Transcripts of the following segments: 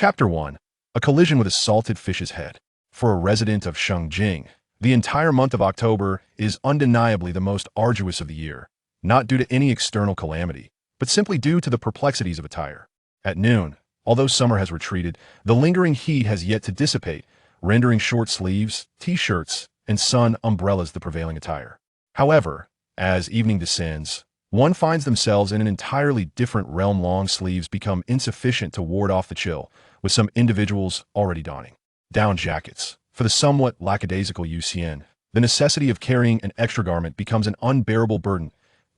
Chapter 1. A collision with a salted fish's head. For a resident of Shengjing, the entire month of October is undeniably the most arduous of the year, not due to any external calamity, but simply due to the perplexities of attire. At noon, although summer has retreated, the lingering heat has yet to dissipate, rendering short sleeves, t-shirts, and sun umbrellas the prevailing attire. However, as evening descends, one finds themselves in an entirely different realm. Long sleeves become insufficient to ward off the chill, with some individuals already donning down jackets. For the somewhat lackadaisical Xian, the necessity of carrying an extra garment becomes an unbearable burden.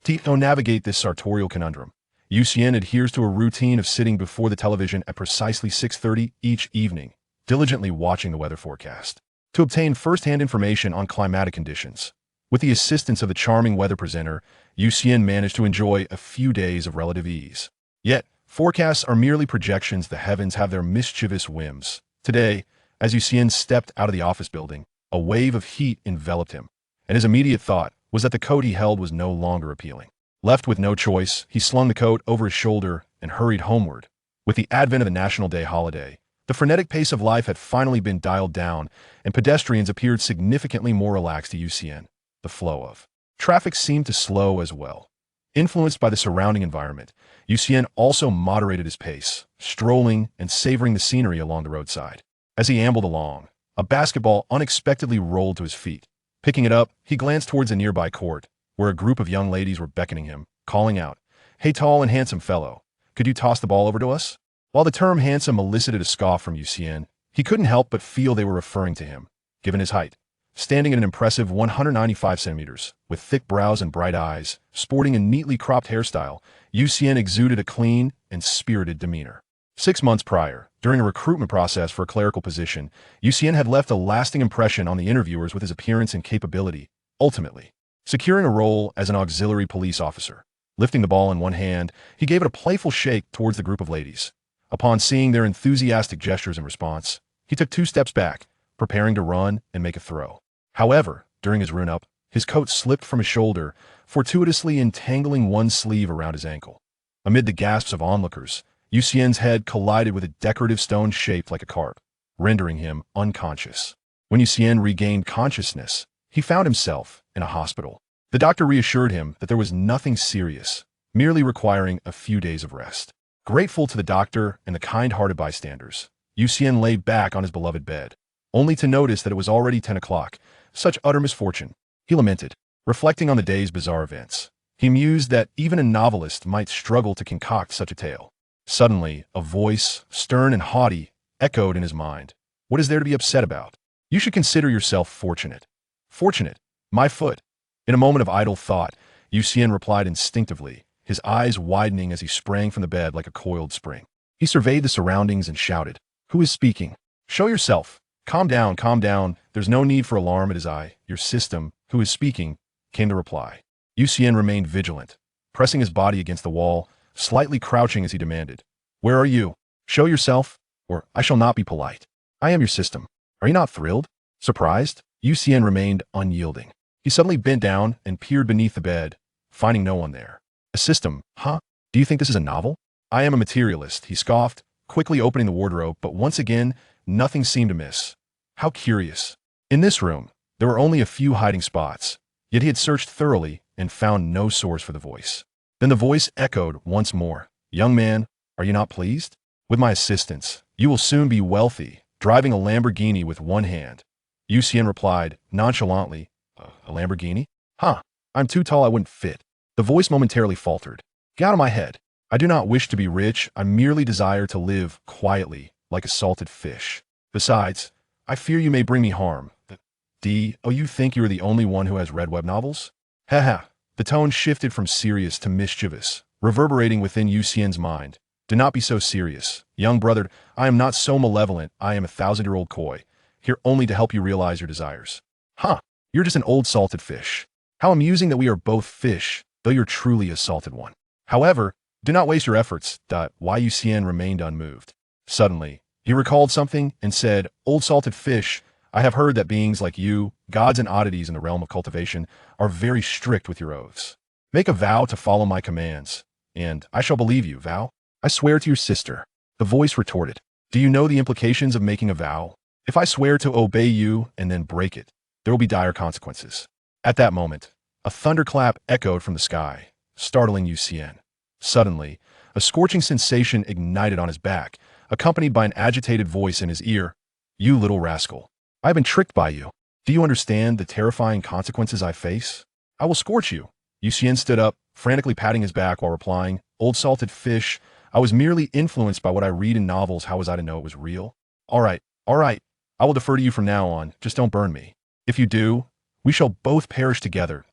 To navigate this sartorial conundrum, Xian adheres to a routine of sitting before the television at precisely 6:30 each evening, diligently watching the weather forecast, to obtain first-hand information on climatic conditions. With the assistance of the charming weather presenter, Xian managed to enjoy a few days of relative ease. Yet, forecasts are merely projections. The heavens have their mischievous whims. Today, as Xian stepped out of the office building, a wave of heat enveloped him, and his immediate thought was that the coat he held was no longer appealing. Left with no choice, he slung the coat over his shoulder and hurried homeward. With the advent of the National Day holiday, the frenetic pace of life had finally been dialed down, and pedestrians appeared significantly more relaxed to Xian. The flow of traffic seemed to slow as well. Influenced by the surrounding environment, Xian also moderated his pace, strolling and savoring the scenery along the roadside. As he ambled along, a basketball unexpectedly rolled to his feet. Picking it up, he glanced towards a nearby court, where a group of young ladies were beckoning him, calling out, "Hey, tall and handsome fellow, could you toss the ball over to us?" While the term handsome elicited a scoff from Xian, he couldn't help but feel they were referring to him, given his height. Standing at an impressive 195 centimeters, with thick brows and bright eyes, sporting a neatly cropped hairstyle, Xian exuded a clean and spirited demeanor. 6 months prior, during a recruitment process for a clerical position, Xian had left a lasting impression on the interviewers with his appearance and capability, ultimately securing a role as an auxiliary police officer. Lifting the ball in one hand, he gave it a playful shake towards the group of ladies. Upon seeing their enthusiastic gestures in response, he took 2 steps back, preparing to run and make a throw. However, during his run-up, his coat slipped from his shoulder, fortuitously entangling one sleeve around his ankle. Amid the gasps of onlookers, Xian's head collided with a decorative stone shaped like a carp, rendering him unconscious. When Xian regained consciousness, he found himself in a hospital. The doctor reassured him that there was nothing serious, merely requiring a few days of rest. Grateful to the doctor and the kind-hearted bystanders, Xian lay back on his beloved bed, only to notice that it was already 10 o'clock. Such utter misfortune, he lamented. Reflecting on the day's bizarre events, he mused that even a novelist might struggle to concoct such a tale. Suddenly, a voice, stern and haughty, echoed in his mind. "What is there to be upset about? You should consider yourself fortunate." "Fortunate? My foot?" In a moment of idle thought, Xian replied instinctively, his eyes widening as he sprang from the bed like a coiled spring. He surveyed the surroundings and shouted, "Who is speaking? Show yourself! Calm down, calm down. There's no need for alarm." "It is I, your system, who is speaking," came the reply. Xian remained vigilant, pressing his body against the wall, slightly crouching as he demanded, "Where are you? Show yourself, or I shall not be polite. I am your system. Are you not thrilled? Surprised?" Xian remained unyielding. He suddenly bent down and peered beneath the bed, finding no one there. "A system, huh? Do you think this is a novel?" "I am a materialist," he scoffed, quickly opening the wardrobe, but once again, nothing seemed amiss. How curious. In this room, there were only a few hiding spots, yet he had searched thoroughly and found no source for the voice. Then the voice echoed once more, "Young man, are you not pleased? With my assistance, you will soon be wealthy, driving a Lamborghini with one hand." Xian replied, nonchalantly, "A Lamborghini? Huh, I'm too tall, I wouldn't fit." The voice momentarily faltered. "Get out of my head. I do not wish to be rich, I merely desire to live quietly, like a salted fish. Besides, I fear you may bring me harm." "Oh, you think you are the only one who has read web novels?" "Ha." The tone shifted from serious to mischievous, reverberating within Xian's mind. "Do not be so serious, young brother. I am not so malevolent. I am a 1,000-year-old koi, here only to help you realize your desires." "Huh, you're just an old salted fish. How amusing that we are both fish, though you're truly a salted one. However, do not waste your efforts." Xian remained unmoved. Suddenly, he recalled something and said, "Old salted fish, I have heard that beings like you, gods and oddities in the realm of cultivation, are very strict with your oaths. Make a vow to follow my commands, and I shall believe you. Vow?" "I swear to your sister," the voice retorted. Do you know the implications of making a vow? If I swear to obey you and then break it, there will be dire consequences. At that moment, a thunderclap echoed from the sky, startling Xian. Suddenly, a scorching sensation ignited on his back, accompanied by an agitated voice in his ear. You little rascal. I have been tricked by you. Do you understand the terrifying consequences I face? I will scorch you. Xian stood up, frantically patting his back while replying, Old salted fish, I was merely influenced by what I read in novels. How was I to know it was real? All right. I will defer to you from now on. Just don't burn me. If you do, we shall both perish together.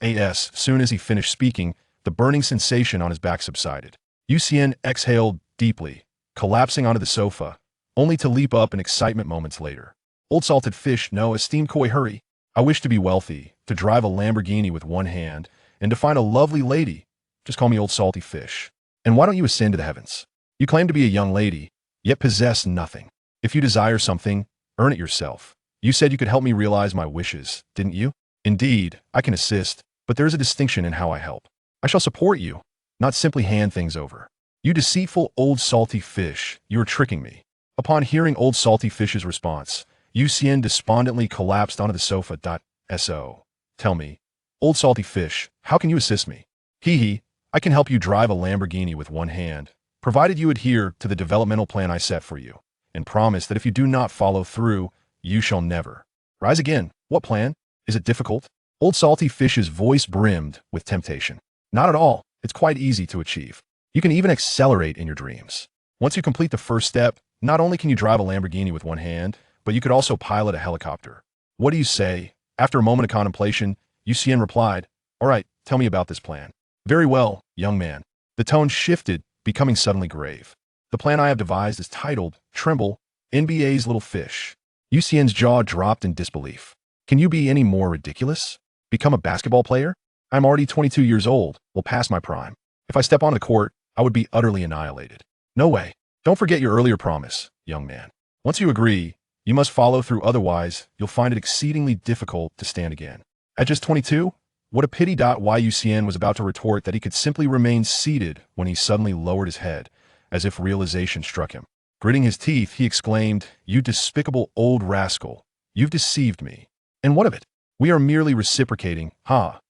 As soon as he finished speaking, the burning sensation on his back subsided. Xian exhaled deeply, collapsing onto the sofa, only to leap up in excitement moments later. Old salted fish, no, esteemed koi, hurry. I wish to be wealthy, to drive a Lamborghini with one hand, and to find a lovely lady. Just call me old salty fish. And why don't you ascend to the heavens? You claim to be a young lady, yet possess nothing. If you desire something, earn it yourself. You said you could help me realize my wishes, didn't you? Indeed, I can assist, but there is a distinction in how I help. I shall support you, not simply hand things over. You deceitful old salty fish, you are tricking me. Upon hearing old salty fish's response, Xian despondently collapsed onto the sofa. So, tell me, old salty fish, how can you assist me? Hee, I can help you drive a Lamborghini with one hand, provided you adhere to the developmental plan I set for you, and promise that if you do not follow through, you shall never rise again. What plan? Is it difficult? Old salty fish's voice brimmed with temptation. Not at all. It's quite easy to achieve. You can even accelerate in your dreams. Once you complete the first step, not only can you drive a Lamborghini with one hand, but you could also pilot a helicopter. What do you say? After a moment of contemplation, Xian replied, All right, tell me about this plan. Very well, young man. The tone shifted, becoming suddenly grave. The plan I have devised is titled, Tremble, NBA's Little Fish. Xian's jaw dropped in disbelief. Can you be any more ridiculous? Become a basketball player? I'm already 22 years old, will pass my prime. If I step onto the court, I would be utterly annihilated. No way. Don't forget your earlier promise, young man. Once you agree, you must follow through, otherwise, you'll find it exceedingly difficult to stand again. At just 22? What a pity. Xian was about to retort that he could simply remain seated when he suddenly lowered his head, as if realization struck him. Gritting his teeth, he exclaimed, You despicable old rascal. You've deceived me. And what of it? We are merely reciprocating, ha.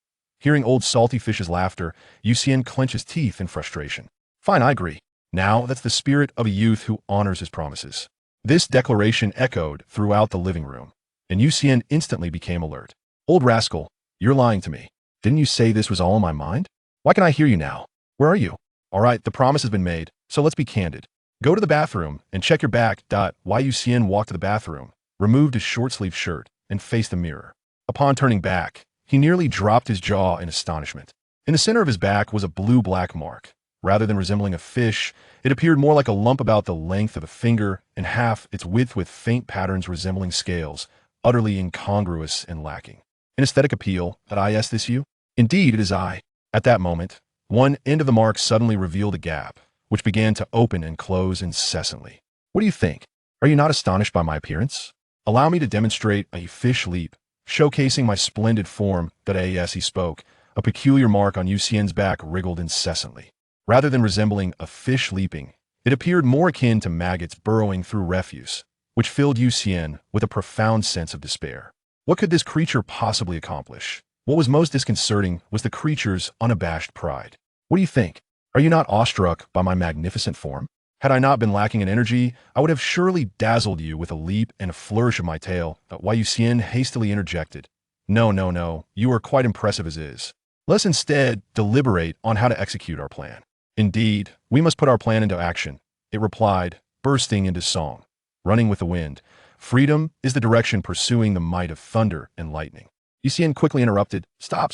Hearing old salty fish's laughter, Xian clenched his teeth in frustration. Fine, I agree. Now that's the spirit of a youth who honors his promises. This declaration echoed throughout the living room, and Xian instantly became alert. Old rascal, you're lying to me. Didn't you say this was all in my mind? Why can I hear you now? Where are you? All right, the promise has been made, so let's be candid. Go to the bathroom and check your back. Xian walked to the bathroom, removed his short-sleeved shirt, and faced the mirror. Upon turning back, he nearly dropped his jaw in astonishment. In the center of his back was a blue-black mark. Rather than resembling a fish, it appeared more like a lump about the length of a finger and half its width, with faint patterns resembling scales, utterly incongruous and lacking. An aesthetic appeal, is this you? Indeed, it is I. At that moment, one end of the mark suddenly revealed a gap, which began to open and close incessantly. What do you think? Are you not astonished by my appearance? Allow me to demonstrate a fish leap, showcasing my splendid form. As he spoke, a peculiar mark on Xian's back wriggled incessantly. Rather than resembling a fish leaping, it appeared more akin to maggots burrowing through refuse, which filled Xian with a profound sense of despair. What could this creature possibly accomplish? What was most disconcerting was the creature's unabashed pride. What do you think? Are you not awestruck by my magnificent form? Had I not been lacking in energy, I would have surely dazzled you with a leap and a flourish of my tail. Xian hastily interjected. No, you are quite impressive as is. Let's instead deliberate on how to execute our plan. Indeed, we must put our plan into action, it replied, bursting into song. Running with the wind, freedom is the direction pursuing the might of thunder and lightning. Xian quickly interrupted. Stop.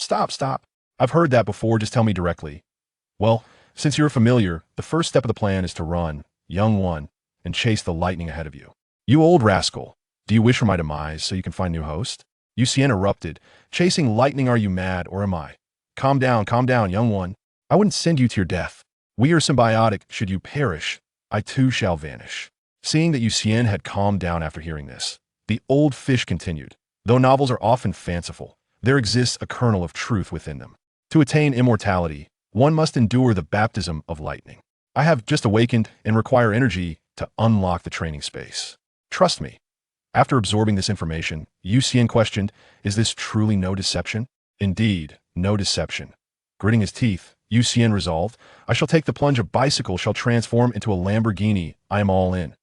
I've heard that before, just tell me directly. Well, since you're familiar, the first step of the plan is to run, young one, and chase the lightning ahead of you. You old rascal, do you wish for my demise so you can find a new host? Xian erupted. Chasing lightning, are you mad, or am I? Calm down, young one. I wouldn't send you to your death. We are symbiotic. Should you perish, I too shall vanish. Seeing that Xian had calmed down after hearing this, the old fish continued. Though novels are often fanciful, there exists a kernel of truth within them. To attain immortality, one must endure the baptism of lightning. I have just awakened and require energy, to unlock the training space. Trust me. After absorbing this information, Xian questioned, is this truly no deception? Indeed, no deception. Gritting his teeth, Xian resolved, I shall take the plunge. A bicycle shall transform into a Lamborghini. I am all in.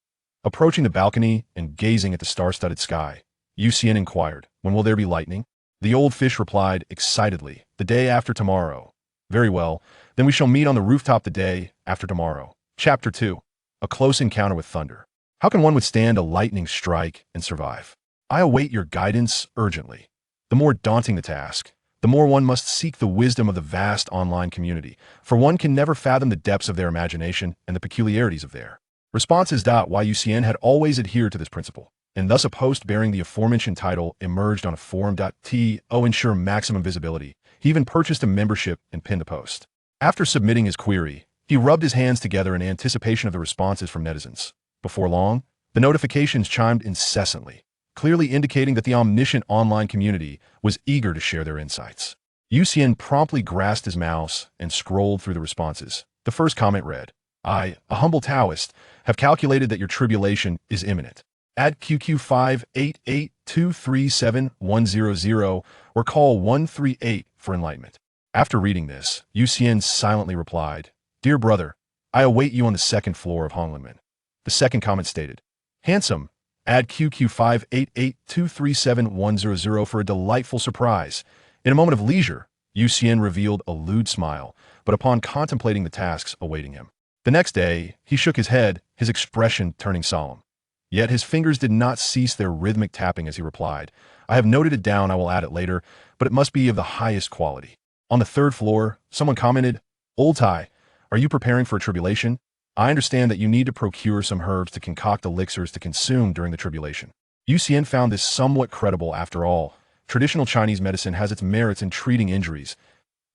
Approaching the balcony and gazing at the star-studded sky, Xian inquired, when will there be lightning? The old fish replied excitedly, the day after tomorrow. Very well, then we shall meet on the rooftop the day after tomorrow. Chapter 2. A close encounter with thunder. How can one withstand a lightning strike and survive? I await your guidance urgently. The more daunting the task, the more one must seek the wisdom of the vast online community, for one can never fathom the depths of their imagination and the peculiarities of their responses. Xian had always adhered to this principle, and thus a post bearing the aforementioned title emerged on a forum. To ensure maximum visibility, he even purchased a membership and pinned the post. After submitting his query, he rubbed his hands together in anticipation of the responses from netizens. Before long, the notifications chimed incessantly, clearly indicating that the omniscient online community was eager to share their insights. Xian promptly grasped his mouse and scrolled through the responses. The first comment read, I, a humble Taoist, have calculated that your tribulation is imminent. Add QQ588237100 or call 138 for enlightenment. After reading this, Xian silently replied, Dear brother, I await you on the second floor of Honglinmen. The second comment stated, Handsome, add QQ588237100 for a delightful surprise. In a moment of leisure, Xian revealed a lewd smile, but upon contemplating the tasks awaiting him. The next day, he shook his head, his expression turning solemn. Yet his fingers did not cease their rhythmic tapping as he replied, I have noted it down, I will add it later, but it must be of the highest quality. On the third floor, someone commented, Old Tai, are you preparing for a tribulation? I understand that you need to procure some herbs to concoct elixirs to consume during the tribulation. Xian found this somewhat credible after all. Traditional Chinese medicine has its merits in treating injuries.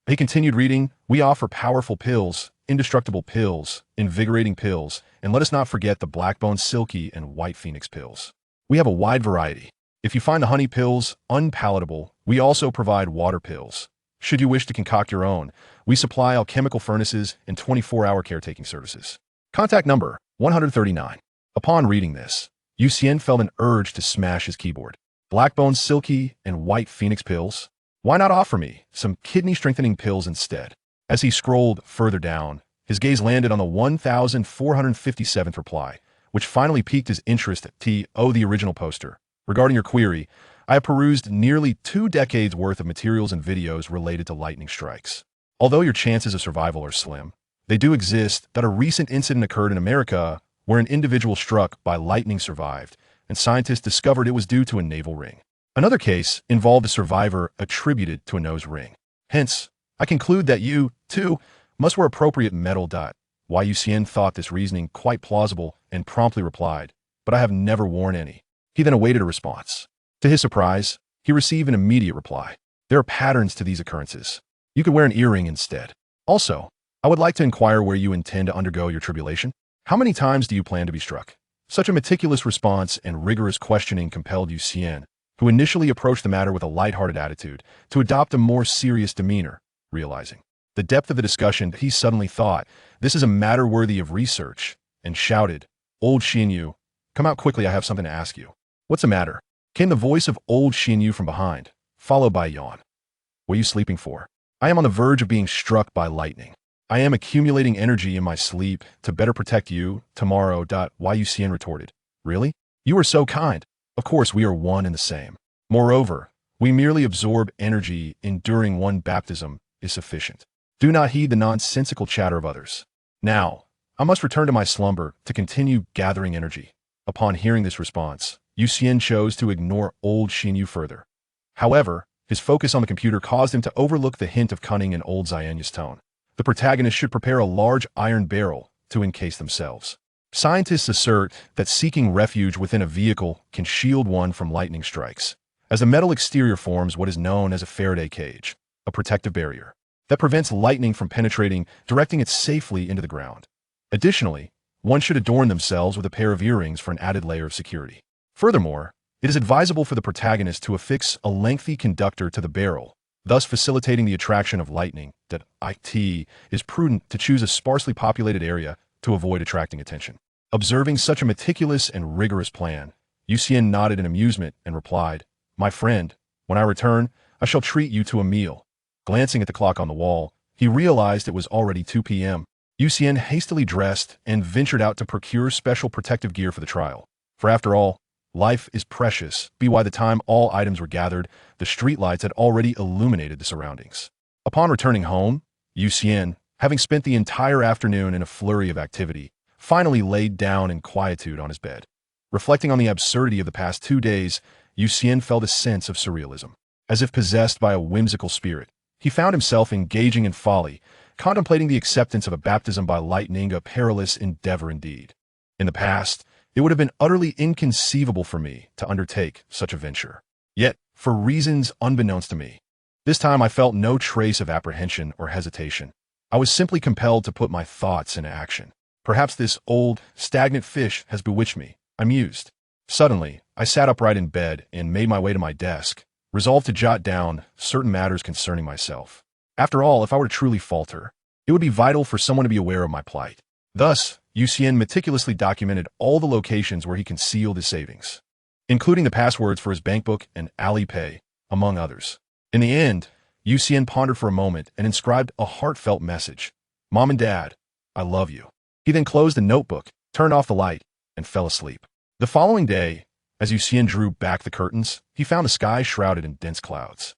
He continued reading, we offer powerful pills, indestructible pills, invigorating pills, and let us not forget the blackbone silky and white phoenix pills. We have a wide variety. If you find the honey pills unpalatable, we also provide water pills. Should you wish to concoct your own, we supply alchemical furnaces and 24-hour caretaking services. Contact number 139. Upon reading this, Xian felt an urge to smash his keyboard. Blackbone silky and white phoenix pills? Why not offer me some kidney-strengthening pills instead? As he scrolled further down, his gaze landed on the 1457th reply, which finally piqued his interest. The original poster. Regarding your query, I have perused nearly 2 decades worth of materials and videos related to lightning strikes. Although your chances of survival are slim, they do exist. That a recent incident occurred in America where an individual struck by lightning survived, and scientists discovered it was due to a navel ring. Another case involved a survivor attributed to a nose ring. Hence, I conclude that you, too, must wear appropriate metal. Xian thought this reasoning quite plausible and promptly replied, but I have never worn any. He then awaited a response. To his surprise, he received an immediate reply. There are patterns to these occurrences. You could wear an earring instead. Also, I would like to inquire where you intend to undergo your tribulation. How many times do you plan to be struck? Such a meticulous response and rigorous questioning compelled Xian, who initially approached the matter with a lighthearted attitude, to adopt a more serious demeanor, realizing the depth of the discussion. He suddenly thought, this is a matter worthy of research, and shouted, Old Xian, come out quickly, I have something to ask you. What's the matter? Came the voice of old Xian from behind, followed by a yawn. What are you sleeping for? I am on the verge of being struck by lightning. I am accumulating energy in my sleep to better protect you tomorrow. Xian retorted. Really? You are so kind. Of course, we are one and the same. Moreover, we merely absorb energy. Enduring one baptism is sufficient. Do not heed the nonsensical chatter of others. Now, I must return to my slumber to continue gathering energy. Upon hearing this response, Xian chose to ignore old Xian further. However, his focus on the computer caused him to overlook the hint of cunning in old Xian's tone. The protagonist should prepare a large iron barrel to encase themselves. Scientists assert that seeking refuge within a vehicle can shield one from lightning strikes, as the metal exterior forms what is known as a Faraday cage, a protective barrier that prevents lightning from penetrating, directing it safely into the ground. Additionally, one should adorn themselves with a pair of earrings for an added layer of security. Furthermore, it is advisable for the protagonist to affix a lengthy conductor to the barrel, thus facilitating the attraction of lightning. It is prudent to choose a sparsely populated area to avoid attracting attention. Observing such a meticulous and rigorous plan, Xian nodded in amusement and replied, "My friend, when I return, I shall treat you to a meal." Glancing at the clock on the wall, he realized it was already 2 p.m. Xian hastily dressed and ventured out to procure special protective gear for the trial. For after all, life is precious. By the time all items were gathered, the streetlights had already illuminated the surroundings. Upon returning home, Xian, having spent the entire afternoon in a flurry of activity, finally laid down in quietude on his bed. Reflecting on the absurdity of the past 2 days, Xian felt a sense of surrealism. As if possessed by a whimsical spirit, he found himself engaging in folly, contemplating the acceptance of a baptism by lightning, a perilous endeavor indeed. In the past, it would have been utterly inconceivable for me to undertake such a venture. Yet, for reasons unbeknownst to me, this time I felt no trace of apprehension or hesitation. I was simply compelled to put my thoughts into action. Perhaps this old, stagnant fish has bewitched me, I mused. Suddenly, I sat upright in bed and made my way to my desk, resolved to jot down certain matters concerning myself. After all, if I were to truly falter, it would be vital for someone to be aware of my plight. Thus, Xian meticulously documented all the locations where he concealed his savings, including the passwords for his bankbook and Alipay, among others. In the end, Xian pondered for a moment and inscribed a heartfelt message. "Mom and Dad, I love you." He then closed the notebook, turned off the light, and fell asleep. The following day, as Xian drew back the curtains, he found the sky shrouded in dense clouds,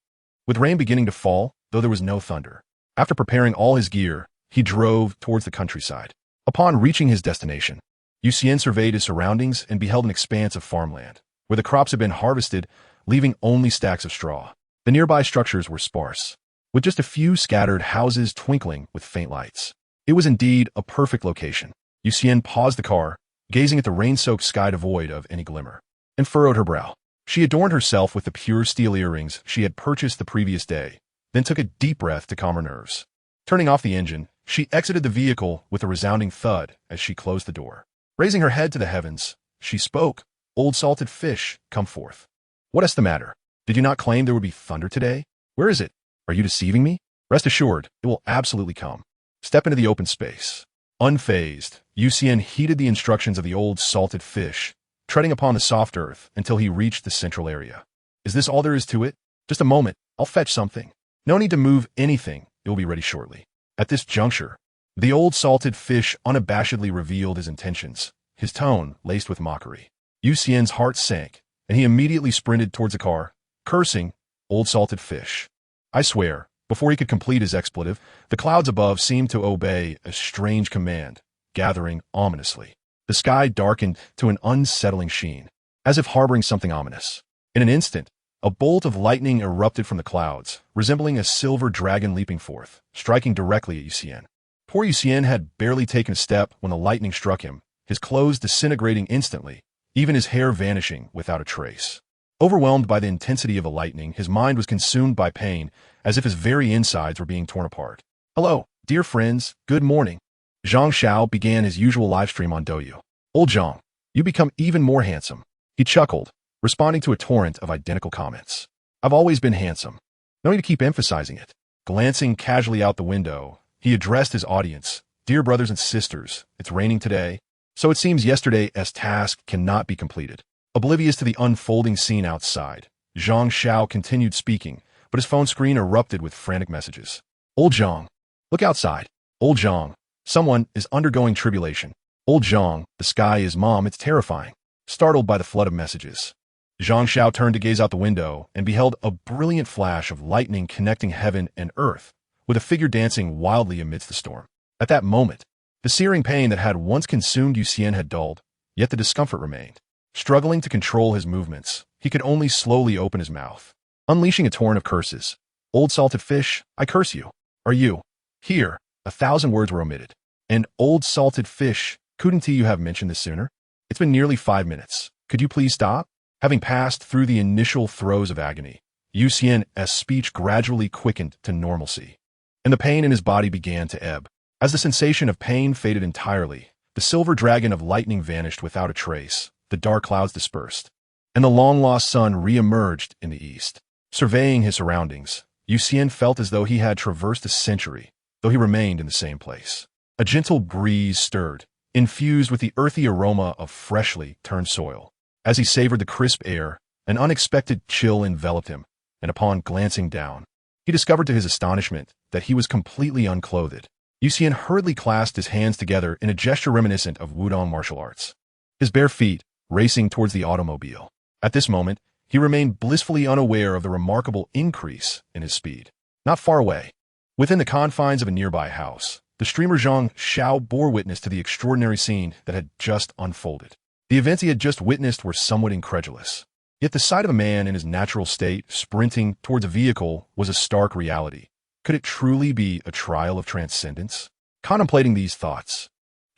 with rain beginning to fall, though there was no thunder. After preparing all his gear, he drove towards the countryside. Upon reaching his destination, Xian surveyed his surroundings and beheld an expanse of farmland, where the crops had been harvested, leaving only stacks of straw. The nearby structures were sparse, with just a few scattered houses twinkling with faint lights. It was indeed a perfect location. Xian paused the car, gazing at the rain-soaked sky devoid of any glimmer, and furrowed her brow. She adorned herself with the pure steel earrings she had purchased the previous day, then took a deep breath to calm her nerves. Turning off the engine, she exited the vehicle with a resounding thud as she closed the door. Raising her head to the heavens, she spoke, "Old salted fish, come forth." "What is the matter? Did you not claim there would be thunder today? Where is it? Are you deceiving me? Rest assured, it will absolutely come. Step into the open space." Unfazed, Xian heeded the instructions of the old salted fish, treading upon the soft earth until he reached the central area. "Is this all there is to it? Just a moment, I'll fetch something. No need to move anything, it will be ready shortly." At this juncture, the old salted fish unabashedly revealed his intentions, his tone laced with mockery. Xian's heart sank, and he immediately sprinted towards the car, cursing, "Old salted fish." I swear, before he could complete his expletive, the clouds above seemed to obey a strange command, gathering ominously. The sky darkened to an unsettling sheen, as if harboring something ominous. In an instant, a bolt of lightning erupted from the clouds, resembling a silver dragon leaping forth, striking directly at Xian. Poor Xian had barely taken a step when the lightning struck him, his clothes disintegrating instantly, even his hair vanishing without a trace. Overwhelmed by the intensity of the lightning, his mind was consumed by pain, as if his very insides were being torn apart. "Hello, dear friends, good morning." Zhang Xiao began his usual live stream on Douyu. "Old Zhang, you become even more handsome." He chuckled, responding to a torrent of identical comments. "I've always been handsome. No need to keep emphasizing it." Glancing casually out the window, he addressed his audience. "Dear brothers and sisters, it's raining today, so it seems yesterday's task cannot be completed." Oblivious to the unfolding scene outside, Zhang Xiao continued speaking, but his phone screen erupted with frantic messages. "Old Zhang, look outside. Old Zhang, someone is undergoing tribulation. Old Zhang, the sky is mom, it's terrifying." Startled by the flood of messages, Zhang Xiao turned to gaze out the window and beheld a brilliant flash of lightning connecting heaven and earth, with a figure dancing wildly amidst the storm. At that moment, the searing pain that had once consumed Xian had dulled, yet the discomfort remained. Struggling to control his movements, he could only slowly open his mouth, unleashing a torrent of curses. "Old salted fish, I curse you. Are you here?" 1,000 words were omitted. "And old salted fish, couldn't you have mentioned this sooner? It's been nearly 5 minutes. Could you please stop?" Having passed through the initial throes of agony, Xian's speech gradually quickened to normalcy, and the pain in his body began to ebb. As the sensation of pain faded entirely, the silver dragon of lightning vanished without a trace, the dark clouds dispersed, and the long-lost sun re-emerged in the east. Surveying his surroundings, Xian felt as though he had traversed a century, though he remained in the same place. A gentle breeze stirred, infused with the earthy aroma of freshly turned soil. As he savored the crisp air, an unexpected chill enveloped him, and upon glancing down, he discovered to his astonishment that he was completely unclothed. Xian hurriedly clasped his hands together in a gesture reminiscent of Wudong martial arts, his bare feet racing towards the automobile. At this moment, he remained blissfully unaware of the remarkable increase in his speed. Not far away, within the confines of a nearby house, the streamer Zhang Xiao bore witness to the extraordinary scene that had just unfolded. The events he had just witnessed were somewhat incredulous. Yet the sight of a man in his natural state sprinting towards a vehicle was a stark reality. Could it truly be a trial of transcendence? Contemplating these thoughts,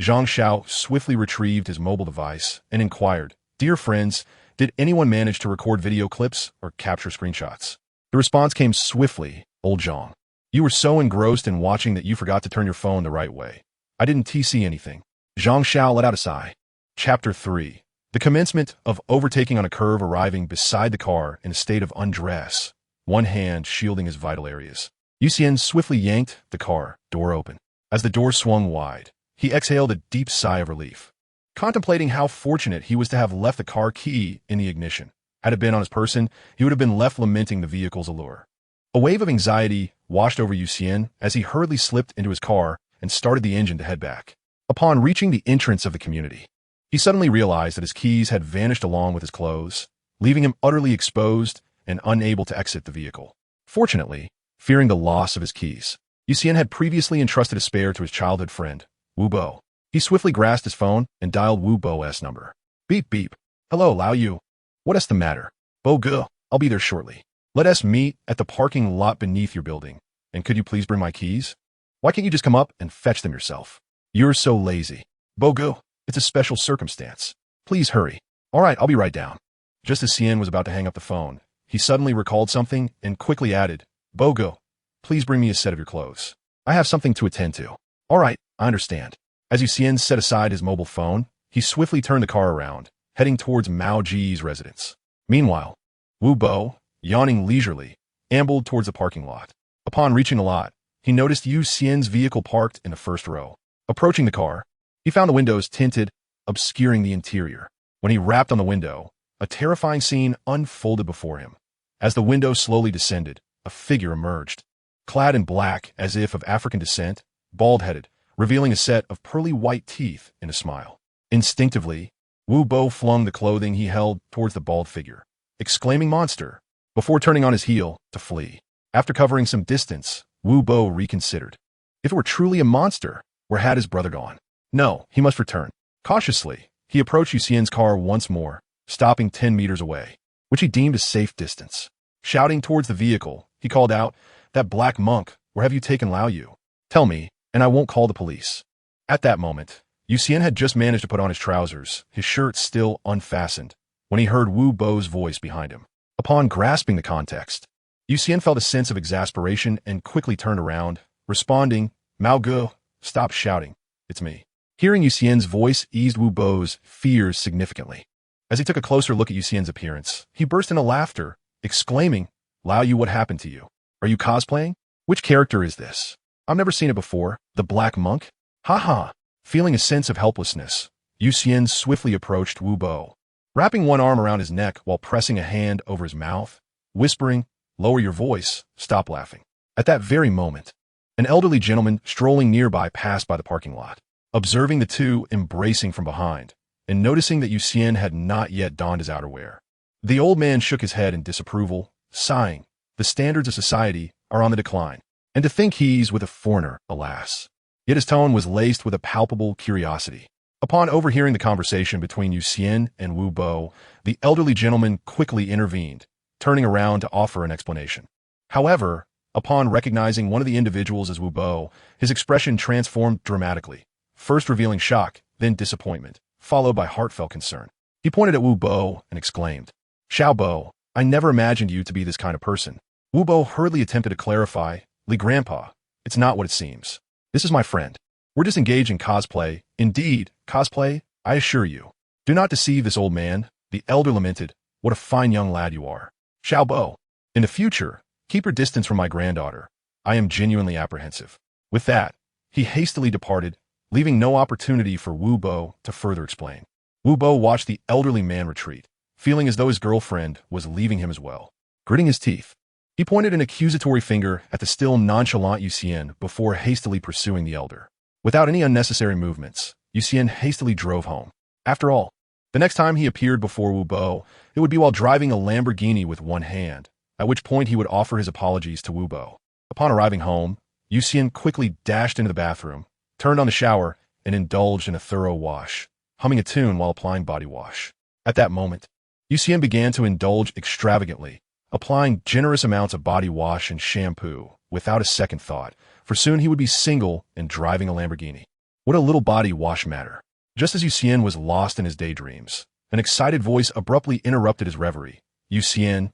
Zhang Xiao swiftly retrieved his mobile device and inquired, "Dear friends, did anyone manage to record video clips or capture screenshots?" The response came swiftly, "Old Zhang. You were so engrossed in watching that you forgot to turn your phone the right way. I didn't see anything." Zhang Xiao let out a sigh. Chapter 3. The commencement of overtaking on a curve, arriving beside the car in a state of undress, one hand shielding his vital areas. Xian swiftly yanked the car door open. As the door swung wide, he exhaled a deep sigh of relief, contemplating how fortunate he was to have left the car key in the ignition. Had it been on his person, he would have been left lamenting the vehicle's allure. A wave of anxiety washed over Xian as he hurriedly slipped into his car and started the engine to head back. Upon reaching the entrance of the community, he suddenly realized that his keys had vanished along with his clothes, leaving him utterly exposed and unable to exit the vehicle. Fortunately, fearing the loss of his keys, Xian had previously entrusted a spare to his childhood friend, Wu Bo. He swiftly grasped his phone and dialed Wu Bo's number. "Beep beep. Hello, Lao Yu. What's the matter?" "Bo Ge, I'll be there shortly. Let us meet at the parking lot beneath your building. And could you please bring my keys? Why can't you just come up and fetch them yourself? You're so lazy." "Bo Ge, it's a special circumstance. Please hurry." "All right, I'll be right down." Just as Xian was about to hang up the phone, he suddenly recalled something and quickly added, "Bo Ge, please bring me a set of your clothes. I have something to attend to." "All right, I understand." As Xian set aside his mobile phone, he swiftly turned the car around, heading towards Mao Ji's residence. Meanwhile, Wu Bo, yawning leisurely, ambled towards the parking lot. Upon reaching the lot, he noticed Xian's vehicle parked in the first row. Approaching the car, he found the windows tinted, obscuring the interior. When he rapped on the window, a terrifying scene unfolded before him. As the window slowly descended, a figure emerged, clad in black as if of African descent, bald-headed, revealing a set of pearly white teeth and a smile. Instinctively, Wu Bo flung the clothing he held towards the bald figure, exclaiming "Monster!" before turning on his heel to flee. After covering some distance, Wu Bo reconsidered. If it were truly a monster, where had his brother gone? No, he must return. Cautiously, he approached Xian's car once more, stopping 10 meters away, which he deemed a safe distance. Shouting towards the vehicle, he called out, "That black monk, where have you taken Lao Yu? Tell me, and I won't call the police." At that moment, Xian had just managed to put on his trousers, his shirt still unfastened, when he heard Wu Bo's voice behind him. Upon grasping the context, Xian felt a sense of exasperation and quickly turned around, responding, "Mao Ge, stop shouting. It's me." Hearing Xian's voice eased Wu Bo's fears significantly. As he took a closer look at Xian's appearance, he burst into laughter, exclaiming, "Lao Yu, what happened to you? Are you cosplaying? Which character is this? I've never seen it before. The Black Monk? Ha ha." Feeling a sense of helplessness, Xian swiftly approached Wu Bo, wrapping one arm around his neck while pressing a hand over his mouth, whispering, "Lower your voice, stop laughing." At that very moment, an elderly gentleman strolling nearby passed by the parking lot. Observing the two embracing from behind, and noticing that Xian had not yet donned his outerwear, the old man shook his head in disapproval, sighing, "The standards of society are on the decline, and to think he's with a foreigner, alas." Yet his tone was laced with a palpable curiosity. Upon overhearing the conversation between Xian and Wu Bo, the elderly gentleman quickly intervened, turning around to offer an explanation. However, upon recognizing one of the individuals as Wu Bo, his expression transformed dramatically, first revealing shock, then disappointment, followed by heartfelt concern. He pointed at Wu Bo and exclaimed, "Xiao Bo, I never imagined you to be this kind of person." Wu Bo hurriedly attempted to clarify, "Li Grandpa, it's not what it seems. This is my friend. We're just engaged in cosplay. Indeed, cosplay, I assure you." "Do not deceive this old man," the elder lamented. "What a fine young lad you are. Xiao Bo, in the future, keep your distance from my granddaughter. I am genuinely apprehensive." With that, he hastily departed, leaving no opportunity for Wu Bo to further explain. Wu Bo watched the elderly man retreat, feeling as though his girlfriend was leaving him as well. Gritting his teeth, he pointed an accusatory finger at the still nonchalant Xian before hastily pursuing the elder. Without any unnecessary movements, Xian hastily drove home. After all, the next time he appeared before Wu Bo, it would be while driving a Lamborghini with one hand, at which point he would offer his apologies to Wu Bo. Upon arriving home, Xian quickly dashed into the bathroom, turned on the shower, and indulged in a thorough wash, humming a tune while applying body wash. At that moment, Xian began to indulge extravagantly, applying generous amounts of body wash and shampoo without a second thought, for soon he would be single and driving a Lamborghini. What a little body wash matter. Just as Xian was lost in his daydreams, an excited voice abruptly interrupted his reverie. Xian,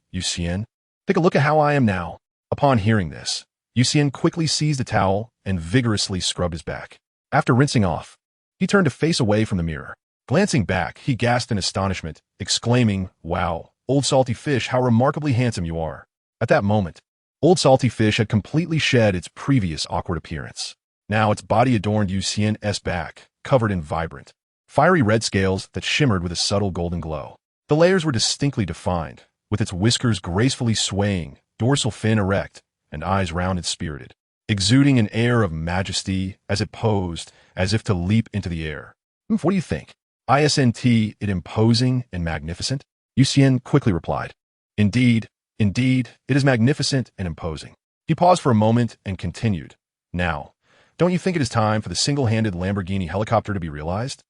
take a look at how I am now. Upon hearing this, Xian quickly seized a towel and vigorously scrubbed his back. After rinsing off, he turned to face away from the mirror. Glancing back, he gasped in astonishment, exclaiming, "Wow, Old Salty Fish, how remarkably handsome you are." At that moment, Old Salty Fish had completely shed its previous awkward appearance. Now its body adorned Xian's back, covered in vibrant, fiery red scales that shimmered with a subtle golden glow. The layers were distinctly defined, with its whiskers gracefully swaying, dorsal fin erect, and eyes round and spirited, exuding an air of majesty as it posed, as if to leap into the air. What do you think? Isn't it imposing and magnificent? Xian quickly replied, Indeed, it is magnificent and imposing. He paused for a moment and continued, Now, don't you think it is time for the single-handed Lamborghini helicopter to be realized?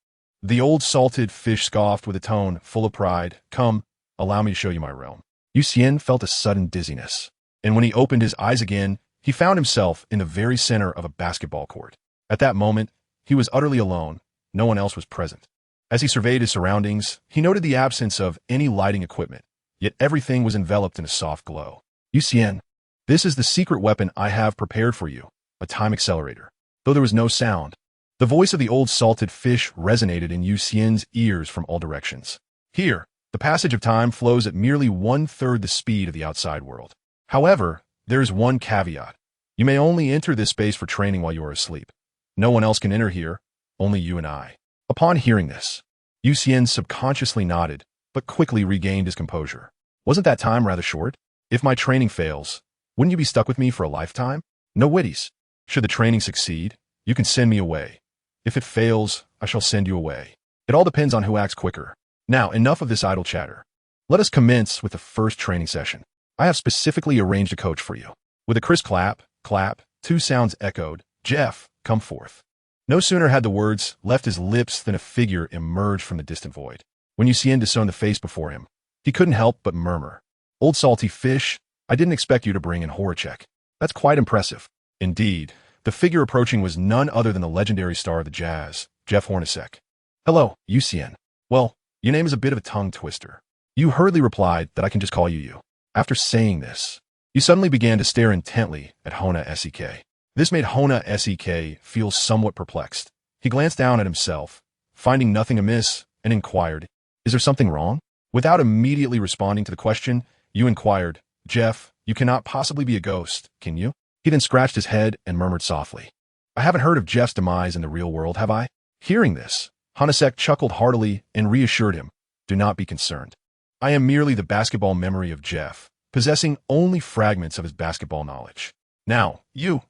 The Old Salted Fish scoffed with a tone full of pride. Come, allow me to show you my realm. Xian felt a sudden dizziness, and when he opened his eyes again, he found himself in the very center of a basketball court. At that moment, he was utterly alone. No one else was present. As he surveyed his surroundings, he noted the absence of any lighting equipment, yet everything was enveloped in a soft glow. Xian, this is the secret weapon I have prepared for you, a time accelerator. Though there was no sound, the voice of the Old Salted Fish resonated in Xian's ears from all directions. Here, the passage of time flows at merely 1/3 the speed of the outside world. However, there is one caveat. You may only enter this space for training while you are asleep. No one else can enter here, only you and I. Upon hearing this, Xian subconsciously nodded, but quickly regained his composure. Wasn't that time rather short? If my training fails, wouldn't you be stuck with me for a lifetime? No witties. Should the training succeed, you can send me away. If it fails, I shall send you away. It all depends on who acts quicker. Now, enough of this idle chatter. Let us commence with the first training session. I have specifically arranged a coach for you. With a crisp clap, two sounds echoed. Jeff, come forth. No sooner had the words left his lips than a figure emerged from the distant void. When Xian discerned the face before him, he couldn't help but murmur, Old Salty Fish, I didn't expect you to bring in Horacek. That's quite impressive. Indeed, the figure approaching was none other than the legendary star of the jazz, Jeff Hornacek. Hello, Xian. Well, your name is a bit of a tongue twister. You hurriedly replied that I can just call you you. After saying this, you suddenly began to stare intently at Hornacek. This made Hornacek feel somewhat perplexed. He glanced down at himself, finding nothing amiss, and inquired, Is there something wrong? Without immediately responding to the question, you inquired, Jeff, you cannot possibly be a ghost, can you? He then scratched his head and murmured softly, I haven't heard of Jeff's demise in the real world, have I? Hearing this, Hornacek chuckled heartily and reassured him, Do not be concerned. I am merely the basketball memory of Jeff, possessing only fragments of his basketball knowledge. Now,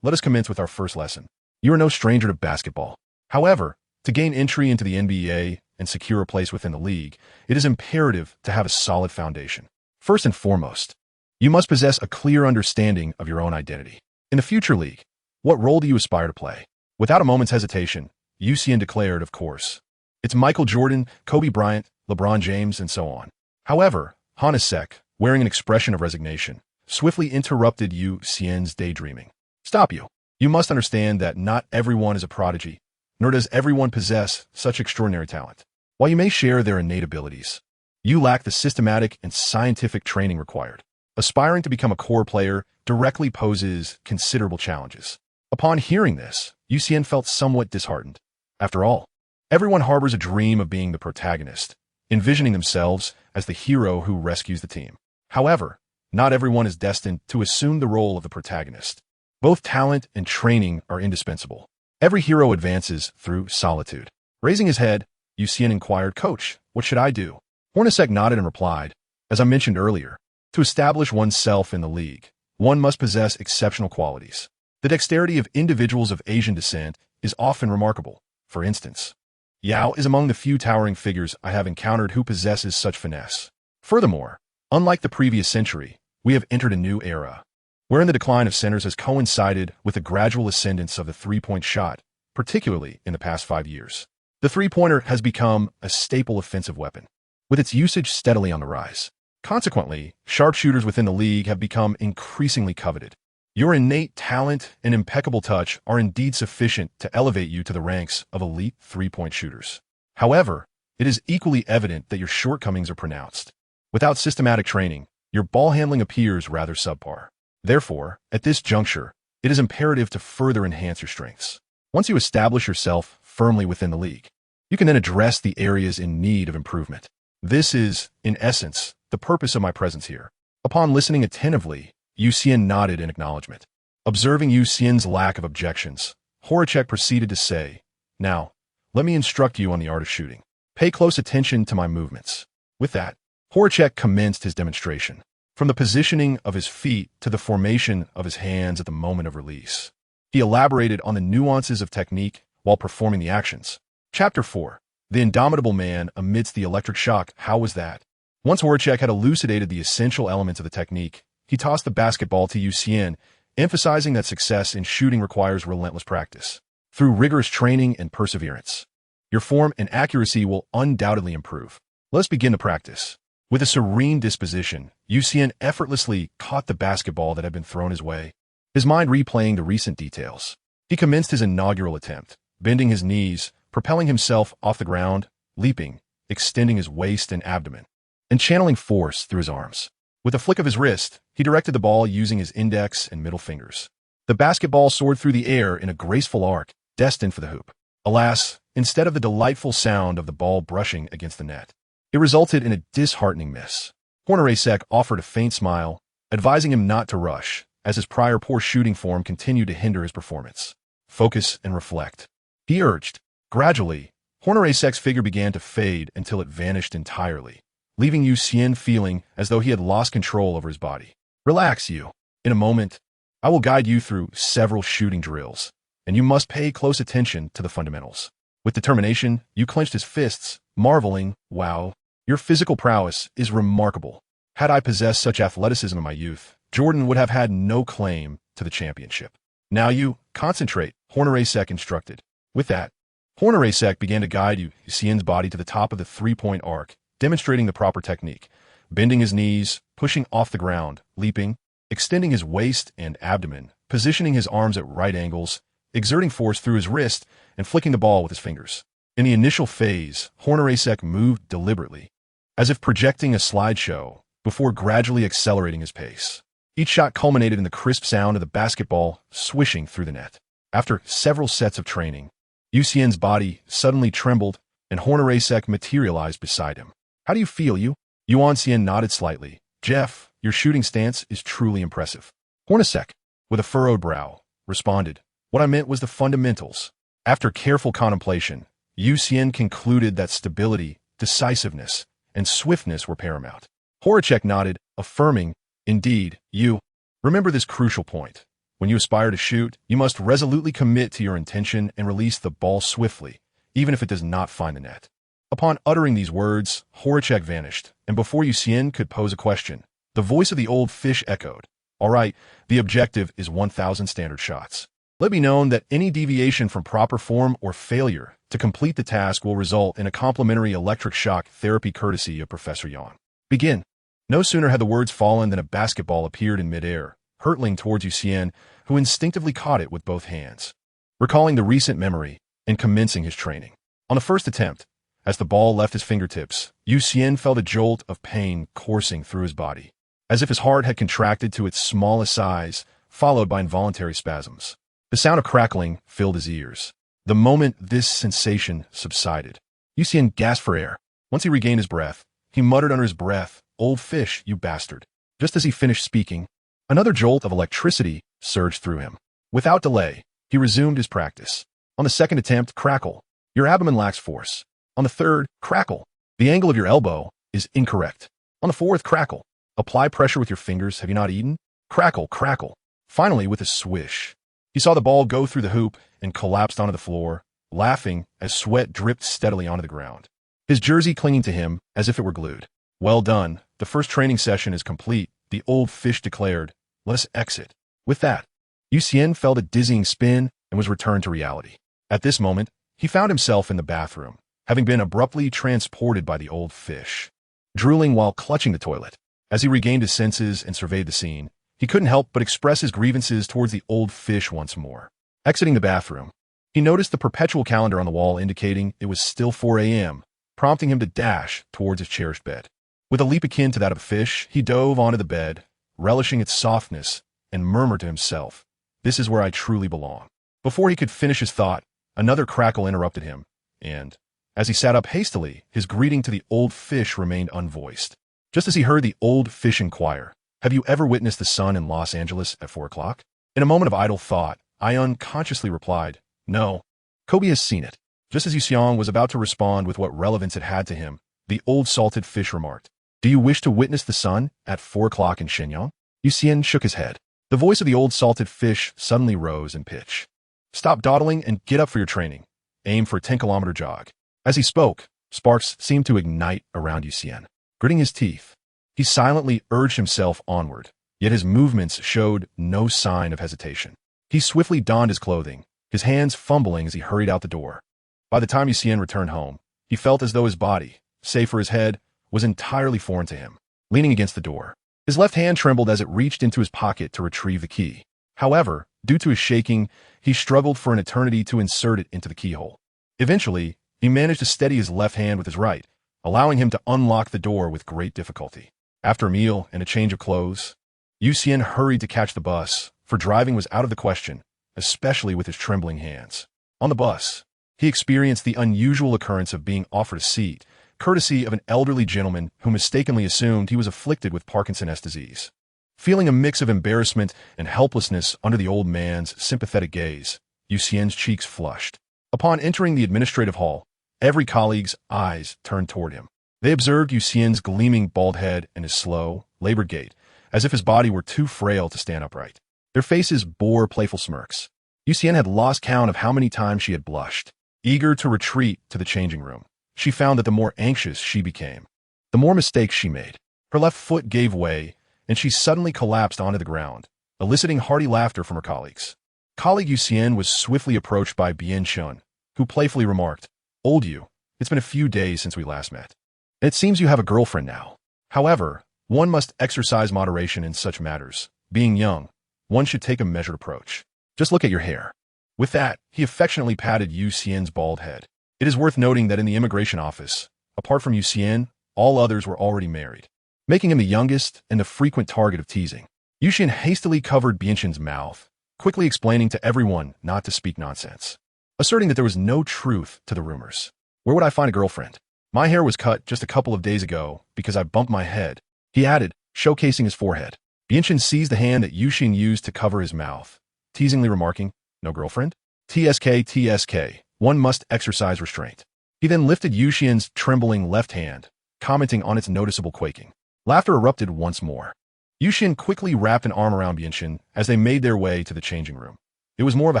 let us commence with our first lesson. You are no stranger to basketball. However, to gain entry into the NBA and secure a place within the league, it is imperative to have a solid foundation. First and foremost, you must possess a clear understanding of your own identity. In the future league, what role do you aspire to play? Without a moment's hesitation, Xian declared, of course. It's Michael Jordan, Kobe Bryant, LeBron James, and so on. However, Hornacek, wearing an expression of resignation, swiftly interrupted Xian's daydreaming. Stop you. You must understand that not everyone is a prodigy, nor does everyone possess such extraordinary talent. While you may share their innate abilities, you lack the systematic and scientific training required. Aspiring to become a core player directly poses considerable challenges. Upon hearing this, Xian felt somewhat disheartened. After all, everyone harbors a dream of being the protagonist, envisioning themselves as the hero who rescues the team. However, not everyone is destined to assume the role of the protagonist. Both talent and training are indispensable. Every hero advances through solitude. Raising his head, Xian inquired, "Coach, what should I do?" Hornacek nodded and replied, "As I mentioned earlier, to establish oneself in the league, one must possess exceptional qualities. The dexterity of individuals of Asian descent is often remarkable. For instance, Yao is among the few towering figures I have encountered who possesses such finesse. Furthermore, unlike the previous century, we have entered a new era, wherein the decline of centers has coincided with the gradual ascendance of the three-point shot, particularly in the past 5 years. The three-pointer has become a staple offensive weapon, with its usage steadily on the rise. Consequently, sharpshooters within the league have become increasingly coveted. Your innate talent and impeccable touch are indeed sufficient to elevate you to the ranks of elite three-point shooters. However, it is equally evident that your shortcomings are pronounced. Without systematic training, your ball handling appears rather subpar. Therefore, at this juncture, it is imperative to further enhance your strengths. Once you establish yourself firmly within the league, you can then address the areas in need of improvement. This is, in essence, the purpose of my presence here. Upon listening attentively, Xian nodded in acknowledgement. Observing Xian's lack of objections, Horacek proceeded to say, "Now, let me instruct you on the art of shooting. Pay close attention to my movements." With that, Horacek commenced his demonstration, from the positioning of his feet to the formation of his hands at the moment of release. He elaborated on the nuances of technique while performing the actions. Chapter 4. The Indomitable Man Amidst the Electric Shock. How was that? Once Horacek had elucidated the essential elements of the technique, he tossed the basketball to Xian, emphasizing that success in shooting requires relentless practice. Through rigorous training and perseverance, your form and accuracy will undoubtedly improve. Let's begin the practice. With a serene disposition, Xian effortlessly caught the basketball that had been thrown his way, his mind replaying the recent details. He commenced his inaugural attempt, bending his knees, propelling himself off the ground, leaping, extending his waist and abdomen, and channeling force through his arms. With a flick of his wrist, he directed the ball using his index and middle fingers. The basketball soared through the air in a graceful arc, destined for the hoop. Alas, instead of the delightful sound of the ball brushing against the net, it resulted in a disheartening miss. Hornacek offered a faint smile, advising him not to rush, as his prior poor shooting form continued to hinder his performance. Focus and reflect, he urged. Gradually, Hornacek's figure began to fade until it vanished entirely, leaving Xian feeling as though he had lost control over his body. Relax, you. In a moment, I will guide you through several shooting drills, and you must pay close attention to the fundamentals. With determination, you clenched his fists, marveling, "Wow, your physical prowess is remarkable. Had I possessed such athleticism in my youth, Jordan would have had no claim to the championship." "Now you, concentrate," Hornacek instructed. With that, Hornacek began to guide Xian's body to the top of the three-point arc, demonstrating the proper technique, bending his knees, pushing off the ground, leaping, extending his waist and abdomen, positioning his arms at right angles, exerting force through his wrist, and flicking the ball with his fingers. In the initial phase, Hornacek moved deliberately, as if projecting a slideshow, before gradually accelerating his pace. Each shot culminated in the crisp sound of the basketball swishing through the net. After several sets of training, Xian's body suddenly trembled, and Hornacek materialized beside him. "How do you feel, you?" Xian nodded slightly. "Jeff, your shooting stance is truly impressive." Hornacek, with a furrowed brow, responded, "What I meant was the fundamentals." After careful contemplation, Xian concluded that stability, decisiveness, and swiftness were paramount. Horacek nodded, affirming, "Indeed, you. Remember this crucial point. When you aspire to shoot, you must resolutely commit to your intention and release the ball swiftly, even if it does not find the net." Upon uttering these words, Horacek vanished, and before Xian could pose a question, the voice of the old fish echoed, "All right, the objective is 1,000 standard shots. Let it be known that any deviation from proper form or failure to complete the task will result in a complimentary electric shock therapy courtesy of Professor Xian. Begin." No sooner had the words fallen than a basketball appeared in midair, hurtling towards Xian, who instinctively caught it with both hands. Recalling the recent memory and commencing his training. On the first attempt, as the ball left his fingertips, Xian felt a jolt of pain coursing through his body, as if his heart had contracted to its smallest size, followed by involuntary spasms. The sound of crackling filled his ears. The moment this sensation subsided, Xian gasped for air. Once he regained his breath, he muttered under his breath, "Old fish, you bastard." Just as he finished speaking, another jolt of electricity surged through him. Without delay, he resumed his practice. On the second attempt, crackle. Your abdomen lacks force. On the third, crackle. The angle of your elbow is incorrect. On the fourth, crackle. Apply pressure with your fingers. Have you not eaten? Crackle, crackle. Finally, with a swish, he saw the ball go through the hoop and collapsed onto the floor, laughing as sweat dripped steadily onto the ground, his jersey clinging to him as if it were glued. Well done. The first training session is complete, the old fish declared. Let us exit. With that, Xian felt a dizzying spin and was returned to reality. At this moment, he found himself in the bathroom, having been abruptly transported by the old fish. Drooling while clutching the toilet, as he regained his senses and surveyed the scene, he couldn't help but express his grievances towards the old fish once more. Exiting the bathroom, he noticed the perpetual calendar on the wall indicating it was still 4 a.m., prompting him to dash towards his cherished bed. With a leap akin to that of a fish, he dove onto the bed, relishing its softness, and murmured to himself, "This is where I truly belong." Before he could finish his thought, another crackle interrupted him, and, as he sat up hastily, his greeting to the old fish remained unvoiced. Just as he heard the old fish inquire, "Have you ever witnessed the sun in Los Angeles at 4 o'clock? In a moment of idle thought, I unconsciously replied, "No." Kobe has seen it. Just as Xian was about to respond with what relevance it had to him, the old salted fish remarked, "Do you wish to witness the sun at 4 o'clock in Shenyang?" Xian shook his head. The voice of the old salted fish suddenly rose in pitch. "Stop dawdling and get up for your training. Aim for a 10-kilometer jog." As he spoke, sparks seemed to ignite around Xian. Gritting his teeth, he silently urged himself onward, yet his movements showed no sign of hesitation. He swiftly donned his clothing, his hands fumbling as he hurried out the door. By the time Xian returned home, he felt as though his body, save for his head, was entirely foreign to him. Leaning against the door, his left hand trembled as it reached into his pocket to retrieve the key. However, due to his shaking, he struggled for an eternity to insert it into the keyhole. Eventually, he managed to steady his left hand with his right, allowing him to unlock the door with great difficulty. After a meal and a change of clothes, Xian hurried to catch the bus, for driving was out of the question, especially with his trembling hands. On the bus, he experienced the unusual occurrence of being offered a seat, courtesy of an elderly gentleman who mistakenly assumed he was afflicted with Parkinson's disease. Feeling a mix of embarrassment and helplessness under the old man's sympathetic gaze, Xian's cheeks flushed. Upon entering the administrative hall, every colleague's eyes turned toward him. They observed Xian's gleaming bald head and his slow, labored gait, as if his body were too frail to stand upright. Their faces bore playful smirks. Xian had lost count of how many times she had blushed. Eager to retreat to the changing room, she found that the more anxious she became, the more mistakes she made. Her left foot gave way, and she suddenly collapsed onto the ground, eliciting hearty laughter from her colleagues. Colleague Xian was swiftly approached by Bianchun, who playfully remarked, "Old you, it's been a few days since we last met. It seems you have a girlfriend now. However, one must exercise moderation in such matters. Being young, one should take a measured approach. Just look at your hair." With that, he affectionately patted Xian's bald head. It is worth noting that in the immigration office, apart from Xian, all others were already married, making him the youngest and the frequent target of teasing. Xian hastily covered Bianchun's mouth, quickly explaining to everyone not to speak nonsense, asserting that there was no truth to the rumors. "Where would I find a girlfriend? My hair was cut just a couple of days ago because I bumped my head," he added, showcasing his forehead. Bianchun seized the hand that Xian used to cover his mouth, teasingly remarking, "No girlfriend? TSK, one must exercise restraint." He then lifted Xian's trembling left hand, commenting on its noticeable quaking. Laughter erupted once more. Xian quickly wrapped an arm around Bianchun as they made their way to the changing room. It was more of a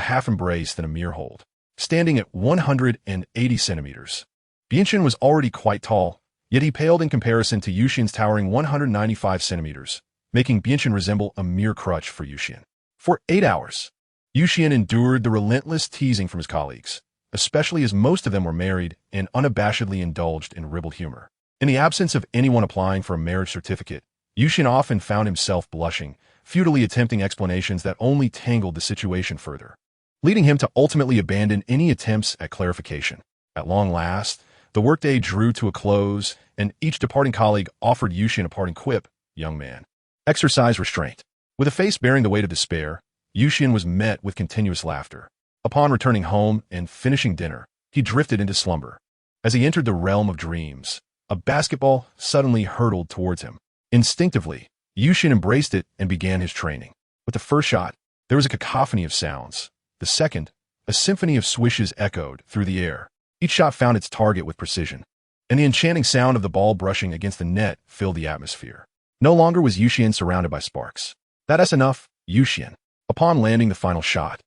half embrace than a mere hold. Standing at 180 centimeters, Bianchun was already quite tall, yet he paled in comparison to Xian's towering 195 centimeters, making Bianchun resemble a mere crutch for Xian. For 8 hours, Xian endured the relentless teasing from his colleagues, especially as most of them were married and unabashedly indulged in ribald humor. In the absence of anyone applying for a marriage certificate, Xian often found himself blushing, futilely attempting explanations that only tangled the situation further, leading him to ultimately abandon any attempts at clarification. At long last, the workday drew to a close, and each departing colleague offered Xian a parting quip, "Young man, exercise restraint." With a face bearing the weight of despair, Xian was met with continuous laughter. Upon returning home and finishing dinner, he drifted into slumber. As he entered the realm of dreams, a basketball suddenly hurtled towards him. Instinctively, Xian embraced it and began his training. With the first shot, there was a cacophony of sounds. The second, A symphony of swishes echoed through the air. Each shot found its target with precision, and the enchanting sound of the ball brushing against the net filled the atmosphere. No longer was Xian surrounded by sparks. That's enough, Xian. Upon landing the final shot,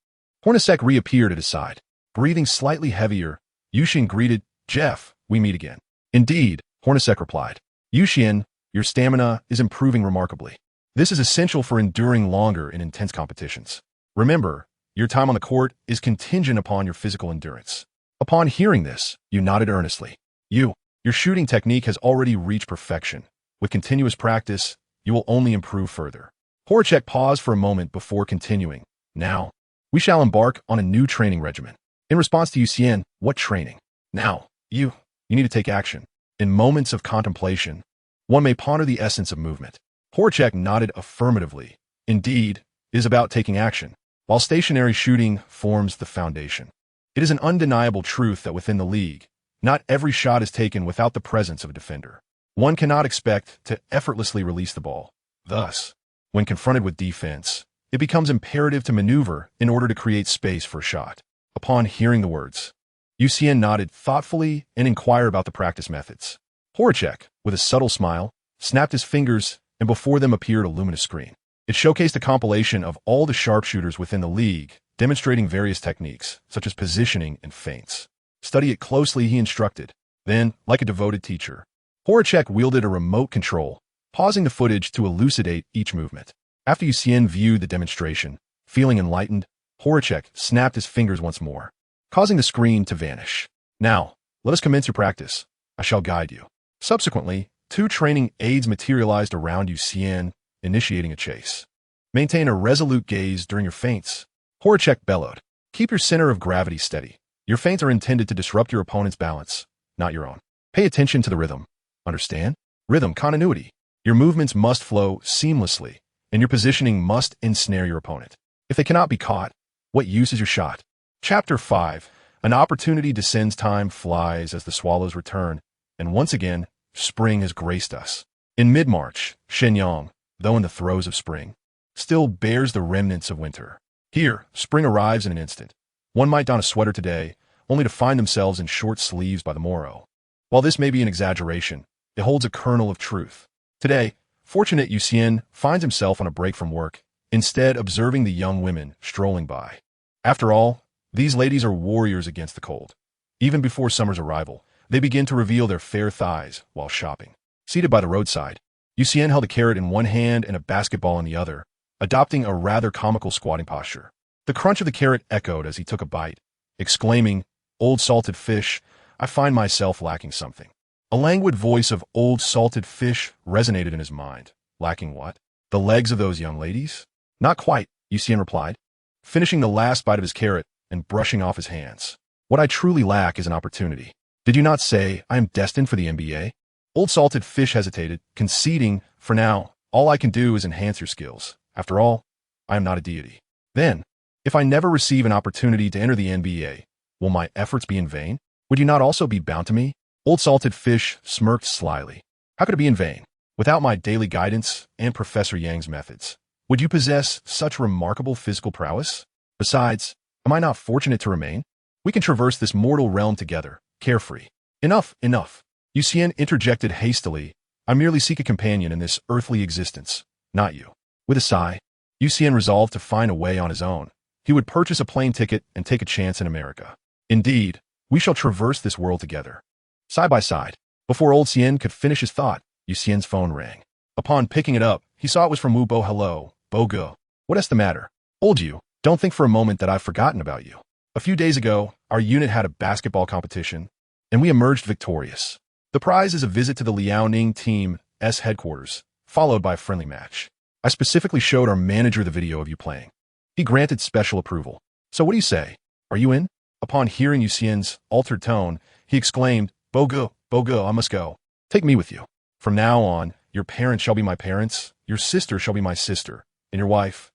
Hornacek reappeared at his side. Breathing slightly heavier, Xian greeted, "Jeff, we meet again." "Indeed," Hornacek replied. "Xian, your stamina is improving remarkably. This is essential for enduring longer in intense competitions. Remember, your time on the court is contingent upon your physical endurance." Upon hearing this, you nodded earnestly. Your shooting technique has already reached perfection. With continuous practice, you will only improve further. Horacek paused for a moment before continuing. "Now, we shall embark on a new training regimen." In response to Xian, "What training?" "Now, you need to take action." In moments of contemplation, one may ponder the essence of movement. Horacek nodded affirmatively. "Indeed, it is about taking action, while stationary shooting forms the foundation. It is an undeniable truth that within the league, not every shot is taken without the presence of a defender. One cannot expect to effortlessly release the ball. Thus, when confronted with defense, it becomes imperative to maneuver in order to create space for a shot." Upon hearing the words, Xian nodded thoughtfully and inquired about the practice methods. Horacek, with a subtle smile, snapped his fingers, and before them appeared a luminous screen. It showcased a compilation of all the sharpshooters within the league, demonstrating various techniques, such as positioning and feints. "Study it closely," he instructed. Then, like a devoted teacher, Horacek wielded a remote control, pausing the footage to elucidate each movement. After Xian viewed the demonstration, feeling enlightened, Horacek snapped his fingers once more, causing the screen to vanish. "Now, let us commence your practice. I shall guide you." Subsequently, 2 training aids materialized around Xian, initiating a chase. "Maintain a resolute gaze during your feints," Horacek bellowed. "Keep your center of gravity steady. Your feints are intended to disrupt your opponent's balance, not your own. Pay attention to the rhythm. Understand? Rhythm, continuity. Your movements must flow seamlessly, and your positioning must ensnare your opponent. If they cannot be caught, what use is your shot?" Chapter 5. An opportunity descends. Time flies as the swallows return, and once again, spring has graced us. In mid-March, Shenyang, though in the throes of spring, still bears the remnants of winter. Here, spring arrives in an instant. One might don a sweater today, only to find themselves in short sleeves by the morrow. While this may be an exaggeration, it holds a kernel of truth. Today, fortunate Xian finds himself on a break from work, instead observing the young women strolling by. After all, these ladies are warriors against the cold. Even before summer's arrival, they begin to reveal their fair thighs while shopping. Seated by the roadside, Xian held a carrot in one hand and a basketball in the other, adopting a rather comical squatting posture. The crunch of the carrot echoed as he took a bite, exclaiming, "Old salted fish, I find myself lacking something." A languid voice of old salted fish resonated in his mind. "Lacking what? The legs of those young ladies?" "Not quite," Xian replied, finishing the last bite of his carrot and brushing off his hands. "What I truly lack is an opportunity. Did you not say I am destined for the NBA?" Old salted fish hesitated, conceding, "For now, all I can do is enhance your skills. After all, I am not a deity." "Then, if I never receive an opportunity to enter the NBA, will my efforts be in vain? Would you not also be bound to me?" Old salted fish smirked slyly. "How could it be in vain? Without my daily guidance and Professor Yang's methods, would you possess such remarkable physical prowess? Besides, am I not fortunate to remain? We can traverse this mortal realm together, carefree." "Enough, enough." Xian interjected hastily. "I merely seek a companion in this earthly existence, not you." With a sigh, Xian resolved to find a way on his own. He would purchase a plane ticket and take a chance in America. "Indeed, we shall traverse this world together, side by side." Before old Xian could finish his thought, Xian's phone rang. Upon picking it up, he saw it was from Wu Bo. "Hello, Bo Go. What is the matter?" "Old you, don't think for a moment that I've forgotten about you. A few days ago, our unit had a basketball competition, and we emerged victorious. The prize is a visit to the Liaoning Team's headquarters, followed by a friendly match. I specifically showed our manager the video of you playing. He granted special approval. So what do you say? Are you in?" Upon hearing Xian's altered tone, he exclaimed, Bo Go, I must go. Take me with you. From now on, your parents shall be my parents, your sister shall be my sister, and your wife,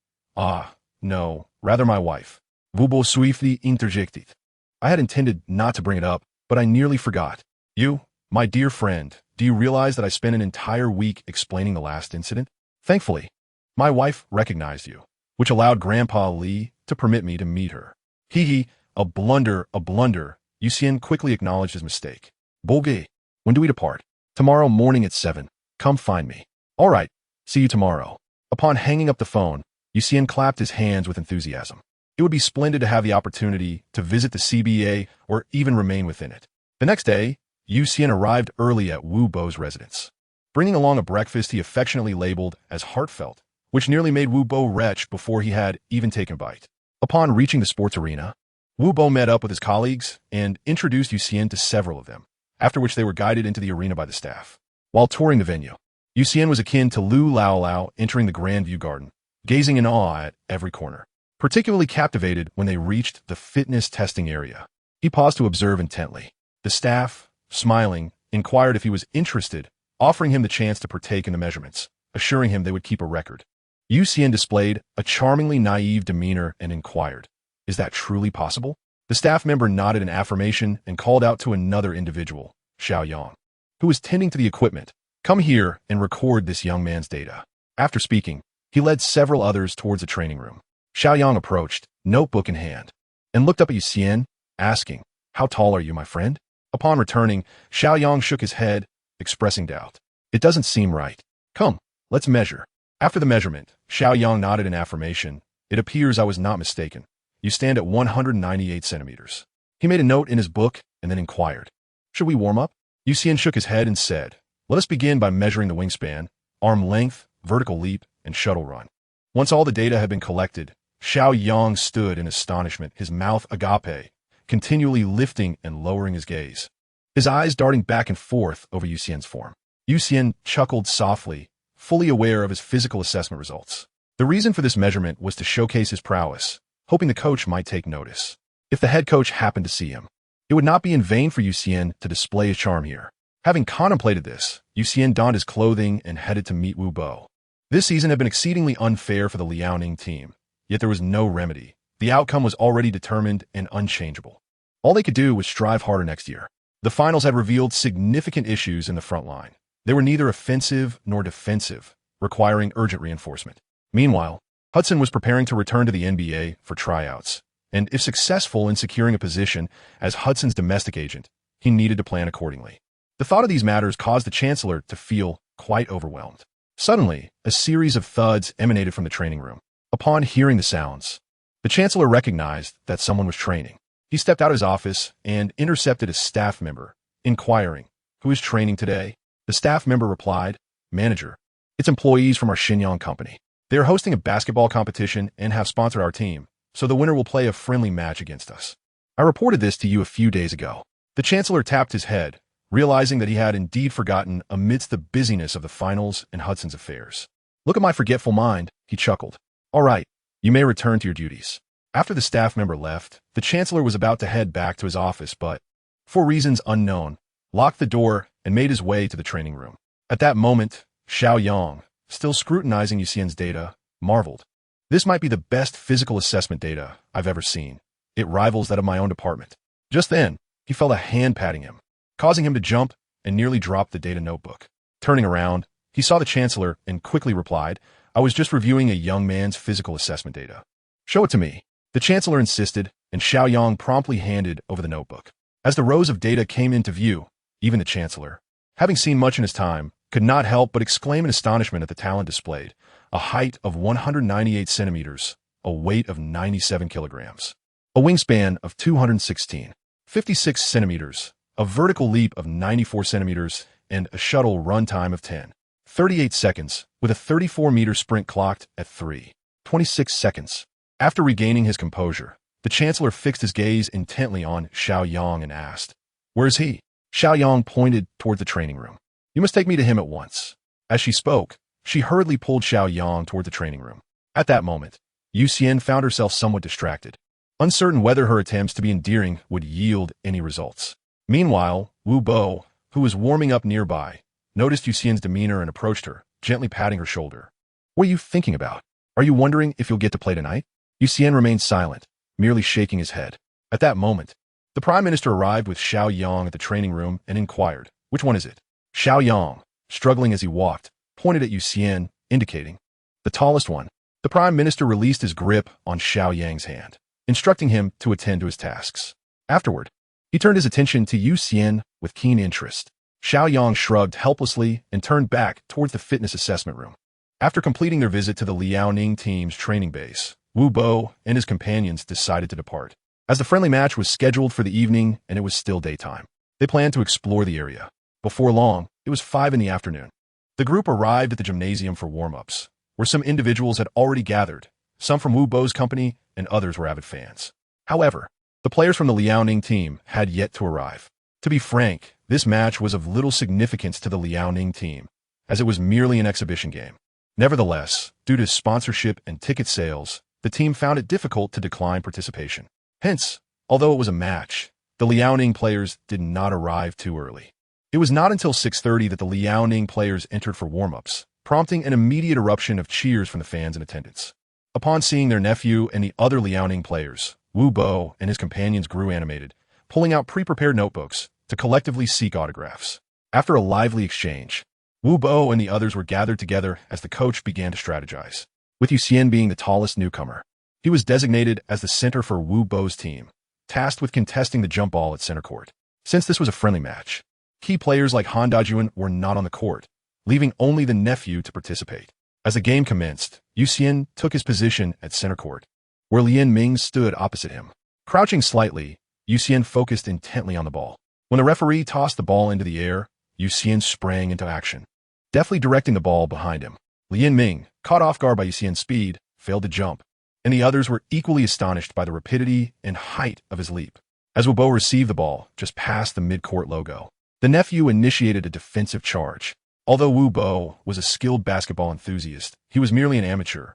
no, rather my wife." Wu Bo swiftly interjected. "I had intended not to bring it up, but I nearly forgot. You, my dear friend, do you realize that I spent an entire week explaining the last incident? Thankfully, my wife recognized you, which allowed Grandpa Li to permit me to meet her. Hee hee, A blunder, a blunder. Xian quickly acknowledged his mistake. Bolge, when do we depart? Tomorrow morning at 7. Come find me. All right, see you tomorrow. Upon hanging up the phone, Xian clapped his hands with enthusiasm. It would be splendid to have the opportunity to visit the CBA or even remain within it. The next day, Xian arrived early at Wu Bo's residence, bringing along a breakfast he affectionately labeled as heartfelt, which nearly made Wu Bo retch before he had even taken a bite. Upon reaching the sports arena, Wu Bo met up with his colleagues and introduced Xian to several of them, after which they were guided into the arena by the staff. While touring the venue, Xian was akin to Lu Lao Lao entering the Grand View Garden, gazing in awe at every corner. Particularly captivated when they reached the fitness testing area. He paused to observe intently. The staff, smiling, inquired if he was interested, offering him the chance to partake in the measurements, assuring him they would keep a record. Xian displayed a charmingly naive demeanor and inquired, "Is that truly possible?" The staff member nodded in affirmation and called out to another individual, Xiaoyang, who was tending to the equipment. "Come here and record this young man's data." After speaking, he led several others towards a training room. Xiaoyang approached, notebook in hand, and looked up at Xian, asking, "How tall are you, my friend?" Upon returning, Xiaoyang shook his head, expressing doubt. "It doesn't seem right. Come, let's measure." After the measurement, Xiaoyang nodded in affirmation. "It appears I was not mistaken. You stand at 198 centimeters. He made a note in his book and then inquired, "Should we warm up?" Xian shook his head and said, "Let us begin by measuring the wingspan, arm length, vertical leap, and shuttle run." Once all the data had been collected, Xiaoyang stood in astonishment, his mouth agape, continually lifting and lowering his gaze, his eyes darting back and forth over Xian's form. Xian chuckled softly, fully aware of his physical assessment results. The reason for this measurement was to showcase his prowess, hoping the coach might take notice. If the head coach happened to see him, it would not be in vain for Xian to display his charm here. Having contemplated this, Xian donned his clothing and headed to meet Wu Bo. This season had been exceedingly unfair for the Liaoning team. Yet there was no remedy. The outcome was already determined and unchangeable. All they could do was strive harder next year. The finals had revealed significant issues in the front line. They were neither offensive nor defensive, requiring urgent reinforcement. Meanwhile, Hudson was preparing to return to the NBA for tryouts, and if successful in securing a position as Hudson's domestic agent, he needed to plan accordingly. The thought of these matters caused the Chancellor to feel quite overwhelmed. Suddenly, a series of thuds emanated from the training room. Upon hearing the sounds, the Chancellor recognized that someone was training. He stepped out of his office and intercepted a staff member, inquiring, "Who is training today?" The staff member replied, "Manager, it's employees from our Xinyang company. They are hosting a basketball competition and have sponsored our team, so the winner will play a friendly match against us. I reported this to you a few days ago." The Chancellor tapped his head, realizing that he had indeed forgotten amidst the busyness of the finals and Hudson's affairs. "Look at my forgetful mind," he chuckled. "All right, you may return to your duties." After the staff member left, the Chancellor was about to head back to his office but, for reasons unknown, locked the door and made his way to the training room. At that moment, Xiaoyang, still scrutinizing Xian's data, marveled. "This might be the best physical assessment data I've ever seen. It rivals that of my own department." Just then, he felt a hand patting him, causing him to jump and nearly drop the data notebook. Turning around, he saw the Chancellor and quickly replied, "I was just reviewing a young man's physical assessment data." "Show it to me." The Chancellor insisted, and Xiaoyang promptly handed over the notebook. As the rows of data came into view, even the Chancellor, having seen much in his time, could not help but exclaim in astonishment at the talent displayed. A height of 198 centimeters, a weight of 97 kilograms, a wingspan of 256 centimeters, a vertical leap of 94 centimeters, and a shuttle run time of 10.38 seconds, with a 34-meter sprint clocked at 3.26 seconds. After regaining his composure, the Chancellor fixed his gaze intently on Xiaoyang and asked, "Where is he?" Xiaoyang pointed toward the training room. "You must take me to him at once." As she spoke, she hurriedly pulled Xiaoyang toward the training room. At that moment, Xian found herself somewhat distracted, uncertain whether her attempts to be endearing would yield any results. Meanwhile, Wu Bo, who was warming up nearby, noticed Xian's demeanor and approached her, gently patting her shoulder. "What are you thinking about? Are you wondering if you'll get to play tonight?" Xian remained silent, merely shaking his head. At that moment, the Prime Minister arrived with Xiaoyang at the training room and inquired, "Which one is it?" Xiaoyang, struggling as he walked, pointed at Xian, indicating, "The tallest one." The Prime Minister released his grip on Xiaoyang's hand. instructing him to attend to his tasks. Afterward, he turned his attention to Xian with keen interest. Xiaoyang shrugged helplessly and turned back towards the fitness assessment room. After completing their visit to the Liaoning team's training base, Wu Bo and his companions decided to depart. As the friendly match was scheduled for the evening and it was still daytime, they planned to explore the area. Before long, it was 5 in the afternoon. The group arrived at the gymnasium for warm-ups, where some individuals had already gathered, some from Wu Bo's company and others were avid fans. However, the players from the Liaoning team had yet to arrive. To be frank, this match was of little significance to the Liaoning team, as it was merely an exhibition game. Nevertheless, due to sponsorship and ticket sales, the team found it difficult to decline participation. Hence, although it was a match, the Liaoning players did not arrive too early. It was not until 6:30 that the Liaoning players entered for warm-ups, prompting an immediate eruption of cheers from the fans in attendance. Upon seeing their nephew and the other Liaoning players, Wu Bo and his companions grew animated, pulling out pre-prepared notebooks to collectively seek autographs. After a lively exchange, Wu Bo and the others were gathered together as the coach began to strategize. With Xian being the tallest newcomer, he was designated as the center for Wu Bo's team, tasked with contesting the jump ball at center court. Since this was a friendly match, key players like Han Dajuan were not on the court, leaving only the nephew to participate. As the game commenced, Xian took his position at center court, where Lian Ming stood opposite him. Crouching slightly, Xian focused intently on the ball. When the referee tossed the ball into the air, Xian sprang into action, deftly directing the ball behind him. Lian Ming, caught off guard by Xian's speed, failed to jump, and the others were equally astonished by the rapidity and height of his leap. As Wu Bo received the ball just past the mid-court logo, the nephew initiated a defensive charge. Although Wu Bo was a skilled basketball enthusiast, he was merely an amateur,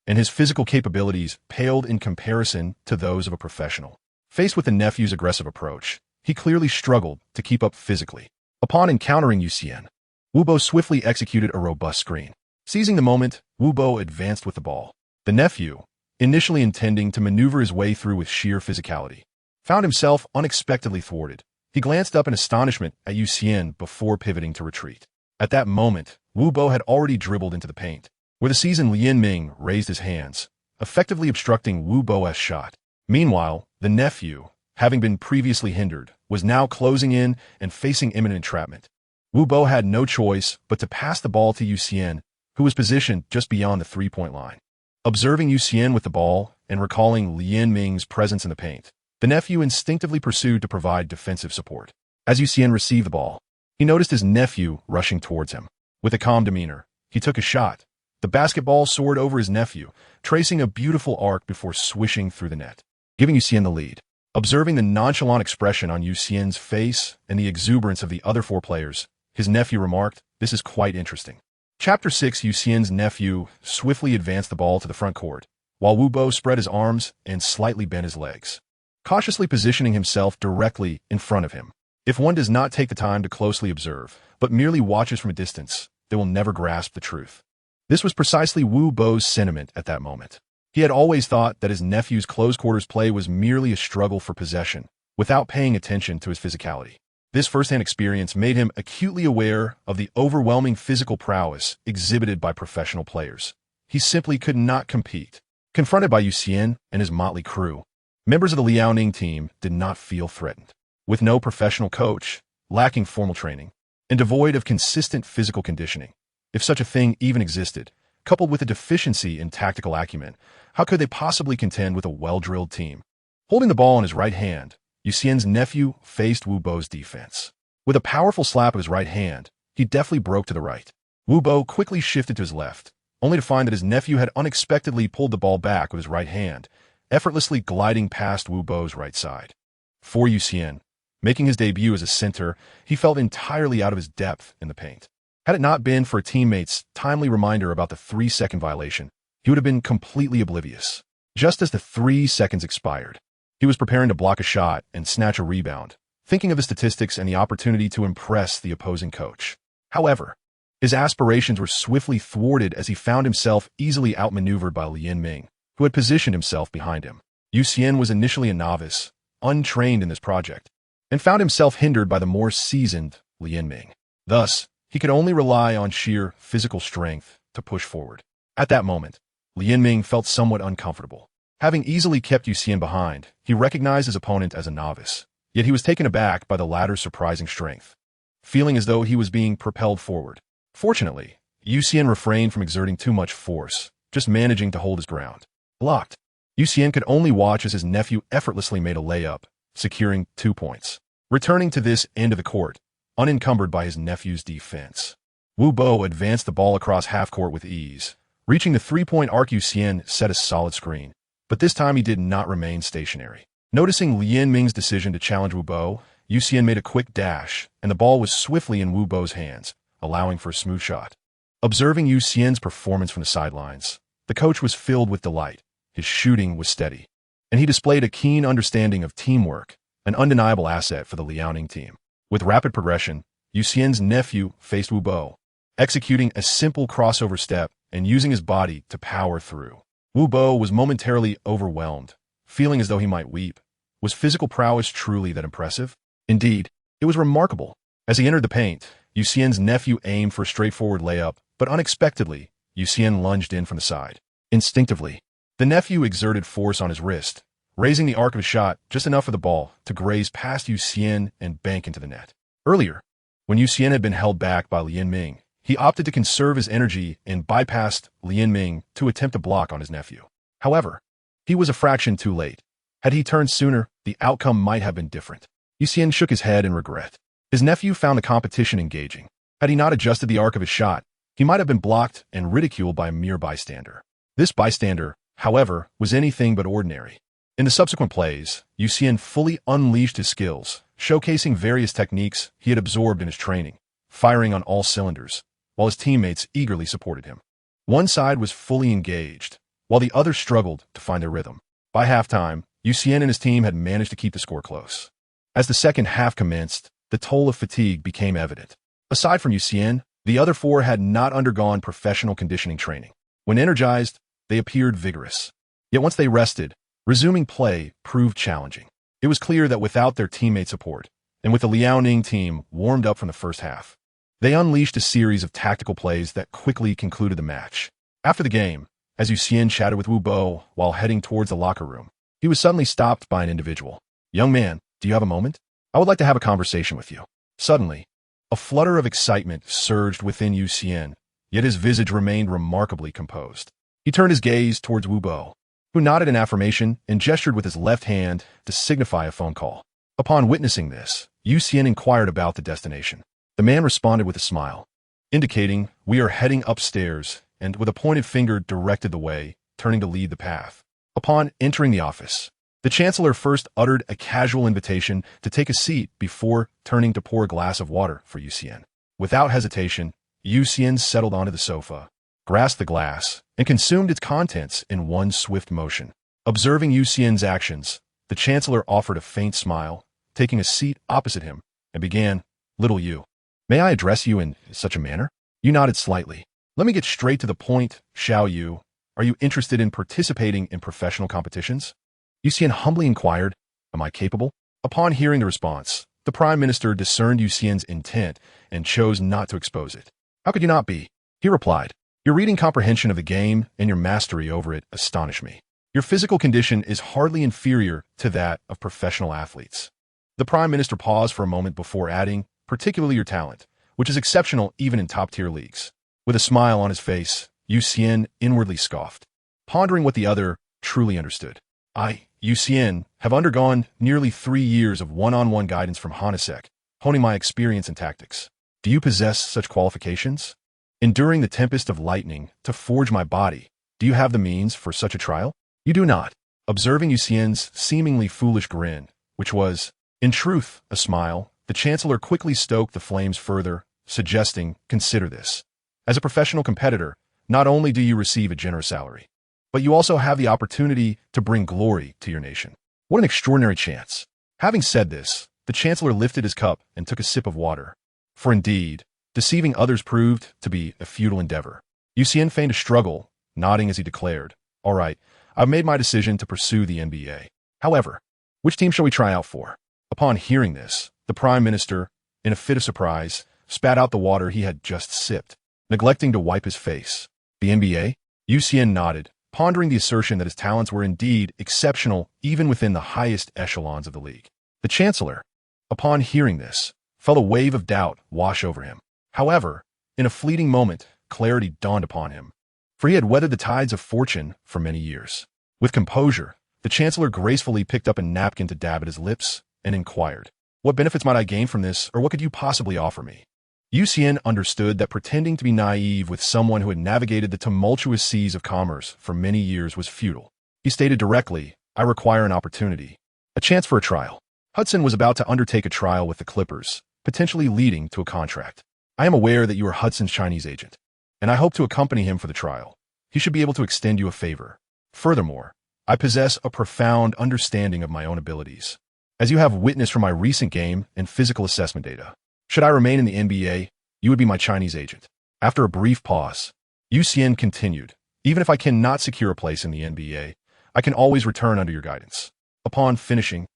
and his physical capabilities paled in comparison to those of a professional. Faced with the nephew's aggressive approach, he clearly struggled to keep up physically. Upon encountering Xian, Wu Bo swiftly executed a robust screen. Seizing the moment, Wu Bo advanced with the ball. The nephew, initially intending to maneuver his way through with sheer physicality, found himself unexpectedly thwarted. He glanced up in astonishment at Xian before pivoting to retreat. At that moment, Wu Bo had already dribbled into the paint, where the seasoned Lian Ming raised his hands, effectively obstructing Wu Bo's shot. Meanwhile, the nephew, having been previously hindered, was now closing in and facing imminent entrapment. Wu Bo had no choice but to pass the ball to Xian, who was positioned just beyond the three-point line. Observing Xian with the ball and recalling Lian Ming's presence in the paint, the nephew instinctively pursued to provide defensive support. As Xian received the ball, he noticed his nephew rushing towards him. With a calm demeanor, he took a shot. The basketball soared over his nephew, tracing a beautiful arc before swishing through the net, giving Xian the lead. Observing the nonchalant expression on Xian's face and the exuberance of the other 4 players, his nephew remarked, "This is quite interesting." Chapter 6. Xian's nephew swiftly advanced the ball to the front court, while Wu Bo spread his arms and slightly bent his legs, cautiously positioning himself directly in front of him. If one does not take the time to closely observe, but merely watches from a distance, they will never grasp the truth. This was precisely Wu Bo's sentiment at that moment. He had always thought that his nephew's close-quarters play was merely a struggle for possession, without paying attention to his physicality. This first-hand experience made him acutely aware of the overwhelming physical prowess exhibited by professional players. He simply could not compete. Confronted by Xian and his motley crew, members of the Liaoning team did not feel threatened. With no professional coach, lacking formal training, and devoid of consistent physical conditioning, if such a thing even existed, coupled with a deficiency in tactical acumen, how could they possibly contend with a well-drilled team? Holding the ball in his right hand, Xian's nephew faced Wu Bo's defense. With a powerful slap of his right hand, he deftly broke to the right. Wu Bo quickly shifted to his left, only to find that his nephew had unexpectedly pulled the ball back with his right hand, effortlessly gliding past Wu Bo's right side. For Xian, making his debut as a center, he felt entirely out of his depth in the paint. Had it not been for a teammate's timely reminder about the 3-second violation, he would have been completely oblivious. Just as the 3 seconds expired, he was preparing to block a shot and snatch a rebound, thinking of the statistics and the opportunity to impress the opposing coach. However, his aspirations were swiftly thwarted as he found himself easily outmaneuvered by Lian Ming, who had positioned himself behind him. Xian was initially a novice, untrained in this project, and found himself hindered by the more seasoned Lian Ming. Thus, he could only rely on sheer physical strength to push forward. At that moment, Lian Ming felt somewhat uncomfortable. Having easily kept Xian behind, he recognized his opponent as a novice, yet he was taken aback by the latter's surprising strength, feeling as though he was being propelled forward. Fortunately, Xian refrained from exerting too much force, just managing to hold his ground. Blocked. Xian could only watch as his nephew effortlessly made a layup, securing 2 points. Returning to this end of the court, unencumbered by his nephew's defense, Wu Bo advanced the ball across half-court with ease. Reaching the three-point arc, Xian set a solid screen, but this time he did not remain stationary. Noticing Lian Ming's decision to challenge Wu Bo, Xian made a quick dash, and the ball was swiftly in Wu Bo's hands, allowing for a smooth shot. Observing Xian's performance from the sidelines, the coach was filled with delight. His shooting was steady, and he displayed a keen understanding of teamwork, an undeniable asset for the Liaoning team. With rapid progression, Xian's nephew faced Wu Bo, executing a simple crossover step and using his body to power through. Wu Bo was momentarily overwhelmed, feeling as though he might weep. Was physical prowess truly that impressive? Indeed, it was remarkable. As he entered the paint, Xian's nephew aimed for a straightforward layup, but unexpectedly, Xian lunged in from the side. Instinctively, the nephew exerted force on his wrist, raising the arc of his shot just enough for the ball to graze past Xian and bank into the net. Earlier, when Xian had been held back by Lian Ming, he opted to conserve his energy and bypassed Lian Ming to attempt a block on his nephew. However, he was a fraction too late. Had he turned sooner, the outcome might have been different. Xian shook his head in regret. His nephew found the competition engaging. Had he not adjusted the arc of his shot, he might have been blocked and ridiculed by a mere bystander. This bystander, however, was anything but ordinary. In the subsequent plays, Xian fully unleashed his skills, showcasing various techniques he had absorbed in his training, firing on all cylinders, while his teammates eagerly supported him. One side was fully engaged, while the other struggled to find their rhythm. By halftime, Xian and his team had managed to keep the score close. As the second half commenced, the toll of fatigue became evident. Aside from Xian, the other four had not undergone professional conditioning training. When energized, they appeared vigorous. Yet once they rested, resuming play proved challenging. It was clear that without their teammate support, and with the Liaoning team warmed up from the first half, they unleashed a series of tactical plays that quickly concluded the match. After the game, as Xian chatted with Wu Bo while heading towards the locker room, he was suddenly stopped by an individual. "Young man, do you have a moment? I would like to have a conversation with you." Suddenly, a flutter of excitement surged within Xian, yet his visage remained remarkably composed. He turned his gaze towards Wu Bo, who nodded in affirmation and gestured with his left hand to signify a phone call. Upon witnessing this, Xian inquired about the destination. The man responded with a smile, indicating, "We are heading upstairs," and with a pointed finger directed the way, turning to lead the path. Upon entering the office, the Chancellor first uttered a casual invitation to take a seat before turning to pour a glass of water for Xian. Without hesitation, Xian settled onto the sofa, grasped the glass, and consumed its contents in one swift motion. Observing Xian's actions, the Chancellor offered a faint smile, taking a seat opposite him, and began, "Little Yu, may I address you in such a manner?" You nodded slightly. "Let me get straight to the point, Xiao Yu. Are you interested in participating in professional competitions?" Xian humbly inquired, "Am I capable?" Upon hearing the response, the Prime Minister discerned Xian's intent and chose not to expose it. "How could you not be?" he replied. "Your reading comprehension of the game and your mastery over it astonish me. Your physical condition is hardly inferior to that of professional athletes." The Prime Minister paused for a moment before adding, "Particularly your talent, which is exceptional even in top-tier leagues." With a smile on his face, Xian inwardly scoffed, pondering what the other truly understood. "I, Xian, have undergone nearly 3 years of one-on-one guidance from Hanasek, honing my experience and tactics. Do you possess such qualifications? Enduring the tempest of lightning to forge my body, do you have the means for such a trial?" You do not. Observing Xian's seemingly foolish grin, which was, in truth, a smile, the Chancellor quickly stoked the flames further, suggesting, "Consider this. As a professional competitor, not only do you receive a generous salary, but you also have the opportunity to bring glory to your nation. What an extraordinary chance." Having said this, the Chancellor lifted his cup and took a sip of water. For indeed, deceiving others proved to be a futile endeavor. Xian feigned a struggle, nodding as he declared, "All right, I've made my decision to pursue the NBA. However, which team shall we try out for?" Upon hearing this, the Prime Minister, in a fit of surprise, spat out the water he had just sipped, neglecting to wipe his face. "The NBA?" Xian nodded, pondering the assertion that his talents were indeed exceptional even within the highest echelons of the league. The Chancellor, upon hearing this, felt a wave of doubt wash over him. However, in a fleeting moment, clarity dawned upon him, for he had weathered the tides of fortune for many years. With composure, the Chancellor gracefully picked up a napkin to dab at his lips and inquired, "What benefits might I gain from this, or what could you possibly offer me?" Xian understood that pretending to be naive with someone who had navigated the tumultuous seas of commerce for many years was futile. He stated directly, "I require an opportunity, a chance for a trial." Hudson was about to undertake a trial with the Clippers, potentially leading to a contract. "I am aware that you are Hudson's Chinese agent, and I hope to accompany him for the trial. He should be able to extend you a favor. Furthermore, I possess a profound understanding of my own abilities, as you have witnessed from my recent game and physical assessment data. Should I remain in the NBA, you would be my Chinese agent." After a brief pause, Xian continued, "Even if I cannot secure a place in the NBA, I can always return under your guidance." Upon finishing,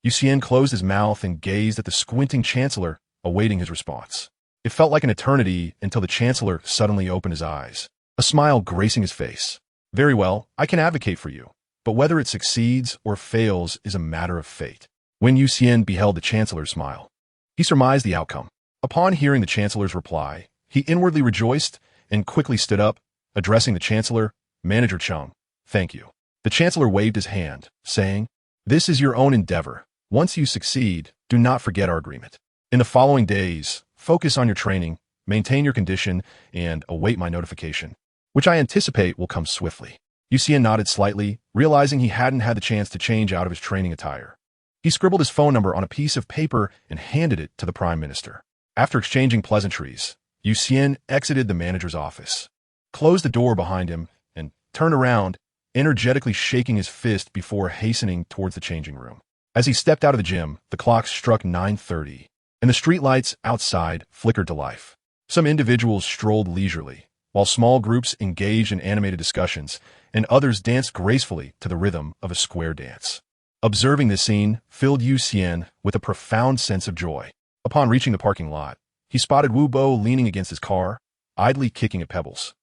Xian closed his mouth and gazed at the squinting Chancellor, awaiting his response. It felt like an eternity until the Chancellor suddenly opened his eyes, a smile gracing his face. "Very well, I can advocate for you, but whether it succeeds or fails is a matter of fate." When Xian beheld the Chancellor's smile, he surmised the outcome. Upon hearing the Chancellor's reply, he inwardly rejoiced and quickly stood up, addressing the Chancellor, "Manager Chung, thank you." The Chancellor waved his hand, saying, "This is your own endeavor. Once you succeed, do not forget our agreement. In the following days, focus on your training, maintain your condition, and await my notification, which I anticipate will come swiftly." Xian nodded slightly, realizing he hadn't had the chance to change out of his training attire. He scribbled his phone number on a piece of paper and handed it to the Prime Minister. After exchanging pleasantries, Xian exited the manager's office, closed the door behind him, and turned around, energetically shaking his fist before hastening towards the changing room. As he stepped out of the gym, the clock struck 9:30, and the streetlights outside flickered to life. Some individuals strolled leisurely, while small groups engaged in animated discussions, and others danced gracefully to the rhythm of a square dance. Observing this scene filled Xian with a profound sense of joy. Upon reaching the parking lot, he spotted Wu Bo leaning against his car, idly kicking at pebbles.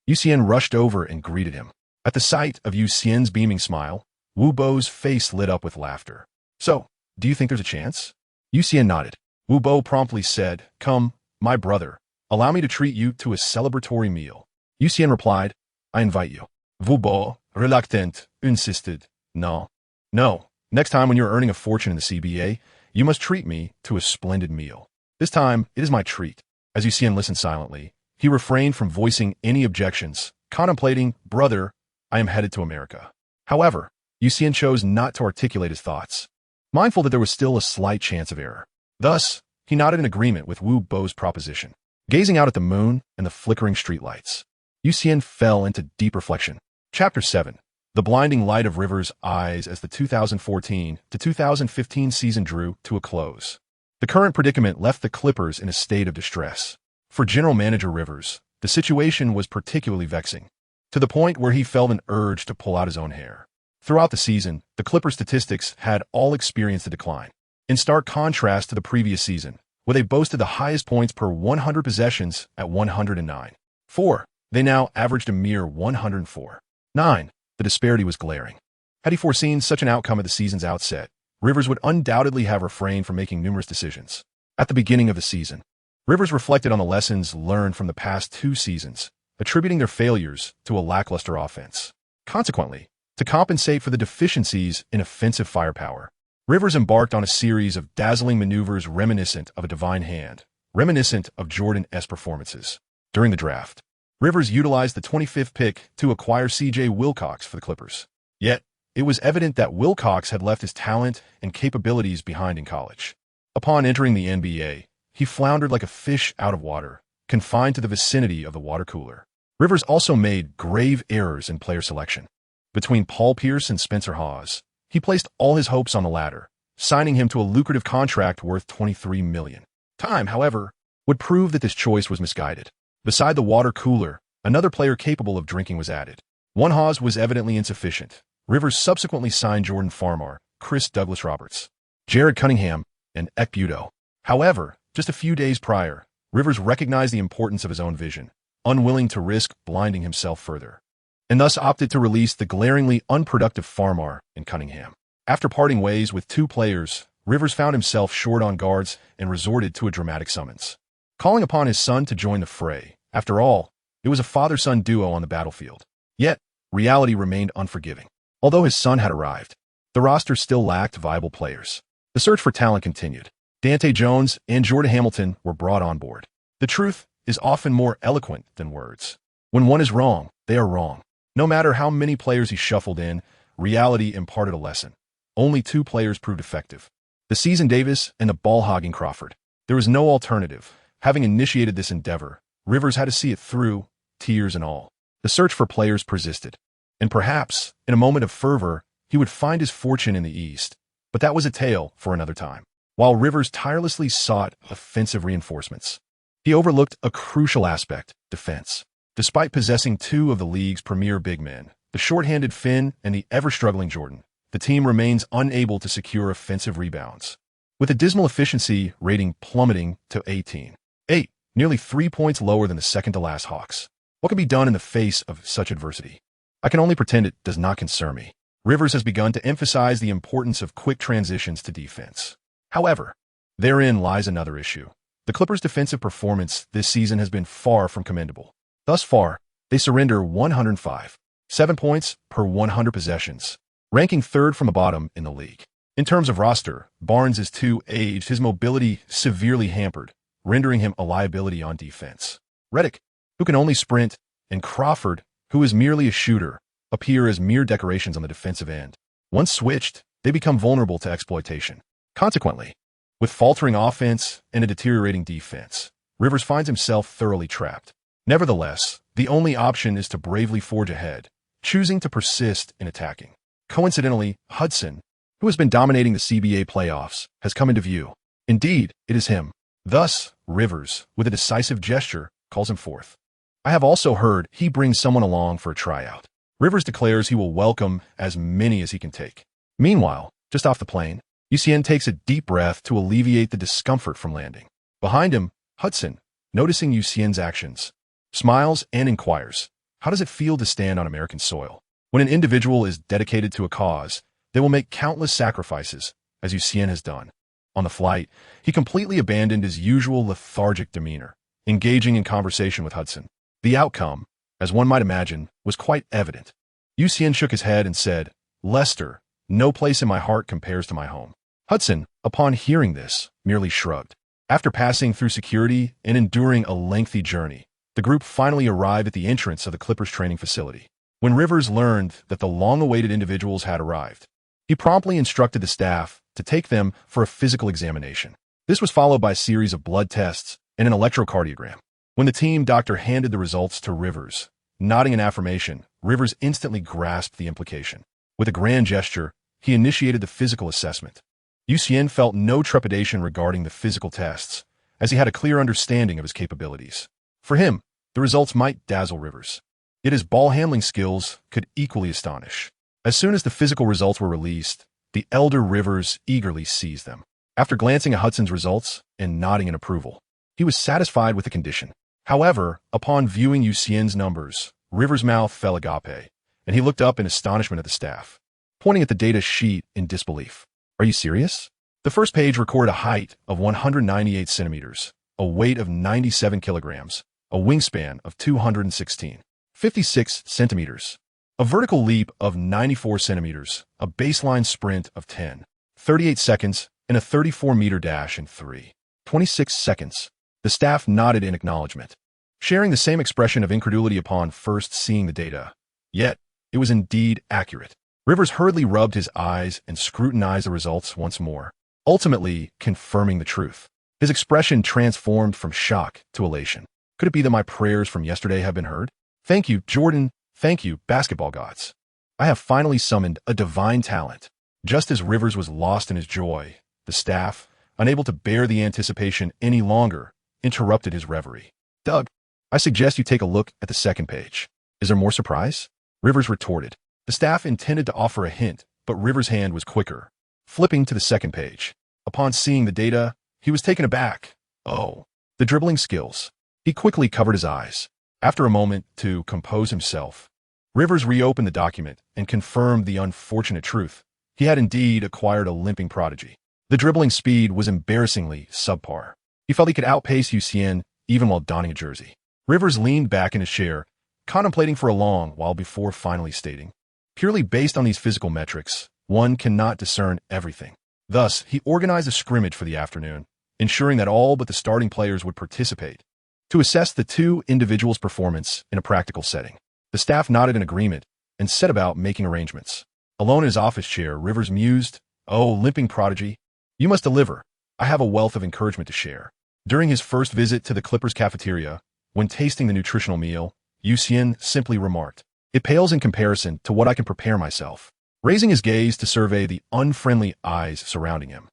Xian rushed over and greeted him. At the sight of Xian's beaming smile, Wu Bo's face lit up with laughter. "So, do you think there's a chance?" Xian nodded. Wu Bo promptly said, "Come, my brother, allow me to treat you to a celebratory meal." Xian replied, "I invite you." Wu Bo, reluctant, insisted, "No. Next time when you're earning a fortune in the CBA, you must treat me to a splendid meal. This time, it is my treat." As Xian listened silently, he refrained from voicing any objections, contemplating, "Brother, I am headed to America." However, Xian chose not to articulate his thoughts, mindful that there was still a slight chance of error. Thus, he nodded in agreement with Wu Bo's proposition. Gazing out at the moon and the flickering streetlights, Xian fell into deep reflection. Chapter 7. The blinding light of Rivers' eyes as the 2014 to 2015 season drew to a close. The current predicament left the Clippers in a state of distress. For General Manager Rivers, the situation was particularly vexing, to the point where he felt an urge to pull out his own hair. Throughout the season, the Clippers' statistics had all experienced a decline, in stark contrast to the previous season, where they boasted the highest points per 100 possessions at 109. They now averaged a mere 104. The disparity was glaring. Had he foreseen such an outcome at the season's outset, Rivers would undoubtedly have refrained from making numerous decisions. At the beginning of the season, Rivers reflected on the lessons learned from the past 2 seasons, attributing their failures to a lackluster offense. Consequently, to compensate for the deficiencies in offensive firepower, Rivers embarked on a series of dazzling maneuvers reminiscent of a divine hand, reminiscent of Jordan-esque performances. During the draft, Rivers utilized the 25th pick to acquire C.J. Wilcox for the Clippers. Yet, it was evident that Wilcox had left his talent and capabilities behind in college. Upon entering the NBA, he floundered like a fish out of water, confined to the vicinity of the water cooler. Rivers also made grave errors in player selection. Between Paul Pierce and Spencer Hawes, he placed all his hopes on the latter, signing him to a lucrative contract worth $23 million. Time, however, would prove that this choice was misguided. Beside the water cooler, another player capable of drinking was added. One Hawes was evidently insufficient. Rivers subsequently signed Jordan Farmar, Chris Douglas Roberts, Jared Cunningham, and Ek Budo. However, just a few days prior, Rivers recognized the importance of his own vision, unwilling to risk blinding himself further. and thus opted to release the glaringly unproductive Farmar in Cunningham. After parting ways with 2 players, Rivers found himself short on guards and resorted to a dramatic summons, calling upon his son to join the fray. After all, it was a father-son duo on the battlefield. Yet, reality remained unforgiving. Although his son had arrived, the roster still lacked viable players. The search for talent continued. Dante Jones and Jordan Hamilton were brought on board. The truth is often more eloquent than words. When one is wrong, they are wrong. No matter how many players he shuffled in, reality imparted a lesson. Only 2 players proved effective: the seasoned Davis and the ball-hogging Crawford. There was no alternative. Having initiated this endeavor, Rivers had to see it through, tears and all. The search for players persisted, and perhaps, in a moment of fervor, he would find his fortune in the East. But that was a tale for another time. While Rivers tirelessly sought offensive reinforcements, he overlooked a crucial aspect: defense. Despite possessing 2 of the league's premier big men, the short-handed Finn and the ever-struggling Jordan, the team remains unable to secure offensive rebounds, with a dismal efficiency rating plummeting to 18.8, nearly 3 points lower than the second-to-last Hawks. What can be done in the face of such adversity? I can only pretend it does not concern me. Rivers has begun to emphasize the importance of quick transitions to defense. However, therein lies another issue. The Clippers' defensive performance this season has been far from commendable. Thus far, they surrender 105.7 points per 100 possessions, ranking 3rd from the bottom in the league. In terms of roster, Barnes is too aged, his mobility severely hampered, rendering him a liability on defense. Redick, who can only sprint, and Crawford, who is merely a shooter, appear as mere decorations on the defensive end. Once switched, they become vulnerable to exploitation. Consequently, with faltering offense and a deteriorating defense, Rivers finds himself thoroughly trapped. Nevertheless, the only option is to bravely forge ahead, choosing to persist in attacking. Coincidentally, Hudson, who has been dominating the CBA playoffs, has come into view. Indeed, it is him. Thus, Rivers, with a decisive gesture, calls him forth. I have also heard he brings someone along for a tryout. Rivers declares he will welcome as many as he can take. Meanwhile, just off the plane, Xian takes a deep breath to alleviate the discomfort from landing. Behind him, Hudson, noticing Xian's actions, smiles and inquires, how does it feel to stand on American soil? When an individual is dedicated to a cause, they will make countless sacrifices, as Xian has done. On the flight, he completely abandoned his usual lethargic demeanor, engaging in conversation with Hudson. The outcome, as one might imagine, was quite evident. Xian shook his head and said, "Lester, no place in my heart compares to my home." Hudson, upon hearing this, merely shrugged. After passing through security and enduring a lengthy journey, the group finally arrived at the entrance of the Clippers training facility. When Rivers learned that the long-awaited individuals had arrived, he promptly instructed the staff to take them for a physical examination. This was followed by a series of blood tests and an electrocardiogram. When the team doctor handed the results to Rivers, nodding in affirmation, Rivers instantly grasped the implication. With a grand gesture, he initiated the physical assessment. Xian felt no trepidation regarding the physical tests, as he had a clear understanding of his capabilities. For him, the results might dazzle Rivers, yet his ball-handling skills could equally astonish. As soon as the physical results were released, the elder Rivers eagerly seized them. After glancing at Hudson's results and nodding in approval, he was satisfied with the condition. However, upon viewing Xian's numbers, Rivers' mouth fell agape, and he looked up in astonishment at the staff, pointing at the data sheet in disbelief. "Are you serious?" The first page recorded a height of 198 centimeters, a weight of 97 kilograms, a wingspan of 216.56 centimeters, a vertical leap of 94 centimeters, a baseline sprint of 10.38 seconds, and a 34-meter dash in 3.26 seconds. The staff nodded in acknowledgement, sharing the same expression of incredulity upon first seeing the data. Yet, it was indeed accurate. Rivers hurriedly rubbed his eyes and scrutinized the results once more, ultimately confirming the truth. His expression transformed from shock to elation. Could it be that my prayers from yesterday have been heard? Thank you, Jordan. Thank you, basketball gods. I have finally summoned a divine talent. Just as Rivers was lost in his joy, the staff, unable to bear the anticipation any longer, interrupted his reverie. "Doug, I suggest you take a look at the second page. Is there more surprise?" Rivers retorted. The staff intended to offer a hint, but Rivers' hand was quicker, flipping to the second page. Upon seeing the data, he was taken aback. Oh, the dribbling skills. He quickly covered his eyes. After a moment to compose himself, Rivers reopened the document and confirmed the unfortunate truth. He had indeed acquired a limping prodigy. The dribbling speed was embarrassingly subpar. He felt he could outpace Xian even while donning a jersey. Rivers leaned back in his chair, contemplating for a long while before finally stating, "Purely based on these physical metrics, one cannot discern everything." Thus, he organized a scrimmage for the afternoon, ensuring that all but the starting players would participate, to assess the two individuals' performance in a practical setting. The staff nodded in agreement and set about making arrangements. Alone in his office chair, Rivers mused, "Oh, limping prodigy, you must deliver. I have a wealth of encouragement to share." During his first visit to the Clippers cafeteria, when tasting the nutritional meal, Xian simply remarked, "It pales in comparison to what I can prepare myself." Raising his gaze to survey the unfriendly eyes surrounding him,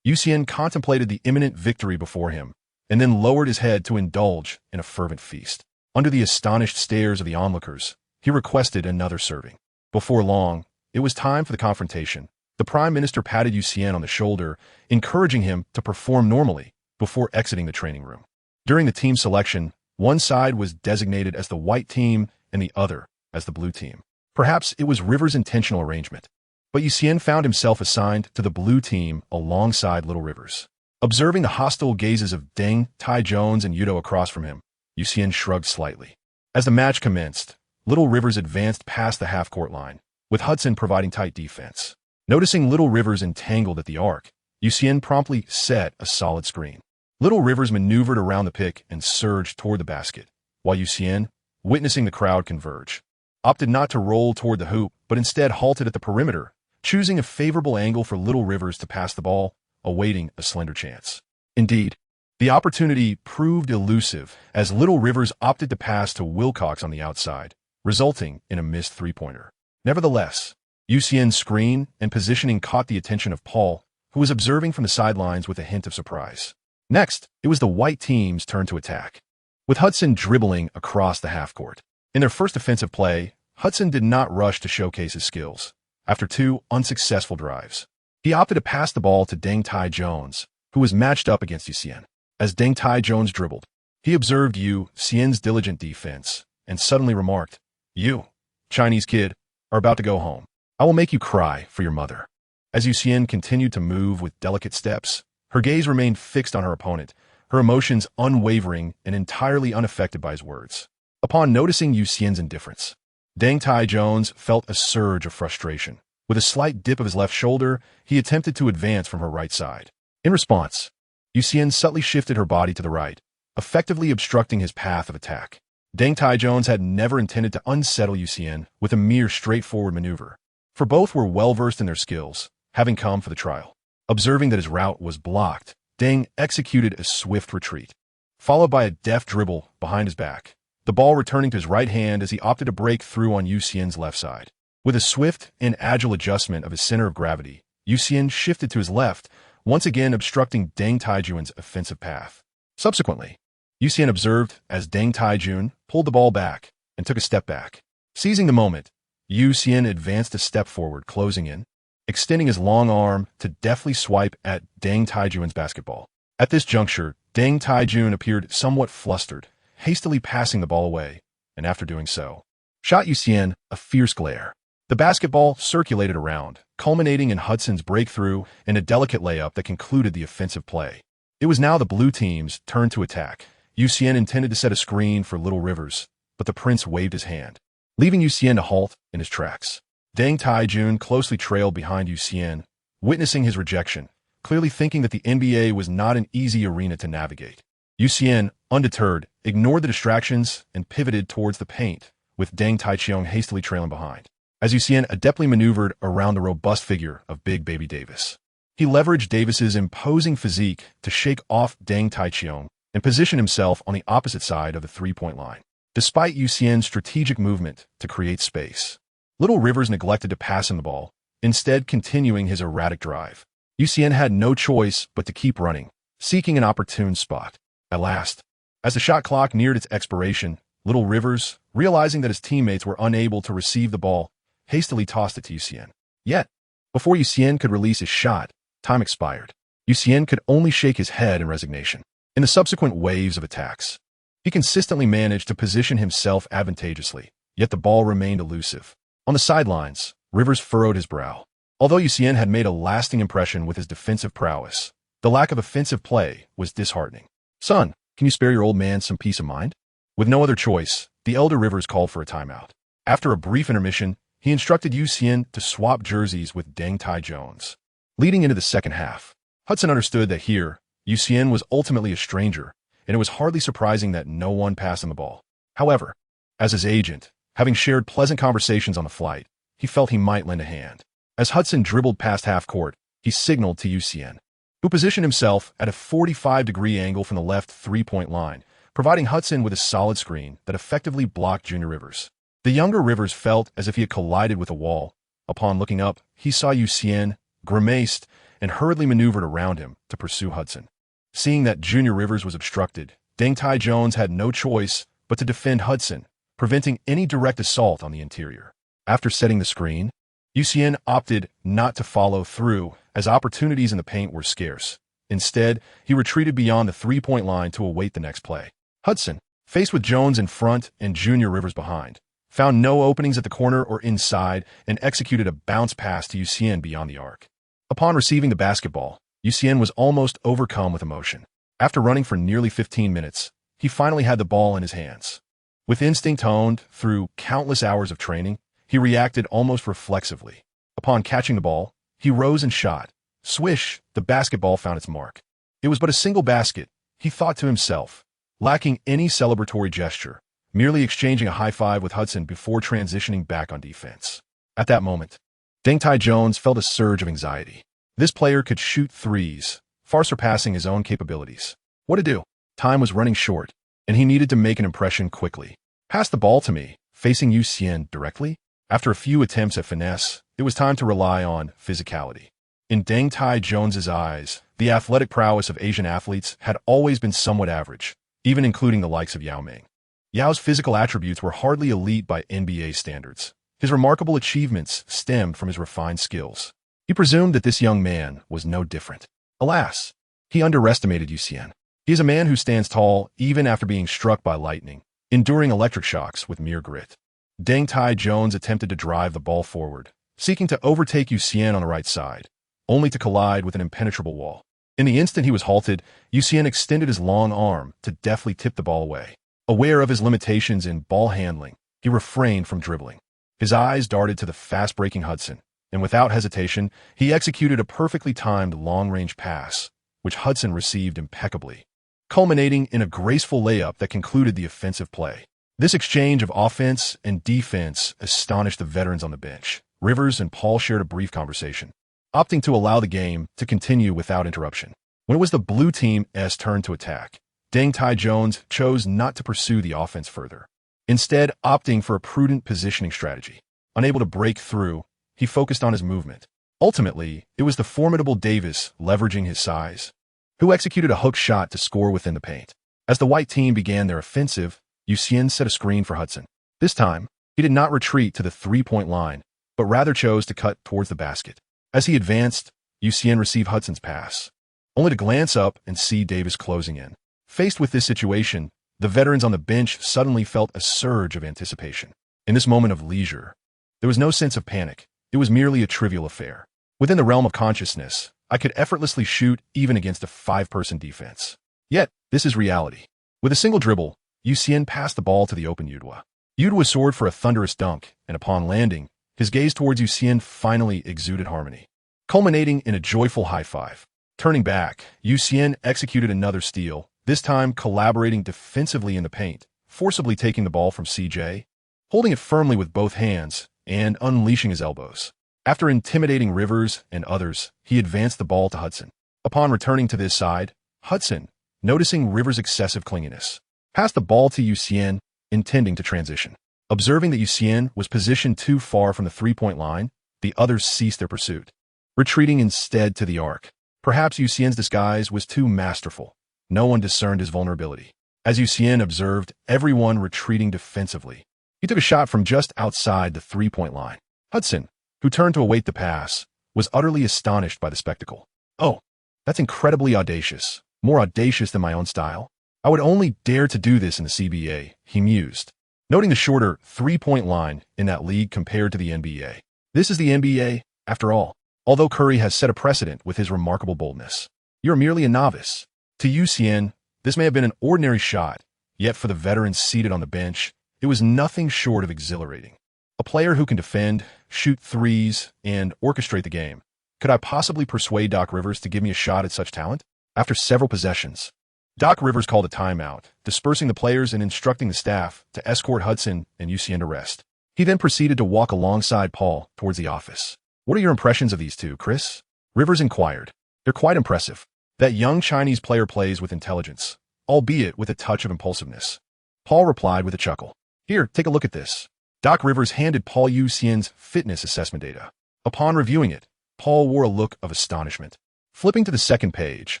Xian contemplated the imminent victory before him, and then lowered his head to indulge in a fervent feast. Under the astonished stares of the onlookers, he requested another serving. Before long, it was time for the confrontation. The Prime Minister patted Xian on the shoulder, encouraging him to perform normally before exiting the training room. During the team selection, one side was designated as the white team and the other as the blue team. Perhaps it was Rivers' intentional arrangement, but Xian found himself assigned to the blue team alongside Little Rivers. Observing the hostile gazes of Deng, Tai Jones, and Yudo across from him, Xian shrugged slightly. As the match commenced, Little Rivers advanced past the half-court line, with Hudson providing tight defense. Noticing Little Rivers entangled at the arc, Xian promptly set a solid screen. Little Rivers maneuvered around the pick and surged toward the basket, while Xian, witnessing the crowd converge, opted not to roll toward the hoop, but instead halted at the perimeter, choosing a favorable angle for Little Rivers to pass the ball, awaiting a slender chance. Indeed, the opportunity proved elusive as Little Rivers opted to pass to Wilcox on the outside, resulting in a missed three-pointer. Nevertheless, Xian's screen and positioning caught the attention of Paul, who was observing from the sidelines with a hint of surprise. Next, it was the white team's turn to attack, with Hudson dribbling across the half-court. In their first offensive play, Hudson did not rush to showcase his skills. After two unsuccessful drives, he opted to pass the ball to Deng Tai Jones, who was matched up against Xian. As Deng Tai Jones dribbled, he observed Xian's diligent defense and suddenly remarked, "You, Chinese kid, are about to go home. I will make you cry for your mother." As Xian continued to move with delicate steps, her gaze remained fixed on her opponent, her emotions unwavering and entirely unaffected by his words. Upon noticing Xian's indifference, Deng Tai Jones felt a surge of frustration. With a slight dip of his left shoulder, he attempted to advance from her right side. In response, Xian subtly shifted her body to the right, effectively obstructing his path of attack. Deng Tai Jones had never intended to unsettle Xian with a mere straightforward maneuver, for both were well-versed in their skills, having come for the trial. Observing that his route was blocked, Deng executed a swift retreat, followed by a deft dribble behind his back, the ball returning to his right hand as he opted to break through on Xian's left side. With a swift and agile adjustment of his center of gravity, Xian shifted to his left, once again obstructing Deng Taijun's offensive path. Subsequently, Xian observed as Deng Taijun pulled the ball back and took a step back. Seizing the moment, Xian advanced a step forward, closing in, extending his long arm to deftly swipe at Deng Taijun's basketball. At this juncture, Deng Taijun appeared somewhat flustered, hastily passing the ball away, and after doing so, shot Xian a fierce glare. The basketball circulated around, culminating in Hudson's breakthrough and a delicate layup that concluded the offensive play. It was now the blue team's turn to attack. Xian intended to set a screen for Little Rivers, but the prince waved his hand, leaving Xian to halt in his tracks. Deng Taijun closely trailed behind Xian, witnessing his rejection, clearly thinking that the NBA was not an easy arena to navigate. Xian, undeterred, ignored the distractions and pivoted towards the paint, with Deng Taichung hastily trailing behind. As Xian adeptly maneuvered around the robust figure of Big Baby Davis, he leveraged Davis's imposing physique to shake off Deng Taichung and position himself on the opposite side of the three-point line. Despite Xian's strategic movement to create space, Little Rivers neglected to pass him the ball, instead continuing his erratic drive. Xian had no choice but to keep running, seeking an opportune spot. At last, as the shot clock neared its expiration, Little Rivers, realizing that his teammates were unable to receive the ball, hastily tossed it to Xian. Yet, before Xian could release his shot, time expired. Xian could only shake his head in resignation. In the subsequent waves of attacks, he consistently managed to position himself advantageously, yet the ball remained elusive. On the sidelines, Rivers furrowed his brow. Although Xian had made a lasting impression with his defensive prowess, the lack of offensive play was disheartening. "Son, can you spare your old man some peace of mind?" With no other choice, the elder Rivers called for a timeout. After a brief intermission, he instructed Xian to swap jerseys with Deng Tai Jones. Leading into the second half, Hudson understood that here, Xian was ultimately a stranger, and it was hardly surprising that no one passed him the ball. However, as his agent, having shared pleasant conversations on the flight, he felt he might lend a hand. As Hudson dribbled past half-court, he signaled to Xian, who positioned himself at a 45-degree angle from the left three-point line, providing Hudson with a solid screen that effectively blocked Junior Rivers. The younger Rivers felt as if he had collided with a wall. Upon looking up, he saw Xian, grimaced, and hurriedly maneuvered around him to pursue Hudson. Seeing that Junior Rivers was obstructed, Deng Tai Jones had no choice but to defend Hudson, preventing any direct assault on the interior. After setting the screen, Xian opted not to follow through, as opportunities in the paint were scarce. Instead, he retreated beyond the three-point line to await the next play. Hudson, faced with Jones in front and Junior Rivers behind, found no openings at the corner or inside and executed a bounce pass to Xian beyond the arc. Upon receiving the basketball, Xian was almost overcome with emotion. After running for nearly 15 minutes, he finally had the ball in his hands. With instinct honed through countless hours of training, he reacted almost reflexively. Upon catching the ball, he rose and shot. Swish, the basketball found its mark. It was but a single basket, he thought to himself, lacking any celebratory gesture, merely exchanging a high five with Hudson before transitioning back on defense. At that moment, Deng Tai Jones felt a surge of anxiety. This player could shoot threes, far surpassing his own capabilities. What to do? Time was running short, and he needed to make an impression quickly. "Pass the ball to me," facing Xian directly. After a few attempts at finesse, it was time to rely on physicality. In Deng Tai Jones's eyes, the athletic prowess of Asian athletes had always been somewhat average, even including the likes of Yao Ming. Yao's physical attributes were hardly elite by NBA standards. His remarkable achievements stemmed from his refined skills. He presumed that this young man was no different. Alas, he underestimated Xian. He is a man who stands tall even after being struck by lightning, enduring electric shocks with mere grit. Deng Tai Jones attempted to drive the ball forward, seeking to overtake Xian on the right side, only to collide with an impenetrable wall. In the instant he was halted, Xian extended his long arm to deftly tip the ball away. Aware of his limitations in ball handling, he refrained from dribbling. His eyes darted to the fast-breaking Hudson, and without hesitation, he executed a perfectly timed long-range pass, which Hudson received impeccably, culminating in a graceful layup that concluded the offensive play. This exchange of offense and defense astonished the veterans on the bench. Rivers and Paul shared a brief conversation, opting to allow the game to continue without interruption. When it was the blue team's turn to attack, Deng Tai Jones chose not to pursue the offense further, instead opting for a prudent positioning strategy. Unable to break through, he focused on his movement. Ultimately, it was the formidable Davis, leveraging his size, who executed a hook shot to score within the paint. As the white team began their offensive, Xian set a screen for Hudson. This time, he did not retreat to the three-point line, but rather chose to cut towards the basket. As he advanced, Xian received Hudson's pass, only to glance up and see Davis closing in. Faced with this situation, the veterans on the bench suddenly felt a surge of anticipation. In this moment of leisure, there was no sense of panic. It was merely a trivial affair. Within the realm of consciousness, I could effortlessly shoot even against a five-person defense. Yet, this is reality. With a single dribble, Xian passed the ball to the open Yudwa. Yudwa soared for a thunderous dunk, and upon landing, his gaze towards Xian finally exuded harmony, culminating in a joyful high five. Turning back, Xian executed another steal, this time collaborating defensively in the paint, forcibly taking the ball from CJ, holding it firmly with both hands, and unleashing his elbows. After intimidating Rivers and others, he advanced the ball to Hudson. Upon returning to this side, Hudson, noticing Rivers' excessive clinginess, passed the ball to Xian, intending to transition. Observing that Xian was positioned too far from the three-point line, the others ceased their pursuit, retreating instead to the arc. Perhaps Xian's disguise was too masterful. No one discerned his vulnerability. As Xian observed everyone retreating defensively, he took a shot from just outside the three-point line. Hudson, who turned to await the pass, was utterly astonished by the spectacle. "Oh, that's incredibly audacious. More audacious than my own style. I would only dare to do this in the CBA," he mused. noting the shorter three-point line in that league compared to the NBA. This is the NBA, after all. Although Curry has set a precedent with his remarkable boldness, you're merely a novice. To you, Xian, this may have been an ordinary shot, yet for the veterans seated on the bench, it was nothing short of exhilarating. A player who can defend, shoot threes, and orchestrate the game. Could I possibly persuade Doc Rivers to give me a shot at such talent? After several possessions, Doc Rivers called a timeout, dispersing the players and instructing the staff to escort Hudson and Xian to rest. He then proceeded to walk alongside Paul towards the office. What are your impressions of these two, Chris? Rivers inquired. They're quite impressive. That young Chinese player plays with intelligence, albeit with a touch of impulsiveness. Paul replied with a chuckle. Here, take a look at this. Doc Rivers handed Paul Xian's fitness assessment data. Upon reviewing it, Paul wore a look of astonishment. Flipping to the second page,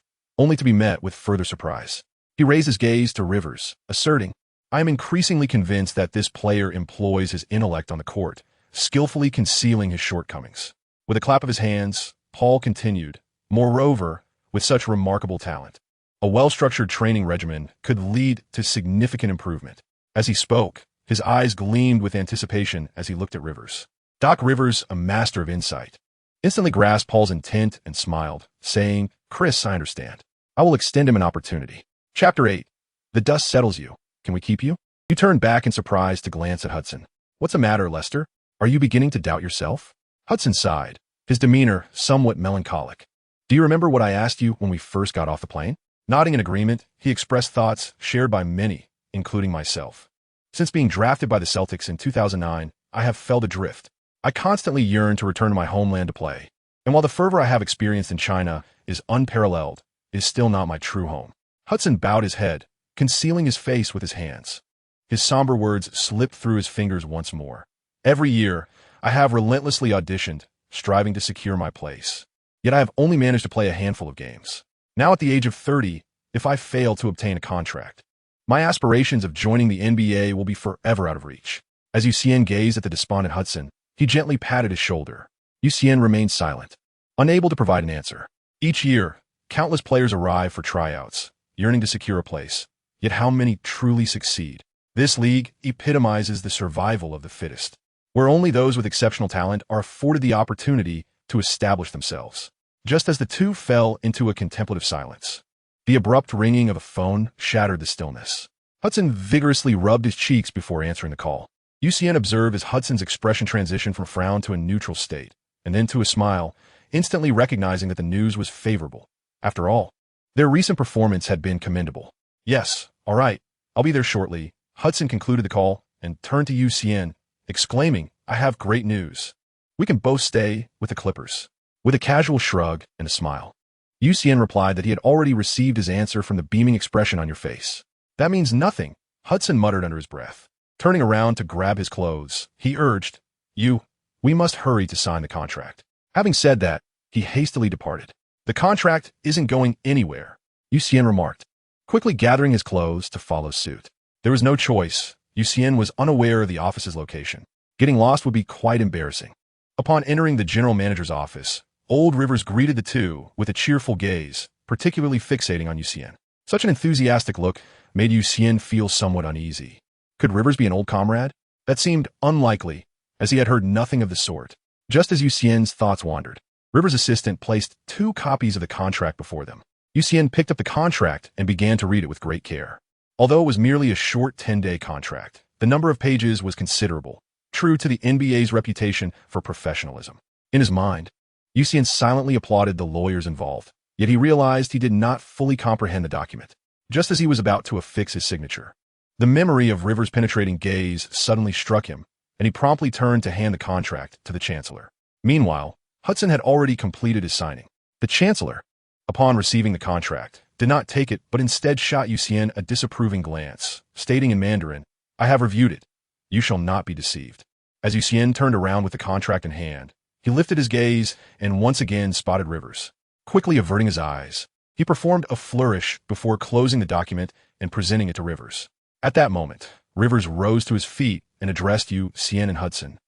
only to be met with further surprise. He raised his gaze to Rivers, asserting, I am increasingly convinced that this player employs his intellect on the court, skillfully concealing his shortcomings. With a clap of his hands, Paul continued, moreover, with such remarkable talent, a well-structured training regimen could lead to significant improvement. As he spoke, his eyes gleamed with anticipation as he looked at Rivers. Doc Rivers, a master of insight, instantly grasped Paul's intent and smiled, saying, Chris, I understand. I will extend him an opportunity. Chapter 8. The dust settles you. Can we keep you? You turned back in surprise to glance at Hudson. What's the matter, Lester? Are you beginning to doubt yourself? Hudson sighed, his demeanor somewhat melancholic. Do you remember what I asked you when we first got off the plane? Nodding in agreement, he expressed thoughts shared by many, including myself. Since being drafted by the Celtics in 2009, I have felt adrift. I constantly yearn to return to my homeland to play. And while the fervor I have experienced in China is unparalleled, it is still not my true home. Hudson bowed his head, concealing his face with his hands. His somber words slipped through his fingers once more. Every year, I have relentlessly auditioned, striving to secure my place. Yet I have only managed to play a handful of games. Now at the age of 30, if I fail to obtain a contract, my aspirations of joining the NBA will be forever out of reach. As Xian gazed at the despondent Hudson, he gently patted his shoulder. Xian remained silent, unable to provide an answer. Each year, countless players arrive for tryouts, yearning to secure a place. Yet how many truly succeed? This league epitomizes the survival of the fittest, where only those with exceptional talent are afforded the opportunity to establish themselves. Just as the two fell into a contemplative silence, the abrupt ringing of a phone shattered the stillness. Hudson vigorously rubbed his cheeks before answering the call. Xian observed as Hudson's expression transitioned from frown to a neutral state, and then to a smile, instantly recognizing that the news was favorable. After all, their recent performance had been commendable. Yes, all right, I'll be there shortly. Hudson concluded the call and turned to Xian, exclaiming, I have great news. We can both stay with the Clippers. With a casual shrug and a smile, Xian replied that he had already received his answer from the beaming expression on your face. That means nothing, Hudson muttered under his breath. Turning around to grab his clothes, he urged, we must hurry to sign the contract. Having said that, he hastily departed. The contract isn't going anywhere, Xian remarked, quickly gathering his clothes to follow suit. There was no choice. Xian was unaware of the office's location. Getting lost would be quite embarrassing. Upon entering the general manager's office, old Rivers greeted the two with a cheerful gaze, particularly fixating on Xian. Such an enthusiastic look made Xian feel somewhat uneasy. Could Rivers be an old comrade? That seemed unlikely, as he had heard nothing of the sort. Just as Xian's thoughts wandered, Rivers' assistant placed 2 copies of the contract before them. Xian picked up the contract and began to read it with great care. Although it was merely a short 10-day contract, the number of pages was considerable, true to the NBA's reputation for professionalism. In his mind, Xian silently applauded the lawyers involved, yet he realized he did not fully comprehend the document. Just as he was about to affix his signature, the memory of Rivers' penetrating gaze suddenly struck him, and he promptly turned to hand the contract to the chancellor. Meanwhile, Hudson had already completed his signing. The chancellor, upon receiving the contract, did not take it but instead shot Xian a disapproving glance, stating in Mandarin, I have reviewed it. You shall not be deceived. As Xian turned around with the contract in hand, he lifted his gaze and once again spotted Rivers. Quickly averting his eyes, he performed a flourish before closing the document and presenting it to Rivers. At that moment, Rivers rose to his feet and addressed Xian and Hudson,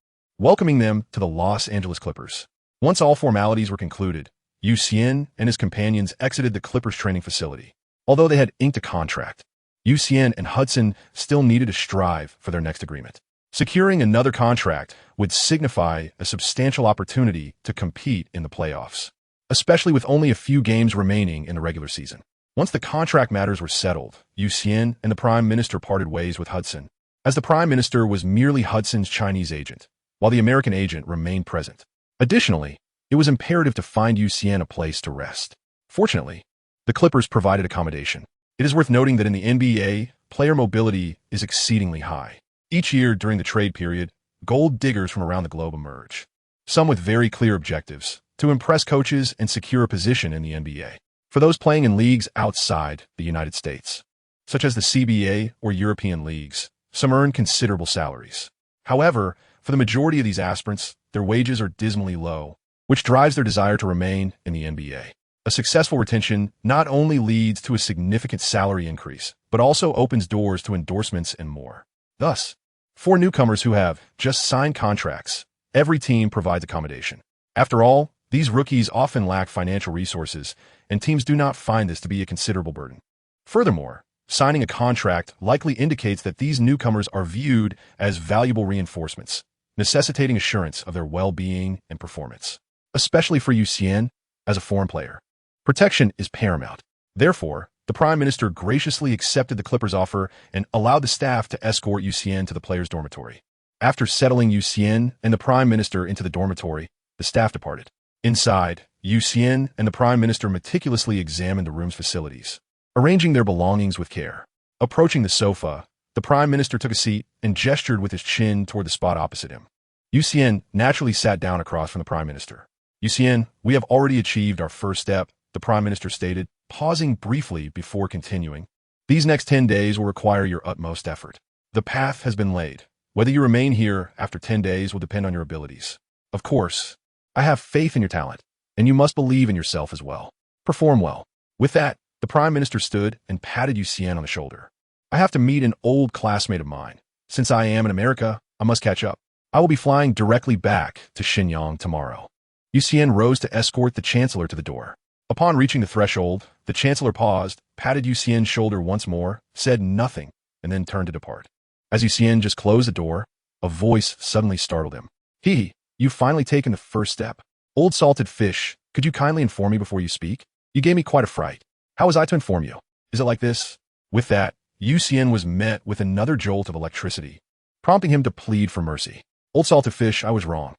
welcoming them to the Los Angeles Clippers. Once all formalities were concluded, Xian and his companions exited the Clippers training facility. Although they had inked a contract, Xian and Hudson still needed to strive for their next agreement. Securing another contract would signify a substantial opportunity to compete in the playoffs, especially with only a few games remaining in the regular season. Once the contract matters were settled, Xian and the Prime Minister parted ways with Hudson, as the Prime Minister was merely Hudson's Chinese agent, while the American agent remained present. Additionally, it was imperative to find Xian a place to rest. Fortunately, the Clippers provided accommodation. It is worth noting that in the NBA, player mobility is exceedingly high. Each year during the trade period, gold diggers from around the globe emerge, some with very clear objectives to impress coaches and secure a position in the NBA. For those playing in leagues outside the United States, such as the CBA or European leagues, some earn considerable salaries. However, for the majority of these aspirants, their wages are dismally low, which drives their desire to remain in the NBA. A successful retention not only leads to a significant salary increase, but also opens doors to endorsements and more. Thus, for newcomers who have just signed contracts, every team provides accommodation. After all, these rookies often lack financial resources, and teams do not find this to be a considerable burden. Furthermore, signing a contract likely indicates that these newcomers are viewed as valuable reinforcements, necessitating assurance of their well-being and performance. Especially for Xian, as a foreign player, protection is paramount. Therefore, the Prime Minister graciously accepted the Clippers' offer and allowed the staff to escort Xian to the players' dormitory. After settling Xian and the Prime Minister into the dormitory, the staff departed. Inside, Xian and the Prime Minister meticulously examined the room's facilities, arranging their belongings with care. Approaching the sofa, the Prime Minister took a seat and gestured with his chin toward the spot opposite him. Xian naturally sat down across from the Prime Minister. Xian, we have already achieved our first step, the Prime Minister stated, pausing briefly before continuing. These next 10 days will require your utmost effort. The path has been laid. Whether you remain here after 10 days will depend on your abilities. Of course, I have faith in your talent, and you must believe in yourself as well. Perform well. With that, the Prime Minister stood and patted Xian on the shoulder. I have to meet an old classmate of mine. Since I am in America, I must catch up. I will be flying directly back to Xian tomorrow. Xian rose to escort the Chancellor to the door. Upon reaching the threshold, the Chancellor paused, patted Xian's shoulder once more, said nothing, and then turned to depart. As Xian just closed the door, a voice suddenly startled him. You've finally taken the first step. Old salted fish, could you kindly inform me before you speak? You gave me quite a fright. How was I to inform you? Is it like this? With that, Xian was met with another jolt of electricity, prompting him to plead for mercy. Old salted fish, I was wrong.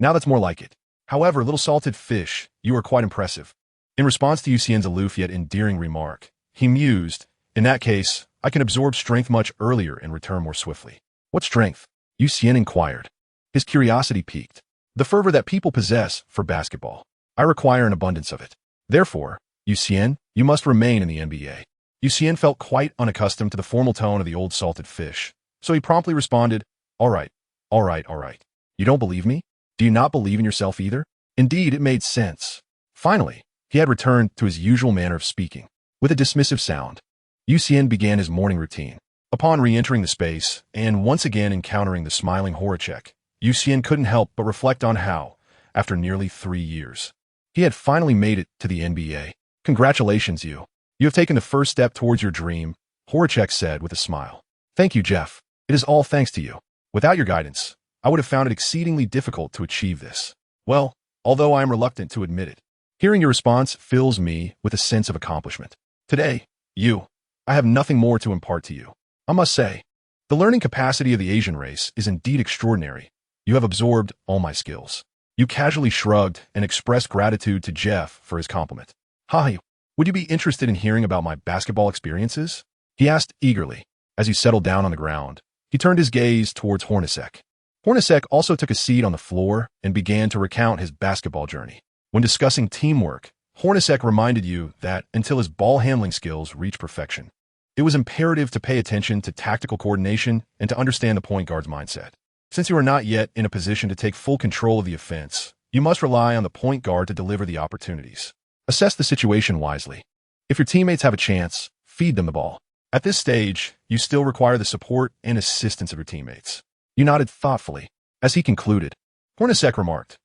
Now that's more like it. However, little salted fish, you are quite impressive. In response to Xian's aloof yet endearing remark, he mused, in that case, I can absorb strength much earlier and return more swiftly. What strength? Xian inquired. His curiosity piqued. The fervor that people possess for basketball. I require an abundance of it. Therefore, Xian, you must remain in the NBA. Xian felt quite unaccustomed to the formal tone of the old salted fish, so he promptly responded, all right. You don't believe me? Do you not believe in yourself either? Indeed, it made sense. Finally, he had returned to his usual manner of speaking. With a dismissive sound, Xian began his morning routine. Upon re-entering the space, and once again encountering the smiling Horacek, Xian couldn't help but reflect on how, after nearly 3 years, he had finally made it to the NBA. Congratulations, you. You have taken the first step towards your dream, Horacek said with a smile. Thank you, Jeff. It is all thanks to you. Without your guidance, I would have found it exceedingly difficult to achieve this. Well, although I am reluctant to admit it, hearing your response fills me with a sense of accomplishment. Today, I have nothing more to impart to you. I must say, the learning capacity of the Asian race is indeed extraordinary. You have absorbed all my skills. You casually shrugged and expressed gratitude to Jeff for his compliment. Hi, would you be interested in hearing about my basketball experiences? He asked eagerly. As he settled down on the ground, he turned his gaze towards Hornacek. Hornacek also took a seat on the floor and began to recount his basketball journey. When discussing teamwork, Hornacek reminded you that until his ball handling skills reached perfection, it was imperative to pay attention to tactical coordination and to understand the point guard's mindset. Since you are not yet in a position to take full control of the offense, you must rely on the point guard to deliver the opportunities. Assess the situation wisely. If your teammates have a chance, feed them the ball. At this stage, you still require the support and assistance of your teammates. You nodded thoughtfully. As he concluded, Hornacek remarked,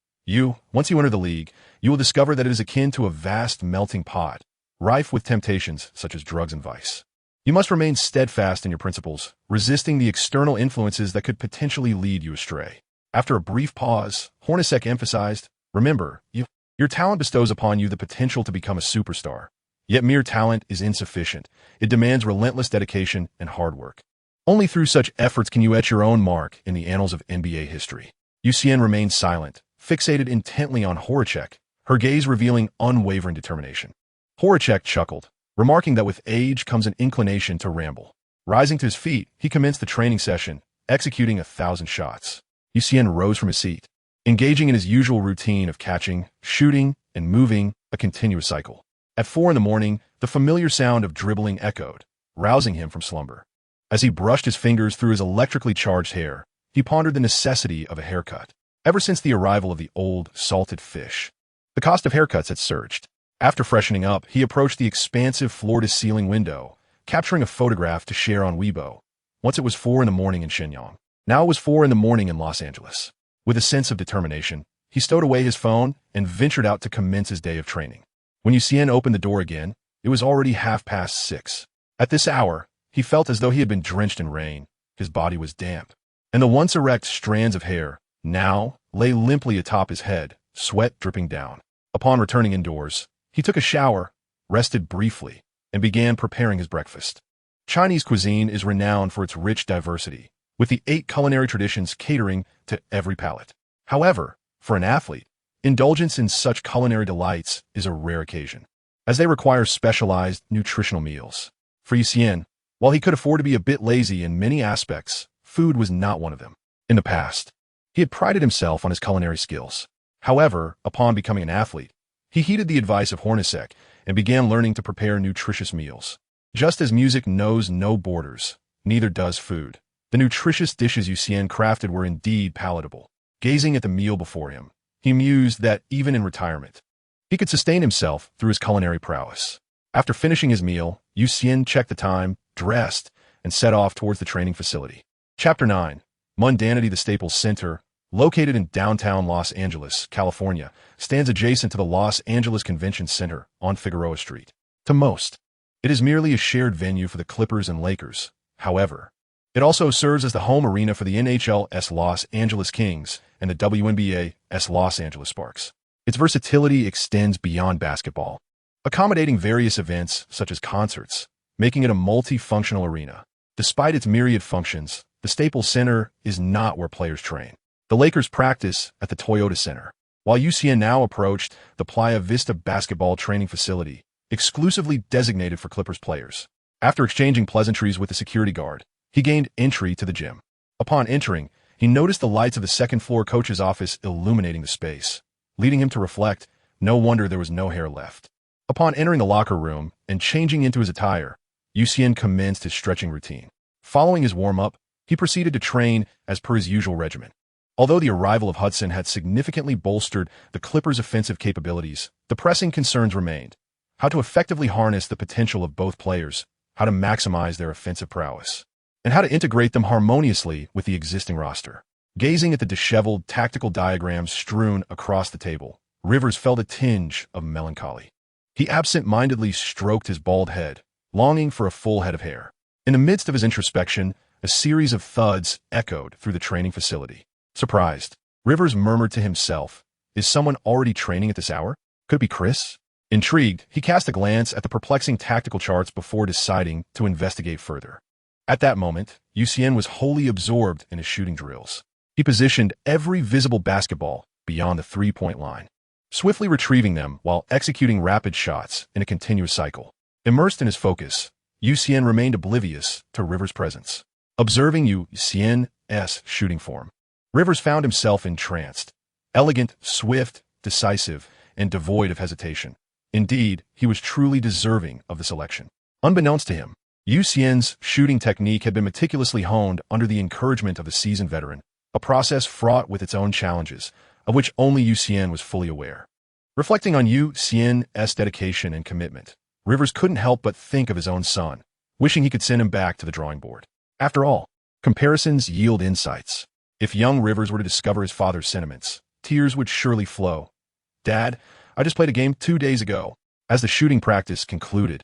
once you enter the league, you will discover that it is akin to a vast melting pot, rife with temptations such as drugs and vice. You must remain steadfast in your principles, resisting the external influences that could potentially lead you astray. After a brief pause, Hornacek emphasized, remember, your talent bestows upon you the potential to become a superstar. Yet mere talent is insufficient. It demands relentless dedication and hard work. Only through such efforts can you etch your own mark in the annals of NBA history. Xian remained silent, fixated intently on Horacek, her gaze revealing unwavering determination. Horacek chuckled, remarking that with age comes an inclination to ramble. Rising to his feet, he commenced the training session, executing 1,000 shots. Xian rose from his seat, engaging in his usual routine of catching, shooting, and moving, a continuous cycle. At 4 a.m, the familiar sound of dribbling echoed, rousing him from slumber. As he brushed his fingers through his electrically charged hair, he pondered the necessity of a haircut. Ever since the arrival of the old, salted fish, the cost of haircuts had surged. After freshening up, he approached the expansive floor-to-ceiling window, capturing a photograph to share on Weibo. Once it was 4 a.m. in Shenyang. Now it was 4 a.m. in Los Angeles. With a sense of determination, he stowed away his phone and ventured out to commence his day of training. When Xian opened the door again, it was already 6:30. At this hour, he felt as though he had been drenched in rain. His body was damp, and the once erect strands of hair now lay limply atop his head, sweat dripping down. Upon returning indoors, he took a shower, rested briefly, and began preparing his breakfast. Chinese cuisine is renowned for its rich diversity, with the 8 culinary traditions catering to every palate. However, for an athlete, indulgence in such culinary delights is a rare occasion, as they require specialized nutritional meals. For Xian, while he could afford to be a bit lazy in many aspects, food was not one of them. In the past, he had prided himself on his culinary skills. However, upon becoming an athlete, he heeded the advice of Hornacek and began learning to prepare nutritious meals. Just as music knows no borders, neither does food. The nutritious dishes Xian crafted were indeed palatable. Gazing at the meal before him, he mused that even in retirement, he could sustain himself through his culinary prowess. After finishing his meal, Xian checked the time, dressed, and set off towards the training facility. Chapter 9. Mundanity. The Staples Center, located in downtown Los Angeles, California, stands adjacent to the Los Angeles Convention Center on Figueroa Street. To most, it is merely a shared venue for the Clippers and Lakers. However, it also serves as the home arena for the NHL's Los Angeles Kings and the WNBA's Los Angeles Sparks. Its versatility extends beyond basketball, accommodating various events such as concerts, making it a multifunctional arena. Despite its myriad functions, the Staples Center is not where players train. The Lakers practice at the Toyota Center, while Xian now approached the Playa Vista basketball training facility, exclusively designated for Clippers players. After exchanging pleasantries with the security guard, he gained entry to the gym. Upon entering, he noticed the lights of the second-floor coach's office illuminating the space, leading him to reflect, no wonder there was no hair left. Upon entering the locker room and changing into his attire, Xian commenced his stretching routine. Following his warm-up, he proceeded to train as per his usual regimen. Although the arrival of Hudson had significantly bolstered the Clippers' offensive capabilities, the pressing concerns remained: how to effectively harness the potential of both players, how to maximize their offensive prowess, and how to integrate them harmoniously with the existing roster. Gazing at the disheveled tactical diagrams strewn across the table, Rivers felt a tinge of melancholy. He absent-mindedly stroked his bald head, longing for a full head of hair. In the midst of his introspection, a series of thuds echoed through the training facility. Surprised, Rivers murmured to himself, "Is someone already training at this hour? Could it be Chris?" Intrigued, he cast a glance at the perplexing tactical charts before deciding to investigate further. At that moment, Xian was wholly absorbed in his shooting drills. He positioned every visible basketball beyond the three-point line, swiftly retrieving them while executing rapid shots in a continuous cycle. Immersed in his focus, Xian remained oblivious to Rivers' presence. Observing Xian's shooting form, Rivers found himself entranced. Elegant, swift, decisive, and devoid of hesitation. Indeed, he was truly deserving of the selection. Unbeknownst to him, Xian's shooting technique had been meticulously honed under the encouragement of a seasoned veteran, a process fraught with its own challenges, of which only Xian was fully aware. Reflecting on Xian's dedication and commitment, Rivers couldn't help but think of his own son, wishing he could send him back to the drawing board. After all, comparisons yield insights. If young Rivers were to discover his father's sentiments, tears would surely flow. "Dad, I just played a game 2 days ago." As the shooting practice concluded,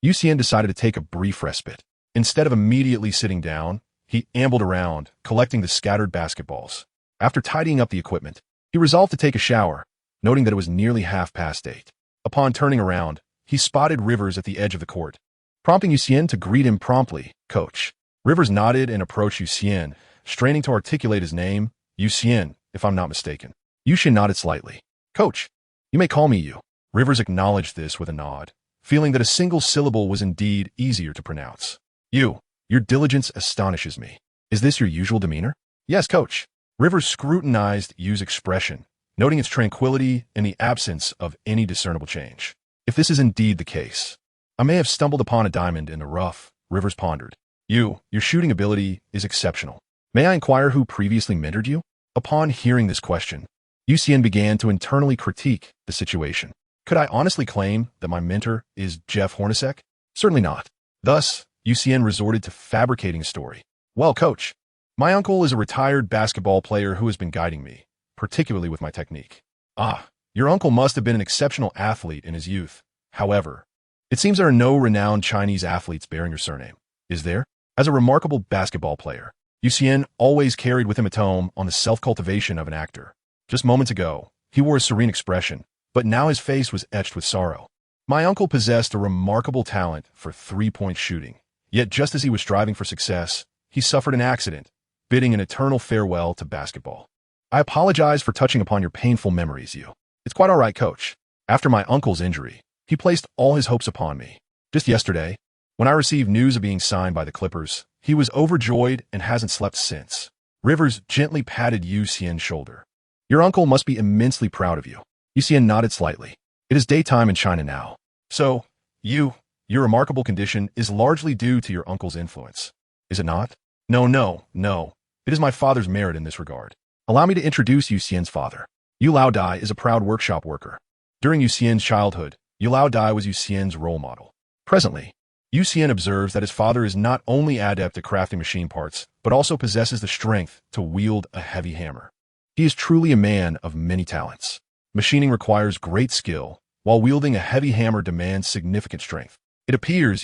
Xian decided to take a brief respite. Instead of immediately sitting down, he ambled around, collecting the scattered basketballs. After tidying up the equipment, he resolved to take a shower, noting that it was nearly 8:30. Upon turning around, he spotted Rivers at the edge of the court, prompting Xian to greet him promptly. "Coach." Rivers nodded and approached Xian, straining to articulate his name. "Xian, if I'm not mistaken." Xian nodded slightly. "Coach, you may call me you." Rivers acknowledged this with a nod, feeling that a single syllable was indeed easier to pronounce. "You, your diligence astonishes me. Is this your usual demeanor?" "Yes, coach." Rivers scrutinized Yu's expression, noting its tranquility in the absence of any discernible change. If this is indeed the case, I may have stumbled upon a diamond in the rough, Rivers pondered. "Your shooting ability is exceptional. May I inquire who previously mentored you?" Upon hearing this question, Xian began to internally critique the situation. Could I honestly claim that my mentor is Jeff Hornacek? Certainly not. Thus, Xian resorted to fabricating a story. "Well, coach, my uncle is a retired basketball player who has been guiding me, particularly with my technique." "Ah, your uncle must have been an exceptional athlete in his youth. However, it seems there are no renowned Chinese athletes bearing your surname, is there?" As a remarkable basketball player, Xian always carried with him a tome on the self-cultivation of an actor. Just moments ago, he wore a serene expression, but now his face was etched with sorrow. "My uncle possessed a remarkable talent for three-point shooting, yet just as he was striving for success, he suffered an accident, bidding an eternal farewell to basketball. I apologize for touching upon your painful memories, you." "It's quite all right, coach. After my uncle's injury, he placed all his hopes upon me. Just yesterday, when I received news of being signed by the Clippers, he was overjoyed and hasn't slept since." Rivers gently patted Xian's shoulder. "Your uncle must be immensely proud of you." Xian nodded slightly. "It is daytime in China now. So, your remarkable condition is largely due to your uncle's influence, is it not?" No. It is my father's merit in this regard. Allow me to introduce Xian's father. Yu Lao Dai is a proud workshop worker. During Xian's childhood, Yu Lao Dai was Xian's role model. Presently, Xian observes that his father is not only adept at crafting machine parts, but also possesses the strength to wield a heavy hammer. He is truly a man of many talents. Machining requires great skill, while wielding a heavy hammer demands significant strength. It appears,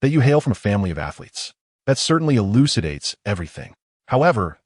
that you hail from a family of athletes. That certainly elucidates everything. However,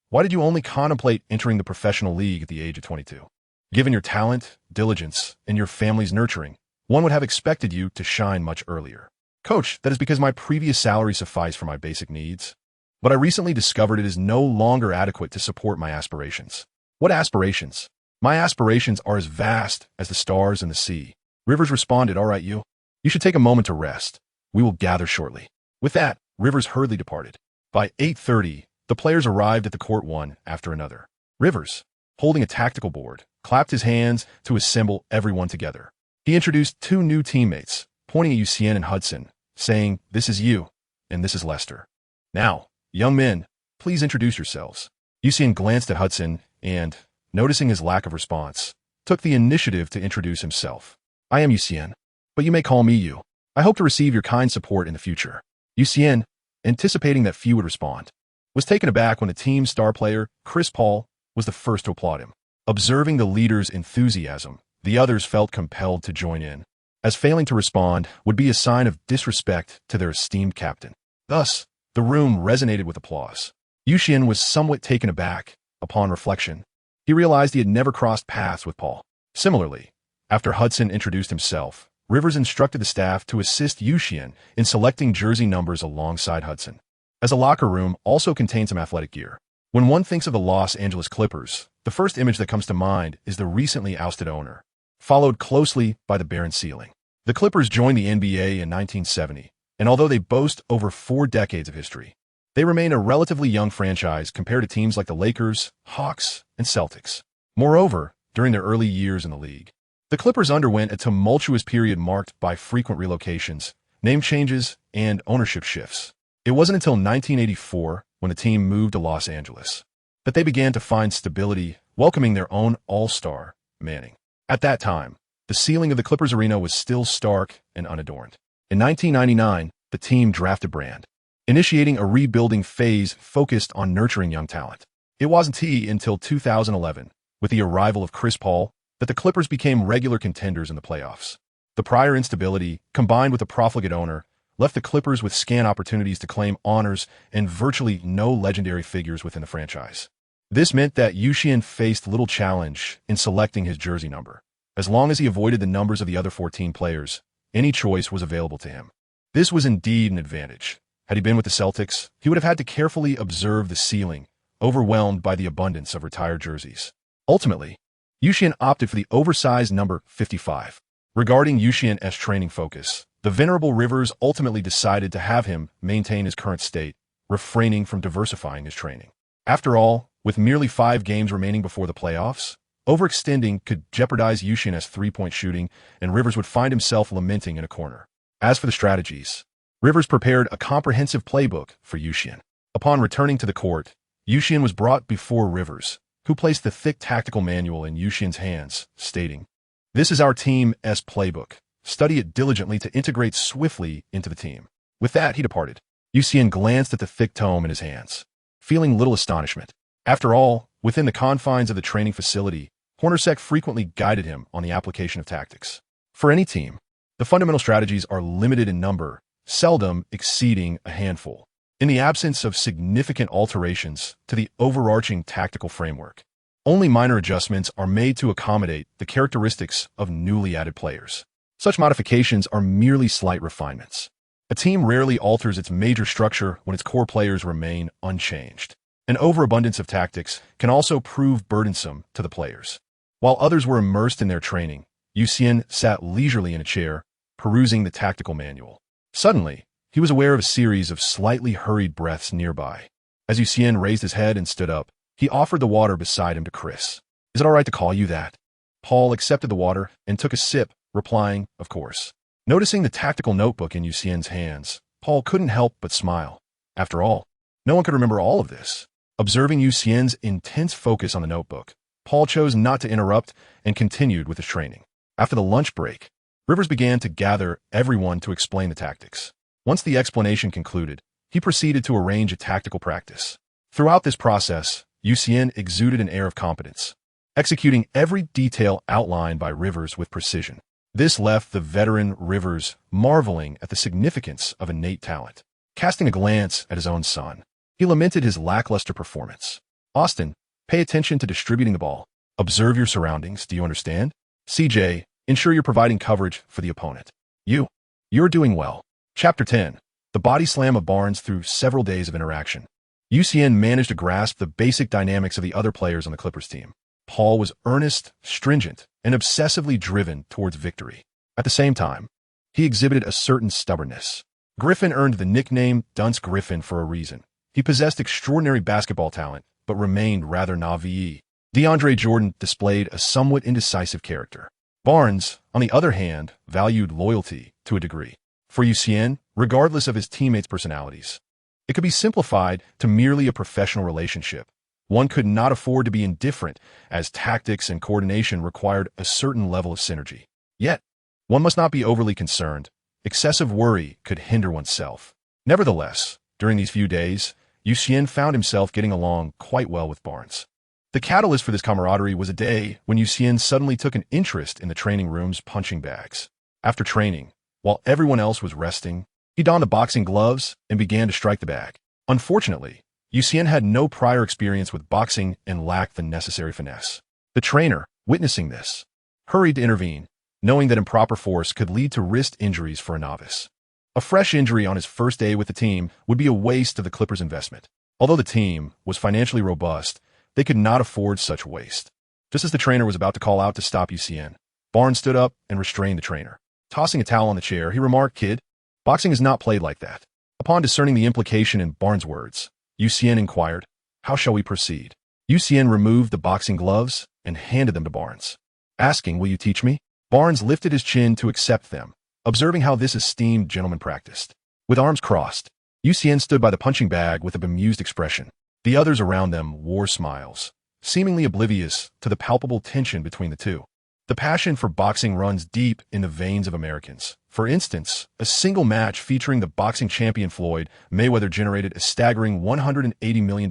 why did you only contemplate entering the professional league at the age of 22? Given your talent, diligence, and your family's nurturing, one would have expected you to shine much earlier. Coach, that is because my previous salary sufficed for my basic needs. But I recently discovered it is no longer adequate to support my aspirations. What aspirations? My aspirations are as vast as the stars and the sea. Rivers responded, "All right, you should take a moment to rest. We will gather shortly." With that, Rivers hurriedly departed. By 8:30, the players arrived at the court one after another. Rivers, holding a tactical board, clapped his hands to assemble everyone together. He introduced two new teammates, pointing at Xian and Hudson, saying, "This is you, and this is Lester. Now, young men, please introduce yourselves." Xian glanced at Hudson and, noticing his lack of response, took the initiative to introduce himself. "I am Xian, but you may call me you. I hope to receive your kind support in the future." Xian, anticipating that few would respond, was taken aback when the team's star player, Chris Paul, was the first to applaud him. Observing the leader's enthusiasm, the others felt compelled to join in, as failing to respond would be a sign of disrespect to their esteemed captain. Thus, the room resonated with applause. Xian was somewhat taken aback. Upon reflection, he realized he had never crossed paths with Paul. Similarly, after Hudson introduced himself, Rivers instructed the staff to assist Xian in selecting jersey numbers alongside Hudson, as a locker room also contained some athletic gear. When one thinks of the Los Angeles Clippers, the first image that comes to mind is the recently ousted owner, followed closely by the barren ceiling. The Clippers joined the NBA in 1970, and although they boast over 4 decades of history, they remain a relatively young franchise compared to teams like the Lakers, Hawks, and Celtics. Moreover, during their early years in the league, the Clippers underwent a tumultuous period marked by frequent relocations, name changes, and ownership shifts. It wasn't until 1984, when the team moved to Los Angeles, that they began to find stability, welcoming their own all-star, Manning. At that time, the ceiling of the Clippers arena was still stark and unadorned. In 1999, the team drafted Brand, initiating a rebuilding phase focused on nurturing young talent. It wasn't until 2011, with the arrival of Chris Paul, that the Clippers became regular contenders in the playoffs. The prior instability, combined with a profligate owner, left the Clippers with scant opportunities to claim honors and virtually no legendary figures within the franchise. This meant that Xian faced little challenge in selecting his jersey number. As long as he avoided the numbers of the other 14 players, any choice was available to him. This was indeed an advantage. Had he been with the Celtics, he would have had to carefully observe the ceiling, overwhelmed by the abundance of retired jerseys. Ultimately, Xian opted for the oversized number 55. Regarding Xian's training focus, the venerable Rivers ultimately decided to have him maintain his current state, refraining from diversifying his training. After all, with merely 5 games remaining before the playoffs, overextending could jeopardize Xian's three-point shooting, and Rivers would find himself lamenting in a corner. As for the strategies, Rivers prepared a comprehensive playbook for Xian. Upon returning to the court, Xian was brought before Rivers, who placed the thick tactical manual in Xian's hands, stating, "This is our team's playbook. Study it diligently to integrate swiftly into the team." With that, he departed. Xian glanced at the thick tome in his hands, feeling little astonishment. After all, within the confines of the training facility, Hornacek frequently guided him on the application of tactics. For any team, the fundamental strategies are limited in number, seldom exceeding a handful. In the absence of significant alterations to the overarching tactical framework, only minor adjustments are made to accommodate the characteristics of newly added players. Such modifications are merely slight refinements. A team rarely alters its major structure when its core players remain unchanged. An overabundance of tactics can also prove burdensome to the players. While others were immersed in their training, Xian sat leisurely in a chair, perusing the tactical manual. Suddenly, he was aware of a series of slightly hurried breaths nearby. As Xian raised his head and stood up, he offered the water beside him to Chris. "Is it all right to call you that?" Paul accepted the water and took a sip, replying, "Of course." Noticing the tactical notebook in Xian's hands, Paul couldn't help but smile. After all, no one could remember all of this. Observing Xian's intense focus on the notebook, Paul chose not to interrupt and continued with his training. After the lunch break, Rivers began to gather everyone to explain the tactics. Once the explanation concluded, he proceeded to arrange a tactical practice. Throughout this process, Xian exuded an air of competence, executing every detail outlined by Rivers with precision. This left the veteran Rivers marveling at the significance of innate talent. Casting a glance at his own son, he lamented his lackluster performance. "Austin, pay attention to distributing the ball. Observe your surroundings, do you understand? CJ, ensure you're providing coverage for the opponent. You're doing well." Chapter 10. The Body Slam of Barnes. Through several days of interaction, Xian managed to grasp the basic dynamics of the other players on the Clippers team. Paul was earnest, stringent, and obsessively driven towards victory. At the same time, he exhibited a certain stubbornness. Griffin earned the nickname Dunce Griffin for a reason. He possessed extraordinary basketball talent, but remained rather naive. DeAndre Jordan displayed a somewhat indecisive character. Barnes, on the other hand, valued loyalty to a degree. For Xian, regardless of his teammates' personalities, it could be simplified to merely a professional relationship. One could not afford to be indifferent, as tactics and coordination required a certain level of synergy. Yet, one must not be overly concerned. Excessive worry could hinder oneself. Nevertheless, during these few days, Xian found himself getting along quite well with Barnes. The catalyst for this camaraderie was a day when Xian suddenly took an interest in the training room's punching bags. After training, while everyone else was resting, he donned the boxing gloves and began to strike the bag. Unfortunately, Xian had no prior experience with boxing and lacked the necessary finesse. The trainer, witnessing this, hurried to intervene, knowing that improper force could lead to wrist injuries for a novice. A fresh injury on his first day with the team would be a waste of the Clippers' investment. Although the team was financially robust, they could not afford such waste. Just as the trainer was about to call out to stop Xian, Barnes stood up and restrained the trainer. Tossing a towel on the chair, he remarked, "Kid, boxing is not played like that." Upon discerning the implication in Barnes' words, Xian inquired, "How shall we proceed?" Xian removed the boxing gloves and handed them to Barnes, asking, "Will you teach me?" Barnes lifted his chin to accept them, observing how this esteemed gentleman practiced. With arms crossed, Xian stood by the punching bag with a bemused expression. The others around them wore smiles, seemingly oblivious to the palpable tension between the two. The passion for boxing runs deep in the veins of Americans. For instance, a single match featuring the boxing champion Floyd Mayweather generated a staggering $180 million,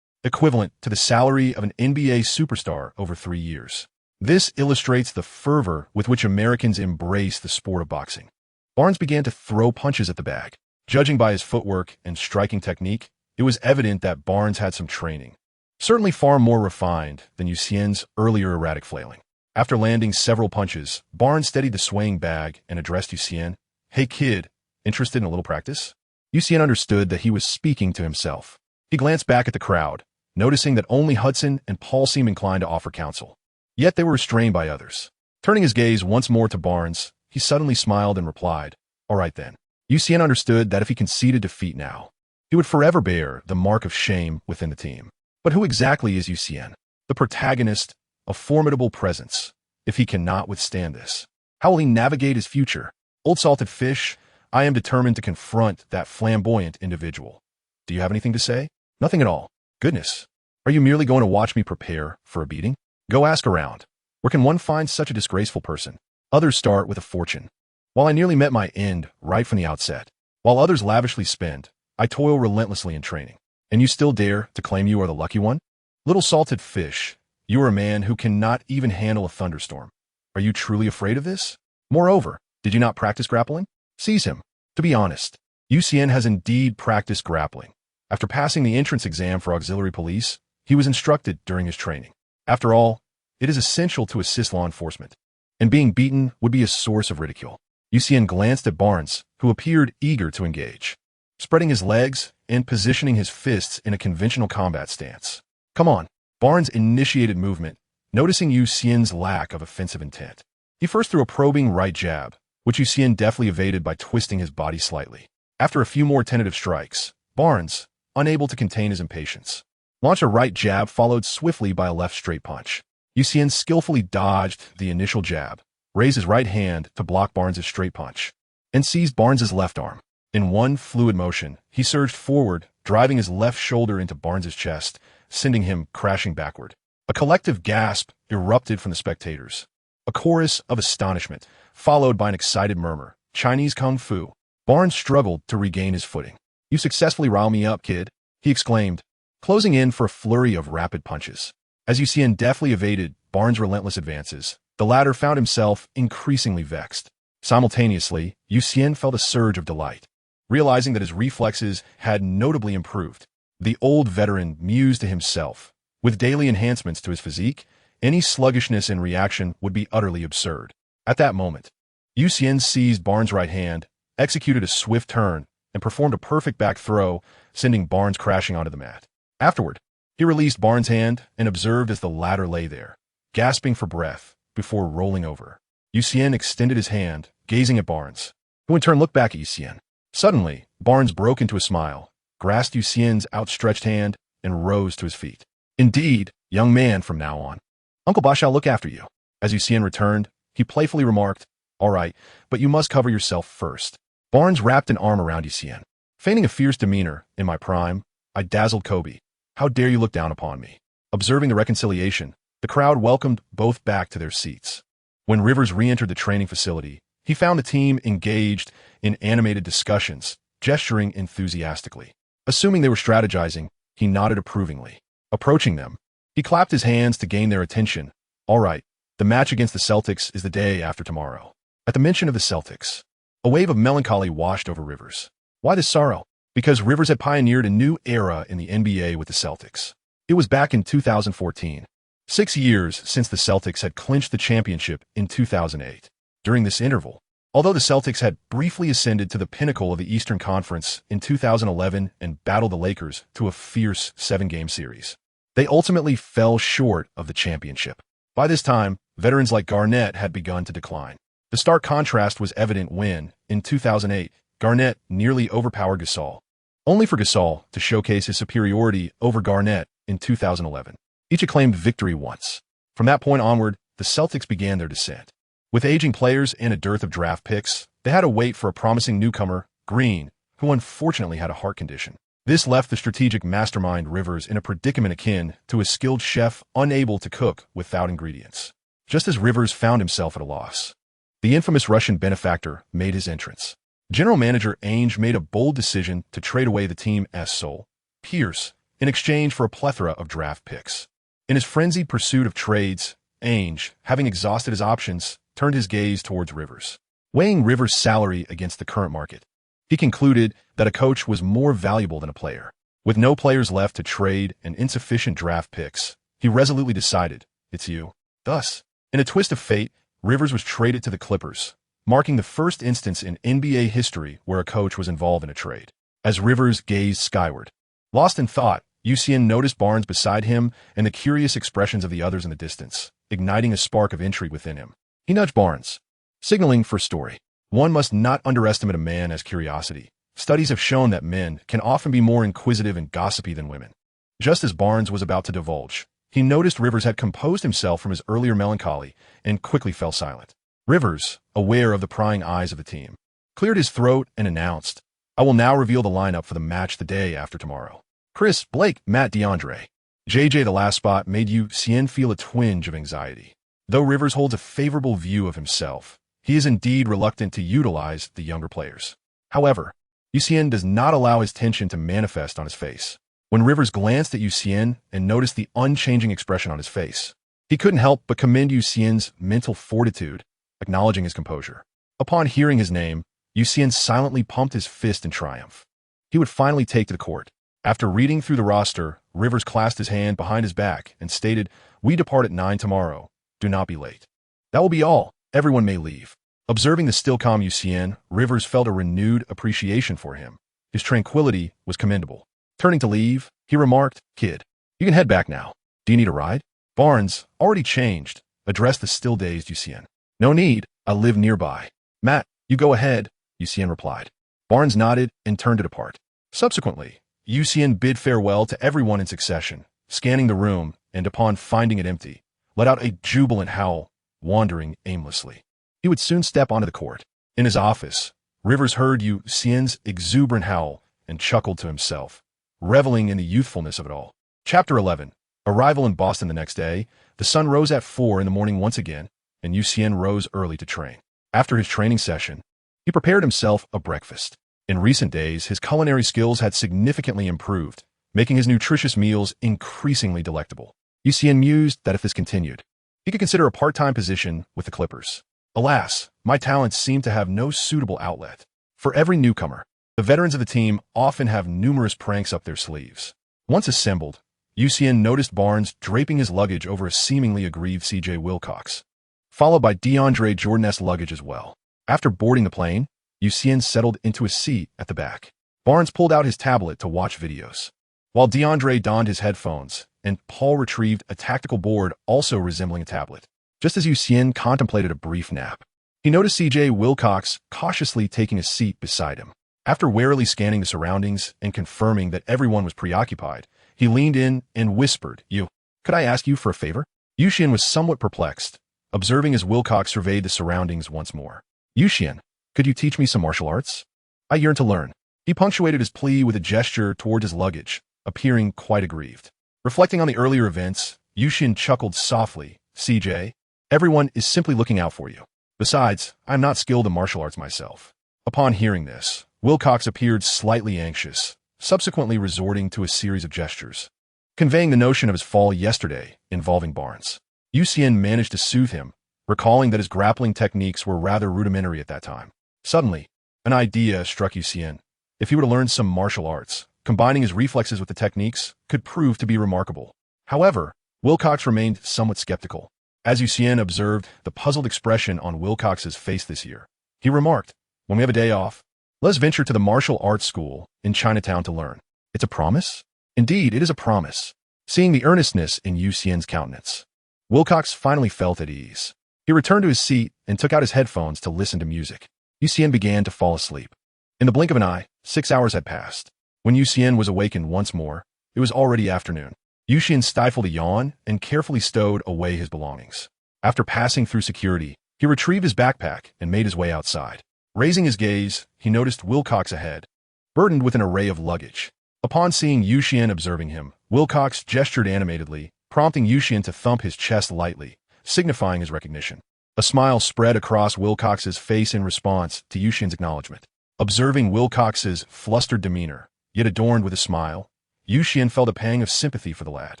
equivalent to the salary of an NBA superstar over 3 years. This illustrates the fervor with which Americans embrace the sport of boxing. Barnes began to throw punches at the bag. Judging by his footwork and striking technique, it was evident that Barnes had some training. Certainly far more refined than Xian's earlier erratic flailing. After landing several punches, Barnes steadied the swaying bag and addressed Xian. "Hey kid, interested in a little practice?" Xian understood that he was speaking to himself. He glanced back at the crowd, noticing that only Hudson and Paul seemed inclined to offer counsel. Yet they were restrained by others. Turning his gaze once more to Barnes, he suddenly smiled and replied, "All right then." Xian understood that if he conceded defeat now, he would forever bear the mark of shame within the team. But who exactly is Xian? The protagonist, a formidable presence. If he cannot withstand this, how will he navigate his future? Old salted fish, I am determined to confront that flamboyant individual. Do you have anything to say? Nothing at all. Goodness. Are you merely going to watch me prepare for a beating? Go ask around. Where can one find such a disgraceful person? Others start with a fortune. While I nearly met my end right from the outset, while others lavishly spend, I toil relentlessly in training. And you still dare to claim you are the lucky one? Little salted fish, you are a man who cannot even handle a thunderstorm. Are you truly afraid of this? Moreover, did you not practice grappling? Seize him. To be honest, Xian has indeed practiced grappling. After passing the entrance exam for auxiliary police, he was instructed during his training. After all, it is essential to assist law enforcement, and being beaten would be a source of ridicule. Xian glanced at Barnes, who appeared eager to engage, spreading his legs and positioning his fists in a conventional combat stance. "Come on." Barnes initiated movement, noticing Xian's lack of offensive intent. He first threw a probing right jab, which Xian deftly evaded by twisting his body slightly. After a few more tentative strikes, Barnes, unable to contain his impatience, launched a right jab followed swiftly by a left straight punch. Xian skillfully dodged the initial jab, raised his right hand to block Barnes' straight punch, and seized Barnes' left arm. In one fluid motion, he surged forward, driving his left shoulder into Barnes' chest, sending him crashing backward. A collective gasp erupted from the spectators. A chorus of astonishment, followed by an excited murmur. Chinese Kung Fu. Barnes struggled to regain his footing. "You successfully riled me up, kid," he exclaimed, closing in for a flurry of rapid punches. As Xian deftly evaded Barnes' relentless advances, the latter found himself increasingly vexed. Simultaneously, Xian felt a surge of delight, realizing that his reflexes had notably improved. The old veteran mused to himself, with daily enhancements to his physique, any sluggishness in reaction would be utterly absurd. At that moment, Xian seized Barnes' right hand, executed a swift turn, and performed a perfect back throw, sending Barnes crashing onto the mat. Afterward, he released Barnes' hand and observed as the latter lay there, gasping for breath, before rolling over. Xian extended his hand, gazing at Barnes, who in turn looked back at Xian. Suddenly, Barnes broke into a smile, grasped Xian's outstretched hand, and rose to his feet. "Indeed, young man from now on. Uncle Ba shall look after you." As Xian returned, he playfully remarked, "All right, but you must cover yourself first." Barnes wrapped an arm around Xian. Feigning a fierce demeanor, in my prime, I dazzled Kobe. How dare you look down upon me? Observing the reconciliation, the crowd welcomed both back to their seats. When Rivers re-entered the training facility, he found the team engaged in animated discussions, gesturing enthusiastically. Assuming they were strategizing, he nodded approvingly. Approaching them, he clapped his hands to gain their attention. "All right, the match against the Celtics is the day after tomorrow." At the mention of the Celtics, a wave of melancholy washed over Rivers. Why this sorrow? Because Rivers had pioneered a new era in the NBA with the Celtics. It was back in 2014. 6 years since the Celtics had clinched the championship in 2008. During this interval, although the Celtics had briefly ascended to the pinnacle of the Eastern Conference in 2011 and battled the Lakers to a fierce 7-game series, they ultimately fell short of the championship. By this time, veterans like Garnett had begun to decline. The stark contrast was evident when, in 2008, Garnett nearly overpowered Gasol, only for Gasol to showcase his superiority over Garnett in 2011. Each acclaimed victory once. From that point onward, the Celtics began their descent. With aging players and a dearth of draft picks, they had to wait for a promising newcomer, Green, who unfortunately had a heart condition. This left the strategic mastermind Rivers in a predicament akin to a skilled chef unable to cook without ingredients. Just as Rivers found himself at a loss, the infamous Russian benefactor made his entrance. General manager Ainge made a bold decision to trade away the team's soul, Pierce, in exchange for a plethora of draft picks. In his frenzied pursuit of trades, Ainge, having exhausted his options, turned his gaze towards Rivers. Weighing Rivers' salary against the current market, he concluded that a coach was more valuable than a player. With no players left to trade and insufficient draft picks, he resolutely decided, "It's you." Thus, in a twist of fate, Rivers was traded to the Clippers, marking the first instance in NBA history where a coach was involved in a trade. As Rivers gazed skyward, lost in thought, Xian noticed Barnes beside him and the curious expressions of the others in the distance, igniting a spark of intrigue within him. He nudged Barnes, signaling for a story. One must not underestimate a man as curiosity. Studies have shown that men can often be more inquisitive and gossipy than women. Just as Barnes was about to divulge, he noticed Rivers had composed himself from his earlier melancholy and quickly fell silent. Rivers, aware of the prying eyes of the team, cleared his throat and announced, "I will now reveal the lineup for the match the day after tomorrow. Chris, Blake, Matt, DeAndre. JJ, the last spot, made Xian feel a twinge of anxiety. Though Rivers holds a favorable view of himself, he is indeed reluctant to utilize the younger players. However, Xian does not allow his tension to manifest on his face. When Rivers glanced at Xian and noticed the unchanging expression on his face, he couldn't help but commend Xian's mental fortitude, acknowledging his composure. Upon hearing his name, Xian silently pumped his fist in triumph. He would finally take to the court. After reading through the roster, Rivers clasped his hand behind his back and stated, "We depart at 9 tomorrow. Do not be late." "That will be all. Everyone may leave." Observing the still calm Xian, Rivers felt a renewed appreciation for him. His tranquility was commendable. Turning to leave, he remarked, "Kid, you can head back now. Do you need a ride?" Barnes, already changed, addressed the still-dazed Xian. "No need. I live nearby." "Matt, you go ahead," Xian replied. Barnes nodded and turned to depart. Subsequently, Xian bid farewell to everyone in succession, scanning the room, and upon finding it empty, let out a jubilant howl, wandering aimlessly. He would soon step onto the court. In his office, Rivers heard Xian's exuberant howl and chuckled to himself, reveling in the youthfulness of it all. Chapter 11. Arrival in Boston the next day. The sun rose at 4 in the morning once again, and Xian rose early to train. After his training session, he prepared himself a breakfast. In recent days, his culinary skills had significantly improved, making his nutritious meals increasingly delectable. Xian mused that if this continued, he could consider a part-time position with the Clippers. Alas, my talents seem to have no suitable outlet. For every newcomer, the veterans of the team often have numerous pranks up their sleeves. Once assembled, Xian noticed Barnes draping his luggage over a seemingly aggrieved C.J. Wilcox, followed by DeAndre Jordan's luggage as well. After boarding the plane, Xian settled into a seat at the back. Barnes pulled out his tablet to watch videos, while DeAndre donned his headphones, and Paul retrieved a tactical board also resembling a tablet. Just as Xian contemplated a brief nap, he noticed C.J. Wilcox cautiously taking a seat beside him. After warily scanning the surroundings and confirming that everyone was preoccupied, he leaned in and whispered, "Could I ask you for a favor?" Xian was somewhat perplexed, observing as Wilcox surveyed the surroundings once more. "Xian, could you teach me some martial arts? I yearn to learn." He punctuated his plea with a gesture toward his luggage, appearing quite aggrieved. Reflecting on the earlier events, Xian chuckled softly, "CJ, everyone is simply looking out for you. Besides, I am not skilled in martial arts myself." Upon hearing this, Wilcox appeared slightly anxious, subsequently resorting to a series of gestures, conveying the notion of his fall yesterday involving Barnes. Xian managed to soothe him, recalling that his grappling techniques were rather rudimentary at that time. Suddenly, an idea struck Xian. If he were to learn some martial arts, combining his reflexes with the techniques could prove to be remarkable. However, Wilcox remained somewhat skeptical. As Xian observed the puzzled expression on Wilcox's face this year, he remarked, "When we have a day off, let's venture to the martial arts school in Chinatown to learn." "It's a promise?" "Indeed, it is a promise." Seeing the earnestness in Xian's countenance, Wilcox finally felt at ease. He returned to his seat and took out his headphones to listen to music. Xian began to fall asleep. In the blink of an eye, 6 hours had passed. When Xian was awakened once more, it was already afternoon. Xian stifled a yawn and carefully stowed away his belongings. After passing through security, he retrieved his backpack and made his way outside. Raising his gaze, he noticed Wilcox ahead, burdened with an array of luggage. Upon seeing Xian observing him, Wilcox gestured animatedly, prompting Xian to thump his chest lightly, signifying his recognition. A smile spread across Wilcox's face in response to Xian's acknowledgement. Observing Wilcox's flustered demeanor, yet adorned with a smile, Xian felt a pang of sympathy for the lad.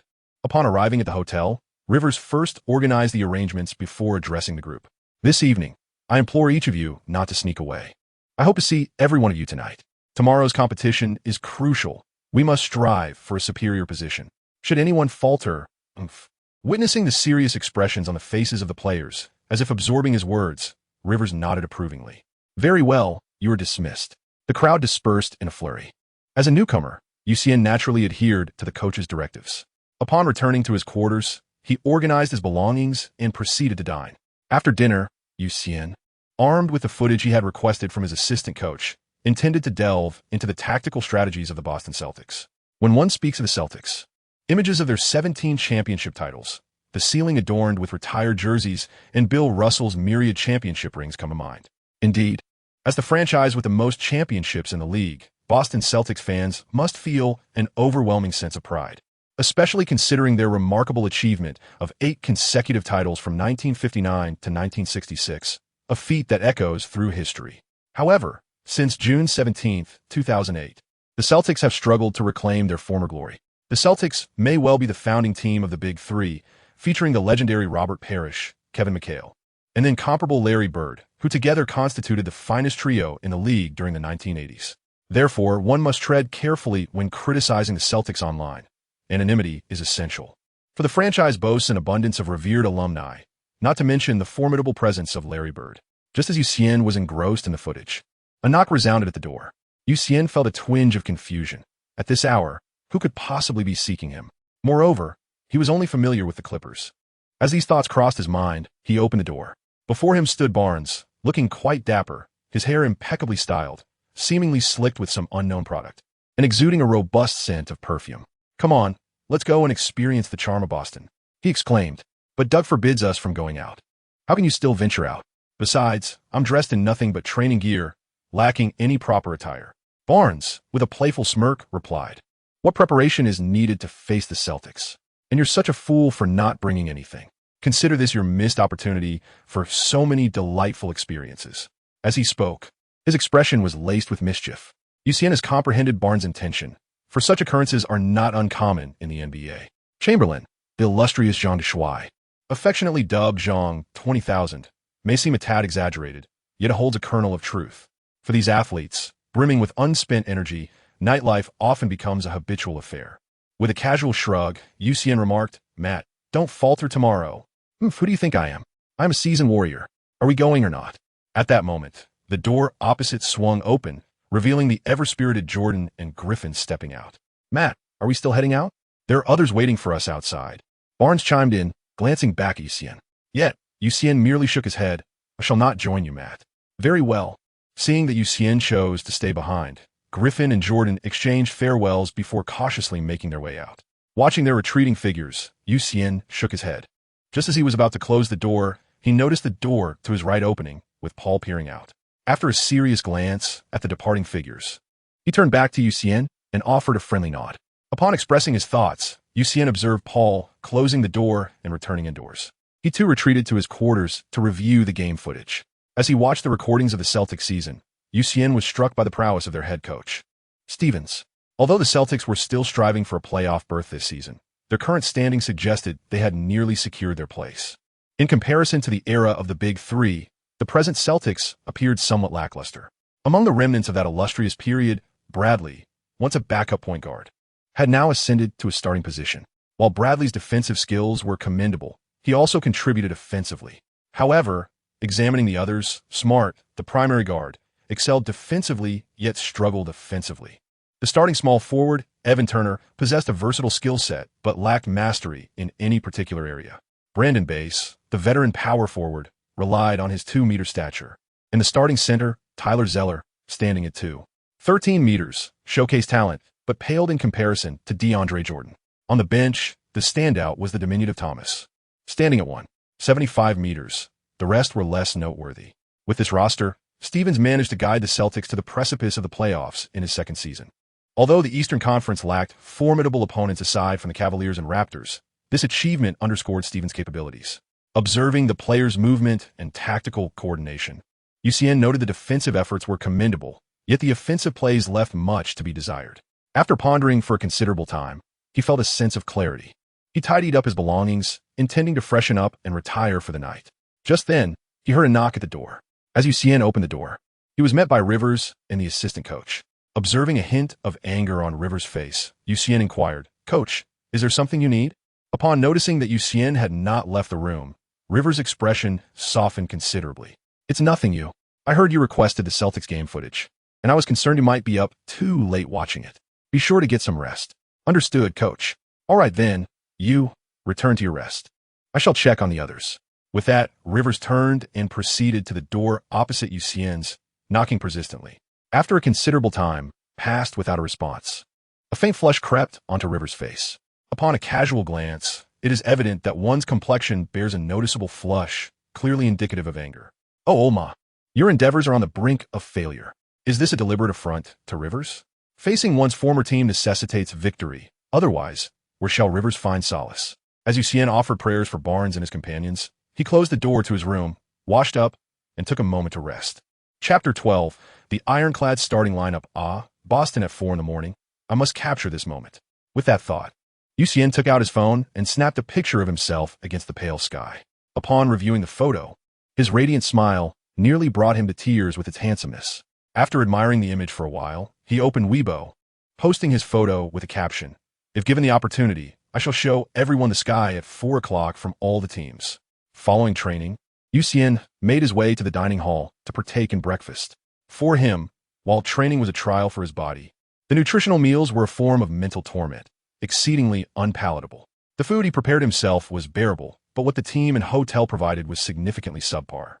Upon arriving at the hotel, Rivers first organized the arrangements before addressing the group. "This evening, I implore each of you not to sneak away. I hope to see every one of you tonight. Tomorrow's competition is crucial. We must strive for a superior position. Should anyone falter, Witnessing the serious expressions on the faces of the players, as if absorbing his words, Rivers nodded approvingly. Very well, you are dismissed. The crowd dispersed in a flurry. As a newcomer, Xian naturally adhered to the coach's directives. Upon returning to his quarters, he organized his belongings and proceeded to dine. After dinner, Xian, armed with the footage he had requested from his assistant coach, intended to delve into the tactical strategies of the Boston Celtics. When one speaks of the Celtics, images of their 17 championship titles, the ceiling adorned with retired jerseys, and Bill Russell's myriad championship rings come to mind. Indeed, as the franchise with the most championships in the league, Boston Celtics fans must feel an overwhelming sense of pride, especially considering their remarkable achievement of 8 consecutive titles from 1959 to 1966, a feat that echoes through history. However, since June 17, 2008, the Celtics have struggled to reclaim their former glory. The Celtics may well be the founding team of the Big Three, featuring the legendary Robert Parrish, Kevin McHale, and the incomparable Larry Bird, who together constituted the finest trio in the league during the 1980s. Therefore, one must tread carefully when criticizing the Celtics online. Anonymity is essential. For the franchise boasts an abundance of revered alumni, not to mention the formidable presence of Larry Bird. Just as Xian was engrossed in the footage, a knock resounded at the door. Xian felt a twinge of confusion. At this hour, who could possibly be seeking him? Moreover, he was only familiar with the Clippers. As these thoughts crossed his mind, he opened the door. Before him stood Barnes, looking quite dapper, his hair impeccably styled, seemingly slicked with some unknown product, and exuding a robust scent of perfume. Come on, let's go and experience the charm of Boston, he exclaimed. But Doug forbids us from going out. How can you still venture out? Besides, I'm dressed in nothing but training gear, lacking any proper attire. Barnes, with a playful smirk, replied, What preparation is needed to face the Celtics? And you're such a fool for not bringing anything. Consider this your missed opportunity for so many delightful experiences. As he spoke, his expression was laced with mischief. Xian has comprehended Barnes' intention, for such occurrences are not uncommon in the NBA. Chamberlain, the illustrious Jean de Shuai, affectionately dubbed Zhang 20,000, may seem a tad exaggerated, yet it holds a kernel of truth. For these athletes, brimming with unspent energy, nightlife often becomes a habitual affair. With a casual shrug, Xian remarked, Matt, don't falter tomorrow. Who do you think I am? I'm a seasoned warrior. Are we going or not? At that moment, the door opposite swung open, revealing the ever-spirited Jordan and Griffin stepping out. Matt, are we still heading out? There are others waiting for us outside. Barnes chimed in, glancing back at Xian. Yet, Xian merely shook his head. I shall not join you, Matt. Very well. Seeing that Xian chose to stay behind, Griffin and Jordan exchanged farewells before cautiously making their way out. Watching their retreating figures, Xian shook his head. Just as he was about to close the door, he noticed the door to his right opening, with Paul peering out. After a serious glance at the departing figures, he turned back to Xian and offered a friendly nod. Upon expressing his thoughts, Xian observed Paul closing the door and returning indoors. He too retreated to his quarters to review the game footage. As he watched the recordings of the Celtics season, Xian was struck by the prowess of their head coach, Stevens. Although the Celtics were still striving for a playoff berth this season, their current standing suggested they had nearly secured their place. In comparison to the era of the Big Three, the present Celtics appeared somewhat lackluster. Among the remnants of that illustrious period, Bradley, once a backup point guard, had now ascended to a starting position. While Bradley's defensive skills were commendable, he also contributed offensively. However, examining the others, Smart, the primary guard, excelled defensively yet struggled offensively. The starting small forward, Evan Turner, possessed a versatile skill set but lacked mastery in any particular area. Brandon Bass, the veteran power forward, relied on his 2-meter stature. In the starting center, Tyler Zeller, standing at 2.13 meters, showcased talent but paled in comparison to DeAndre Jordan. On the bench, the standout was the diminutive Thomas, standing at 1.75 meters. The rest were less noteworthy. With this roster, Stevens managed to guide the Celtics to the precipice of the playoffs in his second season. Although the Eastern Conference lacked formidable opponents aside from the Cavaliers and Raptors, this achievement underscored Stevens' capabilities. Observing the players' movement and tactical coordination, Xian noted the defensive efforts were commendable, yet the offensive plays left much to be desired. After pondering for a considerable time, he felt a sense of clarity. He tidied up his belongings, intending to freshen up and retire for the night. Just then, he heard a knock at the door. As Xian opened the door, he was met by Rivers and the assistant coach. Observing a hint of anger on Rivers' face, Xian inquired, "Coach, is there something you need?" Upon noticing that Xian had not left the room, Rivers' expression softened considerably. "It's nothing, you. I heard you requested the Celtics game footage, and I was concerned you might be up too late watching it. Be sure to get some rest." "Understood, coach." "All right then, you, return to your rest. I shall check on the others." With that, Rivers turned and proceeded to the door opposite Xian's, knocking persistently. After a considerable time passed without a response, a faint flush crept onto Rivers' face. Upon a casual glance, it is evident that one's complexion bears a noticeable flush, clearly indicative of anger. "Oh, Olma, your endeavors are on the brink of failure." Is this a deliberate affront to Rivers? Facing one's former team necessitates victory. Otherwise, where shall Rivers find solace? As Xian offered prayers for Barnes and his companions, he closed the door to his room, washed up, and took a moment to rest. Chapter 12. The ironclad starting lineup. Boston at 4 in the morning. I must capture this moment. With that thought, Xian took out his phone and snapped a picture of himself against the pale sky. Upon reviewing the photo, his radiant smile nearly brought him to tears with its handsomeness. After admiring the image for a while, he opened Weibo, posting his photo with a caption, "If given the opportunity, I shall show everyone the sky at 4 o'clock from all the teams." Following training, Xian made his way to the dining hall to partake in breakfast. For him, while training was a trial for his body, the nutritional meals were a form of mental torment, exceedingly unpalatable. The food he prepared himself was bearable, but what the team and hotel provided was significantly subpar.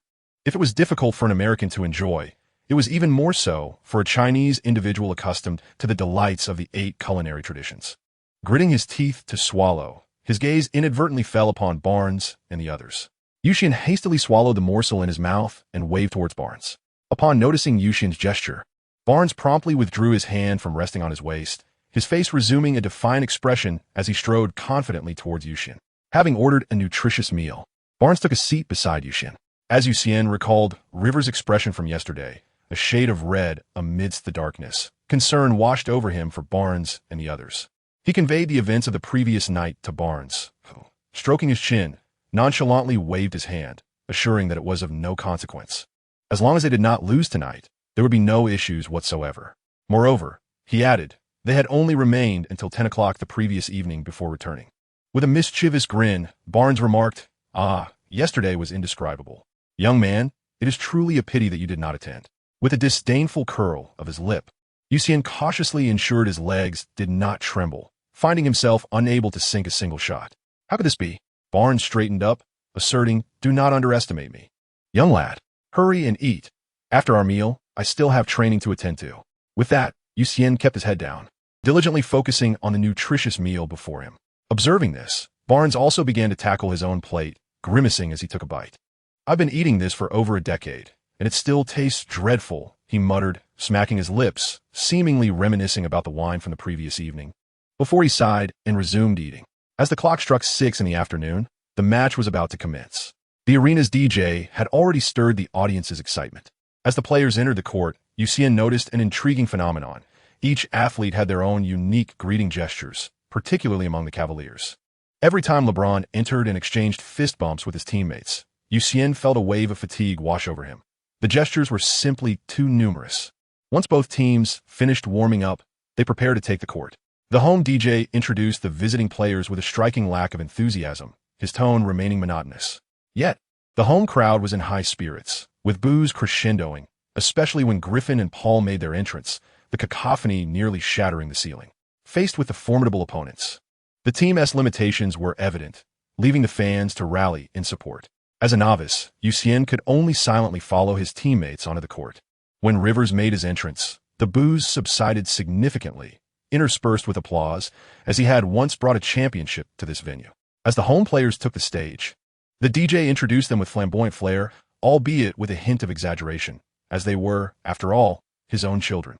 If it was difficult for an American to enjoy, it was even more so for a Chinese individual accustomed to the delights of the 8 culinary traditions. Gritting his teeth to swallow, his gaze inadvertently fell upon Barnes and the others. Xian hastily swallowed the morsel in his mouth and waved towards Barnes. Upon noticing Xian's gesture, Barnes promptly withdrew his hand from resting on his waist, his face resuming a defiant expression as he strode confidently towards Xian. Having ordered a nutritious meal, Barnes took a seat beside Xian. As Xian recalled Rivers' expression from yesterday, a shade of red amidst the darkness, concern washed over him for Barnes and the others. He conveyed the events of the previous night to Barnes, who, stroking his chin, nonchalantly waved his hand, assuring that it was of no consequence. As long as they did not lose tonight, there would be no issues whatsoever. Moreover, he added, they had only remained until 10 o'clock the previous evening before returning. With a mischievous grin, Barnes remarked, "Yesterday was indescribable. Young man, it is truly a pity that you did not attend." With a disdainful curl of his lip, Xian cautiously ensured his legs did not tremble, finding himself unable to sink a single shot. "How could this be?" Barnes straightened up, asserting, "Do not underestimate me. Young lad, hurry and eat. After our meal, I still have training to attend to." With that, Xian kept his head down, diligently focusing on the nutritious meal before him. Observing this, Barnes also began to tackle his own plate, grimacing as he took a bite. "I've been eating this for over a decade, and it still tastes dreadful," he muttered, smacking his lips, seemingly reminiscing about the wine from the previous evening. Before he sighed and resumed eating. As the clock struck 6 in the afternoon, the match was about to commence. The arena's DJ had already stirred the audience's excitement. As the players entered the court, Xian noticed an intriguing phenomenon. Each athlete had their own unique greeting gestures, particularly among the Cavaliers. Every time LeBron entered and exchanged fist bumps with his teammates, Xian felt a wave of fatigue wash over him. The gestures were simply too numerous. Once both teams finished warming up, they prepared to take the court. The home DJ introduced the visiting players with a striking lack of enthusiasm, his tone remaining monotonous. Yet, the home crowd was in high spirits, with boos crescendoing, especially when Griffin and Paul made their entrance, the cacophony nearly shattering the ceiling. Faced with the formidable opponents, the team's limitations were evident, leaving the fans to rally in support. As a novice, Xian could only silently follow his teammates onto the court. When Rivers made his entrance, the boos subsided significantly, interspersed with applause, as he had once brought a championship to this venue. As the home players took the stage, the DJ introduced them with flamboyant flair, albeit with a hint of exaggeration, as they were, after all, his own children.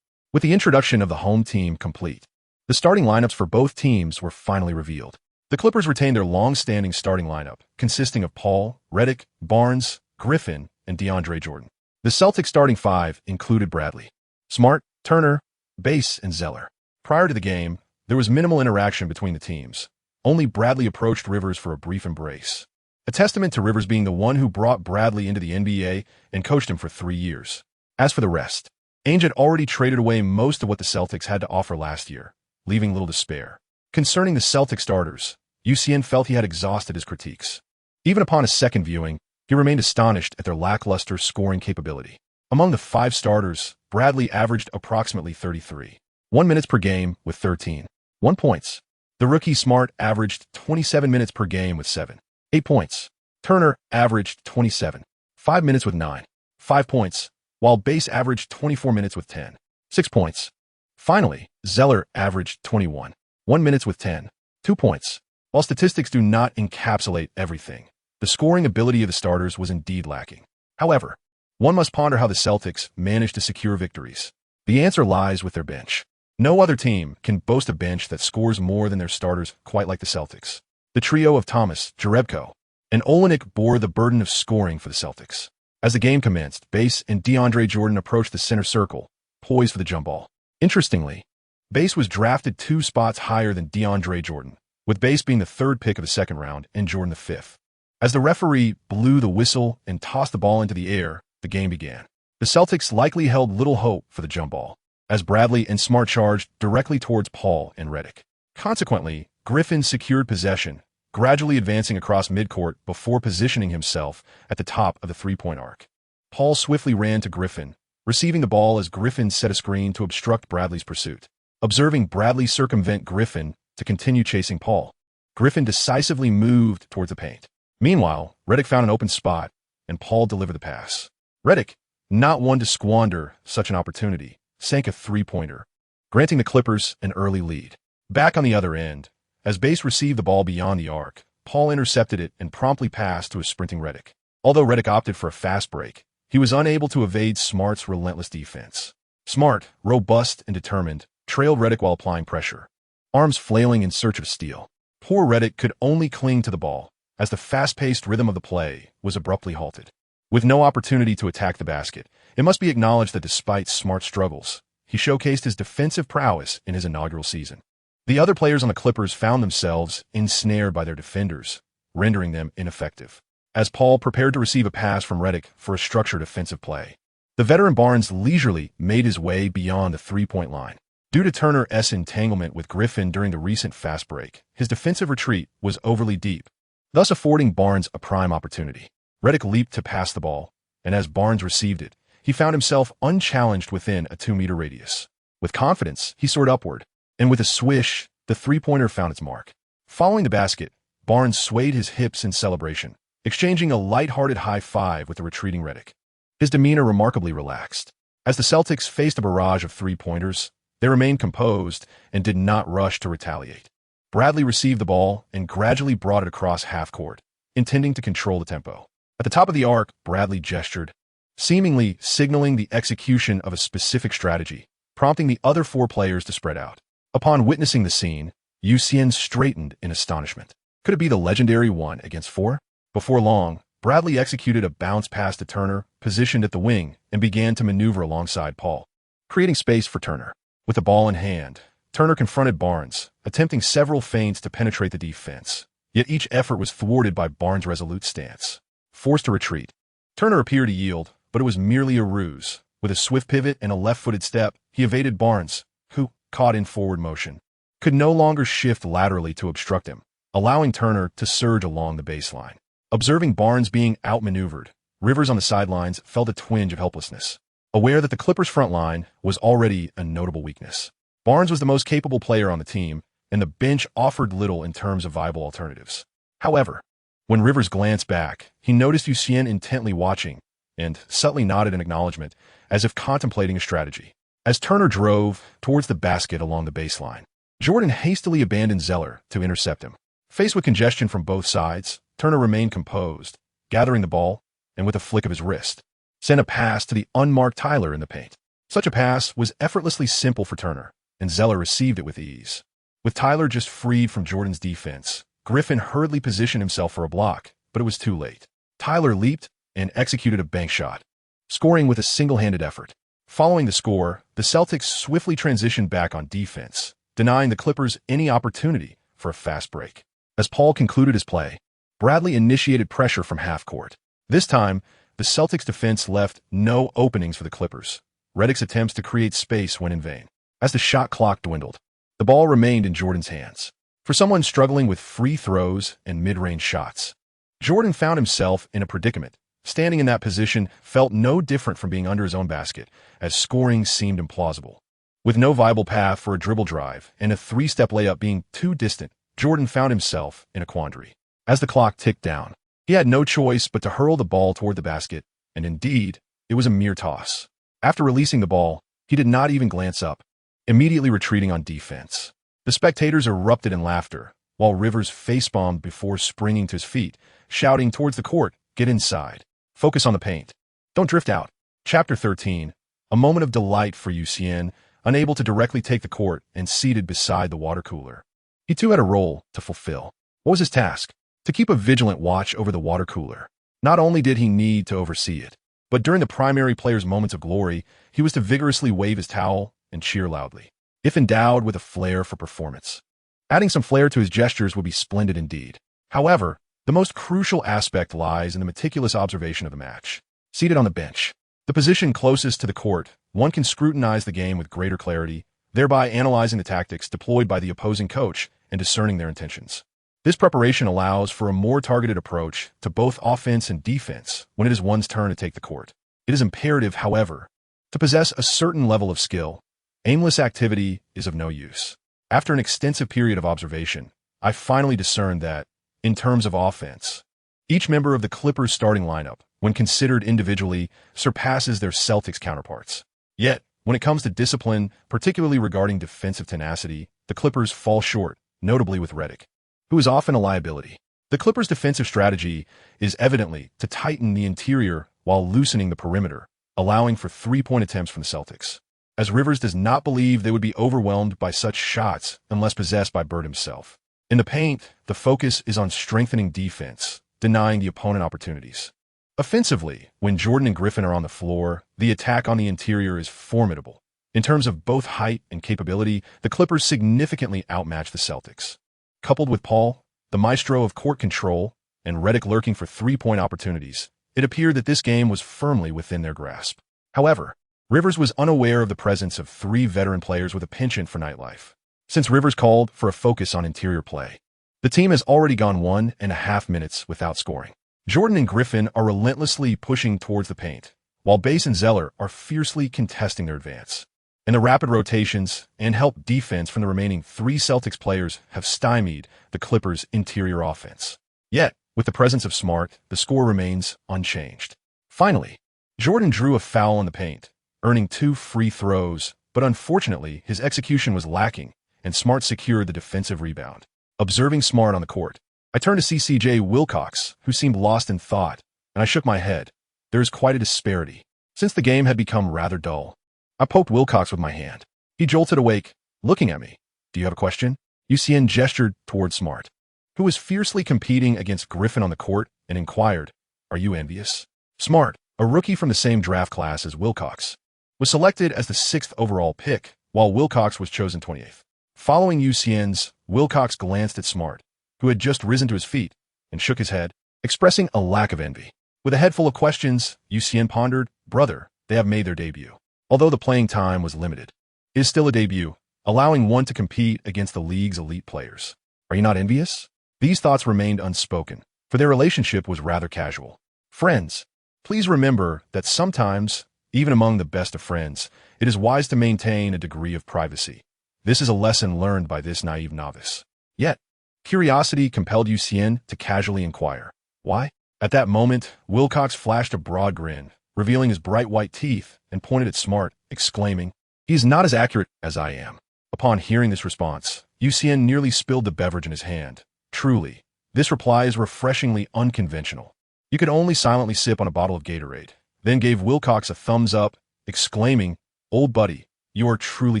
With the introduction of the home team complete, the starting lineups for both teams were finally revealed. The Clippers retained their long-standing starting lineup, consisting of Paul, Redick, Barnes, Griffin, and DeAndre Jordan. The Celtics starting 5 included Bradley, Smart, Turner, Bass, and Zeller. Prior to the game, there was minimal interaction between the teams. Only Bradley approached Rivers for a brief embrace. a testament to Rivers being the one who brought Bradley into the NBA and coached him for 3 years. As for the rest, Ainge had already traded away most of what the Celtics had to offer last year, leaving little to spare. Concerning the Celtic starters, Xian felt he had exhausted his critiques. Even upon a second viewing, he remained astonished at their lackluster scoring capability. Among the 5 starters, Bradley averaged approximately 33.1 minutes per game with 13.1 points. The rookie Smart averaged 27 minutes per game with 7.8 points. Turner averaged 27.5 minutes with 9.5 points, while Bass averaged 24 minutes with 10.6 points. Finally, Zeller averaged 21.1 minutes with 10.2 points. While statistics do not encapsulate everything, the scoring ability of the starters was indeed lacking. However, one must ponder how the Celtics managed to secure victories. The answer lies with their bench. No other team can boast a bench that scores more than their starters quite like the Celtics. The trio of Thomas, Jerebko, and Olynyk bore the burden of scoring for the Celtics. As the game commenced, Bass and DeAndre Jordan approached the center circle, poised for the jump ball. Interestingly, Bass was drafted 2 spots higher than DeAndre Jordan, with Bass being the 3rd pick of the 2nd round and Jordan the 5th. As the referee blew the whistle and tossed the ball into the air, the game began. The Celtics likely held little hope for the jump ball, as Bradley and Smart charged directly towards Paul and Redick. Consequently, Griffin secured possession, gradually advancing across midcourt before positioning himself at the top of the three-point arc. Paul swiftly ran to Griffin, receiving the ball as Griffin set a screen to obstruct Bradley's pursuit. Observing Bradley circumvent Griffin to continue chasing Paul, Griffin decisively moved towards the paint. Meanwhile, Redick found an open spot, and Paul delivered the pass. Redick, not one to squander such an opportunity, sank a three-pointer, granting the Clippers an early lead. Back on the other end, as Bass received the ball beyond the arc, Paul intercepted it and promptly passed to a sprinting Redick. Although Redick opted for a fast break, he was unable to evade Smart's relentless defense. Smart, robust and determined, trailed Redick while applying pressure, arms flailing in search of steal. Poor Redick could only cling to the ball, as the fast-paced rhythm of the play was abruptly halted. With no opportunity to attack the basket, it must be acknowledged that despite Smart's struggles, he showcased his defensive prowess in his inaugural season. The other players on the Clippers found themselves ensnared by their defenders, rendering them ineffective. As Paul prepared to receive a pass from Redick for a structured offensive play, the veteran Barnes leisurely made his way beyond the three-point line. Due to Turner's entanglement with Griffin during the recent fast break, his defensive retreat was overly deep, thus affording Barnes a prime opportunity. Redick leaped to pass the ball, and as Barnes received it, he found himself unchallenged within a 2-meter radius. With confidence, he soared upward, and with a swish, the three-pointer found its mark. Following the basket, Barnes swayed his hips in celebration, exchanging a light-hearted high-five with the retreating Redick. His demeanor remarkably relaxed. As the Celtics faced a barrage of three-pointers, they remained composed and did not rush to retaliate. Bradley received the ball and gradually brought it across half-court, intending to control the tempo. At the top of the arc, Bradley gestured, seemingly signaling the execution of a specific strategy, prompting the other 4 players to spread out. Upon witnessing the scene, Xian straightened in astonishment. Could it be the legendary 1 against 4? Before long, Bradley executed a bounce pass to Turner, positioned at the wing, and began to maneuver alongside Paul, creating space for Turner. With the ball in hand, Turner confronted Barnes, attempting several feints to penetrate the defense. Yet each effort was thwarted by Barnes' resolute stance. Forced to retreat, Turner appeared to yield, but it was merely a ruse. With a swift pivot and a left-footed step, he evaded Barnes, who, caught in forward motion, could no longer shift laterally to obstruct him, allowing Turner to surge along the baseline. Observing Barnes being outmaneuvered, Rivers on the sidelines felt a twinge of helplessness, aware that the Clippers' front line was already a notable weakness. Barnes was the most capable player on the team, and the bench offered little in terms of viable alternatives. However, when Rivers glanced back, he noticed Xian intently watching and subtly nodded in acknowledgement, as if contemplating a strategy. As Turner drove towards the basket along the baseline, Jordan hastily abandoned Zeller to intercept him. Faced with congestion from both sides, Turner remained composed, gathering the ball, and with a flick of his wrist, sent a pass to the unmarked Tyler in the paint. Such a pass was effortlessly simple for Turner, and Zeller received it with ease. With Tyler just freed from Jordan's defense, Griffin hurriedly positioned himself for a block, but it was too late. Tyler leaped and executed a bank shot, scoring with a single-handed effort. Following the score, the Celtics swiftly transitioned back on defense, denying the Clippers any opportunity for a fast break. As Paul concluded his play, Bradley initiated pressure from half-court. This time, the Celtics' defense left no openings for the Clippers. Redick's attempts to create space went in vain. As the shot clock dwindled, the ball remained in Jordan's hands. For someone struggling with free throws and mid-range shots, Jordan found himself in a predicament. Standing in that position felt no different from being under his own basket, as scoring seemed implausible. With no viable path for a dribble drive and a three-step layup being too distant, Jordan found himself in a quandary. As the clock ticked down, he had no choice but to hurl the ball toward the basket, and indeed, it was a mere toss. After releasing the ball, he did not even glance up, immediately retreating on defense. The spectators erupted in laughter, while Rivers face-bombed before springing to his feet, shouting towards the court, "Get inside. Focus on the paint. Don't drift out." Chapter 13, a moment of delight for Xian, unable to directly take the court and seated beside the water cooler. He too had a role to fulfill. What was his task? To keep a vigilant watch over the water cooler. Not only did he need to oversee it, but during the primary player's moments of glory, he was to vigorously wave his towel and cheer loudly, if endowed with a flair for performance. Adding some flair to his gestures would be splendid indeed. However, the most crucial aspect lies in the meticulous observation of the match. Seated on the bench, the position closest to the court, one can scrutinize the game with greater clarity, thereby analyzing the tactics deployed by the opposing coach and discerning their intentions. This preparation allows for a more targeted approach to both offense and defense when it is one's turn to take the court. It is imperative, however, to possess a certain level of skill. Aimless activity is of no use. After an extensive period of observation, I finally discerned that, in terms of offense, each member of the Clippers' starting lineup, when considered individually, surpasses their Celtics counterparts. Yet, when it comes to discipline, particularly regarding defensive tenacity, the Clippers fall short, notably with Redick, who is often a liability. The Clippers' defensive strategy is evidently to tighten the interior while loosening the perimeter, allowing for three-point attempts from the Celtics, as Rivers does not believe they would be overwhelmed by such shots unless possessed by Bird himself. In the paint, the focus is on strengthening defense, denying the opponent opportunities. Offensively, when Jordan and Griffin are on the floor, the attack on the interior is formidable. In terms of both height and capability, the Clippers significantly outmatch the Celtics. Coupled with Paul, the maestro of court control, and Redick lurking for three-point opportunities, it appeared that this game was firmly within their grasp. However, Rivers was unaware of the presence of three veteran players with a penchant for nightlife. Since Rivers called for a focus on interior play, the team has already gone 1.5 minutes without scoring. Jordan and Griffin are relentlessly pushing towards the paint, while Bass and Zeller are fiercely contesting their advance. And the rapid rotations and help defense from the remaining three Celtics players have stymied the Clippers' interior offense. Yet, with the presence of Smart, the score remains unchanged. Finally, Jordan drew a foul in the paint, earning 2 free throws, but unfortunately, his execution was lacking, and Smart secured the defensive rebound. Observing Smart on the court, I turned to see C.J. Wilcox, who seemed lost in thought, and I shook my head. There is quite a disparity. Since the game had become rather dull, I poked Wilcox with my hand. He jolted awake, looking at me. "Do you have a question?" Xian gestured toward Smart, who was fiercely competing against Griffin on the court, and inquired, "Are you envious?" Smart, a rookie from the same draft class as Wilcox, was selected as the 6th overall pick, while Wilcox was chosen 28th. Following Xian's, Wilcox glanced at Smart, who had just risen to his feet, and shook his head, expressing a lack of envy. With a head full of questions, Xian pondered, "Brother, they have made their debut. Although the playing time was limited, it is still a debut, allowing one to compete against the league's elite players. Are you not envious?" These thoughts remained unspoken, for their relationship was rather casual. Friends, please remember that sometimes, even among the best of friends, it is wise to maintain a degree of privacy. This is a lesson learned by this naive novice. Yet, curiosity compelled Xian to casually inquire, "Why?" At that moment, Wilcox flashed a broad grin, revealing his bright white teeth, and pointed at Smart, exclaiming, "He is not as accurate as I am." Upon hearing this response, Xian nearly spilled the beverage in his hand. Truly, this reply is refreshingly unconventional. You could only silently sip on a bottle of Gatorade, then gave Wilcox a thumbs up, exclaiming, "Old buddy, you are truly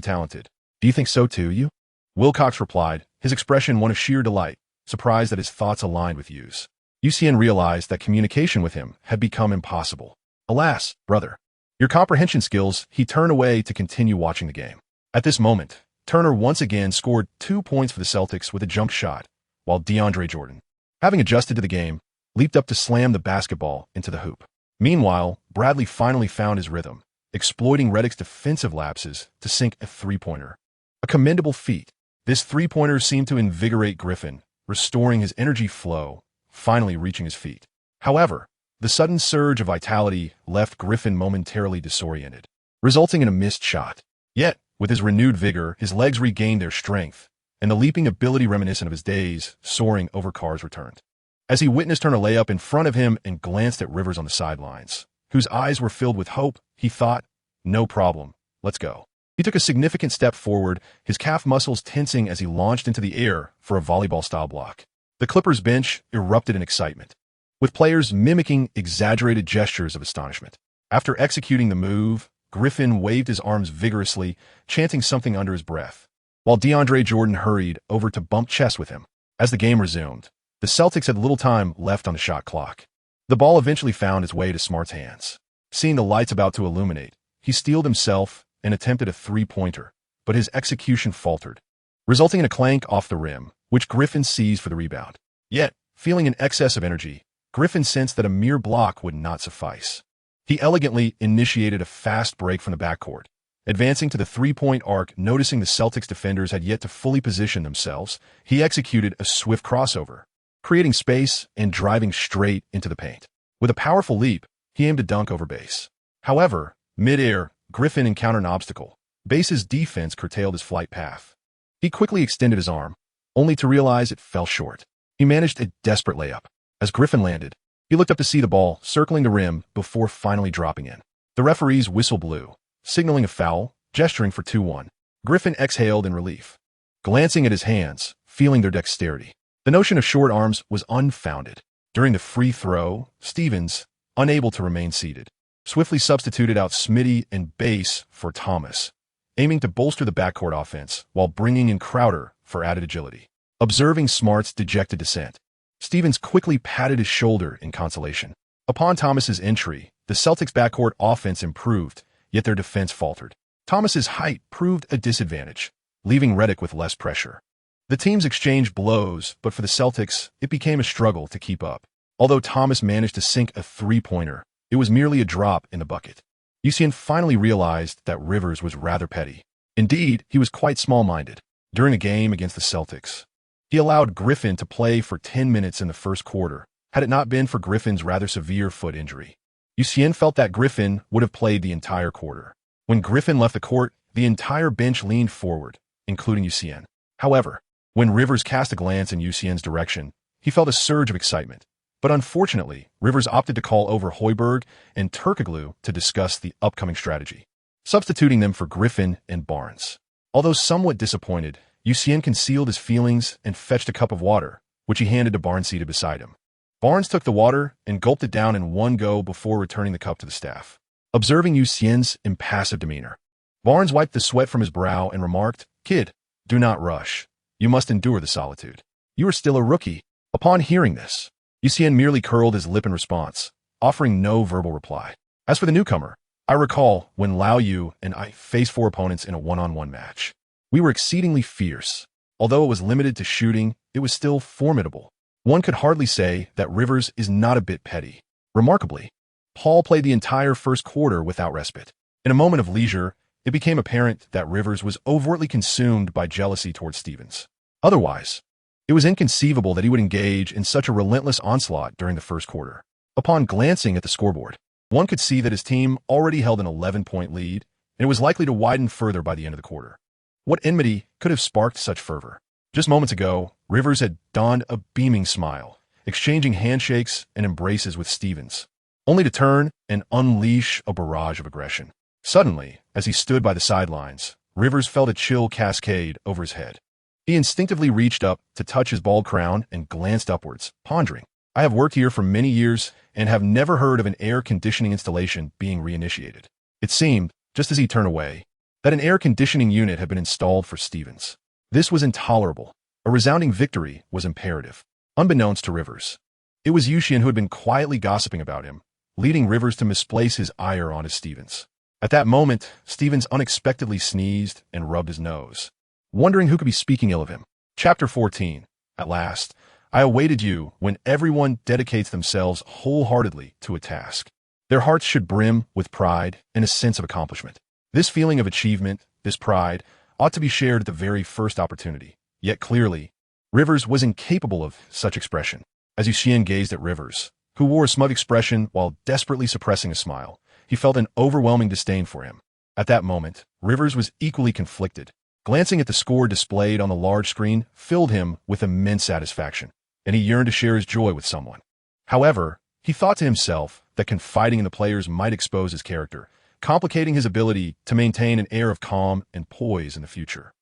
talented. Do you think so too, you?" Wilcox replied, his expression one of sheer delight, surprised that his thoughts aligned with Yu's. Xian realized that communication with him had become impossible. "Alas, brother, your comprehension skills." He turned away to continue watching the game. At this moment, Turner once again scored 2 points for the Celtics with a jump shot, while DeAndre Jordan, Having adjusted to the game, leaped up to slam the basketball into the hoop. Meanwhile, Bradley finally found his rhythm, exploiting Redick's defensive lapses to sink a three-pointer. A commendable feat. This three-pointer seemed to invigorate Griffin, restoring his energy flow, finally reaching his feet. However, the sudden surge of vitality left Griffin momentarily disoriented, resulting in a missed shot. Yet, with his renewed vigor, his legs regained their strength, and the leaping ability reminiscent of his days soaring over cars returned. As he witnessed her layup in front of him and glanced at Rivers on the sidelines, whose eyes were filled with hope, he thought, "No problem, let's go." He took a significant step forward, his calf muscles tensing as he launched into the air for a volleyball-style block. The Clippers bench erupted in excitement, with players mimicking exaggerated gestures of astonishment. After executing the move, Griffin waved his arms vigorously, chanting something under his breath, while DeAndre Jordan hurried over to bump chest with him. As the game resumed, the Celtics had little time left on the shot clock. The ball eventually found its way to Smart's hands. Seeing the lights about to illuminate, he steeled himself and attempted a three-pointer, but his execution faltered, resulting in a clank off the rim, which Griffin seized for the rebound. Yet, feeling an excess of energy, Griffin sensed that a mere block would not suffice. He elegantly initiated a fast break from the backcourt. Advancing to the three-point arc, noticing the Celtics defenders had yet to fully position themselves, he executed a swift crossover, creating space and driving straight into the paint. With a powerful leap, he aimed to dunk over base. However, mid-air, Griffin encountered an obstacle. Base's defense curtailed his flight path. He quickly extended his arm, only to realize it fell short. He managed a desperate layup. As Griffin landed, he looked up to see the ball circling the rim before finally dropping in. The referee's whistle blew, signaling a foul, gesturing for 2-1. Griffin exhaled in relief, glancing at his hands, feeling their dexterity. The notion of short arms was unfounded. During the free throw, Stevens, unable to remain seated, swiftly substituted out Smitty and Base for Thomas, aiming to bolster the backcourt offense while bringing in Crowder for added agility. Observing Smart's dejected descent, Stevens quickly patted his shoulder in consolation. Upon Thomas's entry, the Celtics' backcourt offense improved, yet their defense faltered. Thomas's height proved a disadvantage, leaving Redick with less pressure. The teams exchanged blows, but for the Celtics, it became a struggle to keep up. Although Thomas managed to sink a three-pointer, it was merely a drop in the bucket. Xian finally realized that Rivers was rather petty. Indeed, he was quite small-minded. During a game against the Celtics, he allowed Griffin to play for 10 minutes in the first quarter, had it not been for Griffin's rather severe foot injury. Xian felt that Griffin would have played the entire quarter. When Griffin left the court, the entire bench leaned forward, including Xian. However, when Rivers cast a glance in Xian's direction, he felt a surge of excitement. But unfortunately, Rivers opted to call over Hoiberg and Turkoglu to discuss the upcoming strategy, substituting them for Griffin and Barnes. Although somewhat disappointed, Xian concealed his feelings and fetched a cup of water, which he handed to Barnes seated beside him. Barnes took the water and gulped it down in one go before returning the cup to the staff. Observing Xian's impassive demeanor, Barnes wiped the sweat from his brow and remarked, "Kid, do not rush. You must endure the solitude. You are still a rookie." Upon hearing this, Xian merely curled his lip in response, offering no verbal reply. As for the newcomer, I recall when Lao Yu and I faced 4 opponents in a one-on-one match. We were exceedingly fierce. Although it was limited to shooting, it was still formidable. One could hardly say that Rivers is not a bit petty. Remarkably, Paul played the entire first quarter without respite. In a moment of leisure, it became apparent that Rivers was overtly consumed by jealousy towards Stevens. Otherwise, it was inconceivable that he would engage in such a relentless onslaught during the first quarter. Upon glancing at the scoreboard, one could see that his team already held an 11-point lead, and it was likely to widen further by the end of the quarter. What enmity could have sparked such fervor? Just moments ago, Rivers had donned a beaming smile, exchanging handshakes and embraces with Stevens, only to turn and unleash a barrage of aggression. Suddenly, as he stood by the sidelines, Rivers felt a chill cascade over his head. He instinctively reached up to touch his bald crown and glanced upwards, pondering. I have worked here for many years and have never heard of an air conditioning installation being reinitiated. It seemed, just as he turned away, that an air conditioning unit had been installed for Stevens. This was intolerable. A resounding victory was imperative. Unbeknownst to Rivers, it was Xian who had been quietly gossiping about him, leading Rivers to misplace his ire onto Stevens. At that moment, Stevens unexpectedly sneezed and rubbed his nose, wondering who could be speaking ill of him. Chapter 14. At last, I awaited you when everyone dedicates themselves wholeheartedly to a task. Their hearts should brim with pride and a sense of accomplishment. This feeling of achievement, this pride, ought to be shared at the very first opportunity. Yet clearly, Rivers was incapable of such expression. As Xian gazed at Rivers, who wore a smug expression while desperately suppressing a smile, he felt an overwhelming disdain for him. At that moment, Rivers was equally conflicted. Glancing at the score displayed on the large screen filled him with immense satisfaction, and he yearned to share his joy with someone. However, he thought to himself that confiding in the players might expose his character, complicating his ability to maintain an air of calm and poise in the future.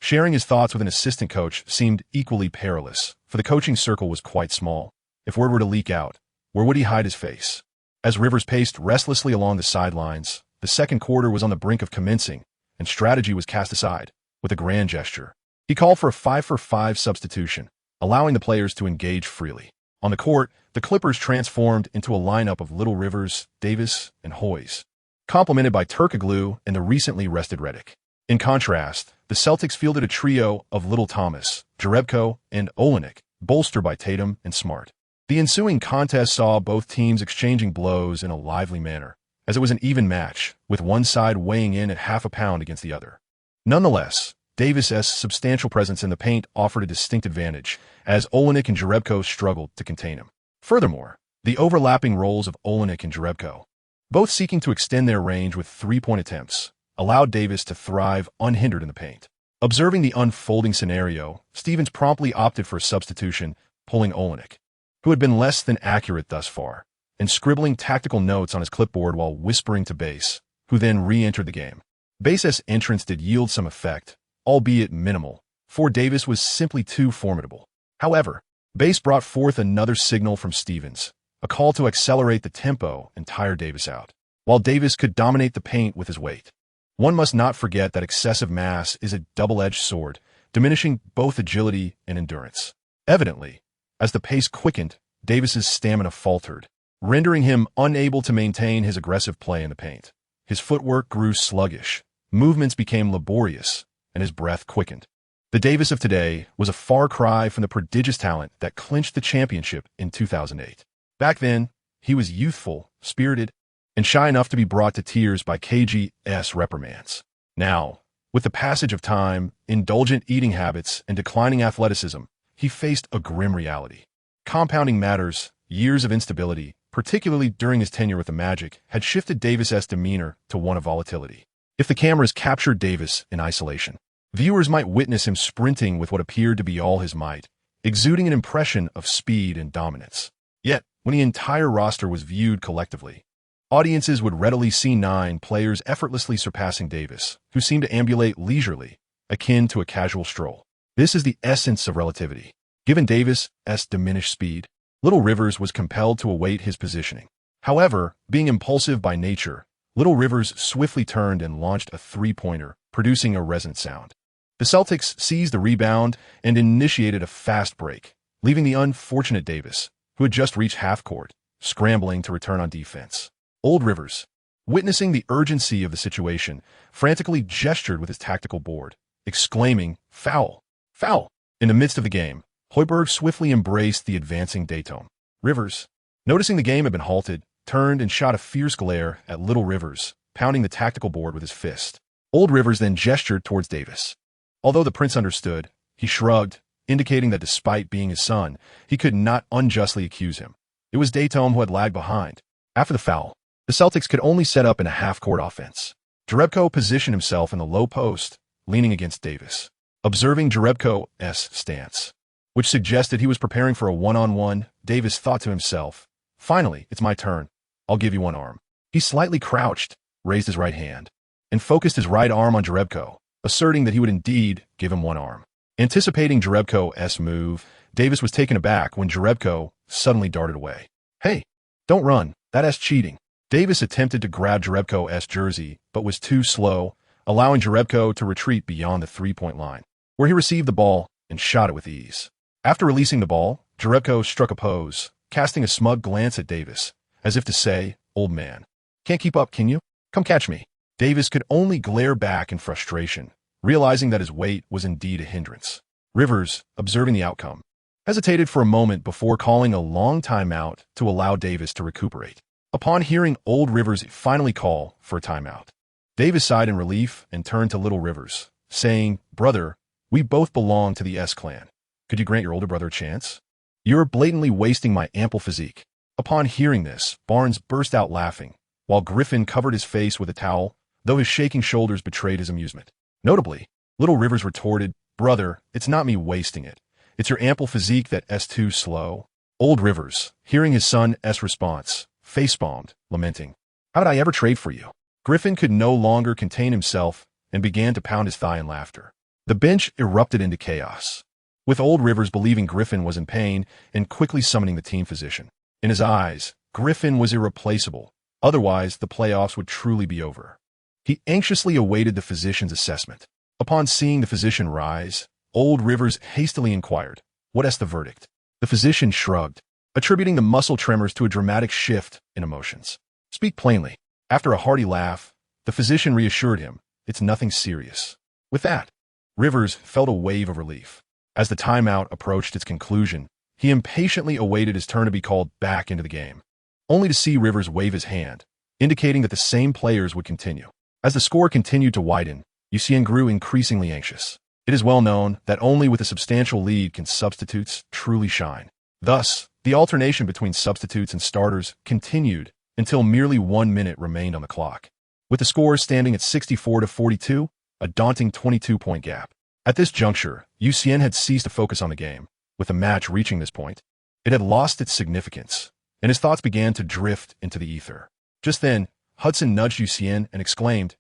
Sharing his thoughts with an assistant coach seemed equally perilous, for the coaching circle was quite small. If word were to leak out, where would he hide his face? As Rivers paced restlessly along the sidelines, the second quarter was on the brink of commencing, and strategy was cast aside. With a grand gesture, he called for a 5-for-5 substitution, allowing the players to engage freely. On the court, the Clippers transformed into a lineup of Little Rivers, Davis, and Hoyes, complemented by Turkoglu and the recently rested Redick. In contrast, the Celtics fielded a trio of Little Thomas, Jerebko, and Olenek, bolstered by Tatum and Smart. The ensuing contest saw both teams exchanging blows in a lively manner, as it was an even match, with one side weighing in at half a pound against the other. Nonetheless, Davis's substantial presence in the paint offered a distinct advantage, as Olenek and Jerebko struggled to contain him. Furthermore, the overlapping roles of Olenek and Jerebko, both seeking to extend their range with three-point attempts, allowed Davis to thrive unhindered in the paint. Observing the unfolding scenario, Stevens promptly opted for a substitution, pulling Olenek, who had been less than accurate thus far, and scribbling tactical notes on his clipboard while whispering to Bass, who then re-entered the game. Bass's entrance did yield some effect, albeit minimal, for Davis was simply too formidable. However, Bass brought forth another signal from Stevens, a call to accelerate the tempo and tire Davis out, while Davis could dominate the paint with his weight. One must not forget that excessive mass is a double-edged sword, diminishing both agility and endurance. Evidently, as the pace quickened, Davis's stamina faltered, rendering him unable to maintain his aggressive play in the paint. His footwork grew sluggish, movements became laborious, and his breath quickened. The Davis of today was a far cry from the prodigious talent that clinched the championship in 2008. Back then, he was youthful, spirited, and shy enough to be brought to tears by KG's reprimands. Now, with the passage of time, indulgent eating habits, and declining athleticism, he faced a grim reality. Compounding matters, years of instability, particularly during his tenure with the Magic, had shifted Davis's demeanor to one of volatility. If the cameras captured Davis in isolation, viewers might witness him sprinting with what appeared to be all his might, exuding an impression of speed and dominance. Yet, when the entire roster was viewed collectively, audiences would readily see 9 players effortlessly surpassing Davis, who seemed to ambulate leisurely, akin to a casual stroll. This is the essence of relativity. Given Davis's diminished speed, Little Rivers was compelled to await his positioning. However, being impulsive by nature, Little Rivers swiftly turned and launched a three-pointer, producing a resonant sound. The Celtics seized the rebound and initiated a fast break, leaving the unfortunate Davis, who had just reached half-court, scrambling to return on defense. Old Rivers, witnessing the urgency of the situation, frantically gestured with his tactical board, exclaiming, "Foul! Foul!" In the midst of the game, Hoiberg swiftly embraced the advancing Datum. Rivers, noticing the game had been halted, turned and shot a fierce glare at Little Rivers, pounding the tactical board with his fist. Old Rivers then gestured towards Davis. Although the prince understood, he shrugged, indicating that despite being his son, he could not unjustly accuse him. It was Datum who had lagged behind. After the foul, the Celtics could only set up in a half-court offense. Jerebko positioned himself in the low post, leaning against Davis. Observing Jerebko's stance, which suggested he was preparing for a one-on-one, Davis thought to himself, "Finally, it's my turn. I'll give you one arm." He slightly crouched, raised his right hand, and focused his right arm on Jerebko, asserting that he would indeed give him one arm. Anticipating Jerebko's move, Davis was taken aback when Jerebko suddenly darted away. "Hey, don't run. That's cheating." Davis attempted to grab Jerebko's jersey, but was too slow, allowing Jerebko to retreat beyond the three-point line, where he received the ball and shot it with ease. After releasing the ball, Jerebko struck a pose, casting a smug glance at Davis, as if to say, "Old man, can't keep up, can you? Come catch me." Davis could only glare back in frustration, realizing that his weight was indeed a hindrance. Rivers, observing the outcome, hesitated for a moment before calling a long timeout to allow Davis to recuperate. Upon hearing Old Rivers finally call for a timeout, Davis sighed in relief and turned to Little Rivers, saying, "Brother, we both belong to the S-Clan. Could you grant your older brother a chance? You're blatantly wasting my ample physique." Upon hearing this, Barnes burst out laughing, while Griffin covered his face with a towel, though his shaking shoulders betrayed his amusement. Notably, Little Rivers retorted, "Brother, it's not me wasting it. It's your ample physique that's too slow." Old Rivers, hearing his son's response, facepalmed, lamenting, "How did I ever trade for you?" Griffin could no longer contain himself and began to pound his thigh in laughter. The bench erupted into chaos, with Old Rivers believing Griffin was in pain and quickly summoning the team physician. In his eyes, Griffin was irreplaceable. Otherwise, the playoffs would truly be over. He anxiously awaited the physician's assessment. Upon seeing the physician rise, Old Rivers hastily inquired, "What's the verdict?" The physician shrugged, attributing the muscle tremors to a dramatic shift in emotions. "Speak plainly." After a hearty laugh, the physician reassured him, "It's nothing serious." With that, Rivers felt a wave of relief. As the timeout approached its conclusion, he impatiently awaited his turn to be called back into the game, only to see Rivers wave his hand, indicating that the same players would continue. As the score continued to widen, Xian grew increasingly anxious. It is well known that only with a substantial lead can substitutes truly shine. Thus, the alternation between substitutes and starters continued until merely 1 minute remained on the clock, with the score standing at 64-42, a daunting 22-point gap. At this juncture, Xian had ceased to focus on the game. With the match reaching this point, it had lost its significance, and his thoughts began to drift into the ether. Just then, Hudson nudged Xian and exclaimed,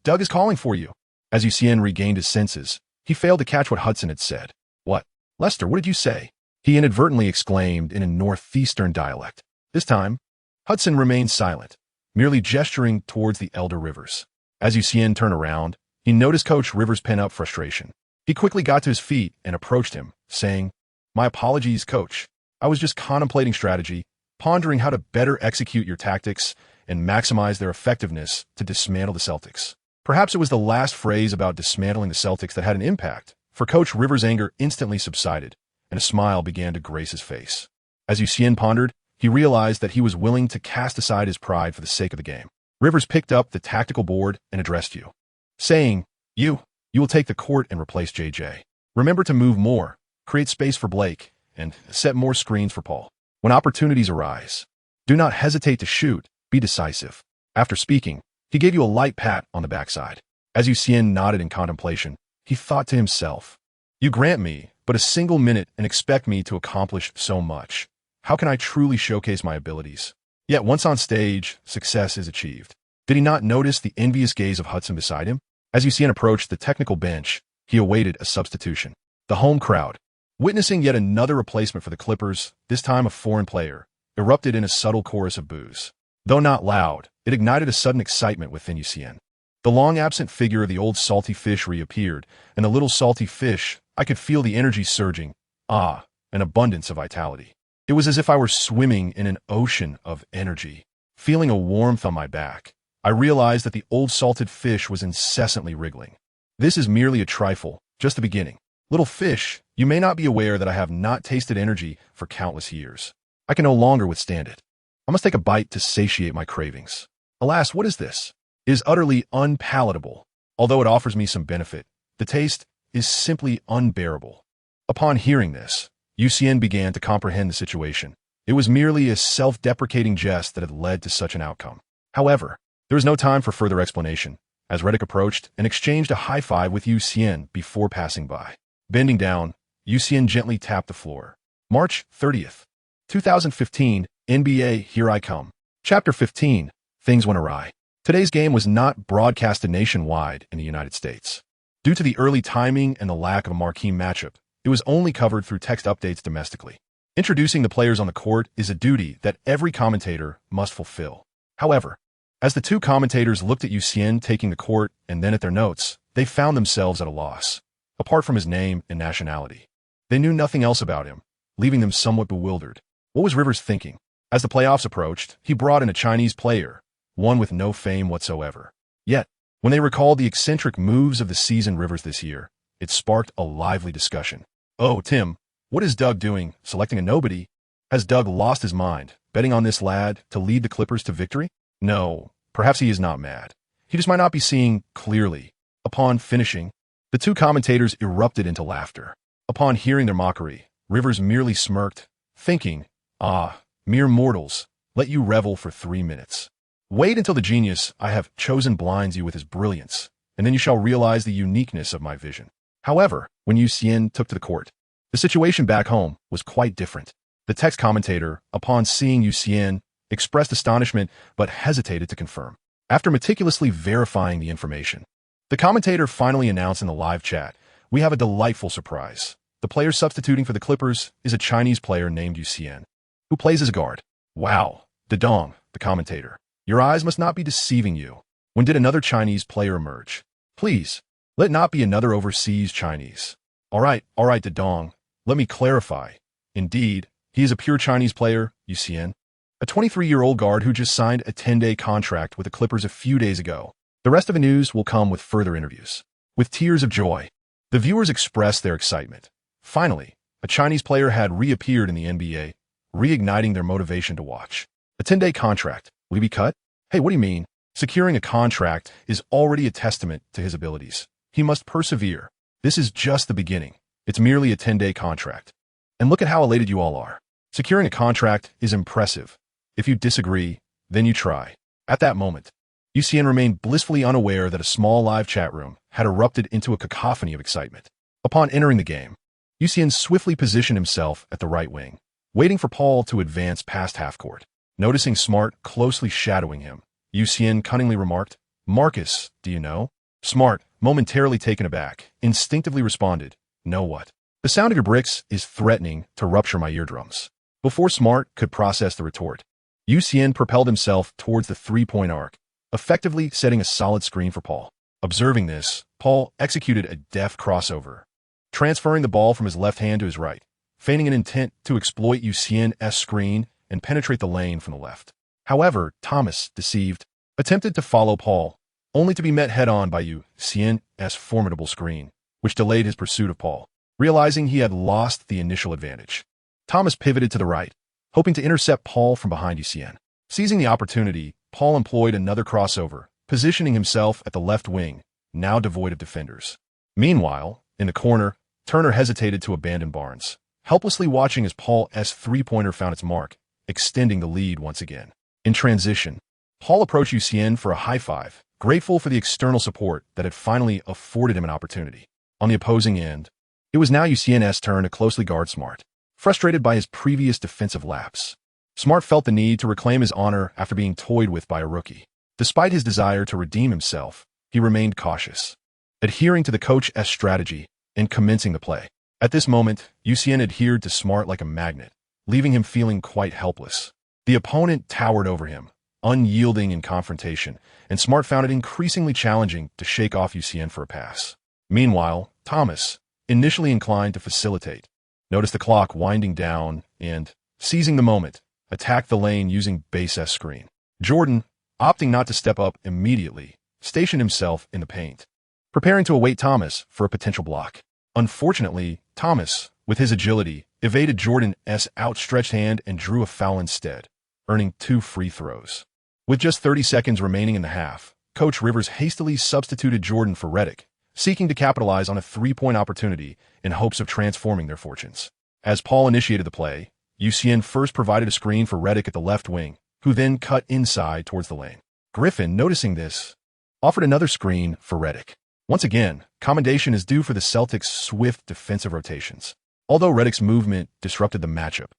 "Doug is calling for you." As Xian regained his senses, he failed to catch what Hudson had said. "What? Lester, what did you say?" he inadvertently exclaimed in a northeastern dialect. This time, Hudson remained silent, merely gesturing towards the elder Rivers. As Xian turned around, he noticed Coach Rivers pent up frustration. He quickly got to his feet and approached him, saying, "My apologies, Coach. I was just contemplating strategy, pondering how to better execute your tactics and maximize their effectiveness to dismantle the Celtics." Perhaps it was the last phrase about dismantling the Celtics that had an impact, for Coach Rivers' anger instantly subsided, and a smile began to grace his face. As Xian pondered, he realized that he was willing to cast aside his pride for the sake of the game. Rivers picked up the tactical board and addressed you, saying, You will take the court and replace JJ. Remember to move more, create space for Blake, and set more screens for Paul. When opportunities arise, do not hesitate to shoot, be decisive." After speaking, he gave you a light pat on the backside. As Xian nodded in contemplation, he thought to himself, "You grant me but a single minute and expect me to accomplish so much. How can I truly showcase my abilities?" Yet once on stage, success is achieved. Did he not notice the envious gaze of Hudson beside him? As Xian approached the technical bench, he awaited a substitution. The home crowd, witnessing yet another replacement for the Clippers, this time a foreign player, erupted in a subtle chorus of boos. Though not loud, it ignited a sudden excitement within Xian. The long-absent figure of the old salty fish reappeared, and the little salty fish, I could feel the energy surging, an abundance of vitality. It was as if I were swimming in an ocean of energy. Feeling a warmth on my back, I realized that the old salted fish was incessantly wriggling. This is merely a trifle, just the beginning. Little fish, you may not be aware that I have not tasted energy for countless years. I can no longer withstand it. I must take a bite to satiate my cravings. Alas, what is this? It is utterly unpalatable. Although it offers me some benefit, the taste is simply unbearable. Upon hearing this, Xian began to comprehend the situation. It was merely a self-deprecating jest that had led to such an outcome. However, there was no time for further explanation, as Reddick approached and exchanged a high-five with Xian before passing by. Bending down, Xian gently tapped the floor. March 30th, 2015, NBA, Here I Come. Chapter 15, Things Went Awry. Today's game was not broadcasted nationwide in the United States. Due to the early timing and the lack of a marquee matchup, it was only covered through text updates domestically. Introducing the players on the court is a duty that every commentator must fulfill. However, as the two commentators looked at Xian taking the court and then at their notes, they found themselves at a loss. Apart from his name and nationality, they knew nothing else about him, leaving them somewhat bewildered. What was Rivers thinking? As the playoffs approached, he brought in a Chinese player, one with no fame whatsoever. Yet, when they recalled the eccentric moves of the seasoned Rivers this year, it sparked a lively discussion. "Oh, Tim, What is Doug doing, selecting a nobody? Has Doug lost his mind, betting on this lad to lead the Clippers to victory? No, perhaps he is not mad. He just might not be seeing clearly. Upon finishing, the two commentators erupted into laughter. Upon hearing their mockery, Rivers merely smirked, thinking, "Ah, mere mortals, let you revel for 3 minutes. Wait until the genius I have chosen blinds you with his brilliance, and then you shall realize the uniqueness of my vision." However, when Xian took to the court, the situation back home was quite different. The text commentator, upon seeing Xian, expressed astonishment but hesitated to confirm. After meticulously verifying the information, the commentator finally announced in the live chat, "We have a delightful surprise. The player substituting for the Clippers is a Chinese player named Xian, who plays as a guard." "Wow, Dedong," the commentator. "Your eyes must not be deceiving you. When did another Chinese player emerge? Please, let not be another overseas Chinese." All right, Dedong. Let me clarify. Indeed, he is a pure Chinese player, Xian, a 23-year-old guard who just signed a 10-day contract with the Clippers a few days ago. The rest of the news will come with further interviews. With tears of joy, the viewers expressed their excitement. Finally, a Chinese player had reappeared in the NBA, reigniting their motivation to watch. A 10-day contract. Will he be cut? Hey, what do you mean? Securing a contract is already a testament to his abilities. He must persevere. This is just the beginning. It's merely a 10-day contract. And look at how elated you all are. Securing a contract is impressive. If you disagree, then you try. At that moment, Xian remained blissfully unaware that a small live chat room had erupted into a cacophony of excitement. Upon entering the game, Xian swiftly positioned himself at the right wing, waiting for Paul to advance past half-court. Noticing Smart closely shadowing him, Xian cunningly remarked, "Marcus, do you know?" Smart, momentarily taken aback, instinctively responded, "Know what? The sound of your bricks is threatening to rupture my eardrums." Before Smart could process the retort, Xian propelled himself towards the three-point arc, effectively setting a solid screen for Paul. Observing this, Paul executed a deft crossover, transferring the ball from his left hand to his right, feigning an intent to exploit Xian's screen and penetrate the lane from the left. However, Thomas, deceived, attempted to follow Paul, only to be met head-on by Xian's formidable screen, which delayed his pursuit of Paul. Realizing he had lost the initial advantage, Thomas pivoted to the right, hoping to intercept Paul from behind Xian. Seizing the opportunity, Paul employed another crossover, positioning himself at the left wing, now devoid of defenders. Meanwhile, in the corner, Turner hesitated to abandon Barnes, helplessly watching as Paul's three-pointer found its mark, extending the lead once again. In transition, Paul approached Xian for a high-five, grateful for the external support that had finally afforded him an opportunity. On the opposing end, it was now Xian's turn to closely guard Smart. Frustrated by his previous defensive lapse, Smart felt the need to reclaim his honor after being toyed with by a rookie. Despite his desire to redeem himself, he remained cautious, adhering to the coach's strategy and commencing the play. At this moment, Xian adhered to Smart like a magnet, leaving him feeling quite helpless. The opponent towered over him, unyielding in confrontation, and Smart found it increasingly challenging to shake off Xian for a pass. Meanwhile, Thomas, initially inclined to facilitate, noticed the clock winding down and, seizing the moment, attacked the lane using base's screen. Jordan, opting not to step up immediately, stationed himself in the paint, preparing to await Thomas for a potential block. Unfortunately, Thomas, with his agility, evaded Jordan's outstretched hand and drew a foul instead, earning 2 free throws. With just 30 seconds remaining in the half, Coach Rivers hastily substituted Jordan for Redick, seeking to capitalize on a three-point opportunity in hopes of transforming their fortunes. As Paul initiated the play, Xian first provided a screen for Redick at the left wing, who then cut inside towards the lane. Griffin, noticing this, offered another screen for Redick. Once again, commendation is due for the Celtics' swift defensive rotations. Although Redick's movement disrupted the matchup,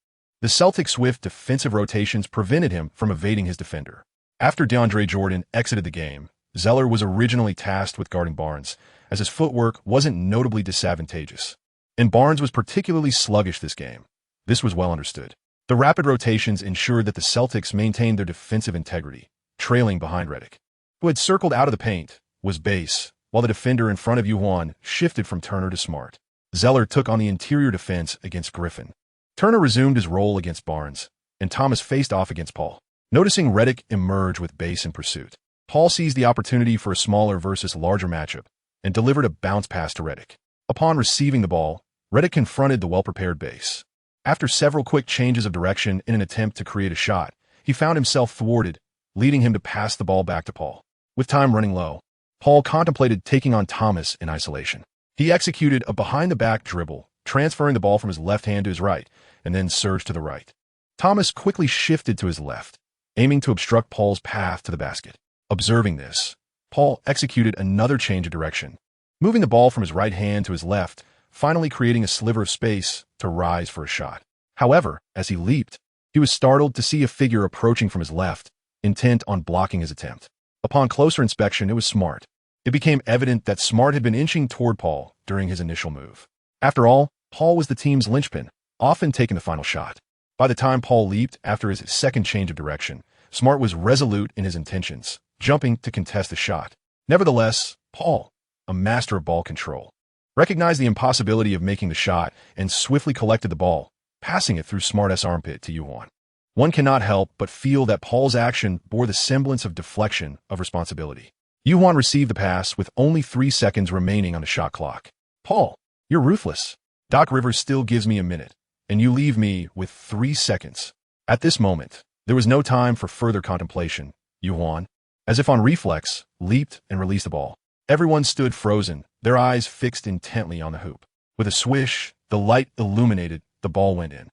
the Celtics' swift defensive rotations prevented him from evading his defender. After DeAndre Jordan exited the game, Zeller was originally tasked with guarding Barnes, as his footwork wasn't notably disadvantageous. And Barnes was particularly sluggish this game. This was well understood. The rapid rotations ensured that the Celtics maintained their defensive integrity, trailing behind Redick, who had circled out of the paint, was base, while the defender in front of Yuan shifted from Turner to Smart. Zeller took on the interior defense against Griffin. Turner resumed his role against Barnes, and Thomas faced off against Paul. Noticing Redick emerge with base in pursuit, Paul seized the opportunity for a smaller versus larger matchup and delivered a bounce pass to Redick. Upon receiving the ball, Redick confronted the well-prepared base. After several quick changes of direction in an attempt to create a shot, he found himself thwarted, leading him to pass the ball back to Paul. With time running low, Paul contemplated taking on Thomas in isolation. He executed a behind-the-back dribble, transferring the ball from his left hand to his right, and then surged to the right. Thomas quickly shifted to his left, aiming to obstruct Paul's path to the basket. Observing this, Paul executed another change of direction, moving the ball from his right hand to his left, finally creating a sliver of space to rise for a shot. However, as he leaped, he was startled to see a figure approaching from his left, intent on blocking his attempt. Upon closer inspection, it was Smart. It became evident that Smart had been inching toward Paul during his initial move. After all, Paul was the team's linchpin, often taking the final shot. By the time Paul leaped after his second change of direction, Smart was resolute in his intentions, jumping to contest the shot. Nevertheless, Paul, a master of ball control, recognized the impossibility of making the shot and swiftly collected the ball, passing it through Smart's armpit to Xian. One cannot help but feel that Paul's action bore the semblance of deflection of responsibility. Xian received the pass with only 3 seconds remaining on the shot clock. "Paul, you're ruthless. Doc Rivers still gives me a minute, and you leave me with 3 seconds." At this moment, there was no time for further contemplation. Xian, as if on reflex, leaped and released the ball. Everyone stood frozen, their eyes fixed intently on the hoop. With a swish, the light illuminated, the ball went in.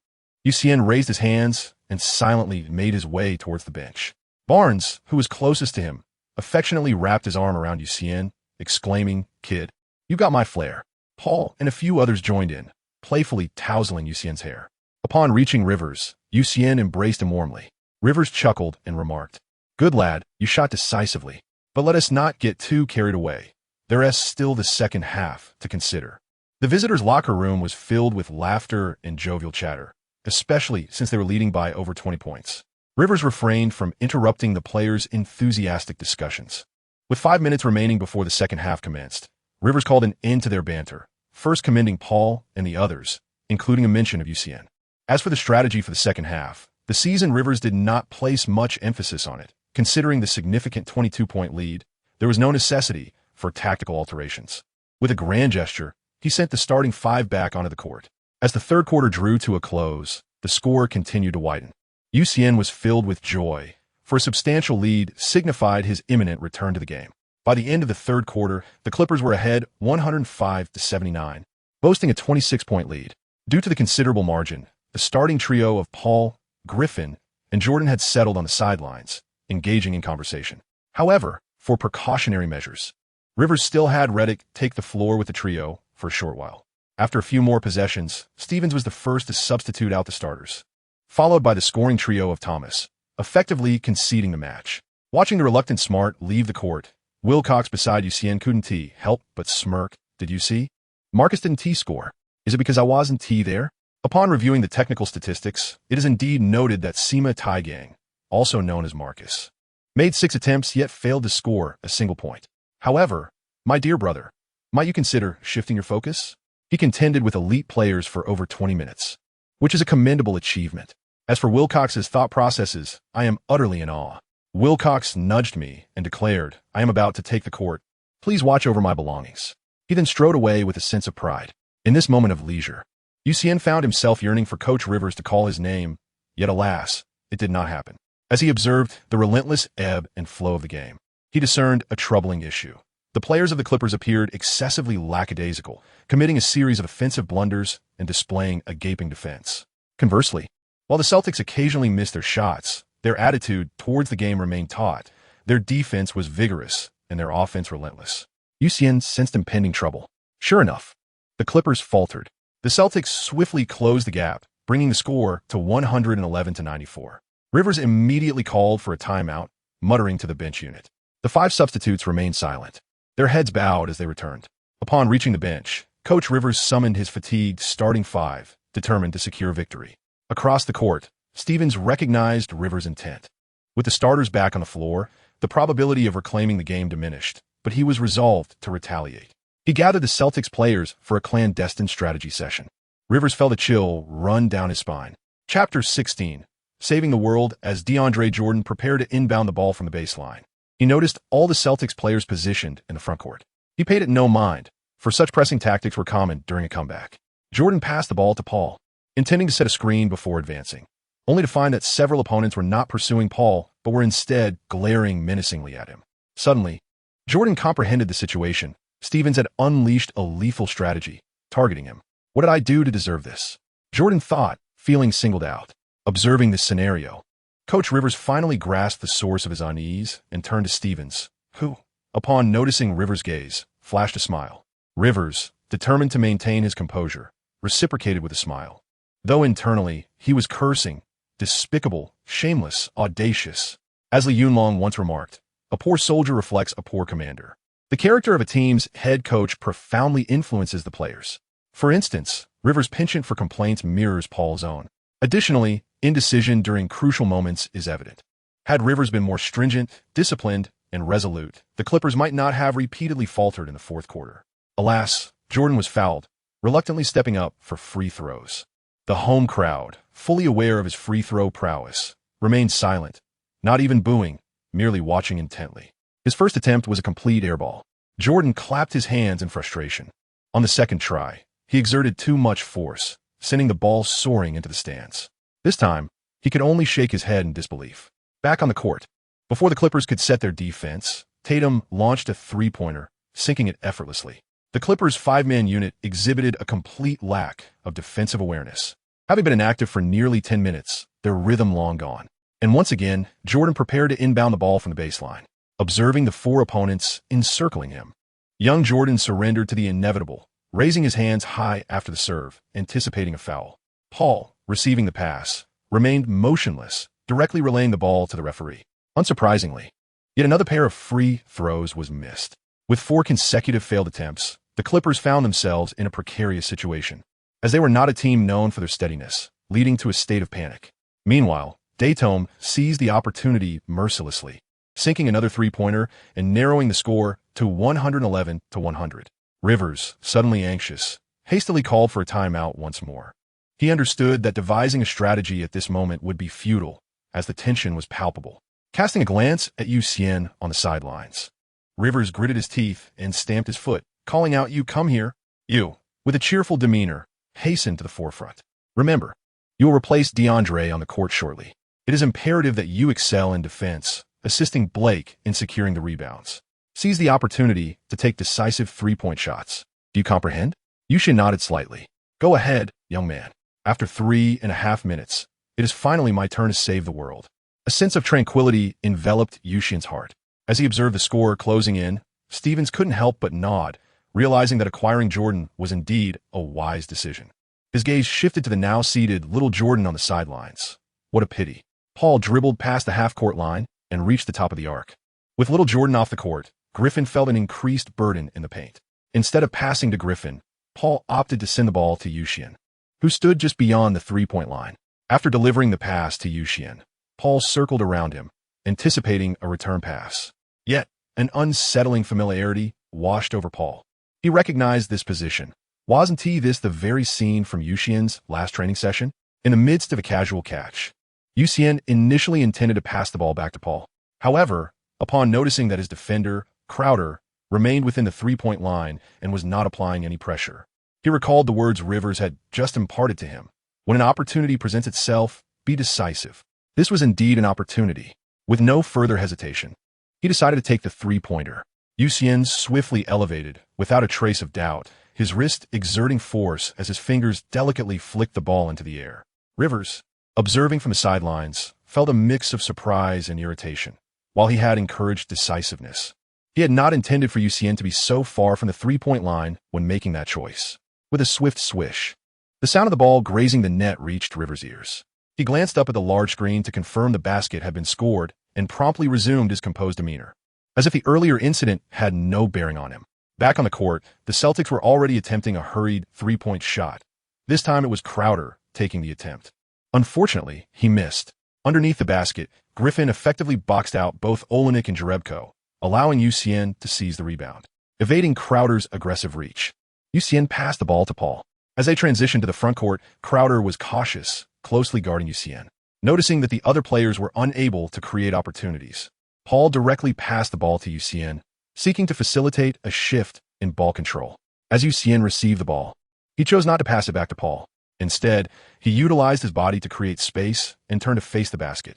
Xian raised his hands and silently made his way towards the bench. Barnes, who was closest to him, affectionately wrapped his arm around Xian, exclaiming, "Kid, you got my flair." Paul and a few others joined in, playfully tousling Xian's hair. Upon reaching Rivers, Xian embraced him warmly. Rivers chuckled and remarked, "Good lad, you shot decisively. But let us not get too carried away. There is still the second half to consider." The visitors' locker room was filled with laughter and jovial chatter, especially since they were leading by over 20 points. Rivers refrained from interrupting the players' enthusiastic discussions. With 5 minutes remaining before the second half commenced, Rivers called an end to their banter, first commending Paul and the others, including a mention of Xian. As for the strategy for the second half, the season Rivers did not place much emphasis on it. Considering the significant 22-point lead, there was no necessity for tactical alterations. With a grand gesture, he sent the starting 5 back onto the court. As the third quarter drew to a close, the score continued to widen. Xian was filled with joy, for a substantial lead signified his imminent return to the game. By the end of the third quarter, the Clippers were ahead 105-79, boasting a 26-point lead. Due to the considerable margin, the starting trio of Paul, Griffin, and Jordan had settled on the sidelines, engaging in conversation. However, for precautionary measures, Rivers still had Redick take the floor with the trio for a short while. After a few more possessions, Stevens was the first to substitute out the starters, followed by the scoring trio of Thomas, effectively conceding the match. Watching the reluctant Smart leave the court, Wilcox beside Xian couldn't help but smirk. "Did you see? Marcus didn't score. Is it because I wasn't there?" Upon reviewing the technical statistics, it is indeed noted that Sima Taigang, also known as Marcus, made 6 attempts yet failed to score a single point. "However, my dear brother, might you consider shifting your focus?" He contended with elite players for over 20 minutes, which is a commendable achievement. As for Wilcox's thought processes, I am utterly in awe. Wilcox nudged me and declared, "I am about to take the court. Please watch over my belongings." He then strode away with a sense of pride. In this moment of leisure, Xian found himself yearning for Coach Rivers to call his name, yet alas, it did not happen. As he observed the relentless ebb and flow of the game, he discerned a troubling issue. The players of the Clippers appeared excessively lackadaisical, committing a series of offensive blunders and displaying a gaping defense. Conversely, while the Celtics occasionally missed their shots, their attitude towards the game remained taut. Their defense was vigorous and their offense relentless. Xian sensed impending trouble. Sure enough, the Clippers faltered. The Celtics swiftly closed the gap, bringing the score to 111-94. Rivers immediately called for a timeout, muttering to the bench unit. The 5 substitutes remained silent, their heads bowed as they returned. Upon reaching the bench, Coach Rivers summoned his fatigued starting 5, determined to secure victory. Across the court, Stevens recognized Rivers' intent. With the starters back on the floor, the probability of reclaiming the game diminished, but he was resolved to retaliate. He gathered the Celtics players for a clandestine strategy session. Rivers felt a chill run down his spine. Chapter 16. Saving the world as DeAndre Jordan prepared to inbound the ball from the baseline. He noticed all the Celtics players positioned in the front court. He paid it no mind, for such pressing tactics were common during a comeback. Jordan passed the ball to Paul, intending to set a screen before advancing, only to find that several opponents were not pursuing Paul, but were instead glaring menacingly at him. Suddenly, Jordan comprehended the situation. Stevens had unleashed a lethal strategy, targeting him. What did I do to deserve this? Jordan thought, feeling singled out. Observing this scenario, Coach Rivers finally grasped the source of his unease and turned to Stevens, who, upon noticing Rivers' gaze, flashed a smile. Rivers, determined to maintain his composure, reciprocated with a smile. Though internally, he was cursing, despicable, shameless, audacious. As Li Yunlong once remarked, a poor soldier reflects a poor commander. The character of a team's head coach profoundly influences the players. For instance, Rivers' penchant for complaints mirrors Paul's own. Additionally, indecision during crucial moments is evident. Had Rivers been more stringent, disciplined, and resolute, the Clippers might not have repeatedly faltered in the fourth quarter. Alas, Jordan was fouled, reluctantly stepping up for free throws. The home crowd, fully aware of his free throw prowess, remained silent, not even booing, merely watching intently. His first attempt was a complete airball. Jordan clapped his hands in frustration. On the second try, he exerted too much force, sending the ball soaring into the stands. This time, he could only shake his head in disbelief. Back on the court, before the Clippers could set their defense, Tatum launched a three-pointer, sinking it effortlessly. The Clippers' five-man unit exhibited a complete lack of defensive awareness. Having been inactive for nearly 10 minutes, their rhythm long gone. And once again, Jordan prepared to inbound the ball from the baseline, observing the four opponents encircling him. Young Jordan surrendered to the inevitable, raising his hands high after the serve, anticipating a foul. Paul, receiving the pass, remained motionless, directly relaying the ball to the referee. Unsurprisingly, yet another pair of free throws was missed. With 4 consecutive failed attempts, the Clippers found themselves in a precarious situation, as they were not a team known for their steadiness, leading to a state of panic. Meanwhile, Tatum seized the opportunity mercilessly, sinking another three-pointer and narrowing the score to 111-100. Rivers, suddenly anxious, hastily called for a timeout once more. He understood that devising a strategy at this moment would be futile, as the tension was palpable. Casting a glance at Xian on the sidelines, Rivers gritted his teeth and stamped his foot, calling out, "You come here." You, with a cheerful demeanor, hastened to the forefront. "Remember, you will replace DeAndre on the court shortly. It is imperative that you excel in defense, assisting Blake in securing the rebounds. Seize the opportunity to take decisive three-point shots. Do you comprehend?" Xian nodded slightly. "Go ahead, young man. After 3.5 minutes, it is finally my turn to save the world." A sense of tranquility enveloped Xian's heart. As he observed the score closing in, Stevens couldn't help but nod, realizing that acquiring Jordan was indeed a wise decision. His gaze shifted to the now-seated little Jordan on the sidelines. What a pity. Paul dribbled past the half-court line and reached the top of the arc. With little Jordan off the court, Griffin felt an increased burden in the paint. Instead of passing to Griffin, Paul opted to send the ball to Xian, who stood just beyond the three-point line. After delivering the pass to Xian, Paul circled around him, anticipating a return pass. Yet, an unsettling familiarity washed over Paul. He recognized this position. Wasn't this the very scene from Xian's last training session? In the midst of a casual catch, Xian initially intended to pass the ball back to Paul. However, upon noticing that his defender, Crowder, remained within the three-point line and was not applying any pressure, he recalled the words Rivers had just imparted to him. When an opportunity presents itself, be decisive. This was indeed an opportunity. With no further hesitation, he decided to take the three-pointer. Xian swiftly elevated, without a trace of doubt, his wrist exerting force as his fingers delicately flicked the ball into the air. Rivers, observing from the sidelines, felt a mix of surprise and irritation. While he had encouraged decisiveness, he had not intended for Xian to be so far from the three-point line when making that choice. With a swift swish, the sound of the ball grazing the net reached Rivers' ears. He glanced up at the large screen to confirm the basket had been scored and promptly resumed his composed demeanor, as if the earlier incident had no bearing on him. Back on the court, the Celtics were already attempting a hurried three-point shot. This time it was Crowder taking the attempt. Unfortunately, he missed. Underneath the basket, Griffin effectively boxed out both Olenek and Jerebko, allowing Xian to seize the rebound. Evading Crowder's aggressive reach, Xian passed the ball to Paul. As they transitioned to the front court, Crowder was cautious, closely guarding Xian. Noticing that the other players were unable to create opportunities, Paul directly passed the ball to Xian, seeking to facilitate a shift in ball control. As Xian received the ball, He chose not to pass it back to Paul. Instead, he utilized his body to create space and turned to face the basket.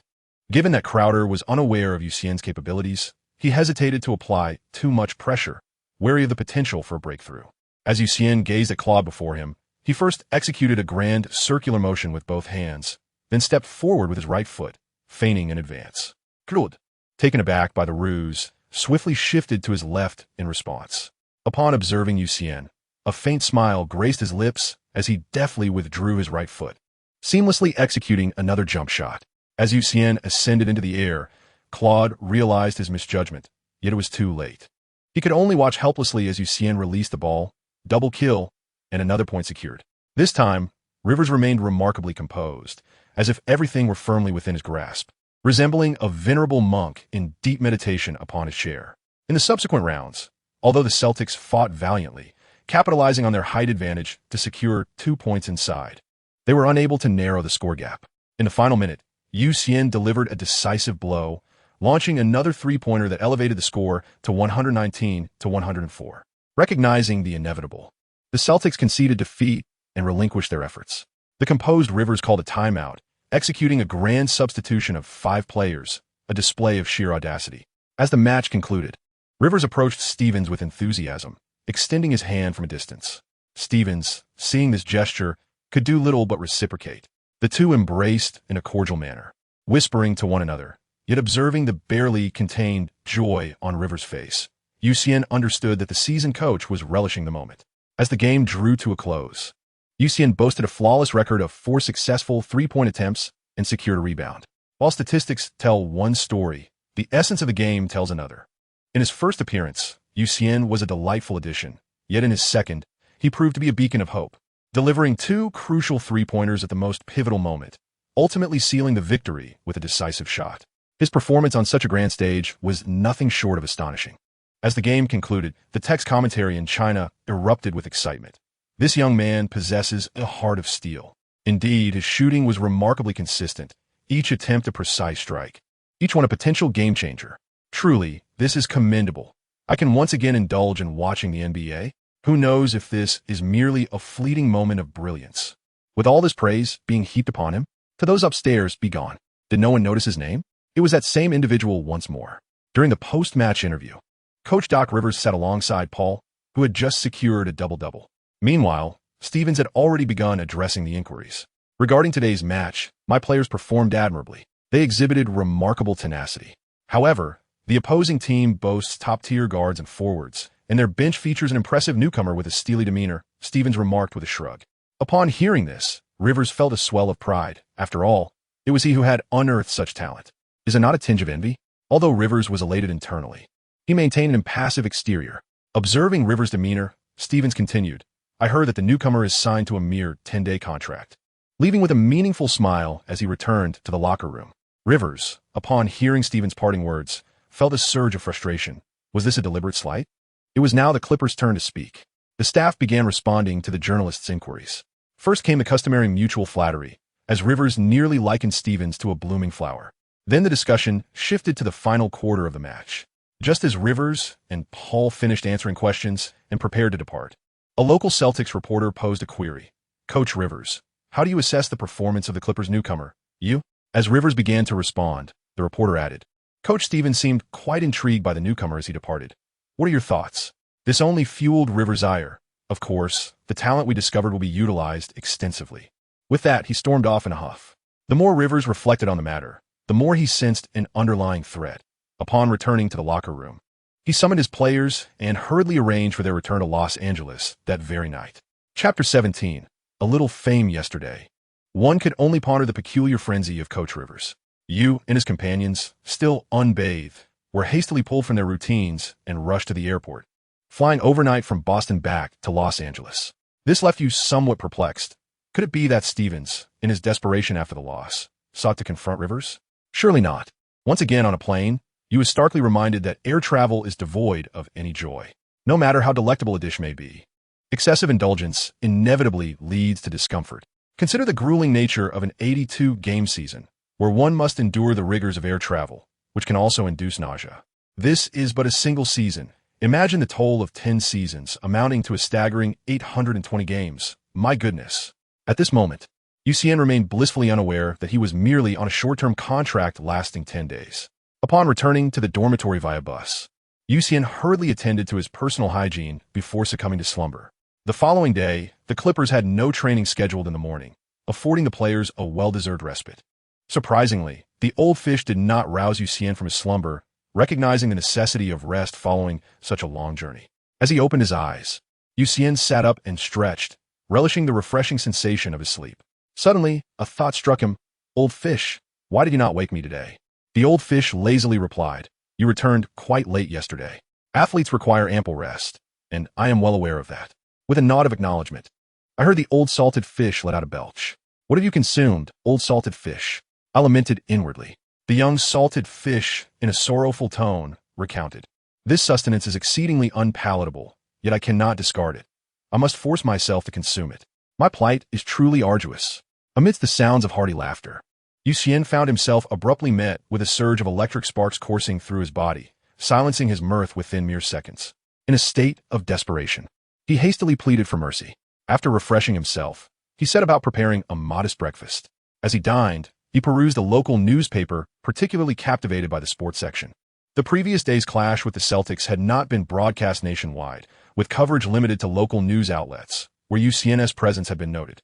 Given that Crowder was unaware of Xian's capabilities, he hesitated to apply too much pressure, wary of the potential for a breakthrough. As Xian gazed at Claude before him, he first executed a grand circular motion with both hands, then stepped forward with his right foot, feigning an advance. Claude, taken aback by the ruse, swiftly shifted to his left in response. Upon observing Xian, a faint smile graced his lips as he deftly withdrew his right foot, seamlessly executing another jump shot. As Xian ascended into the air, Claude realized his misjudgment, yet it was too late. He could only watch helplessly as Xian released the ball, double kill, and another point secured. This time, Rivers remained remarkably composed, as if everything were firmly within his grasp, resembling a venerable monk in deep meditation upon his chair. In the subsequent rounds, although the Celtics fought valiantly, capitalizing on their height advantage to secure 2 points inside, they were unable to narrow the score gap. In the final minute, Xian delivered a decisive blow, launching another three-pointer that elevated the score to 119-104. Recognizing the inevitable, the Celtics conceded defeat and relinquished their efforts. The composed Rivers called a timeout, executing a grand substitution of 5 players, a display of sheer audacity. As the match concluded, Rivers approached Stevens with enthusiasm, extending his hand from a distance. Stevens, seeing this gesture, could do little but reciprocate. The two embraced in a cordial manner, whispering to one another, yet observing the barely contained joy on Rivers' face. Xian understood that the seasoned coach was relishing the moment. As the game drew to a close, Xian boasted a flawless record of 4 successful three-point attempts and secured a rebound. While statistics tell one story, the essence of the game tells another. In his first appearance, Xian was a delightful addition, yet in his second, he proved to be a beacon of hope, delivering 2 crucial three-pointers at the most pivotal moment, ultimately sealing the victory with a decisive shot. His performance on such a grand stage was nothing short of astonishing. As the game concluded, the text commentary in China erupted with excitement. This young man possesses a heart of steel. Indeed, his shooting was remarkably consistent, each attempt a precise strike, each one a potential game-changer. Truly, this is commendable. I can once again indulge in watching the NBA. Who knows if this is merely a fleeting moment of brilliance? With all this praise being heaped upon him, to those upstairs, be gone. Did no one notice his name? It was that same individual once more. During the post-match interview, Coach Doc Rivers sat alongside Paul, who had just secured a double-double. Meanwhile, Stevens had already begun addressing the inquiries. Regarding today's match, my players performed admirably. They exhibited remarkable tenacity. However, the opposing team boasts top-tier guards and forwards, and their bench features an impressive newcomer with a steely demeanor, Stevens remarked with a shrug. Upon hearing this, Rivers felt a swell of pride. After all, it was he who had unearthed such talent. Is it not a tinge of envy? Although Rivers was elated internally, he maintained an impassive exterior. Observing Rivers' demeanor, Stevens continued, I heard that the newcomer is signed to a mere 10-day contract. Leaving with a meaningful smile as he returned to the locker room. Rivers, upon hearing Stevens' parting words, felt a surge of frustration. Was this a deliberate slight? It was now the Clippers' turn to speak. The staff began responding to the journalists' inquiries. First came the customary mutual flattery, as Rivers nearly likened Stevens to a blooming flower. Then the discussion shifted to the final quarter of the match. Just as Rivers and Paul finished answering questions and prepared to depart, a local Celtics reporter posed a query. Coach Rivers, how do you assess the performance of the Clippers newcomer? You? As Rivers began to respond, the reporter added, Coach Stevens seemed quite intrigued by the newcomer as he departed. What are your thoughts? This only fueled Rivers' ire. Of course, the talent we discovered will be utilized extensively. With that, he stormed off in a huff. The more Rivers reflected on the matter, the more he sensed an underlying threat. Upon returning to the locker room, he summoned his players and hurriedly arranged for their return to Los Angeles that very night. Chapter 17. A little fame yesterday. One could only ponder the peculiar frenzy of Coach Rivers. You and his companions, still unbathed, were hastily pulled from their routines and rushed to the airport, flying overnight from Boston back to Los Angeles. This left you somewhat perplexed. Could it be that Stevens, in his desperation after the loss, sought to confront Rivers? Surely not. Once again on a plane, you were starkly reminded that air travel is devoid of any joy, no matter how delectable a dish may be. Excessive indulgence inevitably leads to discomfort. Consider the grueling nature of an 82-game season, where one must endure the rigors of air travel, which can also induce nausea. This is but a single season. Imagine the toll of 10 seasons, amounting to a staggering 820 games, My goodness. At this moment, Xian remained blissfully unaware that he was merely on a short-term contract lasting 10 days. Upon returning to the dormitory via bus, Xian hurriedly attended to his personal hygiene before succumbing to slumber. The following day, the Clippers had no training scheduled in the morning, affording the players a well-deserved respite. Surprisingly, the old fish did not rouse Xian from his slumber, recognizing the necessity of rest following such a long journey. As he opened his eyes, Xian sat up and stretched, relishing the refreshing sensation of his sleep. Suddenly, a thought struck him. Old fish, why did you not wake me today? The old fish lazily replied, You returned quite late yesterday. Athletes require ample rest, and I am well aware of that. With a nod of acknowledgement, I heard the old salted fish let out a belch. What have you consumed, old salted fish? I lamented inwardly. The young salted fish, in a sorrowful tone, recounted. This sustenance is exceedingly unpalatable, yet I cannot discard it. I must force myself to consume it. My plight is truly arduous. Amidst the sounds of hearty laughter, Xian found himself abruptly met with a surge of electric sparks coursing through his body, silencing his mirth within mere seconds. In a state of desperation, he hastily pleaded for mercy. After refreshing himself, he set about preparing a modest breakfast. As he dined, he perused a local newspaper, particularly captivated by the sports section. The previous day's clash with the Celtics had not been broadcast nationwide, with coverage limited to local news outlets, where Xian's presence had been noted.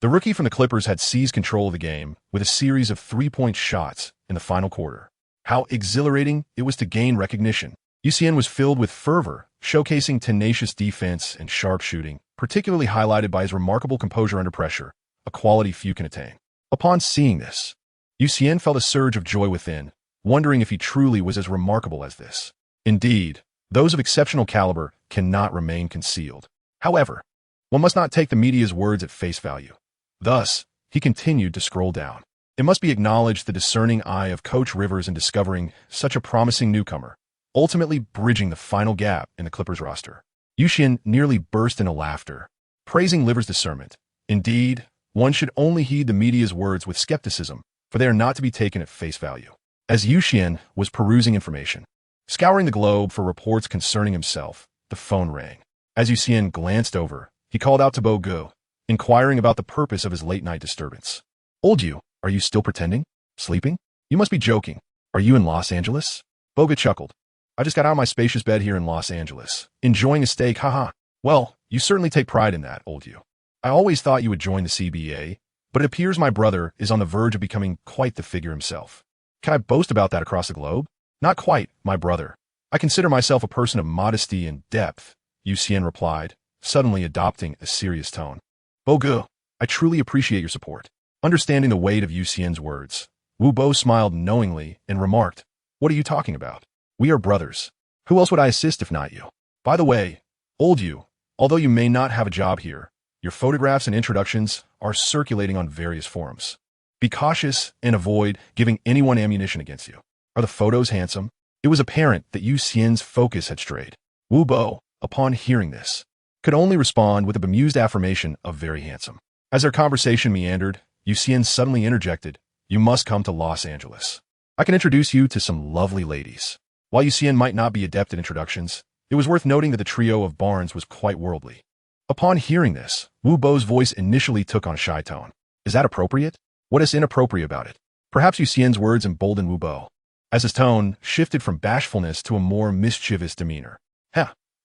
The rookie from the Clippers had seized control of the game with a series of three-point shots in the final quarter. How exhilarating it was to gain recognition. Xian was filled with fervor, showcasing tenacious defense and sharp shooting, particularly highlighted by his remarkable composure under pressure, a quality few can attain. Upon seeing this, Xian felt a surge of joy within, wondering if he truly was as remarkable as this. Indeed, those of exceptional caliber cannot remain concealed. However, one must not take the media's words at face value. Thus, he continued to scroll down. It must be acknowledged the discerning eye of Coach Rivers in discovering such a promising newcomer, ultimately bridging the final gap in the Clippers roster. Xian nearly burst into laughter, praising Rivers' discernment. Indeed, one should only heed the media's words with skepticism, for they are not to be taken at face value. As Xian was perusing information, scouring the globe for reports concerning himself, the phone rang. As Xian glanced over, he called out to Bo, inquiring about the purpose of his late-night disturbance. Old you, are you still pretending? Sleeping? You must be joking. Are you in Los Angeles? Bo chuckled. I just got out of my spacious bed here in Los Angeles, enjoying a steak, haha. Well, you certainly take pride in that, old you. I always thought you would join the CBA, but it appears my brother is on the verge of becoming quite the figure himself. Can I boast about that across the globe? Not quite, my brother. I consider myself a person of modesty and depth, Xian replied, suddenly adopting a serious tone. Bo, I truly appreciate your support. Understanding the weight of Xian's words, Bo smiled knowingly and remarked, What are you talking about? We are brothers. Who else would I assist if not you? By the way, old you, although you may not have a job here, your photographs and introductions are circulating on various forums. Be cautious and avoid giving anyone ammunition against you. Are the photos handsome? It was apparent that Xian's focus had strayed. Bo, upon hearing this, could only respond with a bemused affirmation of very handsome. As their conversation meandered, Xian suddenly interjected, You must come to Los Angeles. I can introduce you to some lovely ladies. While Xian might not be adept at introductions, it was worth noting that the trio of Barnes was quite worldly. Upon hearing this, Bo's voice initially took on a shy tone. Is that appropriate? What is inappropriate about it? Perhaps Xian's words emboldened Bo, as his tone shifted from bashfulness to a more mischievous demeanor.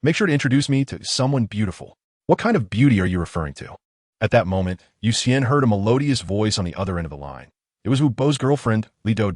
Make sure to introduce me to someone beautiful. What kind of beauty are you referring to? At that moment, Xian heard a melodious voice on the other end of the line. It was Bo's girlfriend, Li Do.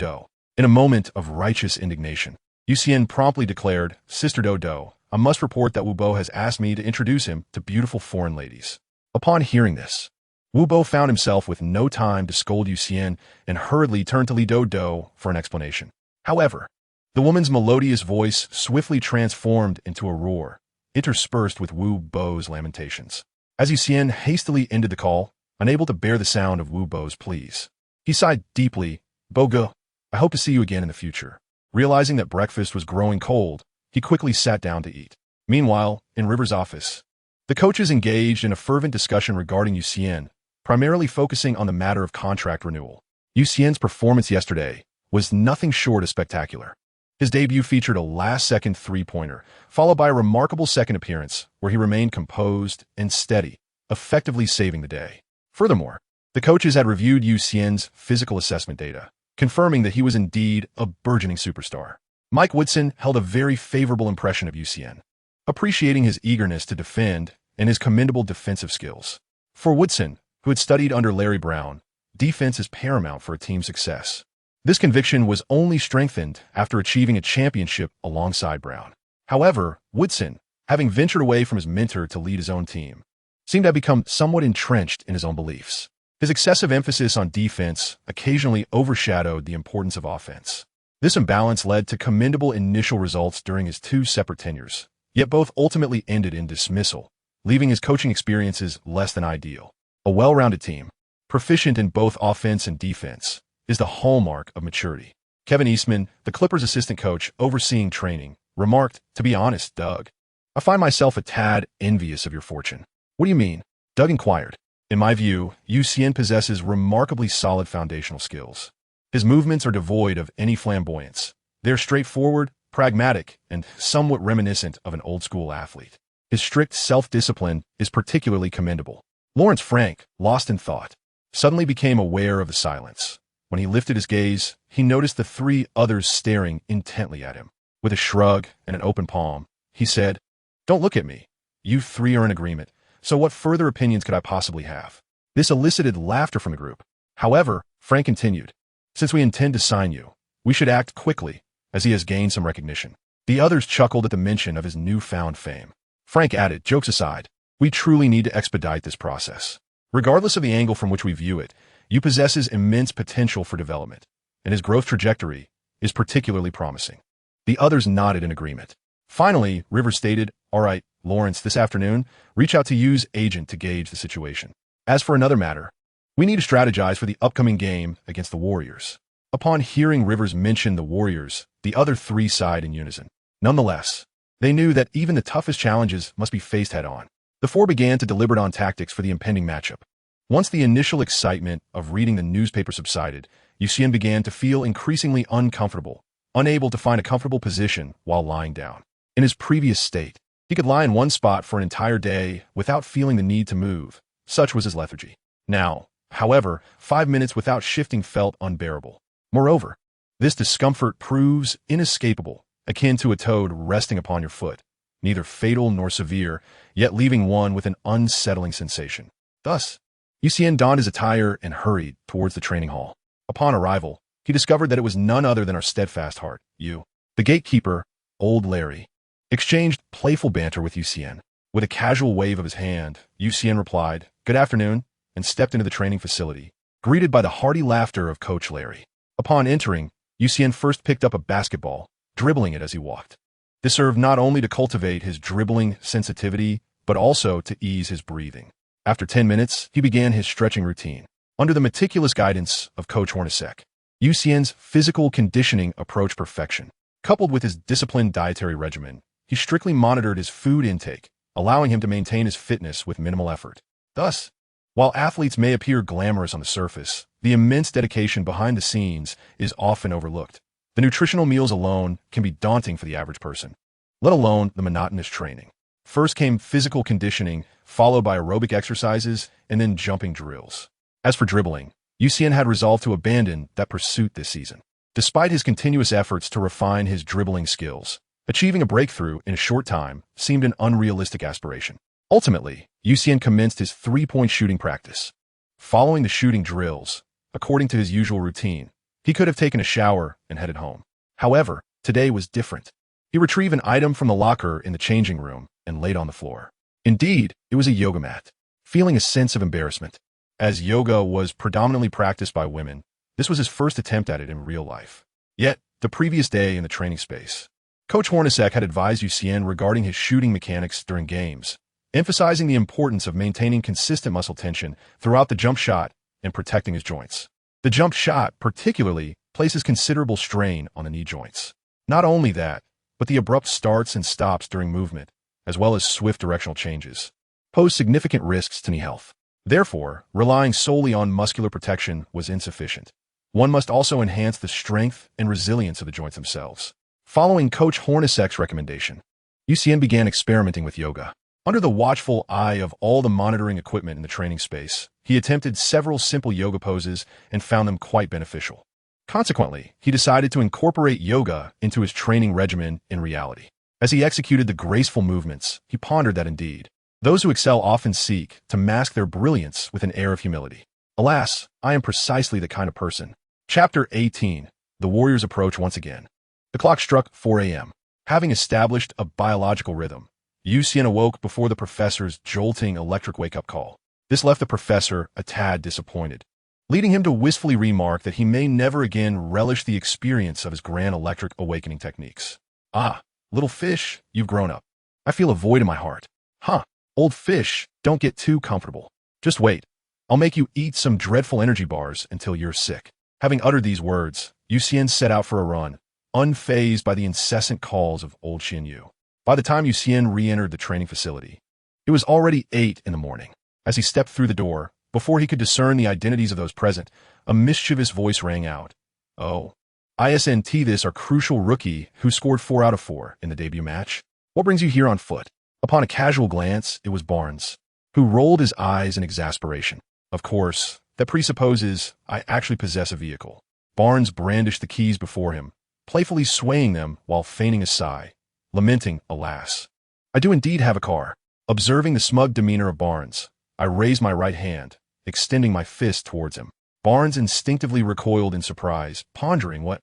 In a moment of righteous indignation, Xian promptly declared, Sister Do, I must report that Bo has asked me to introduce him to beautiful foreign ladies. Upon hearing this, Bo found himself with no time to scold Xian and hurriedly turned to Li Do for an explanation. However, the woman's melodious voice swiftly transformed into a roar, interspersed with Bo's lamentations. As Xian hastily ended the call, unable to bear the sound of Bo's pleas, he sighed deeply, Bo, I hope to see you again in the future. Realizing that breakfast was growing cold, he quickly sat down to eat. Meanwhile, in River's office, the coaches engaged in a fervent discussion regarding Xian, primarily focusing on the matter of contract renewal. Xian's performance yesterday was nothing short of spectacular. His debut featured a last-second three-pointer, followed by a remarkable second appearance where he remained composed and steady, effectively saving the day. Furthermore, the coaches had reviewed Xian's physical assessment data, confirming that he was indeed a burgeoning superstar. Mike Woodson held a very favorable impression of Xian, appreciating his eagerness to defend and his commendable defensive skills. For Woodson, who had studied under Larry Brown, defense is paramount for a team's success. This conviction was only strengthened after achieving a championship alongside Brown. However, Woodson, having ventured away from his mentor to lead his own team, seemed to have become somewhat entrenched in his own beliefs. His excessive emphasis on defense occasionally overshadowed the importance of offense. This imbalance led to commendable initial results during his 2 separate tenures, yet both ultimately ended in dismissal, leaving his coaching experiences less than ideal. A well-rounded team, proficient in both offense and defense, is the hallmark of maturity. Kevin Eastman, the Clippers' assistant coach overseeing training, remarked, "To be honest, Doug, I find myself a tad envious of your fortune." "What do you mean?" Doug inquired. "In my view, Xian possesses remarkably solid foundational skills. His movements are devoid of any flamboyance. They're straightforward, pragmatic, and somewhat reminiscent of an old-school athlete. His strict self-discipline is particularly commendable." Lawrence Frank, lost in thought, suddenly became aware of the silence. When he lifted his gaze, he noticed the 3 others staring intently at him. With a shrug and an open palm, he said, "Don't look at me. You 3 are in agreement, so what further opinions could I possibly have?" This elicited laughter from the group. However, Frank continued, "Since we intend to sign you, we should act quickly, as he has gained some recognition." The others chuckled at the mention of his newfound fame. Frank added, "Jokes aside, we truly need to expedite this process. Regardless of the angle from which we view it, you possesses immense potential for development, and his growth trajectory is particularly promising." The others nodded in agreement. Finally, Rivers stated, "All right, Lawrence, this afternoon, reach out to Yu's agent to gauge the situation. As for another matter, we need to strategize for the upcoming game against the Warriors." Upon hearing Rivers mention the Warriors, the other 3 sighed in unison. Nonetheless, they knew that even the toughest challenges must be faced head-on. The 4 began to deliberate on tactics for the impending matchup. Once the initial excitement of reading the newspaper subsided, Xian began to feel increasingly uncomfortable, unable to find a comfortable position while lying down. In his previous state, he could lie in one spot for an entire day without feeling the need to move. Such was his lethargy. Now, however, 5 minutes without shifting felt unbearable. Moreover, this discomfort proves inescapable, akin to a toad resting upon your foot, neither fatal nor severe, yet leaving one with an unsettling sensation. Thus, Xian donned his attire and hurried towards the training hall. Upon arrival, he discovered that it was none other than our steadfast heart, Yu. The gatekeeper, old Larry, exchanged playful banter with Xian. With a casual wave of his hand, Xian replied, "Good afternoon," and stepped into the training facility, greeted by the hearty laughter of Coach Larry. Upon entering, Xian first picked up a basketball, dribbling it as he walked. This served not only to cultivate his dribbling sensitivity, but also to ease his breathing. After 10 minutes, he began his stretching routine. Under the meticulous guidance of Coach Hornacek, Xian's physical conditioning approached perfection. Coupled with his disciplined dietary regimen, he strictly monitored his food intake, allowing him to maintain his fitness with minimal effort. Thus, while athletes may appear glamorous on the surface, the immense dedication behind the scenes is often overlooked. The nutritional meals alone can be daunting for the average person, let alone the monotonous training. First came physical conditioning, followed by aerobic exercises, and then jumping drills. As for dribbling, Xian had resolved to abandon that pursuit this season. Despite his continuous efforts to refine his dribbling skills, achieving a breakthrough in a short time seemed an unrealistic aspiration. Ultimately, Xian commenced his 3-point shooting practice. Following the shooting drills, according to his usual routine, he could have taken a shower and headed home. However, today was different. He retrieved an item from the locker in the changing room and laid on the floor. Indeed, it was a yoga mat. Feeling a sense of embarrassment, as yoga was predominantly practiced by women, this was his first attempt at it in real life. Yet, the previous day in the training space, Coach Hornacek had advised Xian regarding his shooting mechanics during games, emphasizing the importance of maintaining consistent muscle tension throughout the jump shot and protecting his joints. The jump shot, particularly, places considerable strain on the knee joints. Not only that, but the abrupt starts and stops during movement, as well as swift directional changes, pose significant risks to knee health. Therefore, relying solely on muscular protection was insufficient. One must also enhance the strength and resilience of the joints themselves. Following Coach Hornacek's recommendation, Xian began experimenting with yoga. Under the watchful eye of all the monitoring equipment in the training space, he attempted several simple yoga poses and found them quite beneficial. Consequently, he decided to incorporate yoga into his training regimen in reality. As he executed the graceful movements, he pondered that indeed, those who excel often seek to mask their brilliance with an air of humility. Alas, I am precisely the kind of person. Chapter 18. The warriors approach once again. The clock struck 4 a.m. Having established a biological rhythm, Xian awoke before the professor's jolting electric wake-up call. This left the professor a tad disappointed, leading him to wistfully remark that he may never again relish the experience of his grand electric awakening techniques. Ah, little fish, you've grown up. I feel a void in my heart. Huh, old fish, don't get too comfortable. Just wait. I'll make you eat some dreadful energy bars until you're sick. Having uttered these words, Xian set out for a run, unfazed by the incessant calls of old Xian Yu. By the time Xian re-entered the training facility, it was already 8 in the morning. As he stepped through the door, before he could discern the identities of those present, a mischievous voice rang out. Oh, ISNT, this our crucial rookie who scored 4 out of 4 in the debut match. What brings you here on foot? Upon a casual glance, it was Barnes, who rolled his eyes in exasperation. Of course, that presupposes I actually possess a vehicle. Barnes brandished the keys before him, playfully swaying them while feigning a sigh, lamenting, alas. I do indeed have a car. Observing the smug demeanor of Barnes, I raised my right hand, extending my fist towards him. Barnes instinctively recoiled in surprise, pondering what?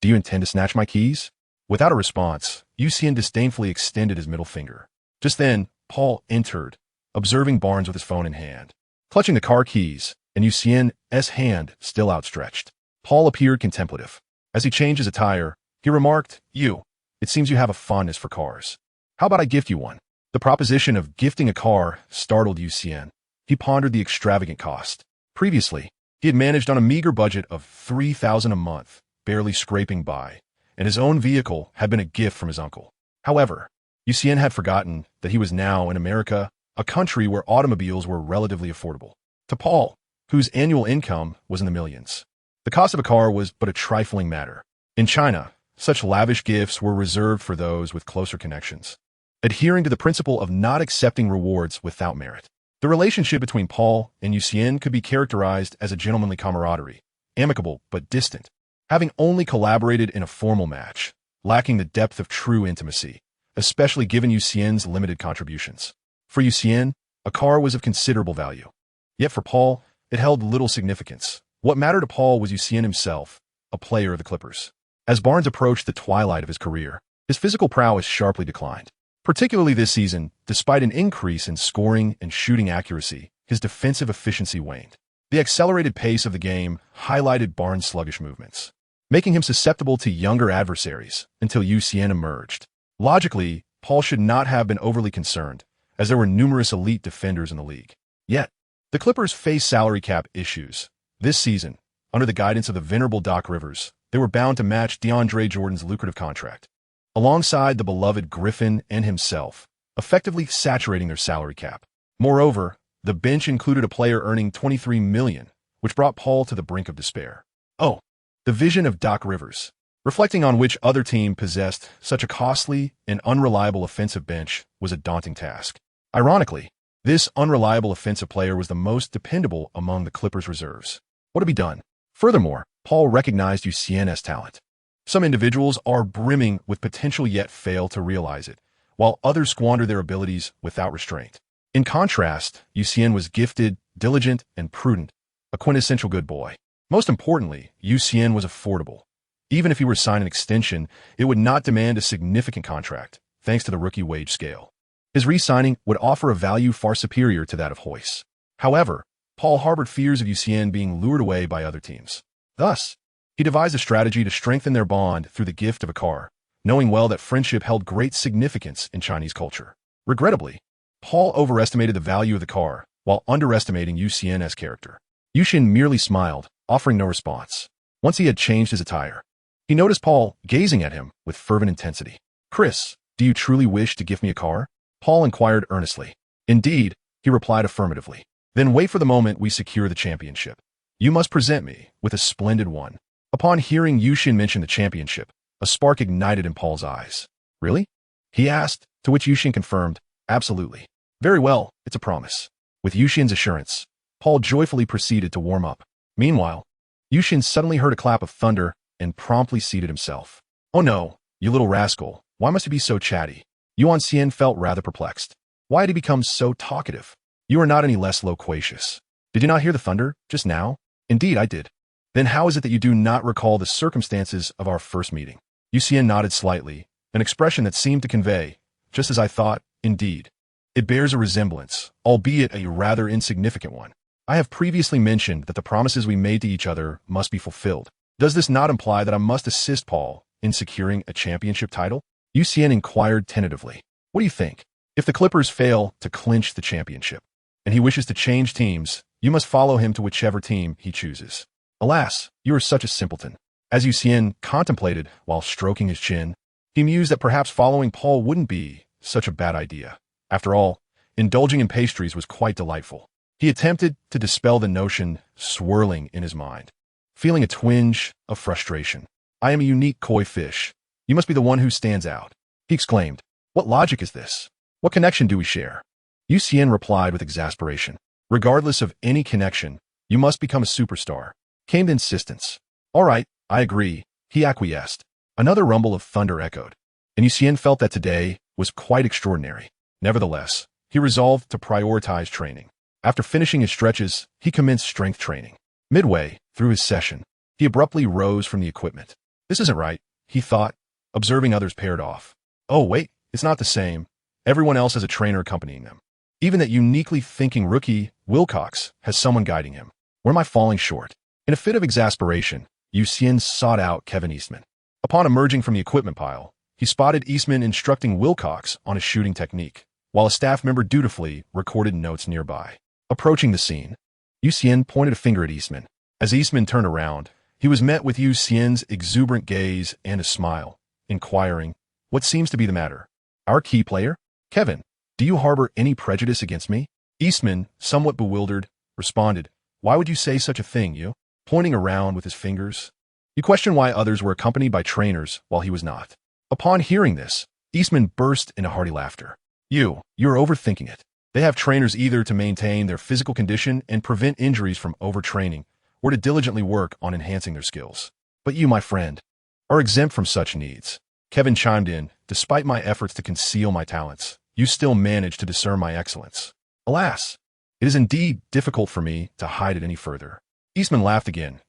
Do you intend to snatch my keys? Without a response, Xian disdainfully extended his middle finger. Just then, Paul entered, observing Barnes with his phone in hand, clutching the car keys, and Xian's hand still outstretched. Paul appeared contemplative. As he changed his attire, he remarked, it seems you have a fondness for cars. How about I gift you one? The proposition of gifting a car startled Xian. He pondered the extravagant cost. Previously, he had managed on a meager budget of $3,000 a month, barely scraping by, and his own vehicle had been a gift from his uncle. However, Xian had forgotten that he was now in America, a country where automobiles were relatively affordable. To Paul, whose annual income was in the millions, the cost of a car was but a trifling matter. In China, such lavish gifts were reserved for those with closer connections, adhering to the principle of not accepting rewards without merit. The relationship between Paul and Xian could be characterized as a gentlemanly camaraderie, amicable but distant, having only collaborated in a formal match, lacking the depth of true intimacy, especially given Xian's limited contributions. For Xian, a car was of considerable value. Yet for Paul, it held little significance. What mattered to Paul was Xian himself, a player of the Clippers. As Barnes approached the twilight of his career, his physical prowess sharply declined. Particularly this season, despite an increase in scoring and shooting accuracy, his defensive efficiency waned. The accelerated pace of the game highlighted Barnes' sluggish movements, making him susceptible to younger adversaries until Xian emerged. Logically, Paul should not have been overly concerned, as there were numerous elite defenders in the league. Yet, the Clippers faced salary cap issues. This season, under the guidance of the venerable Doc Rivers, they were bound to match DeAndre Jordan's lucrative contract, alongside the beloved Griffin and himself, effectively saturating their salary cap. Moreover, the bench included a player earning $23 million, which brought Paul to the brink of despair. Oh, the vision of Doc Rivers, reflecting on which other team possessed such a costly and unreliable offensive bench, was a daunting task. Ironically, this unreliable offensive player was the most dependable among the Clippers' reserves. What to be done? Furthermore, Paul recognized Xian's talent. Some individuals are brimming with potential yet fail to realize it, while others squander their abilities without restraint. In contrast, Xian was gifted, diligent, and prudent, a quintessential good boy. Most importantly, Xian was affordable. Even if he were assigned an extension, it would not demand a significant contract, thanks to the rookie wage scale. His re-signing would offer a value far superior to that of Hoyce. However, Paul harbored fears of Xian being lured away by other teams. Thus, he devised a strategy to strengthen their bond through the gift of a car, knowing well that friendship held great significance in Chinese culture. Regrettably, Paul overestimated the value of the car while underestimating Xian's character. Xian merely smiled, offering no response. Once he had changed his attire, he noticed Paul gazing at him with fervent intensity. "Chris, do you truly wish to gift me a car?" Paul inquired earnestly. "Indeed," he replied affirmatively. "Then wait for the moment we secure the championship. You must present me with a splendid one." Upon hearing Xian mention the championship, a spark ignited in Paul's eyes. "Really?" he asked, to which Xian confirmed, "Absolutely. Very well, it's a promise. With Xian's assurance, Paul joyfully proceeded to warm up. Meanwhile, Xian suddenly heard a clap of thunder and promptly seated himself. Oh no, you little rascal, why must you be so chatty? Xian felt rather perplexed. Why had he become so talkative? You are not any less loquacious. Did you not hear the thunder just now? Indeed, I did. Then how is it that you do not recall the circumstances of our first meeting? Xian nodded slightly, an expression that seemed to convey, just as I thought, indeed. It bears a resemblance, albeit a rather insignificant one. I have previously mentioned that the promises we made to each other must be fulfilled. Does this not imply that I must assist Paul in securing a championship title? Xian inquired tentatively. What do you think? If the Clippers fail to clinch the championship, and he wishes to change teams, you must follow him to whichever team he chooses. Alas, you are such a simpleton. As Xian contemplated while stroking his chin, he mused that perhaps following Paul wouldn't be such a bad idea. After all, indulging in pastries was quite delightful. He attempted to dispel the notion swirling in his mind, feeling a twinge of frustration. I am a unique koi fish. You must be the one who stands out. He exclaimed. What logic is this? What connection do we share? Xian replied with exasperation. Regardless of any connection, you must become a superstar. Came the insistence. All right, I agree, he acquiesced. Another rumble of thunder echoed, and Xian felt that today was quite extraordinary. Nevertheless, he resolved to prioritize training. After finishing his stretches, he commenced strength training. Midway through his session, he abruptly rose from the equipment. This isn't right, he thought, observing others paired off. Oh wait, it's not the same. Everyone else has a trainer accompanying them. Even that uniquely thinking rookie, Wilcox, has someone guiding him. Where am I falling short? In a fit of exasperation, Xian sought out Kevin Eastman. Upon emerging from the equipment pile, he spotted Eastman instructing Wilcox on his shooting technique, while a staff member dutifully recorded notes nearby. Approaching the scene, Xian pointed a finger at Eastman. As Eastman turned around, he was met with Xian's exuberant gaze and a smile, inquiring, what seems to be the matter? Our key player? Kevin, do you harbor any prejudice against me? Eastman, somewhat bewildered, responded, why would you say such a thing, you? Pointing around with his fingers. You question why others were accompanied by trainers while he was not. Upon hearing this, Eastman burst into hearty laughter. You're overthinking it. They have trainers either to maintain their physical condition and prevent injuries from overtraining, or to diligently work on enhancing their skills. But you, my friend, are exempt from such needs. Kevin chimed in, despite my efforts to conceal my talents, you still manage to discern my excellence. Alas, it is indeed difficult for me to hide it any further. Eastman laughed again.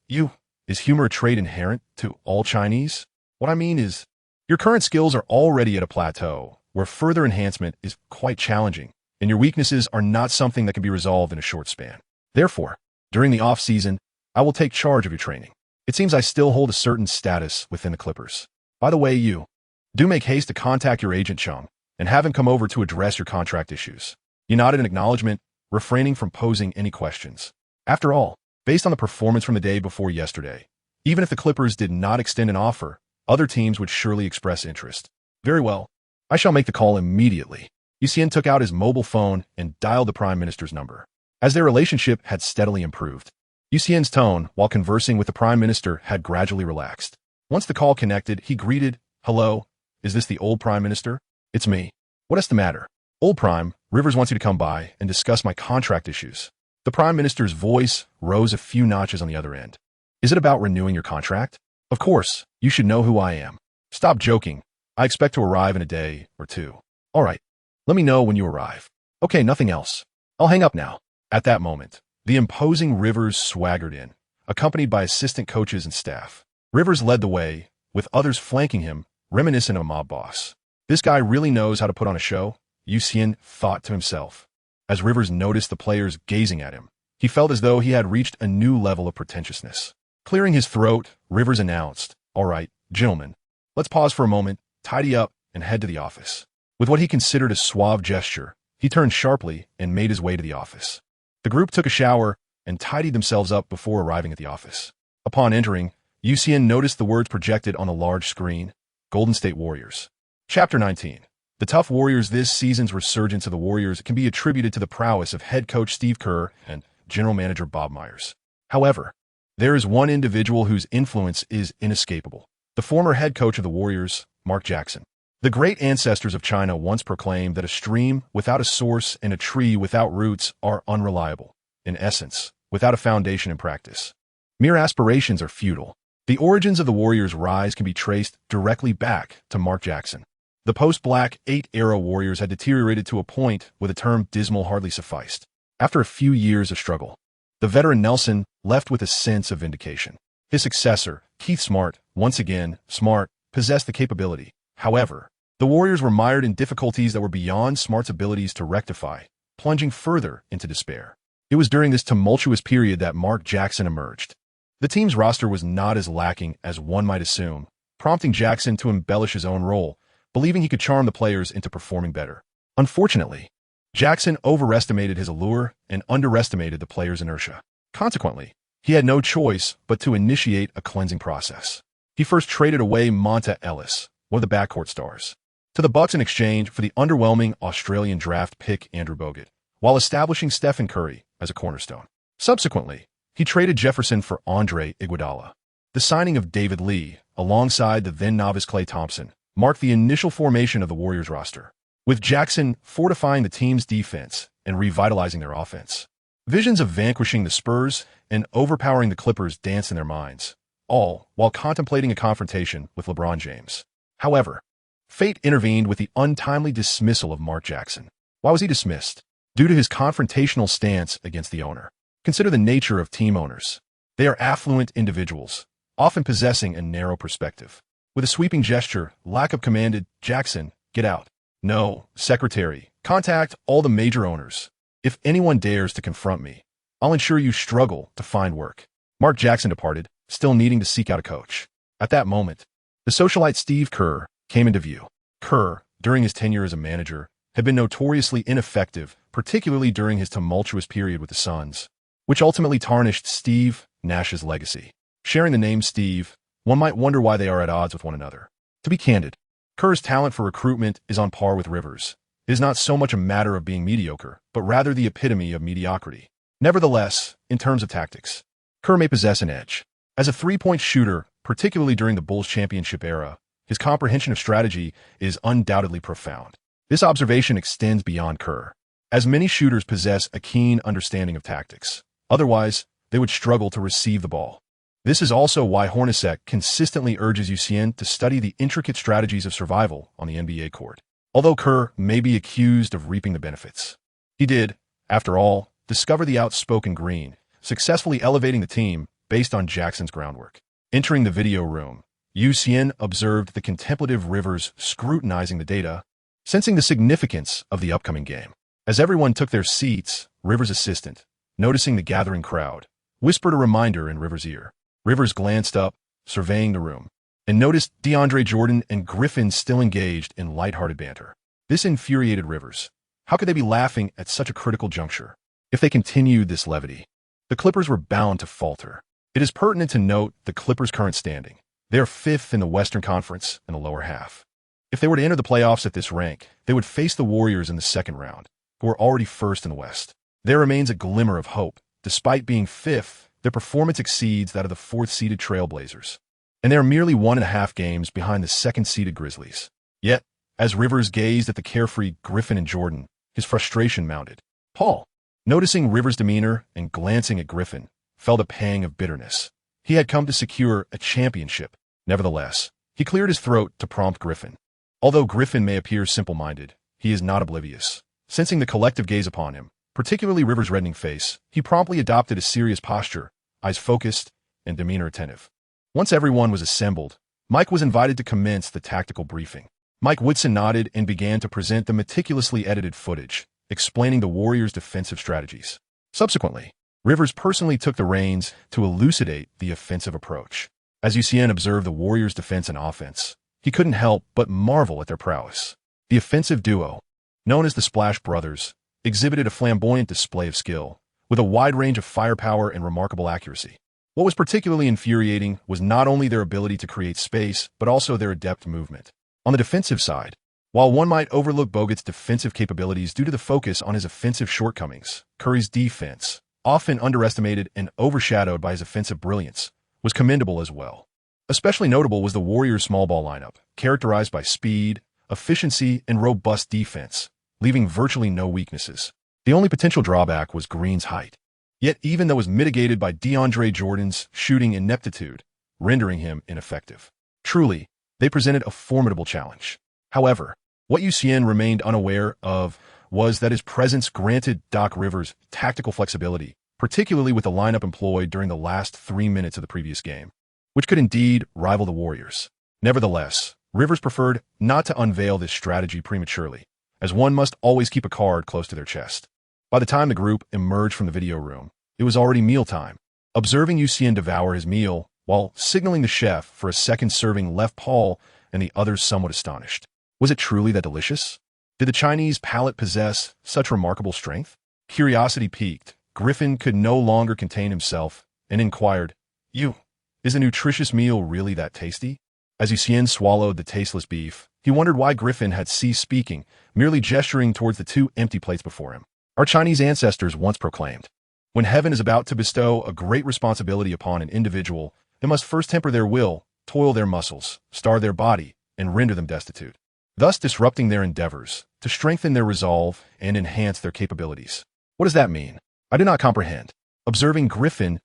Is humor a trait inherent to all Chinese? What I mean is, your current skills are already at a plateau, where further enhancement is quite challenging, and your weaknesses are not something that can be resolved in a short span. Therefore, during the off-season, I will take charge of your training. It seems I still hold a certain status within the Clippers. By the way, do make haste to contact your agent Chung and have him come over to address your contract issues. He nodded in acknowledgement, refraining from posing any questions. After all, based on the performance from the day before yesterday, even if the Clippers did not extend an offer, other teams would surely express interest. Very well, I shall make the call immediately. Xian took out his mobile phone and dialed the Prime Minister's number. As their relationship had steadily improved, Xian's tone, while conversing with the Prime Minister, had gradually relaxed. Once the call connected, he greeted, hello, is this the old Prime Minister? It's me. What is the matter? Old Prime, Rivers wants you to come by and discuss my contract issues. The Prime Minister's voice rose a few notches on the other end. Is it about renewing your contract? Of course, you should know who I am. Stop joking. I expect to arrive in a day or two. All right, let me know when you arrive. Okay, nothing else. I'll hang up now. At that moment, the imposing Rivers swaggered in, accompanied by assistant coaches and staff. Rivers led the way, with others flanking him, reminiscent of a mob boss. This guy really knows how to put on a show, Xian thought to himself. As Rivers noticed the players gazing at him, he felt as though he had reached a new level of pretentiousness. Clearing his throat, Rivers announced, all right, gentlemen, let's pause for a moment, tidy up, and head to the office. With what he considered a suave gesture, he turned sharply and made his way to the office. The group took a shower and tidied themselves up before arriving at the office. Upon entering, Xian noticed the words projected on a large screen, Golden State Warriors. Chapter 19. The tough Warriors. This season's resurgence of the Warriors can be attributed to the prowess of head coach Steve Kerr and general manager Bob Myers. However, there is one individual whose influence is inescapable. The former head coach of the Warriors, Mark Jackson. The great ancestors of China once proclaimed that a stream without a source and a tree without roots are unreliable, in essence, without a foundation in practice. Mere aspirations are futile. The origins of the Warriors' rise can be traced directly back to Mark Jackson. The post-Black 8-era Warriors had deteriorated to a point where the term dismal hardly sufficed. After a few years of struggle, the veteran Nelson left with a sense of vindication. His successor, Keith Smart, once again, Smart, possessed the capability. However, the Warriors were mired in difficulties that were beyond Smart's abilities to rectify, plunging further into despair. It was during this tumultuous period that Mark Jackson emerged. The team's roster was not as lacking as one might assume, prompting Jackson to embellish his own role, believing he could charm the players into performing better. Unfortunately, Jackson overestimated his allure and underestimated the players' inertia. Consequently, he had no choice but to initiate a cleansing process. He first traded away Monta Ellis, one of the backcourt stars, to the Bucks in exchange for the underwhelming Australian draft pick Andrew Bogut, while establishing Stephen Curry as a cornerstone. Subsequently, he traded Jefferson for Andre Iguodala. The signing of David Lee, alongside the then-novice Klay Thompson, marked the initial formation of the Warriors roster, with Jackson fortifying the team's defense and revitalizing their offense. Visions of vanquishing the Spurs and overpowering the Clippers danced in their minds, all while contemplating a confrontation with LeBron James. However, fate intervened with the untimely dismissal of Mark Jackson. Why was he dismissed? Due to his confrontational stance against the owner. Consider the nature of team owners. They are affluent individuals, often possessing a narrow perspective. With a sweeping gesture, Lacob commanded, "Jackson, get out." "No, secretary, contact all the major owners. If anyone dares to confront me, I'll ensure you struggle to find work." Mark Jackson departed, still needing to seek out a coach. At that moment, the socialite Steve Kerr came into view. Kerr, during his tenure as a manager, had been notoriously ineffective, particularly during his tumultuous period with the Suns, which ultimately tarnished Steve Nash's legacy. Sharing the name Steve, one might wonder why they are at odds with one another. To be candid, Kerr's talent for recruitment is on par with Rivers. It is not so much a matter of being mediocre, but rather the epitome of mediocrity. Nevertheless, in terms of tactics, Kerr may possess an edge. As a three-point shooter, particularly during the Bulls championship era, his comprehension of strategy is undoubtedly profound. This observation extends beyond Kerr, as many shooters possess a keen understanding of tactics. Otherwise, they would struggle to receive the ball. This is also why Hornacek consistently urges Xian to study the intricate strategies of survival on the NBA court. Although Kerr may be accused of reaping the benefits, he did, after all, discover the outspoken Green, successfully elevating the team based on Jackson's groundwork. Entering the video room, Xian observed the contemplative Rivers scrutinizing the data, sensing the significance of the upcoming game. As everyone took their seats, Rivers' assistant, noticing the gathering crowd, whispered a reminder in Rivers' ear. Rivers glanced up, surveying the room, and noticed DeAndre Jordan and Griffin still engaged in lighthearted banter. This infuriated Rivers. How could they be laughing at such a critical juncture? If they continued this levity, the Clippers were bound to falter. It is pertinent to note the Clippers' current standing. They are fifth in the Western Conference in the lower half. If they were to enter the playoffs at this rank, they would face the Warriors in the second round, who are already first in the West. There remains a glimmer of hope. Despite being fifth, their performance exceeds that of the fourth-seeded Trailblazers, and they are merely 1.5 games behind the second-seeded Grizzlies. Yet, as Rivers gazed at the carefree Griffin and Jordan, his frustration mounted. Paul, noticing Rivers' demeanor and glancing at Griffin, felt a pang of bitterness. He had come to secure a championship. Nevertheless, he cleared his throat to prompt Griffin. Although Griffin may appear simple-minded, he is not oblivious. Sensing the collective gaze upon him, particularly Rivers' reddening face, he promptly adopted a serious posture, eyes focused and demeanor attentive. Once everyone was assembled, Mike was invited to commence the tactical briefing. Mike Woodson nodded and began to present the meticulously edited footage, explaining the Warriors' defensive strategies. Subsequently, Rivers personally took the reins to elucidate the offensive approach. As Xian observed the Warriors' defense and offense, he couldn't help but marvel at their prowess. The offensive duo, known as the Splash Brothers, exhibited a flamboyant display of skill, with a wide range of firepower and remarkable accuracy. What was particularly infuriating was not only their ability to create space, but also their adept movement. On the defensive side, while one might overlook Bogut's defensive capabilities due to the focus on his offensive shortcomings, Curry's defense, often underestimated and overshadowed by his offensive brilliance, was commendable as well. Especially notable was the Warriors' small ball lineup, characterized by speed, efficiency, and robust defense, leaving virtually no weaknesses. The only potential drawback was Green's height. Yet even though it was mitigated by DeAndre Jordan's shooting ineptitude, rendering him ineffective. Truly, they presented a formidable challenge. However, what Xian remained unaware of was that his presence granted Doc Rivers tactical flexibility, particularly with the lineup employed during the last 3 minutes of the previous game, which could indeed rival the Warriors. Nevertheless, Rivers preferred not to unveil this strategy prematurely, as one must always keep a card close to their chest. By the time the group emerged from the video room, it was already mealtime. Observing Xian devour his meal while signaling the chef for a second serving left Paul and the others somewhat astonished. Was it truly that delicious? Did the Chinese palate possess such remarkable strength? Curiosity piqued, Griffin could no longer contain himself and inquired, Is a nutritious meal really that tasty? As Xian swallowed the tasteless beef, he wondered why Griffin had ceased speaking, merely gesturing towards the 2 empty plates before him. Our Chinese ancestors once proclaimed, when heaven is about to bestow a great responsibility upon an individual, it must first temper their will, toil their muscles, starve their body, and render them destitute, thus disrupting their endeavors to strengthen their resolve and enhance their capabilities. What does that mean? I did not comprehend. Observing Griffin's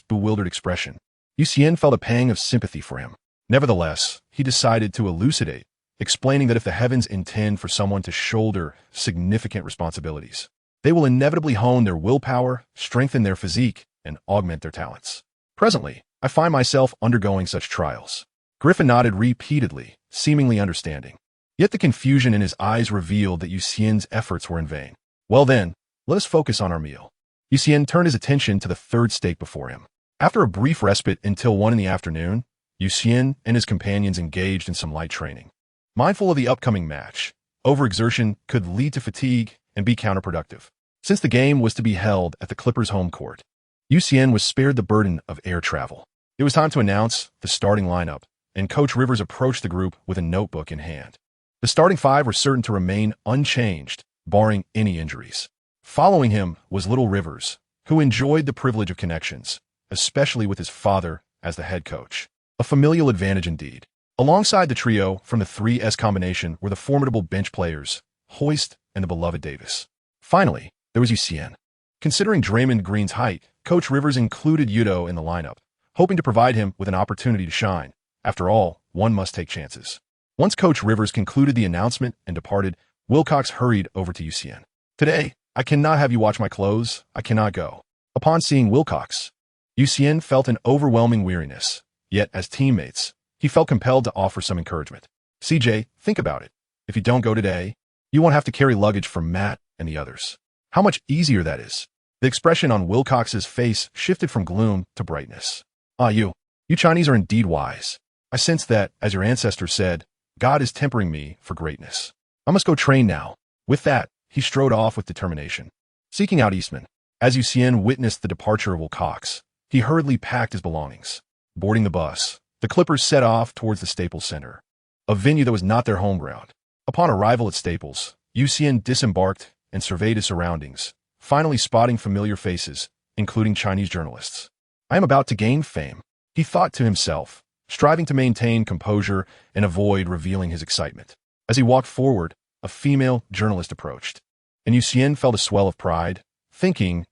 bewildered expression, Xian felt a pang of sympathy for him. Nevertheless, he decided to elucidate, explaining that if the heavens intend for someone to shoulder significant responsibilities, they will inevitably hone their willpower, strengthen their physique, and augment their talents. Presently, I find myself undergoing such trials. Griffin nodded repeatedly, seemingly understanding. Yet the confusion in his eyes revealed that Xian's efforts were in vain. Well then, let us focus on our meal. Xian turned his attention to the 3rd steak before him. After a brief respite until 1 in the afternoon, Xian and his companions engaged in some light training. Mindful of the upcoming match, overexertion could lead to fatigue and be counterproductive. Since the game was to be held at the Clippers' home court, Xian was spared the burden of air travel. It was time to announce the starting lineup, and Coach Rivers approached the group with a notebook in hand. The starting 5 were certain to remain unchanged, barring any injuries. Following him was Little Rivers, who enjoyed the privilege of connections, especially with his father as the head coach. A familial advantage indeed. Alongside the trio from the 3S combination were the formidable bench players, Hoist and the beloved Davis. Finally, there was Xian. Considering Draymond Green's height, Coach Rivers included Yudo in the lineup, hoping to provide him with an opportunity to shine. After all, one must take chances. Once Coach Rivers concluded the announcement and departed, Wilcox hurried over to Xian. Today, I cannot have you watch my clothes. I cannot go. Upon seeing Wilcox, Xian felt an overwhelming weariness. Yet, as teammates, he felt compelled to offer some encouragement. CJ, think about it. If you don't go today, you won't have to carry luggage for Matt and the others. How much easier that is. The expression on Wilcox's face shifted from gloom to brightness. You Chinese are indeed wise. I sense that, as your ancestors said, God is tempering me for greatness. I must go train now. With that, he strode off with determination. Seeking out Eastman, as Xian witnessed the departure of Wilcox, he hurriedly packed his belongings. Boarding the bus, the Clippers set off towards the Staples Center, a venue that was not their home ground. Upon arrival at Staples, Xian disembarked and surveyed his surroundings, finally spotting familiar faces, including Chinese journalists. I am about to gain fame, he thought to himself, striving to maintain composure and avoid revealing his excitement. As he walked forward, a female journalist approached, and Xian felt a swell of pride, thinking,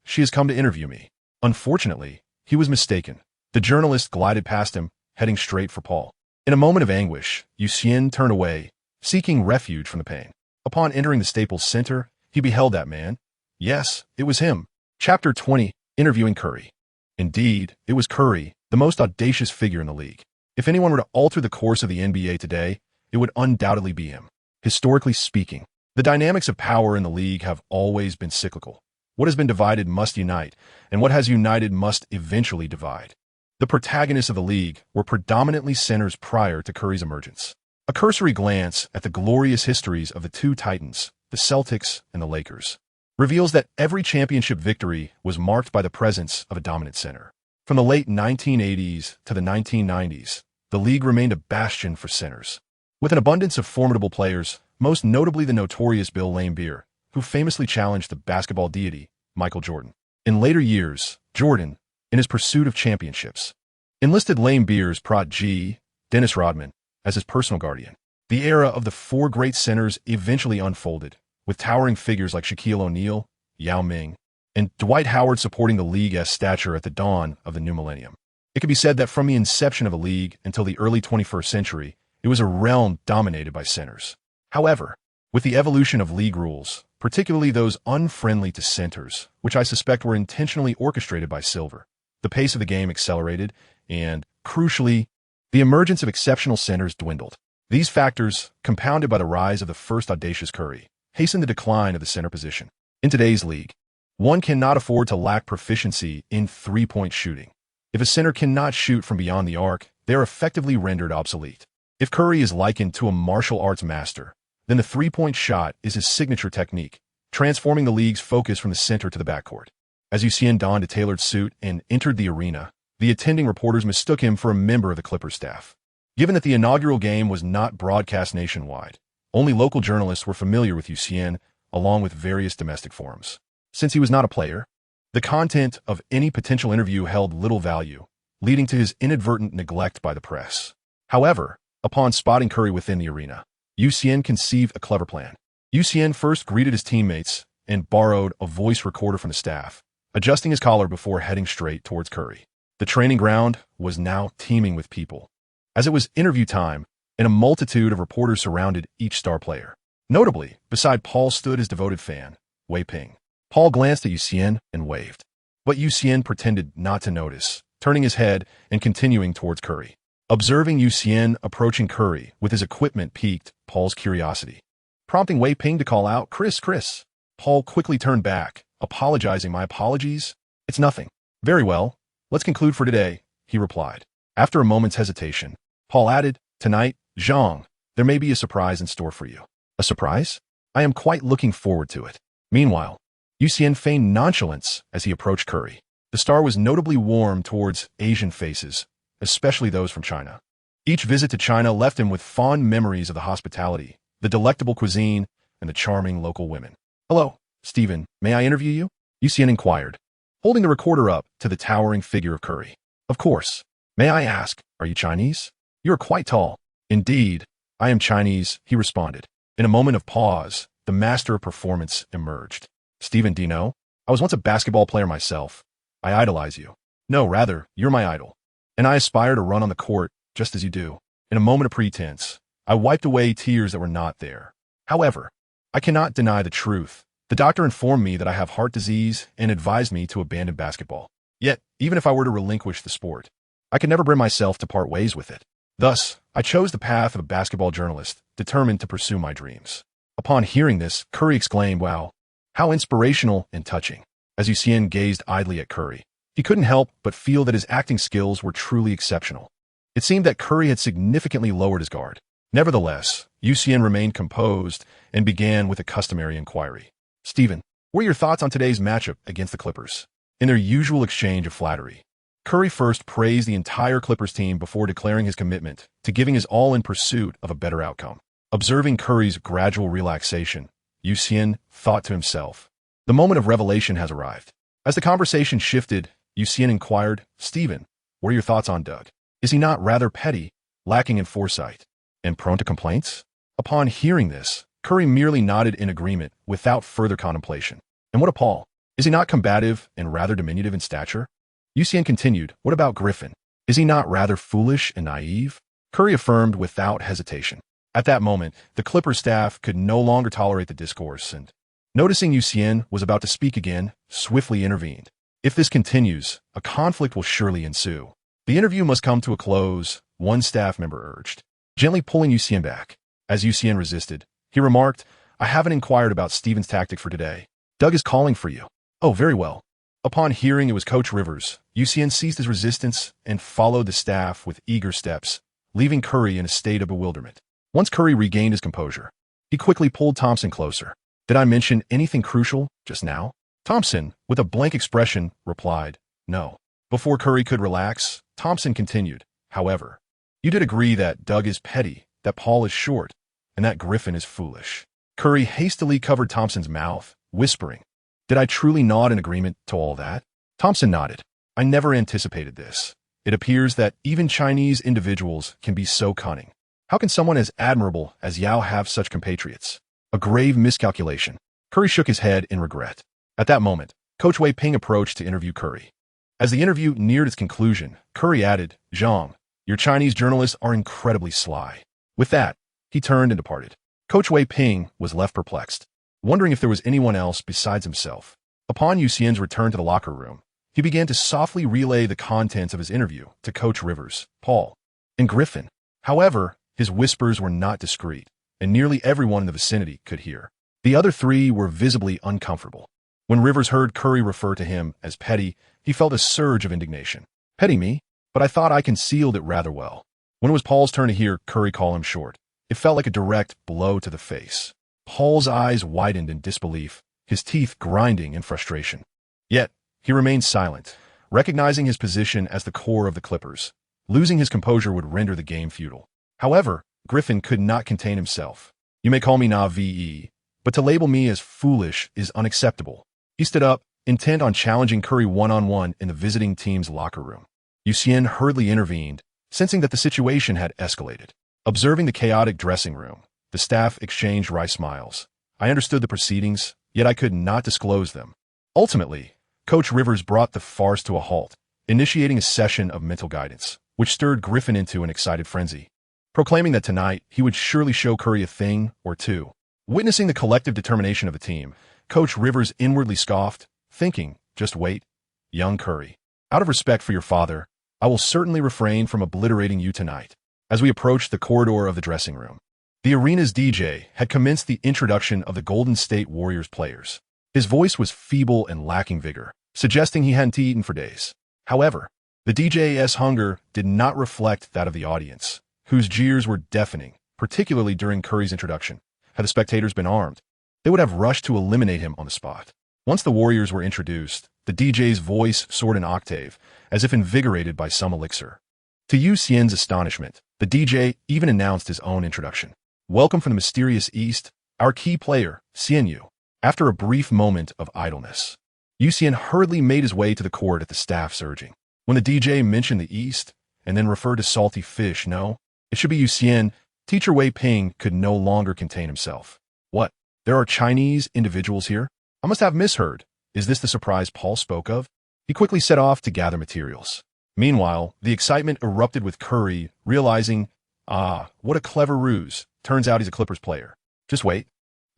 she has come to interview me. Unfortunately, he was mistaken. The journalist glided past him, heading straight for Paul. In a moment of anguish, Xian turned away, seeking refuge from the pain. Upon entering the Staples Center, he beheld that man. Yes, it was him. Chapter 20, Interviewing Curry. Indeed, it was Curry, the most audacious figure in the league. If anyone were to alter the course of the NBA today, it would undoubtedly be him. Historically speaking, the dynamics of power in the league have always been cyclical. What has been divided must unite, and what has united must eventually divide. The protagonists of the league were predominantly centers prior to Curry's emergence. A cursory glance at the glorious histories of the two titans, the Celtics and the Lakers, reveals that every championship victory was marked by the presence of a dominant center. From the late 1980s to the 1990s, the league remained a bastion for centers. With an abundance of formidable players, most notably the notorious Bill Laimbeer, who famously challenged the basketball deity, Michael Jordan. In later years, Jordan, in his pursuit of championships, enlisted Laimbeer's protege, Dennis Rodman, as his personal guardian. The era of the four great centers eventually unfolded, with towering figures like Shaquille O'Neal, Yao Ming, and Dwight Howard supporting the league's stature at the dawn of the new millennium. It could be said that from the inception of a league until the early 21st century, it was a realm dominated by centers. However, with the evolution of league rules, particularly those unfriendly to centers, which I suspect were intentionally orchestrated by Silver, the pace of the game accelerated, and, crucially, the emergence of exceptional centers dwindled. These factors, compounded by the rise of the first audacious Curry, hastened the decline of the center position. In today's league, one cannot afford to lack proficiency in three-point shooting. If a center cannot shoot from beyond the arc, they are effectively rendered obsolete. If Curry is likened to a martial arts master, then the three-point shot is his signature technique, transforming the league's focus from the center to the backcourt. As Xian donned a tailored suit and entered the arena, the attending reporters mistook him for a member of the Clippers staff. Given that the inaugural game was not broadcast nationwide, only local journalists were familiar with Xian, along with various domestic forums. Since he was not a player, the content of any potential interview held little value, leading to his inadvertent neglect by the press. However, upon spotting Curry within the arena, Xian conceived a clever plan. Xian first greeted his teammates and borrowed a voice recorder from the staff, adjusting his collar before heading straight towards Curry. The training ground was now teeming with people, as it was interview time, and a multitude of reporters surrounded each star player. Notably, beside Paul stood his devoted fan, Wei Ping. Paul glanced at Xian and waved, but Xian pretended not to notice, turning his head and continuing towards Curry. Observing Xian approaching Curry with his equipment piqued Paul's curiosity, prompting Wei Ping to call out, "Chris, Chris." Paul quickly turned back, apologizing. "My apologies. It's nothing." "Very well. Let's conclude for today," he replied. After a moment's hesitation, Paul added, "Tonight, Zhang, there may be a surprise in store for you." "A surprise? I am quite looking forward to it." Meanwhile, Xian feigned nonchalance as he approached Curry. The star was notably warm towards Asian faces, especially those from China. Each visit to China left him with fond memories of the hospitality, the delectable cuisine, and the charming local women. "Hello, Stephen, may I interview you?" Xian inquired, holding the recorder up to the towering figure of Curry. "Of course. May I ask, are you Chinese? You are quite tall." "Indeed, I am Chinese," he responded. In a moment of pause, the master of performance emerged. "Stephen, do you know? I was once a basketball player myself. I idolize you." "No, rather, you're my idol. And I aspire to run on the court just as you do." In a moment of pretense, I wiped away tears that were not there. "However, I cannot deny the truth. The doctor informed me that I have heart disease and advised me to abandon basketball. Yet, even if I were to relinquish the sport, I could never bring myself to part ways with it. Thus, I chose the path of a basketball journalist, determined to pursue my dreams." Upon hearing this, Curry exclaimed, "Wow, how inspirational and touching." As Xian gazed idly at Curry, he couldn't help but feel that his acting skills were truly exceptional. It seemed that Curry had significantly lowered his guard. Nevertheless, Xian remained composed and began with a customary inquiry. "Stephen, what are your thoughts on today's matchup against the Clippers?" In their usual exchange of flattery, Curry first praised the entire Clippers team before declaring his commitment to giving his all in pursuit of a better outcome. Observing Curry's gradual relaxation, Xian thought to himself, "The moment of revelation has arrived." As the conversation shifted, Xian inquired, "Stephen, what are your thoughts on Doug? Is he not rather petty, lacking in foresight, and prone to complaints?" Upon hearing this, Curry merely nodded in agreement without further contemplation. "And what of Paul? Is he not combative and rather diminutive in stature?" Xian continued, "What about Griffin? Is he not rather foolish and naive?" Curry affirmed without hesitation. At that moment, the Clippers staff could no longer tolerate the discourse, and, noticing Xian was about to speak again, swiftly intervened. "If this continues, a conflict will surely ensue. The interview must come to a close," one staff member urged, gently pulling Xian back. As Xian resisted, he remarked, "I haven't inquired about Stephen's tactics for today. Doug is calling for you." "Oh, very well." Upon hearing it was Coach Rivers, Xian ceased his resistance and followed the staff with eager steps, leaving Curry in a state of bewilderment. Once Curry regained his composure, he quickly pulled Thompson closer. "Did I mention anything crucial just now?" Thompson, with a blank expression, replied, "No." Before Curry could relax, Thompson continued, "However, you did agree that Doug is petty, that Paul is short, and that Griffin is foolish." Curry hastily covered Thompson's mouth, whispering, "Did I truly nod in agreement to all that?" Thompson nodded. "I never anticipated this. It appears that even Chinese individuals can be so cunning. How can someone as admirable as Yao have such compatriots? A grave miscalculation. Curry shook his head in regret. At that moment, Coach Wei Ping approached to interview Curry. As the interview neared its conclusion, Curry added, "Zhang, your Chinese journalists are incredibly sly." With that, he turned and departed. Coach Wei Ping was left perplexed, wondering if there was anyone else besides himself. Upon Xian's return to the locker room, he began to softly relay the contents of his interview to Coach Rivers, Paul, and Griffin. However, his whispers were not discreet, and nearly everyone in the vicinity could hear. The other three were visibly uncomfortable. When Rivers heard Curry refer to him as petty, he felt a surge of indignation. "Petty me? But I thought I concealed it rather well." When it was Paul's turn to hear Curry call him short, it felt like a direct blow to the face. Paul's eyes widened in disbelief, his teeth grinding in frustration. Yet, he remained silent, recognizing his position as the core of the Clippers. Losing his composure would render the game futile. However, Griffin could not contain himself. "You may call me Na-VE, but to label me as foolish is unacceptable." He stood up, intent on challenging Curry one-on-one in the visiting team's locker room. Xian hurriedly intervened, sensing that the situation had escalated. Observing the chaotic dressing room, the staff exchanged wry smiles. "I understood the proceedings, yet I could not disclose them." Ultimately, Coach Rivers brought the farce to a halt, initiating a session of mental guidance, which stirred Griffin into an excited frenzy. Proclaiming that tonight he would surely show Curry a thing or two. Witnessing the collective determination of the team, Coach Rivers inwardly scoffed, thinking, "Just wait, young Curry. Out of respect for your father, I will certainly refrain from obliterating you tonight." As we approached the corridor of the dressing room, the arena's DJ had commenced the introduction of the Golden State Warriors players. His voice was feeble and lacking vigor, suggesting he hadn't eaten for days. However, the DJ's hunger did not reflect that of the audience, whose jeers were deafening, particularly during Curry's introduction. Had the spectators been armed, they would have rushed to eliminate him on the spot. Once the Warriors were introduced, the DJ's voice soared an octave, as if invigorated by some elixir. To Xian's astonishment, the DJ even announced his own introduction. "Welcome from the mysterious East, our key player, Xian." After a brief moment of idleness, Xian hurriedly made his way to the court at the staff's urging. When the DJ mentioned the East, and then referred to salty fish, no, it should be Xian, Teacher Wei Ping could no longer contain himself. "What? There are Chinese individuals here? I must have misheard. Is this the surprise Paul spoke of?" He quickly set off to gather materials. Meanwhile, the excitement erupted with Curry, realizing, what a clever ruse. Turns out he's a Clippers player. "Just wait.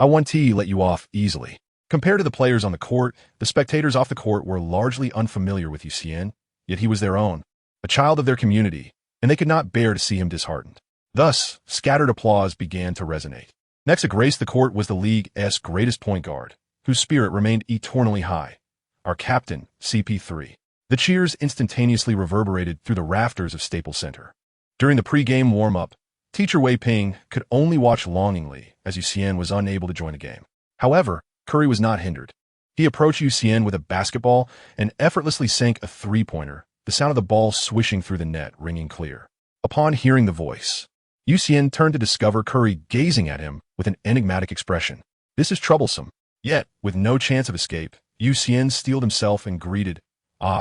I won't let you off easily." Compared to the players on the court, the spectators off the court were largely unfamiliar with Xian, yet he was their own, a child of their community, and they could not bear to see him disheartened. Thus, scattered applause began to resonate. Next to grace the court was the league's greatest point guard, whose spirit remained eternally high, our captain, CP3. The cheers instantaneously reverberated through the rafters of Staples Center. During the pre-game warm-up, Teacher Wei Ping could only watch longingly as Xian was unable to join the game. However, Curry was not hindered. He approached Xian with a basketball and effortlessly sank a three-pointer, the sound of the ball swishing through the net ringing clear. Upon hearing the voice, Xian turned to discover Curry gazing at him with an enigmatic expression. This is troublesome. Yet, with no chance of escape, Xian steeled himself and greeted,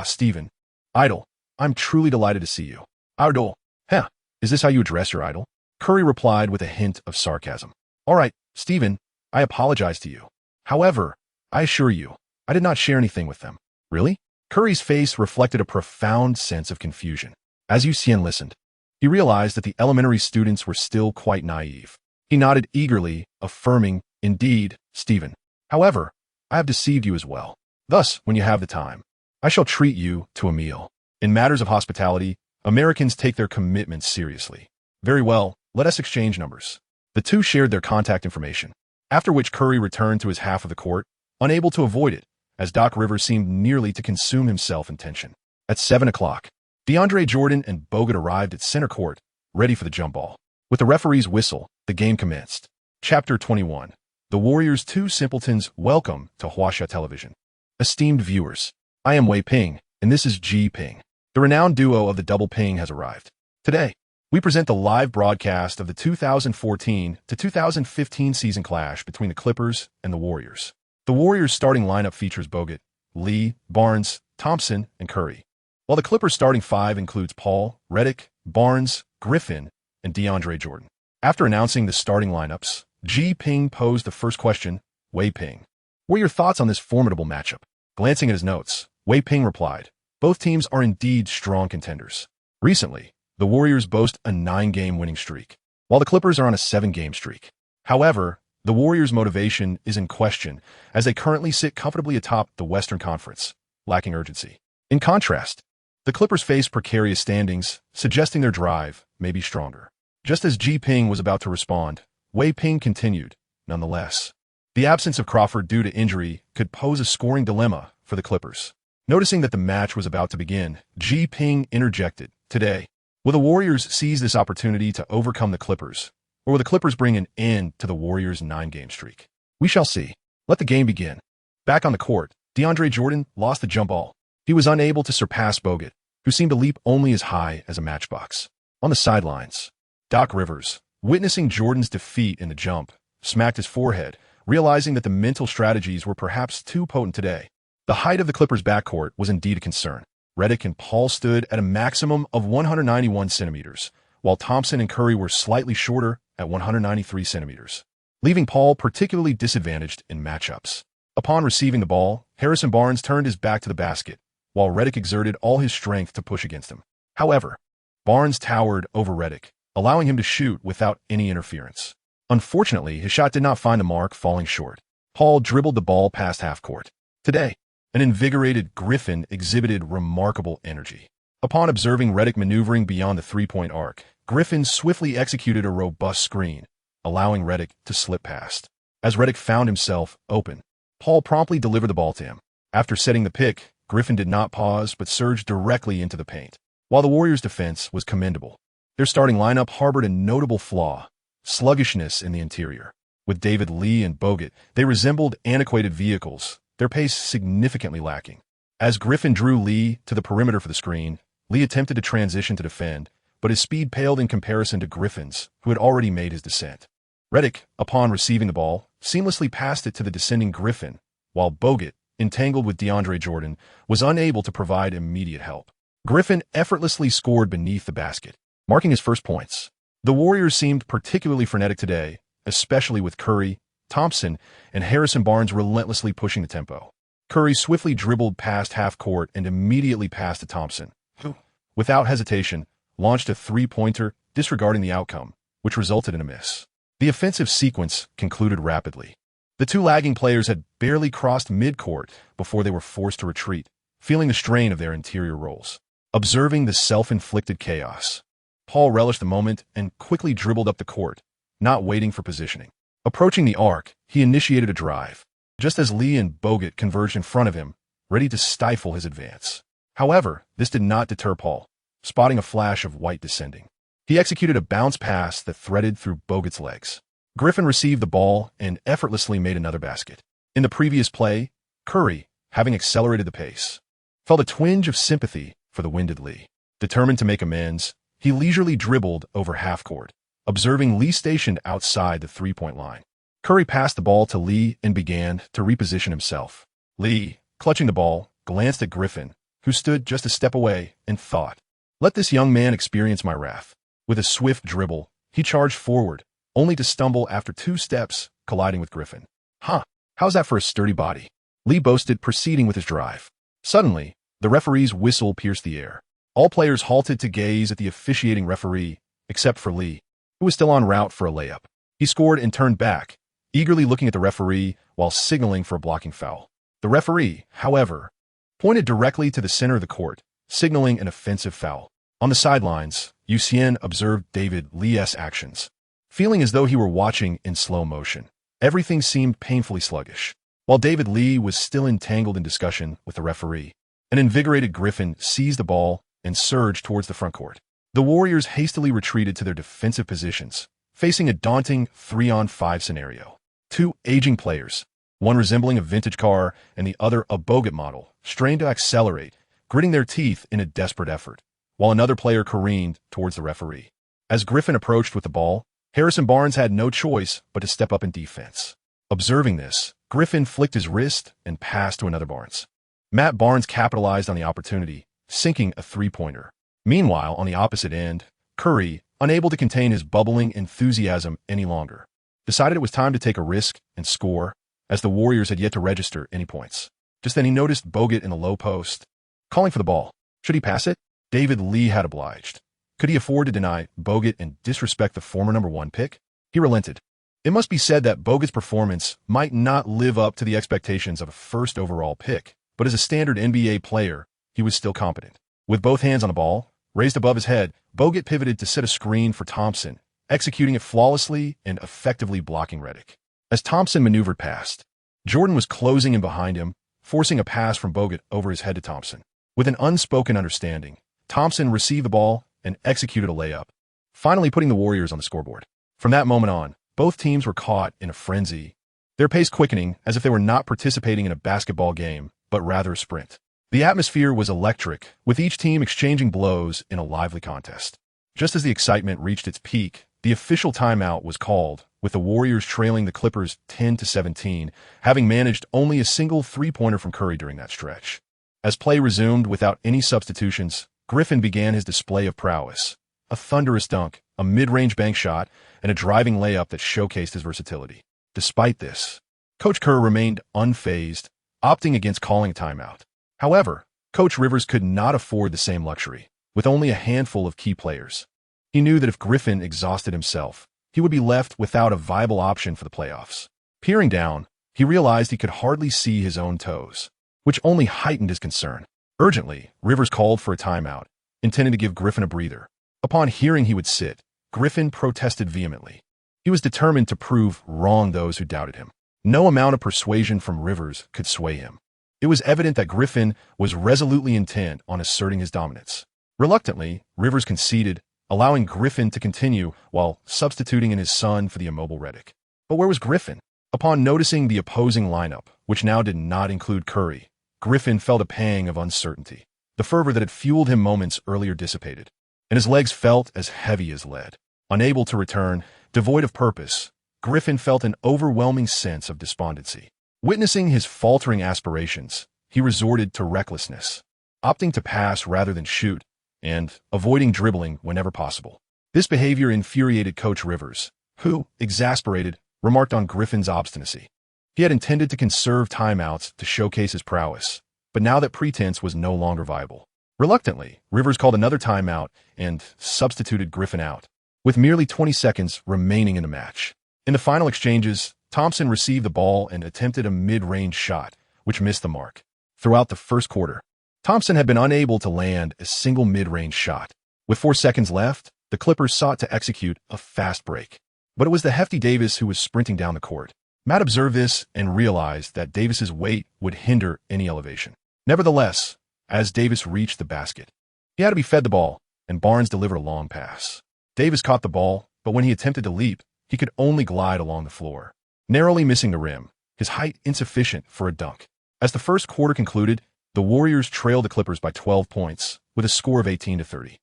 Stephen. Idol, I'm truly delighted to see you." "Idol? Heh, is this how you address your idol?" Curry replied with a hint of sarcasm. "All right, Stephen, I apologize to you. However, I assure you, I did not share anything with them." "Really?" Curry's face reflected a profound sense of confusion. As Xian listened, he realized that the elementary students were still quite naive. He nodded eagerly, affirming, "Indeed, Stephen. However, I have deceived you as well. Thus, when you have the time, I shall treat you to a meal." In matters of hospitality, Americans take their commitments seriously. "Very well, let us exchange numbers." The two shared their contact information, after which Curry returned to his half of the court, unable to avoid it, as Doc Rivers seemed nearly to consume himself in tension. At 7 o'clock, DeAndre Jordan and Bogut arrived at center court, ready for the jump ball. With the referee's whistle, the game commenced. Chapter 21. The Warriors' Two Simpletons. Welcome to Huaxia Television. Esteemed viewers, I am Wei Ping, and this is Ji Ping. The renowned duo of the Double Ping has arrived. Today, we present the live broadcast of the 2014 to 2015 season clash between the Clippers and the Warriors. The Warriors' starting lineup features Bogut, Lee, Barnes, Thompson, and Curry, while the Clippers' starting five includes Paul, Redick, Barnes, Griffin, and DeAndre Jordan. After announcing the starting lineups, Ji Ping posed the first question, Wei Ping. What are your thoughts on this formidable matchup? Glancing at his notes, Wei Ping replied, both teams are indeed strong contenders. Recently, the Warriors boast a 9-game winning streak, while the Clippers are on a 7-game streak. However, the Warriors' motivation is in question as they currently sit comfortably atop the Western Conference, lacking urgency. In contrast, the Clippers face precarious standings, suggesting their drive may be stronger. Just as Ji Ping was about to respond, Wei Ping continued, nonetheless. The absence of Crawford due to injury could pose a scoring dilemma for the Clippers. Noticing that the match was about to begin, Ji Ping interjected, today, will the Warriors seize this opportunity to overcome the Clippers, or will the Clippers bring an end to the Warriors' 9-game streak? We shall see. Let the game begin. Back on the court, DeAndre Jordan lost the jump ball. He was unable to surpass Bogut, who seemed to leap only as high as a matchbox. On the sidelines, Doc Rivers, witnessing Jordan's defeat in the jump, smacked his forehead, realizing that the mental strategies were perhaps too potent today. The height of the Clippers' backcourt was indeed a concern. Redick and Paul stood at a maximum of 191 centimeters, while Thompson and Curry were slightly shorter at 193 centimeters, leaving Paul particularly disadvantaged in matchups. Upon receiving the ball, Harrison Barnes turned his back to the basket, while Redick exerted all his strength to push against him. However, Barnes towered over Redick, allowing him to shoot without any interference. Unfortunately, his shot did not find the mark, falling short. Paul dribbled the ball past half-court. Today, an invigorated Griffin exhibited remarkable energy. Upon observing Redick maneuvering beyond the three-point arc, Griffin swiftly executed a robust screen, allowing Redick to slip past. As Redick found himself open, Paul promptly delivered the ball to him. After setting the pick, Griffin did not pause but surged directly into the paint. While the Warriors' defense was commendable, their starting lineup harbored a notable flaw: sluggishness in the interior. With David Lee and Bogut, they resembled antiquated vehicles, their pace significantly lacking. As Griffin drew Lee to the perimeter for the screen, Lee attempted to transition to defend, but his speed paled in comparison to Griffin's, who had already made his descent. Redick, upon receiving the ball, seamlessly passed it to the descending Griffin, while Bogut, entangled with DeAndre Jordan, was unable to provide immediate help. Griffin effortlessly scored beneath the basket, marking his first points. The Warriors seemed particularly frenetic today, especially with Curry, Thompson, and Harrison Barnes relentlessly pushing the tempo. Curry swiftly dribbled past half-court and immediately passed to Thompson, who, without hesitation, launched a three-pointer, disregarding the outcome, which resulted in a miss. The offensive sequence concluded rapidly. The two lagging players had barely crossed midcourt before they were forced to retreat, feeling the strain of their interior roles. Observing the self-inflicted chaos, Paul relished the moment and quickly dribbled up the court, not waiting for positioning. Approaching the arc, he initiated a drive, just as Lee and Bogut converged in front of him, ready to stifle his advance. However, this did not deter Paul, spotting a flash of white descending. He executed a bounce pass that threaded through Bogut's legs. Griffin received the ball and effortlessly made another basket. In the previous play, Curry, having accelerated the pace, felt a twinge of sympathy for the winded Lee. Determined to make amends, he leisurely dribbled over half-court, observing Lee stationed outside the three-point line. Curry passed the ball to Lee and began to reposition himself. Lee, clutching the ball, glanced at Griffin, who stood just a step away, and thought, "Let this young man experience my wrath." With a swift dribble, he charged forward, only to stumble after 2 steps, colliding with Griffin. How's that for a sturdy body?" Lee boasted, proceeding with his drive. Suddenly, the referee's whistle pierced the air. All players halted to gaze at the officiating referee, except for Lee, who was still en route for a layup. He scored and turned back, eagerly looking at the referee while signaling for a blocking foul. The referee, however, pointed directly to the center of the court, signaling an offensive foul. On the sidelines, Xian observed David Lee's actions, feeling as though he were watching in slow motion. Everything seemed painfully sluggish. While David Lee was still entangled in discussion with the referee, an invigorated Griffin seized the ball and surged towards the front court. The Warriors hastily retreated to their defensive positions, facing a daunting 3-on-5 scenario. 2 aging players, one resembling a vintage car and the other a Bogut model, strained to accelerate, gritting their teeth in a desperate effort, while another player careened towards the referee. As Griffin approached with the ball, Harrison Barnes had no choice but to step up in defense. Observing this, Griffin flicked his wrist and passed to another Barnes. Matt Barnes capitalized on the opportunity, sinking a three-pointer. Meanwhile, on the opposite end, Curry, unable to contain his bubbling enthusiasm any longer, decided it was time to take a risk and score, as the Warriors had yet to register any points. Just then he noticed Bogut in the low post, calling for the ball. Should he pass it? David Lee had obliged. Could he afford to deny Bogut and disrespect the former #1 pick? He relented. It must be said that Bogut's performance might not live up to the expectations of a first overall pick, but as a standard NBA player, he was still competent. With both hands on the ball, raised above his head, Bogut pivoted to set a screen for Thompson, executing it flawlessly and effectively blocking Redick. As Thompson maneuvered past, Jordan was closing in behind him, forcing a pass from Bogut over his head to Thompson. With an unspoken understanding, Thompson received the ball and executed a layup, finally putting the Warriors on the scoreboard. From that moment on, both teams were caught in a frenzy, their pace quickening as if they were not participating in a basketball game, but rather a sprint. The atmosphere was electric, with each team exchanging blows in a lively contest. Just as the excitement reached its peak, the official timeout was called, with the Warriors trailing the Clippers 10-17, having managed only a single three-pointer from Curry during that stretch. As play resumed without any substitutions, Griffin began his display of prowess. A thunderous dunk, a mid-range bank shot, and a driving layup that showcased his versatility. Despite this, Coach Kerr remained unfazed, opting against calling a timeout. However, Coach Rivers could not afford the same luxury, with only a handful of key players. He knew that if Griffin exhausted himself, he would be left without a viable option for the playoffs. Peering down, he realized he could hardly see his own toes, which only heightened his concern. Urgently, Rivers called for a timeout, intending to give Griffin a breather. Upon hearing he would sit, Griffin protested vehemently. He was determined to prove wrong those who doubted him. No amount of persuasion from Rivers could sway him. It was evident that Griffin was resolutely intent on asserting his dominance. Reluctantly, Rivers conceded, allowing Griffin to continue while substituting in his son for the immobile Redick. But where was Griffin? Upon noticing the opposing lineup, which now did not include Curry, Griffin felt a pang of uncertainty. The fervor that had fueled him moments earlier dissipated, and his legs felt as heavy as lead. Unable to return, devoid of purpose, Griffin felt an overwhelming sense of despondency. Witnessing his faltering aspirations, he resorted to recklessness, opting to pass rather than shoot, and avoiding dribbling whenever possible. This behavior infuriated Coach Rivers, who, exasperated, remarked on Griffin's obstinacy. He had intended to conserve timeouts to showcase his prowess, but now that pretense was no longer viable. Reluctantly, Rivers called another timeout and substituted Griffin out, with merely 20 seconds remaining in the match. In the final exchanges, Thompson received the ball and attempted a mid-range shot, which missed the mark. Throughout the first quarter, Thompson had been unable to land a single mid-range shot. With 4 seconds left, the Clippers sought to execute a fast break. But it was the hefty Davis who was sprinting down the court. Matt observed this and realized that Davis's weight would hinder any elevation. Nevertheless, as Davis reached the basket, he had to be fed the ball, and Barnes delivered a long pass. Davis caught the ball, but when he attempted to leap, he could only glide along the floor, narrowly missing the rim, his height insufficient for a dunk. As the first quarter concluded, the Warriors trailed the Clippers by 12 points, with a score of 18-30.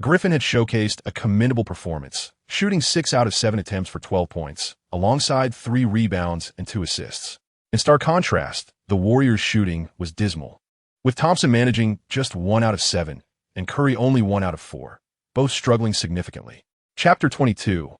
Griffin had showcased a commendable performance, shooting 6 out of 7 attempts for 12 points, alongside 3 rebounds and 2 assists. In stark contrast, the Warriors' shooting was dismal, with Thompson managing just 1 out of 7 and Curry only 1 out of 4, both struggling significantly. Chapter 22.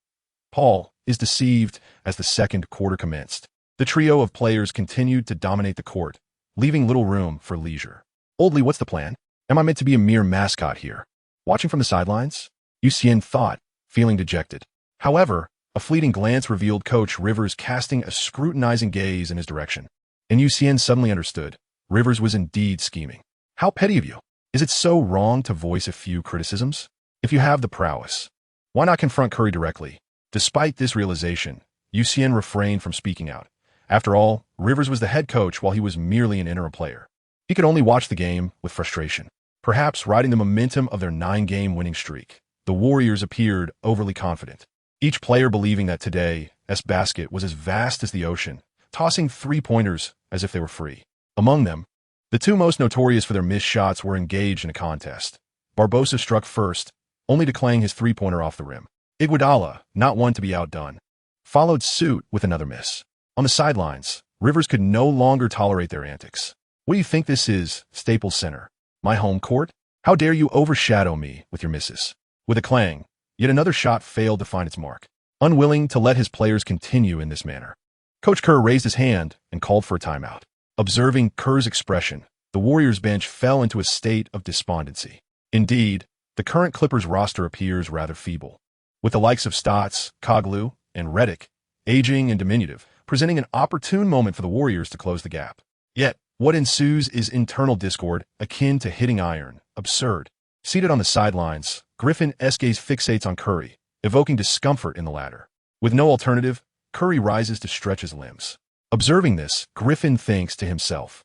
Paul is deceived as the second quarter commenced. The trio of players continued to dominate the court, leaving little room for leisure. Oldly, what's the plan? Am I meant to be a mere mascot here? Watching from the sidelines? Xian thought, feeling dejected. However, a fleeting glance revealed Coach Rivers casting a scrutinizing gaze in his direction. And Xian suddenly understood. Rivers was indeed scheming. How petty of you. Is it so wrong to voice a few criticisms? If you have the prowess, why not confront Curry directly? Despite this realization, Xian refrained from speaking out. After all, Rivers was the head coach while he was merely an interim player. He could only watch the game with frustration. Perhaps riding the momentum of their 9-game winning streak, the Warriors appeared overly confident. Each player believing that today's basket was as vast as the ocean, tossing three-pointers as if they were free. Among them, the two most notorious for their missed shots were engaged in a contest. Barbosa struck first, only to clang his three-pointer off the rim. Iguodala, not one to be outdone, followed suit with another miss. On the sidelines, Rivers could no longer tolerate their antics. What do you think this is, Staples Center? My home court? How dare you overshadow me with your misses? With a clang, Yet another shot failed to find its mark. Unwilling to let his players continue in this manner, Coach Kerr raised his hand and called for a timeout. Observing Kerr's expression, the Warriors bench fell into a state of despondency. Indeed, the current Clippers roster appears rather feeble, with the likes of Stotts, Koglu, and Redick, aging and diminutive, presenting an opportune moment for the Warriors to close the gap. Yet, what ensues is internal discord akin to hitting iron, absurd. Seated on the sidelines, Griffin-esque gaze fixates on Curry, evoking discomfort in the latter. With no alternative, Curry rises to stretch his limbs. Observing this, Griffin thinks to himself,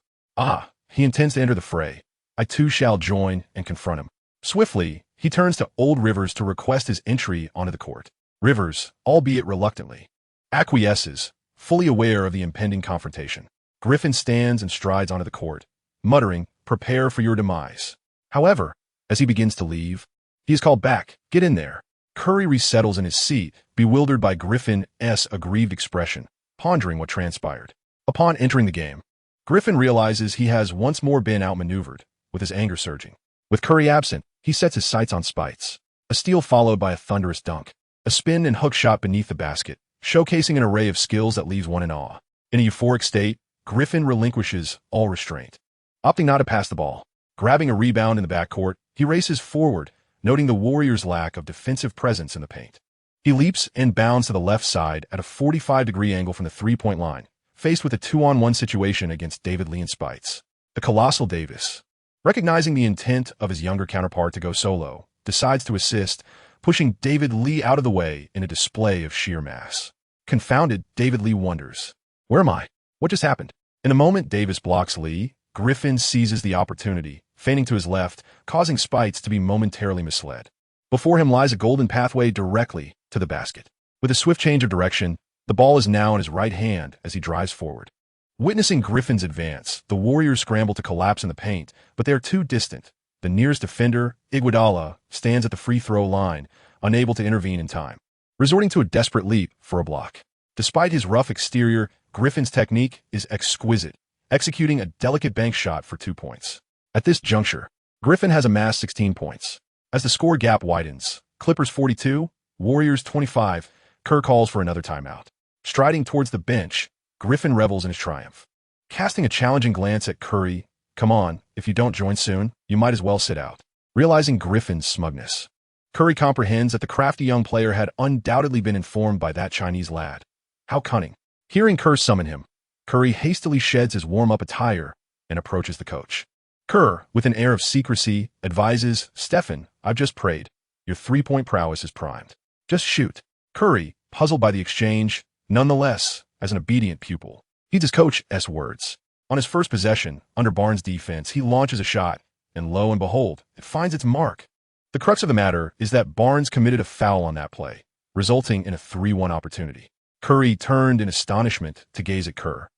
he intends to enter the fray. I too shall join and confront him. Swiftly, he turns to old Rivers to request his entry onto the court. Rivers, albeit reluctantly, acquiesces, fully aware of the impending confrontation. Griffin stands and strides onto the court, muttering, "Prepare for your demise." However, as he begins to leave, he is called back. "Get in there." Curry resettles in his seat, bewildered by Griffin's aggrieved expression, pondering what transpired. Upon entering the game, Griffin realizes he has once more been outmaneuvered, with his anger surging. With Curry absent, he sets his sights on Spites. A steal followed by a thunderous dunk, a spin and hook shot beneath the basket, showcasing an array of skills that leaves one in awe. In a euphoric state, Griffin relinquishes all restraint. Opting not to pass the ball, grabbing a rebound in the backcourt, he races forward, noting the Warriors' lack of defensive presence in the paint. He leaps and bounds to the left side at a 45-degree angle from the three-point line, faced with a 2-on-1 situation against David Lee and Spites. The colossal Davis, recognizing the intent of his younger counterpart to go solo, decides to assist, pushing David Lee out of the way in a display of sheer mass. Confounded, David Lee wonders, "Where am I? What just happened?" In a moment Davis blocks Lee, Griffin seizes the opportunity, feigning to his left, causing Spites to be momentarily misled. Before him lies a golden pathway directly to the basket. With a swift change of direction, the ball is now in his right hand as he drives forward. Witnessing Griffin's advance, the Warriors scramble to collapse in the paint, but they are too distant. The nearest defender, Iguodala, stands at the free throw line, unable to intervene in time, resorting to a desperate leap for a block. Despite his rough exterior, Griffin's technique is exquisite, executing a delicate bank shot for 2 points. At this juncture, Griffin has amassed 16 points. As the score gap widens, Clippers 42, Warriors 25, Kerr calls for another timeout. Striding towards the bench, Griffin revels in his triumph. Casting a challenging glance at Curry, "Come on, if you don't join soon, you might as well sit out." Realizing Griffin's smugness, Curry comprehends that the crafty young player had undoubtedly been informed by that Chinese lad. How cunning. Hearing Kerr summon him, Curry hastily sheds his warm-up attire and approaches the coach. Kerr, with an air of secrecy, advises, "Stefan, I've just prayed. Your three-point prowess is primed. Just shoot." Curry, puzzled by the exchange, nonetheless, as an obedient pupil, heeds his coach's words. On his first possession, under Barnes' defense, he launches a shot, and lo and behold, it finds its mark. The crux of the matter is that Barnes committed a foul on that play, resulting in a 3-1 opportunity. Curry turned in astonishment to gaze at Kerr,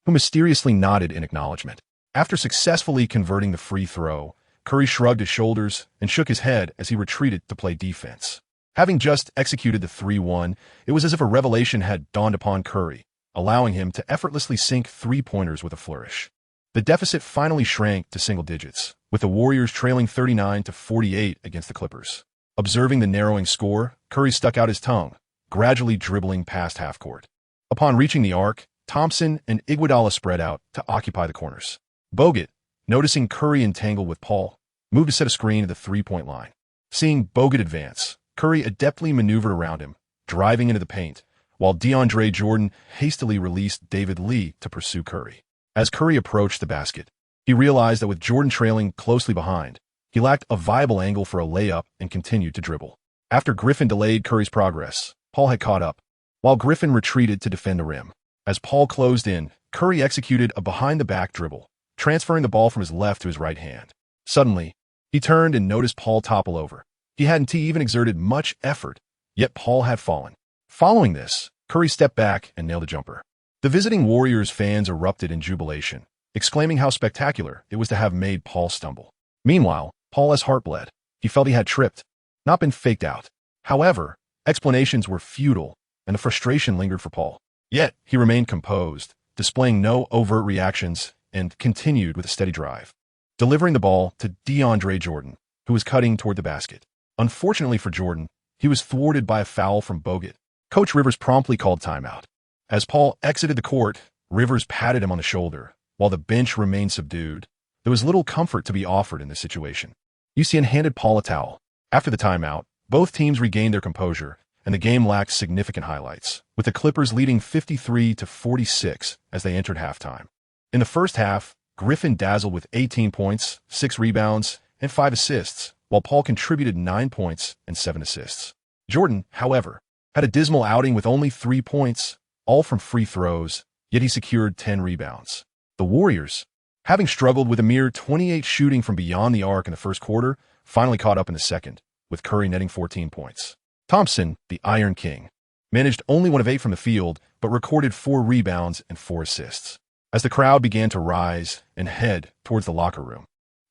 who mysteriously nodded in acknowledgement. After successfully converting the free throw, Curry shrugged his shoulders and shook his head as he retreated to play defense. Having just executed the 3-1, it was as if a revelation had dawned upon Curry, allowing him to effortlessly sink three-pointers with a flourish. The deficit finally shrank to single digits, with the Warriors trailing 39-48 against the Clippers. Observing the narrowing score, Curry stuck out his tongue, gradually dribbling past half-court. Upon reaching the arc, Thompson and Iguodala spread out to occupy the corners. Bogut, noticing Curry entangled with Paul, moved to set a screen at the three-point line. Seeing Bogut advance, Curry adeptly maneuvered around him, driving into the paint, while DeAndre Jordan hastily released David Lee to pursue Curry. As Curry approached the basket, he realized that with Jordan trailing closely behind, he lacked a viable angle for a layup and continued to dribble. After Griffin delayed Curry's progress, Paul had caught up, while Griffin retreated to defend the rim. As Paul closed in, Curry executed a behind-the-back dribble, transferring the ball from his left to his right hand. Suddenly, he turned and noticed Paul topple over. He hadn't even exerted much effort, yet Paul had fallen. Following this, Curry stepped back and nailed a jumper. The visiting Warriors fans erupted in jubilation, exclaiming how spectacular it was to have made Paul stumble. Meanwhile, Paul's heart bled. He felt he had tripped, not been faked out. However, explanations were futile, and the frustration lingered for Paul. Yet, he remained composed, displaying no overt reactions, and continued with a steady drive, delivering the ball to DeAndre Jordan, who was cutting toward the basket. Unfortunately for Jordan, he was thwarted by a foul from Bogut. Coach Rivers promptly called timeout. As Paul exited the court, Rivers patted him on the shoulder. While the bench remained subdued, there was little comfort to be offered in this situation. Xian handed Paul a towel. After the timeout, both teams regained their composure, and the game lacked significant highlights, with the Clippers leading 53-46 as they entered halftime. In the first half, Griffin dazzled with 18 points, 6 rebounds, and 5 assists, while Paul contributed 9 points and 7 assists. Jordan, however, had a dismal outing with only 3 points, all from free throws, yet he secured 10 rebounds. The Warriors, having struggled with a mere 28 shooting from beyond the arc in the first quarter, finally caught up in the second, with Curry netting 14 points. Thompson, the Iron King, managed only 1 of 8 from the field, but recorded 4 rebounds and 4 assists. As the crowd began to rise and head towards the locker room,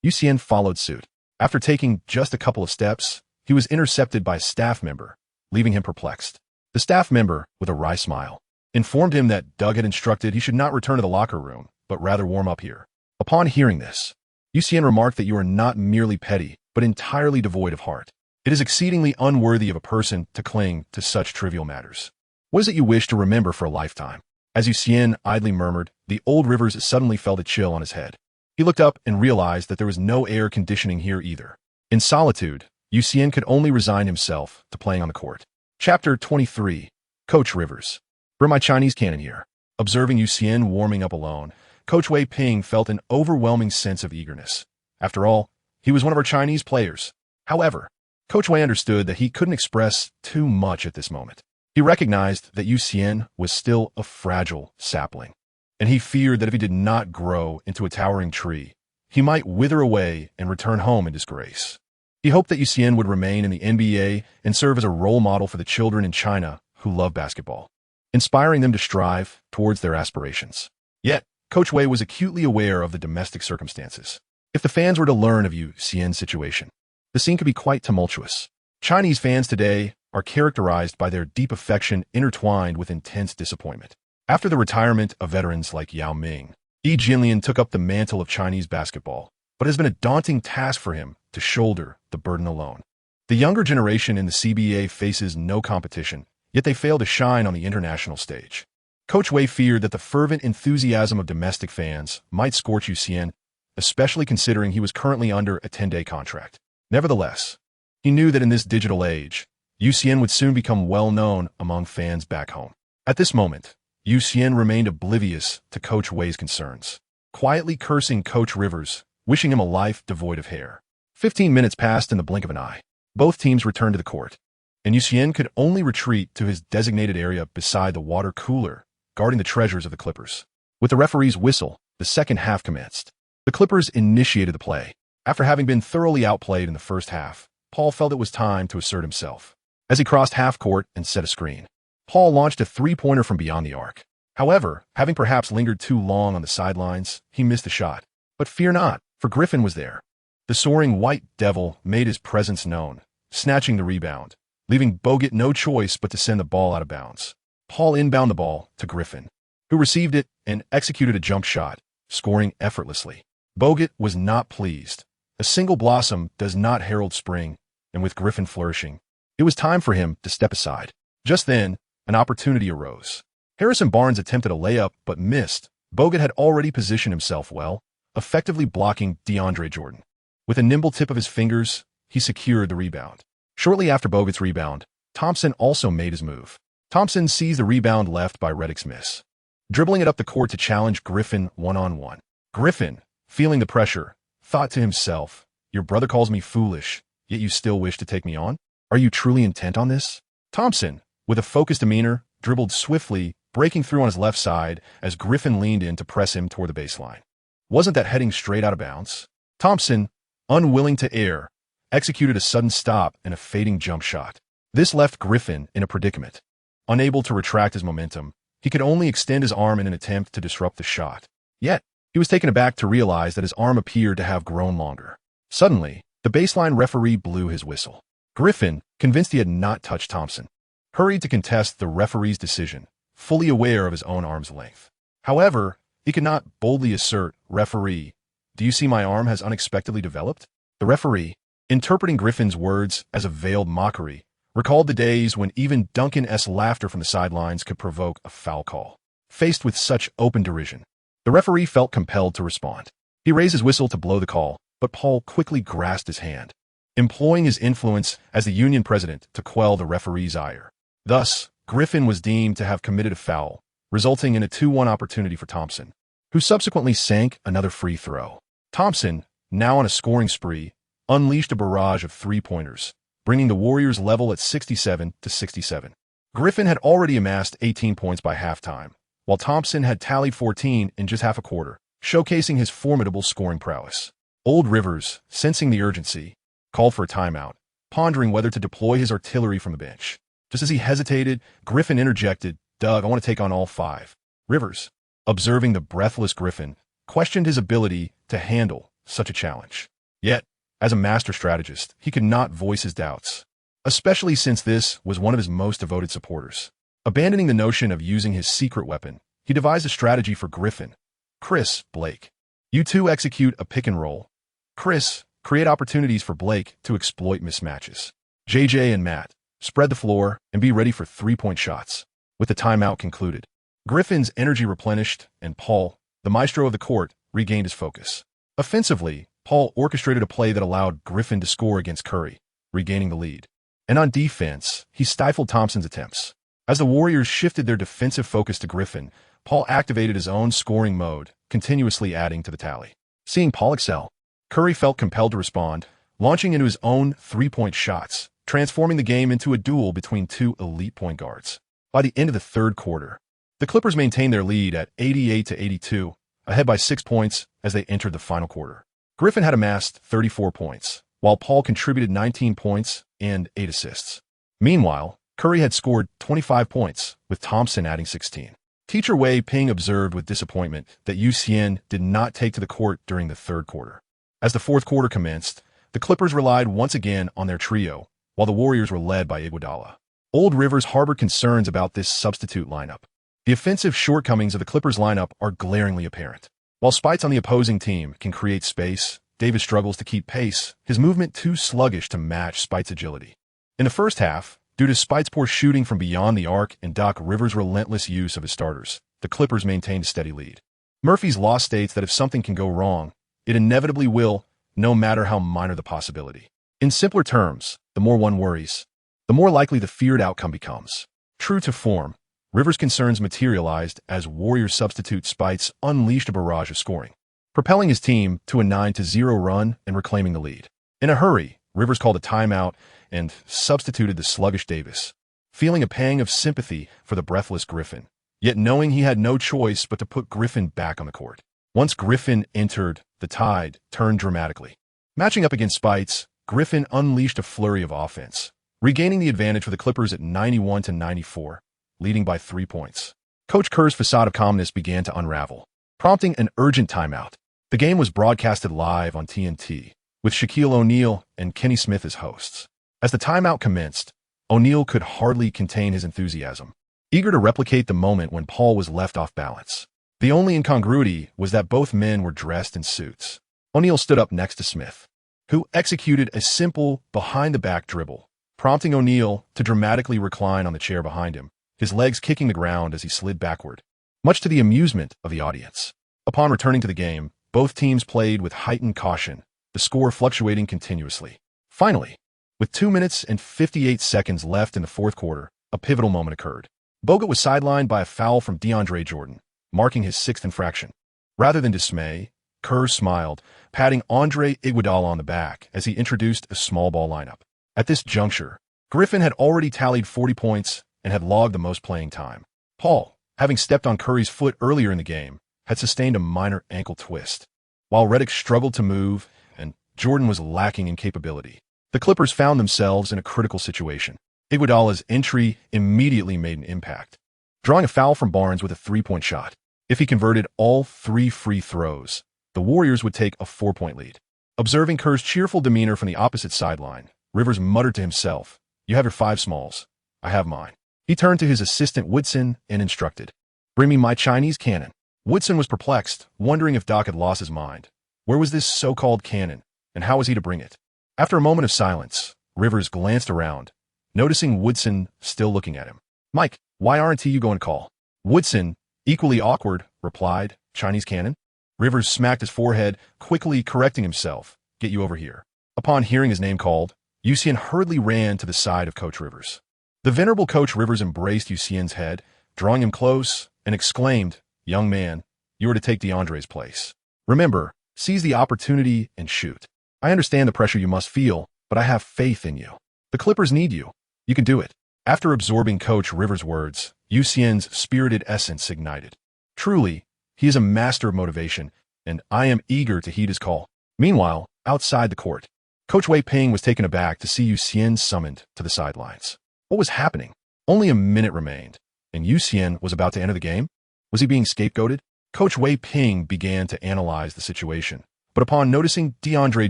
Xian followed suit. After taking just a couple of steps, he was intercepted by a staff member, leaving him perplexed. The staff member, with a wry smile, informed him that Doug had instructed he should not return to the locker room, but rather warm up here. Upon hearing this, Xian remarked that you are not merely petty, but entirely devoid of heart. It is exceedingly unworthy of a person to cling to such trivial matters. What is it you wish to remember for a lifetime? As Xian idly murmured, the old Rivers suddenly felt a chill on his head. He looked up and realized that there was no air conditioning here either. In solitude, Xian could only resign himself to playing on the court. Chapter 23. Coach Rivers. Bring my Chinese cannon here. Observing Xian warming up alone, Coach Wei Ping felt an overwhelming sense of eagerness. After all, he was one of our Chinese players. However, Coach Wei understood that he couldn't express too much at this moment. He recognized that Xian was still a fragile sapling, and he feared that if he did not grow into a towering tree, he might wither away and return home in disgrace. He hoped that Xian would remain in the NBA and serve as a role model for the children in China who love basketball, inspiring them to strive towards their aspirations. Yet, Coach Wei was acutely aware of the domestic circumstances. If the fans were to learn of Xian's situation, the scene could be quite tumultuous. Chinese fans today are characterized by their deep affection intertwined with intense disappointment. After the retirement of veterans like Yao Ming, Yi Jianlian took up the mantle of Chinese basketball, but it has been a daunting task for him to shoulder the burden alone. The younger generation in the CBA faces no competition, yet they fail to shine on the international stage. Coach Wei feared that the fervent enthusiasm of domestic fans might scorch Xian, especially considering he was currently under a 10-day contract. Nevertheless, he knew that in this digital age, Xian would soon become well known among fans back home. At this moment, Xian remained oblivious to Coach Wei's concerns, quietly cursing Coach Rivers, wishing him a life devoid of hair. 15 minutes passed in the blink of an eye. Both teams returned to the court, and Xian could only retreat to his designated area beside the water cooler, guarding the treasures of the Clippers. With the referee's whistle, the second half commenced. The Clippers initiated the play. After having been thoroughly outplayed in the first half, Paul felt it was time to assert himself. As he crossed half court and set a screen, Paul launched a three-pointer from beyond the arc. However, having perhaps lingered too long on the sidelines, he missed the shot. But fear not, for Griffin was there. The soaring white devil made his presence known, snatching the rebound, leaving Bogut no choice but to send the ball out of bounds. Paul inbound the ball to Griffin, who received it and executed a jump shot, scoring effortlessly. Bogut was not pleased. A single blossom does not herald spring, and with Griffin flourishing, it was time for him to step aside. Just then, an opportunity arose. Harrison Barnes attempted a layup but missed. Bogut had already positioned himself well, effectively blocking DeAndre Jordan. With a nimble tip of his fingers, he secured the rebound. Shortly after Bogut's rebound, Thompson also made his move. Thompson seized the rebound left by Redick's miss, dribbling it up the court to challenge Griffin one-on-one. Griffin, feeling the pressure, thought to himself, "Your brother calls me foolish, yet you still wish to take me on? Are you truly intent on this?" Thompson, with a focused demeanor, dribbled swiftly, breaking through on his left side as Griffin leaned in to press him toward the baseline. Wasn't that heading straight out of bounds? Thompson, unwilling to err, executed a sudden stop and a fading jump shot. This left Griffin in a predicament. Unable to retract his momentum, he could only extend his arm in an attempt to disrupt the shot. Yet, he was taken aback to realize that his arm appeared to have grown longer. Suddenly, the baseline referee blew his whistle. Griffin, convinced he had not touched Thompson, hurried to contest the referee's decision, fully aware of his own arm's length. However, he could not boldly assert, "Referee, do you see my arm has unexpectedly developed?" The referee, interpreting Griffin's words as a veiled mockery, recalled the days when even Duncan-esque laughter from the sidelines could provoke a foul call. Faced with such open derision, the referee felt compelled to respond. He raised his whistle to blow the call, but Paul quickly grasped his hand, employing his influence as the union president to quell the referee's ire. Thus, Griffin was deemed to have committed a foul, resulting in a 2-1 opportunity for Thompson, who subsequently sank another free throw. Thompson, now on a scoring spree, unleashed a barrage of three-pointers, bringing the Warriors level at 67-67. Griffin had already amassed 18 points by halftime, while Thompson had tallied 14 in just half a quarter, showcasing his formidable scoring prowess. Old Rivers, sensing the urgency, called for a timeout, pondering whether to deploy his artillery from the bench. Just as he hesitated, Griffin interjected, "Doug, I want to take on all 5. Rivers, observing the breathless Griffin, questioned his ability to handle such a challenge. Yet, as a master strategist, he could not voice his doubts, especially since this was one of his most devoted supporters. Abandoning the notion of using his secret weapon, he devised a strategy for Griffin. "Chris, Blake, you two execute a pick and roll. Chris, create opportunities for Blake to exploit mismatches. JJ and Matt, spread the floor and be ready for 3-point shots." With the timeout concluded, Griffin's energy replenished, and Paul, the maestro of the court, regained his focus. Offensively, Paul orchestrated a play that allowed Griffin to score against Curry, regaining the lead. And on defense, he stifled Thompson's attempts. As the Warriors shifted their defensive focus to Griffin, Paul activated his own scoring mode, continuously adding to the tally. Seeing Paul excel, Curry felt compelled to respond, launching into his own 3-point shots, transforming the game into a duel between 2 elite point guards. By the end of the third quarter, the Clippers maintained their lead at 88-82, ahead by 6 points as they entered the final quarter. Griffin had amassed 34 points, while Paul contributed 19 points and 8 assists. Meanwhile, Curry had scored 25 points, with Thompson adding 16. Teacher Wei Ping observed with disappointment that Xian did not take to the court during the third quarter. As the fourth quarter commenced, the Clippers relied once again on their trio, while the Warriors were led by Iguodala. Old Rivers harbored concerns about this substitute lineup. The offensive shortcomings of the Clippers lineup are glaringly apparent. While Spites on the opposing team can create space, Davis struggles to keep pace, his movement too sluggish to match Spites' agility. In the first half, due to Spites' poor shooting from beyond the arc and Doc Rivers' relentless use of his starters, the Clippers maintained a steady lead. Murphy's Law states that if something can go wrong, it inevitably will, no matter how minor the possibility. In simpler terms, the more one worries, the more likely the feared outcome becomes. True to form, Rivers' concerns materialized as Warriors substitute Spites unleashed a barrage of scoring, propelling his team to a 9-0 run and reclaiming the lead. In a hurry, Rivers called a timeout and substituted the sluggish Davis, feeling a pang of sympathy for the breathless Griffin, yet knowing he had no choice but to put Griffin back on the court. Once Griffin entered, the tide turned dramatically. Matching up against Spites, Griffin unleashed a flurry of offense, regaining the advantage for the Clippers at 91-94, leading by 3 points. Coach Kerr's facade of calmness began to unravel, prompting an urgent timeout. The game was broadcasted live on TNT, with Shaquille O'Neal and Kenny Smith as hosts. As the timeout commenced, O'Neal could hardly contain his enthusiasm, eager to replicate the moment when Paul was left off balance. The only incongruity was that both men were dressed in suits. O'Neal stood up next to Smith, who executed a simple behind-the-back dribble, prompting O'Neal to dramatically recline on the chair behind him, his legs kicking the ground as he slid backward, much to the amusement of the audience. Upon returning to the game, both teams played with heightened caution, the score fluctuating continuously. Finally, with 2 minutes and 58 seconds left in the fourth quarter, a pivotal moment occurred. Bogut was sidelined by a foul from DeAndre Jordan, marking his 6th infraction. Rather than dismay, Kerr smiled, patting Andre Iguodala on the back as he introduced a small ball lineup. At this juncture, Griffin had already tallied 40 points and had logged the most playing time. Paul, having stepped on Curry's foot earlier in the game, had sustained a minor ankle twist. While Redick struggled to move and Jordan was lacking in capability, the Clippers found themselves in a critical situation. Iguodala's entry immediately made an impact, drawing a foul from Barnes with a 3-point shot. If he converted all 3 free throws, the Warriors would take a 4-point lead. Observing Kerr's cheerful demeanor from the opposite sideline, Rivers muttered to himself, "You have your 5 smalls. I have mine." He turned to his assistant Woodson and instructed, "Bring me my Chinese cannon." Woodson was perplexed, wondering if Doc had lost his mind. Where was this so-called cannon, and how was he to bring it? After a moment of silence, Rivers glanced around, noticing Woodson still looking at him. Mike, why aren't you going to call? Woodson, equally awkward, replied, Chinese cannon? Rivers smacked his forehead, quickly correcting himself. Get you over here. Upon hearing his name called, Xian hurriedly ran to the side of Coach Rivers. The venerable Coach Rivers embraced Xian's head, drawing him close, and exclaimed, Young man, you are to take DeAndre's place. Remember, seize the opportunity and shoot. I understand the pressure you must feel, but I have faith in you. The Clippers need you. You can do it. After absorbing Coach Rivers' words, Xian's spirited essence ignited. Truly, he is a master of motivation, and I am eager to heed his call. Meanwhile, outside the court, Coach Wei Ping was taken aback to see Xian summoned to the sidelines. What was happening? Only a minute remained, and Xian was about to enter the game? Was he being scapegoated? Coach Wei Ping began to analyze the situation, but upon noticing DeAndre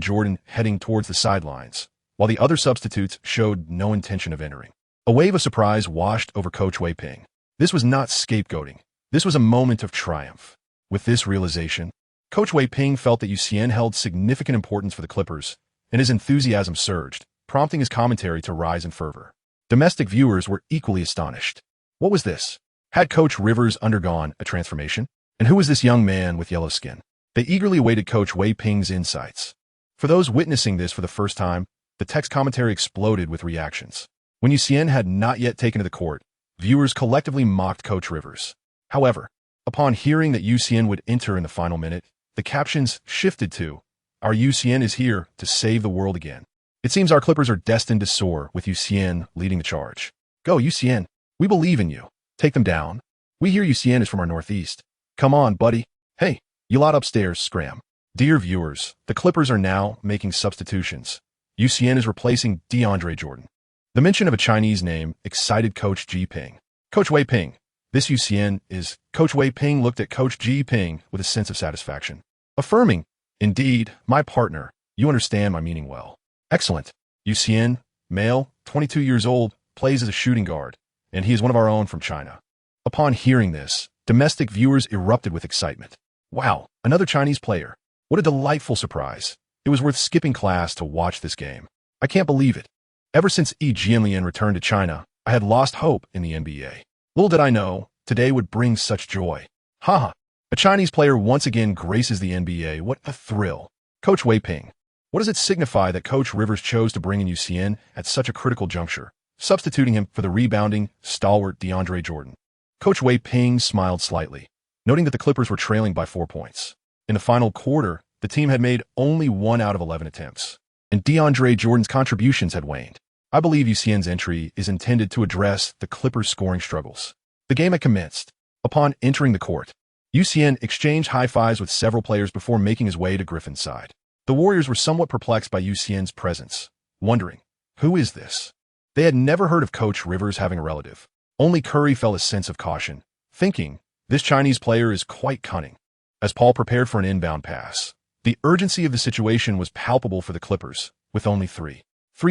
Jordan heading towards the sidelines, while the other substitutes showed no intention of entering, a wave of surprise washed over Coach Wei Ping. This was not scapegoating. This was a moment of triumph. With this realization, Coach Wei Ping felt that Xian held significant importance for the Clippers, and his enthusiasm surged, prompting his commentary to rise in fervor. Domestic viewers were equally astonished. What was this? Had Coach Rivers undergone a transformation? And who was this young man with yellow skin? They eagerly awaited Coach Wei Ping's insights. For those witnessing this for the first time, the text commentary exploded with reactions. When Xian had not yet taken to the court, viewers collectively mocked Coach Rivers. However, upon hearing that Xian would enter in the final minute, the captions shifted to, Our Xian is here to save the world again. It seems our Clippers are destined to soar with Xian leading the charge. Go, Xian. We believe in you. Take them down. We hear Xian is from our northeast. Come on, buddy. Hey, you lot upstairs, scram. Dear viewers, the Clippers are now making substitutions. Xian is replacing DeAndre Jordan. The mention of a Chinese name excited Coach Ji Ping. Coach Wei Ping. This Xian is... Coach Wei Ping looked at Coach Ji Ping with a sense of satisfaction. Affirming, Indeed, my partner, you understand my meaning well. Excellent. Xian, male, 22 years old, plays as a shooting guard, and he is one of our own from China. Upon hearing this, domestic viewers erupted with excitement. Wow, another Chinese player. What a delightful surprise. It was worth skipping class to watch this game. I can't believe it. Ever since Yi Jianlian returned to China, I had lost hope in the NBA. Little did I know, today would bring such joy. Haha, a Chinese player once again graces the NBA. What a thrill. Coach Wei Ping. What does it signify that Coach Rivers chose to bring in Xian at such a critical juncture, substituting him for the rebounding, stalwart DeAndre Jordan? Coach Wei Ping smiled slightly, noting that the Clippers were trailing by 4 points. In the final quarter, the team had made only 1 out of 11 attempts, and DeAndre Jordan's contributions had waned. I believe Xian's entry is intended to address the Clippers' scoring struggles. The game had commenced. Upon entering the court, Xian exchanged high fives with several players before making his way to Griffin's side. The Warriors were somewhat perplexed by Xian's presence, wondering, who is this? They had never heard of Coach Rivers having a relative. Only Curry felt a sense of caution, thinking, this Chinese player is quite cunning. As Paul prepared for an inbound pass, the urgency of the situation was palpable for the Clippers, with only 3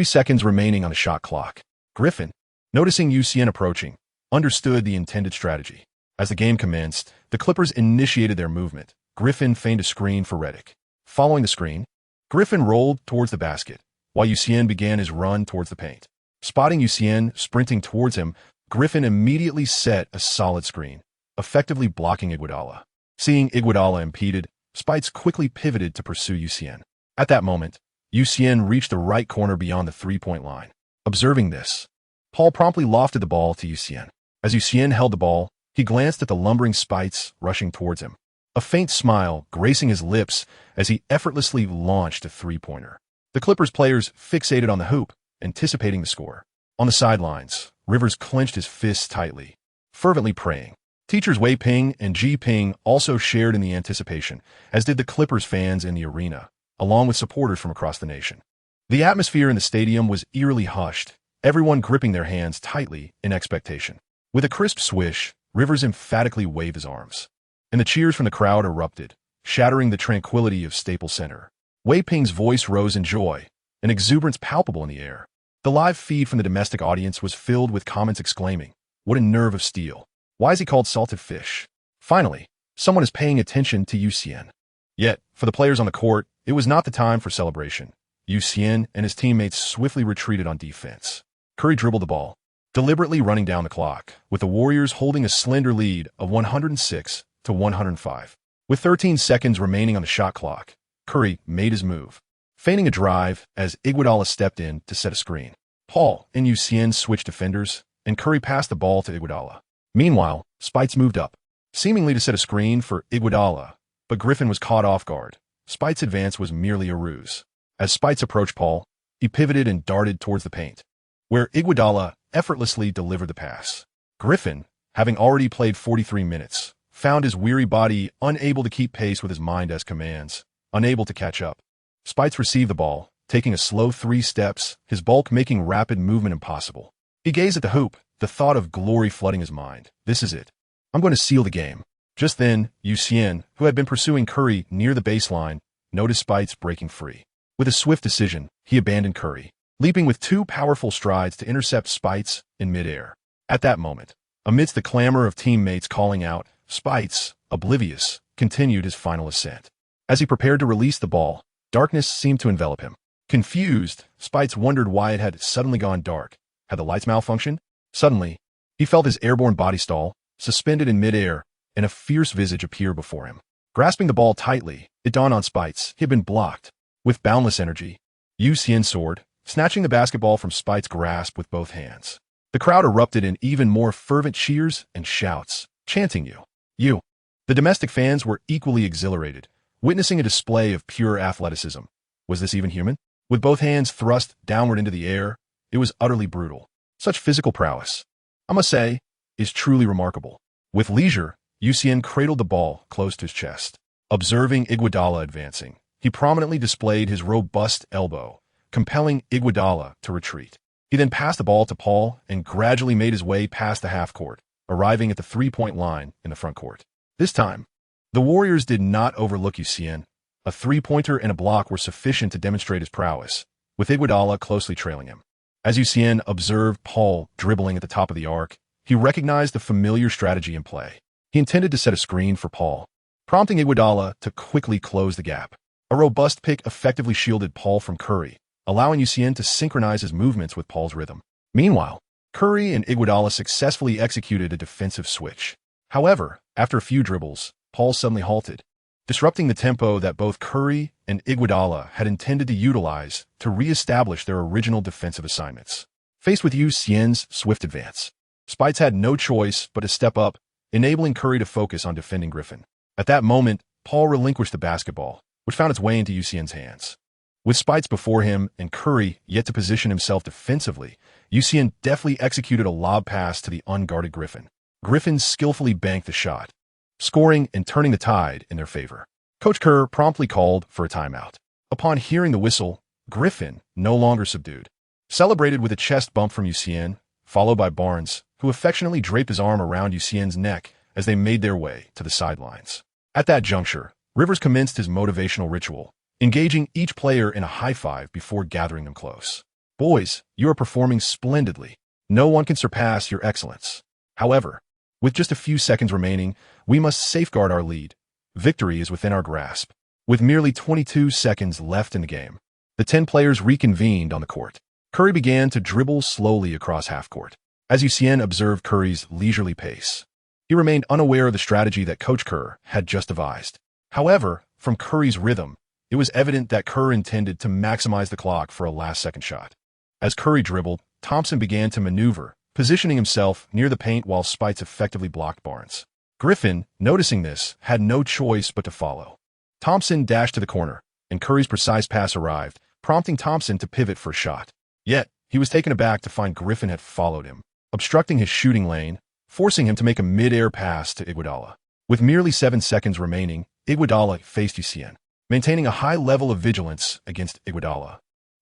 seconds remaining on the shot clock. Griffin, noticing Xian approaching, understood the intended strategy. As the game commenced, the Clippers initiated their movement. Griffin feigned a screen for Redick. Following the screen, Griffin rolled towards the basket, while Xian began his run towards the paint. Spotting Xian sprinting towards him, Griffin immediately set a solid screen, effectively blocking Iguodala. Seeing Iguodala impeded, Spites quickly pivoted to pursue Xian. At that moment, Xian reached the right corner beyond the three-point line. Observing this, Paul promptly lofted the ball to Xian. As Xian held the ball, he glanced at the lumbering Spites rushing towards him, a faint smile gracing his lips as he effortlessly launched a three-pointer. The Clippers players fixated on the hoop, anticipating the score. On the sidelines, Rivers clenched his fists tightly, fervently praying. Teachers Wei Ping and Ji Ping also shared in the anticipation, as did the Clippers fans in the arena, along with supporters from across the nation. The atmosphere in the stadium was eerily hushed, everyone gripping their hands tightly in expectation. With a crisp swish, Rivers emphatically waved his arms, and the cheers from the crowd erupted, shattering the tranquility of Staples Center. Wei Ping's voice rose in joy, an exuberance palpable in the air. The live feed from the domestic audience was filled with comments exclaiming, "What a nerve of steel! Why is he called salted fish?" Finally, someone is paying attention to Xian. Yet, for the players on the court, it was not the time for celebration. Xian and his teammates swiftly retreated on defense. Curry dribbled the ball, deliberately running down the clock, with the Warriors holding a slender lead of 106 to 105. With 13 seconds remaining on the shot clock, Curry made his move, feigning a drive as Iguodala stepped in to set a screen. Paul and Xian switched defenders, and Curry passed the ball to Iguodala. Meanwhile, Spites moved up, seemingly to set a screen for Iguodala, but Griffin was caught off guard. Spites' advance was merely a ruse. As Spites approached Paul, he pivoted and darted towards the paint, where Iguodala effortlessly delivered the pass. Griffin, having already played 43 minutes, found his weary body unable to keep pace with his mind as commands, unable to catch up. Spites received the ball, taking a slow 3 steps, his bulk making rapid movement impossible. He gazed at the hoop, the thought of glory flooding his mind. This is it. I'm going to seal the game. Just then, Xian, who had been pursuing Curry near the baseline, noticed Spites breaking free. With a swift decision, he abandoned Curry, leaping with 2 powerful strides to intercept Spites in midair. At that moment, amidst the clamor of teammates calling out, Spites, oblivious, continued his final ascent. As he prepared to release the ball, darkness seemed to envelop him. Confused, Spites wondered why it had suddenly gone dark. Had the lights malfunctioned? Suddenly, he felt his airborne body stall, suspended in midair, and a fierce visage appear before him. Grasping the ball tightly, it dawned on Spites he had been blocked. With boundless energy, Xian soared, snatching the basketball from Spites' grasp with both hands. The crowd erupted in even more fervent cheers and shouts, chanting you. The domestic fans were equally exhilarated, witnessing a display of pure athleticism. Was this even human? With both hands thrust downward into the air, it was utterly brutal. Such physical prowess, I must say, is truly remarkable. With leisure, Xian cradled the ball close to his chest. Observing Iguodala advancing, he prominently displayed his robust elbow, compelling Iguodala to retreat. He then passed the ball to Paul and gradually made his way past the half-court, arriving at the 3-point line in the front court. This time, the Warriors did not overlook Xian. A 3-pointer and a block were sufficient to demonstrate his prowess, with Iguodala closely trailing him. As Xian observed Paul dribbling at the top of the arc, he recognized the familiar strategy in play. He intended to set a screen for Paul, prompting Iguodala to quickly close the gap. A robust pick effectively shielded Paul from Curry, allowing Xian to synchronize his movements with Paul's rhythm. Meanwhile, Curry and Iguodala successfully executed a defensive switch. However, after a few dribbles, Paul suddenly halted, disrupting the tempo that both Curry and Iguodala had intended to utilize to re-establish their original defensive assignments. Faced with Xian's swift advance, Spites had no choice but to step up, enabling Curry to focus on defending Griffin. At that moment, Paul relinquished the basketball, which found its way into Xian's hands. With Spites before him and Curry yet to position himself defensively, Xian deftly executed a lob pass to the unguarded Griffin. Griffin skillfully banked the shot, scoring and turning the tide in their favor. Coach Kerr promptly called for a timeout. Upon hearing the whistle, Griffin, no longer subdued, celebrated with a chest bump from Xian, followed by Barnes, who affectionately draped his arm around Xian's neck as they made their way to the sidelines. At that juncture, Rivers commenced his motivational ritual, engaging each player in a high five before gathering them close. Boys, you are performing splendidly. No one can surpass your excellence. However, with just a few seconds remaining, we must safeguard our lead. Victory is within our grasp. With merely 22 seconds left in the game, the 10 players reconvened on the court. Curry began to dribble slowly across half-court. As Xian observed Curry's leisurely pace, he remained unaware of the strategy that Coach Kerr had just devised. However, from Curry's rhythm, it was evident that Kerr intended to maximize the clock for a last-second shot. As Curry dribbled, Thompson began to maneuver, positioning himself near the paint while Spites effectively blocked Barnes. Griffin, noticing this, had no choice but to follow. Thompson dashed to the corner, and Curry's precise pass arrived, prompting Thompson to pivot for a shot. Yet, he was taken aback to find Griffin had followed him, obstructing his shooting lane, forcing him to make a mid-air pass to Iguodala. With merely 7 seconds remaining, Iguodala faced Xian, maintaining a high level of vigilance against Iguodala.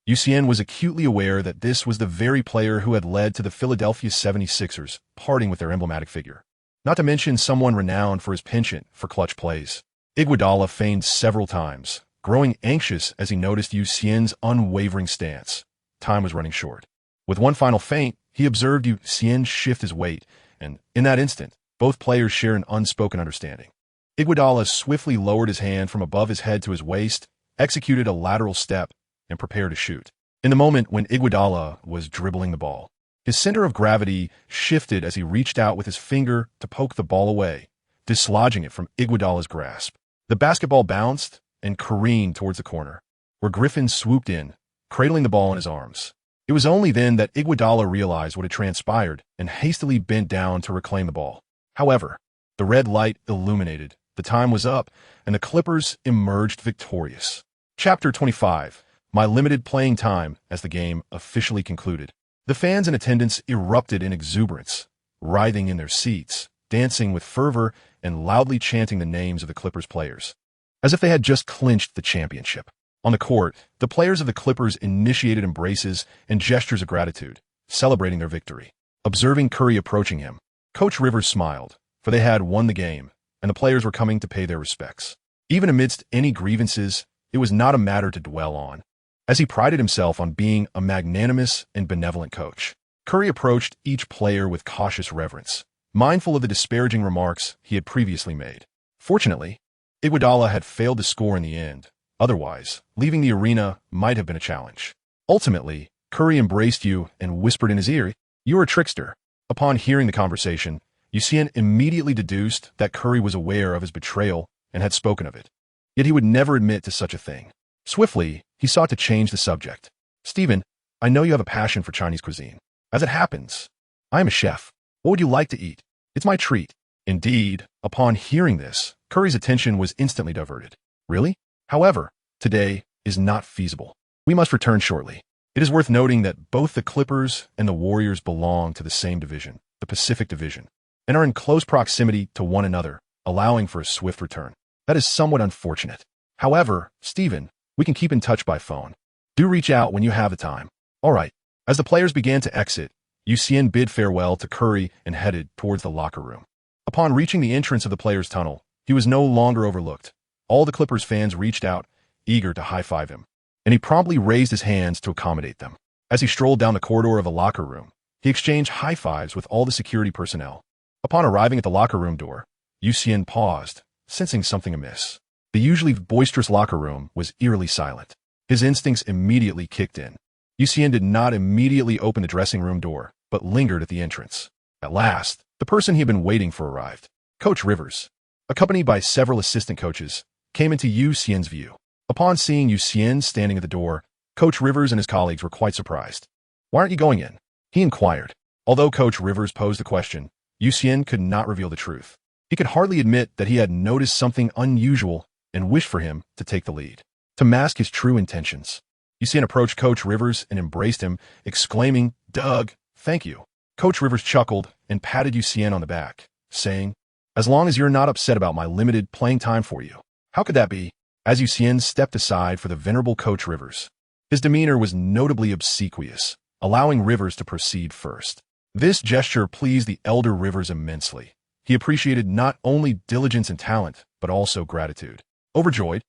Xian was acutely aware that this was the very player who had led to the Philadelphia 76ers parting with their emblematic figure. Not to mention someone renowned for his penchant for clutch plays. Iguodala feigned several times, growing anxious as he noticed Xian's unwavering stance. Time was running short. With one final feint, he observed Xian shift his weight, and in that instant, both players shared an unspoken understanding. Iguodala swiftly lowered his hand from above his head to his waist, executed a lateral step, and prepared to shoot. In the moment when Iguodala was dribbling the ball, His center of gravity shifted as he reached out with his finger to poke the ball away, dislodging it from Iguodala's grasp. The basketball bounced and careened towards the corner, where Griffin swooped in, cradling the ball in his arms. It was only then that Iguodala realized what had transpired and hastily bent down to reclaim the ball. However, the red light illuminated, the time was up, and the Clippers emerged victorious. Chapter 25. My limited playing time as the game officially concluded. The fans in attendance erupted in exuberance, writhing in their seats, dancing with fervor, and loudly chanting the names of the Clippers players, as if they had just clinched the championship. On the court, the players of the Clippers initiated embraces and gestures of gratitude, celebrating their victory. Observing Curry approaching him, Coach Rivers smiled, for they had won the game, and the players were coming to pay their respects. Even amidst any grievances, it was not a matter to dwell on, as he prided himself on being a magnanimous and benevolent coach. Curry approached each player with cautious reverence, mindful of the disparaging remarks he had previously made. Fortunately, Iguodala had failed to score in the end. Otherwise, leaving the arena might have been a challenge. Ultimately, Curry embraced you and whispered in his ear, "You are a trickster." Upon hearing the conversation, Xian immediately deduced that Curry was aware of his betrayal and had spoken of it. Yet he would never admit to such a thing. Swiftly, he sought to change the subject. "Stephen, I know you have a passion for Chinese cuisine. As it happens, I am a chef. What would you like to eat? It's my treat." Indeed, upon hearing this, Curry's attention was instantly diverted. "Really? However, today is not feasible. We must return shortly." It is worth noting that both the Clippers and the Warriors belong to the same division, the Pacific Division, and are in close proximity to one another, allowing for a swift return. That is somewhat unfortunate. However, Stephen, we can keep in touch by phone. Do reach out when you have the time. All right. As the players began to exit, Xian bid farewell to Curry and headed towards the locker room. Upon reaching the entrance of the players' tunnel, he was no longer overlooked. All the Clippers fans reached out, eager to high-five him, and he promptly raised his hands to accommodate them. As he strolled down the corridor of the locker room, he exchanged high-fives with all the security personnel. Upon arriving at the locker room door, Xian paused, sensing something amiss. The usually boisterous locker room was eerily silent. His instincts immediately kicked in. Xian did not immediately open the dressing room door, but lingered at the entrance. At last, the person he had been waiting for arrived. Coach Rivers, accompanied by several assistant coaches, came into Xian's view. Upon seeing Xian standing at the door, Coach Rivers and his colleagues were quite surprised. "Why aren't you going in?" he inquired. Although Coach Rivers posed the question, Xian could not reveal the truth. He could hardly admit that he had noticed something unusual and wished for him to take the lead. To mask his true intentions, Xian approached Coach Rivers and embraced him, exclaiming, "Doug, thank you." Coach Rivers chuckled and patted Xian on the back, saying, "As long as you're not upset about my limited playing time for you." "How could that be?" As Xian stepped aside for the venerable Coach Rivers, his demeanor was notably obsequious, allowing Rivers to proceed first. This gesture pleased the elder Rivers immensely. He appreciated not only diligence and talent, but also gratitude. Overjoyed,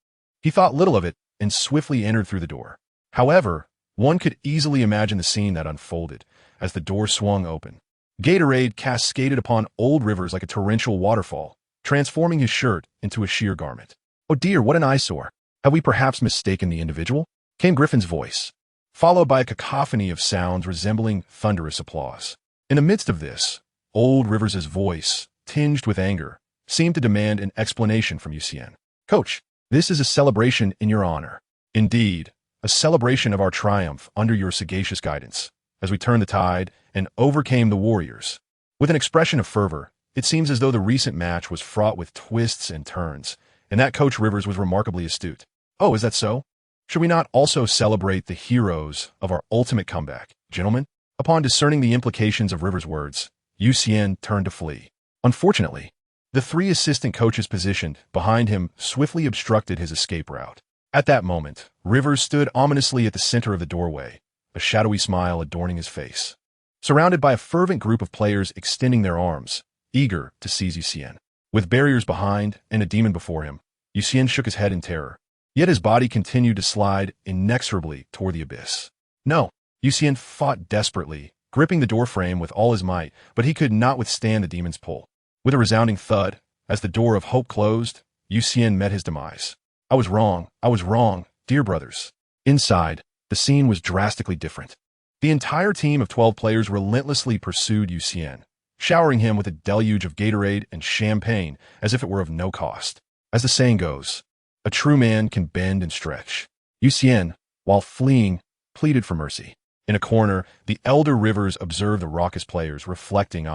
he thought little of it and swiftly entered through the door. However, one could easily imagine the scene that unfolded as the door swung open. Gatorade cascaded upon old Rivers like a torrential waterfall, transforming his shirt into a sheer garment. "Oh dear, what an eyesore. Have we perhaps mistaken the individual?" came Griffin's voice, followed by a cacophony of sounds resembling thunderous applause. In the midst of this, old Rivers' voice, tinged with anger, seemed to demand an explanation from Xian. "Coach, this is a celebration in your honor. Indeed, a celebration of our triumph under your sagacious guidance, as we turned the tide and overcame the Warriors." With an expression of fervor, it seems as though the recent match was fraught with twists and turns, and that Coach Rivers was remarkably astute. "Oh, is that so? Should we not also celebrate the heroes of our ultimate comeback, gentlemen?" Upon discerning the implications of Rivers' words, Xian turned to flee. Unfortunately, the three assistant coaches positioned behind him swiftly obstructed his escape route. At that moment, Rivers stood ominously at the center of the doorway, a shadowy smile adorning his face. Surrounded by a fervent group of players extending their arms, eager to seize Xian. With barriers behind and a demon before him, Xian shook his head in terror. Yet his body continued to slide inexorably toward the abyss. "No!" Xian fought desperately, gripping the doorframe with all his might, but he could not withstand the demon's pull. With a resounding thud, as the door of hope closed, Xian met his demise. I was wrong, dear brothers." Inside, the scene was drastically different. The entire team of 12 players relentlessly pursued Xian, showering him with a deluge of Gatorade and champagne as if it were of no cost. As the saying goes, a true man can bend and stretch. Xian, while fleeing, pleaded for mercy. In a corner, the elder Rivers observed the raucous players, reflecting,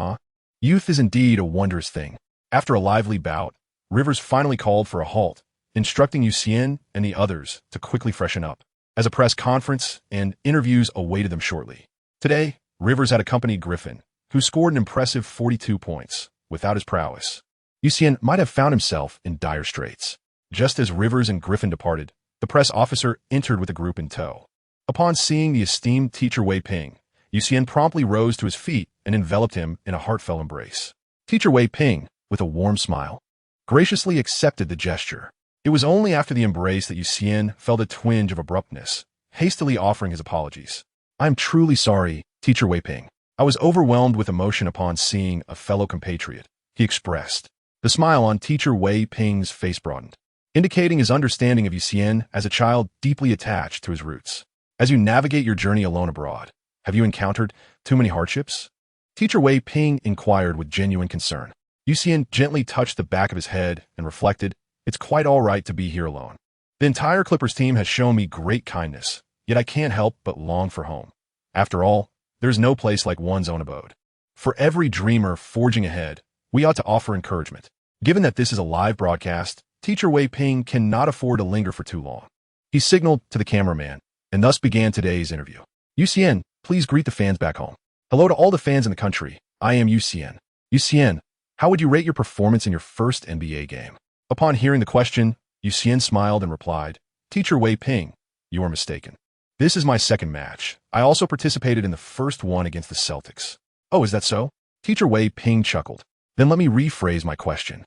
youth is indeed a wondrous thing. After a lively bout, Rivers finally called for a halt, instructing Xian and the others to quickly freshen up, as a press conference and interviews awaited them shortly. Today, Rivers had accompanied Griffin, who scored an impressive 42 points. Without his prowess, Xian might have found himself in dire straits. Just as Rivers and Griffin departed, the press officer entered with a group in tow. Upon seeing the esteemed teacher Wei Ping, Xian promptly rose to his feet and enveloped him in a heartfelt embrace. Teacher Wei Ping, with a warm smile, graciously accepted the gesture. It was only after the embrace that Xian felt a twinge of abruptness, hastily offering his apologies. "I am truly sorry, Teacher Wei Ping. I was overwhelmed with emotion upon seeing a fellow compatriot," he expressed. The smile on Teacher Wei Ping's face broadened, indicating his understanding of Xian as a child deeply attached to his roots. "As you navigate your journey alone abroad, have you encountered too many hardships?" Teacher Wei Ping inquired with genuine concern. Xian gently touched the back of his head and reflected, "It's quite all right to be here alone. The entire Clippers team has shown me great kindness, yet I can't help but long for home. After all, there's no place like one's own abode. For every dreamer forging ahead, we ought to offer encouragement." Given that this is a live broadcast, Teacher Wei Ping cannot afford to linger for too long. He signaled to the cameraman, and thus began today's interview. "Xian, please greet the fans back home." "Hello to all the fans in the country. I am Xian." "Xian, how would you rate your performance in your first NBA game?" Upon hearing the question, Xian smiled and replied, "Teacher Wei Ping, you are mistaken. This is my second match. I also participated in the first one against the Celtics." "Oh, is that so?" Teacher Wei Ping chuckled. "Then let me rephrase my question.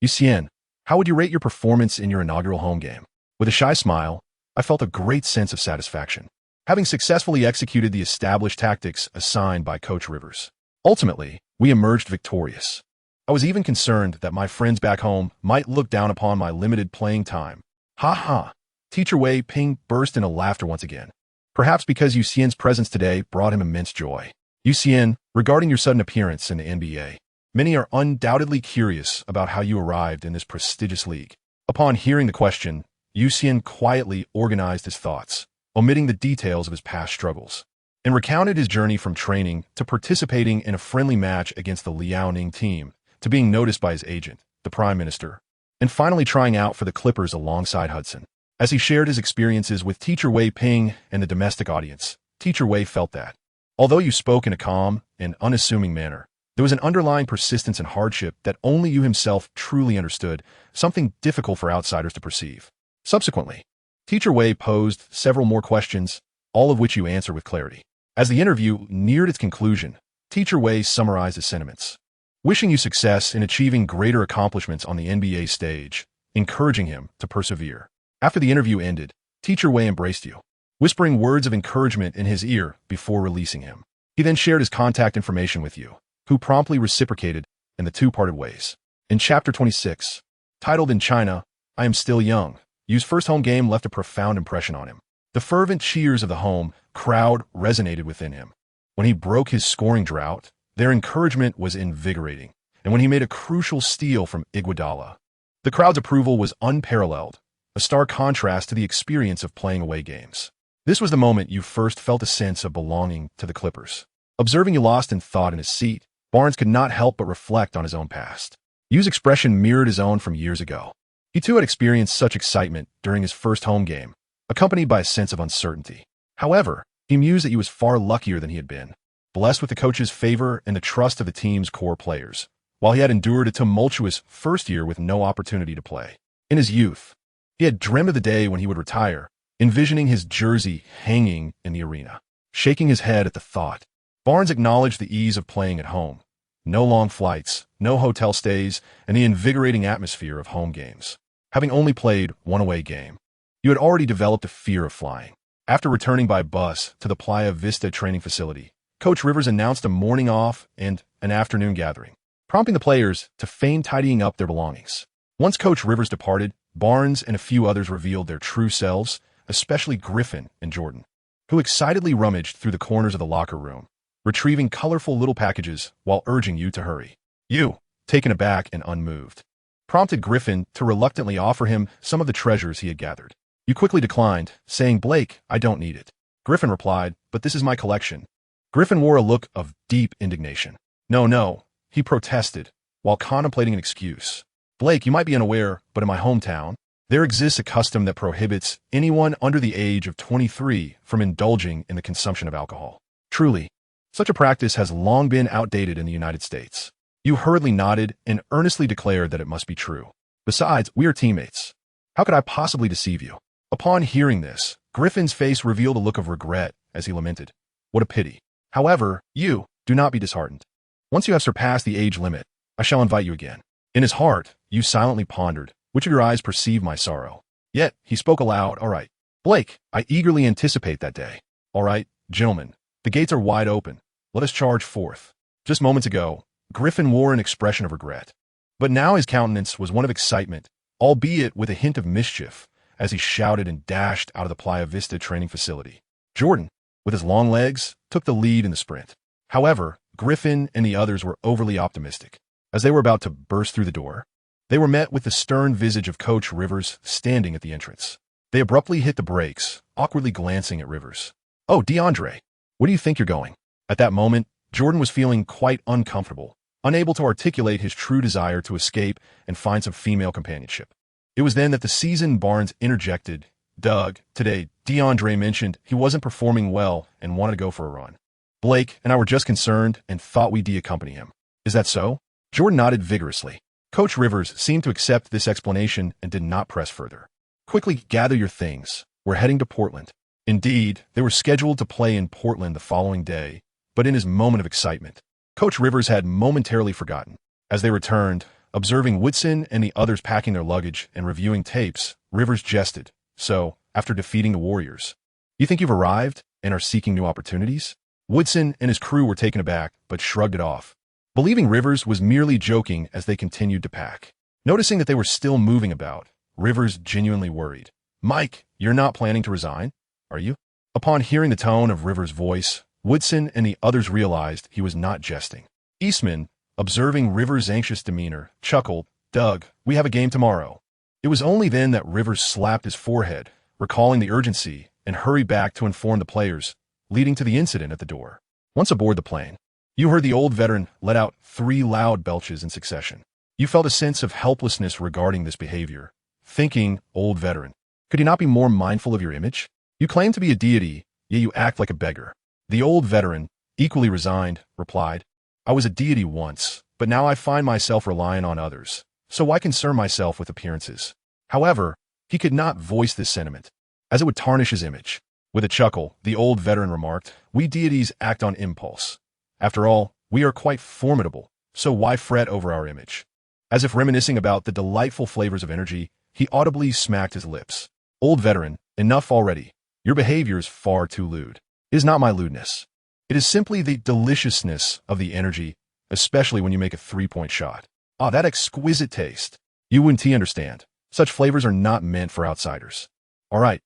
Xian, how would you rate your performance in your inaugural home game?" With a shy smile, I felt a great sense of satisfaction, having successfully executed the established tactics assigned by Coach Rivers. Ultimately, we emerged victorious. I was even concerned that my friends back home might look down upon my limited playing time. Ha ha! Teacher Wei Ping burst into laughter once again, perhaps because Xian's presence today brought him immense joy. "Xian, regarding your sudden appearance in the NBA, many are undoubtedly curious about how you arrived in this prestigious league." Upon hearing the question, Xian quietly organized his thoughts, omitting the details of his past struggles, and recounted his journey from training to participating in a friendly match against the Liaoning team, to being noticed by his agent, the Prime Minister, and finally trying out for the Clippers alongside Hudson. As he shared his experiences with Teacher Wei Ping and the domestic audience, Teacher Wei felt that, although you spoke in a calm and unassuming manner, there was an underlying persistence and hardship that only you himself truly understood, something difficult for outsiders to perceive. Subsequently, Teacher Wei posed several more questions, all of which you answered with clarity. As the interview neared its conclusion, Teacher Wei summarized his sentiments, wishing you success in achieving greater accomplishments on the NBA stage, encouraging him to persevere. After the interview ended, Teacher Wei embraced you, whispering words of encouragement in his ear before releasing him. He then shared his contact information with you, who promptly reciprocated, and the two parted ways. In Chapter 26, titled "In China, I Am Still Young," Yu's first home game left a profound impression on him. The fervent cheers of the home crowd resonated within him. When he broke his scoring drought, their encouragement was invigorating, and when he made a crucial steal from Iguodala, the crowd's approval was unparalleled, a stark contrast to the experience of playing away games. This was the moment you first felt a sense of belonging to the Clippers. Observing you lost in thought in his seat, Barnes could not help but reflect on his own past. Yu's expression mirrored his own from years ago. He too had experienced such excitement during his first home game, accompanied by a sense of uncertainty. However, he mused that he was far luckier than he had been, blessed with the coach's favor and the trust of the team's core players, while he had endured a tumultuous first year with no opportunity to play. In his youth, he had dreamed of the day when he would retire, envisioning his jersey hanging in the arena. Shaking his head at the thought, Barnes acknowledged the ease of playing at home. No long flights, no hotel stays, and the invigorating atmosphere of home games. Having only played one away game, you had already developed a fear of flying. After returning by bus to the Playa Vista training facility, Coach Rivers announced a morning off and an afternoon gathering, prompting the players to feign tidying up their belongings. Once Coach Rivers departed, Barnes and a few others revealed their true selves, especially Griffin and Jordan. who excitedly rummaged through the corners of the locker room, retrieving colorful little packages while urging you to hurry. You, taken aback and unmoved, prompted Griffin to reluctantly offer him some of the treasures he had gathered. You quickly declined, saying, "Blake, I don't need it." Griffin replied, "But this is my collection." Griffin wore a look of deep indignation. "No, no," he protested, while contemplating an excuse. "Blake, you might be unaware, but in my hometown, there exists a custom that prohibits anyone under the age of 23 from indulging in the consumption of alcohol. Truly, such a practice has long been outdated in the United States." You hurriedly nodded and earnestly declared that it must be true. "Besides, we are teammates. How could I possibly deceive you?" Upon hearing this, Griffin's face revealed a look of regret as he lamented, "What a pity. However, you do not be disheartened. Once you have surpassed the age limit, I shall invite you again." In his heart, you silently pondered, "Which of your eyes perceive my sorrow?" Yet, he spoke aloud, "All right, Blake, I eagerly anticipate that day. All right, gentlemen, the gates are wide open. Let us charge forth." Just moments ago, Griffin wore an expression of regret, but now his countenance was one of excitement, albeit with a hint of mischief, as he shouted and dashed out of the Playa Vista training facility. Jordan, with his long legs, took the lead in the sprint. However, Griffin and the others were overly optimistic. As they were about to burst through the door, they were met with the stern visage of Coach Rivers standing at the entrance. They abruptly hit the brakes, awkwardly glancing at Rivers. "Oh, DeAndre, where do you think you're going?" At that moment, Jordan was feeling quite uncomfortable, unable to articulate his true desire to escape and find some female companionship. It was then that the seasoned Barnes interjected, "Doug, today, DeAndre mentioned he wasn't performing well and wanted to go for a run. Blake and I were just concerned and thought we'd accompany him. Is that so?" Jordan nodded vigorously. Coach Rivers seemed to accept this explanation and did not press further. "Quickly gather your things. We're heading to Portland." Indeed, they were scheduled to play in Portland the following day, but in his moment of excitement, Coach Rivers had momentarily forgotten. As they returned, observing Woodson and the others packing their luggage and reviewing tapes, Rivers jested. "So, after defeating the Warriors, you think you've arrived and are seeking new opportunities?" Woodson and his crew were taken aback, but shrugged it off, believing Rivers was merely joking as they continued to pack. Noticing that they were still moving about, Rivers genuinely worried. "Mike, you're not planning to resign, are you?" Upon hearing the tone of Rivers' voice, Woodson and the others realized he was not jesting. Eastman, observing Rivers' anxious demeanor, chuckled, "Doug, we have a game tomorrow." It was only then that Rivers slapped his forehead, recalling the urgency, and hurried back to inform the players, leading to the incident at the door. Once aboard the plane, you heard the old veteran let out 3 loud belches in succession. You felt a sense of helplessness regarding this behavior, thinking, "Old veteran, could you not be more mindful of your image? You claim to be a deity, yet you act like a beggar." The old veteran, equally resigned, replied, "I was a deity once, but now I find myself relying on others, so why concern myself with appearances?" However, he could not voice this sentiment, as it would tarnish his image. With a chuckle, the old veteran remarked, "We deities act on impulse. After all, we are quite formidable, so why fret over our image?" As if reminiscing about the delightful flavors of energy, he audibly smacked his lips. "Old veteran, enough already. Your behavior is far too lewd." It is not my lewdness. It is simply the deliciousness of the energy, especially when you make a 3-point shot. Ah, that exquisite taste. You wouldn't understand. Such flavors are not meant for outsiders. All right,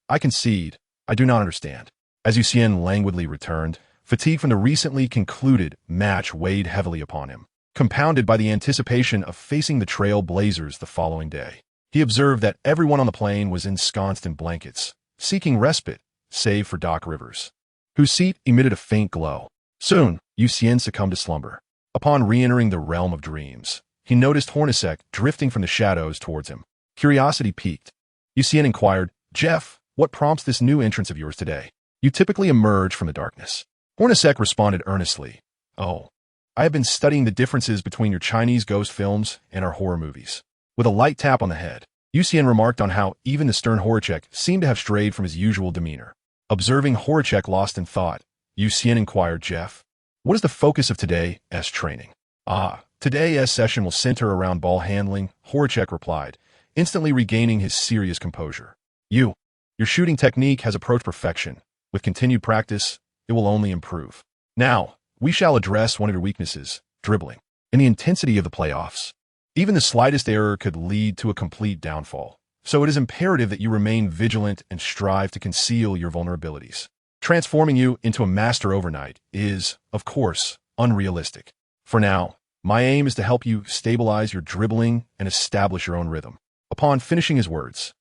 I concede. I do not understand." As Xian languidly returned, fatigue from the recently concluded match weighed heavily upon him, compounded by the anticipation of facing the Trail Blazers the following day. He observed that everyone on the plane was ensconced in blankets, seeking respite, save for Doc Rivers, whose seat emitted a faint glow. Soon, Xian succumbed to slumber. Upon re-entering the realm of dreams, he noticed Hornacek drifting from the shadows towards him. Curiosity piqued. Xian inquired, "Jeff, what prompts this new entrance of yours today? You typically emerge from the darkness." Hornacek responded earnestly, "Oh, I have been studying the differences between your Chinese ghost films and our horror movies." With a light tap on the head, Xian remarked on how even the stern Horacek seemed to have strayed from his usual demeanor. Observing Horacek lost in thought, Xian inquired, "Jeff, what is the focus of today's training?" Today's session will center around ball handling," Horacek replied, instantly regaining his serious composure. Your shooting technique has approached perfection. With continued practice, it will only improve. Now, we shall address one of your weaknesses, dribbling. In the intensity of the playoffs, even the slightest error could lead to a complete downfall. so it is imperative that you remain vigilant and strive to conceal your vulnerabilities. Transforming you into a master overnight is, of course, unrealistic. For now, my aim is to help you stabilize your dribbling and establish your own rhythm. Upon finishing his words,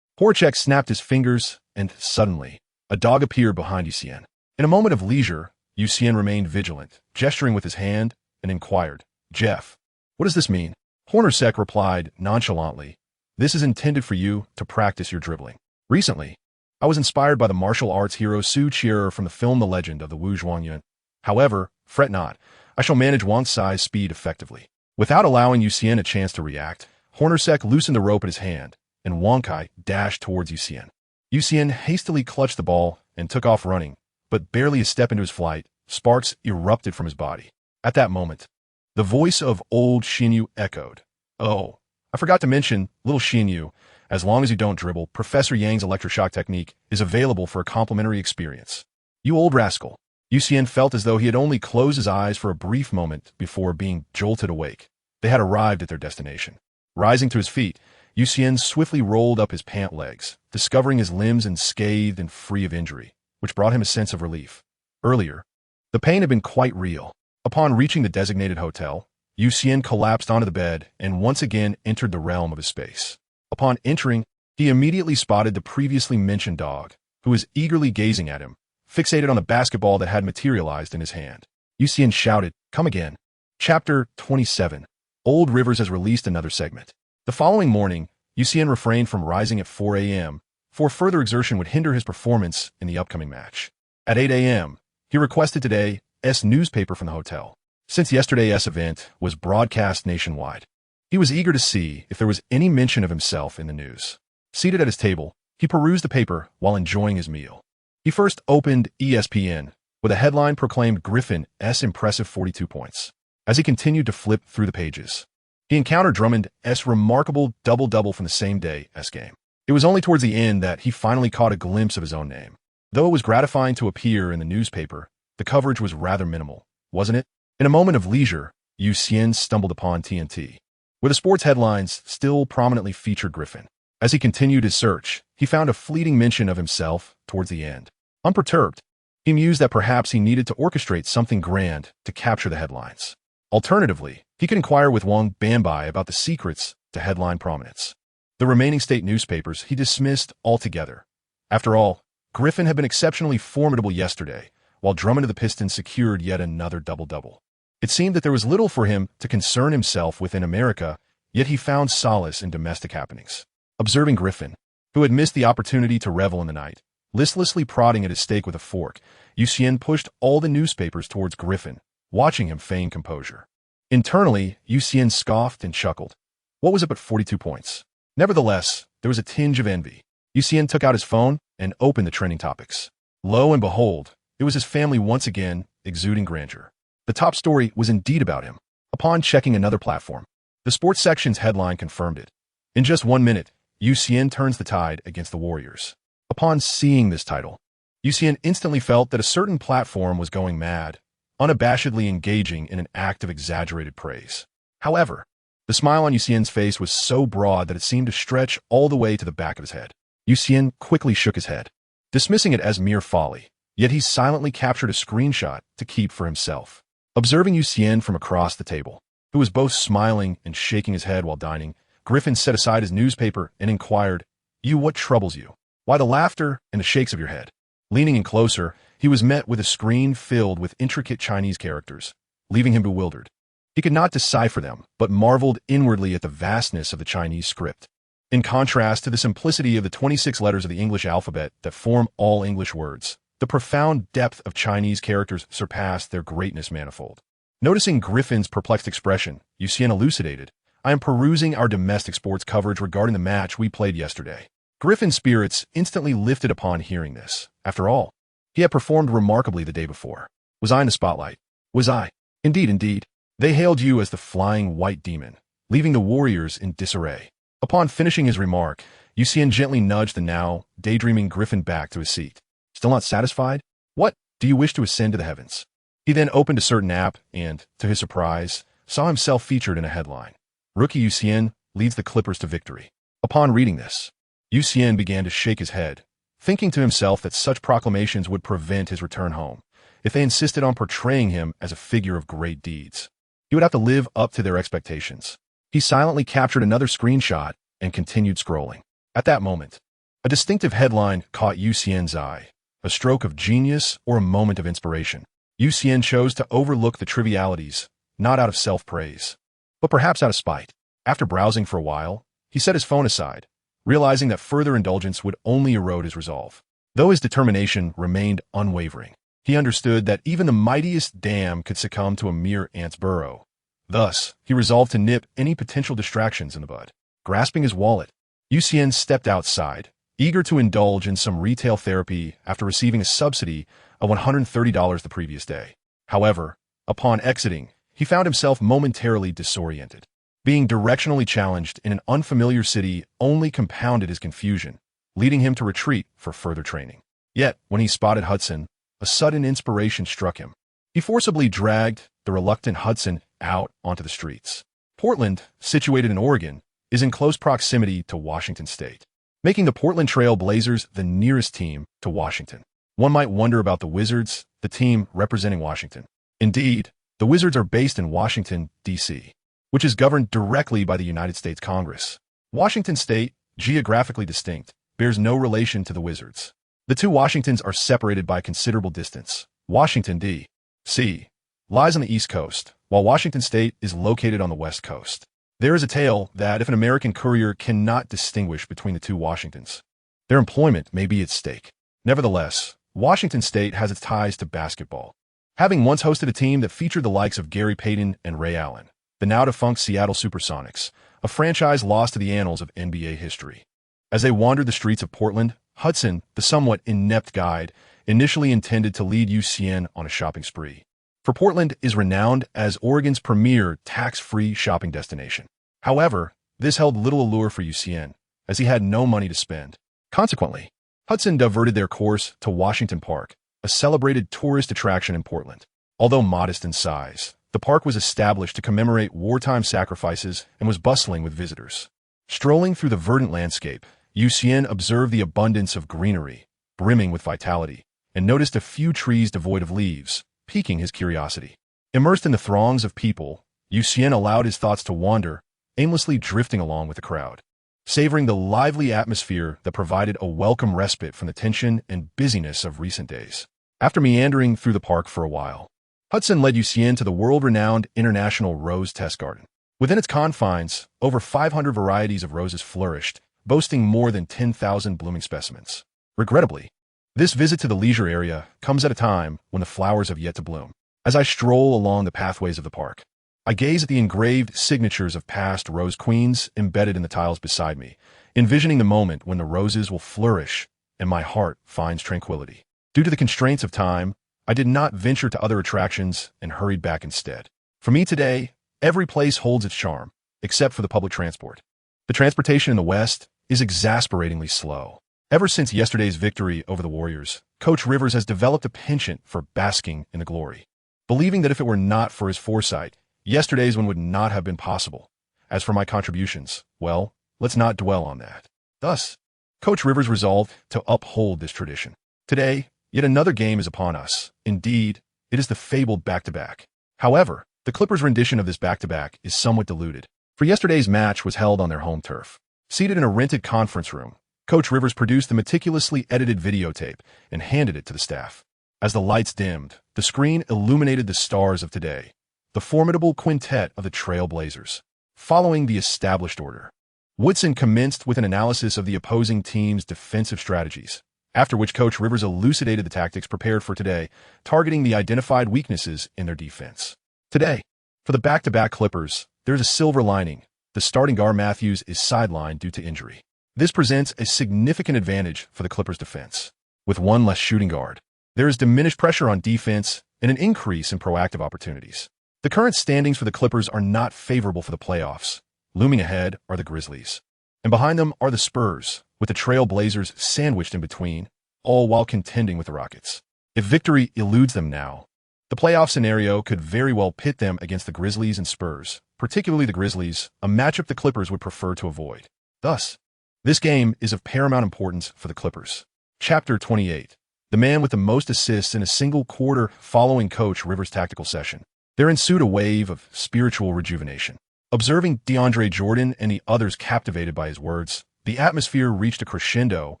Horacek snapped his fingers, and suddenly, a dog appeared behind Xian. In a moment of leisure, Xian remained vigilant, gesturing with his hand, and inquired, "Jeff, what does this mean?" Horacek replied nonchalantly, "This is intended for you to practice your dribbling. Recently, I was inspired by the martial arts hero Su Qi'er from the film The Legend of the Wu Zhuangyuan. However, fret not, I shall manage Wang Cai's speed effectively." Without allowing Xian a chance to react, Horacek loosened the rope at his hand, and Wang Cai dashed towards Xian. Xian hastily clutched the ball and took off running, but barely a step into his flight, sparks erupted from his body. At that moment, the voice of old Xian echoed, "Oh, I forgot to mention, little Xian, as long as you don't dribble, Professor Yang's electroshock technique is available for a complimentary experience." "You old rascal." Xian felt as though he had only closed his eyes for a brief moment before being jolted awake. They had arrived at their destination. Rising to his feet, Xian swiftly rolled up his pant legs, discovering his limbs unscathed and free of injury, which brought him a sense of relief. Earlier, the pain had been quite real. Upon reaching the designated hotel, Xian collapsed onto the bed and once again entered the realm of his space. Upon entering, he immediately spotted the previously mentioned dog, who was eagerly gazing at him, fixated on the basketball that had materialized in his hand. Xian shouted, "Come again." Chapter 27. Old Rivers has released another segment. The following morning, Xian refrained from rising at 4 a.m., for further exertion would hinder his performance in the upcoming match. At 8 a.m., he requested today's newspaper from the hotel, since yesterday's event was broadcast nationwide. He was eager to see if there was any mention of himself in the news. Seated at his table, he perused the paper while enjoying his meal. He first opened ESPN, with a headline proclaimed Griffin's impressive 42 points. As he continued to flip through the pages, he encountered Drummond's remarkable double-double from the same day's game. It was only towards the end that he finally caught a glimpse of his own name. Though it was gratifying to appear in the newspaper, the coverage was rather minimal, wasn't it? In a moment of leisure, Xian stumbled upon TNT, where the sports headlines still prominently featured Griffin. As he continued his search, he found a fleeting mention of himself towards the end. Unperturbed, he mused that perhaps he needed to orchestrate something grand to capture the headlines. Alternatively, he could inquire with Wang Banbai about the secrets to headline prominence. The remaining state newspapers he dismissed altogether. After all, Griffin had been exceptionally formidable yesterday, while Drummond of the Pistons secured yet another double-double. It seemed that there was little for him to concern himself with in America, yet he found solace in domestic happenings. Observing Griffin, who had missed the opportunity to revel in the night, listlessly prodding at his steak with a fork, Xian pushed all the newspapers towards Griffin, watching him feign composure. Internally, Xian scoffed and chuckled. What was it but 42 points? Nevertheless, there was a tinge of envy. Xian took out his phone and opened the trending topics. Lo and behold, it was his family once again, exuding grandeur. The top story was indeed about him. Upon checking another platform, the sports section's headline confirmed it. In just 1 minute, Xian turns the tide against the Warriors. Upon seeing this title, Xian instantly felt that a certain platform was going mad, unabashedly engaging in an act of exaggerated praise. However, the smile on Xian's face was so broad that it seemed to stretch all the way to the back of his head. Xian quickly shook his head, dismissing it as mere folly, yet he silently captured a screenshot to keep for himself. Observing Xian from across the table, who was both smiling and shaking his head while dining, Griffin set aside his newspaper and inquired, "You, what troubles you? Why the laughter and the shakes of your head?" Leaning in closer, he was met with a screen filled with intricate Chinese characters, leaving him bewildered. He could not decipher them, but marveled inwardly at the vastness of the Chinese script. In contrast to the simplicity of the 26 letters of the English alphabet that form all English words, the profound depth of Chinese characters surpassed their greatness manifold. Noticing Griffin's perplexed expression, Xian elucidated, "I am perusing our domestic sports coverage regarding the match we played yesterday." Griffin's spirits instantly lifted upon hearing this. After all, he had performed remarkably the day before. Was I in the spotlight? Was I? Indeed, indeed. They hailed you as the flying white demon, leaving the Warriors in disarray. Upon finishing his remark, Xian gently nudged the now daydreaming Griffin back to his seat. Still not satisfied? What? Do you wish to ascend to the heavens? He then opened a certain app and, to his surprise, saw himself featured in a headline. Rookie Xian leads the Clippers to victory. Upon reading this, Xian began to shake his head, thinking to himself that such proclamations would prevent his return home. If they insisted on portraying him as a figure of great deeds, he would have to live up to their expectations. He silently captured another screenshot and continued scrolling. At that moment, a distinctive headline caught Xian's eye, a stroke of genius or a moment of inspiration. Xian chose to overlook the trivialities, not out of self-praise, but perhaps out of spite. After browsing for a while, he set his phone aside, realizing that further indulgence would only erode his resolve. Though his determination remained unwavering, he understood that even the mightiest dam could succumb to a mere ant's burrow. Thus, he resolved to nip any potential distractions in the bud. Grasping his wallet, Xian stepped outside, eager to indulge in some retail therapy after receiving a subsidy of $130 the previous day. However, upon exiting, he found himself momentarily disoriented. Being directionally challenged in an unfamiliar city only compounded his confusion, leading him to retreat for further training. Yet, when he spotted Hudson, a sudden inspiration struck him. He forcibly dragged the reluctant Hudson out onto the streets. Portland, situated in Oregon, is in close proximity to Washington State, making the Portland Trail Blazers the nearest team to Washington. One might wonder about the Wizards, the team representing Washington. Indeed, the Wizards are based in Washington, D.C., which is governed directly by the United States Congress. Washington State, geographically distinct, bears no relation to the Wizards. The two Washingtons are separated by a considerable distance. Washington, D.C., lies on the East Coast, while Washington State is located on the West Coast. There is a tale that if an American courier cannot distinguish between the two Washingtons, their employment may be at stake. Nevertheless, Washington State has its ties to basketball, having once hosted a team that featured the likes of Gary Payton and Ray Allen, the now-defunct Seattle Supersonics, a franchise lost to the annals of NBA history. As they wandered the streets of Portland, Hudson, the somewhat inept guide, initially intended to lead Xian on a shopping spree. For Portland is renowned as Oregon's premier tax-free shopping destination. However, this held little allure for Xian, as he had no money to spend. Consequently, Hudson diverted their course to Washington Park, a celebrated tourist attraction in Portland. Although modest in size, the park was established to commemorate wartime sacrifices and was bustling with visitors. Strolling through the verdant landscape, Xian observed the abundance of greenery, brimming with vitality, and noticed a few trees devoid of leaves, piquing his curiosity. Immersed in the throngs of people, Xian allowed his thoughts to wander, aimlessly drifting along with the crowd, savoring the lively atmosphere that provided a welcome respite from the tension and busyness of recent days. After meandering through the park for a while, Hudson led Xian to the world-renowned International Rose Test Garden. Within its confines, over 500 varieties of roses flourished, boasting more than 10,000 blooming specimens. Regrettably, this visit to the leisure area comes at a time when the flowers have yet to bloom. As I stroll along the pathways of the park, I gaze at the engraved signatures of past rose queens embedded in the tiles beside me, envisioning the moment when the roses will flourish and my heart finds tranquility. Due to the constraints of time, I did not venture to other attractions and hurried back instead. For me today, every place holds its charm, except for the public transport. The transportation in the West is exasperatingly slow. Ever since yesterday's victory over the Warriors, Coach Rivers has developed a penchant for basking in the glory, believing that if it were not for his foresight, yesterday's one would not have been possible. As for my contributions, well, let's not dwell on that. Thus, Coach Rivers resolved to uphold this tradition. Today, yet another game is upon us. Indeed, it is the fabled back-to-back. However, the Clippers' rendition of this back-to-back is somewhat diluted, for yesterday's match was held on their home turf. Seated in a rented conference room, Coach Rivers produced the meticulously edited videotape and handed it to the staff. As the lights dimmed, the screen illuminated the stars of today, the formidable quintet of the Trail Blazers. Following the established order, Woodson commenced with an analysis of the opposing team's defensive strategies, after which Coach Rivers elucidated the tactics prepared for today, targeting the identified weaknesses in their defense. Today, for the back-to-back Clippers, there's a silver lining. The starting guard Matthews is sidelined due to injury. This presents a significant advantage for the Clippers' defense. With one less shooting guard, there is diminished pressure on defense and an increase in proactive opportunities. The current standings for the Clippers are not favorable for the playoffs. Looming ahead are the Grizzlies, and behind them are the Spurs, with the Trail Blazers sandwiched in between, all while contending with the Rockets. If victory eludes them now, the playoff scenario could very well pit them against the Grizzlies and Spurs, particularly the Grizzlies, a matchup the Clippers would prefer to avoid. Thus, This game is of paramount importance for the Clippers. Chapter 28. The man with the most assists in a single quarter following Coach Rivers' tactical session. There ensued a wave of spiritual rejuvenation. Observing DeAndre Jordan and the others captivated by his words, the atmosphere reached a crescendo,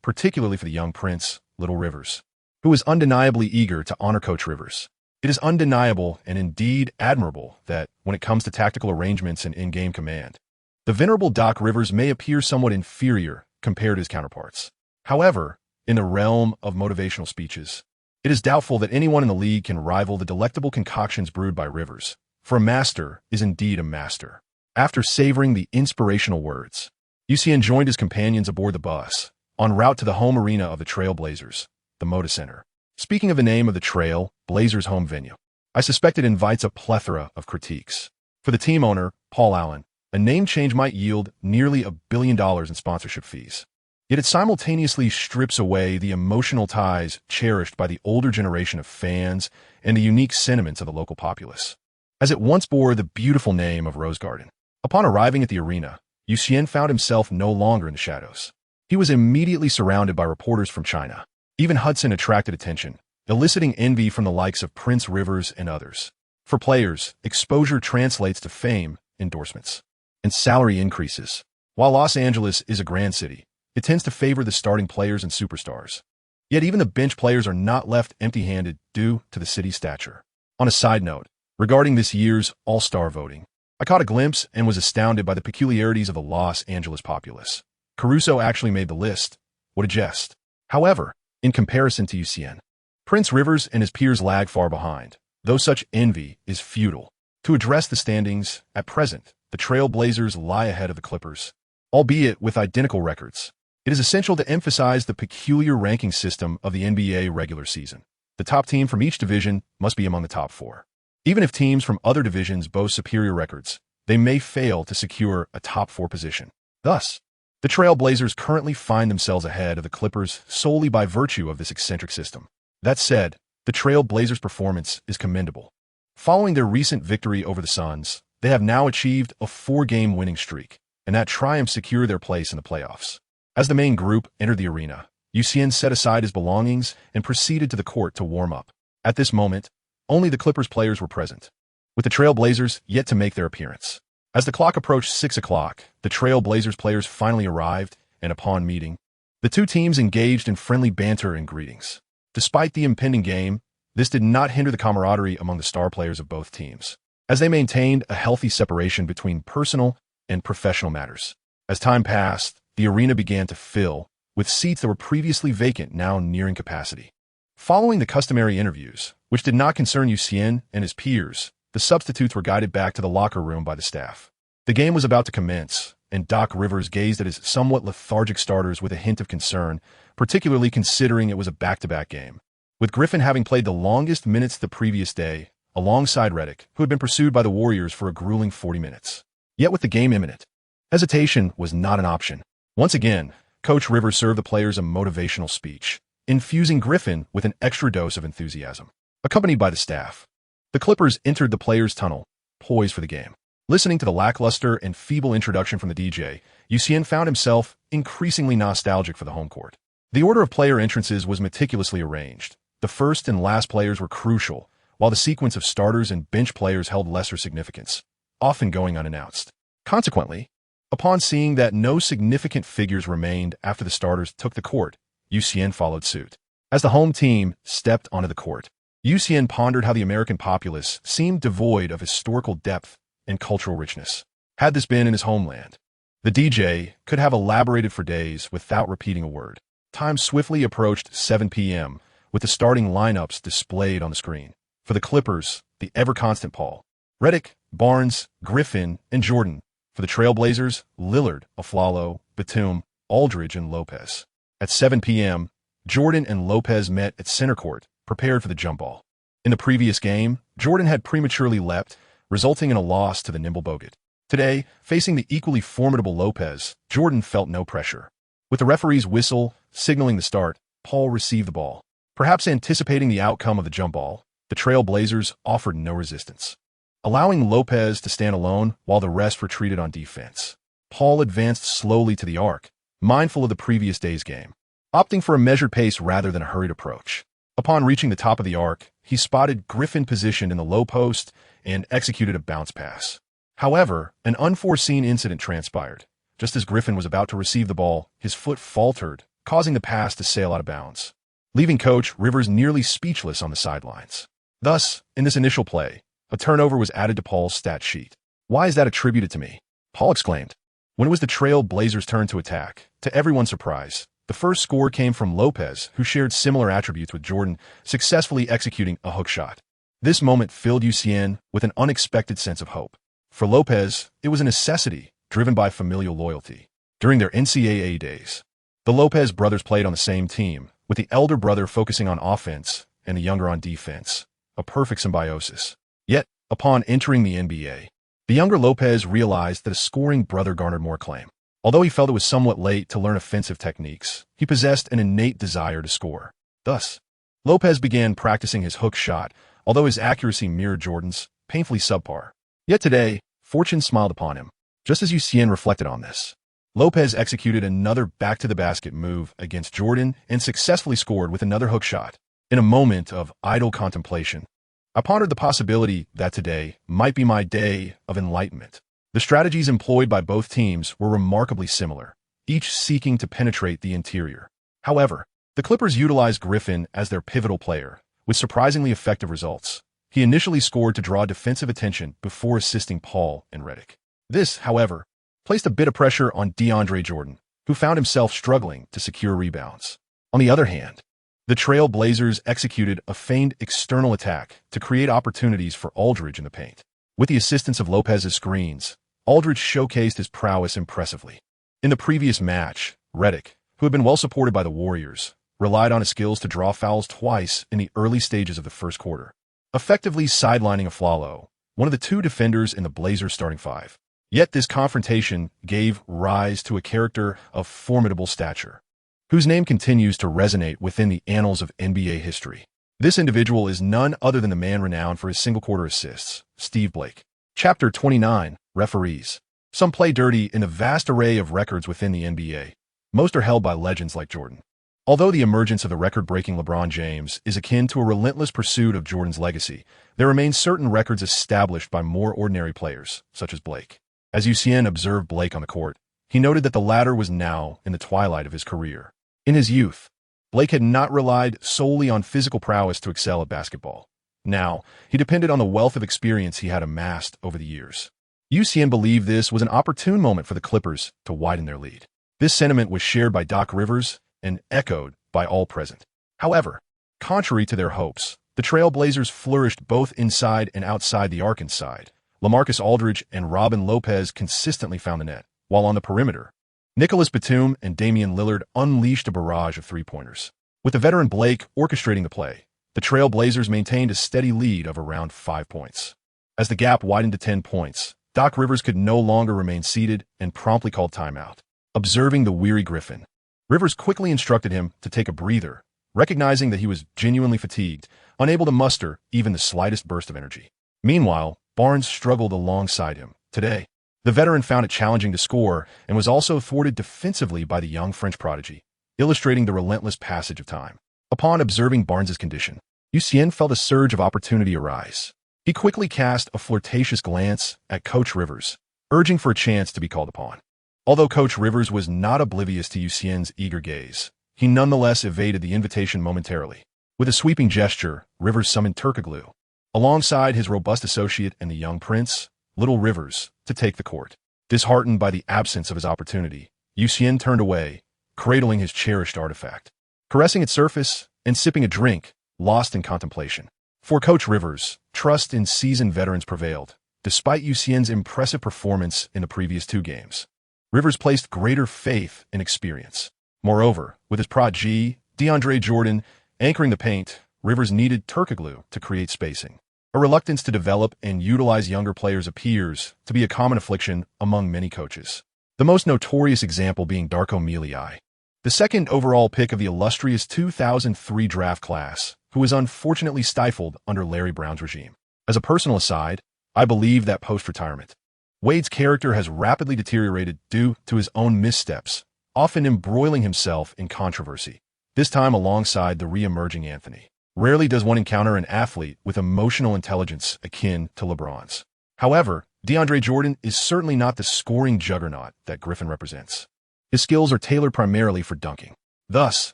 particularly for the young prince, Little Rivers, who was undeniably eager to honor Coach Rivers. It is undeniable and indeed admirable that, when it comes to tactical arrangements and in-game command, the venerable Doc Rivers may appear somewhat inferior compared to his counterparts. However, in the realm of motivational speeches, it is doubtful that anyone in the league can rival the delectable concoctions brewed by Rivers, for a master is indeed a master. After savoring the inspirational words, Xian joined his companions aboard the bus, en route to the home arena of the Trail Blazers, the Moda Center. Speaking of the name of the Trail Blazers home venue, I suspect it invites a plethora of critiques. For the team owner, Paul Allen, a name change might yield nearly $1 billion in sponsorship fees. Yet it simultaneously strips away the emotional ties cherished by the older generation of fans and the unique sentiments of the local populace, as it once bore the beautiful name of Rose Garden. Upon arriving at the arena, Xian found himself no longer in the shadows. He was immediately surrounded by reporters from China. Even Hudson attracted attention, eliciting envy from the likes of Prince Rivers and others. For players, exposure translates to fame, endorsements, and salary increases. While Los Angeles is a grand city, it tends to favor the starting players and superstars. Yet even the bench players are not left empty-handed due to the city's stature. On a side note, regarding this year's All-Star voting, I caught a glimpse and was astounded by the peculiarities of the Los Angeles populace. Caruso actually made the list. What a jest. However, in comparison to Xian, Prince Rivers and his peers lag far behind, though such envy is futile. To address the standings, at present, the Trail Blazers lie ahead of the Clippers, albeit with identical records. It is essential to emphasize the peculiar ranking system of the NBA regular season. The top team from each division must be among the top 4. Even if teams from other divisions boast superior records, they may fail to secure a top 4 position. Thus, the Trail Blazers currently find themselves ahead of the Clippers solely by virtue of this eccentric system. That said, the Trail Blazers' performance is commendable. Following their recent victory over the Suns, they have now achieved a 4-game winning streak, and that triumph secured their place in the playoffs. As the main group entered the arena, Xian set aside his belongings and proceeded to the court to warm up. At this moment, only the Clippers players were present, with the Trail Blazers yet to make their appearance. As the clock approached 6 o'clock, the Trail Blazers players finally arrived, and upon meeting, the two teams engaged in friendly banter and greetings. Despite the impending game, this did not hinder the camaraderie among the star players of both teams, as they maintained a healthy separation between personal and professional matters. As time passed, the arena began to fill, with seats that were previously vacant now nearing capacity. Following the customary interviews, which did not concern Xian and his peers, the substitutes were guided back to the locker room by the staff. The game was about to commence, and Doc Rivers gazed at his somewhat lethargic starters with a hint of concern, particularly considering it was a back-to-back game, with Griffin having played the longest minutes the previous day, alongside Redick, who had been pursued by the Warriors for a grueling 40 minutes. Yet with the game imminent, hesitation was not an option. Once again, Coach Rivers served the players a motivational speech, infusing Griffin with an extra dose of enthusiasm. Accompanied by the staff, the Clippers entered the players' tunnel, poised for the game. Listening to the lackluster and feeble introduction from the DJ, Xian found himself increasingly nostalgic for the home court. The order of player entrances was meticulously arranged. The first and last players were crucial, while the sequence of starters and bench players held lesser significance, often going unannounced. Consequently, upon seeing that no significant figures remained after the starters took the court, Xian followed suit. As the home team stepped onto the court, Xian pondered how the American populace seemed devoid of historical depth and cultural richness. Had this been in his homeland, the DJ could have elaborated for days without repeating a word. Time swiftly approached 7 p.m., with the starting lineups displayed on the screen. For the Clippers, the ever-constant Paul, Redick, Barnes, Griffin, and Jordan. For the Trail Blazers, Lillard, Aflalo, Batum, Aldridge, and Lopez. At 7 p.m., Jordan and Lopez met at center court, prepared for the jump ball. In the previous game, Jordan had prematurely leapt, resulting in a loss to the nimble Bogut. Today, facing the equally formidable Lopez, Jordan felt no pressure. With the referee's whistle signaling the start, Paul received the ball. Perhaps anticipating the outcome of the jump ball, the Trail Blazers offered no resistance, allowing Lopez to stand alone while the rest retreated on defense. Paul advanced slowly to the arc, mindful of the previous day's game, opting for a measured pace rather than a hurried approach. Upon reaching the top of the arc, he spotted Griffin positioned in the low post and executed a bounce pass. However, an unforeseen incident transpired. Just as Griffin was about to receive the ball, his foot faltered, causing the pass to sail out of bounds, leaving Coach Rivers nearly speechless on the sidelines. Thus, in this initial play, a turnover was added to Paul's stat sheet. "Why is that attributed to me?" Paul exclaimed. When it was the Trail Blazers' turn to attack, to everyone's surprise, the first score came from Lopez, who shared similar attributes with Jordan, successfully executing a hook shot. This moment filled Xian with an unexpected sense of hope. For Lopez, it was a necessity, driven by familial loyalty. During their NCAA days, the Lopez brothers played on the same team, with the elder brother focusing on offense and the younger on defense, a perfect symbiosis. Yet, upon entering the NBA, the younger Lopez realized that a scoring brother garnered more acclaim. Although he felt it was somewhat late to learn offensive techniques, he possessed an innate desire to score. Thus, Lopez began practicing his hook shot, although his accuracy mirrored Jordan's, painfully subpar. Yet today, fortune smiled upon him. Just as Xian reflected on this, Lopez executed another back-to-the-basket move against Jordan and successfully scored with another hook shot. In a moment of idle contemplation, I pondered the possibility that today might be my day of enlightenment. The strategies employed by both teams were remarkably similar, each seeking to penetrate the interior. However, the Clippers utilized Griffin as their pivotal player, with surprisingly effective results. He initially scored to draw defensive attention before assisting Paul and Redick. This, however, placed a bit of pressure on DeAndre Jordan, who found himself struggling to secure rebounds. On the other hand, the Trail Blazers executed a feigned external attack to create opportunities for Aldridge in the paint. With the assistance of Lopez's screens, Aldridge showcased his prowess impressively. In the previous match, Redick, who had been well supported by the Warriors, relied on his skills to draw fouls twice in the early stages of the first quarter, effectively sidelining Aflalo, one of the two defenders in the Blazers' starting five. Yet this confrontation gave rise to a character of formidable stature, whose name continues to resonate within the annals of NBA history. This individual is none other than the man renowned for his single-quarter assists, Steve Blake. Chapter 29, Referees. Some play dirty in the vast array of records within the NBA. Most are held by legends like Jordan. Although the emergence of the record-breaking LeBron James is akin to a relentless pursuit of Jordan's legacy, there remain certain records established by more ordinary players, such as Blake. As Xian observed Blake on the court, he noted that the latter was now in the twilight of his career. In his youth, Blake had not relied solely on physical prowess to excel at basketball. Now, he depended on the wealth of experience he had amassed over the years. Xian believed this was an opportune moment for the Clippers to widen their lead. This sentiment was shared by Doc Rivers and echoed by all present. However, contrary to their hopes, the Trail Blazers flourished both inside and outside the arc inside. LaMarcus Aldridge and Robin Lopez consistently found the net, while on the perimeter, Nicholas Batum and Damian Lillard unleashed a barrage of three-pointers. With the veteran Blake orchestrating the play, the Trail Blazers maintained a steady lead of around 5 points. As the gap widened to 10 points, Doc Rivers could no longer remain seated and promptly called timeout. Observing the weary Griffin, Rivers quickly instructed him to take a breather, recognizing that he was genuinely fatigued, unable to muster even the slightest burst of energy. Meanwhile, Barnes struggled alongside him. Today, the veteran found it challenging to score and was also thwarted defensively by the young French prodigy, illustrating the relentless passage of time. Upon observing Barnes's condition, Xian felt a surge of opportunity arise. He quickly cast a flirtatious glance at Coach Rivers, urging for a chance to be called upon. Although Coach Rivers was not oblivious to Xian's eager gaze, he nonetheless evaded the invitation momentarily. With a sweeping gesture, Rivers summoned Turkoglu, alongside his robust associate and the young prince, Little Rivers, to take the court. Disheartened by the absence of his opportunity, Xian turned away, cradling his cherished artifact, caressing its surface and sipping a drink, lost in contemplation. For Coach Rivers, trust in seasoned veterans prevailed, despite Xian's impressive performance in the previous 2 games. Rivers placed greater faith in experience. Moreover, with his prodigy, DeAndre Jordan, anchoring the paint, Rivers needed Turkoglu to create spacing. A reluctance to develop and utilize younger players appears to be a common affliction among many coaches. The most notorious example being Darko Milicic, the second overall pick of the illustrious 2003 draft class, who was unfortunately stifled under Larry Brown's regime. As a personal aside, I believe that post-retirement, Wade's character has rapidly deteriorated due to his own missteps, often embroiling himself in controversy, this time alongside the re-emerging Anthony. Rarely does one encounter an athlete with emotional intelligence akin to LeBron's. However, DeAndre Jordan is certainly not the scoring juggernaut that Griffin represents. His skills are tailored primarily for dunking. Thus,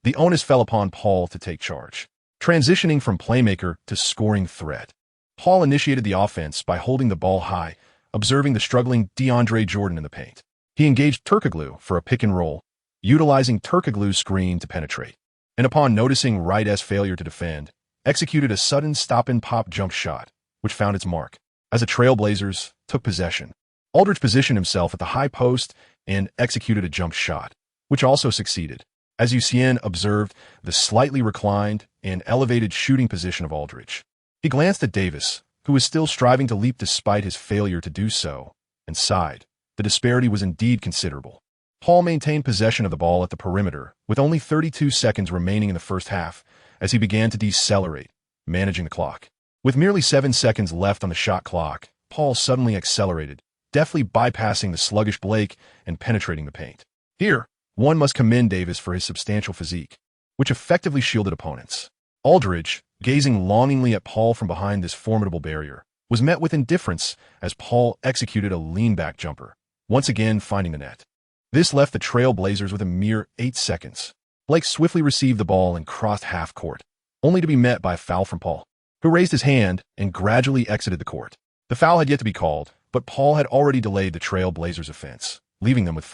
the onus fell upon Paul to take charge. Transitioning from playmaker to scoring threat, Paul initiated the offense by holding the ball high, observing the struggling DeAndre Jordan in the paint. He engaged Turkoglu for a pick and roll, utilizing Turkoglu's screen to penetrate, and upon noticing Wright's failure to defend, executed a sudden stop-and-pop jump shot, which found its mark. As the Trailblazers took possession, Aldridge positioned himself at the high post and executed a jump shot, which also succeeded. As Xian observed the slightly reclined and elevated shooting position of Aldridge, he glanced at Davis, who was still striving to leap despite his failure to do so, and sighed. The disparity was indeed considerable. Paul maintained possession of the ball at the perimeter, with only 32 seconds remaining in the first half, as he began to decelerate, managing the clock. With merely 7 seconds left on the shot clock, Paul suddenly accelerated, deftly bypassing the sluggish Blake and penetrating the paint. Here, one must commend Davis for his substantial physique, which effectively shielded opponents. Aldridge, gazing longingly at Paul from behind this formidable barrier, was met with indifference as Paul executed a lean-back jumper, once again finding the net. This left the Trailblazers with a mere 8 seconds. Blake swiftly received the ball and crossed half court, only to be met by a foul from Paul, who raised his hand and gradually exited the court. The foul had yet to be called, but Paul had already delayed the Trailblazers' offense, leaving them with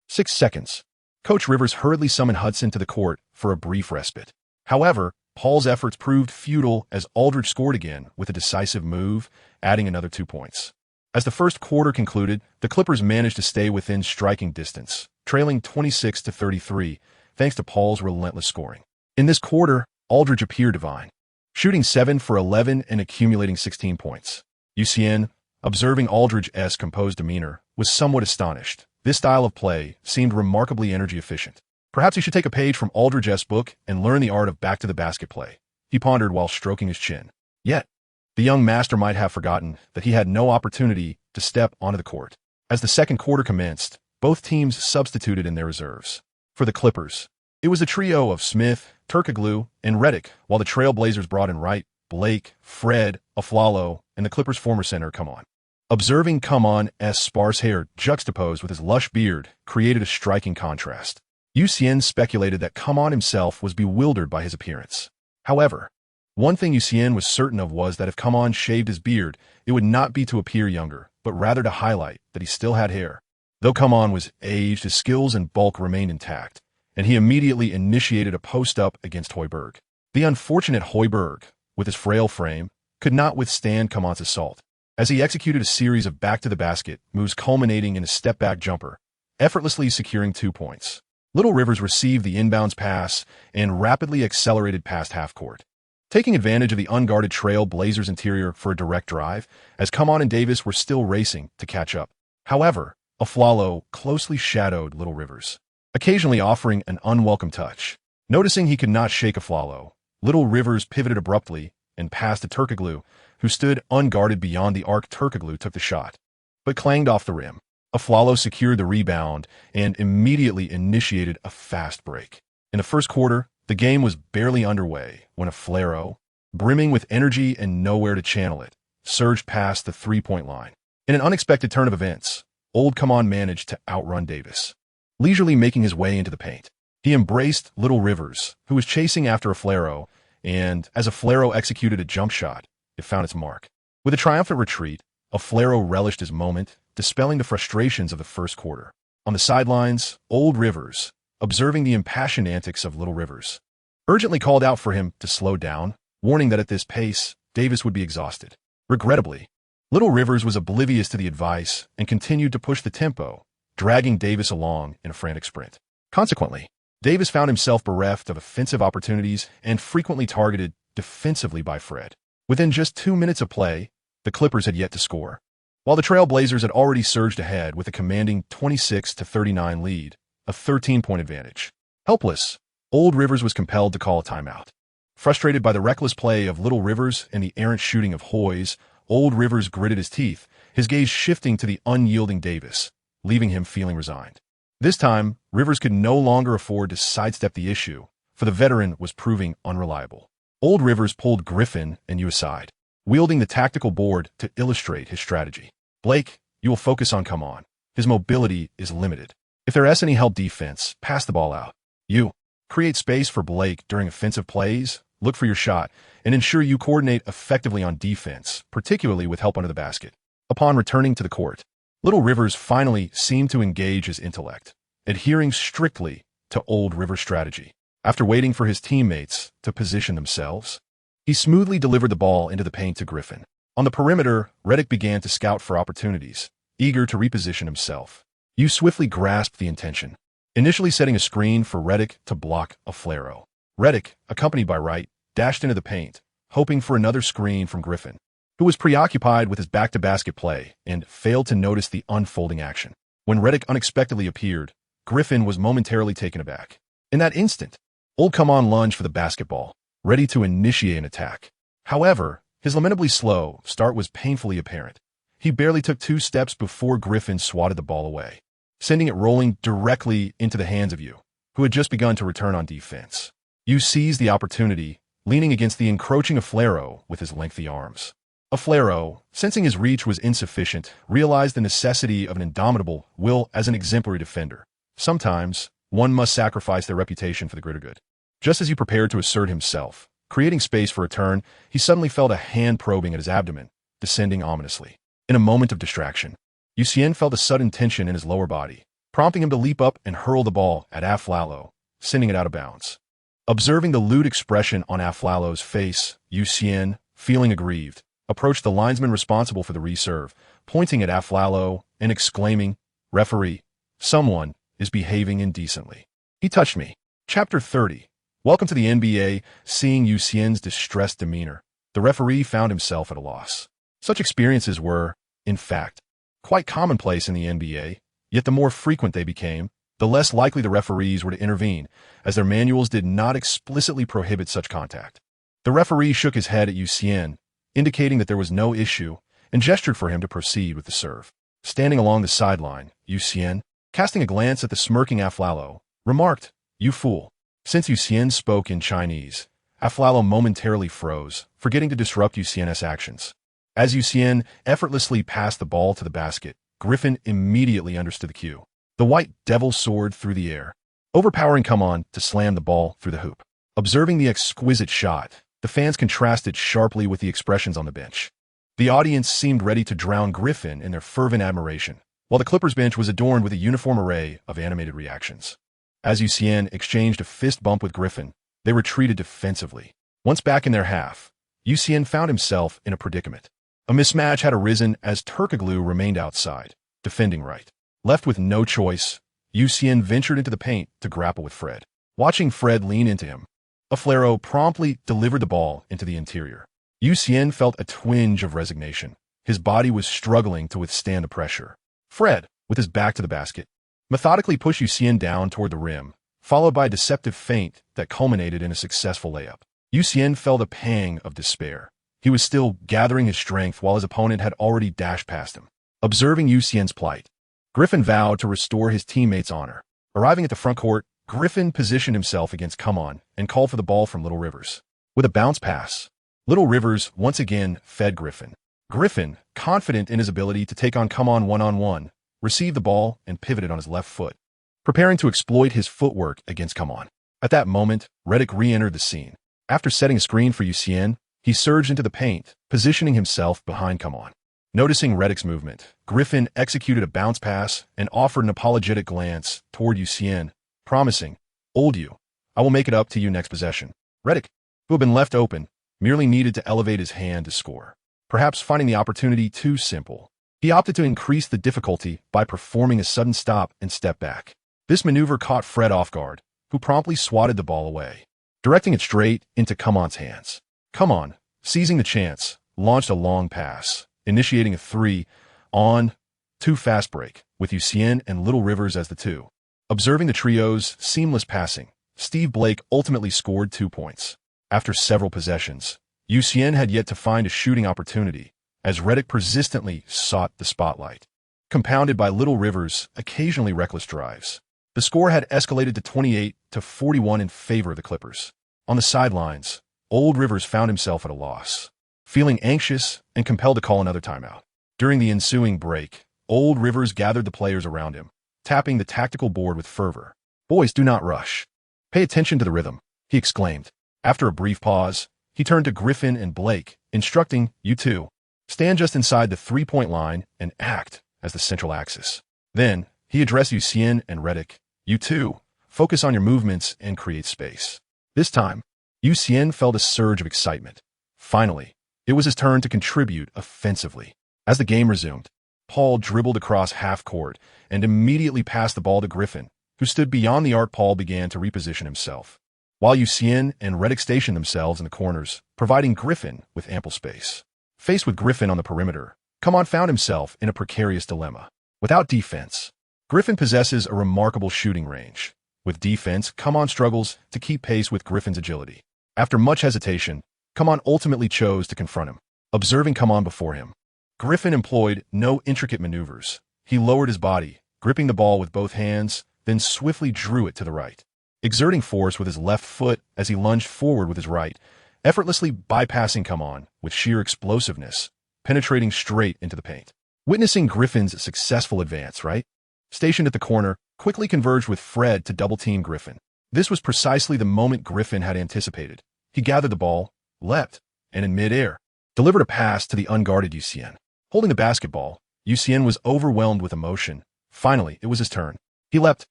6 seconds. Coach Rivers hurriedly summoned Hudson to the court for a brief respite. However, Paul's efforts proved futile as Aldridge scored again with a decisive move, adding another 2 points. As the first quarter concluded, the Clippers managed to stay within striking distance, trailing 26-33, thanks to Paul's relentless scoring. In this quarter, Aldridge appeared divine, shooting 7 for 11 and accumulating 16 points. Xian, observing Aldridge's composed demeanor, was somewhat astonished. This style of play seemed remarkably energy efficient. Perhaps he should take a page from Aldridge's book and learn the art of back-to-the-basket play, he pondered while stroking his chin. Yet, the young master might have forgotten that he had no opportunity to step onto the court. As the second quarter commenced, both teams substituted in their reserves. For the Clippers, it was a trio of Smith, Turkoglu, and Redick, while the Trailblazers brought in Wright, Blake, Fred, Afflalo, and the Clippers' former center, Come On. Observing Come On's sparse hair juxtaposed with his lush beard created a striking contrast. Xian speculated that Come On himself was bewildered by his appearance. However, one thing Xian was certain of was that if Come On shaved his beard, it would not be to appear younger, but rather to highlight that he still had hair. Though Come On was aged, his skills and bulk remained intact, and he immediately initiated a post-up against Hoiberg. The unfortunate Hoiberg, with his frail frame, could not withstand Come On's assault, as he executed a series of back-to-the-basket moves culminating in a step-back jumper, effortlessly securing 2 points. Little Rivers received the inbounds pass and rapidly accelerated past half-court, taking advantage of the unguarded Trailblazers interior for a direct drive, as Come On and Davis were still racing to catch up. However, Afflalo closely shadowed Little Rivers, occasionally offering an unwelcome touch. Noticing he could not shake Afflalo, Little Rivers pivoted abruptly and passed to Turkoglu, who stood unguarded beyond the arc. Turkoglu took the shot, but clanged off the rim. Afflalo secured the rebound and immediately initiated a fast break. In the first quarter, the game was barely underway when Afflalo, brimming with energy and nowhere to channel it, surged past the three-point line. In an unexpected turn of events, Old Come On managed to outrun Davis, leisurely making his way into the paint. He embraced Little Rivers, who was chasing after Afflalo, and as Afflalo executed a jump shot, it found its mark. With a triumphant retreat, Afflalo relished his moment, dispelling the frustrations of the first quarter. On the sidelines, Old Rivers, observing the impassioned antics of Little Rivers, urgently called out for him to slow down, warning that at this pace, Davis would be exhausted. Regrettably, Little Rivers was oblivious to the advice and continued to push the tempo, dragging Davis along in a frantic sprint. Consequently, Davis found himself bereft of offensive opportunities and frequently targeted defensively by Fred. Within just 2 minutes of play, the Clippers had yet to score, while the Trailblazers had already surged ahead with a commanding 26-39 lead, a 13-point advantage. Helpless, Old Rivers was compelled to call a timeout. Frustrated by the reckless play of Little Rivers and the errant shooting of Hoyes, Old Rivers gritted his teeth, his gaze shifting to the unyielding Davis, leaving him feeling resigned. This time, Rivers could no longer afford to sidestep the issue, for the veteran was proving unreliable. Old Rivers pulled Griffin and you aside, wielding the tactical board to illustrate his strategy. Blake, you will focus on come on. His mobility is limited. If there is any help defense, pass the ball out. You create space for Blake during offensive plays, look for your shot, and ensure you coordinate effectively on defense, particularly with help under the basket. Upon returning to the court, Little Rivers finally seemed to engage his intellect, adhering strictly to Old Rivers' strategy. After waiting for his teammates to position themselves, he smoothly delivered the ball into the paint to Griffin. On the perimeter, Reddick began to scout for opportunities, eager to reposition himself. You swiftly grasped the intention, initially setting a screen for Reddick to block a flare-o. Reddick, accompanied by Wright, dashed into the paint, hoping for another screen from Griffin, who was preoccupied with his back-to-basket play and failed to notice the unfolding action. When Reddick unexpectedly appeared, Griffin was momentarily taken aback. In that instant, Old Come On lunged for the basketball, ready to initiate an attack. However, his lamentably slow start was painfully apparent. He barely took 2 steps before Griffin swatted the ball away, sending it rolling directly into the hands of you, who had just begun to return on defense. You seized the opportunity, leaning against the encroaching Aflero with his lengthy arms. Aflero, sensing his reach was insufficient, realized the necessity of an indomitable will as an exemplary defender. Sometimes, one must sacrifice their reputation for the greater good. Just as he prepared to assert himself, creating space for a turn, he suddenly felt a hand probing at his abdomen, descending ominously. In a moment of distraction, Xian felt a sudden tension in his lower body, prompting him to leap up and hurl the ball at Aflalo, sending it out of bounds. Observing the lewd expression on Aflalo's face, Xian, feeling aggrieved, approached the linesman responsible for the reserve, pointing at Aflalo and exclaiming, "Referee, someone is behaving indecently. He touched me." Chapter 30. Welcome to the NBA. Seeing Xian's distressed demeanor, the referee found himself at a loss. Such experiences were, in fact, quite commonplace in the NBA, yet the more frequent they became, the less likely the referees were to intervene, as their manuals did not explicitly prohibit such contact. The referee shook his head at Xian, indicating that there was no issue, and gestured for him to proceed with the serve. Standing along the sideline, Xian, casting a glance at the smirking Aflalo, remarked, "You fool." Since Xian spoke in Chinese, Aflalo momentarily froze, forgetting to disrupt Xian's actions. As Xian effortlessly passed the ball to the basket, Griffin immediately understood the cue. The white devil soared through the air, overpowering Come On to slam the ball through the hoop. Observing the exquisite shot, the fans contrasted sharply with the expressions on the bench. The audience seemed ready to drown Griffin in their fervent admiration, while the Clippers bench was adorned with a uniform array of animated reactions. As Xian exchanged a fist bump with Griffin, they retreated defensively. Once back in their half, Xian found himself in a predicament. A mismatch had arisen as Turkoglu remained outside, defending right. Left with no choice, Xian ventured into the paint to grapple with Fred. Watching Fred lean into him, Aflero promptly delivered the ball into the interior. Xian felt a twinge of resignation. His body was struggling to withstand the pressure. Fred, with his back to the basket, methodically pushed Xian down toward the rim, followed by a deceptive feint that culminated in a successful layup. Xian felt a pang of despair. He was still gathering his strength while his opponent had already dashed past him. Observing Xian's plight, Griffin vowed to restore his teammates' honor. Arriving at the front court, Griffin positioned himself against Come On and called for the ball from Little Rivers. With a bounce pass, Little Rivers once again fed Griffin. Griffin, confident in his ability to take on Come On one-on-one, received the ball and pivoted on his left foot, preparing to exploit his footwork against Come On. At that moment, Reddick re-entered the scene. After setting a screen for Xian, he surged into the paint, positioning himself behind Come On. Noticing Reddick's movement, Griffin executed a bounce pass and offered an apologetic glance toward Xian, promising, "Old you, I will make it up to you next possession." Reddick, who had been left open, merely needed to elevate his hand to score. Perhaps finding the opportunity too simple, he opted to increase the difficulty by performing a sudden stop and step back. This maneuver caught Fred off guard, who promptly swatted the ball away, directing it straight into Come On's hands. Come On, seizing the chance, launched a long pass, initiating a 3-on-2 fast break, with Xian and Little Rivers as the two. Observing the trio's seamless passing, Steve Blake ultimately scored 2 points. After several possessions, Xian had yet to find a shooting opportunity, as Reddick persistently sought the spotlight, compounded by Little Rivers' occasionally reckless drives. The score had escalated to 28-41 in favor of the Clippers. On the sidelines, Old Rivers found himself at a loss, feeling anxious and compelled to call another timeout. During the ensuing break, Old Rivers gathered the players around him, tapping the tactical board with fervor. "Boys, do not rush. Pay attention to the rhythm," he exclaimed. After a brief pause, he turned to Griffin and Blake, instructing, "You two, stand just inside the three-point line and act as the central axis." Then, he addressed Xian and Redick. "You two, focus on your movements and create space." This time, Xian felt a surge of excitement. Finally, it was his turn to contribute offensively. As the game resumed, Paul dribbled across half-court and immediately passed the ball to Griffin, who stood beyond the arc. Paul began to reposition himself, while Xian and Redick stationed themselves in the corners, providing Griffin with ample space. Faced with Griffin on the perimeter, Come found himself in a precarious dilemma. Without defense, Griffin possesses a remarkable shooting range. With defense, Come struggles to keep pace with Griffin's agility. After much hesitation, Come ultimately chose to confront him. Observing Come before him, Griffin employed no intricate maneuvers. He lowered his body, gripping the ball with both hands, then swiftly drew it to the right. Exerting force with his left foot as he lunged forward with his right, effortlessly bypassing Come with sheer explosiveness, penetrating straight into the paint. Witnessing Griffin's successful advance, Wright, stationed at the corner, quickly converged with Fred to double-team Griffin. This was precisely the moment Griffin had anticipated. He gathered the ball, leapt, and in mid-air, delivered a pass to the unguarded Xian. Holding the basketball, Xian was overwhelmed with emotion. Finally, it was his turn. He leapt,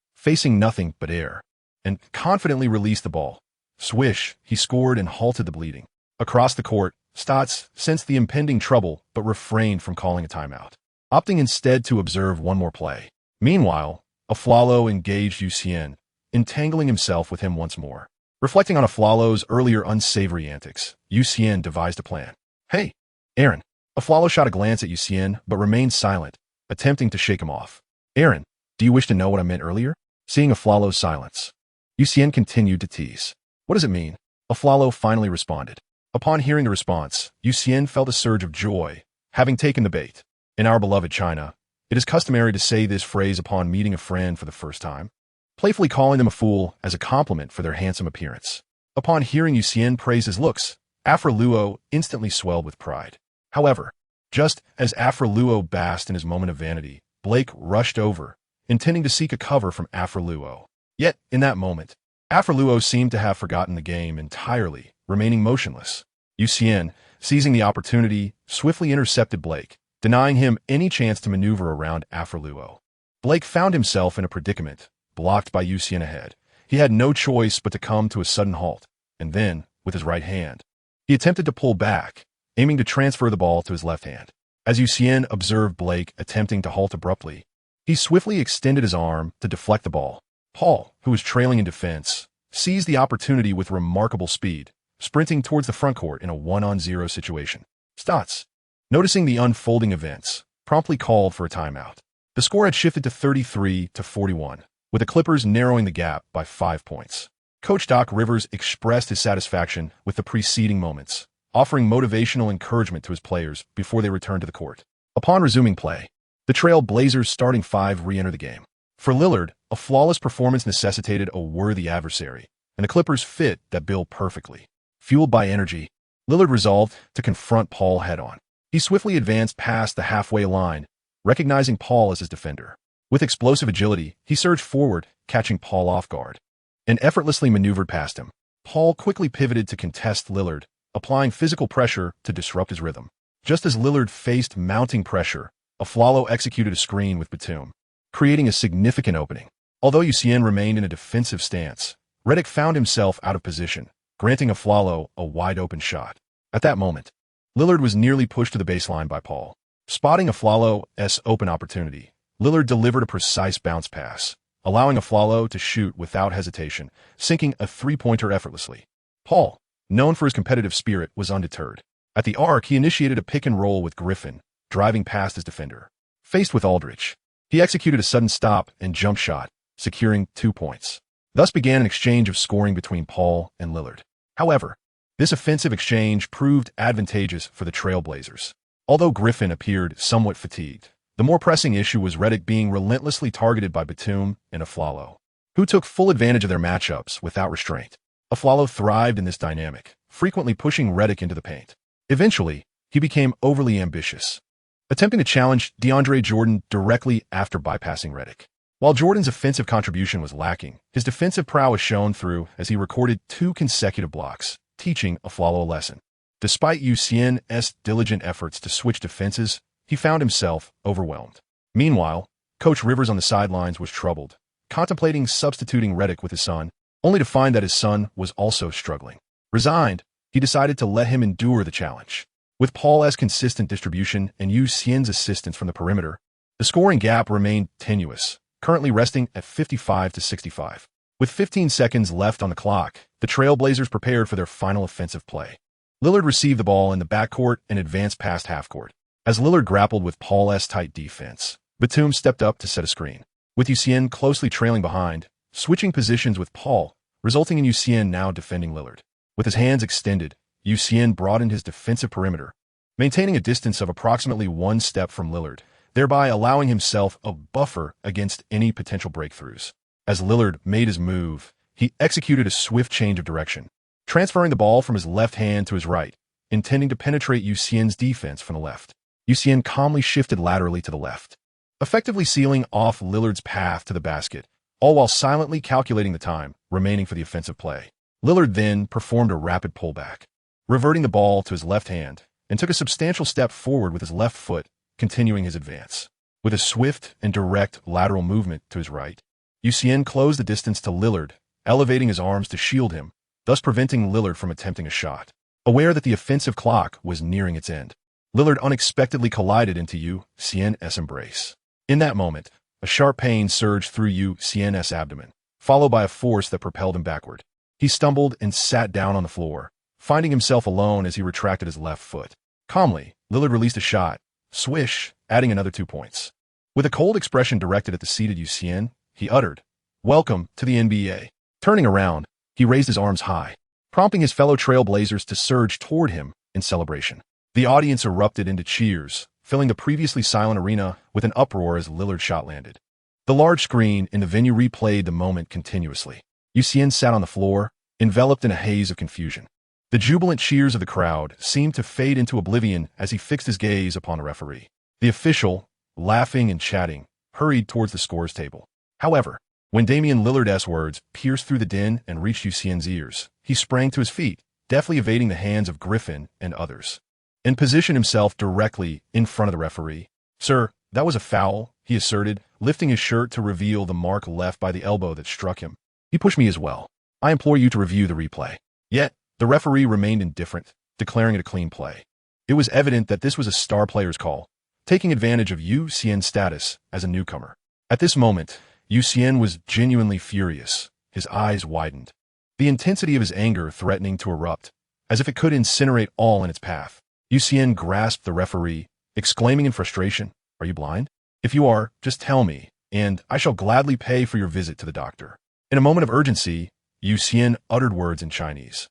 facing nothing but air, and confidently released the ball. Swish, he scored and halted the bleeding. Across the court, Stotts sensed the impending trouble but refrained from calling a timeout, opting instead to observe one more play. Meanwhile, Aflalo engaged Xian, entangling himself with him once more. Reflecting on Aflalo's earlier unsavory antics, Xian devised a plan. "Hey, Aaron." Aflalo shot a glance at Xian but remained silent, attempting to shake him off. "Aaron, do you wish to know what I meant earlier?" Seeing Aflalo's silence, Xian continued to tease. "What does it mean?" Aflalo finally responded. Upon hearing the response, Xian felt a surge of joy, having taken the bait. In our beloved China, it is customary to say this phrase upon meeting a friend for the first time, playfully calling them a fool as a compliment for their handsome appearance. Upon hearing Xian praise his looks, Afraluo instantly swelled with pride. However, just as Afraluo basked in his moment of vanity, Blake rushed over, intending to seek a cover from Afraluo. Yet, in that moment, Afraluo seemed to have forgotten the game entirely, remaining motionless. Xian, seizing the opportunity, swiftly intercepted Blake, denying him any chance to maneuver around Afraluo. Blake found himself in a predicament, blocked by Xian ahead. He had no choice but to come to a sudden halt, and then, with his right hand, he attempted to pull back, aiming to transfer the ball to his left hand. As Xian observed Blake attempting to halt abruptly, he swiftly extended his arm to deflect the ball. Paul, who was trailing in defense, seized the opportunity with remarkable speed, sprinting towards the front court in a 1-on-0 situation. Stotts, noticing the unfolding events, promptly called for a timeout. The score had shifted to 33-41, with the Clippers narrowing the gap by 5 points. Coach Doc Rivers expressed his satisfaction with the preceding moments, offering motivational encouragement to his players before they returned to the court. Upon resuming play, the Trail Blazers' starting five re-entered the game. For Lillard, a flawless performance necessitated a worthy adversary, and the Clippers fit that bill perfectly. Fueled by energy, Lillard resolved to confront Paul head-on. He swiftly advanced past the halfway line, recognizing Paul as his defender. With explosive agility, he surged forward, catching Paul off guard, and effortlessly maneuvered past him. Paul quickly pivoted to contest Lillard, applying physical pressure to disrupt his rhythm. Just as Lillard faced mounting pressure, Aflalo executed a screen with Batum, creating a significant opening. Although Xian remained in a defensive stance, Redick found himself out of position, granting Aflalo a wide-open shot. At that moment, Lillard was nearly pushed to the baseline by Paul. Spotting Aflalo's open opportunity, Lillard delivered a precise bounce pass, allowing Aflalo to shoot without hesitation, sinking a three-pointer effortlessly. Paul, known for his competitive spirit, was undeterred. At the arc, he initiated a pick-and-roll with Griffin, driving past his defender. Faced with Aldrich, he executed a sudden stop and jump shot, securing 2 points. Thus began an exchange of scoring between Paul and Lillard. However, this offensive exchange proved advantageous for the Trailblazers. Although Griffin appeared somewhat fatigued, the more pressing issue was Redick being relentlessly targeted by Batum and Aflalo. who took full advantage of their matchups without restraint. Aflalo thrived in this dynamic, frequently pushing Redick into the paint. Eventually, he became overly ambitious, attempting to challenge DeAndre Jordan directly after bypassing Redick. While Jordan's offensive contribution was lacking, his defensive prowess shone through as he recorded 2 consecutive blocks, teaching Aflalo a lesson. Despite Xian's diligent efforts to switch defenses, he found himself overwhelmed. Meanwhile, Coach Rivers on the sidelines was troubled, contemplating substituting Redick with his son, only to find that his son was also struggling. Resigned, he decided to let him endure the challenge. With Paul's consistent distribution and Xian's assistance from the perimeter, the scoring gap remained tenuous, currently resting at 55-65. With 15 seconds left on the clock, the Trailblazers prepared for their final offensive play. Lillard received the ball in the backcourt and advanced past half-court. As Lillard grappled with Paul's tight defense, Batum stepped up to set a screen. With Xian closely trailing behind, switching positions with Paul, resulting in Xian now defending Lillard. With his hands extended, Xian broadened his defensive perimeter, maintaining a distance of approximately 1 step from Lillard, thereby allowing himself a buffer against any potential breakthroughs. As Lillard made his move, he executed a swift change of direction, transferring the ball from his left hand to his right, intending to penetrate Xian's defense from the left. Xian calmly shifted laterally to the left, effectively sealing off Lillard's path to the basket, all while silently calculating the time remaining for the offensive play. Lillard then performed a rapid pullback, reverting the ball to his left hand, and took a substantial step forward with his left foot, continuing his advance. With a swift and direct lateral movement to his right, Xian closed the distance to Lillard, elevating his arms to shield him, thus preventing Lillard from attempting a shot. Aware that the offensive clock was nearing its end, Lillard unexpectedly collided into Xian's embrace. In that moment, a sharp pain surged through Xian's abdomen, followed by a force that propelled him backward. He stumbled and sat down on the floor, finding himself alone as he retracted his left foot. Calmly, Lillard released a shot, swish, adding another 2 points. With a cold expression directed at the seated Xian, he uttered, "Welcome to the NBA." Turning around, he raised his arms high, prompting his fellow Trailblazers to surge toward him in celebration. The audience erupted into cheers, filling the previously silent arena with an uproar as Lillard's shot landed. The large screen in the venue replayed the moment continuously. Xian sat on the floor, enveloped in a haze of confusion. The jubilant cheers of the crowd seemed to fade into oblivion as he fixed his gaze upon the referee. The official, laughing and chatting, hurried towards the scores table. However, when Damian Lillard's words pierced through the din and reached Xian's ears, he sprang to his feet, deftly evading the hands of Griffin and others, and positioned himself directly in front of the referee. "Sir, that was a foul," he asserted, lifting his shirt to reveal the mark left by the elbow that struck him. "He pushed me as well. I implore you to review the replay." Yet, the referee remained indifferent, declaring it a clean play. It was evident that this was a star player's call, taking advantage of Xian's status as a newcomer. At this moment, Xian was genuinely furious. His eyes widened, the intensity of his anger threatening to erupt, as if it could incinerate all in its path. Xian grasped the referee, exclaiming in frustration, "Are you blind? If you are, just tell me, and I shall gladly pay for your visit to the doctor." In a moment of urgency, Xian uttered words in Chinese,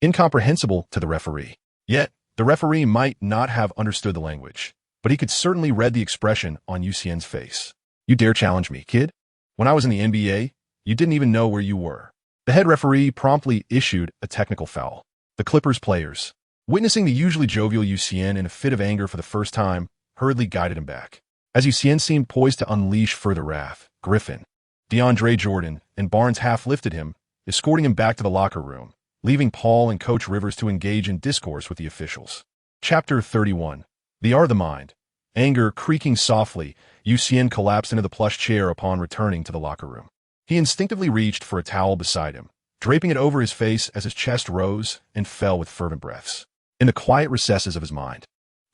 incomprehensible to the referee. Yet, the referee might not have understood the language, but he could certainly read the expression on Xian's face. "You dare challenge me, kid? When I was in the NBA, you didn't even know where you were." The head referee promptly issued a technical foul. The Clippers players, witnessing the usually jovial Xian in a fit of anger for the first time, hurriedly guided him back. As Xian seemed poised to unleash further wrath, Griffin, DeAndre Jordan, and Barnes half-lifted him, escorting him back to the locker room, leaving Paul and Coach Rivers to engage in discourse with the officials. Chapter 31. The Art of the Mind. Anger creaking softly, Xian collapsed into the plush chair upon returning to the locker room. He instinctively reached for a towel beside him, draping it over his face as his chest rose and fell with fervent breaths. In the quiet recesses of his mind,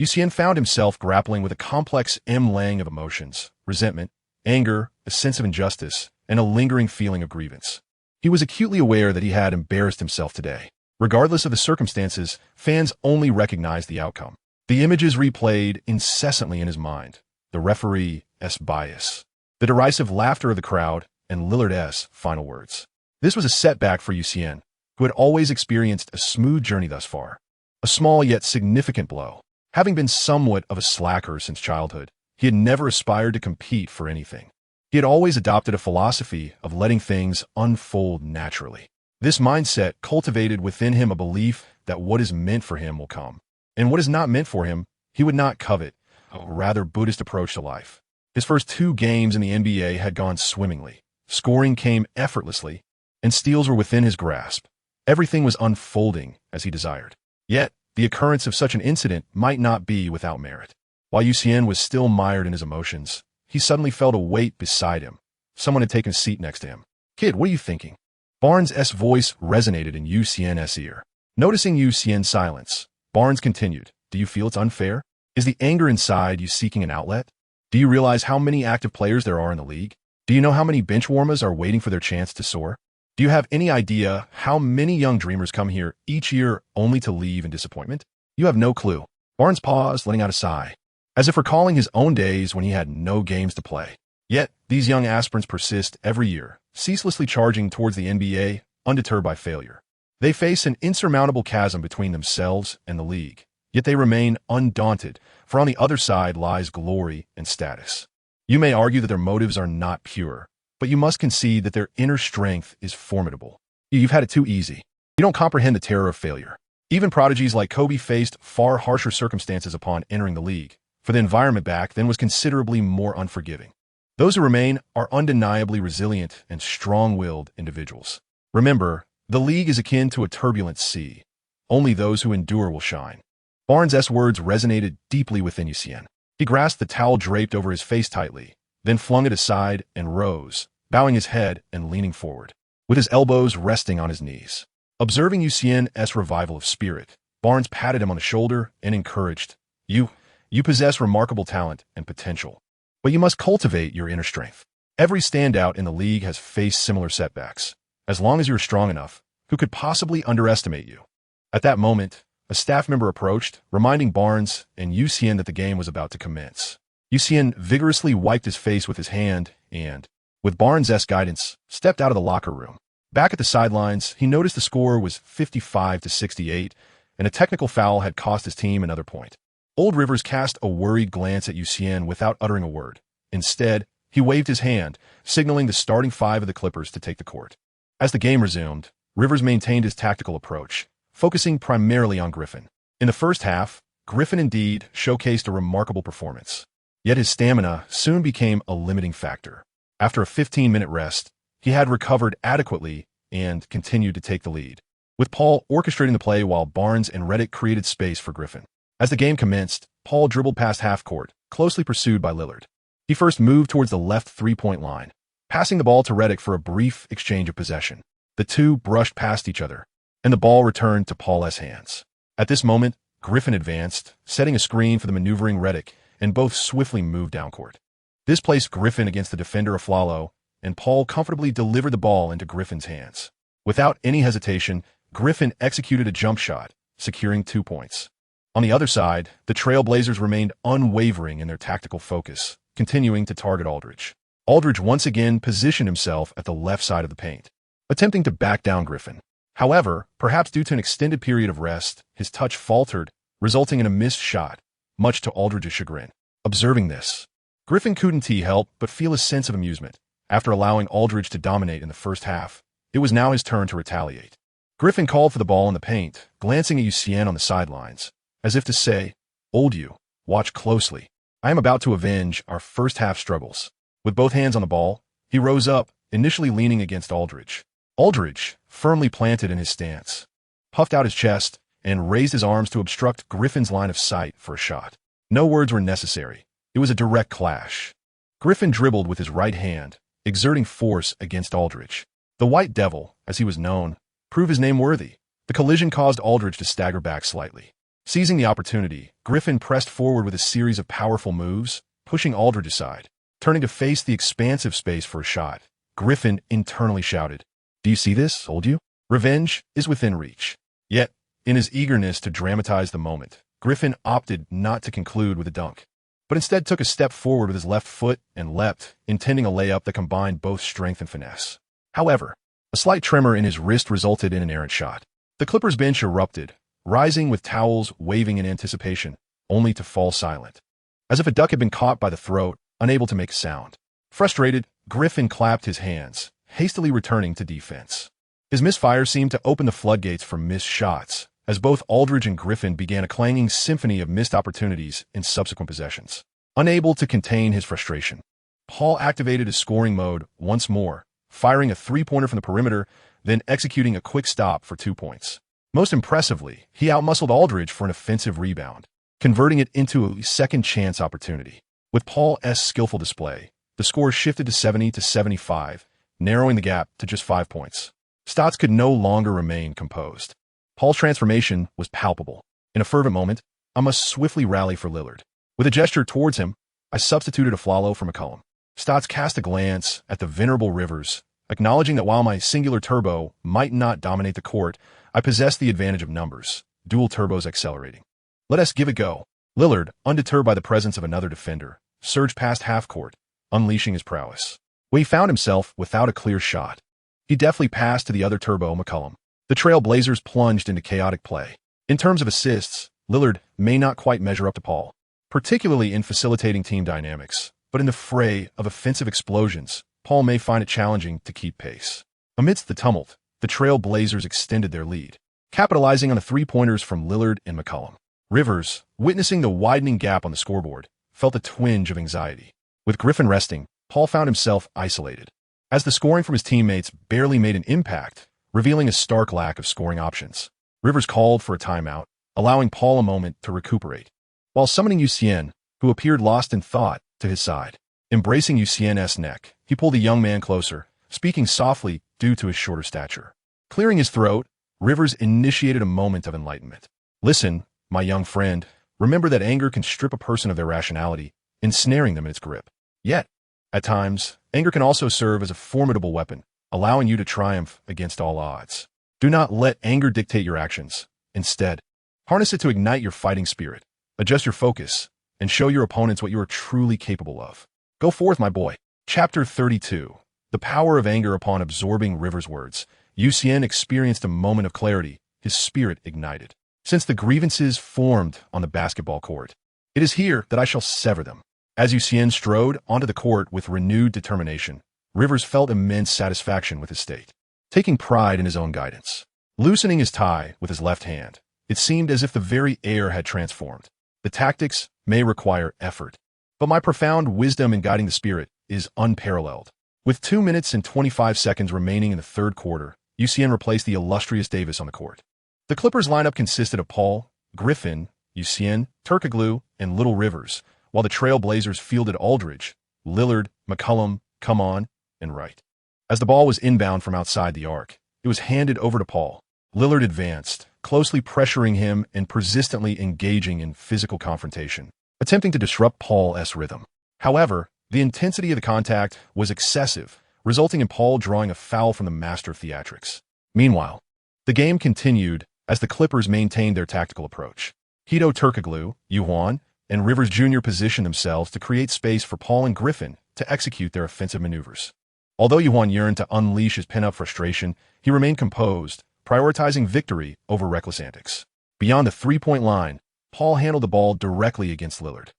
Xian found himself grappling with a complex mlang of emotions: resentment, anger, a sense of injustice, and a lingering feeling of grievance. He was acutely aware that he had embarrassed himself today. Regardless of the circumstances, fans only recognized the outcome. The images replayed incessantly in his mind: the referee's bias, the derisive laughter of the crowd, and Lillard's final words. This was a setback for Xian, who had always experienced a smooth journey thus far. A small yet significant blow. Having been somewhat of a slacker since childhood, he had never aspired to compete for anything. He had always adopted a philosophy of letting things unfold naturally. This mindset cultivated within him a belief that what is meant for him will come, and what is not meant for him, he would not covet, a rather Buddhist approach to life. His first 2 games in the NBA had gone swimmingly. Scoring came effortlessly, and steals were within his grasp. Everything was unfolding as he desired. Yet, the occurrence of such an incident might not be without merit. While Xian was still mired in his emotions, he suddenly felt a weight beside him. Someone had taken a seat next to him. "Kid, what are you thinking?" Barnes' voice resonated in Xian's ear. Noticing Xian's silence, Barnes continued, "Do you feel it's unfair? Is the anger inside you seeking an outlet? Do you realize how many active players there are in the league? Do you know how many bench warmers are waiting for their chance to soar? Do you have any idea how many young dreamers come here each year only to leave in disappointment? You have no clue." Barnes paused, letting out a sigh, as if recalling his own days when he had no games to play. Yet, these young aspirants persist every year, ceaselessly charging towards the NBA, undeterred by failure. They face an insurmountable chasm between themselves and the league, yet they remain undaunted, for on the other side lies glory and status. You may argue that their motives are not pure, but you must concede that their inner strength is formidable. You've had it too easy. You don't comprehend the terror of failure. Even prodigies like Kobe faced far harsher circumstances upon entering the league, for the environment back then was considerably more unforgiving. Those who remain are undeniably resilient and strong-willed individuals. Remember, the league is akin to a turbulent sea. Only those who endure will shine. Barnes' words resonated deeply within Xian. He grasped the towel draped over his face tightly, then flung it aside and rose, bowing his head and leaning forward, with his elbows resting on his knees. Observing Xian's revival of spirit, Barnes patted him on the shoulder and encouraged, You possess remarkable talent and potential, but you must cultivate your inner strength. Every standout in the league has faced similar setbacks. As long as you're strong enough, who could possibly underestimate you?" At that moment, a staff member approached, reminding Barnes and Xian that the game was about to commence. Xian vigorously wiped his face with his hand and, with Barnes' guidance, stepped out of the locker room. Back at the sidelines, he noticed the score was 55-68, and a technical foul had cost his team another point. Old Rivers cast a worried glance at Xian without uttering a word. Instead, he waved his hand, signaling the starting 5 of the Clippers to take the court. As the game resumed, Rivers maintained his tactical approach, focusing primarily on Griffin. In the first half, Griffin indeed showcased a remarkable performance. Yet his stamina soon became a limiting factor. After a 15-minute rest, he had recovered adequately and continued to take the lead, with Paul orchestrating the play while Barnes and Redick created space for Griffin. As the game commenced, Paul dribbled past half-court, closely pursued by Lillard. He first moved towards the left three-point line, passing the ball to Redick for a brief exchange of possession. The two brushed past each other, and the ball returned to Paul's hands. At this moment, Griffin advanced, setting a screen for the maneuvering Redick, and both swiftly moved down court. This placed Griffin against the defender Aflalo, and Paul comfortably delivered the ball into Griffin's hands. Without any hesitation, Griffin executed a jump shot, securing 2 points. On the other side, the Trailblazers remained unwavering in their tactical focus, continuing to target Aldridge. Aldridge once again positioned himself at the left side of the paint, attempting to back down Griffin. However, perhaps due to an extended period of rest, his touch faltered, resulting in a missed shot, much to Aldridge's chagrin. Observing this, Griffin couldn't help but feel a sense of amusement. After allowing Aldridge to dominate in the first half, it was now his turn to retaliate. Griffin called for the ball in the paint, glancing at Xian on the sidelines, as if to say, "Old you, watch closely. I am about to avenge our first half struggles." With both hands on the ball, he rose up, initially leaning against Aldridge. Aldridge, firmly planted in his stance, puffed out his chest and raised his arms to obstruct Griffin's line of sight for a shot. No words were necessary. It was a direct clash. Griffin dribbled with his right hand, exerting force against Aldridge. The White Devil, as he was known, proved his name worthy. The collision caused Aldridge to stagger back slightly. Seizing the opportunity, Griffin pressed forward with a series of powerful moves, pushing Aldridge aside. Turning to face the expansive space for a shot, Griffin internally shouted, "Do you see this, old you? Revenge is within reach." Yet, in his eagerness to dramatize the moment, Griffin opted not to conclude with a dunk, but instead took a step forward with his left foot and leapt, intending a layup that combined both strength and finesse. However, a slight tremor in his wrist resulted in an errant shot. The Clippers bench erupted, rising with towels waving in anticipation, only to fall silent, as if a duck had been caught by the throat, unable to make a sound. Frustrated, Griffin clapped his hands, hastily returning to defense. His misfire seemed to open the floodgates for missed shots, as both Aldridge and Griffin began a clanging symphony of missed opportunities in subsequent possessions. Unable to contain his frustration, Paul activated his scoring mode once more, firing a three-pointer from the perimeter, then executing a quick stop for 2 points. Most impressively, he outmuscled Aldridge for an offensive rebound, converting it into a second-chance opportunity. With Paul's skillful display, the score shifted to 70-75, narrowing the gap to just 5 points. Stotts could no longer remain composed. Paul's transformation was palpable. In a fervent moment, I must swiftly rally for Lillard. With a gesture towards him, I substituted a follow for McCollum. Stotts cast a glance at the venerable Rivers, acknowledging that while my singular turbo might not dominate the court, I possessed the advantage of numbers, dual turbos accelerating. Let us give it go. Lillard, undeterred by the presence of another defender, surged past half-court, unleashing his prowess. When he found himself without a clear shot, he deftly passed to the other turbo, McCollum. The Trail Blazers plunged into chaotic play. In terms of assists, Lillard may not quite measure up to Paul, particularly in facilitating team dynamics, but in the fray of offensive explosions, Paul may find it challenging to keep pace. Amidst the tumult, the Trail Blazers extended their lead, capitalizing on the three-pointers from Lillard and McCollum. Rivers, witnessing the widening gap on the scoreboard, felt a twinge of anxiety. With Griffin resting, Paul found himself isolated, as the scoring from his teammates barely made an impact, revealing a stark lack of scoring options. Rivers called for a timeout, allowing Paul a moment to recuperate, while summoning Xian, who appeared lost in thought, to his side. Embracing Xian's neck, he pulled the young man closer, speaking softly due to his shorter stature. Clearing his throat, Rivers initiated a moment of enlightenment. Listen, my young friend, remember that anger can strip a person of their rationality, ensnaring them in its grip. Yet, at times, anger can also serve as a formidable weapon, allowing you to triumph against all odds. Do not let anger dictate your actions. Instead, harness it to ignite your fighting spirit, adjust your focus, and show your opponents what you are truly capable of. Go forth, my boy. Chapter 32. The Power of Anger. Upon absorbing Rivers' words, Xian experienced a moment of clarity, his spirit ignited. Since the grievances formed on the basketball court, it is here that I shall sever them. As Xian strode onto the court with renewed determination, Rivers felt immense satisfaction with his state, taking pride in his own guidance. Loosening his tie with his left hand, it seemed as if the very air had transformed. The tactics may require effort, but my profound wisdom in guiding the spirit is unparalleled. With 2 minutes and 25 seconds remaining in the third quarter, Xian replaced the illustrious Davis on the court. The Clippers lineup consisted of Paul, Griffin, Xian, Turkoglu, and Little Rivers, while the Trail Blazers fielded Aldridge, Lillard, McCollum, Come On, and Wright. As the ball was inbound from outside the arc, it was handed over to Paul. Lillard advanced, closely pressuring him and persistently engaging in physical confrontation, attempting to disrupt Paul's rhythm. However, the intensity of the contact was excessive, resulting in Paul drawing a foul from the master of theatrics. Meanwhile, the game continued as the Clippers maintained their tactical approach. Hito Turkoglu, Yuan, and Rivers Jr. positioned themselves to create space for Paul and Griffin to execute their offensive maneuvers. Although Yuan yearned to unleash his pent-up frustration, he remained composed, prioritizing victory over reckless antics. Beyond the three-point line, Paul handled the ball directly against Lillard.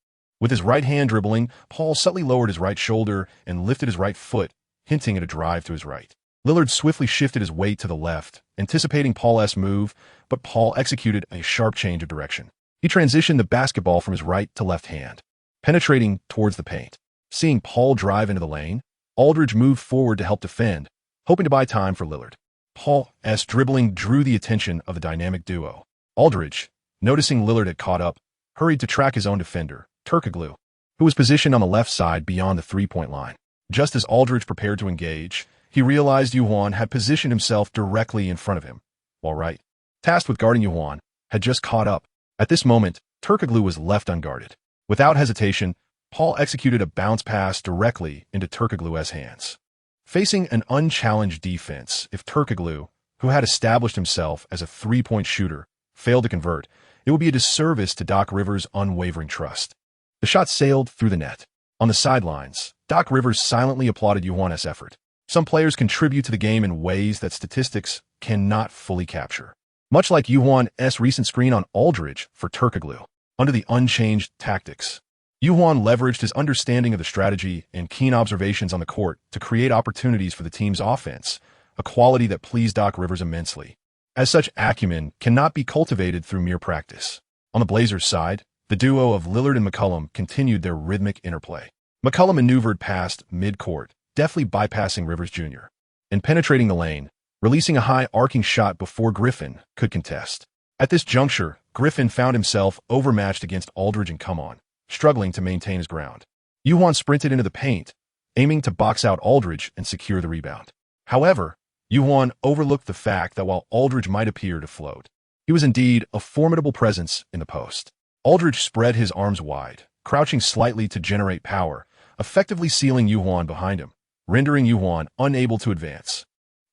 With his right hand dribbling, Paul subtly lowered his right shoulder and lifted his right foot, hinting at a drive to his right. Lillard swiftly shifted his weight to the left, anticipating Paul's move, but Paul executed a sharp change of direction. He transitioned the basketball from his right to left hand, penetrating towards the paint. Seeing Paul drive into the lane, Aldridge moved forward to help defend, hoping to buy time for Lillard. Paul's dribbling drew the attention of the dynamic duo. Aldridge, noticing Lillard had caught up, hurried to track his own defender, Turkoglu, who was positioned on the left side beyond the three-point line. Just as Aldridge prepared to engage, he realized Yuan had positioned himself directly in front of him, while Wright, tasked with guarding Yuan, had just caught up. At this moment, Turkoglu was left unguarded. Without hesitation, Paul executed a bounce pass directly into Turkoglu's hands. Facing an unchallenged defense, if Turkoglu, who had established himself as a three-point shooter, failed to convert, it would be a disservice to Doc Rivers' unwavering trust. The shot sailed through the net. On the sidelines, Doc Rivers silently applauded Yuan's effort. Some players contribute to the game in ways that statistics cannot fully capture. Much like Yuan's recent screen on Aldridge for Turkoglu. Under the unchanged tactics, Yuhuan leveraged his understanding of the strategy and keen observations on the court to create opportunities for the team's offense, a quality that pleased Doc Rivers immensely. As such, acumen cannot be cultivated through mere practice. On the Blazers' side, the duo of Lillard and McCollum continued their rhythmic interplay. McCollum maneuvered past mid-court, deftly bypassing Rivers Jr. and penetrating the lane, releasing a high arcing shot before Griffin could contest. At this juncture, Griffin found himself overmatched against Aldridge and Come-On, struggling to maintain his ground. Yuhuan sprinted into the paint, aiming to box out Aldridge and secure the rebound. However, Yuhuan overlooked the fact that while Aldridge might appear to float, he was indeed a formidable presence in the post. Aldridge spread his arms wide, crouching slightly to generate power, effectively sealing Yuhuan behind him, rendering Yuhuan unable to advance.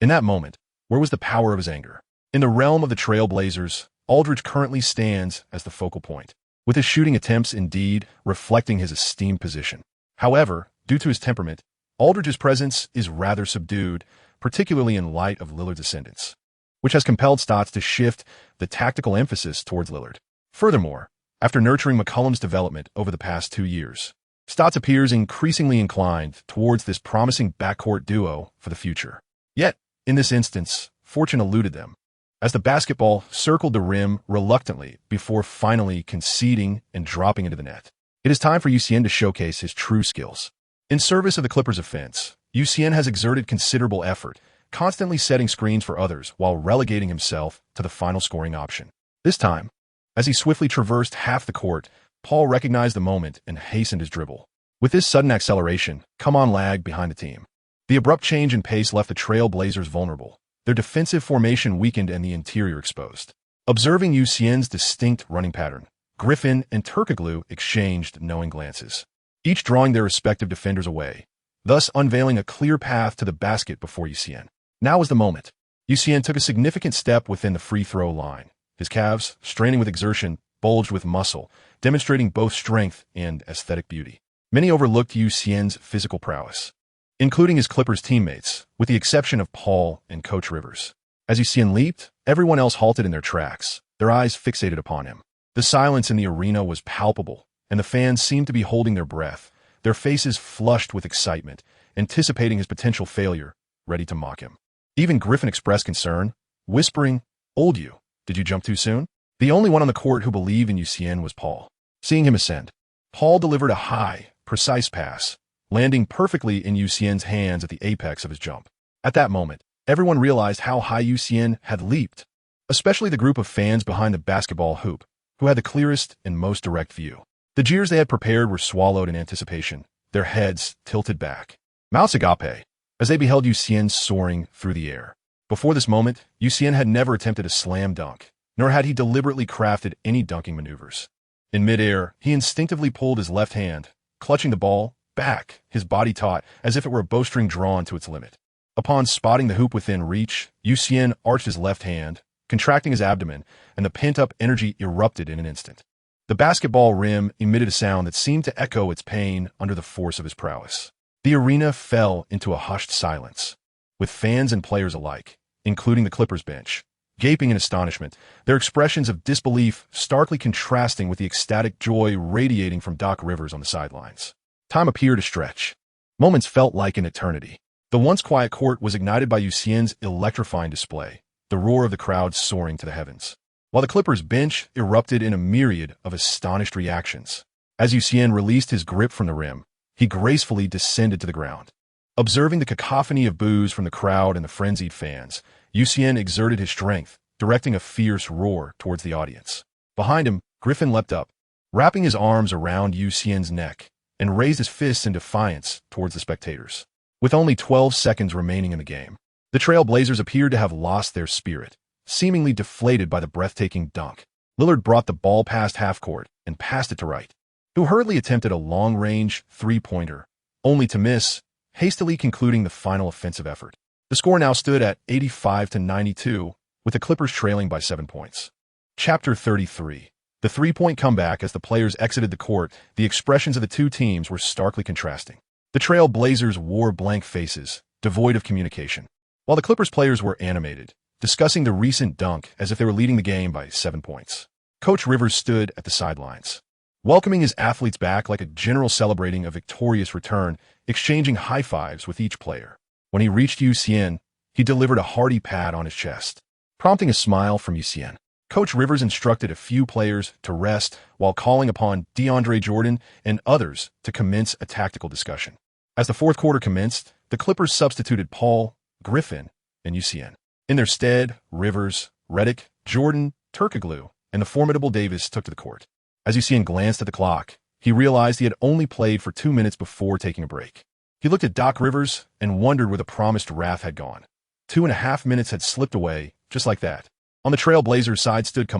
In that moment, where was the power of his anger? In the realm of the Trailblazers, Aldridge currently stands as the focal point, with his shooting attempts indeed reflecting his esteemed position. However, due to his temperament, Aldridge's presence is rather subdued, particularly in light of Lillard's ascendance, which has compelled Stotts to shift the tactical emphasis towards Lillard. Furthermore, after nurturing McCollum's development over the past 2 years, Stotts appears increasingly inclined towards this promising backcourt duo for the future. Yet, in this instance, fortune eluded them, as the basketball circled the rim reluctantly before finally conceding and dropping into the net. It is time for Xian to showcase his true skills. In service of the Clippers' offense, Xian has exerted considerable effort, constantly setting screens for others while relegating himself to the final scoring option. This time, as he swiftly traversed half the court, Paul recognized the moment and hastened his dribble. With this sudden acceleration, Come-On lagged behind the team. The abrupt change in pace left the Trailblazers vulnerable, their defensive formation weakened and the interior exposed. Observing Xian's distinct running pattern, Griffin and Turkoglu exchanged knowing glances, each drawing their respective defenders away, thus unveiling a clear path to the basket before Xian. Now was the moment. Xian took a significant step within the free throw line. His calves, straining with exertion, bulged with muscle, demonstrating both strength and aesthetic beauty. Many overlooked Xian's physical prowess, including his Clippers teammates, with the exception of Paul and Coach Rivers. As Xian leaped, everyone else halted in their tracks, their eyes fixated upon him. The silence in the arena was palpable, and the fans seemed to be holding their breath, their faces flushed with excitement, anticipating his potential failure, ready to mock him. Even Griffin expressed concern, whispering, "Old you, did you jump too soon?" The only one on the court who believed in Xian was Paul. Seeing him ascend, Paul delivered a high, precise pass, landing perfectly in Xian's hands at the apex of his jump. At that moment, everyone realized how high Xian had leaped, especially the group of fans behind the basketball hoop, who had the clearest and most direct view. The jeers they had prepared were swallowed in anticipation, their heads tilted back, mouths agape, as they beheld Xian soaring through the air. Before this moment, Xian had never attempted a slam dunk, nor had he deliberately crafted any dunking maneuvers. In midair, he instinctively pulled his left hand, clutching the ball, back, his body taut, as if it were a bowstring drawn to its limit. Upon spotting the hoop within reach, Xian arched his left hand, contracting his abdomen, and the pent-up energy erupted in an instant. The basketball rim emitted a sound that seemed to echo its pain under the force of his prowess. The arena fell into a hushed silence, with fans and players alike, including the Clippers bench, gaping in astonishment, their expressions of disbelief starkly contrasting with the ecstatic joy radiating from Doc Rivers on the sidelines. Time appeared to stretch. Moments felt like an eternity. The once quiet court was ignited by Xian's electrifying display, the roar of the crowd soaring to the heavens, while the Clippers bench erupted in a myriad of astonished reactions. As Xian released his grip from the rim, he gracefully descended to the ground. Observing the cacophony of boos from the crowd and the frenzied fans, Xian exerted his strength, directing a fierce roar towards the audience. Behind him, Griffin leapt up, wrapping his arms around Xian's neck, and raised his fists in defiance towards the spectators. With only 12 seconds remaining in the game, the Trailblazers appeared to have lost their spirit, seemingly deflated by the breathtaking dunk. Lillard brought the ball past half-court and passed it to Wright, who hurriedly attempted a long-range three-pointer, only to miss, hastily concluding the final offensive effort. The score now stood at 85-92, with the Clippers trailing by 7 points. Chapter 33. The three-point comeback. As the players exited the court, the expressions of the two teams were starkly contrasting. The Trailblazers wore blank faces, devoid of communication, while the Clippers players were animated, discussing the recent dunk as if they were leading the game by 7 points. Coach Rivers stood at the sidelines, welcoming his athletes back like a general celebrating a victorious return, exchanging high fives with each player. When he reached Xian, he delivered a hearty pat on his chest, prompting a smile from Xian. Coach Rivers instructed a few players to rest while calling upon DeAndre Jordan and others to commence a tactical discussion. As the fourth quarter commenced, the Clippers substituted Paul, Griffin, and Xian. In their stead, Rivers, Redick, Jordan, Turkoglu, and the formidable Davis took to the court. As Xian glanced at the clock, he realized he had only played for 2 minutes before taking a break. He looked at Doc Rivers and wondered where the promised wrath had gone. 2.5 minutes had slipped away, just like that. On the Trailblazers side stood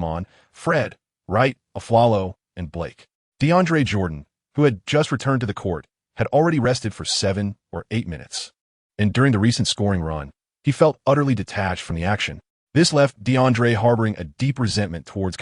Fred, Wright, Aflalo, and Blake. DeAndre Jordan, who had just returned to the court, had already rested for 7 or 8 minutes. And during the recent scoring run, he felt utterly detached from the action. This left DeAndre harboring a deep resentment towards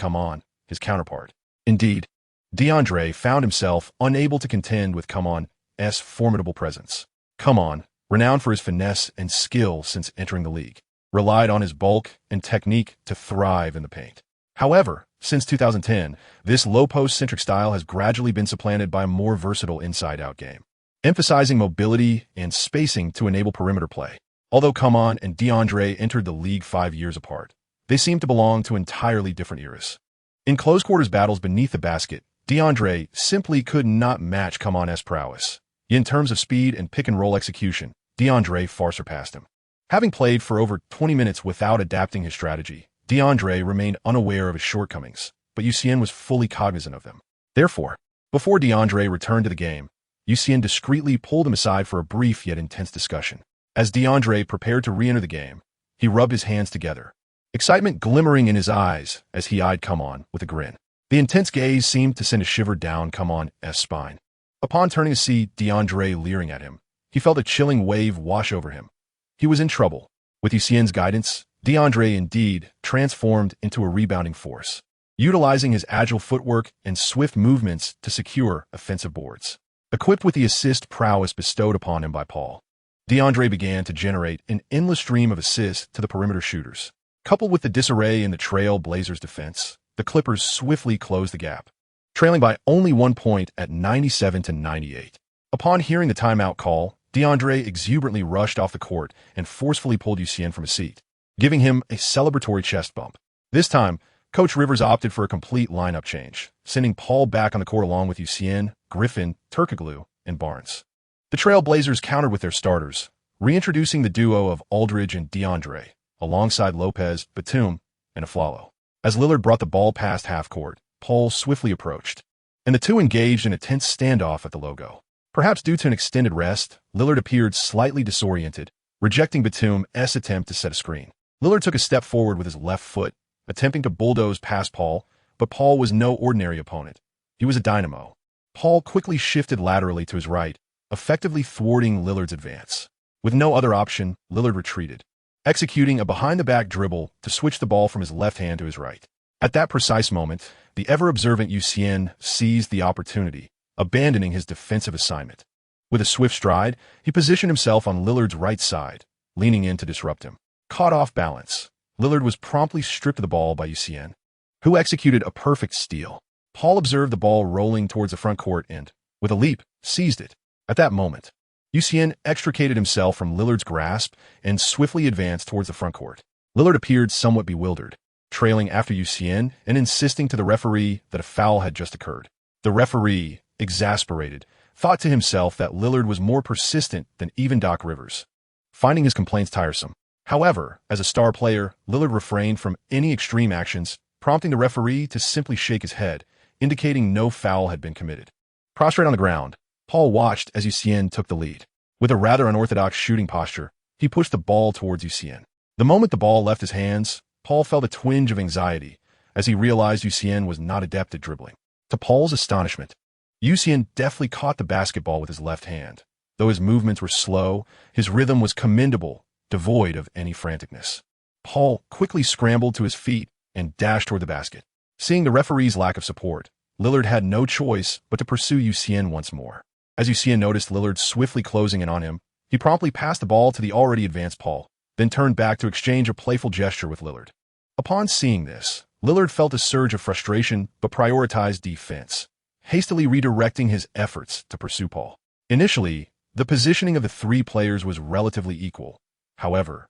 his counterpart. Indeed, DeAndre found himself unable to contend with Kaman's formidable presence. Kaman, renowned for his finesse and skill since entering the league, relied on his bulk and technique to thrive in the paint. However, since 2010, this low-post-centric style has gradually been supplanted by a more versatile inside-out game, emphasizing mobility and spacing to enable perimeter play. Although Kaman and DeAndre entered the league 5 years apart, they seem to belong to entirely different eras. In close-quarters battles beneath the basket, DeAndre simply could not match Kaman's prowess. In terms of speed and pick-and-roll execution, DeAndre far surpassed him. Having played for over 20 minutes without adapting his strategy, DeAndre remained unaware of his shortcomings, but Xian was fully cognizant of them. Therefore, before DeAndre returned to the game, Xian discreetly pulled him aside for a brief yet intense discussion. As DeAndre prepared to re-enter the game, he rubbed his hands together, excitement glimmering in his eyes as he eyed Kaman with a grin. The intense gaze seemed to send a shiver down Kaman's spine. Upon turning to see DeAndre leering at him, he felt a chilling wave wash over him. He was in trouble. With Xian's guidance, DeAndre indeed transformed into a rebounding force, utilizing his agile footwork and swift movements to secure offensive boards. Equipped with the assist prowess bestowed upon him by Paul, DeAndre began to generate an endless stream of assists to the perimeter shooters. Coupled with the disarray in the Trailblazers' defense, the Clippers swiftly closed the gap, trailing by only 1 point at 97-98. Upon hearing the timeout call, DeAndre exuberantly rushed off the court and forcefully pulled Xian from his seat, giving him a celebratory chest bump. This time, Coach Rivers opted for a complete lineup change, sending Paul back on the court along with Xian, Griffin, Turkoglu, and Barnes. The Trailblazers countered with their starters, reintroducing the duo of Aldridge and DeAndre, alongside Lopez, Batum, and Aflalo. As Lillard brought the ball past half-court, Paul swiftly approached, and the two engaged in a tense standoff at the logo. Perhaps due to an extended rest, Lillard appeared slightly disoriented, rejecting Batum's attempt to set a screen. Lillard took a step forward with his left foot, attempting to bulldoze past Paul, but Paul was no ordinary opponent. He was a dynamo. Paul quickly shifted laterally to his right, effectively thwarting Lillard's advance. With no other option, Lillard retreated, executing a behind-the-back dribble to switch the ball from his left hand to his right. At that precise moment, the ever-observant Xian seized the opportunity, abandoning his defensive assignment. With a swift stride, he positioned himself on Lillard's right side, leaning in to disrupt him. Caught off balance, Lillard was promptly stripped of the ball by Xian, who executed a perfect steal. Paul observed the ball rolling towards the front court and, with a leap, seized it. At that moment, Xian extricated himself from Lillard's grasp and swiftly advanced towards the front court. Lillard appeared somewhat bewildered, trailing after Xian and insisting to the referee that a foul had just occurred. The referee, exasperated, thought to himself that Lillard was more persistent than even Doc Rivers, finding his complaints tiresome. However, as a star player, Lillard refrained from any extreme actions, prompting the referee to simply shake his head, indicating no foul had been committed. Prostrate on the ground, Paul watched as Xian took the lead. With a rather unorthodox shooting posture, he pushed the ball towards Xian. The moment the ball left his hands, Paul felt a twinge of anxiety as he realized Xian was not adept at dribbling. To Paul's astonishment, Xian deftly caught the basketball with his left hand. Though his movements were slow, his rhythm was commendable, devoid of any franticness. Paul quickly scrambled to his feet and dashed toward the basket. Seeing the referee's lack of support, Lillard had no choice but to pursue Xian once more. As Xian noticed Lillard swiftly closing in on him, he promptly passed the ball to the already advanced Paul, then turned back to exchange a playful gesture with Lillard. Upon seeing this, Lillard felt a surge of frustration but prioritized defense, hastily redirecting his efforts to pursue Paul. Initially, the positioning of the three players was relatively equal. However,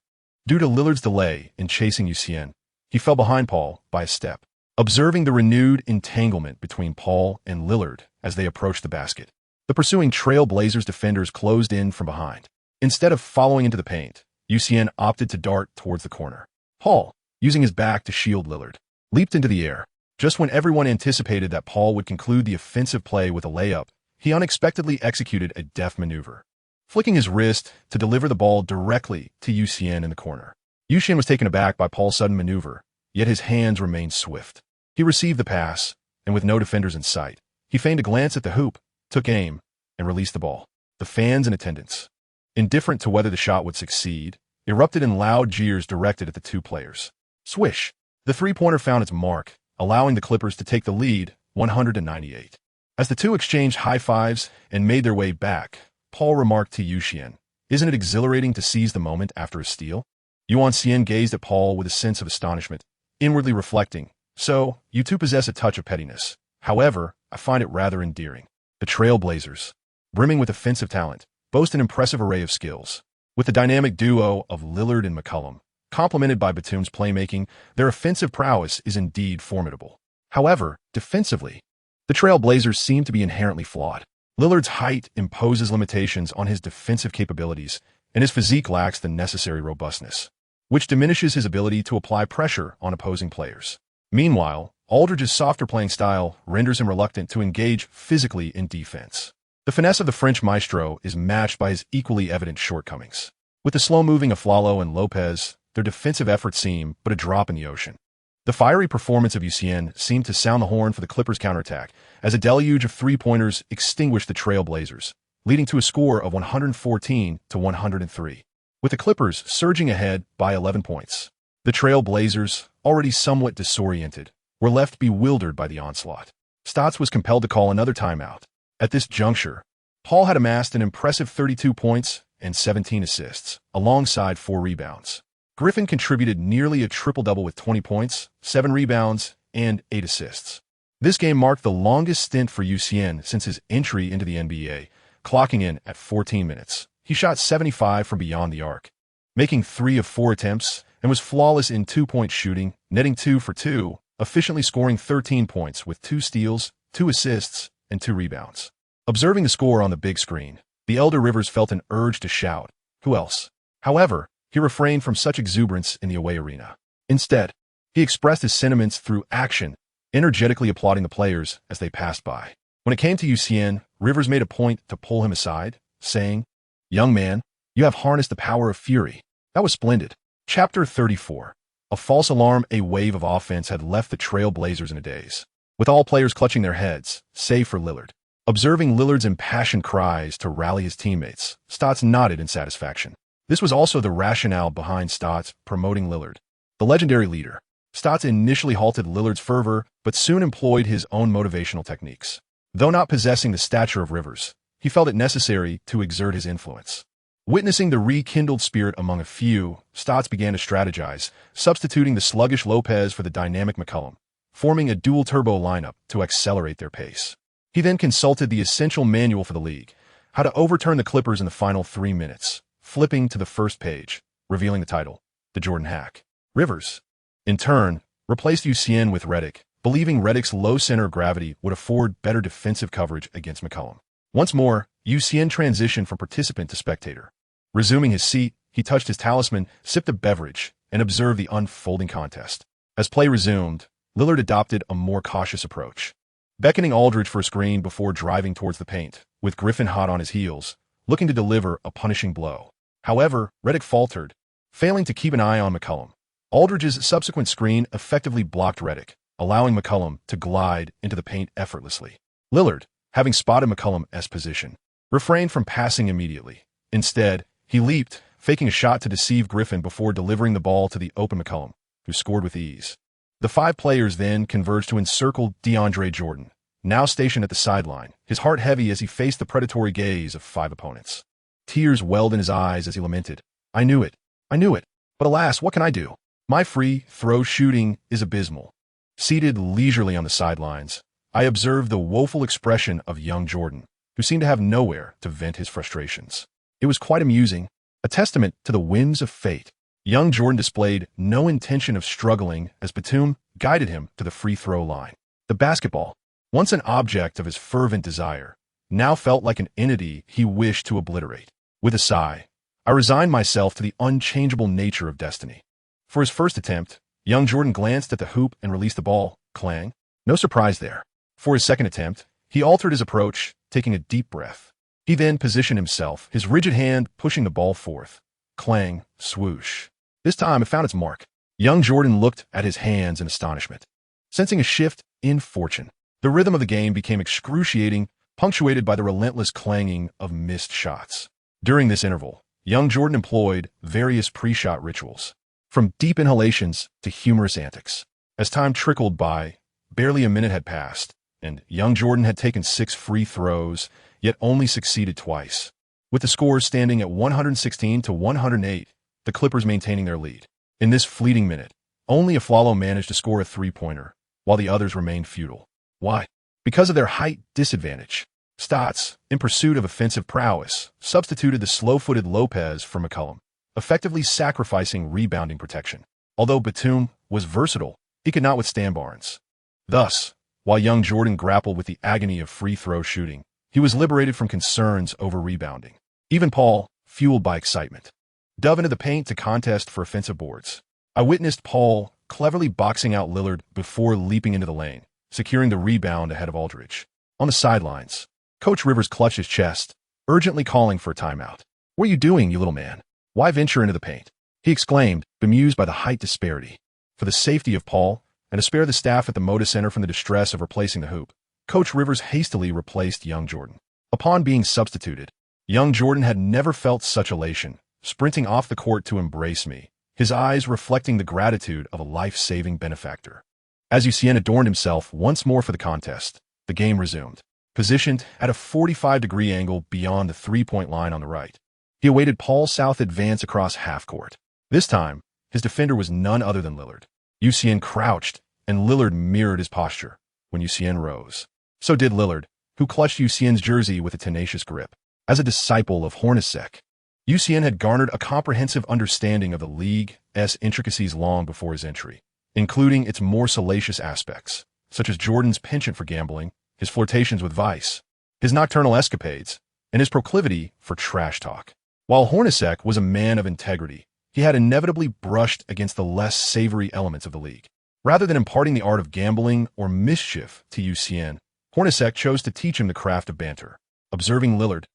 due to Lillard's delay in chasing Xian, he fell behind Paul by a step. Observing the renewed entanglement between Paul and Lillard as they approached the basket, the pursuing Trail Blazers defenders closed in from behind. Instead of following into the paint, Xian opted to dart towards the corner. Paul, using his back to shield Lillard, leaped into the air. Just when everyone anticipated that Paul would conclude the offensive play with a layup, he unexpectedly executed a deft maneuver, flicking his wrist to deliver the ball directly to Xian in the corner. Xian was taken aback by Paul's sudden maneuver, yet his hands remained swift. He received the pass, and with no defenders in sight, he feigned a glance at the hoop, took aim, and released the ball. The fans in attendance, indifferent to whether the shot would succeed, erupted in loud jeers directed at the two players. Swish! The three-pointer found its mark, allowing the Clippers to take the lead 100-98. As the two exchanged high fives and made their way back, Paul remarked to Xian, "Isn't it exhilarating to seize the moment after a steal?" Xian gazed at Paul with a sense of astonishment, inwardly reflecting, "So, you two possess a touch of pettiness. However, I find it rather endearing." The Trail Blazers, brimming with offensive talent, boast an impressive array of skills. With the dynamic duo of Lillard and McCollum, complemented by Batum's playmaking, their offensive prowess is indeed formidable. However, defensively, the Trail Blazers seem to be inherently flawed. Lillard's height imposes limitations on his defensive capabilities, and his physique lacks the necessary robustness, which diminishes his ability to apply pressure on opposing players. Meanwhile, Aldridge's softer playing style renders him reluctant to engage physically in defense. The finesse of the French maestro is matched by his equally evident shortcomings. With the slow-moving Aflalo and Lopez, their defensive efforts seem but a drop in the ocean. The fiery performance of Xian seemed to sound the horn for the Clippers' counterattack, as a deluge of three-pointers extinguished the Trail Blazers, leading to a score of 114-103, with the Clippers surging ahead by 11 points. The Trail Blazers, already somewhat disoriented, were left bewildered by the onslaught. Stotts was compelled to call another timeout. At this juncture, Paul had amassed an impressive 32 points and 17 assists, alongside 4 rebounds. Griffin contributed nearly a triple-double with 20 points, 7 rebounds, and 8 assists. This game marked the longest stint for Xian since his entry into the NBA, clocking in at 14 minutes. He shot 75 from beyond the arc, making 3 of 4 attempts, and was flawless in two-point shooting, netting 2 for 2, efficiently scoring 13 points with 2 steals, 2 assists, and 2 rebounds. Observing the score on the big screen, the elder Rivers felt an urge to shout, "Who else?" However, he refrained from such exuberance in the away arena. Instead, he expressed his sentiments through action, energetically applauding the players as they passed by. When it came to Xian, Rivers made a point to pull him aside, saying, "Young man, you have harnessed the power of fury. That was splendid." Chapter 34. A false alarm. A wave of offense had left the Trail Blazers in a daze, with all players clutching their heads, save for Lillard. Observing Lillard's impassioned cries to rally his teammates, Stotts nodded in satisfaction. This was also the rationale behind Stotts promoting Lillard, the legendary leader. Stotts initially halted Lillard's fervor, but soon employed his own motivational techniques. Though not possessing the stature of Rivers, he felt it necessary to exert his influence. Witnessing the rekindled spirit among a few, Stotts began to strategize, substituting the sluggish Lopez for the dynamic McCollum, forming a dual-turbo lineup to accelerate their pace. He then consulted the essential manual for the league, how to overturn the Clippers in the final 3 minutes, flipping to the first page, revealing the title, The Jordan Hack. Rivers, in turn, replaced Xian with Redick, believing Redick's low center of gravity would afford better defensive coverage against McCollum. Once more, Xian transitioned from participant to spectator. Resuming his seat, he touched his talisman, sipped a beverage, and observed the unfolding contest. As play resumed, Lillard adopted a more cautious approach, beckoning Aldridge for a screen before driving towards the paint, with Griffin hot on his heels, looking to deliver a punishing blow. However, Redick faltered, failing to keep an eye on McCollum. Aldridge's subsequent screen effectively blocked Redick, allowing McCollum to glide into the paint effortlessly. Lillard, having spotted McCollum's position, refrained from passing immediately. Instead, he leaped, faking a shot to deceive Griffin before delivering the ball to the open McCollum, who scored with ease. The 5 players then converged to encircle DeAndre Jordan, now stationed at the sideline, his heart heavy as he faced the predatory gaze of 5 opponents. Tears welled in his eyes as he lamented, I knew it, but alas, what can I do? My free throw shooting is abysmal." Seated leisurely on the sidelines, I observed the woeful expression of young Jordan, who seemed to have nowhere to vent his frustrations. It was quite amusing, a testament to the whims of fate. Young Jordan displayed no intention of struggling as Batum guided him to the free throw line. The basketball, once an object of his fervent desire, now felt like an entity he wished to obliterate. With a sigh, I resigned myself to the unchangeable nature of destiny. For his first attempt, young Jordan glanced at the hoop and released the ball. Clang. No surprise there. For his second attempt, he altered his approach, taking a deep breath. He then positioned himself, his rigid hand pushing the ball forth. Clang, swoosh. This time it found its mark. Young Jordan looked at his hands in astonishment. Sensing a shift in fortune, the rhythm of the game became excruciating, punctuated by the relentless clanging of missed shots. During this interval, young Jordan employed various pre-shot rituals, from deep inhalations to humorous antics. As time trickled by, barely a minute had passed, and young Jordan had taken 6 free throws, yet only succeeded twice. With the scores standing at 116 to 108, the Clippers maintaining their lead. In this fleeting minute, only Aflalo managed to score a three-pointer, while the others remained futile. Why? Because of their height disadvantage. Stotts, in pursuit of offensive prowess, substituted the slow-footed Lopez for McCollum, effectively sacrificing rebounding protection. Although Batum was versatile, he could not withstand Barnes. Thus, while young Jordan grappled with the agony of free throw shooting, he was liberated from concerns over rebounding. Even Paul, fueled by excitement, dove into the paint to contest for offensive boards. I witnessed Paul cleverly boxing out Lillard before leaping into the lane, securing the rebound ahead of Aldridge. On the sidelines, Coach Rivers clutched his chest, urgently calling for a timeout. "What are you doing, you little man? Why venture into the paint?" he exclaimed, bemused by the height disparity. For the safety of Paul, and to spare the staff at the Moda Center from the distress of replacing the hoop, Coach Rivers hastily replaced young Jordan. Upon being substituted, young Jordan had never felt such elation, sprinting off the court to embrace me, his eyes reflecting the gratitude of a life-saving benefactor. As Xian adorned himself once more for the contest, the game resumed. Positioned at a 45-degree angle beyond the three-point line on the right, he awaited Paul South advance across half-court. This time, his defender was none other than Lillard. Xian crouched, and Lillard mirrored his posture. When Xian rose, so did Lillard, who clutched Xian's jersey with a tenacious grip. As a disciple of Hornacek, Xian had garnered a comprehensive understanding of the league's intricacies long before his entry, including its more salacious aspects, such as Jordan's penchant for gambling, his flirtations with vice, his nocturnal escapades, and his proclivity for trash talk. While Hornacek was a man of integrity, he had inevitably brushed against the less savory elements of the league. Rather than imparting the art of gambling or mischief to Xian, Hornacek chose to teach him the craft of banter. Observing Lillard,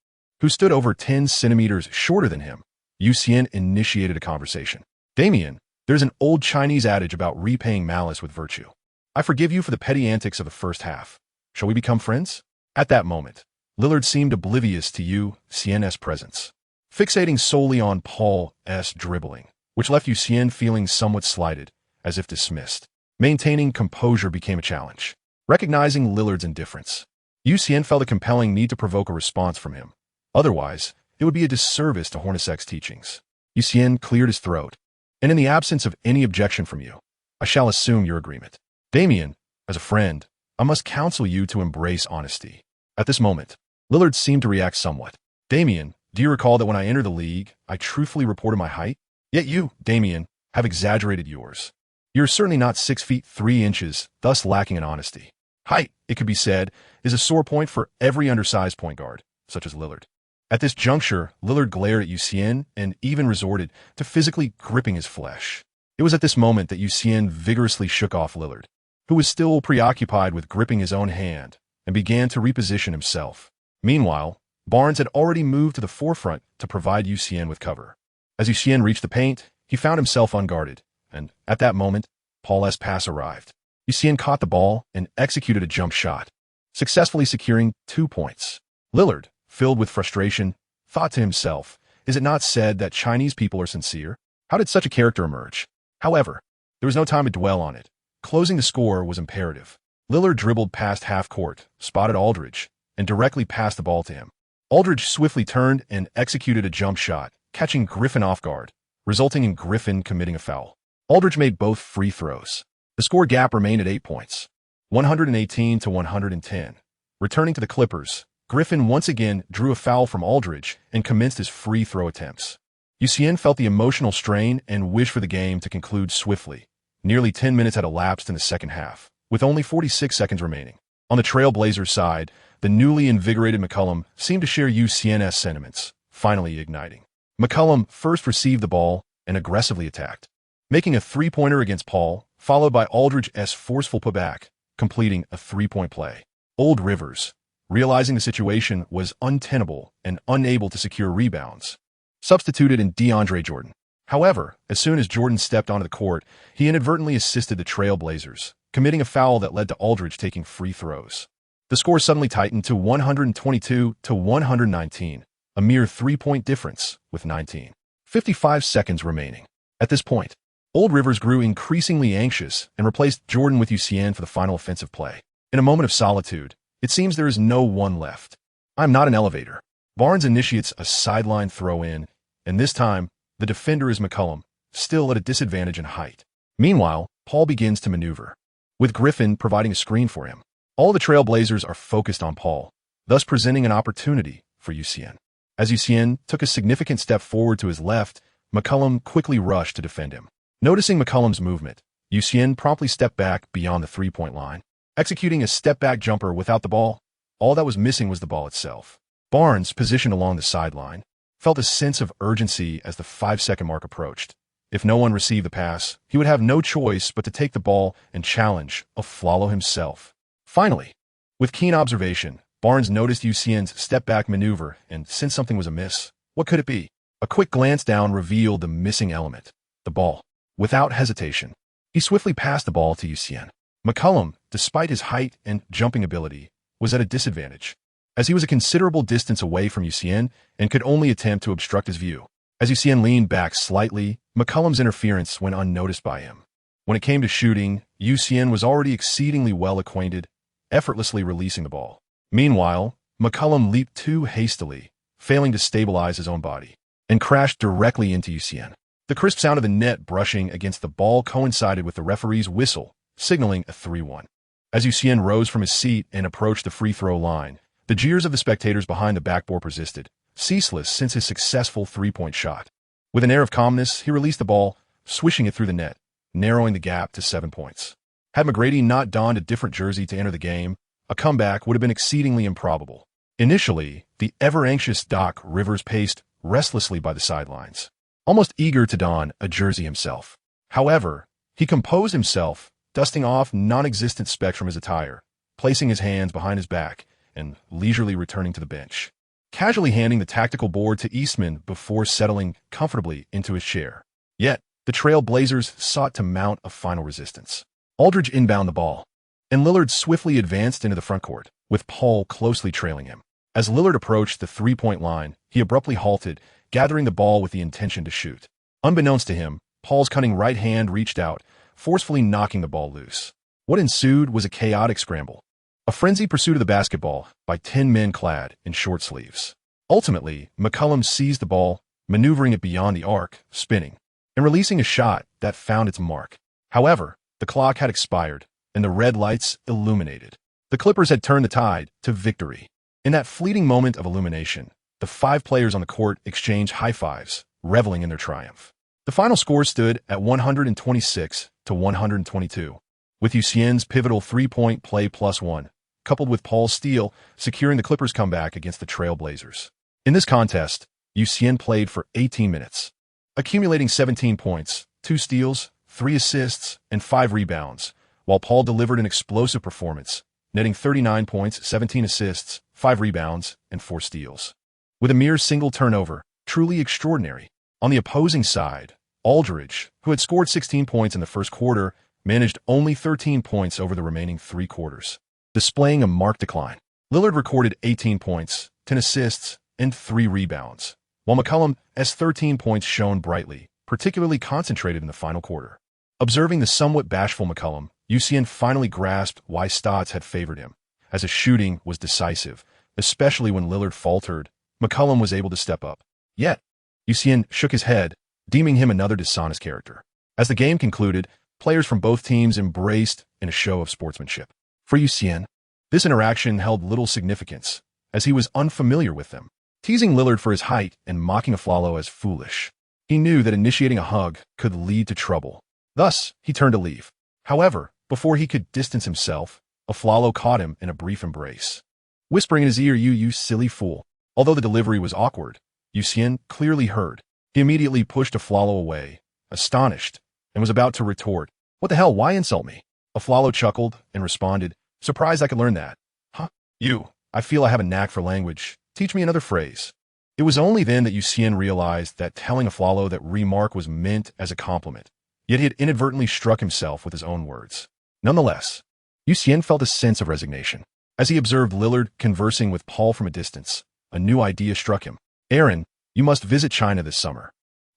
who stood over 10 centimeters shorter than him, Xian initiated a conversation. "Damien, there's an old Chinese adage about repaying malice with virtue. I forgive you for the petty antics of the first half. Shall we become friends?" At that moment, Lillard seemed oblivious to Xian's presence, fixating solely on Paul's dribbling, which left Xian feeling somewhat slighted, as if dismissed. Maintaining composure became a challenge. Recognizing Lillard's indifference, Xian felt a compelling need to provoke a response from him. Otherwise, it would be a disservice to Hornacek's teachings. Xian cleared his throat. "And in the absence of any objection from you, I shall assume your agreement. Damien, as a friend, I must counsel you to embrace honesty." At this moment, Lillard seemed to react somewhat. "Damien, do you recall that when I entered the league, I truthfully reported my height? Yet you, Damien, have exaggerated yours. You're certainly not 6 feet 3 inches, thus lacking in honesty. Height, it could be said, is a sore point for every undersized point guard, such as Lillard." At this juncture, Lillard glared at Xian and even resorted to physically gripping his flesh. It was at this moment that Xian vigorously shook off Lillard, who was still preoccupied with gripping his own hand, and began to reposition himself. Meanwhile, Barnes had already moved to the forefront to provide Xian with cover. As Xian reached the paint, he found himself unguarded, and at that moment, Paul's pass arrived. Xian caught the ball and executed a jump shot, successfully securing 2 points. Lillard, filled with frustration, thought to himself, "Is it not said that Chinese people are sincere? How did such a character emerge?" However, there was no time to dwell on it. Closing the score was imperative. Lillard dribbled past half-court, spotted Aldridge, and directly passed the ball to him. Aldridge swiftly turned and executed a jump shot, catching Griffin off guard, resulting in Griffin committing a foul. Aldridge made both free throws. The score gap remained at 8 points. 118 to 110. Returning to the Clippers, Griffin once again drew a foul from Aldridge and commenced his free throw attempts. Xian felt the emotional strain and wished for the game to conclude swiftly. Nearly 10 minutes had elapsed in the second half, with only 46 seconds remaining. On the Trailblazers side, the newly invigorated McCollum seemed to share Xian's sentiments, finally igniting. McCollum first received the ball and aggressively attacked, making a three-pointer against Paul, followed by Aldridge's forceful putback, completing a three-point play. Old Rivers, realizing the situation was untenable and unable to secure rebounds, substituted in DeAndre Jordan. However, as soon as Jordan stepped onto the court, he inadvertently assisted the Trailblazers, committing a foul that led to Aldridge taking free throws. The score suddenly tightened to 122 to 119, a mere three-point difference with 55 seconds remaining. At this point, Old Rivers grew increasingly anxious and replaced Jordan with Xian for the final offensive play. In a moment of solitude, it seems there is no one left. I'm not an elevator. Barnes initiates a sideline throw-in, and this time, the defender is McCollum, still at a disadvantage in height. Meanwhile, Paul begins to maneuver, with Griffin providing a screen for him. All the Trailblazers are focused on Paul, thus presenting an opportunity for Xian. As Xian took a significant step forward to his left, McCollum quickly rushed to defend him. Noticing McCollum's movement, Xian promptly stepped back beyond the three-point line, executing a step-back jumper without the ball. All that was missing was the ball itself. Barnes, positioned along the sideline, felt a sense of urgency as the 5-second mark approached. If no one received the pass, he would have no choice but to take the ball and challenge Afflalo himself. Finally, with keen observation, Barnes noticed Xian's step-back maneuver and sensed something was amiss. What could it be? A quick glance down revealed the missing element, the ball. Without hesitation, he swiftly passed the ball to Xian. McCollum, despite his height and jumping ability, was at a disadvantage, as he was a considerable distance away from Xian and could only attempt to obstruct his view. As Xian leaned back slightly, McCollum's interference went unnoticed by him. When it came to shooting, Xian was already exceedingly well acquainted, effortlessly releasing the ball. Meanwhile, McCollum leaped too hastily, failing to stabilize his own body, and crashed directly into Xian. The crisp sound of the net brushing against the ball coincided with the referee's whistle, signaling a 3-1. As Xian rose from his seat and approached the free throw line, the jeers of the spectators behind the backboard persisted, ceaseless since his successful three-point shot. With an air of calmness, he released the ball, swishing it through the net, narrowing the gap to 7 points. Had McGrady not donned a different jersey to enter the game, a comeback would have been exceedingly improbable. Initially, the ever-anxious Doc Rivers paced restlessly by the sidelines, almost eager to don a jersey himself. However, he composed himself, dusting off non-existent specks from his attire, placing his hands behind his back, and leisurely returning to the bench, casually handing the tactical board to Eastman before settling comfortably into his chair. Yet, the Trailblazers sought to mount a final resistance. Aldridge inbound the ball, and Lillard swiftly advanced into the frontcourt, with Paul closely trailing him. As Lillard approached the three-point line, he abruptly halted, gathering the ball with the intention to shoot. Unbeknownst to him, Paul's cunning right hand reached out, forcefully knocking the ball loose. What ensued was a chaotic scramble, a frenzied pursuit of the basketball by 10 men clad in short sleeves. Ultimately, McCollum seized the ball, maneuvering it beyond the arc, spinning, and releasing a shot that found its mark. However, the clock had expired, and the red lights illuminated. The Clippers had turned the tide to victory. In that fleeting moment of illumination, the 5 players on the court exchanged high fives, reveling in their triumph. The final score stood at 126 to 122, with Xian's pivotal three-point play +1, coupled with Paul's steal, securing the Clippers' comeback against the Trailblazers. In this contest, Xian played for 18 minutes, accumulating 17 points, 2 steals, 3 assists, and 5 rebounds, while Paul delivered an explosive performance, netting 39 points, 17 assists, 5 rebounds, and 4 steals. With a mere single turnover, truly extraordinary. On the opposing side, Aldridge, who had scored 16 points in the first quarter, managed only 13 points over the remaining 3 quarters, displaying a marked decline. Lillard recorded 18 points, 10 assists, and 3 rebounds, while McCollum's 13 points shone brightly, particularly concentrated in the final quarter. Observing the somewhat bashful McCollum, Xian finally grasped why Stotts had favored him, as his shooting was decisive, especially when Lillard faltered. McCollum was able to step up. Yet, Xian shook his head, deeming him another dishonest character. As the game concluded, players from both teams embraced in a show of sportsmanship. For Yu Xian, this interaction held little significance, as he was unfamiliar with them. Teasing Lillard for his height and mocking Aflalo as foolish, he knew that initiating a hug could lead to trouble. Thus, he turned to leave. However, before he could distance himself, Aflalo caught him in a brief embrace. Whispering in his ear, you silly fool. Although the delivery was awkward, Yu Xian clearly heard. He immediately pushed Aflalo away, astonished, and was about to retort, "What the hell, why insult me?" Aflalo chuckled and responded, "Surprised I could learn that." "Huh? I feel I have a knack for language. Teach me another phrase." It was only then that Yu Xian realized that telling Aflalo that remark was meant as a compliment, yet he had inadvertently struck himself with his own words. Nonetheless, Yu Xian felt a sense of resignation. As he observed Lillard conversing with Paul from a distance, a new idea struck him. "Aaron, you must visit China this summer.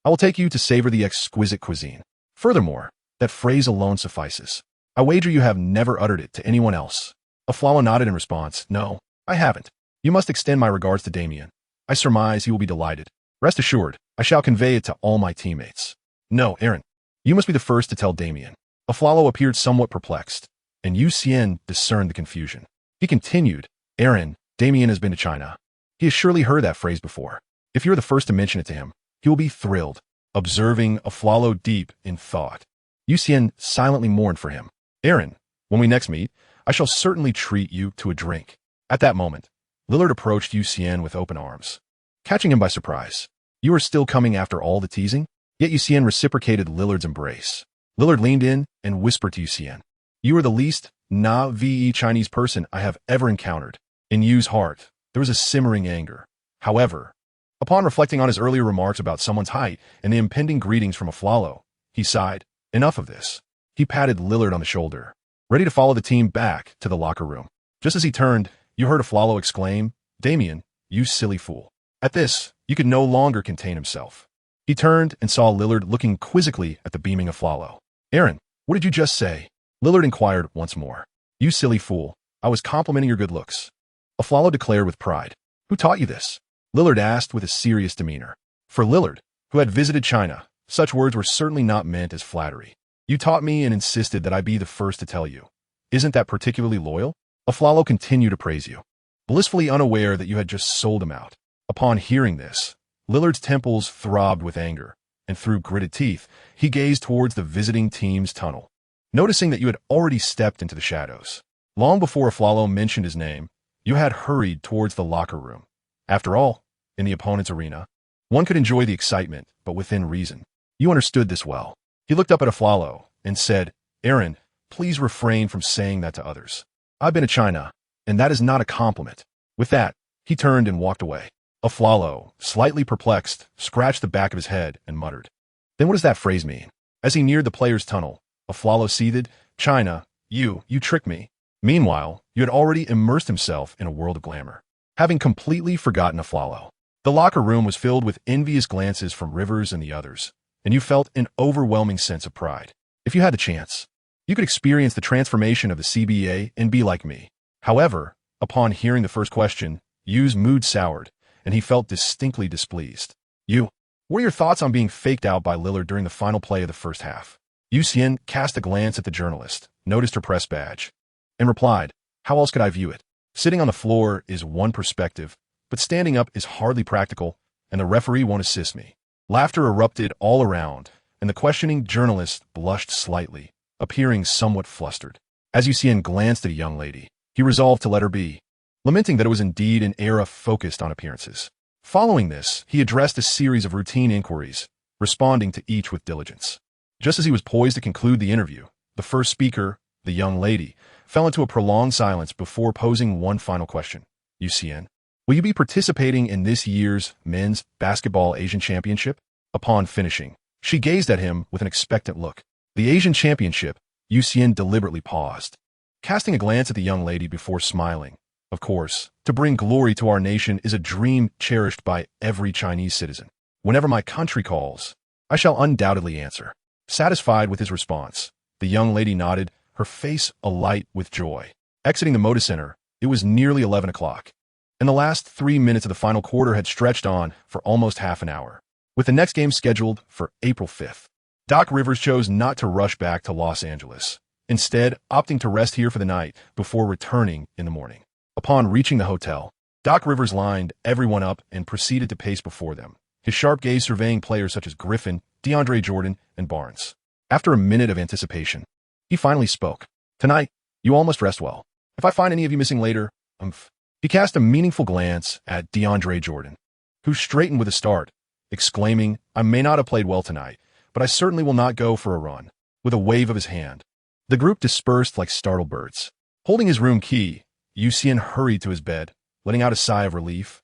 I will take you to savor the exquisite cuisine. Furthermore, that phrase alone suffices. I wager you have never uttered it to anyone else." Aflalo nodded in response. "No, I haven't. You must extend my regards to Damien. I surmise he will be delighted. Rest assured, I shall convey it to all my teammates." "No, Aaron, you must be the first to tell Damien." Aflalo appeared somewhat perplexed, and Yu Xian discerned the confusion. He continued, "Aaron, Damien has been to China. He has surely heard that phrase before. If you're the first to mention it to him, he will be thrilled." Observing Aflalo deep in thought, Yu Xian silently mourned for him. "Aaron, when we next meet, I shall certainly treat you to a drink." At that moment, Lillard approached Yu Xian with open arms, catching him by surprise. "You are still coming after all the teasing?" Yet Yu Xian reciprocated Lillard's embrace. Lillard leaned in and whispered to Yu Xian, "You are the least na-ve Chinese person I have ever encountered." In Yu's heart, there was a simmering anger. However, upon reflecting on his earlier remarks about someone's height and the impending greetings from Aflalo, he sighed. Enough of this. He patted Lillard on the shoulder, ready to follow the team back to the locker room. Just as he turned, you heard Aflalo exclaim, "Damien, you silly fool." At this, you could no longer contain himself. He turned and saw Lillard looking quizzically at the beaming Aflalo. "Aaron, what did you just say?" Lillard inquired once more. "You silly fool, I was complimenting your good looks." Aflalo declared with pride. "Who taught you this?" Lillard asked with a serious demeanor. For Lillard, who had visited China, such words were certainly not meant as flattery. "You taught me and insisted that I be the first to tell you. Isn't that particularly loyal?" Aflalo continued to praise you, blissfully unaware that you had just sold him out. Upon hearing this, Lillard's temples throbbed with anger, and through gritted teeth, he gazed towards the visiting team's tunnel. Noticing that you had already stepped into the shadows, long before Aflalo mentioned his name, you had hurried towards the locker room. After all, in the opponent's arena, one could enjoy the excitement, but within reason. You understood this well. He looked up at Aflalo and said, "Aaron, please refrain from saying that to others. I've been to China, and that is not a compliment." With that, he turned and walked away. Aflalo, slightly perplexed, scratched the back of his head and muttered, "Then what does that phrase mean?" As he neared the player's tunnel, Aflalo seethed, "China, you tricked me." Meanwhile, you had already immersed himself in a world of glamour. Having completely forgotten Aflalo, the locker room was filled with envious glances from Rivers and the others, and you felt an overwhelming sense of pride. If you had the chance, you could experience the transformation of the CBA and be like me. However, upon hearing the first question, Yu's mood soured, and he felt distinctly displeased. "You, what are your thoughts on being faked out by Lillard during the final play of the first half?" Yu Xian cast a glance at the journalist, noticed her press badge, and replied, "How else could I view it? Sitting on the floor is one perspective, but standing up is hardly practical, and the referee won't assist me." Laughter erupted all around, and the questioning journalist blushed slightly, appearing somewhat flustered. As Yu Xian glanced at a young lady, he resolved to let her be, lamenting that it was indeed an era focused on appearances. Following this, he addressed a series of routine inquiries, responding to each with diligence. Just as he was poised to conclude the interview, the first speaker, the young lady, fell into a prolonged silence before posing one final question. "Yu Xian, will you be participating in this year's Men's Basketball Asian Championship?" Upon finishing, she gazed at him with an expectant look. The Asian Championship, Yu Xian deliberately paused, casting a glance at the young lady before smiling. "Of course, to bring glory to our nation is a dream cherished by every Chinese citizen. Whenever my country calls, I shall undoubtedly answer." Satisfied with his response, the young lady nodded, her face alight with joy. Exiting the Moda Center, it was nearly 11 o'clock, and the last 3 minutes of the final quarter had stretched on for almost half an hour. With the next game scheduled for April 5th, Doc Rivers chose not to rush back to Los Angeles. instead opting to rest here for the night before returning in the morning. Upon reaching the hotel, Doc Rivers lined everyone up and proceeded to pace before them, his sharp gaze surveying players such as Griffin, DeAndre Jordan, and Barnes. After a minute of anticipation, he finally spoke. "Tonight, you all must rest well. If I find any of you missing later, He cast a meaningful glance at DeAndre Jordan, who straightened with a start, exclaiming, "I may not have played well tonight, but I certainly will not go for a run," with a wave of his hand. The group dispersed like startled birds. Holding his room key, Xian hurried to his bed, letting out a sigh of relief.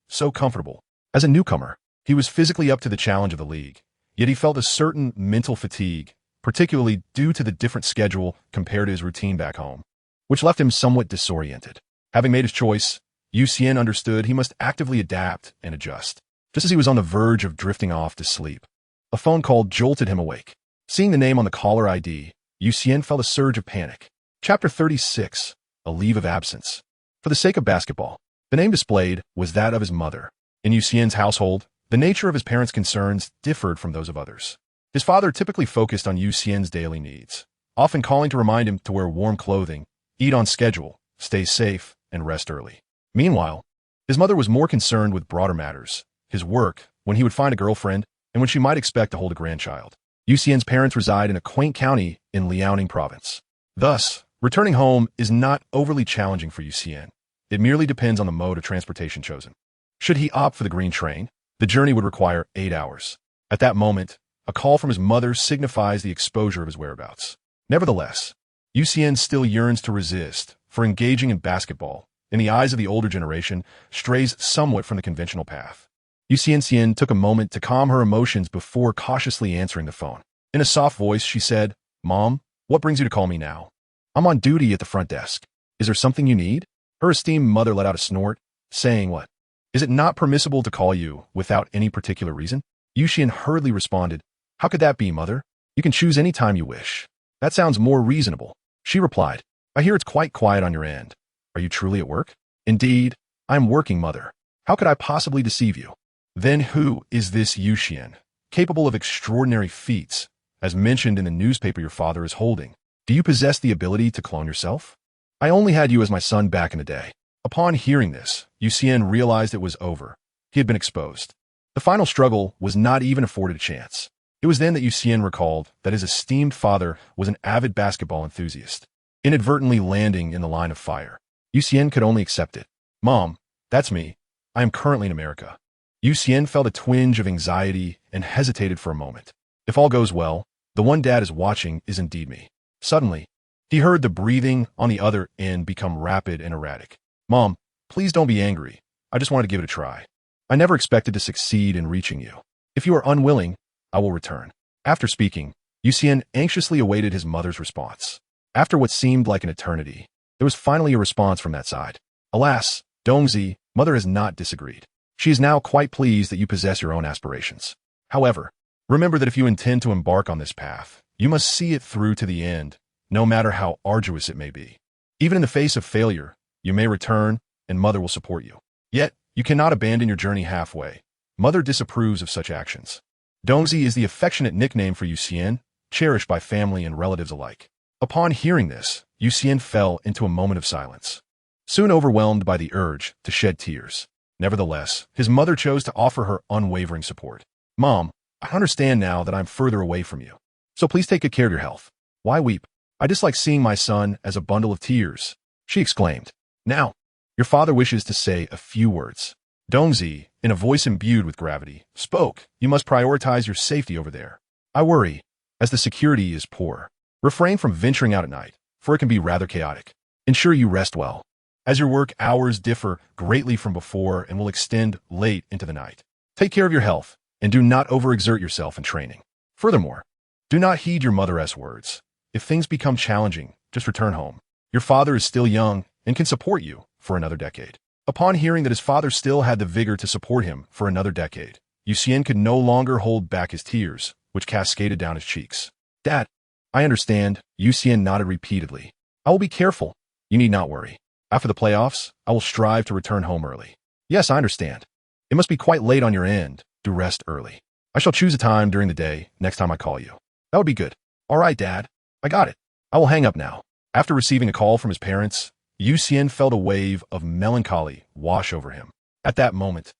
So comfortable. As a newcomer, he was physically up to the challenge of the league, yet he felt a certain mental fatigue, particularly due to the different schedule compared to his routine back home, which left him somewhat disoriented. Having made his choice, Xian understood he must actively adapt and adjust. Just as he was on the verge of drifting off to sleep, a phone call jolted him awake. Seeing the name on the caller ID, Xian felt a surge of panic. Chapter 36, A Leave of Absence. For the sake of basketball, the name displayed was that of his mother. In Xian's household, the nature of his parents' concerns differed from those of others. His father typically focused on Xian's daily needs, often calling to remind him to wear warm clothing, eat on schedule, stay safe, and rest early. Meanwhile, his mother was more concerned with broader matters, his work, when he would find a girlfriend, and when she might expect to hold a grandchild. Xian's parents reside in a quaint county in Liaoning province. Thus, returning home is not overly challenging for Xian. It merely depends on the mode of transportation chosen. Should he opt for the green train, the journey would require 8 hours. At that moment, a call from his mother signifies the exposure of his whereabouts. Nevertheless, Xian still yearns to resist, for engaging in basketball, in the eyes of the older generation, strays somewhat from the conventional path. Xian took a moment to calm her emotions before cautiously answering the phone. In a soft voice, she said, "Mom, what brings you to call me now? I'm on duty at the front desk. Is there something you need?" Her esteemed mother let out a snort, saying, "What? Is it not permissible to call you without any particular reason?" Xian hurriedly responded, "How could that be, mother? You can choose any time you wish." "That sounds more reasonable." She replied, "I hear it's quite quiet on your end. Are you truly at work?" "Indeed, I'm working, mother. How could I possibly deceive you?" "Then who is this Xian, capable of extraordinary feats, as mentioned in the newspaper your father is holding? Do you possess the ability to clone yourself?" "I only had you as my son back in the day." Upon hearing this, Xian realized it was over. He had been exposed. The final struggle was not even afforded a chance. It was then that Xian recalled that his esteemed father was an avid basketball enthusiast, inadvertently landing in the line of fire. Xian could only accept it. "Mom, that's me. I am currently in America." Xian felt a twinge of anxiety and hesitated for a moment. If all goes well, the one dad is watching is indeed me. Suddenly, he heard the breathing on the other end become rapid and erratic. "Mom, please don't be angry. I just wanted to give it a try. I never expected to succeed in reaching you. If you are unwilling, I will return." After speaking, Xian anxiously awaited his mother's response. After what seemed like an eternity, there was finally a response from that side. "Alas, Dongzi, mother has not disagreed. She is now quite pleased that you possess your own aspirations. However, remember that if you intend to embark on this path, you must see it through to the end, no matter how arduous it may be. Even in the face of failure, you may return, and mother will support you. Yet, you cannot abandon your journey halfway. Mother disapproves of such actions." Dongzi is the affectionate nickname for Xian, cherished by family and relatives alike. Upon hearing this, Xian fell into a moment of silence, soon overwhelmed by the urge to shed tears. Nevertheless, his mother chose to offer her unwavering support. "Mom, I understand now that I'm further away from you. So please take good care of your health. Why weep? I dislike seeing my son as a bundle of tears," she exclaimed. "Now, your father wishes to say a few words." Dongzi, in a voice imbued with gravity, spoke, "You must prioritize your safety over there. I worry, as the security is poor. Refrain from venturing out at night, for it can be rather chaotic. Ensure you rest well, as your work hours differ greatly from before and will extend late into the night. Take care of your health, and do not overexert yourself in training. Furthermore, do not heed your mother's words. If things become challenging, just return home. Your father is still young and can support you for another decade." Upon hearing that his father still had the vigor to support him for another decade, Xian could no longer hold back his tears, which cascaded down his cheeks. "Dad, I understand," Xian nodded repeatedly. "I will be careful. You need not worry. After the playoffs, I will strive to return home early." "Yes, I understand. It must be quite late on your end. Do rest early. I shall choose a time during the day next time I call you." "That would be good." "All right, Dad. I got it. I will hang up now. After receiving a call from his parents, Xian felt a wave of melancholy wash over him. At that moment,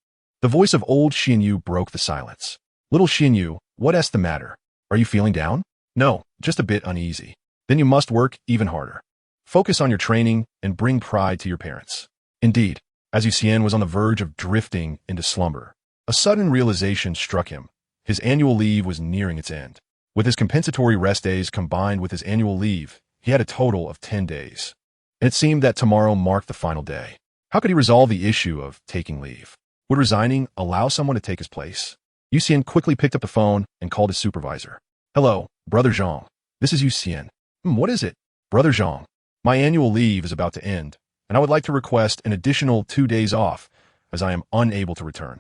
the voice of old Xian broke the silence. Little Xian, what's the matter? Are you feeling down? No, just a bit uneasy. Then you must work even harder. Focus on your training and bring pride to your parents. Indeed, as Xian was on the verge of drifting into slumber, a sudden realization struck him. His annual leave was nearing its end. With his compensatory rest days combined with his annual leave, he had a total of 10 days. And it seemed that tomorrow marked the final day. How could he resolve the issue of taking leave? Would resigning allow someone to take his place? Xian quickly picked up the phone and called his supervisor. Hello, Brother Zhang. This is Xian. What is it? Brother Zhang, my annual leave is about to end, and I would like to request an additional 2 days off, as I am unable to return.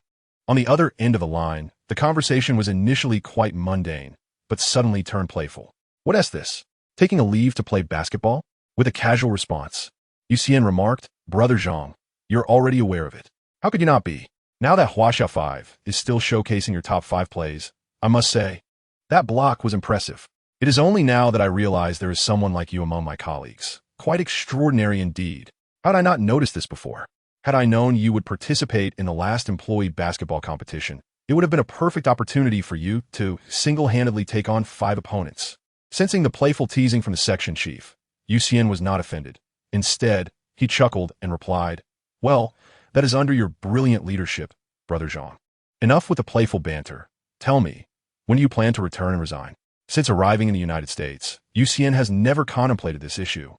On the other end of the line, the conversation was initially quite mundane, but suddenly turned playful. What's this? Taking a leave to play basketball? With a casual response, Xian remarked, Brother Zhang, you're already aware of it. How could you not be? Now that Huaxia 5 is still showcasing your top 5 plays, I must say, that block was impressive. It is only now that I realize there is someone like you among my colleagues. Quite extraordinary indeed. How had I not noticed this before? Had I known you would participate in the last employee basketball competition, it would have been a perfect opportunity for you to single-handedly take on 5 opponents. Sensing the playful teasing from the section chief, Xian was not offended. Instead, he chuckled and replied, Well, that is under your brilliant leadership, Brother Zhang. Enough with the playful banter. Tell me, when do you plan to return and resign? Since arriving in the United States, Xian has never contemplated this issue,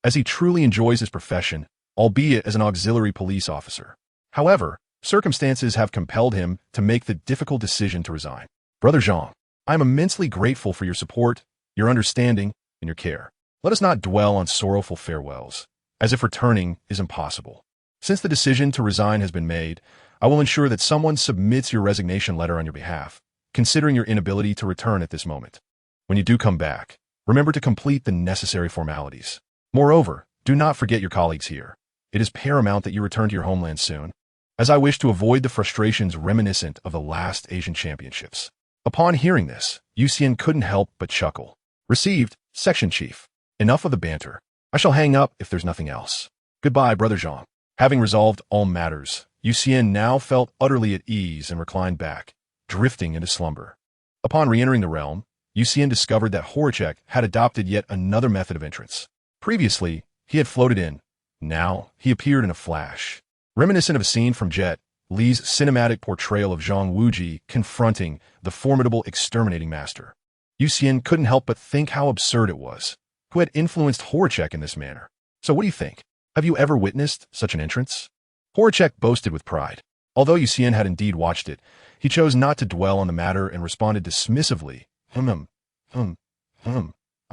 as he truly enjoys his profession, albeit as an auxiliary police officer. However, circumstances have compelled him to make the difficult decision to resign. Brother Zhang, I am immensely grateful for your support, your understanding, and your care. Let us not dwell on sorrowful farewells, as if returning is impossible. Since the decision to resign has been made, I will ensure that someone submits your resignation letter on your behalf, considering your inability to return at this moment. When you do come back, remember to complete the necessary formalities. Moreover, do not forget your colleagues here. It is paramount that you return to your homeland soon, as I wish to avoid the frustrations reminiscent of the last Asian Championships. Upon hearing this, Xian couldn't help but chuckle. Received, Section Chief. Enough of the banter. I shall hang up if there's nothing else. Goodbye, Brother Zhang. Having resolved all matters, Xian now felt utterly at ease and reclined back, drifting into slumber. Upon re-entering the realm, Xian discovered that Horacek had adopted yet another method of entrance. Previously, he had floated in. Now, he appeared in a flash. Reminiscent of a scene from Jet Li's cinematic portrayal of Zhang Wuji confronting the formidable exterminating master. Xian couldn't help but think how absurd it was. Who had influenced Horacek in this manner? So what do you think? Have you ever witnessed such an entrance? Horacek boasted with pride. Although Xian had indeed watched it, he chose not to dwell on the matter and responded dismissively, I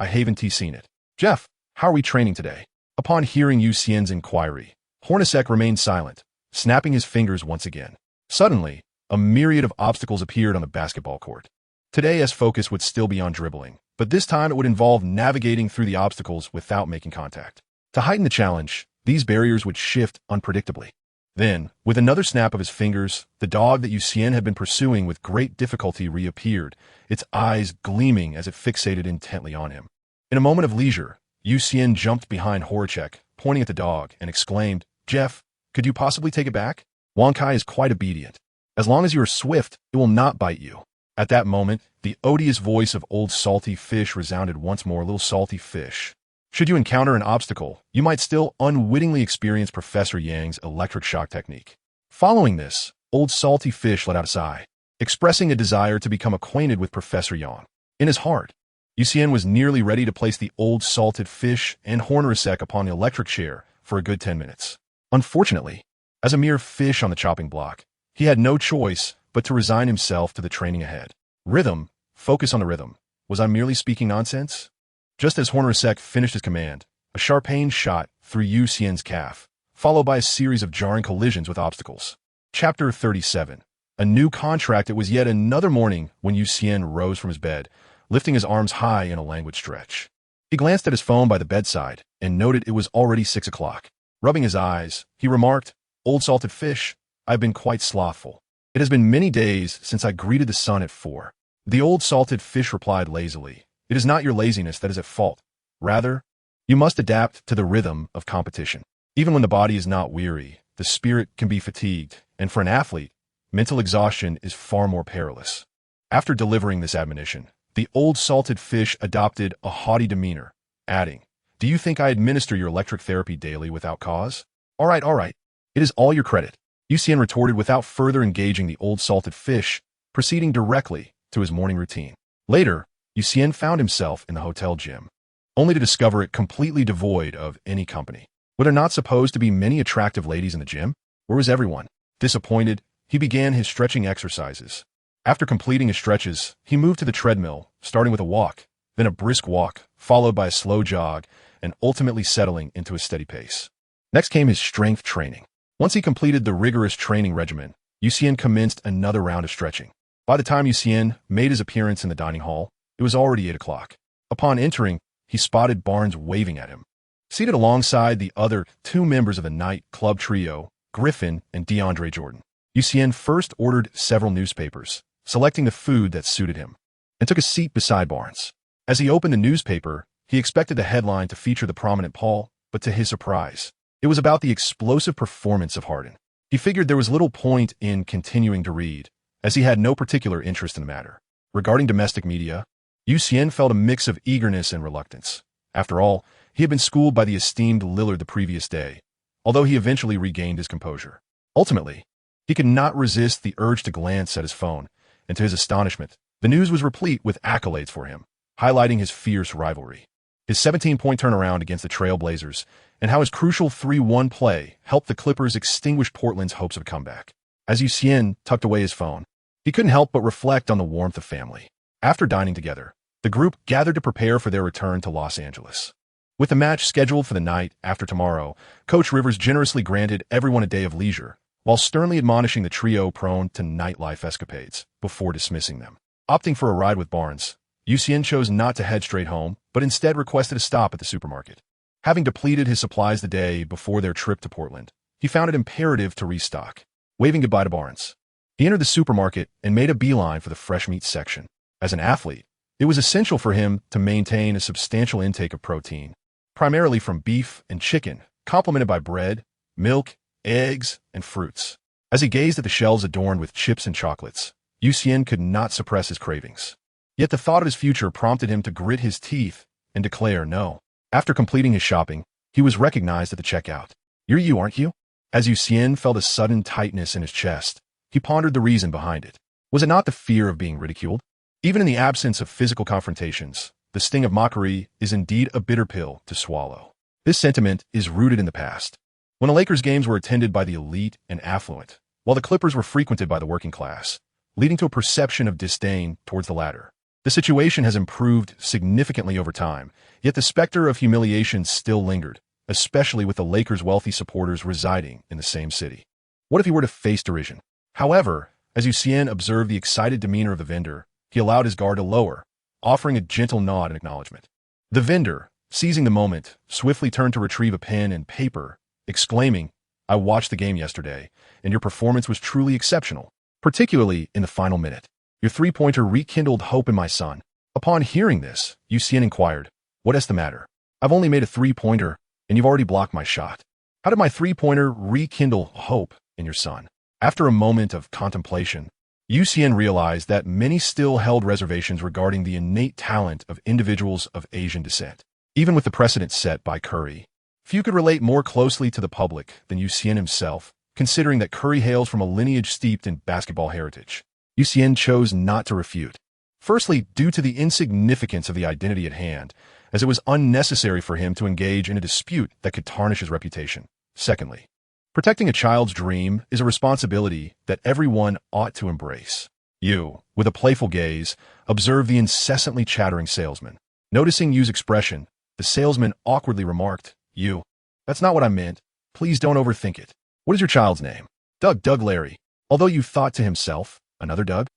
haven't seen it. Jeff, how are we training today? Upon hearing Xian's inquiry, Hornacek remained silent, snapping his fingers once again. Suddenly, a myriad of obstacles appeared on the basketball court. Today's focus would still be on dribbling, but this time it would involve navigating through the obstacles without making contact. To heighten the challenge, these barriers would shift unpredictably. Then, with another snap of his fingers, the dog that Xian had been pursuing with great difficulty reappeared, its eyes gleaming as it fixated intently on him. In a moment of leisure, Xian jumped behind Horacek, pointing at the dog, and exclaimed, Jeff, could you possibly take it back? Wonkai is quite obedient. As long as you are swift, it will not bite you. At that moment, the odious voice of old salty fish resounded once more. Little salty fish. Should you encounter an obstacle, you might still unwittingly experience Professor Yang's electric shock technique. Following this, old salty fish let out a sigh, expressing a desire to become acquainted with Professor Yang. In his heart, Xian was nearly ready to place the old salted fish and Hornacek upon the electric chair for a good 10 minutes. Unfortunately, as a mere fish on the chopping block, he had no choice but to resign himself to the training ahead. Rhythm, focus on the rhythm. Was I merely speaking nonsense? Just as Hornacek finished his command, a sharp pain shot through Xian's calf, followed by a series of jarring collisions with obstacles. Chapter 37. A new contract. It was yet another morning when Xian rose from his bed, lifting his arms high in a languid stretch. He glanced at his phone by the bedside and noted it was already 6 o'clock. Rubbing his eyes, he remarked, Old salted fish, I've been quite slothful. It has been many days since I greeted the sun at 4. The old salted fish replied lazily, It is not your laziness that is at fault. Rather, you must adapt to the rhythm of competition. Even when the body is not weary, the spirit can be fatigued, and for an athlete, mental exhaustion is far more perilous. After delivering this admonition, the old salted fish adopted a haughty demeanor, adding, "Do you think I administer your electric therapy daily without cause? All right. It is all your credit." Xian retorted without further engaging the old salted fish, proceeding directly to his morning routine. Later, Xian found himself in the hotel gym, only to discover it completely devoid of any company. Were there not supposed to be many attractive ladies in the gym? Where was everyone? Disappointed, he began his stretching exercises. After completing his stretches, he moved to the treadmill, starting with a walk, then a brisk walk, followed by a slow jog, and ultimately settling into a steady pace. Next came his strength training. Once he completed the rigorous training regimen, Xian commenced another round of stretching. By the time Xian made his appearance in the dining hall, it was already 8 o'clock. Upon entering, he spotted Barnes waving at him. Seated alongside the other 2 members of the night club trio, Griffin and DeAndre Jordan, Xian first ordered several newspapers, selecting the food that suited him, and took a seat beside Barnes. As he opened the newspaper, he expected the headline to feature the prominent Paul, but to his surprise, it was about the explosive performance of Harden. He figured there was little point in continuing to read, as he had no particular interest in the matter. Regarding domestic media, Xian felt a mix of eagerness and reluctance. After all, he had been schooled by the esteemed Lillard the previous day, although he eventually regained his composure. Ultimately, he could not resist the urge to glance at his phone, and to his astonishment, the news was replete with accolades for him, highlighting his fierce rivalry. His 17-point turnaround against the Trail Blazers, and how his crucial 3-1 play helped the Clippers extinguish Portland's hopes of a comeback. As Xian tucked away his phone, he couldn't help but reflect on the warmth of family. After dining together, the group gathered to prepare for their return to Los Angeles. With the match scheduled for the night after tomorrow, Coach Rivers generously granted everyone a day of leisure, while sternly admonishing the trio prone to nightlife escapades before dismissing them. Opting for a ride with Barnes, Xian chose not to head straight home, but instead requested a stop at the supermarket. Having depleted his supplies the day before their trip to Portland, he found it imperative to restock. Waving goodbye to Barnes, he entered the supermarket and made a beeline for the fresh meat section. As an athlete, it was essential for him to maintain a substantial intake of protein, primarily from beef and chicken, complemented by bread, milk, eggs, and fruits. As he gazed at the shelves adorned with chips and chocolates, Xian could not suppress his cravings. Yet the thought of his future prompted him to grit his teeth and declare no. After completing his shopping, he was recognized at the checkout. "You're you, aren't you?" As Xian felt a sudden tightness in his chest, he pondered the reason behind it. Was it not the fear of being ridiculed? Even in the absence of physical confrontations, the sting of mockery is indeed a bitter pill to swallow. This sentiment is rooted in the past, when the Lakers games were attended by the elite and affluent, while the Clippers were frequented by the working class, leading to a perception of disdain towards the latter. The situation has improved significantly over time, yet the specter of humiliation still lingered, especially with the Lakers' wealthy supporters residing in the same city. What if he were to face derision? However, as Xian observed the excited demeanor of the vendor, he allowed his guard to lower, offering a gentle nod in acknowledgement. The vendor, seizing the moment, swiftly turned to retrieve a pen and paper, exclaiming, "I watched the game yesterday, and your performance was truly exceptional, particularly in the final minute. Your 3-pointer rekindled hope in my son." Upon hearing this, Xian inquired, "What is the matter? I've only made a 3-pointer, and you've already blocked my shot. How did my 3-pointer rekindle hope in your son?" After a moment of contemplation, Xian realized that many still held reservations regarding the innate talent of individuals of Asian descent. Even with the precedent set by Curry, few could relate more closely to the public than Xian himself, considering that Curry hails from a lineage steeped in basketball heritage. Xian chose not to refute. Firstly, due to the insignificance of the identity at hand, as it was unnecessary for him to engage in a dispute that could tarnish his reputation. Secondly, protecting a child's dream is a responsibility that everyone ought to embrace. You, with a playful gaze, observed the incessantly chattering salesman. Noticing Yu's expression, the salesman awkwardly remarked, "You, that's not what I meant. Please don't overthink it. What is your child's name?" Doug Larry." Although Yu thought to himself, "Another Doug?"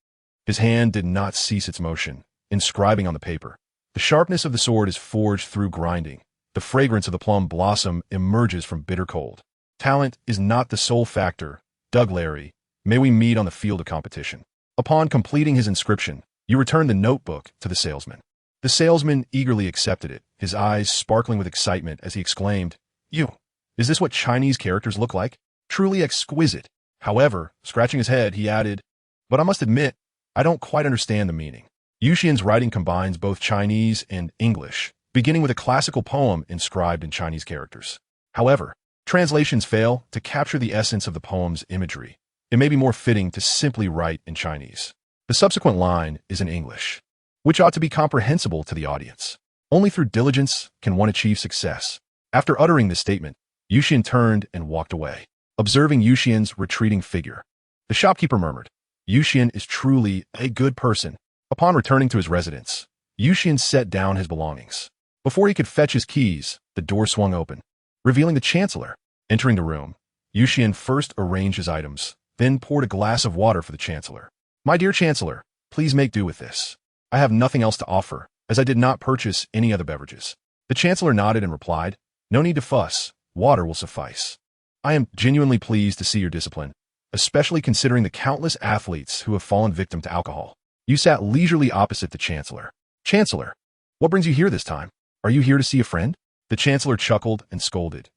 His hand did not cease its motion, inscribing on the paper. The sharpness of the sword is forged through grinding. The fragrance of the plum blossom emerges from bitter cold. Talent is not the sole factor. Doug Larry, may we meet on the field of competition. Upon completing his inscription, Yu returned the notebook to the salesman. The salesman eagerly accepted it, his eyes sparkling with excitement as he exclaimed, Is this what Chinese characters look like? Truly exquisite. However, scratching his head, he added, but I must admit, I don't quite understand the meaning. Xian's writing combines both Chinese and English, beginning with a classical poem inscribed in Chinese characters. However, translations fail to capture the essence of the poem's imagery. It may be more fitting to simply write in Chinese. The subsequent line is in English, which ought to be comprehensible to the audience. Only through diligence can one achieve success. After uttering this statement, Xian turned and walked away. Observing Xian's retreating figure, the shopkeeper murmured, Xian is truly a good person. Upon returning to his residence, Xian set down his belongings. Before he could fetch his keys, the door swung open, revealing the Chancellor. Entering the room, Xian first arranged his items, then poured a glass of water for the Chancellor. My dear Chancellor, please make do with this. I have nothing else to offer, as I did not purchase any other beverages. The Chancellor nodded and replied, No need to fuss, water will suffice. I am genuinely pleased to see your discipline, especially considering the countless athletes who have fallen victim to alcohol. You sat leisurely opposite the Chancellor. Chancellor, what brings you here this time? Are you here to see a friend? The Chancellor chuckled and scolded.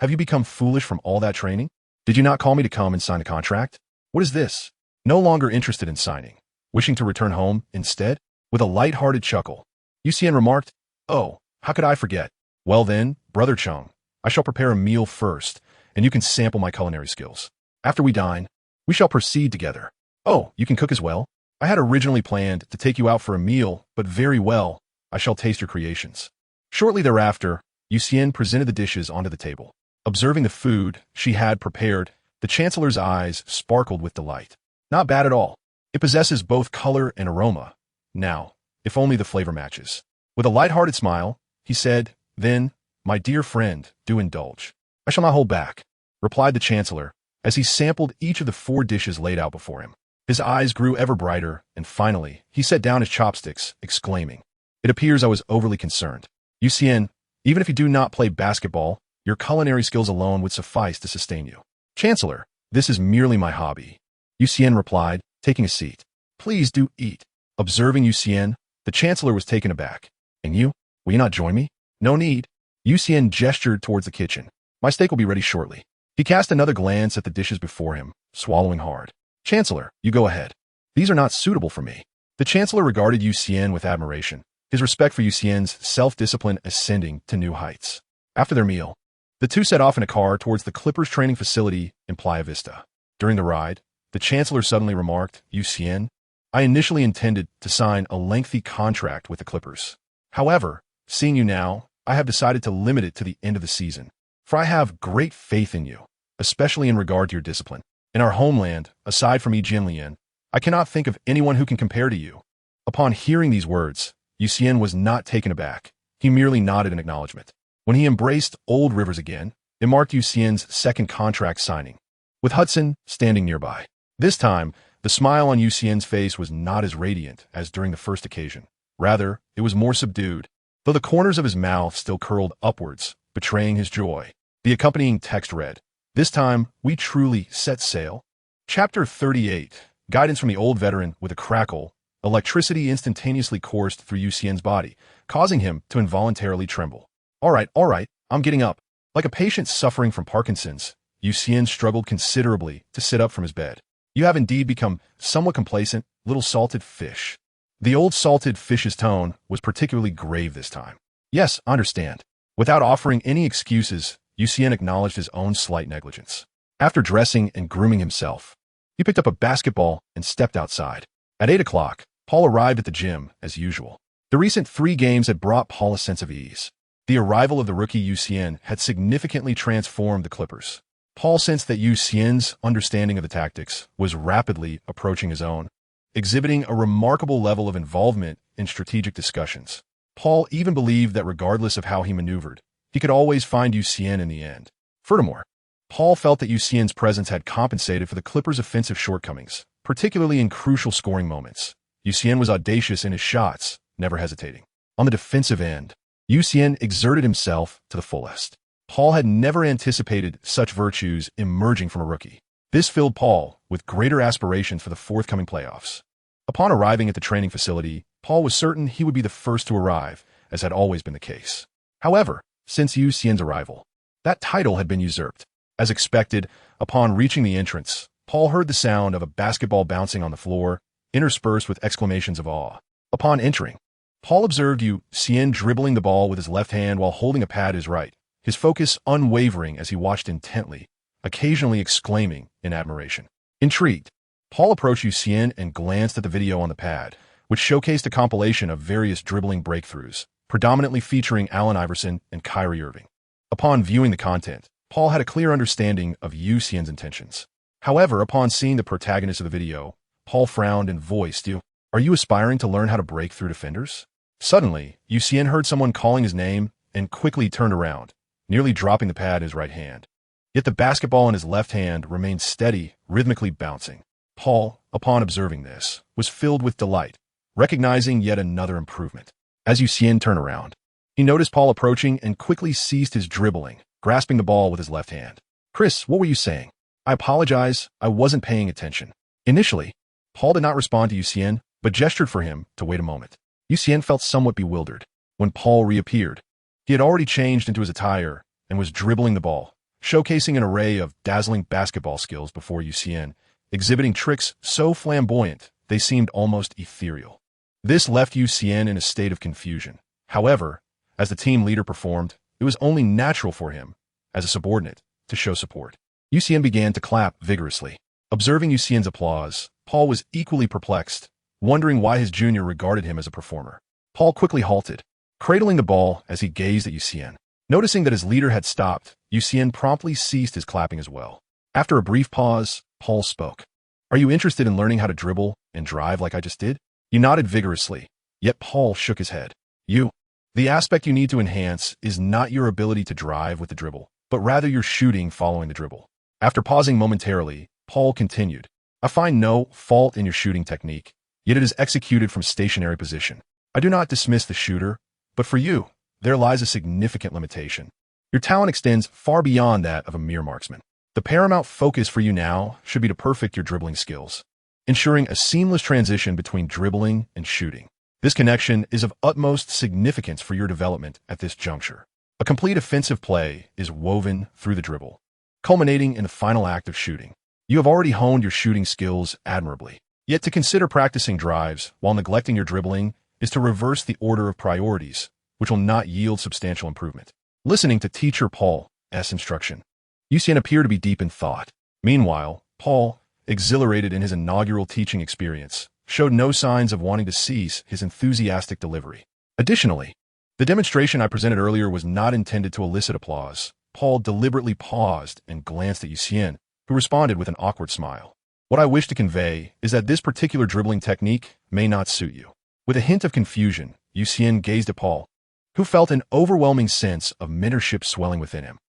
Have you become foolish from all that training? Did you not call me to come and sign a contract? What is this? No longer interested in signing. Wishing to return home instead? With a light-hearted chuckle, Xian remarked, Oh, how could I forget? Well then, Brother Chung, I shall prepare a meal first, and you can sample my culinary skills. After we dine, we shall proceed together. Oh, you can cook as well? I had originally planned to take you out for a meal, but very well, I shall taste your creations. Shortly thereafter, Xian presented the dishes onto the table. Observing the food she had prepared, the Chancellor's eyes sparkled with delight. Not bad at all. It possesses both color and aroma. Now, if only the flavor matches. With a light-hearted smile, he said, Then, my dear friend, do indulge. I shall not hold back, replied the Chancellor, as he sampled each of the 4 dishes laid out before him. His eyes grew ever brighter, and finally, he set down his chopsticks, exclaiming, It appears I was overly concerned. Xian, even if you do not play basketball, your culinary skills alone would suffice to sustain you. Chancellor, this is merely my hobby. Xian replied, taking a seat. Please do eat. Observing Xian, the Chancellor was taken aback. And you? Will you not join me? No need. Xian gestured towards the kitchen. My steak will be ready shortly. He cast another glance at the dishes before him, swallowing hard. Chancellor, you go ahead. These are not suitable for me. The Chancellor regarded Xian with admiration, his respect for Xian's self-discipline ascending to new heights. After their meal, the two set off in a car towards the Clippers training facility in Playa Vista. During the ride, the Chancellor suddenly remarked, Xian, I initially intended to sign a lengthy contract with the Clippers. However, seeing you now, I have decided to limit it to the end of the season. For I have great faith in you, especially in regard to your discipline. In our homeland, aside from Xian, I cannot think of anyone who can compare to you. Upon hearing these words, Xian was not taken aback. He merely nodded in acknowledgement. When he embraced Old Rivers again, it marked Xian's second contract signing, with Hudson standing nearby. This time, the smile on Xian's face was not as radiant as during the first occasion. Rather, it was more subdued, though the corners of his mouth still curled upwards, betraying his joy. The accompanying text read, This time, we truly set sail. Chapter 38. Guidance from the old veteran. With a crackle, electricity instantaneously coursed through Xian's body, causing him to involuntarily tremble. All right, I'm getting up. Like a patient suffering from Parkinson's, Xian struggled considerably to sit up from his bed. You have indeed become somewhat complacent, little salted fish. The old salted fish's tone was particularly grave this time. Yes, I understand. Without offering any excuses, Xian acknowledged his own slight negligence. After dressing and grooming himself, he picked up a basketball and stepped outside. At 8 o'clock, Paul arrived at the gym, as usual. The recent 3 games had brought Paul a sense of ease. The arrival of the rookie Xian had significantly transformed the Clippers. Paul sensed that Xian's understanding of the tactics was rapidly approaching his own, exhibiting a remarkable level of involvement in strategic discussions. Paul even believed that regardless of how he maneuvered, he could always find Xian in the end. Furthermore, Paul felt that Xian's presence had compensated for the Clippers' offensive shortcomings, particularly in crucial scoring moments. Xian was audacious in his shots, never hesitating. On the defensive end, Xian exerted himself to the fullest. Paul had never anticipated such virtues emerging from a rookie. This filled Paul with greater aspirations for the forthcoming playoffs. Upon arriving at the training facility, Paul was certain he would be the first to arrive, as had always been the case. However, since Xian's arrival, that title had been usurped. As expected, upon reaching the entrance, Paul heard the sound of a basketball bouncing on the floor, interspersed with exclamations of awe. Upon entering, Paul observed Xian dribbling the ball with his left hand while holding a pad in his right, his focus unwavering as he watched intently, occasionally exclaiming in admiration. Intrigued, Paul approached Xian and glanced at the video on the pad, which showcased a compilation of various dribbling breakthroughs, predominantly featuring Allen Iverson and Kyrie Irving. Upon viewing the content, Paul had a clear understanding of Xian's intentions. However, upon seeing the protagonist of the video, Paul frowned and voiced, "Are you aspiring to learn how to break through defenders?" Suddenly, Xian heard someone calling his name and quickly turned around, nearly dropping the pad in his right hand. Yet the basketball in his left hand remained steady, rhythmically bouncing. Paul, upon observing this, was filled with delight, recognizing yet another improvement. As Xian turned around, he noticed Paul approaching and quickly ceased his dribbling, grasping the ball with his left hand. "Chris, what were you saying?" "I apologize, I wasn't paying attention." Initially, Paul did not respond to Xian, but gestured for him to wait a moment. Xian felt somewhat bewildered. When Paul reappeared, he had already changed into his attire and was dribbling the ball, showcasing an array of dazzling basketball skills before Xian, exhibiting tricks so flamboyant they seemed almost ethereal. This left Xian in a state of confusion. However, as the team leader performed, it was only natural for him, as a subordinate, to show support. Xian began to clap vigorously. Observing Xian's applause, Paul was equally perplexed, wondering why his junior regarded him as a performer. Paul quickly halted, cradling the ball as he gazed at Xian. Noticing that his leader had stopped, Xian promptly ceased his clapping as well. After a brief pause, Paul spoke. "Are you interested in learning how to dribble and drive like I just did?" He nodded vigorously, yet Paul shook his head. The aspect you need to enhance is not your ability to drive with the dribble, but rather your shooting following the dribble." After pausing momentarily, Paul continued, "I find no fault in your shooting technique, yet it is executed from stationary position. I do not dismiss the shooter, but for you, there lies a significant limitation. Your talent extends far beyond that of a mere marksman. The paramount focus for you now should be to perfect your dribbling skills, ensuring a seamless transition between dribbling and shooting. This connection is of utmost significance for your development at this juncture. A complete offensive play is woven through the dribble, culminating in the final act of shooting. You have already honed your shooting skills admirably. Yet to consider practicing drives while neglecting your dribbling is to reverse the order of priorities, which will not yield substantial improvement." Listening to teacher Paul's instruction, Xian appeared to be deep in thought. Meanwhile, Paul, exhilarated in his inaugural teaching experience, showed no signs of wanting to cease his enthusiastic delivery. Additionally, the demonstration I presented earlier was not intended to elicit applause. Paul deliberately paused and glanced at Xian, who responded with an awkward smile. "What I wish to convey is that this particular dribbling technique may not suit you." With a hint of confusion, Xian gazed at Paul, who felt an overwhelming sense of mentorship swelling within him.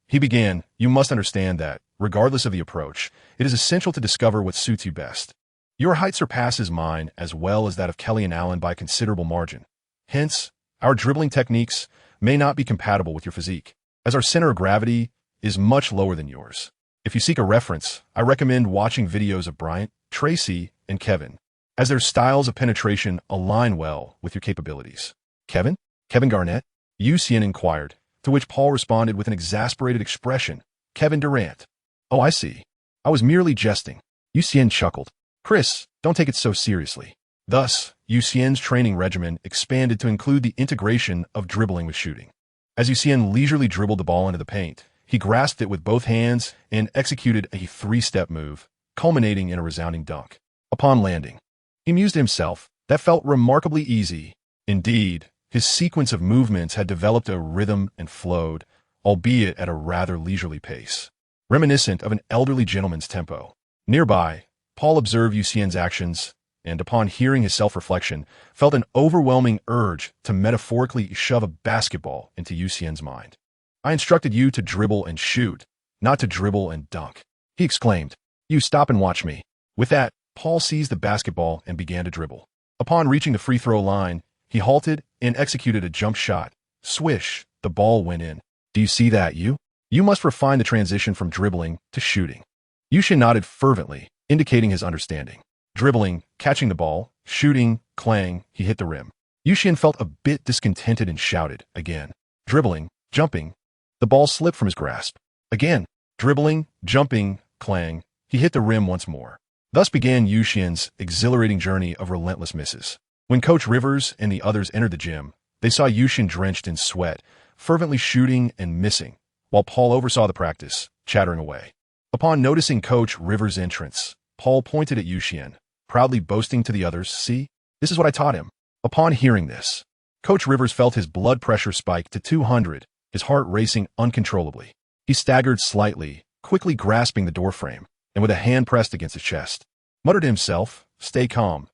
He began, "You must understand that, regardless of the approach, it is essential to discover what suits you best. Your height surpasses mine as well as that of Kelly and Allen by a considerable margin. Hence, our dribbling techniques may not be compatible with your physique, as our center of gravity is much lower than yours. If you seek a reference, I recommend watching videos of Bryant, Tracy, and Kevin, as their styles of penetration align well with your capabilities." "Kevin? Kevin Garnett?" Xian inquired, to which Paul responded with an exasperated expression. "Kevin Durant." "Oh, I see. I was merely jesting." Xian chuckled. "Chris, don't take it so seriously." Thus, Xian's training regimen expanded to include the integration of dribbling with shooting. As Xian leisurely dribbled the ball into the paint, he grasped it with both hands and executed a three-step move, culminating in a resounding dunk. Upon landing, he mused to himself, that felt remarkably easy. Indeed, his sequence of movements had developed a rhythm and flowed, albeit at a rather leisurely pace, reminiscent of an elderly gentleman's tempo. Nearby, Paul observed Xian's actions, and upon hearing his self-reflection, felt an overwhelming urge to metaphorically shove a basketball into Xian's mind. "I instructed you to dribble and shoot, not to dribble and dunk," he exclaimed. "You stop and watch me." With that, Paul seized the basketball and began to dribble. Upon reaching the free throw line, he halted and executed a jump shot. Swish, the ball went in. "Do you see that, you? You must refine the transition from dribbling to shooting." Xian nodded fervently, indicating his understanding. Dribbling, catching the ball, shooting, clang, he hit the rim. Xian felt a bit discontented and shouted, again. Dribbling, jumping. The ball slipped from his grasp. Again, dribbling, jumping, clang, he hit the rim once more. Thus began Xian's exhilarating journey of relentless misses. When Coach Rivers and the others entered the gym, they saw Xian drenched in sweat, fervently shooting and missing, while Paul oversaw the practice, chattering away. Upon noticing Coach Rivers' entrance, Paul pointed at Xian, proudly boasting to the others, "See, this is what I taught him." Upon hearing this, Coach Rivers felt his blood pressure spike to 200, his heart racing uncontrollably. He staggered slightly, quickly grasping the doorframe, and with a hand pressed against his chest, muttered to himself, stay calm,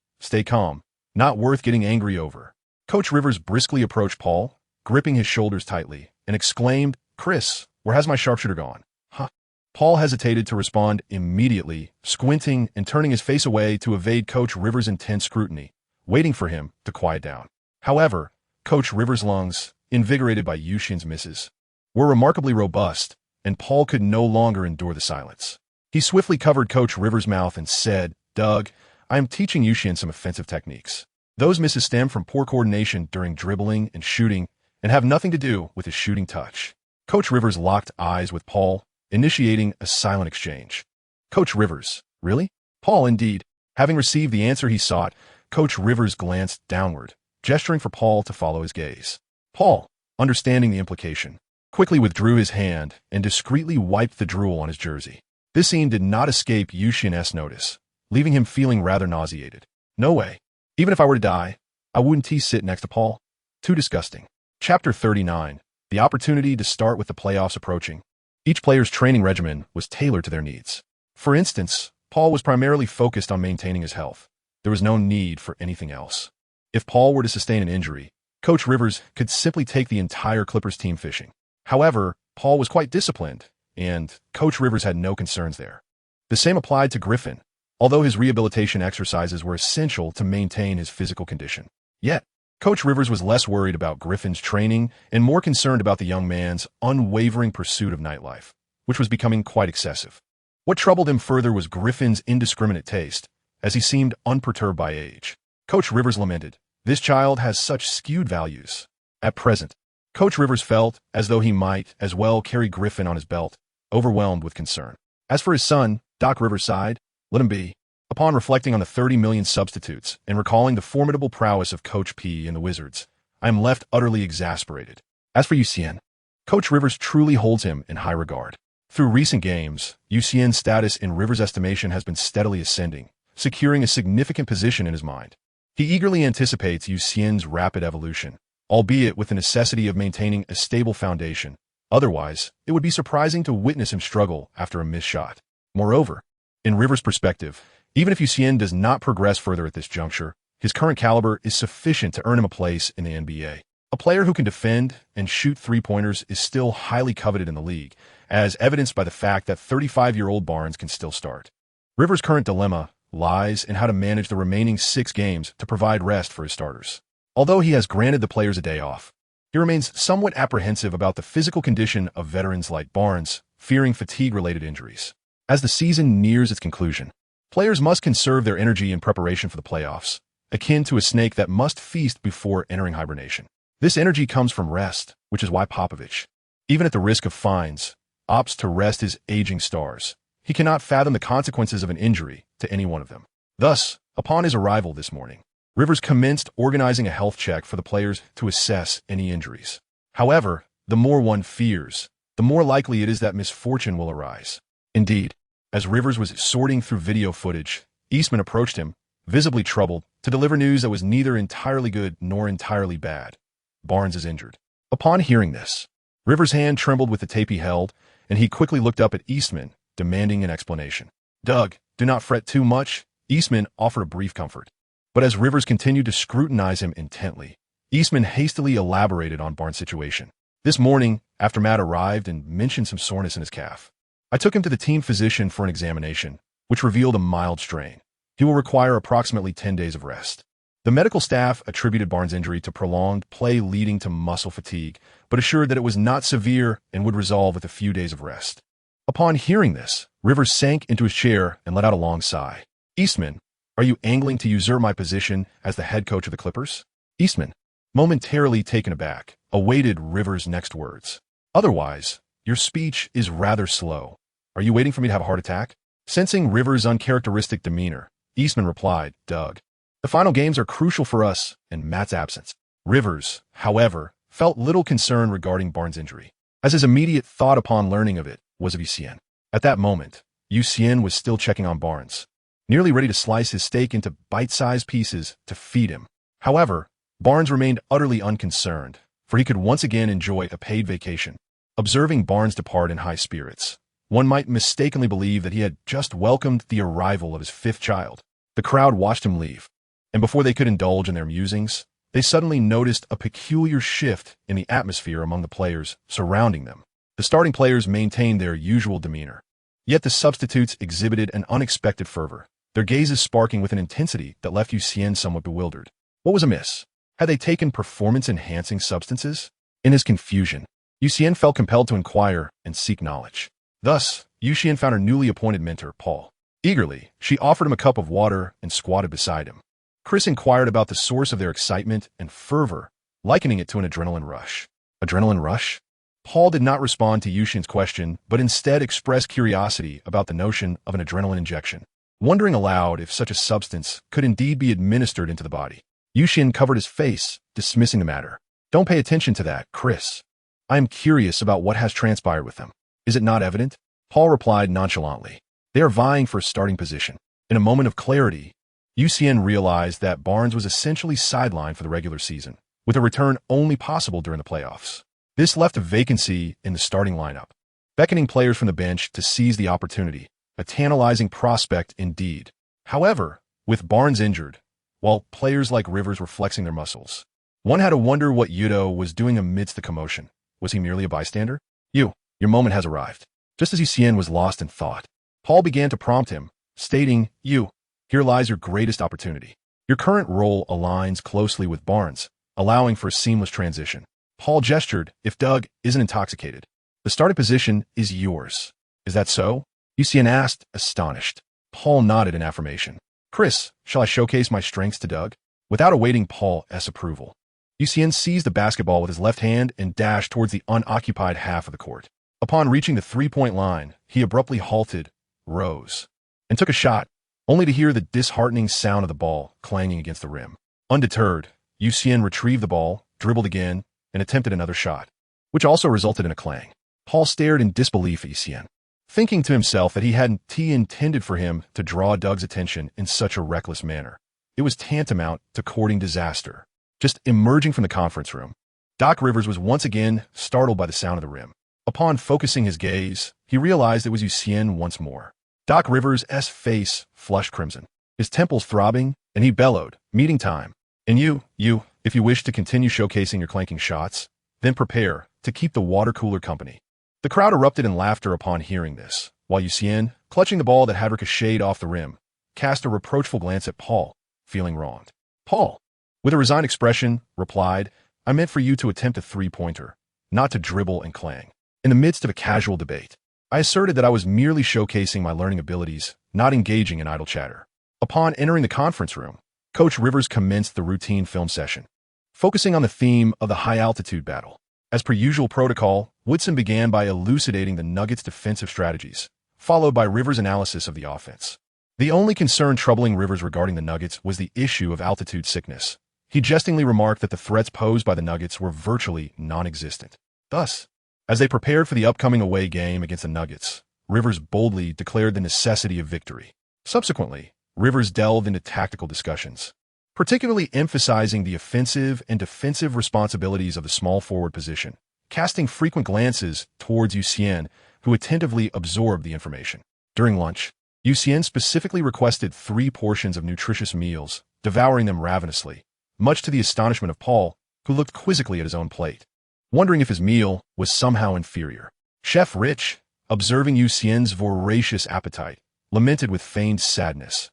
not worth getting angry over." Coach Rivers briskly approached Paul, gripping his shoulders tightly, and exclaimed, "Chris, where has my sharpshooter gone?" Huh? Paul hesitated to respond immediately, squinting and turning his face away to evade Coach Rivers' intense scrutiny, waiting for him to quiet down. However, Coach Rivers' lungs, invigorated by Xian's misses, were remarkably robust, and Paul could no longer endure the silence. He swiftly covered Coach Rivers' mouth and said, "Doug, I am teaching Xian some offensive techniques. Those misses stem from poor coordination during dribbling and shooting and have nothing to do with his shooting touch." Coach Rivers locked eyes with Paul, initiating a silent exchange. Coach Rivers, really? Paul, indeed. Having received the answer he sought, Coach Rivers glanced downward, gesturing for Paul to follow his gaze. Paul, understanding the implication, quickly withdrew his hand and discreetly wiped the drool on his jersey. This scene did not escape Xian's notice, leaving him feeling rather nauseated. No way. Even if I were to die, I wouldn't sit next to Paul. Too disgusting. Chapter 39. The opportunity to start with the playoffs approaching. Each player's training regimen was tailored to their needs. For instance, Paul was primarily focused on maintaining his health. There was no need for anything else. If Paul were to sustain an injury, Coach Rivers could simply take the entire Clippers team fishing. However, Paul was quite disciplined, and Coach Rivers had no concerns there. The same applied to Griffin, although his rehabilitation exercises were essential to maintain his physical condition. Yet, Coach Rivers was less worried about Griffin's training and more concerned about the young man's unwavering pursuit of nightlife, which was becoming quite excessive. What troubled him further was Griffin's indiscriminate taste, as he seemed unperturbed by age. Coach Rivers lamented, "This child has such skewed values." At present, Coach Rivers felt as though he might as well carry Griffin on his belt, overwhelmed with concern. As for his son, Doc Rivers sighed, "Let him be." Upon reflecting on the 30 million substitutes and recalling the formidable prowess of Coach P and the Wizards, I am left utterly exasperated. As for Xian, Coach Rivers truly holds him in high regard. Through recent games, Xian's status in Rivers' estimation has been steadily ascending, securing a significant position in his mind. He eagerly anticipates Xian's rapid evolution, albeit with the necessity of maintaining a stable foundation. Otherwise, it would be surprising to witness him struggle after a missed shot. Moreover, in Rivers' perspective, even if Xian does not progress further at this juncture, his current caliber is sufficient to earn him a place in the NBA. A player who can defend and shoot three-pointers is still highly coveted in the league, as evidenced by the fact that 35-year-old Barnes can still start. Rivers' current dilemma lies in how to manage the remaining 6 games to provide rest for his starters. Although he has granted the players a day off, he remains somewhat apprehensive about the physical condition of veterans like Barnes, fearing fatigue-related injuries. As the season nears its conclusion, players must conserve their energy in preparation for the playoffs, akin to a snake that must feast before entering hibernation. This energy comes from rest, which is why Popovich, even at the risk of fines, opts to rest his aging stars. He cannot fathom the consequences of an injury to any one of them. Thus, upon his arrival this morning, Rivers commenced organizing a health check for the players to assess any injuries. However, the more one fears, the more likely it is that misfortune will arise. Indeed, as Rivers was sorting through video footage, Eastman approached him, visibly troubled, to deliver news that was neither entirely good nor entirely bad. Barnes is injured. Upon hearing this, Rivers' hand trembled with the tape he held, and he quickly looked up at Eastman, demanding an explanation. "Doug, do not fret too much," Eastman offered a brief comfort. But as Rivers continued to scrutinize him intently, Eastman hastily elaborated on Barnes' situation. "This morning, after Matt arrived and mentioned some soreness in his calf, I took him to the team physician for an examination, which revealed a mild strain. He will require approximately 10 days of rest." The medical staff attributed Barnes' injury to prolonged play leading to muscle fatigue, but assured that it was not severe and would resolve with a few days of rest. Upon hearing this, Rivers sank into his chair and let out a long sigh. Eastman, Are you angling to usurp my position as the head coach of the Clippers? Eastman, momentarily taken aback, awaited Rivers' next words. Otherwise, your speech is rather slow. Are you waiting for me to have a heart attack? Sensing Rivers' uncharacteristic demeanor, Eastman replied, Doug, the final games are crucial for us in Matt's absence. Rivers, however, felt little concern regarding Barnes' injury, as his immediate thought upon learning of it was of Xian. At that moment, Xian was still checking on Barnes, nearly ready to slice his steak into bite-sized pieces to feed him. However, Barnes remained utterly unconcerned, for he could once again enjoy a paid vacation. Observing Barnes depart in high spirits, one might mistakenly believe that he had just welcomed the arrival of his fifth child. The crowd watched him leave, and before they could indulge in their musings, they suddenly noticed a peculiar shift in the atmosphere among the players surrounding them. The starting players maintained their usual demeanor, yet the substitutes exhibited an unexpected fervor, their gazes sparking with an intensity that left Xian somewhat bewildered. What was amiss? Had they taken performance-enhancing substances? In his confusion, Xian felt compelled to inquire and seek knowledge. Thus, Xian found her newly appointed mentor, Paul. Eagerly, she offered him a cup of water and squatted beside him. Chris inquired about the source of their excitement and fervor, likening it to an adrenaline rush. Adrenaline rush? Paul did not respond to Xian's question, but instead expressed curiosity about the notion of an adrenaline injection, wondering aloud if such a substance could indeed be administered into the body. Xian covered his face, dismissing the matter. Don't pay attention to that, Chris. I am curious about what has transpired with them. Is it not evident? Paul replied nonchalantly. They are vying for a starting position. In a moment of clarity, Xian realized that Barnes was essentially sidelined for the regular season, with a return only possible during the playoffs. This left a vacancy in the starting lineup, beckoning players from the bench to seize the opportunity, a tantalizing prospect indeed. However, with Barnes injured, while players like Rivers were flexing their muscles, one had to wonder what Yudo was doing amidst the commotion. Was he merely a bystander? Your moment has arrived. Just as Xian was lost in thought, Paul began to prompt him, stating, here lies your greatest opportunity. Your current role aligns closely with Barnes, allowing for a seamless transition. Paul gestured, if Doug isn't intoxicated. The starting position is yours. Is that so? Xian asked, astonished. Paul nodded in affirmation. Chris, shall I showcase my strengths to Doug? Without awaiting Paul's approval, Xian seized the basketball with his left hand and dashed towards the unoccupied half of the court. Upon reaching the three-point line, he abruptly halted, rose, and took a shot, only to hear the disheartening sound of the ball clanging against the rim. Undeterred, Xian retrieved the ball, dribbled again, and attempted another shot, which also resulted in a clang. Paul stared in disbelief at Xian, thinking to himself that he hadn't intended for him to draw Doug's attention in such a reckless manner. It was tantamount to courting disaster. Just emerging from the conference room, Doc Rivers was once again startled by the sound of the rim. Upon focusing his gaze, he realized it was Xian once more. Doc Rivers' face flushed crimson, his temples throbbing, and he bellowed, meeting time. And if you wish to continue showcasing your clanking shots, then prepare to keep the water cooler company. The crowd erupted in laughter upon hearing this, while Xian, clutching the ball that had ricocheted off the rim, cast a reproachful glance at Paul, feeling wronged. Paul, with a resigned expression, replied, I meant for you to attempt a three-pointer, not to dribble and clang. In the midst of a casual debate, I asserted that I was merely showcasing my learning abilities, not engaging in idle chatter. Upon entering the conference room, Coach Rivers commenced the routine film session, focusing on the theme of the high-altitude battle. As per usual protocol, Woodson began by elucidating the Nuggets' defensive strategies, followed by Rivers' analysis of the offense. The only concern troubling Rivers regarding the Nuggets was the issue of altitude sickness. He jestingly remarked that the threats posed by the Nuggets were virtually non-existent. Thus, as they prepared for the upcoming away game against the Nuggets, Rivers boldly declared the necessity of victory. Subsequently, Rivers delved into tactical discussions, particularly emphasizing the offensive and defensive responsibilities of the small forward position, casting frequent glances towards Xian, who attentively absorbed the information. During lunch, Xian specifically requested 3 portions of nutritious meals, devouring them ravenously, much to the astonishment of Paul, who looked quizzically at his own plate, wondering if his meal was somehow inferior. Chef Rich, observing Xian's voracious appetite, lamented with feigned sadness,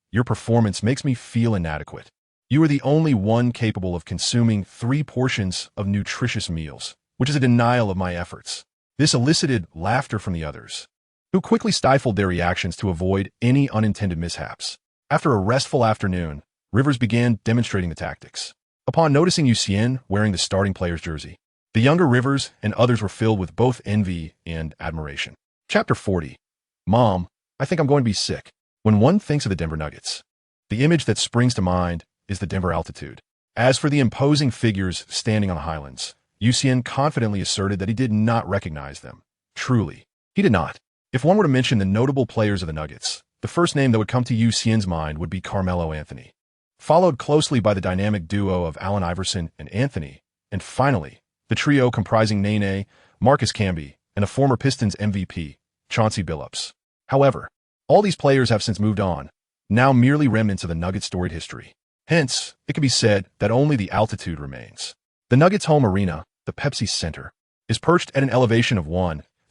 Your performance makes me feel inadequate. You are the only one capable of consuming 3 portions of nutritious meals, which is a denial of my efforts. This elicited laughter from the others, who quickly stifled their reactions to avoid any unintended mishaps. After a restful afternoon, Rivers began demonstrating the tactics. Upon noticing Xian wearing the starting player's jersey, the younger Rivers and others were filled with both envy and admiration. Chapter 40. Mom, I think I'm going to be sick. When one thinks of the Denver Nuggets, the image that springs to mind is the Denver altitude. As for the imposing figures standing on the highlands, Xian confidently asserted that he did not recognize them. Truly, he did not. If one were to mention the notable players of the Nuggets, the first name that would come to Xian's mind would be Carmelo Anthony, followed closely by the dynamic duo of Allen Iverson and Anthony, and finally, the trio comprising Nene, Marcus Camby, and the former Pistons MVP, Chauncey Billups. However, all these players have since moved on, now merely remnants of the Nuggets' storied history. Hence, it can be said that only the altitude remains. The Nuggets' home arena, the Pepsi Center, is perched at an elevation of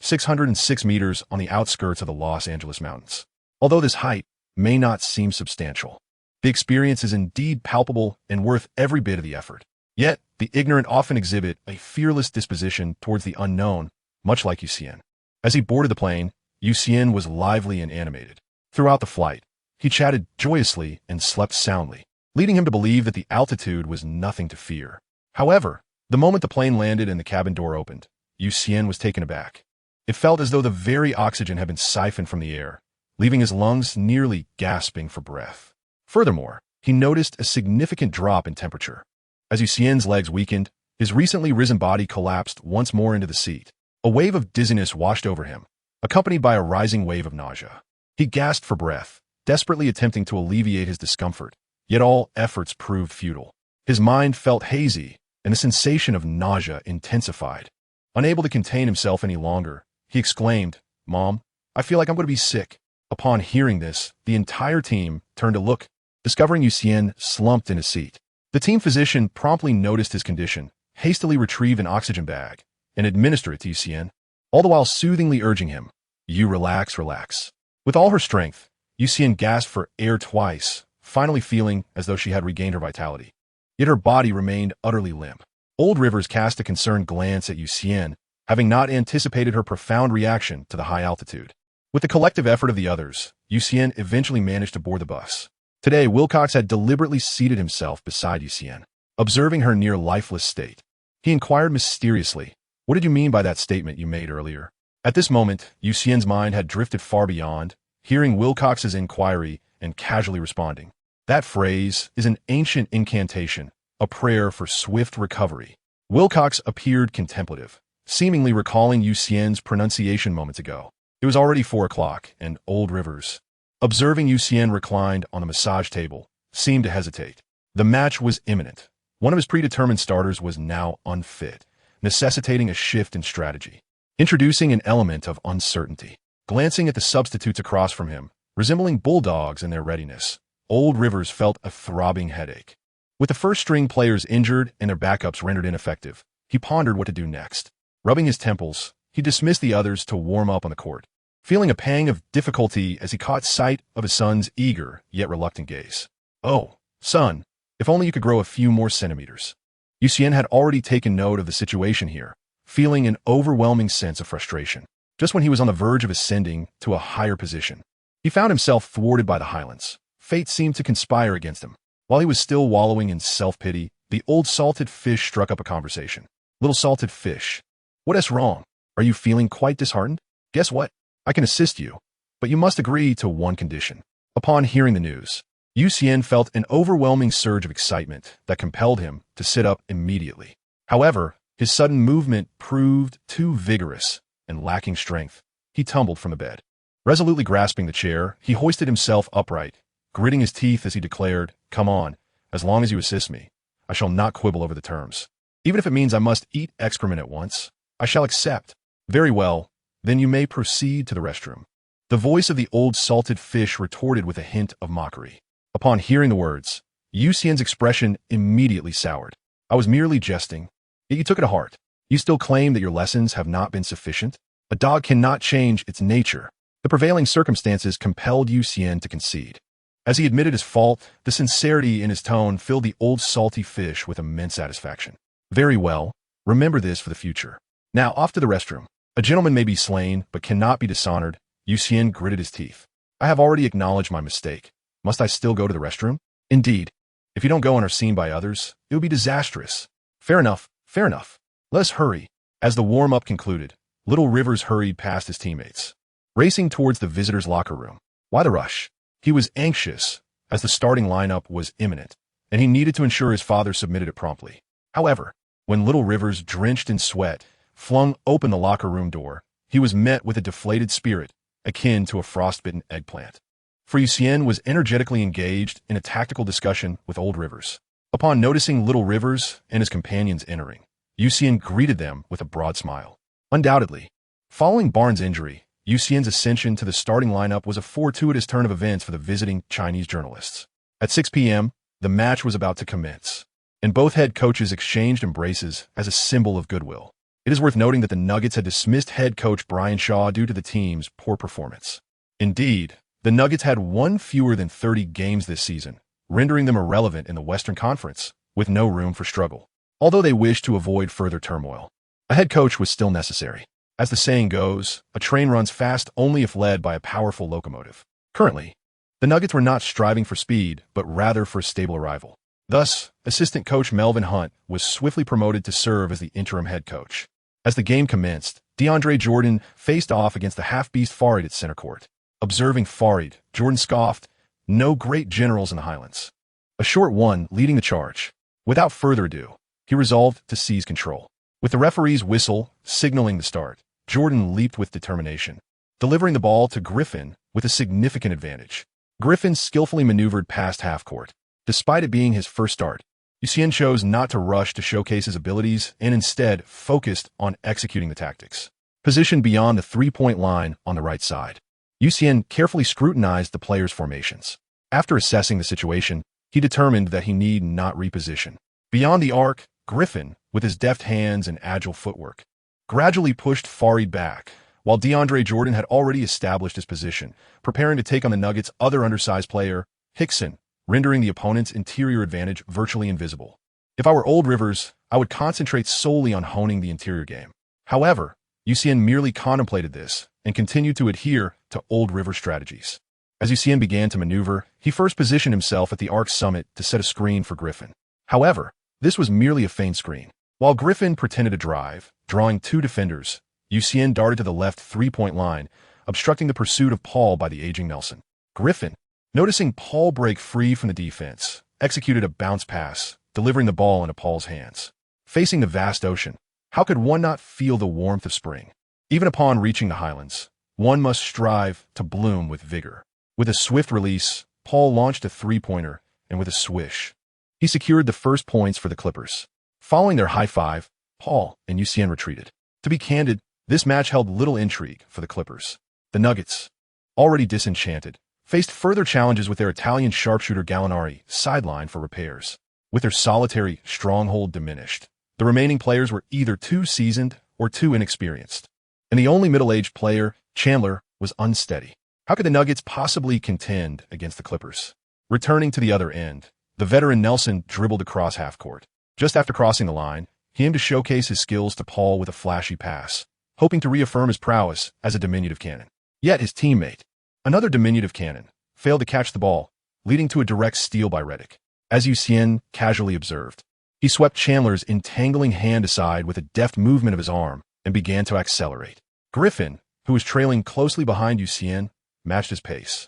606 meters on the outskirts of the Los Angeles Mountains. Although this height may not seem substantial, the experience is indeed palpable and worth every bit of the effort. Yet, the ignorant often exhibit a fearless disposition towards the unknown, much like Xian. As he boarded the plane, Xian was lively and animated. Throughout the flight, he chatted joyously and slept soundly, leading him to believe that the altitude was nothing to fear. However, the moment the plane landed and the cabin door opened, Xian was taken aback. It felt as though the very oxygen had been siphoned from the air, leaving his lungs nearly gasping for breath. Furthermore, he noticed a significant drop in temperature. As Xian's legs weakened, his recently risen body collapsed once more into the seat. A wave of dizziness washed over him, accompanied by a rising wave of nausea. He gasped for breath, desperately attempting to alleviate his discomfort, yet all efforts proved futile. His mind felt hazy, and the sensation of nausea intensified. Unable to contain himself any longer, he exclaimed, "Mom, I feel like I'm going to be sick." Upon hearing this, the entire team turned to look, discovering Xian slumped in his seat. The team physician promptly noticed his condition, hastily retrieved an oxygen bag, and administered it to Xian, all the while soothingly urging him, "You relax, relax." With all her strength, Xian gasped for air twice, finally feeling as though she had regained her vitality. Yet her body remained utterly limp. Old Rivers cast a concerned glance at Xian, having not anticipated her profound reaction to the high altitude. With the collective effort of the others, Xian eventually managed to board the bus. Today, Wilcox had deliberately seated himself beside Xian, observing her near lifeless state. He inquired mysteriously, "What did you mean by that statement you made earlier?" At this moment, Xian's mind had drifted far beyond, hearing Wilcox's inquiry and casually responding. That phrase is an ancient incantation, a prayer for swift recovery. Wilcox appeared contemplative, seemingly recalling Xian's pronunciation moments ago. It was already 4 o'clock, and Old Rivers, observing Xian reclined on a massage table, seemed to hesitate. The match was imminent. One of his predetermined starters was now unfit, necessitating a shift in strategy, introducing an element of uncertainty. Glancing at the substitutes across from him, resembling bulldogs in their readiness, Old Rivers felt a throbbing headache. With the first-string players injured and their backups rendered ineffective, he pondered what to do next. Rubbing his temples, he dismissed the others to warm up on the court, feeling a pang of difficulty as he caught sight of his son's eager yet reluctant gaze. "Oh, son, if only you could grow a few more centimeters." Xian had already taken note of the situation here, feeling an overwhelming sense of frustration. Just when he was on the verge of ascending to a higher position, he found himself thwarted by the highlands. Fate seemed to conspire against him. While he was still wallowing in self-pity, the old salted fish struck up a conversation. "Little salted fish, what is wrong? Are you feeling quite disheartened? Guess what? I can assist you, but you must agree to one condition." Upon hearing the news, Xian felt an overwhelming surge of excitement that compelled him to sit up immediately. However, his sudden movement proved too vigorous, and lacking strength, he tumbled from the bed. Resolutely grasping the chair, he hoisted himself upright, gritting his teeth as he declared, "Come on, as long as you assist me, I shall not quibble over the terms. Even if it means I must eat excrement at once, I shall accept." "Very well, then you may proceed to the restroom." The voice of the old salted fish retorted with a hint of mockery. Upon hearing the words, Xian's expression immediately soured. "I was merely jesting, yet you took it to heart. You still claim that your lessons have not been sufficient? A dog cannot change its nature." The prevailing circumstances compelled Xian to concede. As he admitted his fault, the sincerity in his tone filled the old salty fish with immense satisfaction. "Very well, remember this for the future. Now off to the restroom. A gentleman may be slain, but cannot be dishonored." Xian gritted his teeth. "I have already acknowledged my mistake. Must I still go to the restroom? Indeed. If you don't go and are seen by others, it would be disastrous. Fair enough, fair enough. Let us hurry. As the warm-up concluded, Little Rivers hurried past his teammates, racing towards the visitors' locker room. Why the rush? He was anxious, as the starting lineup was imminent, and he needed to ensure his father submitted it promptly. However, when Little Rivers, drenched in sweat, flung open the locker room door, he was met with a deflated spirit, akin to a frostbitten eggplant. For Xian was energetically engaged in a tactical discussion with Old Rivers. Upon noticing Little Rivers and his companions entering, Xian greeted them with a broad smile. Undoubtedly, following Barnes' injury, Xian's ascension to the starting lineup was a fortuitous turn of events for the visiting Chinese journalists. At 6 p.m., the match was about to commence, and both head coaches exchanged embraces as a symbol of goodwill. It is worth noting that the Nuggets had dismissed head coach Brian Shaw due to the team's poor performance. Indeed, the Nuggets had won fewer than 30 games this season, rendering them irrelevant in the Western Conference, with no room for struggle. Although they wished to avoid further turmoil, a head coach was still necessary. As the saying goes, a train runs fast only if led by a powerful locomotive. Currently, the Nuggets were not striving for speed, but rather for a stable arrival. Thus, assistant coach Melvin Hunt was swiftly promoted to serve as the interim head coach. As the game commenced, DeAndre Jordan faced off against the half-beast Farid at center court. Observing Farid, Jordan scoffed, "No great generals in the Highlands." A short one leading the charge. Without further ado, he resolved to seize control. With the referee's whistle signaling the start, Jordan leaped with determination, delivering the ball to Griffin with a significant advantage. Griffin skillfully maneuvered past half-court. Despite it being his first start, Xian chose not to rush to showcase his abilities and instead focused on executing the tactics. Positioned beyond the three-point line on the right side, Xian carefully scrutinized the players' formations. After assessing the situation, he determined that he need not reposition. Beyond the arc, Griffin, with his deft hands and agile footwork, gradually pushed Farid back, while DeAndre Jordan had already established his position, preparing to take on the Nuggets' other undersized player, Hickson, rendering the opponent's interior advantage virtually invisible. If I were Old Rivers, I would concentrate solely on honing the interior game. However, Xian merely contemplated this and continued to adhere to Old River strategies. As Xian began to maneuver, he first positioned himself at the arc summit to set a screen for Griffin. However, this was merely a feint screen. While Griffin pretended to drive, drawing two defenders, Xian darted to the left three-point line, obstructing the pursuit of Paul by the aging Nelson. Griffin, noticing Paul break free from the defense, executed a bounce pass, delivering the ball into Paul's hands. Facing the vast ocean, how could one not feel the warmth of spring? Even upon reaching the Highlands, one must strive to bloom with vigor. With a swift release, Paul launched a three-pointer, and with a swish, he secured the first points for the Clippers. Following their high five, Paul and Xian retreated. To be candid, this match held little intrigue for the Clippers. The Nuggets, already disenchanted, faced further challenges with their Italian sharpshooter Gallinari sidelined for repairs. With their solitary stronghold diminished, the remaining players were either too seasoned or too inexperienced. And the only middle-aged player, Chandler, was unsteady. How could the Nuggets possibly contend against the Clippers? Returning to the other end, the veteran Nelson dribbled across half-court. Just after crossing the line, he aimed to showcase his skills to Paul with a flashy pass, hoping to reaffirm his prowess as a diminutive cannon. Yet his teammate, another diminutive cannon, failed to catch the ball, leading to a direct steal by Redick. As Xian casually observed, he swept Chandler's entangling hand aside with a deft movement of his arm and began to accelerate. Griffin, who was trailing closely behind Xian, matched his pace.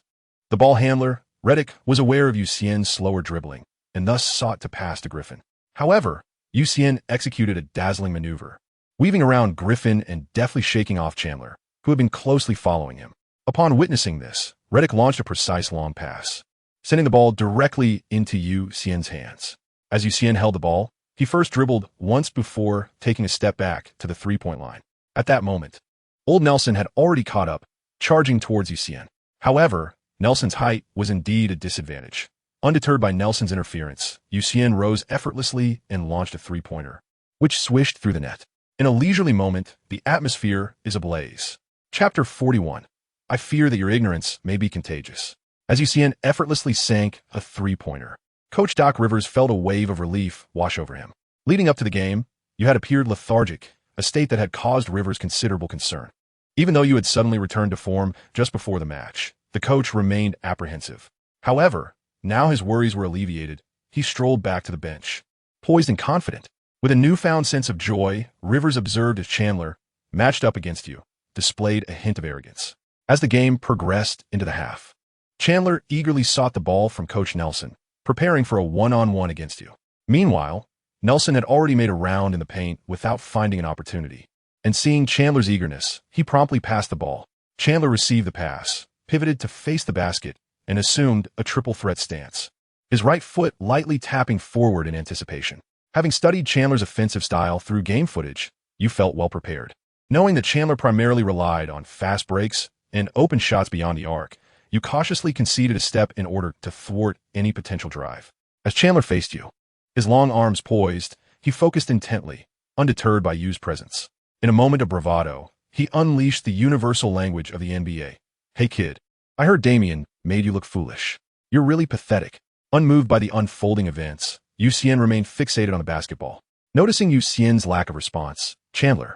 The ball handler, Redick, was aware of Xian's slower dribbling and thus sought to pass to Griffin. However, Xian executed a dazzling maneuver, weaving around Griffin and deftly shaking off Chandler, who had been closely following him. Upon witnessing this, Redick launched a precise long pass, sending the ball directly into Xian's hands. As Xian held the ball, he first dribbled once before taking a step back to the three-point line. At that moment, Old Nelson had already caught up, charging towards Xian. However, Nelson's height was indeed a disadvantage. Undeterred by Nelson's interference, Xian rose effortlessly and launched a three-pointer, which swished through the net. In a leisurely moment, the atmosphere is ablaze. Chapter 41. I fear that your ignorance may be contagious. As Xian effortlessly sank a three-pointer, Coach Doc Rivers felt a wave of relief wash over him. Leading up to the game, you had appeared lethargic, a state that had caused Rivers considerable concern. Even though you had suddenly returned to form just before the match, the coach remained apprehensive. However, now his worries were alleviated. He strolled back to the bench, poised and confident. With a newfound sense of joy, Rivers observed as Chandler, matched up against you, displayed a hint of arrogance. As the game progressed into the half, Chandler eagerly sought the ball from Coach Nelson, preparing for a one-on-one against you. Meanwhile, Nelson had already made a round in the paint without finding an opportunity. And seeing Chandler's eagerness, he promptly passed the ball. Chandler received the pass, pivoted to face the basket, and assumed a triple threat stance, his right foot lightly tapping forward in anticipation. Having studied Chandler's offensive style through game footage, you felt well prepared. Knowing that Chandler primarily relied on fast breaks and open shots beyond the arc, you cautiously conceded a step in order to thwart any potential drive. As Chandler faced you, his long arms poised, he focused intently, undeterred by you's presence. In a moment of bravado, he unleashed the universal language of the NBA. Hey kid, I heard Damian made you look foolish. You're really pathetic. Unmoved by the unfolding events, Xian remained fixated on the basketball. Noticing Xian's lack of response, Chandler,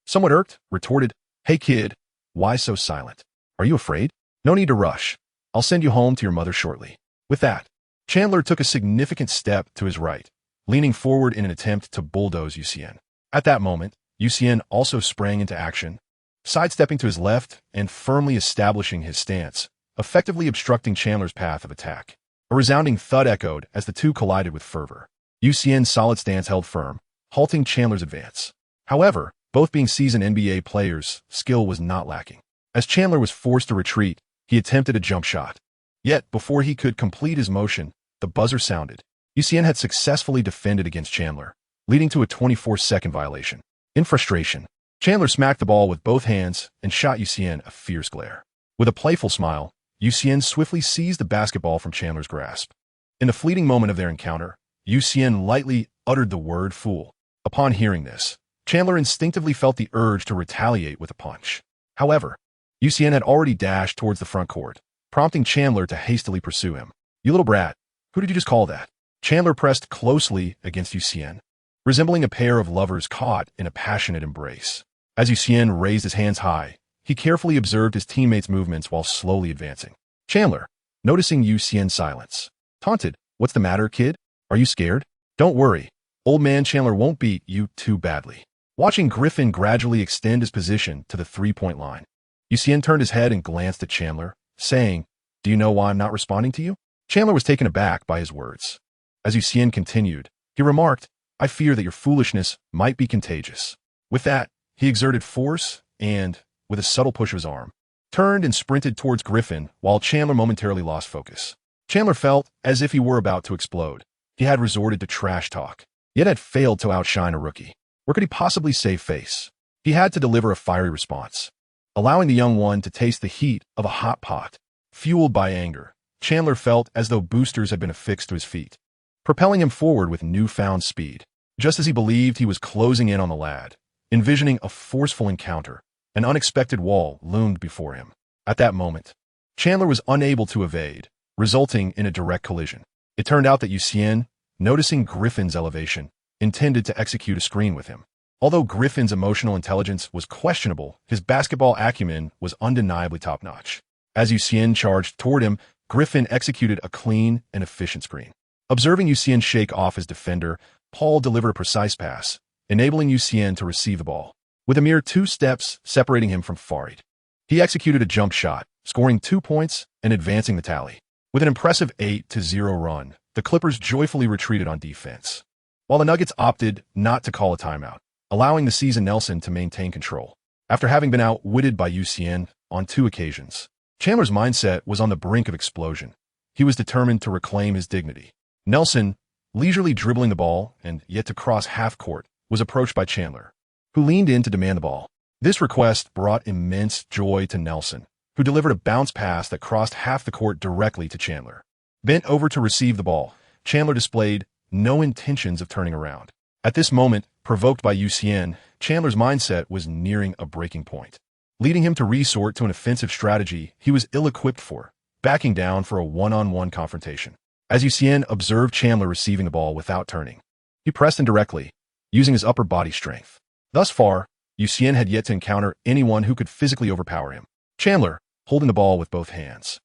somewhat irked, retorted, Hey kid, why so silent? Are you afraid? No need to rush. I'll send you home to your mother shortly. With that, Chandler took a significant step to his right, leaning forward in an attempt to bulldoze Xian. At that moment, Xian also sprang into action, sidestepping to his left and firmly establishing his stance, effectively obstructing Chandler's path of attack. A resounding thud echoed as the two collided with fervor. Xian's solid stance held firm, halting Chandler's advance. However, both being seasoned NBA players, skill was not lacking. As Chandler was forced to retreat, he attempted a jump shot. Yet, before he could complete his motion, the buzzer sounded. Xian had successfully defended against Chandler, leading to a 24-second violation. In frustration, Chandler smacked the ball with both hands and shot Xian a fierce glare. With a playful smile, Xian swiftly seized the basketball from Chandler's grasp. In the fleeting moment of their encounter, Xian lightly uttered the word fool. Upon hearing this, Chandler instinctively felt the urge to retaliate with a punch. However, Xian had already dashed towards the front court, prompting Chandler to hastily pursue him. You little brat, who did you just call that? Chandler pressed closely against Xian, resembling a pair of lovers caught in a passionate embrace. As Xian raised his hands high, he carefully observed his teammates' movements while slowly advancing. Chandler, noticing Xian's silence, taunted, What's the matter, kid? Are you scared? Don't worry. Old man Chandler won't beat you too badly. Watching Griffin gradually extend his position to the three-point line, Xian turned his head and glanced at Chandler, saying, Do you know why I'm not responding to you? Chandler was taken aback by his words. As Xian continued, he remarked, I fear that your foolishness might be contagious. With that, he exerted force and, with a subtle push of his arm, turned and sprinted towards Griffin while Chandler momentarily lost focus. Chandler felt as if he were about to explode. He had resorted to trash talk, yet had failed to outshine a rookie. Where could he possibly save face? He had to deliver a fiery response, allowing the young one to taste the heat of a hot pot. Fueled by anger, Chandler felt as though boosters had been affixed to his feet, propelling him forward with newfound speed. Just as he believed he was closing in on the lad, envisioning a forceful encounter, an unexpected wall loomed before him. At that moment, Chandler was unable to evade, resulting in a direct collision. It turned out that Xian, noticing Griffin's elevation, intended to execute a screen with him. Although Griffin's emotional intelligence was questionable, his basketball acumen was undeniably top-notch. As Xian charged toward him, Griffin executed a clean and efficient screen. Observing Xian shake off his defender, Paul delivered a precise pass, enabling Xian to receive the ball. With a mere 2 steps separating him from Farid, he executed a jump shot, scoring 2 points and advancing the tally. With an impressive 8-0 run, the Clippers joyfully retreated on defense, while the Nuggets opted not to call a timeout, allowing the seasoned Nelson to maintain control. After having been outwitted by Xian on 2 occasions, Chandler's mindset was on the brink of explosion. He was determined to reclaim his dignity. Nelson, leisurely dribbling the ball and yet to cross half court, was approached by Chandler, who leaned in to demand the ball. This request brought immense joy to Nelson, who delivered a bounce pass that crossed half the court directly to Chandler. Bent over to receive the ball, Chandler displayed no intentions of turning around. At this moment, provoked by Xian, Chandler's mindset was nearing a breaking point, leading him to resort to an offensive strategy he was ill-equipped for, backing down for a one-on-one confrontation. As Xian observed Chandler receiving the ball without turning, he pressed indirectly, using his upper body strength. Thus far, Xian had yet to encounter anyone who could physically overpower him. Chandler, holding the ball with both hands,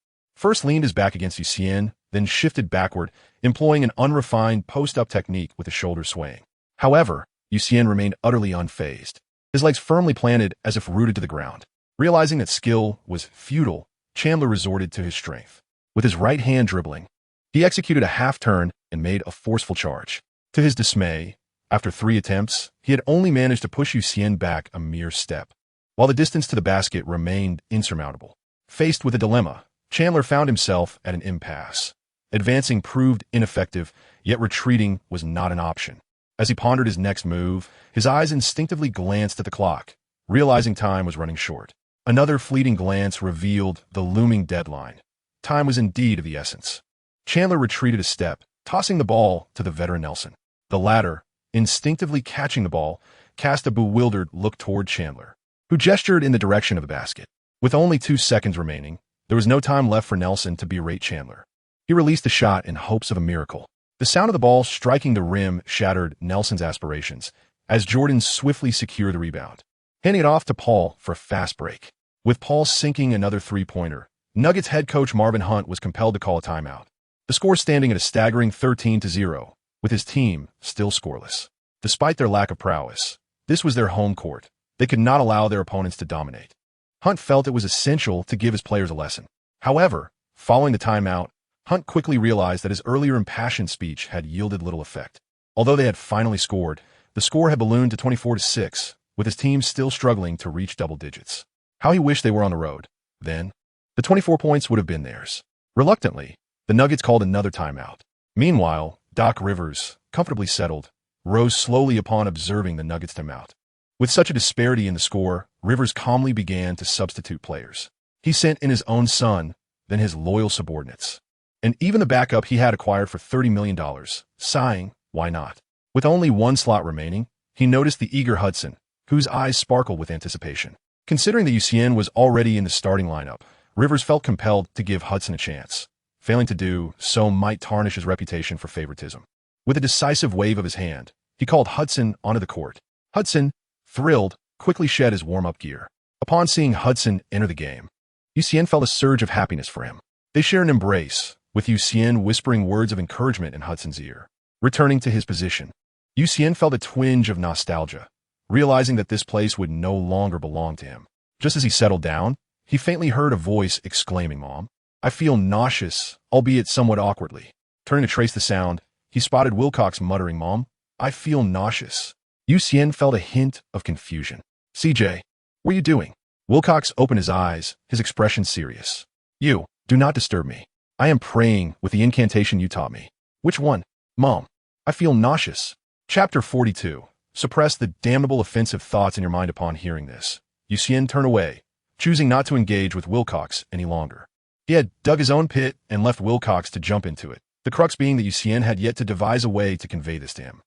first leaned his back against Xian, then shifted backward, employing an unrefined post-up technique with the shoulders swaying. However, Xian remained utterly unfazed, his legs firmly planted as if rooted to the ground. Realizing that skill was futile, Chandler resorted to his strength. With his right hand dribbling, he executed a half-turn and made a forceful charge. To his dismay, after 3 attempts, he had only managed to push Xian back a mere step, while the distance to the basket remained insurmountable. Faced with a dilemma, Chandler found himself at an impasse. Advancing proved ineffective, yet retreating was not an option. As he pondered his next move, his eyes instinctively glanced at the clock, realizing time was running short. Another fleeting glance revealed the looming deadline. Time was indeed of the essence. Chandler retreated a step, tossing the ball to the veteran Nelson. The latter, instinctively catching the ball, cast a bewildered look toward Chandler, who gestured in the direction of the basket. With only 2 seconds remaining, there was no time left for Nelson to berate Chandler. He released the shot in hopes of a miracle. The sound of the ball striking the rim shattered Nelson's aspirations, as Jordan swiftly secured the rebound, handing it off to Paul for a fast break. With Paul sinking another 3-pointer, Nuggets head coach Marvin Hunt was compelled to call a timeout. The score standing at a staggering 13-0, with his team still scoreless. Despite their lack of prowess, this was their home court. They could not allow their opponents to dominate. Hunt felt it was essential to give his players a lesson. However, following the timeout, Hunt quickly realized that his earlier impassioned speech had yielded little effect. Although they had finally scored, the score had ballooned to 24-6, with his team still struggling to reach double digits. How he wished they were on the road. Then, the 24 points would have been theirs. Reluctantly, the Nuggets called another timeout. Meanwhile, Doc Rivers, comfortably settled, rose slowly upon observing the Nuggets timeout. With such a disparity in the score, Rivers calmly began to substitute players. He sent in his own son, then his loyal subordinates, and even the backup he had acquired for $30 million, sighing, why not? With only 1 slot remaining, he noticed the eager Hudson, whose eyes sparkled with anticipation. Considering that Xian was already in the starting lineup, Rivers felt compelled to give Hudson a chance. Failing to do so might tarnish his reputation for favoritism. With a decisive wave of his hand, he called Hudson onto the court. Hudson, thrilled, quickly shed his warm-up gear. Upon seeing Hudson enter the game, Xian felt a surge of happiness for him. They shared an embrace, with Xian whispering words of encouragement in Hudson's ear. Returning to his position, Xian felt a twinge of nostalgia, realizing that this place would no longer belong to him. Just as he settled down, he faintly heard a voice exclaiming, "Mom, I feel nauseous," albeit somewhat awkwardly. Turning to trace the sound, he spotted Wilcox muttering, "Mom, I feel nauseous." Xian felt a hint of confusion. "CJ, what are you doing?" Wilcox opened his eyes, his expression serious. "You, do not disturb me. I am praying with the incantation you taught me." "Which one?" "Mom, I feel nauseous." Chapter 42. Suppress the damnable offensive thoughts in your mind upon hearing this. Xian turned away, choosing not to engage with Wilcox any longer. He had dug his own pit and left Wilcox to jump into it, the crux being that Xian had yet to devise a way to convey this to him.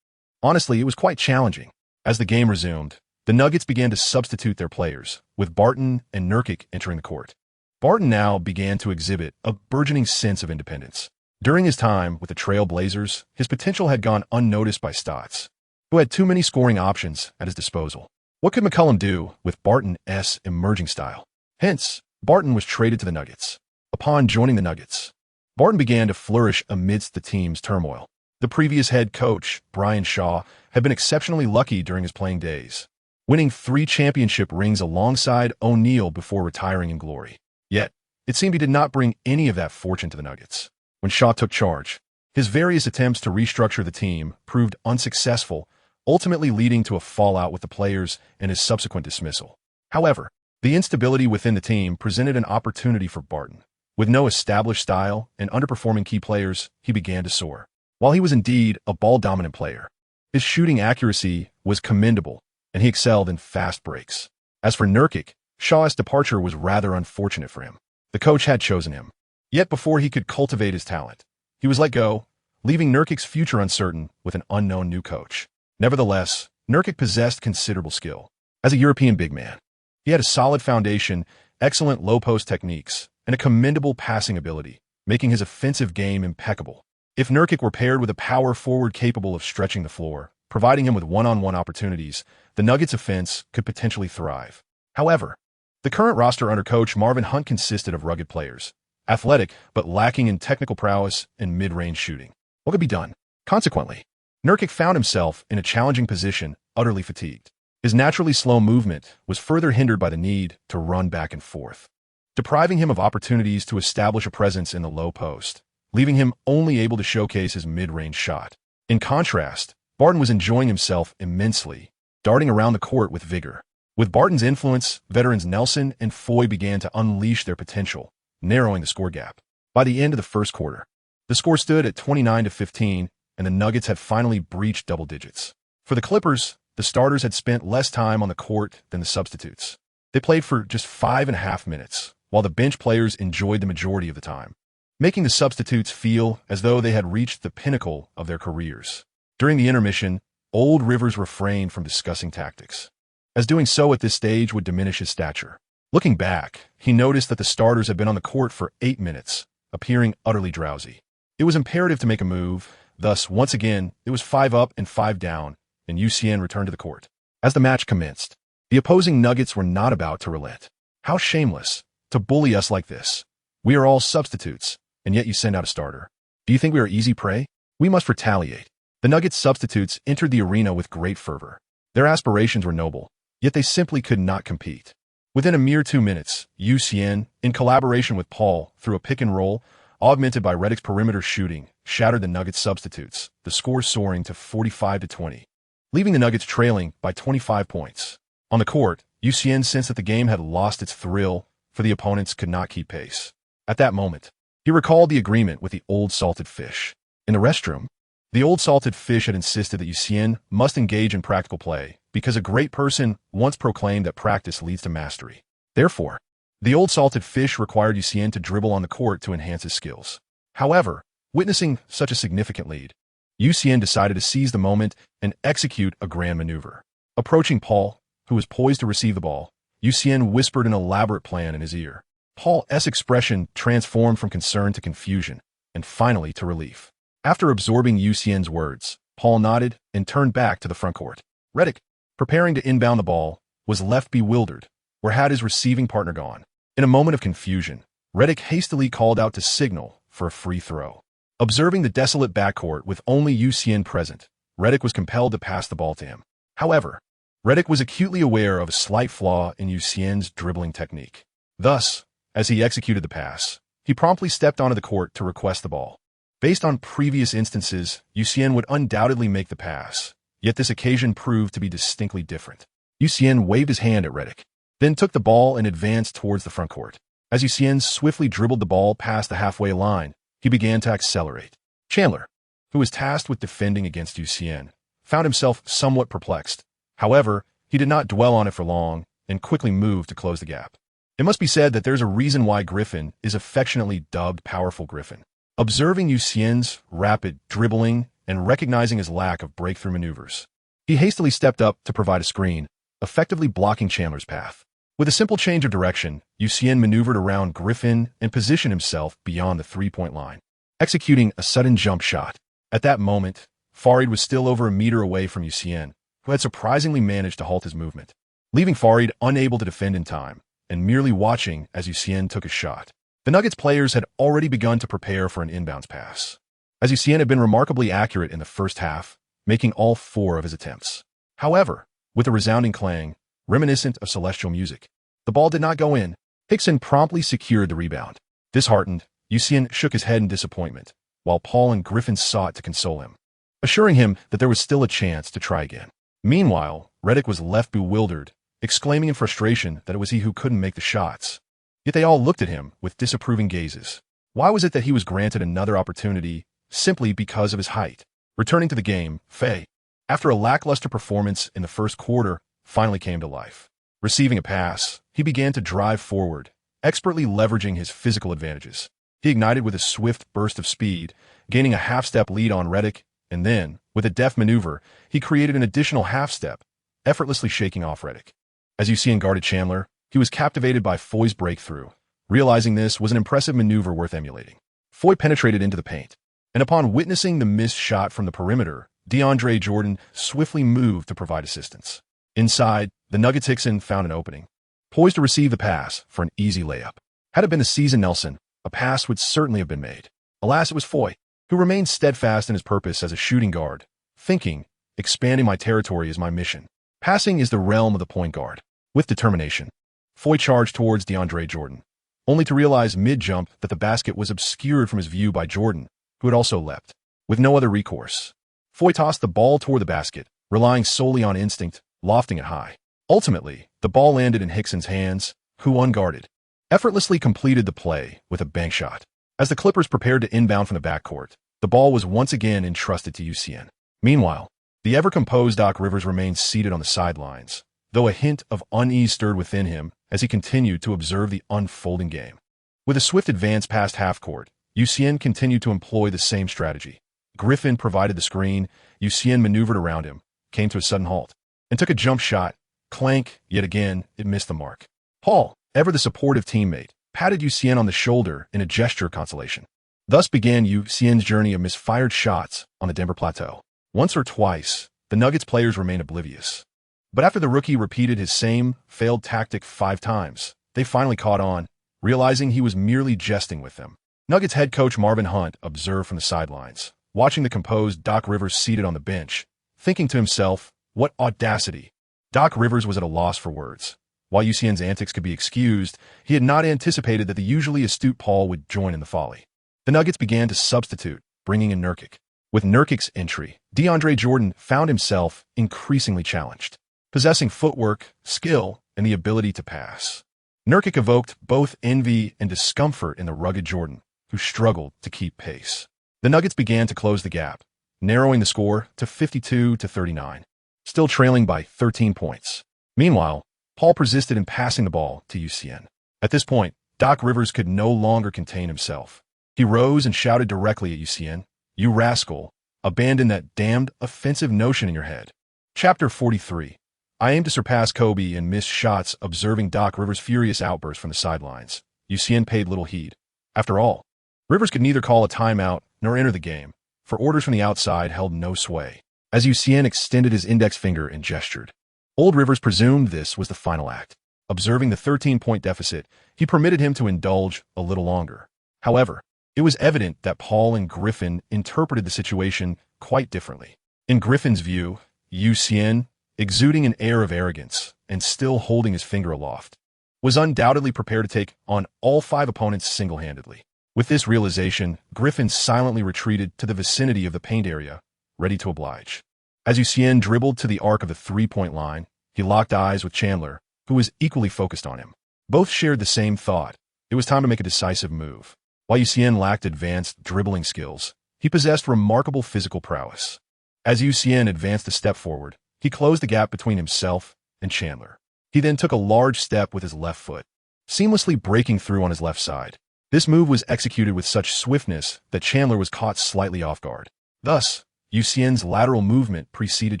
Honestly, it was quite challenging. As the game resumed, the Nuggets began to substitute their players, with Barton and Nurkic entering the court. Barton now began to exhibit a burgeoning sense of independence. During his time with the Trail Blazers, his potential had gone unnoticed by Stotts, who had too many scoring options at his disposal. What could McCollum do with Barton's emerging style? Hence, Barton was traded to the Nuggets. Upon joining the Nuggets, Barton began to flourish amidst the team's turmoil. The previous head coach, Brian Shaw, had been exceptionally lucky during his playing days, winning 3 championship rings alongside O'Neal before retiring in glory. Yet, it seemed he did not bring any of that fortune to the Nuggets. When Shaw took charge, his various attempts to restructure the team proved unsuccessful, ultimately leading to a fallout with the players and his subsequent dismissal. However, the instability within the team presented an opportunity for Barton. With no established style and underperforming key players, he began to soar. While he was indeed a ball-dominant player, his shooting accuracy was commendable, and he excelled in fast breaks. As for Nurkic, Shaw's departure was rather unfortunate for him. The coach had chosen him. Yet before he could cultivate his talent, he was let go, leaving Nurkic's future uncertain with an unknown new coach. Nevertheless, Nurkic possessed considerable skill. As a European big man, he had a solid foundation, excellent low-post techniques, and a commendable passing ability, making his offensive game impeccable. If Nurkic were paired with a power forward capable of stretching the floor, providing him with one-on-one opportunities, the Nuggets' offense could potentially thrive. However, the current roster under coach Marvin Hunt consisted of rugged players, athletic but lacking in technical prowess and mid-range shooting. What could be done? Consequently, Nurkic found himself in a challenging position, utterly fatigued. His naturally slow movement was further hindered by the need to run back and forth, depriving him of opportunities to establish a presence in the low post, leaving him only able to showcase his mid-range shot. In contrast, Barton was enjoying himself immensely, darting around the court with vigor. With Barton's influence, veterans Nelson and Foy began to unleash their potential, narrowing the score gap. By the end of the first quarter, the score stood at 29-15, and the Nuggets had finally breached double digits. For the Clippers, the starters had spent less time on the court than the substitutes. They played for just 5.5 minutes, while the bench players enjoyed the majority of the time, making the substitutes feel as though they had reached the pinnacle of their careers. During the intermission, Old Rivers refrained from discussing tactics, as doing so at this stage would diminish his stature. Looking back, he noticed that the starters had been on the court for 8 minutes, appearing utterly drowsy. It was imperative to make a move, thus once again it was 5 up and 5 down, and Xian returned to the court. As the match commenced, the opposing Nuggets were not about to relent. How shameless, to bully us like this. We are all substitutes, and yet you send out a starter. Do you think we are easy prey? We must retaliate. The Nuggets substitutes entered the arena with great fervor. Their aspirations were noble, yet they simply could not compete. Within a mere 2 minutes, Xian, in collaboration with Paul, through a pick and roll, augmented by Redick's perimeter shooting, shattered the Nuggets substitutes, the score soaring to 45-20, leaving the Nuggets trailing by 25 points. On the court, Xian sensed that the game had lost its thrill, for the opponents could not keep pace. At that moment, he recalled the agreement with the old salted fish. In the restroom, the old salted fish had insisted that Xian must engage in practical play, because a great person once proclaimed that practice leads to mastery. Therefore, the old salted fish required Xian to dribble on the court to enhance his skills. However, witnessing such a significant lead, Xian decided to seize the moment and execute a grand maneuver. Approaching Paul, who was poised to receive the ball, Xian whispered an elaborate plan in his ear. Paul's expression transformed from concern to confusion, and finally to relief. After absorbing Xian's words, Paul nodded and turned back to the front court. Redick, preparing to inbound the ball, was left bewildered. Where had his receiving partner gone? In a moment of confusion, Redick hastily called out to signal for a free throw. Observing the desolate backcourt with only Xian present, Redick was compelled to pass the ball to him. However, Redick was acutely aware of a slight flaw in Xian's dribbling technique. Thus, as he executed the pass, he promptly stepped onto the court to request the ball. Based on previous instances, Xian would undoubtedly make the pass, yet this occasion proved to be distinctly different. Xian waved his hand at Redick, then took the ball and advanced towards the front court. As Xian swiftly dribbled the ball past the halfway line, he began to accelerate. Chandler, who was tasked with defending against Xian, found himself somewhat perplexed. However, he did not dwell on it for long and quickly moved to close the gap. It must be said that there's a reason why Griffin is affectionately dubbed Powerful Griffin. Observing Xian's rapid dribbling and recognizing his lack of breakthrough maneuvers, he hastily stepped up to provide a screen, effectively blocking Chandler's path. With a simple change of direction, Xian maneuvered around Griffin and positioned himself beyond the three-point line, executing a sudden jump shot. At that moment, Farid was still over a meter away from Xian, who had surprisingly managed to halt his movement, leaving Farid unable to defend in time and merely watching as Xian took a shot. The Nuggets players had already begun to prepare for an inbounds pass, as Xian had been remarkably accurate in the first half, making all 4 of his attempts. However, with a resounding clang, reminiscent of celestial music, the ball did not go in. Hickson promptly secured the rebound. Disheartened, Xian shook his head in disappointment, while Paul and Griffin sought to console him, assuring him that there was still a chance to try again. Meanwhile, Redick was left bewildered, exclaiming in frustration that it was he who couldn't make the shots. Yet they all looked at him with disapproving gazes. Why was it that he was granted another opportunity simply because of his height? Returning to the game, Faye, after a lackluster performance in the first quarter, finally came to life. Receiving a pass, he began to drive forward, expertly leveraging his physical advantages. He ignited with a swift burst of speed, gaining a half-step lead on Redick, and then, with a deft maneuver, he created an additional half-step, effortlessly shaking off Redick. As Xian guarded Chandler, he was captivated by Foy's breakthrough. Realizing this was an impressive maneuver worth emulating, Foy penetrated into the paint, and upon witnessing the missed shot from the perimeter, DeAndre Jordan swiftly moved to provide assistance. Inside, the Nuggets Hickson found an opening, poised to receive the pass for an easy layup. Had it been a seasoned Nelson, a pass would certainly have been made. Alas, it was Foy, who remained steadfast in his purpose as a shooting guard, thinking, expanding my territory is my mission. Passing is the realm of the point guard. With determination, Foy charged towards DeAndre Jordan, only to realize mid-jump that the basket was obscured from his view by Jordan, who had also leapt. With no other recourse, Foy tossed the ball toward the basket, relying solely on instinct, lofting it high. Ultimately, the ball landed in Hickson's hands, who, unguarded, effortlessly completed the play with a bank shot. As the Clippers prepared to inbound from the backcourt, the ball was once again entrusted to Xian. Meanwhile, the ever-composed Doc Rivers remained seated on the sidelines, though a hint of unease stirred within him as he continued to observe the unfolding game. With a swift advance past half-court, Xian continued to employ the same strategy. Griffin provided the screen, Xian maneuvered around him, came to a sudden halt, and took a jump shot. Clank, yet again, it missed the mark. Paul, ever the supportive teammate, patted Xian on the shoulder in a gesture of consolation. Thus began Xian's journey of misfired shots on the Denver Plateau. Once or twice, the Nuggets players remained oblivious. But after the rookie repeated his same failed tactic 5 times, they finally caught on, realizing he was merely jesting with them. Nuggets head coach Marvin Hunt observed from the sidelines, watching the composed Doc Rivers seated on the bench, thinking to himself, what audacity. Doc Rivers was at a loss for words. While Xian's antics could be excused, he had not anticipated that the usually astute Paul would join in the folly. The Nuggets began to substitute, bringing in Nurkic. With Nurkic's entry, DeAndre Jordan found himself increasingly challenged, possessing footwork, skill, and the ability to pass. Nurkic evoked both envy and discomfort in the rugged Jordan, who struggled to keep pace. The Nuggets began to close the gap, narrowing the score to 52-39, still trailing by 13 points. Meanwhile, Paul persisted in passing the ball to Xian. At this point, Doc Rivers could no longer contain himself. He rose and shouted directly at Xian, "You rascal, abandon that damned offensive notion in your head." Chapter 43. I aim to surpass Kobe in missed shots. Observing Doc Rivers' furious outburst from the sidelines, Xian paid little heed. After all, Rivers could neither call a timeout nor enter the game, for orders from the outside held no sway. As Xian extended his index finger and gestured, old Rivers presumed this was the final act. Observing the 13-point deficit, he permitted him to indulge a little longer. However, it was evident that Paul and Griffin interpreted the situation quite differently. In Griffin's view, Xian, exuding an air of arrogance and still holding his finger aloft, was undoubtedly prepared to take on all 5 opponents single-handedly. With this realization, Griffin silently retreated to the vicinity of the paint area, ready to oblige. As Xian dribbled to the arc of the 3-point line, he locked eyes with Chandler, who was equally focused on him. Both shared the same thought. It was time to make a decisive move. While Xian lacked advanced dribbling skills, he possessed remarkable physical prowess. As Xian advanced a step forward, he closed the gap between himself and Chandler. He then took a large step with his left foot, seamlessly breaking through on his left side. This move was executed with such swiftness that Chandler was caught slightly off guard. Thus, Xian's lateral movement preceded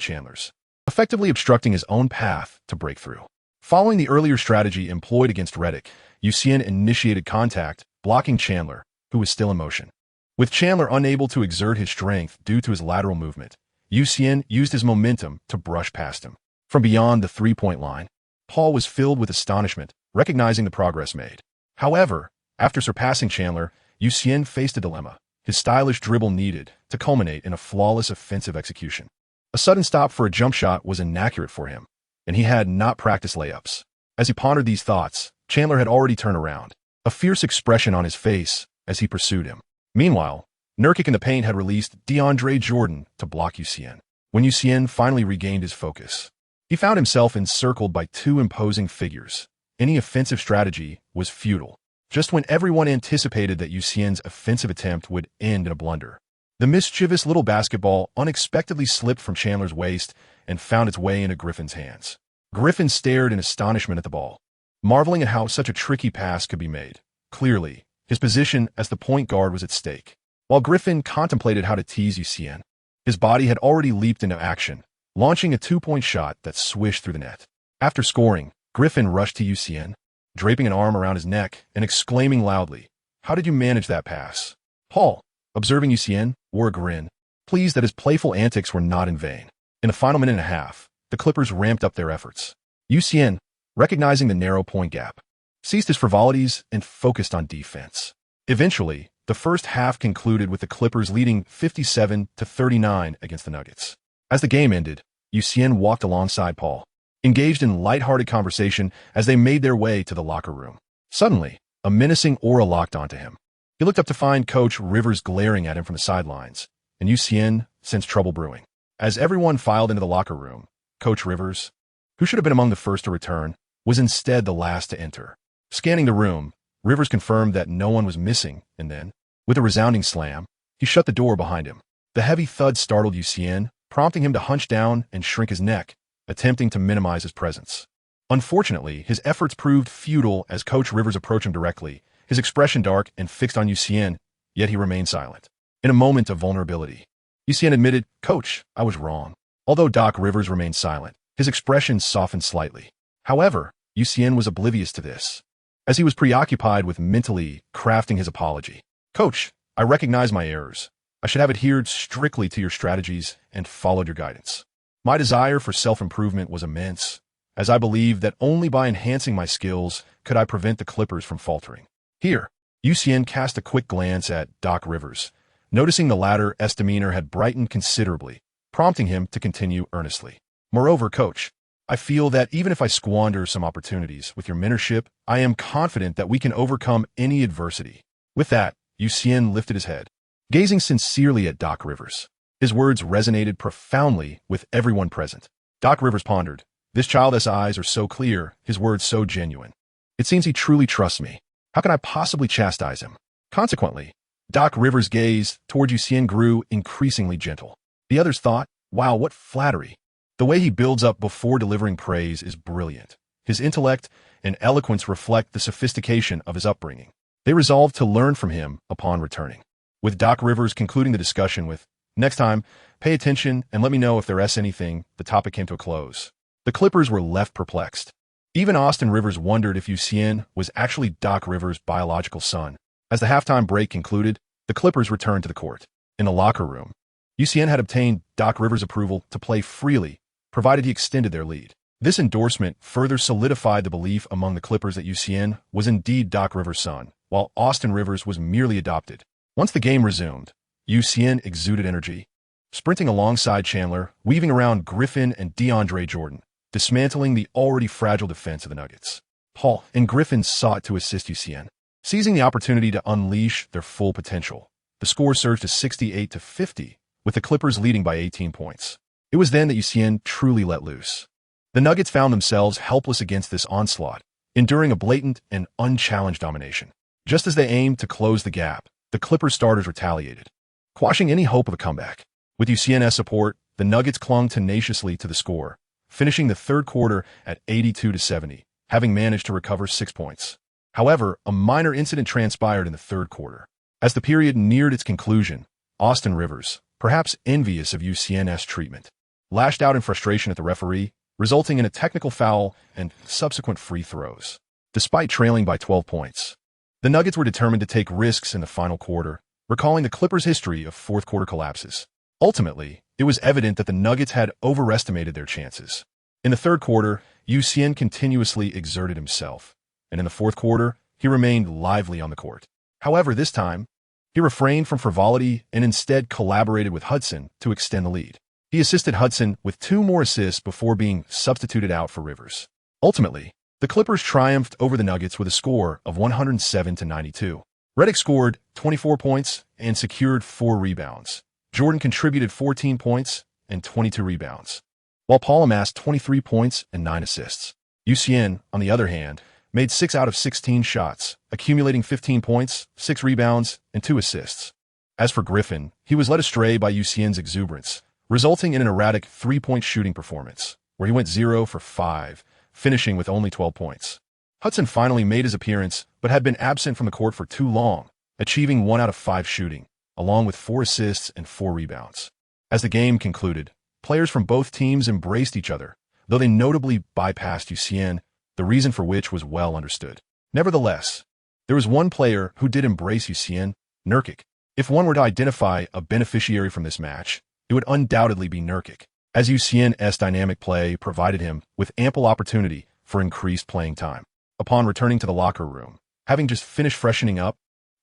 Chandler's, effectively obstructing his own path to breakthrough. Following the earlier strategy employed against Redick, Xian initiated contact, blocking Chandler, who was still in motion. With Chandler unable to exert his strength due to his lateral movement, Xian used his momentum to brush past him. From beyond the 3-point line, Paul was filled with astonishment, recognizing the progress made. However, after surpassing Chandler, Xian faced a dilemma. His stylish dribble needed to culminate in a flawless offensive execution. A sudden stop for a jump shot was inaccurate for him, and he had not practiced layups. As he pondered these thoughts, Chandler had already turned around, a fierce expression on his face as he pursued him. Meanwhile, Nurkic in the paint had released DeAndre Jordan to block Xian. When Xian finally regained his focus, he found himself encircled by 2 imposing figures. Any offensive strategy was futile. Just when everyone anticipated that Xian's offensive attempt would end in a blunder, the mischievous little basketball unexpectedly slipped from Chandler's waist and found its way into Griffin's hands. Griffin stared in astonishment at the ball, marveling at how such a tricky pass could be made. Clearly, his position as the point guard was at stake. While Griffin contemplated how to tease Xian, his body had already leaped into action, launching a 2-point shot that swished through the net. After scoring, Griffin rushed to Xian, draping an arm around his neck and exclaiming loudly, "How did you manage that pass?" Paul, observing Xian, wore a grin, pleased that his playful antics were not in vain. In the final minute and a half, the Clippers ramped up their efforts. Xian, recognizing the narrow point gap, ceased his frivolities and focused on defense. Eventually, the first half concluded with the Clippers leading 57-39 against the Nuggets. As the game ended, Xian walked alongside Paul, engaged in lighthearted conversation as they made their way to the locker room. Suddenly, a menacing aura locked onto him. He looked up to find Coach Rivers glaring at him from the sidelines, and Xian sensed trouble brewing. As everyone filed into the locker room, Coach Rivers, who should have been among the first to return, was instead the last to enter. Scanning the room, Rivers confirmed that no one was missing, and then, with a resounding slam, he shut the door behind him. The heavy thud startled Xian, prompting him to hunch down and shrink his neck, attempting to minimize his presence. Unfortunately, his efforts proved futile as Coach Rivers approached him directly, his expression dark and fixed on Xian, yet he remained silent. In a moment of vulnerability, Xian admitted, "Coach, I was wrong." Although Doc Rivers remained silent, his expression softened slightly. However, Xian was oblivious to this, as he was preoccupied with mentally crafting his apology. "Coach, I recognize my errors. I should have adhered strictly to your strategies and followed your guidance. My desire for self-improvement was immense, as I believed that only by enhancing my skills could I prevent the Clippers from faltering." Here, Xian cast a quick glance at Doc Rivers, noticing the latter's demeanor had brightened considerably, prompting him to continue earnestly. "Moreover, Coach, I feel that even if I squander some opportunities with your mentorship, I am confident that we can overcome any adversity." With that, Xian lifted his head, gazing sincerely at Doc Rivers. His words resonated profoundly with everyone present. Doc Rivers pondered, "This child's eyes are so clear, his words so genuine. It seems he truly trusts me. How can I possibly chastise him?" Consequently, Doc Rivers' gaze toward Xian grew increasingly gentle. The others thought, "Wow, what flattery. The way he builds up before delivering praise is brilliant. His intellect and eloquence reflect the sophistication of his upbringing." They resolved to learn from him upon returning, with Doc Rivers concluding the discussion with, "Next time, pay attention and let me know if there's anything." The topic came to a close. The Clippers were left perplexed. Even Austin Rivers wondered if Xian was actually Doc Rivers' biological son. As the halftime break concluded, the Clippers returned to the court. In the locker room, Xian had obtained Doc Rivers' approval to play freely, provided he extended their lead. This endorsement further solidified the belief among the Clippers that Xian was indeed Doc Rivers' son, while Austin Rivers was merely adopted. Once the game resumed, Xian exuded energy, sprinting alongside Chandler, weaving around Griffin and DeAndre Jordan, dismantling the already fragile defense of the Nuggets. Paul and Griffin sought to assist Xian, seizing the opportunity to unleash their full potential. The score surged to 68-50, with the Clippers leading by 18 points. It was then that Xian truly let loose. The Nuggets found themselves helpless against this onslaught, enduring a blatant and unchallenged domination. Just as they aimed to close the gap, the Clippers starters retaliated, quashing any hope of a comeback. With Xian's support, the Nuggets clung tenaciously to the score, finishing the third quarter at 82-70, having managed to recover 6 points. However, a minor incident transpired in the third quarter. As the period neared its conclusion, Austin Rivers, perhaps envious of Xian's treatment, lashed out in frustration at the referee, resulting in a technical foul and subsequent free throws. Despite trailing by 12 points, the Nuggets were determined to take risks in the final quarter, recalling the Clippers' history of fourth-quarter collapses. Ultimately, it was evident that the Nuggets had overestimated their chances. In the third quarter, Xian continuously exerted himself, and in the fourth quarter, he remained lively on the court. However, this time, he refrained from frivolity and instead collaborated with Hudson to extend the lead. He assisted Hudson with 2 more assists before being substituted out for Rivers. Ultimately, the Clippers triumphed over the Nuggets with a score of 107-92. Redick scored 24 points and secured 4 rebounds. Jordan contributed 14 points and 22 rebounds, while Paul amassed 23 points and 9 assists. Xian, on the other hand, made 6 out of 16 shots, accumulating 15 points, 6 rebounds, and 2 assists. As for Griffin, he was led astray by Xian's exuberance, resulting in an erratic 3-point shooting performance, where he went 0 for 5, finishing with only 12 points. Hudson finally made his appearance, but had been absent from the court for too long, achieving 1 out of 5 shooting, along with 4 assists and 4 rebounds. As the game concluded, players from both teams embraced each other, though they notably bypassed Xian, the reason for which was well understood. Nevertheless, there was one player who did embrace Xian, Nurkic. If one were to identify a beneficiary from this match, it would undoubtedly be Nurkic, as Xian's dynamic play provided him with ample opportunity for increased playing time. Upon returning to the locker room, having just finished freshening up,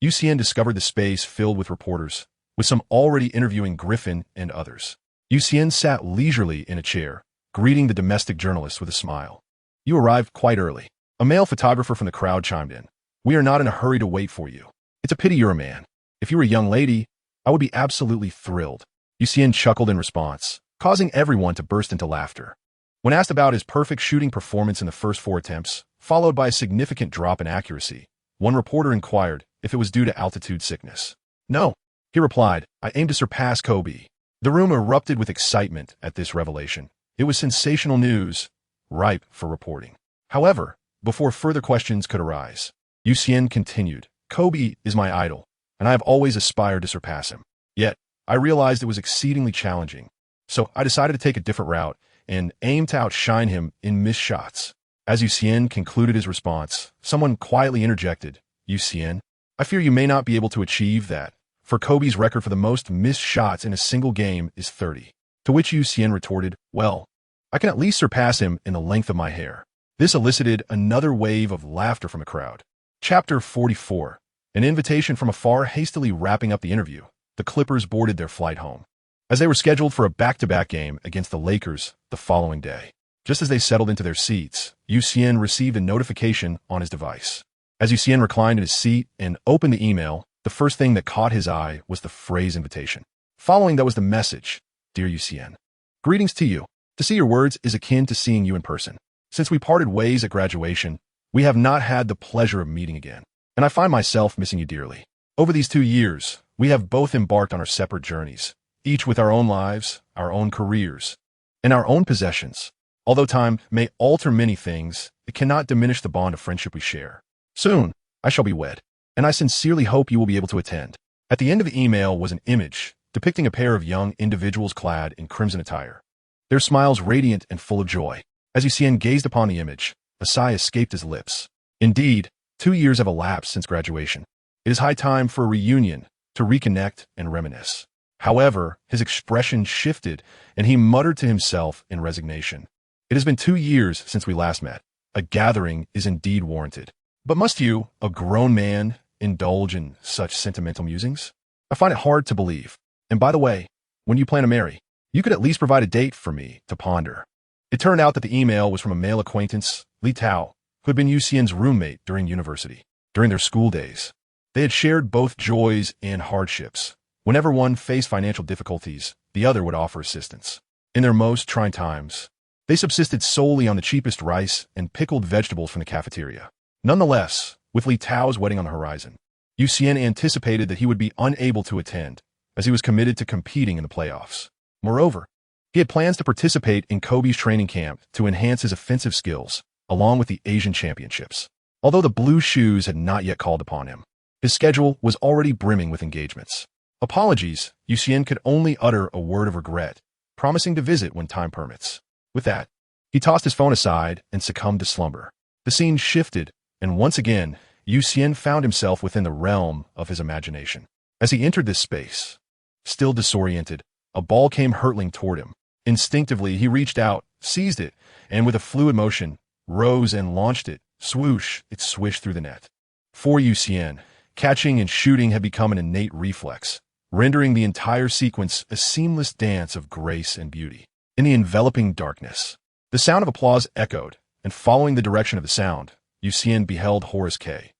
Xian discovered the space filled with reporters, with some already interviewing Griffin and others. Xian sat leisurely in a chair, greeting the domestic journalists with a smile. You arrived quite early. A male photographer from the crowd chimed in. We are not in a hurry to wait for you. It's a pity you're a man. If you were a young lady, I would be absolutely thrilled. Xian chuckled in response, causing everyone to burst into laughter. When asked about his perfect shooting performance in the first 4 attempts, followed by a significant drop in accuracy, one reporter inquired if it was due to altitude sickness. No, he replied, I aim to surpass Kobe. The room erupted with excitement at this revelation. It was sensational news, ripe for reporting. However, before further questions could arise, Xian continued, Kobe is my idol, and I have always aspired to surpass him. Yet, I realized it was exceedingly challenging, so I decided to take a different route and aim to outshine him in missed shots. As Xian concluded his response, someone quietly interjected, Xian, I fear you may not be able to achieve that, for Kobe's record for the most missed shots in a single game is 30. To which Xian retorted, well, I can at least surpass him in the length of my hair. This elicited another wave of laughter from the crowd. Chapter 44. An invitation from afar. Hastily wrapping up the interview, the Clippers boarded their flight home, as they were scheduled for a back-to-back game against the Lakers the following day. Just as they settled into their seats, Xian received a notification on his device. As Xian reclined in his seat and opened the email, the first thing that caught his eye was the phrase invitation. Following that was the message, Dear Xian, greetings to you. To see your words is akin to seeing you in person. Since we parted ways at graduation, we have not had the pleasure of meeting again, and I find myself missing you dearly. Over these 2 years, we have both embarked on our separate journeys, each with our own lives, our own careers, and our own possessions. Although time may alter many things, it cannot diminish the bond of friendship we share. Soon, I shall be wed, and I sincerely hope you will be able to attend. At the end of the email was an image depicting a pair of young individuals clad in crimson attire, their smiles radiant and full of joy. As Xian gazed upon the image, a sigh escaped his lips. Indeed, 2 years have elapsed since graduation. It is high time for a reunion, to reconnect and reminisce. However, his expression shifted, and he muttered to himself in resignation. It has been 2 years since we last met. A gathering is indeed warranted. But must you, a grown man, indulge in such sentimental musings? I find it hard to believe. And by the way, when you plan to marry, you could at least provide a date for me to ponder. It turned out that the email was from a male acquaintance, Li Tao, who had been Xian's roommate during university. During their school days, they had shared both joys and hardships. Whenever one faced financial difficulties, the other would offer assistance. In their most trying times, they subsisted solely on the cheapest rice and pickled vegetables from the cafeteria. Nonetheless, with Li Tao's wedding on the horizon, Xian anticipated that he would be unable to attend, as he was committed to competing in the playoffs. Moreover, he had plans to participate in Kobe's training camp to enhance his offensive skills, along with the Asian Championships. Although the Blue Shoes had not yet called upon him, his schedule was already brimming with engagements. Apologies, Xian could only utter a word of regret, promising to visit when time permits. With that, he tossed his phone aside and succumbed to slumber. The scene shifted, and once again, Xian found himself within the realm of his imagination. As he entered this space, still disoriented, a ball came hurtling toward him. Instinctively, he reached out, seized it, and with a fluid motion, rose and launched it. Swoosh, it swished through the net. For Xian, catching and shooting had become an innate reflex, rendering the entire sequence a seamless dance of grace and beauty. In the enveloping darkness, the sound of applause echoed, and following the direction of the sound, Xian beheld Horace K,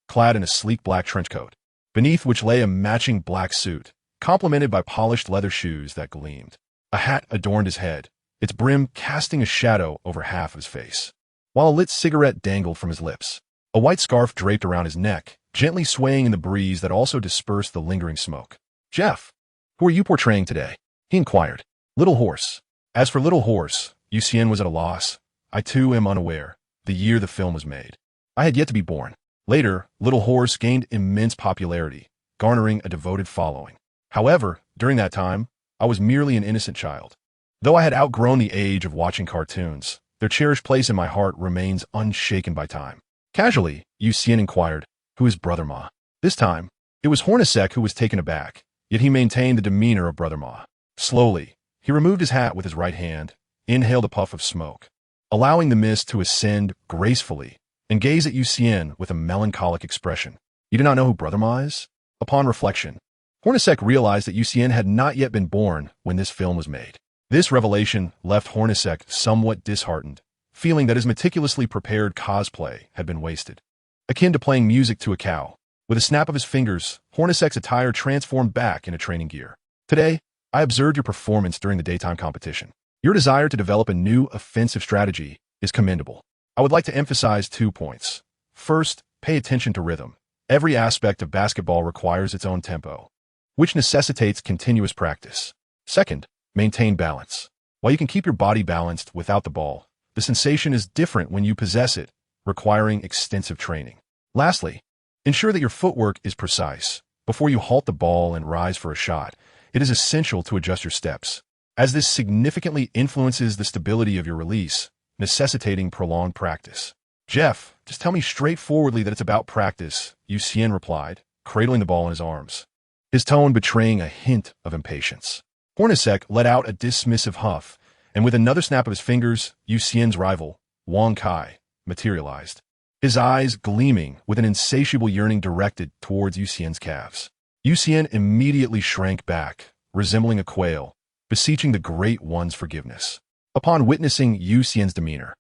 clad in a sleek black trench coat, beneath which lay a matching black suit, complemented by polished leather shoes that gleamed. A hat adorned his head, its brim casting a shadow over half of his face, while a lit cigarette dangled from his lips. A white scarf draped around his neck, gently swaying in the breeze that also dispersed the lingering smoke. Jeff, who are you portraying today? He inquired. Little Horse. As for Little Horse, Xian was at a loss. I too am unaware, the year the film was made. I had yet to be born. Later, Little Horse gained immense popularity, garnering a devoted following. However, during that time, I was merely an innocent child. Though I had outgrown the age of watching cartoons, their cherished place in my heart remains unshaken by time. Casually, Xian inquired, who is Brother Ma? This time, it was Hornacek who was taken aback, yet he maintained the demeanor of Brother Ma. Slowly, he removed his hat with his right hand, inhaled a puff of smoke, allowing the mist to ascend gracefully, and gazed at Xian with a melancholic expression. You do not know who Brother Ma is? Upon reflection, Hornacek realized that Xian had not yet been born when this film was made. This revelation left Hornacek somewhat disheartened, feeling that his meticulously prepared cosplay had been wasted. Akin to playing music to a cow, with a snap of his fingers, Hornacek's attire transformed back into training gear. Today, I observed your performance during the daytime competition. Your desire to develop a new offensive strategy is commendable. I would like to emphasize 2 points. First, pay attention to rhythm. Every aspect of basketball requires its own tempo, which necessitates continuous practice. Second, maintain balance. While you can keep your body balanced without the ball, the sensation is different when you possess it, requiring extensive training. Lastly, ensure that your footwork is precise. Before you halt the ball and rise for a shot, it is essential to adjust your steps, as this significantly influences the stability of your release, necessitating prolonged practice. Jeff, just tell me straightforwardly that it's about practice, Xian replied, cradling the ball in his arms, his tone betraying a hint of impatience. Hornacek let out a dismissive huff, and with another snap of his fingers, Xian's rival, withKoi, materialized, his eyes gleaming with an insatiable yearning directed towards Xian's calves. Xian immediately shrank back, resembling a quail, beseeching the Great One's forgiveness. Upon witnessing Xian's demeanor,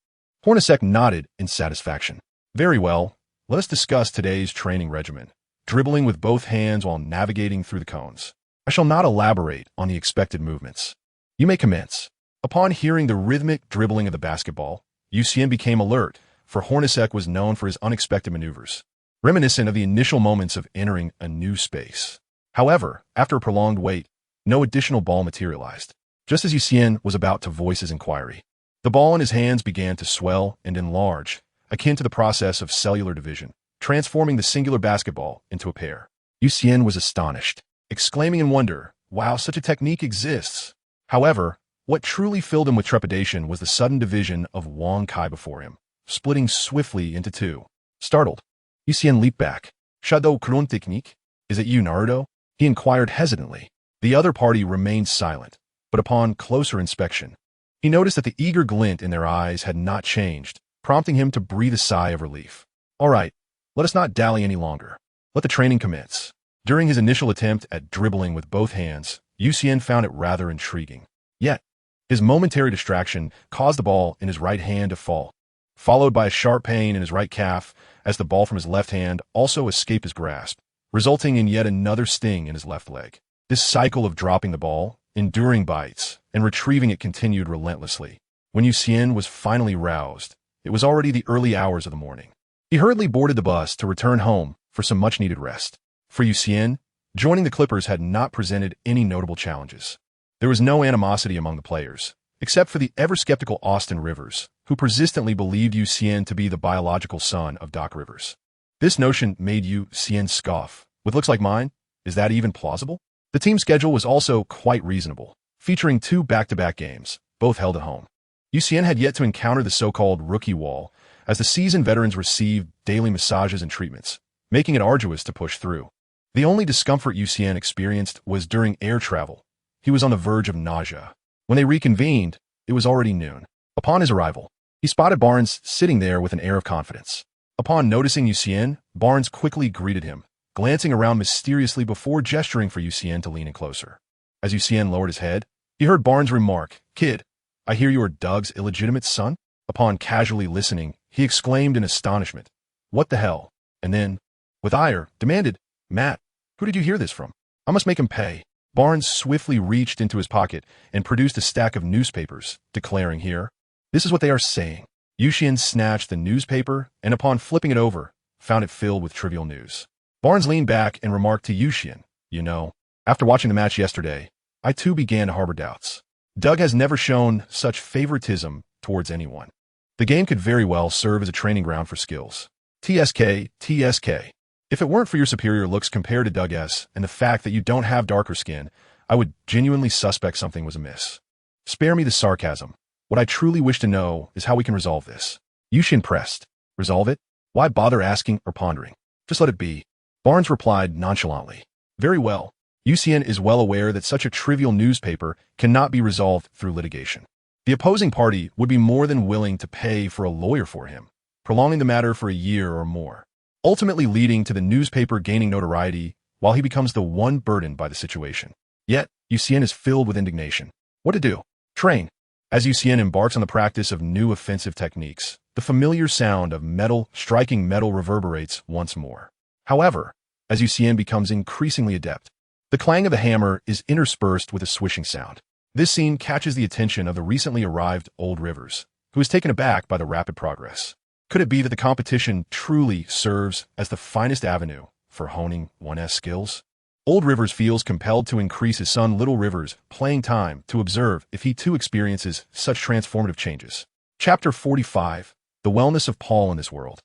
Hornacek nodded in satisfaction. Very well, let us discuss today's training regimen, dribbling with both hands while navigating through the cones. I shall not elaborate on the expected movements. You may commence. Upon hearing the rhythmic dribbling of the basketball, Xian became alert, for Hornacek was known for his unexpected maneuvers, reminiscent of the initial moments of entering a new space. However, after a prolonged wait, no additional ball materialized. Just as Xian was about to voice his inquiry, the ball in his hands began to swell and enlarge, akin to the process of cellular division, transforming the singular basketball into a pair. Xian was astonished, exclaiming in wonder, "Wow, such a technique exists." However, what truly filled him with trepidation was the sudden division of withKoi before him, splitting swiftly into two. Startled, Xian leaped back. "Shadow Kron technique? Is it you, Naruto?" he inquired hesitantly. The other party remained silent, but upon closer inspection, he noticed that the eager glint in their eyes had not changed, prompting him to breathe a sigh of relief. "All right, let us not dally any longer. Let the training commence." During his initial attempt at dribbling with both hands, Xian found it rather intriguing. Yet, his momentary distraction caused the ball in his right hand to fall, followed by a sharp pain in his right calf as the ball from his left hand also escaped his grasp, resulting in yet another sting in his left leg. This cycle of dropping the ball, enduring bites, and retrieving it continued relentlessly. When Xian was finally roused, it was already the early hours of the morning. He hurriedly boarded the bus to return home for some much-needed rest. For Xian, joining the Clippers had not presented any notable challenges. There was no animosity among the players, except for the ever-skeptical Austin Rivers, who persistently believed Xian to be the biological son of Doc Rivers. This notion made Xian scoff. "With looks like mine, is that even plausible?" The team schedule was also quite reasonable, featuring 2 back-to-back games, both held at home. Xian had yet to encounter the so-called rookie wall, as the seasoned veterans received daily massages and treatments, making it arduous to push through. The only discomfort Xian experienced was during air travel. He was on the verge of nausea. When they reconvened, it was already noon. Upon his arrival, he spotted Barnes sitting there with an air of confidence. Upon noticing Xian, Barnes quickly greeted him, glancing around mysteriously before gesturing for Xian to lean in closer. As Xian lowered his head, he heard Barnes remark, "Kid, I hear you are Doug's illegitimate son?" Upon casually listening, he exclaimed in astonishment, "What the hell?" And then, with ire, demanded, "Matt, who did you hear this from? I must make him pay." Barnes swiftly reached into his pocket and produced a stack of newspapers, declaring, "Here, this is what they are saying." Xian snatched the newspaper and upon flipping it over, found it filled with trivial news. Barnes leaned back and remarked to Xian, "You know, after watching the match yesterday, I too began to harbor doubts. Doug has never shown such favoritism towards anyone. The game could very well serve as a training ground for skills. TSK. If it weren't for your superior looks compared to Doug S. and the fact that you don't have darker skin, I would genuinely suspect something was amiss. Spare me the sarcasm. What I truly wish to know is how we can resolve this." Xian pressed. "Resolve it? Why bother asking or pondering? Just let it be." Barnes replied nonchalantly. "Very well. Xian is well aware that such a trivial newspaper cannot be resolved through litigation. The opposing party would be more than willing to pay for a lawyer for him, prolonging the matter for a year or more. ultimately leading to the newspaper gaining notoriety while he becomes the one burdened by the situation. Yet, Xian is filled with indignation. What to do? Train. As Xian embarks on the practice of new offensive techniques, the familiar sound of metal striking metal reverberates once more. However, as Xian becomes increasingly adept, the clang of the hammer is interspersed with a swishing sound. This scene catches the attention of the recently arrived Old Rivers, who is taken aback by the rapid progress. Could it be that the competition truly serves as the finest avenue for honing one's skills? Old Rivers feels compelled to increase his son Little Rivers' playing time to observe if he too experiences such transformative changes. Chapter 45. The Wellness of Paul in This World.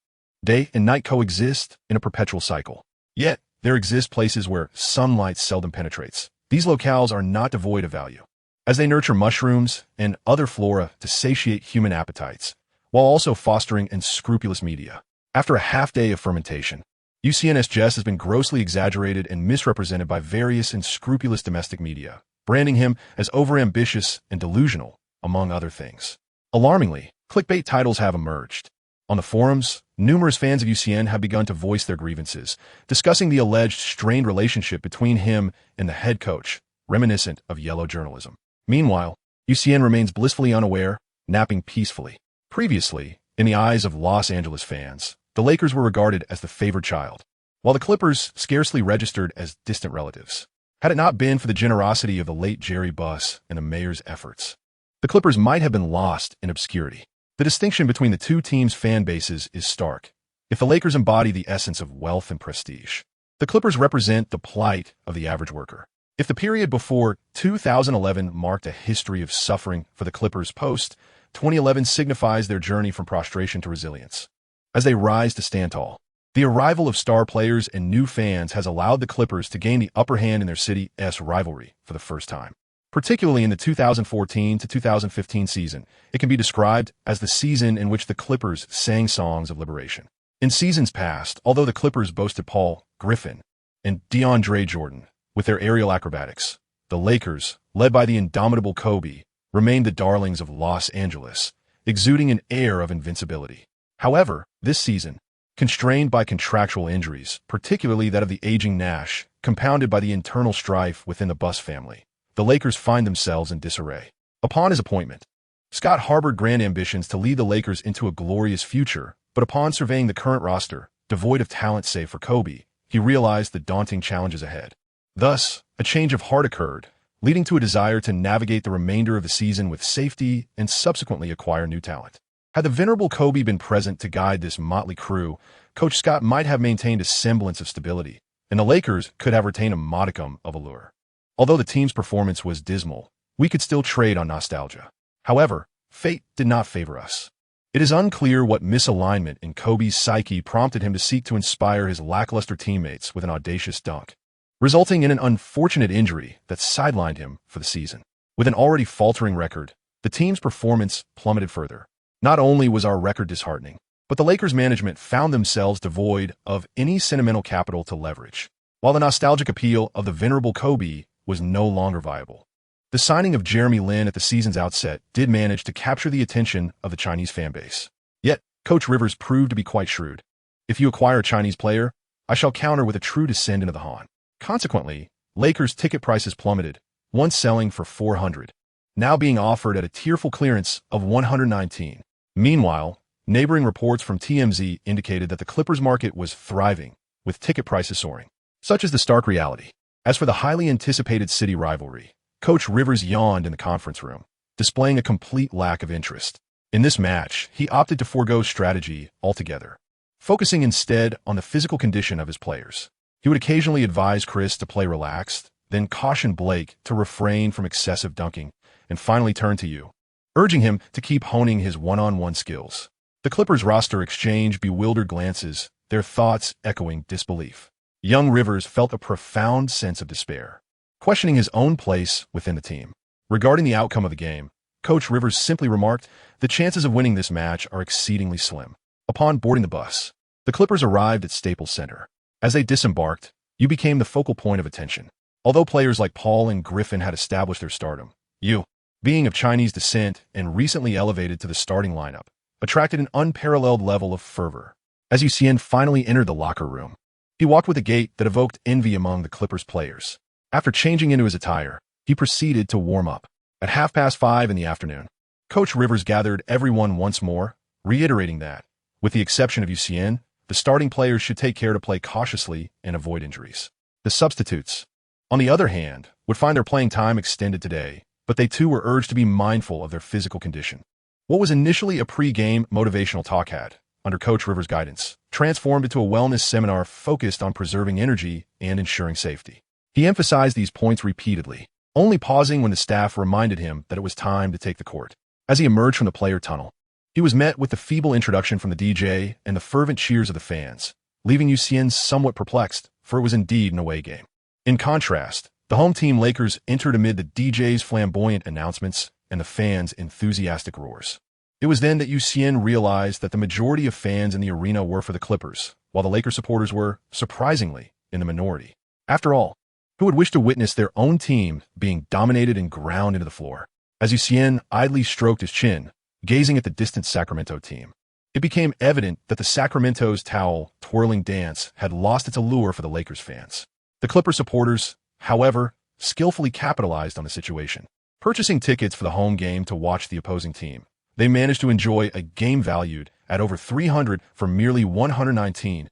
Day and night coexist in a perpetual cycle. Yet, there exist places where sunlight seldom penetrates. These locales are not devoid of value, as they nurture mushrooms and other flora to satiate human appetites, while also fostering unscrupulous media. After a half-day of fermentation, Xian's jest has been grossly exaggerated and misrepresented by various unscrupulous domestic media, branding him as overambitious and delusional, among other things. Alarmingly, clickbait titles have emerged. On the forums, numerous fans of Xian have begun to voice their grievances, discussing the alleged strained relationship between him and the head coach, reminiscent of yellow journalism. Meanwhile, Xian remains blissfully unaware, napping peacefully. Previously, in the eyes of Los Angeles fans, the Lakers were regarded as the favored child, while the Clippers scarcely registered as distant relatives. Had it not been for the generosity of the late Jerry Buss and the mayor's efforts, the Clippers might have been lost in obscurity. The distinction between the two teams' fan bases is stark. If the Lakers embody the essence of wealth and prestige, the Clippers represent the plight of the average worker. If the period before 2011 marked a history of suffering for the Clippers, post-2011 signifies their journey from prostration to resilience. As they rise to stand tall, the arrival of star players and new fans has allowed the Clippers to gain the upper hand in their city's rivalry for the first time. Particularly in the 2014 to 2015 season, it can be described as the season in which the Clippers sang songs of liberation. In seasons past, although the Clippers boasted Paul, Griffin, and DeAndre Jordan with their aerial acrobatics, the Lakers, led by the indomitable Kobe, remained the darlings of Los Angeles, exuding an air of invincibility. However, this season, constrained by contractual injuries, particularly that of the aging Nash, compounded by the internal strife within the Buss family, the Lakers find themselves in disarray. Upon his appointment, Scott harbored grand ambitions to lead the Lakers into a glorious future, but upon surveying the current roster, devoid of talent save for Kobe, he realized the daunting challenges ahead. Thus, a change of heart occurred, leading to a desire to navigate the remainder of the season with safety and subsequently acquire new talent. Had the venerable Kobe been present to guide this motley crew, Coach Scott might have maintained a semblance of stability, and the Lakers could have retained a modicum of allure. Although the team's performance was dismal, we could still trade on nostalgia. However, fate did not favor us. It is unclear what misalignment in Kobe's psyche prompted him to seek to inspire his lackluster teammates with an audacious dunk, resulting in an unfortunate injury that sidelined him for the season. With an already faltering record, the team's performance plummeted further. Not only was our record disheartening, but the Lakers management found themselves devoid of any sentimental capital to leverage, while the nostalgic appeal of the venerable Kobe was no longer viable. The signing of Jeremy Lin at the season's outset did manage to capture the attention of the Chinese fanbase. Yet, Coach Rivers proved to be quite shrewd. If you acquire a Chinese player, I shall counter with a true descendant of the Han. Consequently, Lakers ticket prices plummeted, once selling for $400, now being offered at a tearful clearance of $119. Meanwhile, neighboring reports from TMZ indicated that the Clippers market was thriving, with ticket prices soaring. Such is the stark reality. As for the highly anticipated city rivalry, Coach Rivers yawned in the conference room, displaying a complete lack of interest. In this match, he opted to forego strategy altogether, focusing instead on the physical condition of his players. He would occasionally advise Chris to play relaxed, then caution Blake to refrain from excessive dunking, and finally turn to you, urging him to keep honing his one-on-one skills. The Clippers roster exchanged bewildered glances, their thoughts echoing disbelief. Young Rivers felt a profound sense of despair, questioning his own place within the team. Regarding the outcome of the game, Coach Rivers simply remarked, "The chances of winning this match are exceedingly slim." Upon boarding the bus, the Clippers arrived at Staples Center. As they disembarked, you became the focal point of attention. Although players like Paul and Griffin had established their stardom, you, being of Chinese descent and recently elevated to the starting lineup, attracted an unparalleled level of fervor. As Xian finally entered the locker room, he walked with a gait that evoked envy among the Clippers players. After changing into his attire, he proceeded to warm up. At 5:30 in the afternoon, Coach Rivers gathered everyone once more, reiterating that, with the exception of Xian, the starting players should take care to play cautiously and avoid injuries. The substitutes, on the other hand, would find their playing time extended today, but they too were urged to be mindful of their physical condition. What was initially a pre-game motivational talk had, under Coach Rivers' guidance, transformed into a wellness seminar focused on preserving energy and ensuring safety. He emphasized these points repeatedly, only pausing when the staff reminded him that it was time to take the court. As he emerged from the player tunnel, he was met with the feeble introduction from the DJ and the fervent cheers of the fans, leaving Xian somewhat perplexed, for it was indeed an away game. In contrast, the home team Lakers entered amid the DJ's flamboyant announcements and the fans' enthusiastic roars. It was then that Xian realized that the majority of fans in the arena were for the Clippers, while the Lakers supporters were, surprisingly, in the minority. After all, who would wish to witness their own team being dominated and ground into the floor? As Xian idly stroked his chin, gazing at the distant Sacramento team, it became evident that the Sacramento's towel-twirling dance had lost its allure for the Lakers fans. The Clippers supporters, however, skillfully capitalized on the situation. Purchasing tickets for the home game to watch the opposing team, they managed to enjoy a game valued at over $300 for merely $119,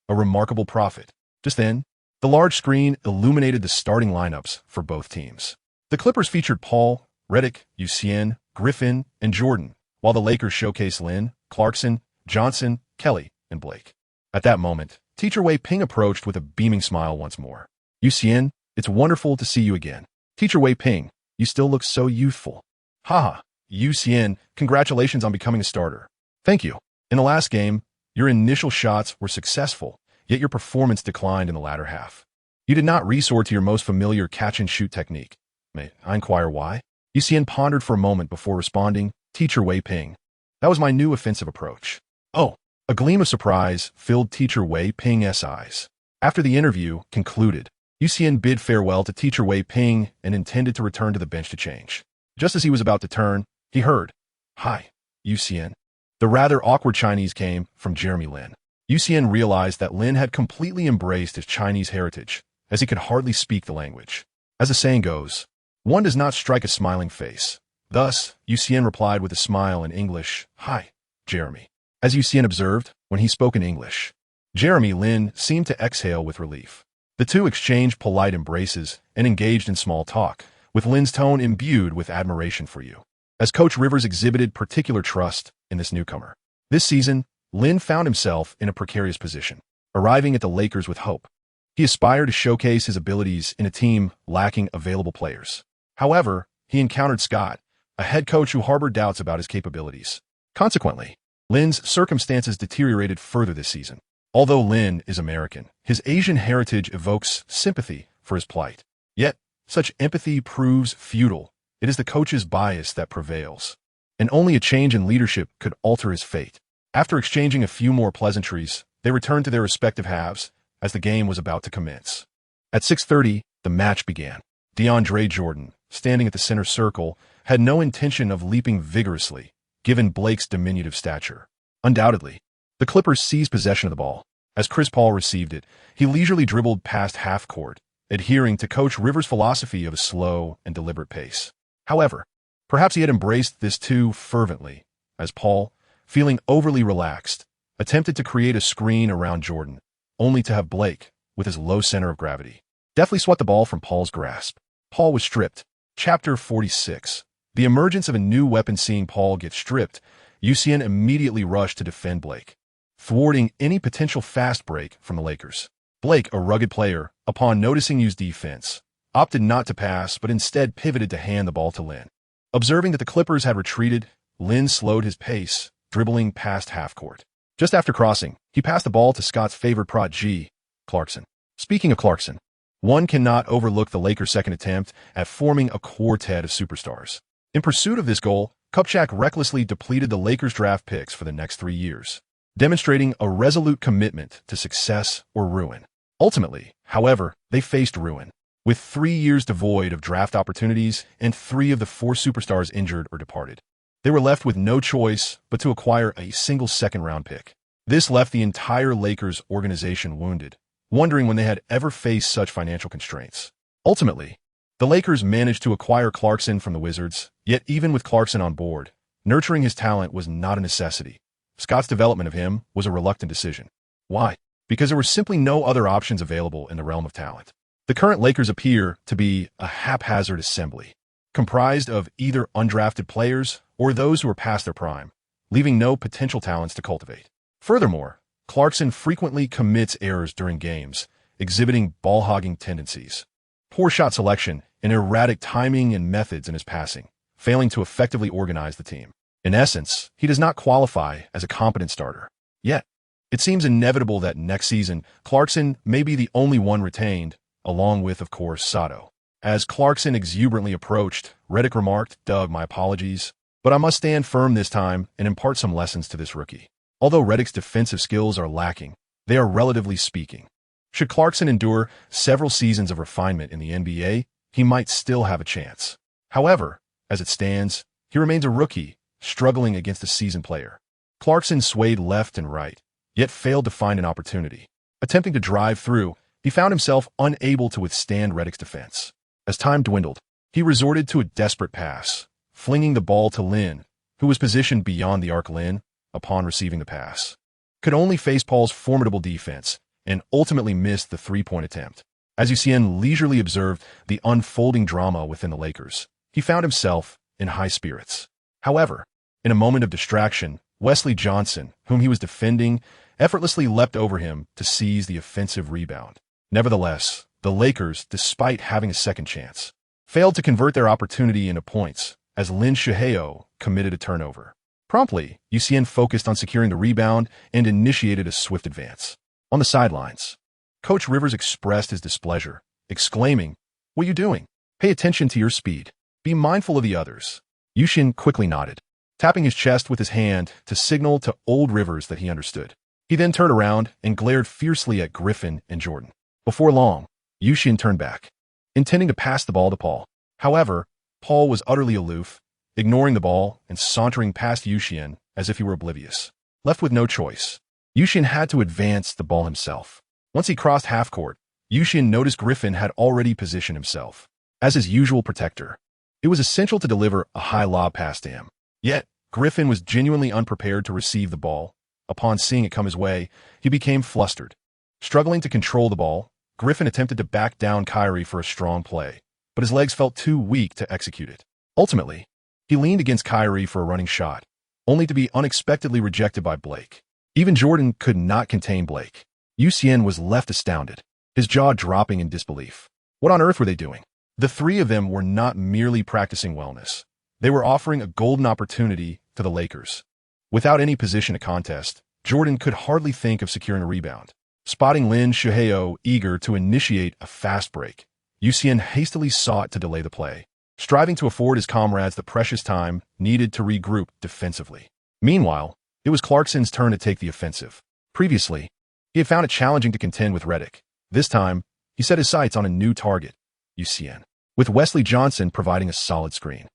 a remarkable profit. Just then, the large screen illuminated the starting lineups for both teams. The Clippers featured Paul, Redick, Xian, Griffin, and Jordan, while the Lakers showcased Lin, Clarkson, Johnson, Kelly, and Blake. At that moment, Teacher Wei Ping approached with a beaming smile once more. Xian, it's wonderful to see you again. Teacher Wei Ping, you still look so youthful. Haha, Xian, congratulations on becoming a starter. Thank you. In the last game, your initial shots were successful, yet your performance declined in the latter half. You did not resort to your most familiar catch-and-shoot technique. May I inquire why? Xian pondered for a moment before responding, Teacher Wei Ping. That was my new offensive approach. Oh, a gleam of surprise filled Teacher Wei Ping's eyes. After the interview concluded, Xian bid farewell to Teacher Wei Ping and intended to return to the bench to change. Just as he was about to turn, he heard, Hi, Xian. The rather awkward Chinese came from Jeremy Lin. Xian realized that Lin had completely embraced his Chinese heritage, as he could hardly speak the language. As the saying goes, one does not strike a smiling face. Thus, Xian replied with a smile in English, Hi, Jeremy. As Xian observed, when he spoke in English, Jeremy Lin seemed to exhale with relief. The two exchanged polite embraces and engaged in small talk, with Lin's tone imbued with admiration for you. As Coach Rivers exhibited particular trust in this newcomer. This season, Lin found himself in a precarious position, arriving at the Lakers with hope. He aspired to showcase his abilities in a team lacking available players. However, he encountered Scott, a head coach who harbored doubts about his capabilities. Consequently, Lin's circumstances deteriorated further this season. Although Lin is American, his Asian heritage evokes sympathy for his plight. Yet, such empathy proves futile. It is the coach's bias that prevails, and only a change in leadership could alter his fate. After exchanging a few more pleasantries, they returned to their respective halves as the game was about to commence. At 6:30, the match began. DeAndre Jordan, standing at the center circle, had no intention of leaping vigorously, given Blake's diminutive stature. Undoubtedly, the Clippers seized possession of the ball. As Chris Paul received it, he leisurely dribbled past half court, adhering to Coach Rivers' philosophy of a slow and deliberate pace. However, perhaps he had embraced this too fervently, as Paul, feeling overly relaxed, attempted to create a screen around Jordan, only to have Blake, with his low center of gravity, deftly swat the ball from Paul's grasp. Paul was stripped. Chapter 46. The emergence of a new weapon. Seeing Paul get stripped, Xian immediately rushed to defend Blake, thwarting any potential fast break from the Lakers. Blake, a rugged player, upon noticing U's defense, opted not to pass but instead pivoted to hand the ball to Lin. Observing that the Clippers had retreated, Lin slowed his pace, dribbling past half court. Just after crossing, he passed the ball to Scott's favorite prodigy, Clarkson. Speaking of Clarkson, one cannot overlook the Lakers' second attempt at forming a quartet of superstars. In pursuit of this goal, Kupchak recklessly depleted the Lakers' draft picks for the next 3 years, demonstrating a resolute commitment to success or ruin. Ultimately, however, they faced ruin, with 3 years devoid of draft opportunities and 3 of the 4 superstars injured or departed. They were left with no choice but to acquire a single second-round pick. This left the entire Lakers organization wounded, wondering when they had ever faced such financial constraints. Ultimately, the Lakers managed to acquire Clarkson from the Wizards, yet even with Clarkson on board, nurturing his talent was not a necessity. Scott's development of him was a reluctant decision. Why? Because there were simply no other options available in the realm of talent. The current Lakers appear to be a haphazard assembly, comprised of either undrafted players or those who are past their prime, leaving no potential talents to cultivate. Furthermore, Clarkson frequently commits errors during games, exhibiting ball-hogging tendencies. Poor shot selection and erratic timing and methods in his passing, failing to effectively organize the team. In essence, he does not qualify as a competent starter. Yet, it seems inevitable that next season, Clarkson may be the only one retained, along with, of course, Sato. As Clarkson exuberantly approached, Redick remarked, "Doug, my apologies, but I must stand firm this time and impart some lessons to this rookie. Although Redick's defensive skills are lacking, they are relatively speaking. Should Clarkson endure several seasons of refinement in the NBA, he might still have a chance. However, as it stands, he remains a rookie, struggling against a seasoned player." Clarkson swayed left and right, yet failed to find an opportunity. Attempting to drive through, he found himself unable to withstand Redick's defense. As time dwindled, he resorted to a desperate pass, flinging the ball to Lin, who was positioned beyond the arc. Lin, upon receiving the pass, could only face Paul's formidable defense and ultimately missed the three-point attempt. As Xian leisurely observed the unfolding drama within the Lakers, he found himself in high spirits. However, in a moment of distraction, Wesley Johnson, whom he was defending, effortlessly leapt over him to seize the offensive rebound. Nevertheless, the Lakers, despite having a second chance, failed to convert their opportunity into points, as Lin Shiheo committed a turnover. Promptly, Xian focused on securing the rebound and initiated a swift advance. On the sidelines, Coach Rivers expressed his displeasure, exclaiming, "What are you doing? Pay attention to your speed. Be mindful of the others." Xian quickly nodded, tapping his chest with his hand to signal to old Rivers that he understood. He then turned around and glared fiercely at Griffin and Jordan. Before long, Xian turned back, intending to pass the ball to Paul. However, Paul was utterly aloof, ignoring the ball and sauntering past Xian as if he were oblivious. Left with no choice, Xian had to advance the ball himself. Once he crossed half-court, Xian noticed Griffin had already positioned himself as his usual protector. It was essential to deliver a high lob pass to him. Yet, Griffin was genuinely unprepared to receive the ball. Upon seeing it come his way, he became flustered. Struggling to control the ball, Griffin attempted to back down Kyrie for a strong play, but his legs felt too weak to execute it. Ultimately, he leaned against Kyrie for a running shot, only to be unexpectedly rejected by Blake. Even Jordan could not contain Blake. Xian was left astounded, his jaw dropping in disbelief. What on earth were they doing? The three of them were not merely practicing wellness. They were offering a golden opportunity to the Lakers. Without any position to contest, Jordan could hardly think of securing a rebound. Spotting Lin Shiheo eager to initiate a fast break, Xian hastily sought to delay the play, striving to afford his comrades the precious time needed to regroup defensively. Meanwhile, it was Clarkson's turn to take the offensive. Previously, he had found it challenging to contend with Redick. This time, he set his sights on a new target, Xian, with Wesley Johnson providing a solid screen.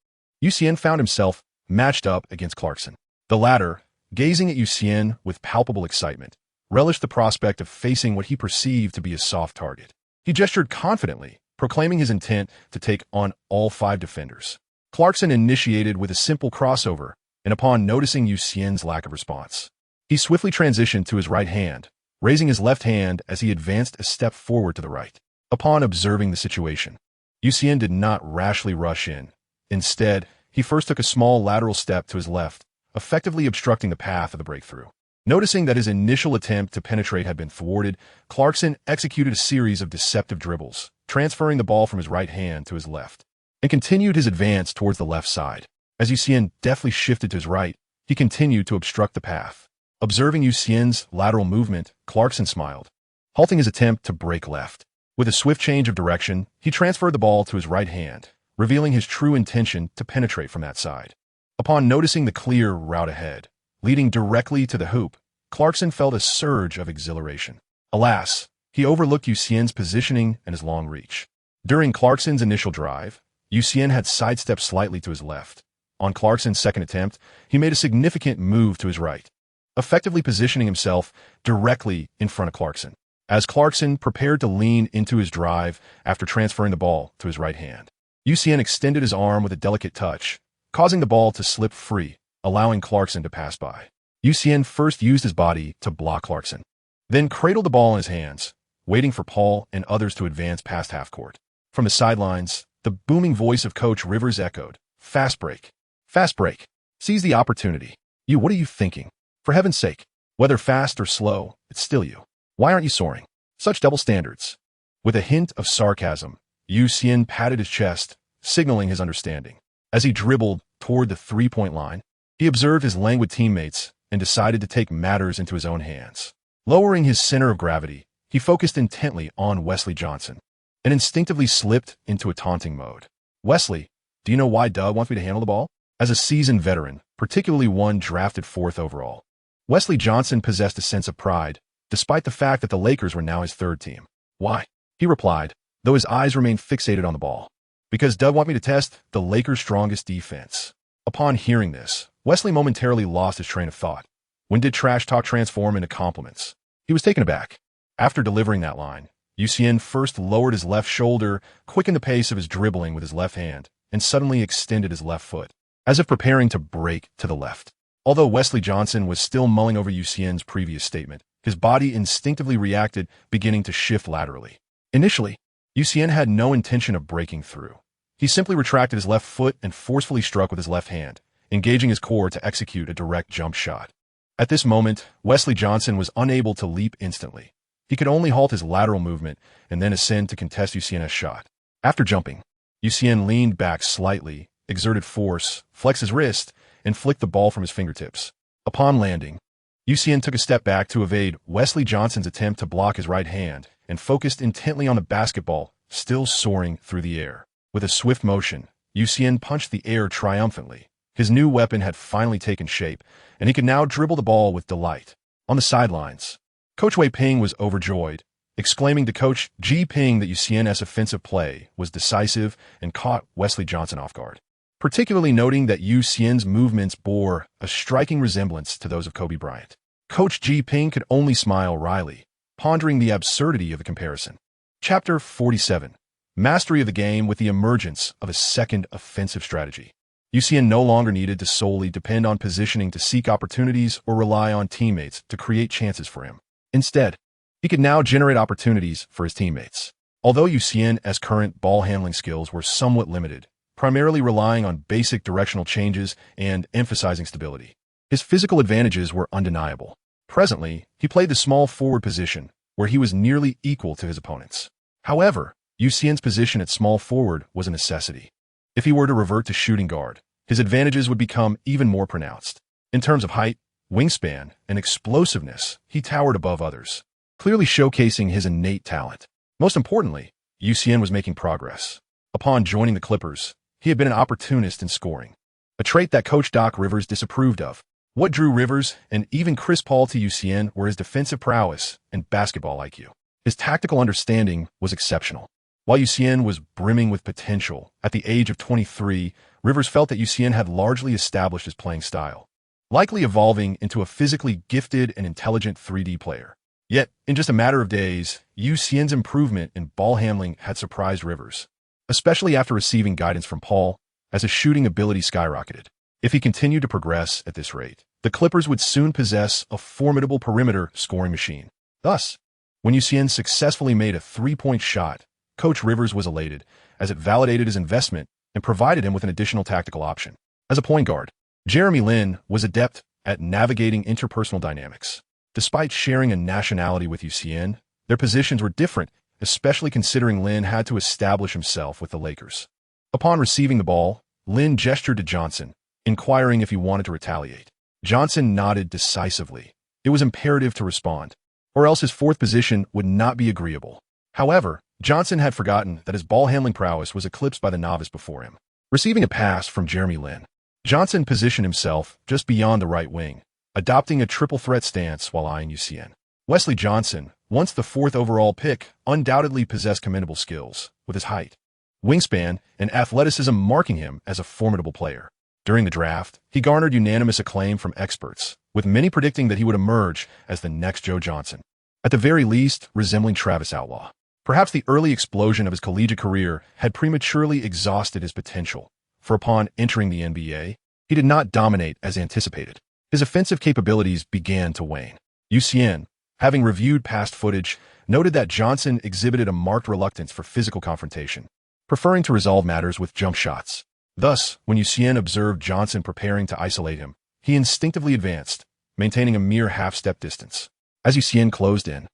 Xian found himself matched up against Clarkson. The latter, gazing at Xian with palpable excitement, relished the prospect of facing what he perceived to be a soft target. He gestured confidently, proclaiming his intent to take on all 5 defenders. Clarkson initiated with a simple crossover, and upon noticing Xian's lack of response, he swiftly transitioned to his right hand, raising his left hand as he advanced a step forward to the right. Upon observing the situation, Xian did not rashly rush in. Instead, he first took a small lateral step to his left, effectively obstructing the path of the breakthrough. Noticing that his initial attempt to penetrate had been thwarted, Clarkson executed a series of deceptive dribbles, transferring the ball from his right hand to his left, and continued his advance towards the left side. As Xian deftly shifted to his right, he continued to obstruct the path. Observing Xian's lateral movement, Clarkson smiled, halting his attempt to break left. With a swift change of direction, he transferred the ball to his right hand, revealing his true intention to penetrate from that side. Upon noticing the clear route ahead, leading directly to the hoop, Clarkson felt a surge of exhilaration. Alas, he overlooked Xian's positioning and his long reach. During Clarkson's initial drive, Xian had sidestepped slightly to his left. On Clarkson's second attempt, he made a significant move to his right. effectively positioning himself directly in front of Clarkson, as Clarkson prepared to lean into his drive after transferring the ball to his right hand. Xian extended his arm with a delicate touch, causing the ball to slip free, allowing Clarkson to pass by. Xian first used his body to block Clarkson, then cradled the ball in his hands, waiting for Paul and others to advance past half-court. From the sidelines, the booming voice of Coach Rivers echoed, "Fast break. Fast break. Seize the opportunity. You, what are you thinking? For heaven's sake, whether fast or slow, it's still you. Why aren't you soaring? Such double standards." With a hint of sarcasm, Xian patted his chest, signaling his understanding. As he dribbled toward the three-point line, he observed his languid teammates and decided to take matters into his own hands. Lowering his center of gravity, he focused intently on Wesley Johnson and instinctively slipped into a taunting mode. "Wesley, do you know why Doug wants me to handle the ball?" As a seasoned veteran, particularly one drafted 4th overall, Wesley Johnson possessed a sense of pride, despite the fact that the Lakers were now his third team. "Why?" he replied, though his eyes remained fixated on the ball. "Because Doug wants me to test the Lakers' strongest defense." Upon hearing this, Wesley momentarily lost his train of thought. When did trash talk transform into compliments? He was taken aback. After delivering that line, Xian first lowered his left shoulder, quickened the pace of his dribbling with his left hand, and suddenly extended his left foot, as if preparing to break to the left. Although Wesley Johnson was still mulling over Xian's previous statement, his body instinctively reacted, beginning to shift laterally. Initially, Xian had no intention of breaking through. He simply retracted his left foot and forcefully struck with his left hand, engaging his core to execute a direct jump shot. At this moment, Wesley Johnson was unable to leap instantly. He could only halt his lateral movement and then ascend to contest Xian's shot. After jumping, Xian leaned back slightly, exerted force, flexed his wrist, and flicked the ball from his fingertips. Upon landing, Xian took a step back to evade Wesley Johnson's attempt to block his right hand and focused intently on the basketball, still soaring through the air. With a swift motion, Xian punched the air triumphantly. His new weapon had finally taken shape, and he could now dribble the ball with delight. On the sidelines, Coach Wei Ping was overjoyed, exclaiming to Coach Ji Ping that Xian's offensive play was decisive and caught Wesley Johnson off guard, particularly noting that Xian's movements bore a striking resemblance to those of Kobe Bryant. Coach Ji Ping could only smile wryly, pondering the absurdity of the comparison. Chapter 47. Mastery of the game with the emergence of a second offensive strategy. Xian no longer needed to solely depend on positioning to seek opportunities or rely on teammates to create chances for him. Instead, he could now generate opportunities for his teammates. Although Xian's current ball handling skills were somewhat limited, primarily relying on basic directional changes and emphasizing stability, his physical advantages were undeniable. Presently, he played the small forward position, where he was nearly equal to his opponents. However, Xian's position at small forward was a necessity. If he were to revert to shooting guard, his advantages would become even more pronounced. In terms of height, wingspan, and explosiveness, he towered above others, clearly showcasing his innate talent. Most importantly, Xian was making progress. Upon joining the Clippers, he had been an opportunist in scoring, a trait that Coach Doc Rivers disapproved of. What drew Rivers and even Chris Paul to Xian were his defensive prowess and basketball IQ. His tactical understanding was exceptional. While Xian was brimming with potential, at the age of 23, Rivers felt that Xian had largely established his playing style, likely evolving into a physically gifted and intelligent 3D player. Yet, in just a matter of days, Xian's improvement in ball handling had surprised Rivers, especially after receiving guidance from Paul, as his shooting ability skyrocketed. If he continued to progress at this rate, the Clippers would soon possess a formidable perimeter scoring machine. Thus, when Xian successfully made a three-point shot, Coach Rivers was elated, as it validated his investment and provided him with an additional tactical option. As a point guard, Jeremy Lin was adept at navigating interpersonal dynamics. Despite sharing a nationality with Xian, their positions were different, especially considering Lin had to establish himself with the Lakers. Upon receiving the ball, Lin gestured to Johnson, inquiring if he wanted to retaliate. Johnson nodded decisively. It was imperative to respond, or else his fourth position would not be agreeable. However, Johnson had forgotten that his ball handling prowess was eclipsed by the novice before him. Receiving a pass from Jeremy Lin, Johnson positioned himself just beyond the right wing, adopting a triple threat stance while eyeing Xian. Wesley Johnson, once the 4th overall pick, undoubtedly possessed commendable skills, with his height, wingspan, and athleticism marking him as a formidable player. During the draft, he garnered unanimous acclaim from experts, with many predicting that he would emerge as the next Joe Johnson, at the very least resembling Travis Outlaw. Perhaps the early explosion of his collegiate career had prematurely exhausted his potential, for upon entering the NBA, he did not dominate as anticipated. His offensive capabilities began to wane. Xian, having reviewed past footage, noted that Johnson exhibited a marked reluctance for physical confrontation, preferring to resolve matters with jump shots. Thus, when Xian observed Johnson preparing to isolate him, he instinctively advanced, maintaining a mere half-step distance. As Xian closed in,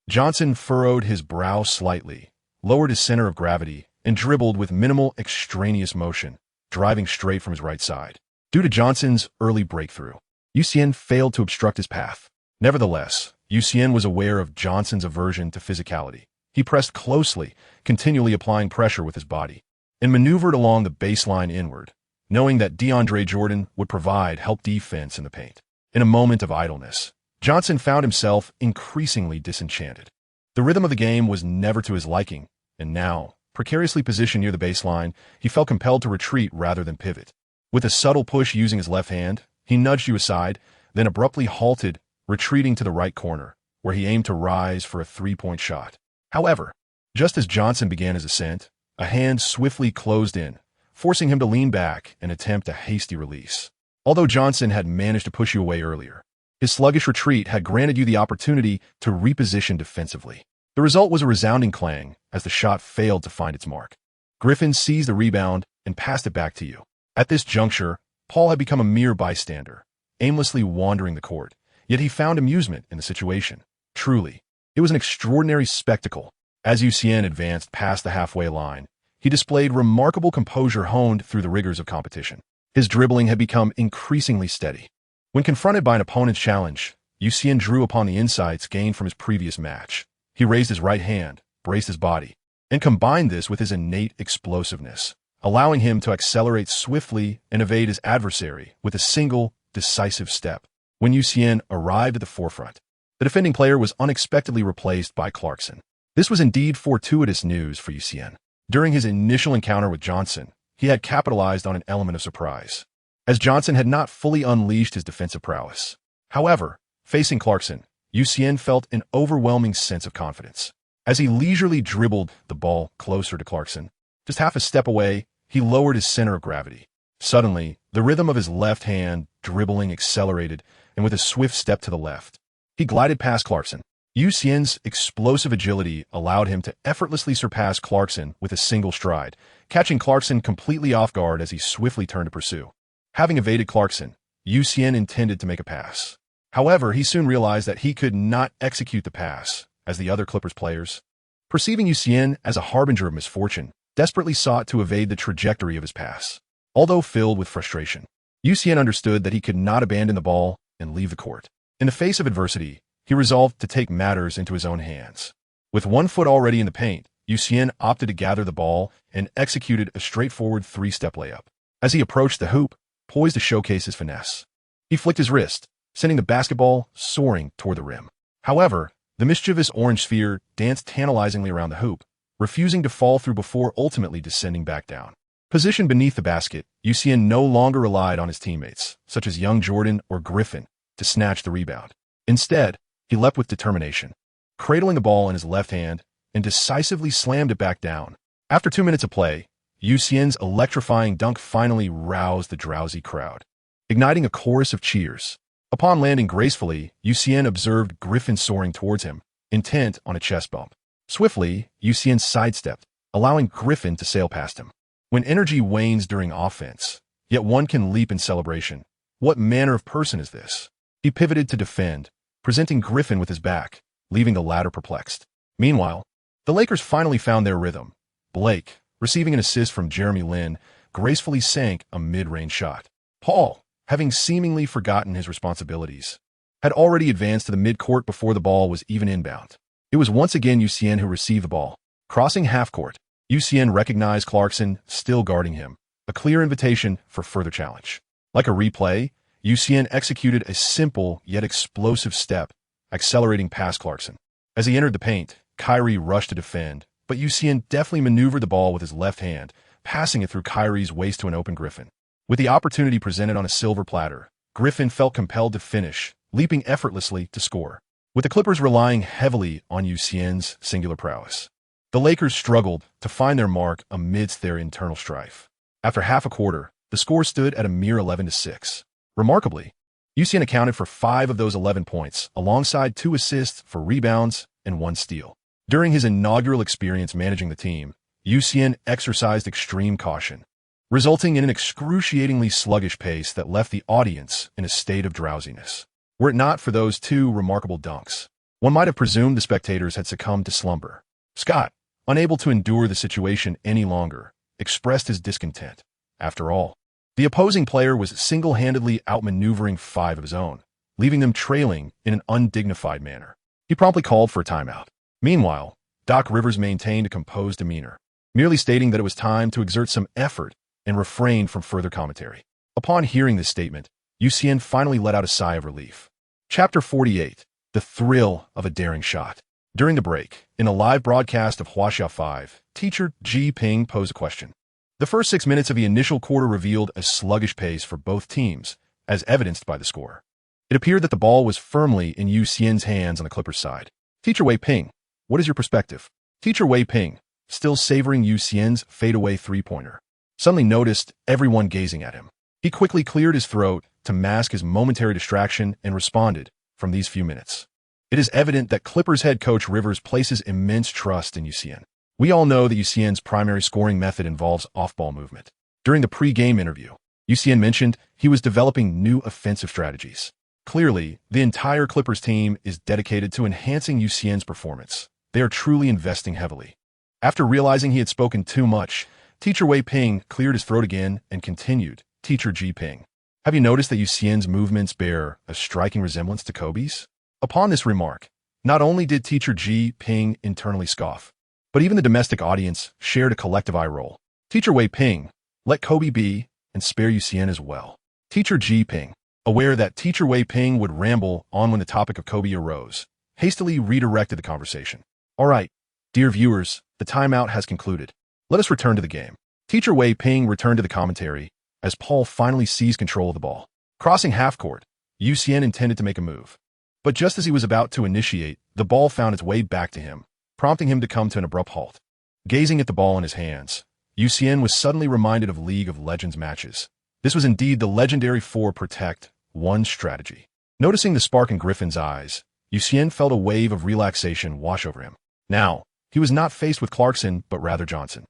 Johnson furrowed his brow slightly, lowered his center of gravity, and dribbled with minimal extraneous motion, driving straight from his right side. Due to Johnson's early breakthrough, Xian failed to obstruct his path. Nevertheless, Xian was aware of Johnson's aversion to physicality. He pressed closely, continually applying pressure with his body, and maneuvered along the baseline inward, knowing that DeAndre Jordan would provide help defense in the paint. In a moment of idleness, Johnson found himself increasingly disenchanted. The rhythm of the game was never to his liking, and now, precariously positioned near the baseline, he felt compelled to retreat rather than pivot. With a subtle push using his left hand, he nudged you aside, then abruptly halted, retreating to the right corner, where he aimed to rise for a three-point shot. However, just as Johnson began his ascent, a hand swiftly closed in, forcing him to lean back and attempt a hasty release. Although Johnson had managed to push you away earlier, his sluggish retreat had granted you the opportunity to reposition defensively. The result was a resounding clang as the shot failed to find its mark. Griffin seized the rebound and passed it back to you. At this juncture, Paul had become a mere bystander, aimlessly wandering the court, yet he found amusement in the situation. Truly, it was an extraordinary spectacle. As Xian advanced past the halfway line, he displayed remarkable composure honed through the rigors of competition. His dribbling had become increasingly steady. When confronted by an opponent's challenge, Xian drew upon the insights gained from his previous match. He raised his right hand, braced his body, and combined this with his innate explosiveness, allowing him to accelerate swiftly and evade his adversary with a single, decisive step. When Xian arrived at the forefront, the defending player was unexpectedly replaced by Clarkson. This was indeed fortuitous news for Xian. During his initial encounter with Johnson, he had capitalized on an element of surprise, as Johnson had not fully unleashed his defensive prowess. However, facing Clarkson, Xian felt an overwhelming sense of confidence. As he leisurely dribbled the ball closer to Clarkson, just half a step away, he lowered his center of gravity. Suddenly, the rhythm of his left hand dribbling accelerated, and with a swift step to the left, he glided past Clarkson. Xian's explosive agility allowed him to effortlessly surpass Clarkson with a single stride, catching Clarkson completely off guard as he swiftly turned to pursue. Having evaded Clarkson, Xian intended to make a pass. However, he soon realized that he could not execute the pass, as the other Clippers players, perceiving Xian as a harbinger of misfortune, desperately sought to evade the trajectory of his pass. Although filled with frustration, Xian understood that he could not abandon the ball and leave the court. In the face of adversity, he resolved to take matters into his own hands. With one foot already in the paint, Xian opted to gather the ball and executed a straightforward three-step layup. As he approached the hoop, poised to showcase his finesse, he flicked his wrist, sending the basketball soaring toward the rim. However, the mischievous orange sphere danced tantalizingly around the hoop, refusing to fall through before ultimately descending back down. Positioned beneath the basket, Xian no longer relied on his teammates, such as young Jordan or Griffin, to snatch the rebound. Instead, he leapt with determination, cradling the ball in his left hand, and decisively slammed it back down. After 2 minutes of play, Xian's electrifying dunk finally roused the drowsy crowd, igniting a chorus of cheers. Upon landing gracefully, Xian observed Griffin soaring towards him, intent on a chest bump. Swiftly, Xian sidestepped, allowing Griffin to sail past him. When energy wanes during offense, yet one can leap in celebration, what manner of person is this? He pivoted to defend, presenting Griffin with his back, leaving the latter perplexed. Meanwhile, the Lakers finally found their rhythm. Blake, receiving an assist from Jeremy Lin, gracefully sank a mid-range shot. Paul, having seemingly forgotten his responsibilities, had already advanced to the mid-court before the ball was even inbound. It was once again Xian who received the ball. Crossing half-court, Xian recognized Clarkson still guarding him, a clear invitation for further challenge. Like a replay, Xian executed a simple yet explosive step, accelerating past Clarkson. As he entered the paint, Kyrie rushed to defend, but Xian deftly maneuvered the ball with his left hand, passing it through Kyrie's waist to an open Griffin. With the opportunity presented on a silver platter, Griffin felt compelled to finish, leaping effortlessly to score. With the Clippers relying heavily on Xian's singular prowess, the Lakers struggled to find their mark amidst their internal strife. After half a quarter, the score stood at a mere 11-6. Remarkably, Xian accounted for 5 of those 11 points, alongside 2 assists for rebounds and 1 steal. During his inaugural experience managing the team, Xian exercised extreme caution, resulting in an excruciatingly sluggish pace that left the audience in a state of drowsiness. Were it not for those 2 remarkable dunks, one might have presumed the spectators had succumbed to slumber. Scott, unable to endure the situation any longer, expressed his discontent. After all, the opposing player was single-handedly outmaneuvering 5 of his own, leaving them trailing in an undignified manner. He promptly called for a timeout. Meanwhile, Doc Rivers maintained a composed demeanor, merely stating that it was time to exert some effort and refrained from further commentary. Upon hearing this statement, Xian finally let out a sigh of relief. Chapter 48. The Thrill of a Daring Shot. During the break, in a live broadcast of Huaxia 5, teacher Ji Ping posed a question. The first 6 minutes of the initial quarter revealed a sluggish pace for both teams, as evidenced by the score. It appeared that the ball was firmly in Xian's hands on the Clippers' side. Teacher Wei Ping, what is your perspective? Teacher Wei Ping, still savoring Xian's fadeaway three-pointer, suddenly noticed everyone gazing at him. He quickly cleared his throat to mask his momentary distraction and responded, from these few minutes. It is evident that Clippers head coach Rivers places immense trust in Xian. We all know that Xian's primary scoring method involves off-ball movement. During the pre-game interview, Xian mentioned he was developing new offensive strategies. Clearly, the entire Clippers team is dedicated to enhancing Xian's performance. They are truly investing heavily. After realizing he had spoken too much, Teacher Wei Ping cleared his throat again and continued, Teacher Ji Ping, have you noticed that Xian's movements bear a striking resemblance to Kobe's? Upon this remark, not only did Teacher Ji Ping internally scoff, but even the domestic audience shared a collective eye roll. Teacher Wei Ping, let Kobe be, and spare Xian as well. Teacher Ji Ping, aware that Teacher Wei Ping would ramble on when the topic of Kobe arose, hastily redirected the conversation. All right, dear viewers, the timeout has concluded. Let us return to the game. Teacher Wei Ping returned to the commentary as Paul finally seized control of the ball. Crossing half-court, Xian intended to make a move. But just as he was about to initiate, the ball found its way back to him, prompting him to come to an abrupt halt. Gazing at the ball in his hands, Xian was suddenly reminded of League of Legends matches. This was indeed the legendary 4 Protect 1 strategy. Noticing the spark in Griffin's eyes, Xian felt a wave of relaxation wash over him. Now, he was not faced with Clarkson, but rather Johnson.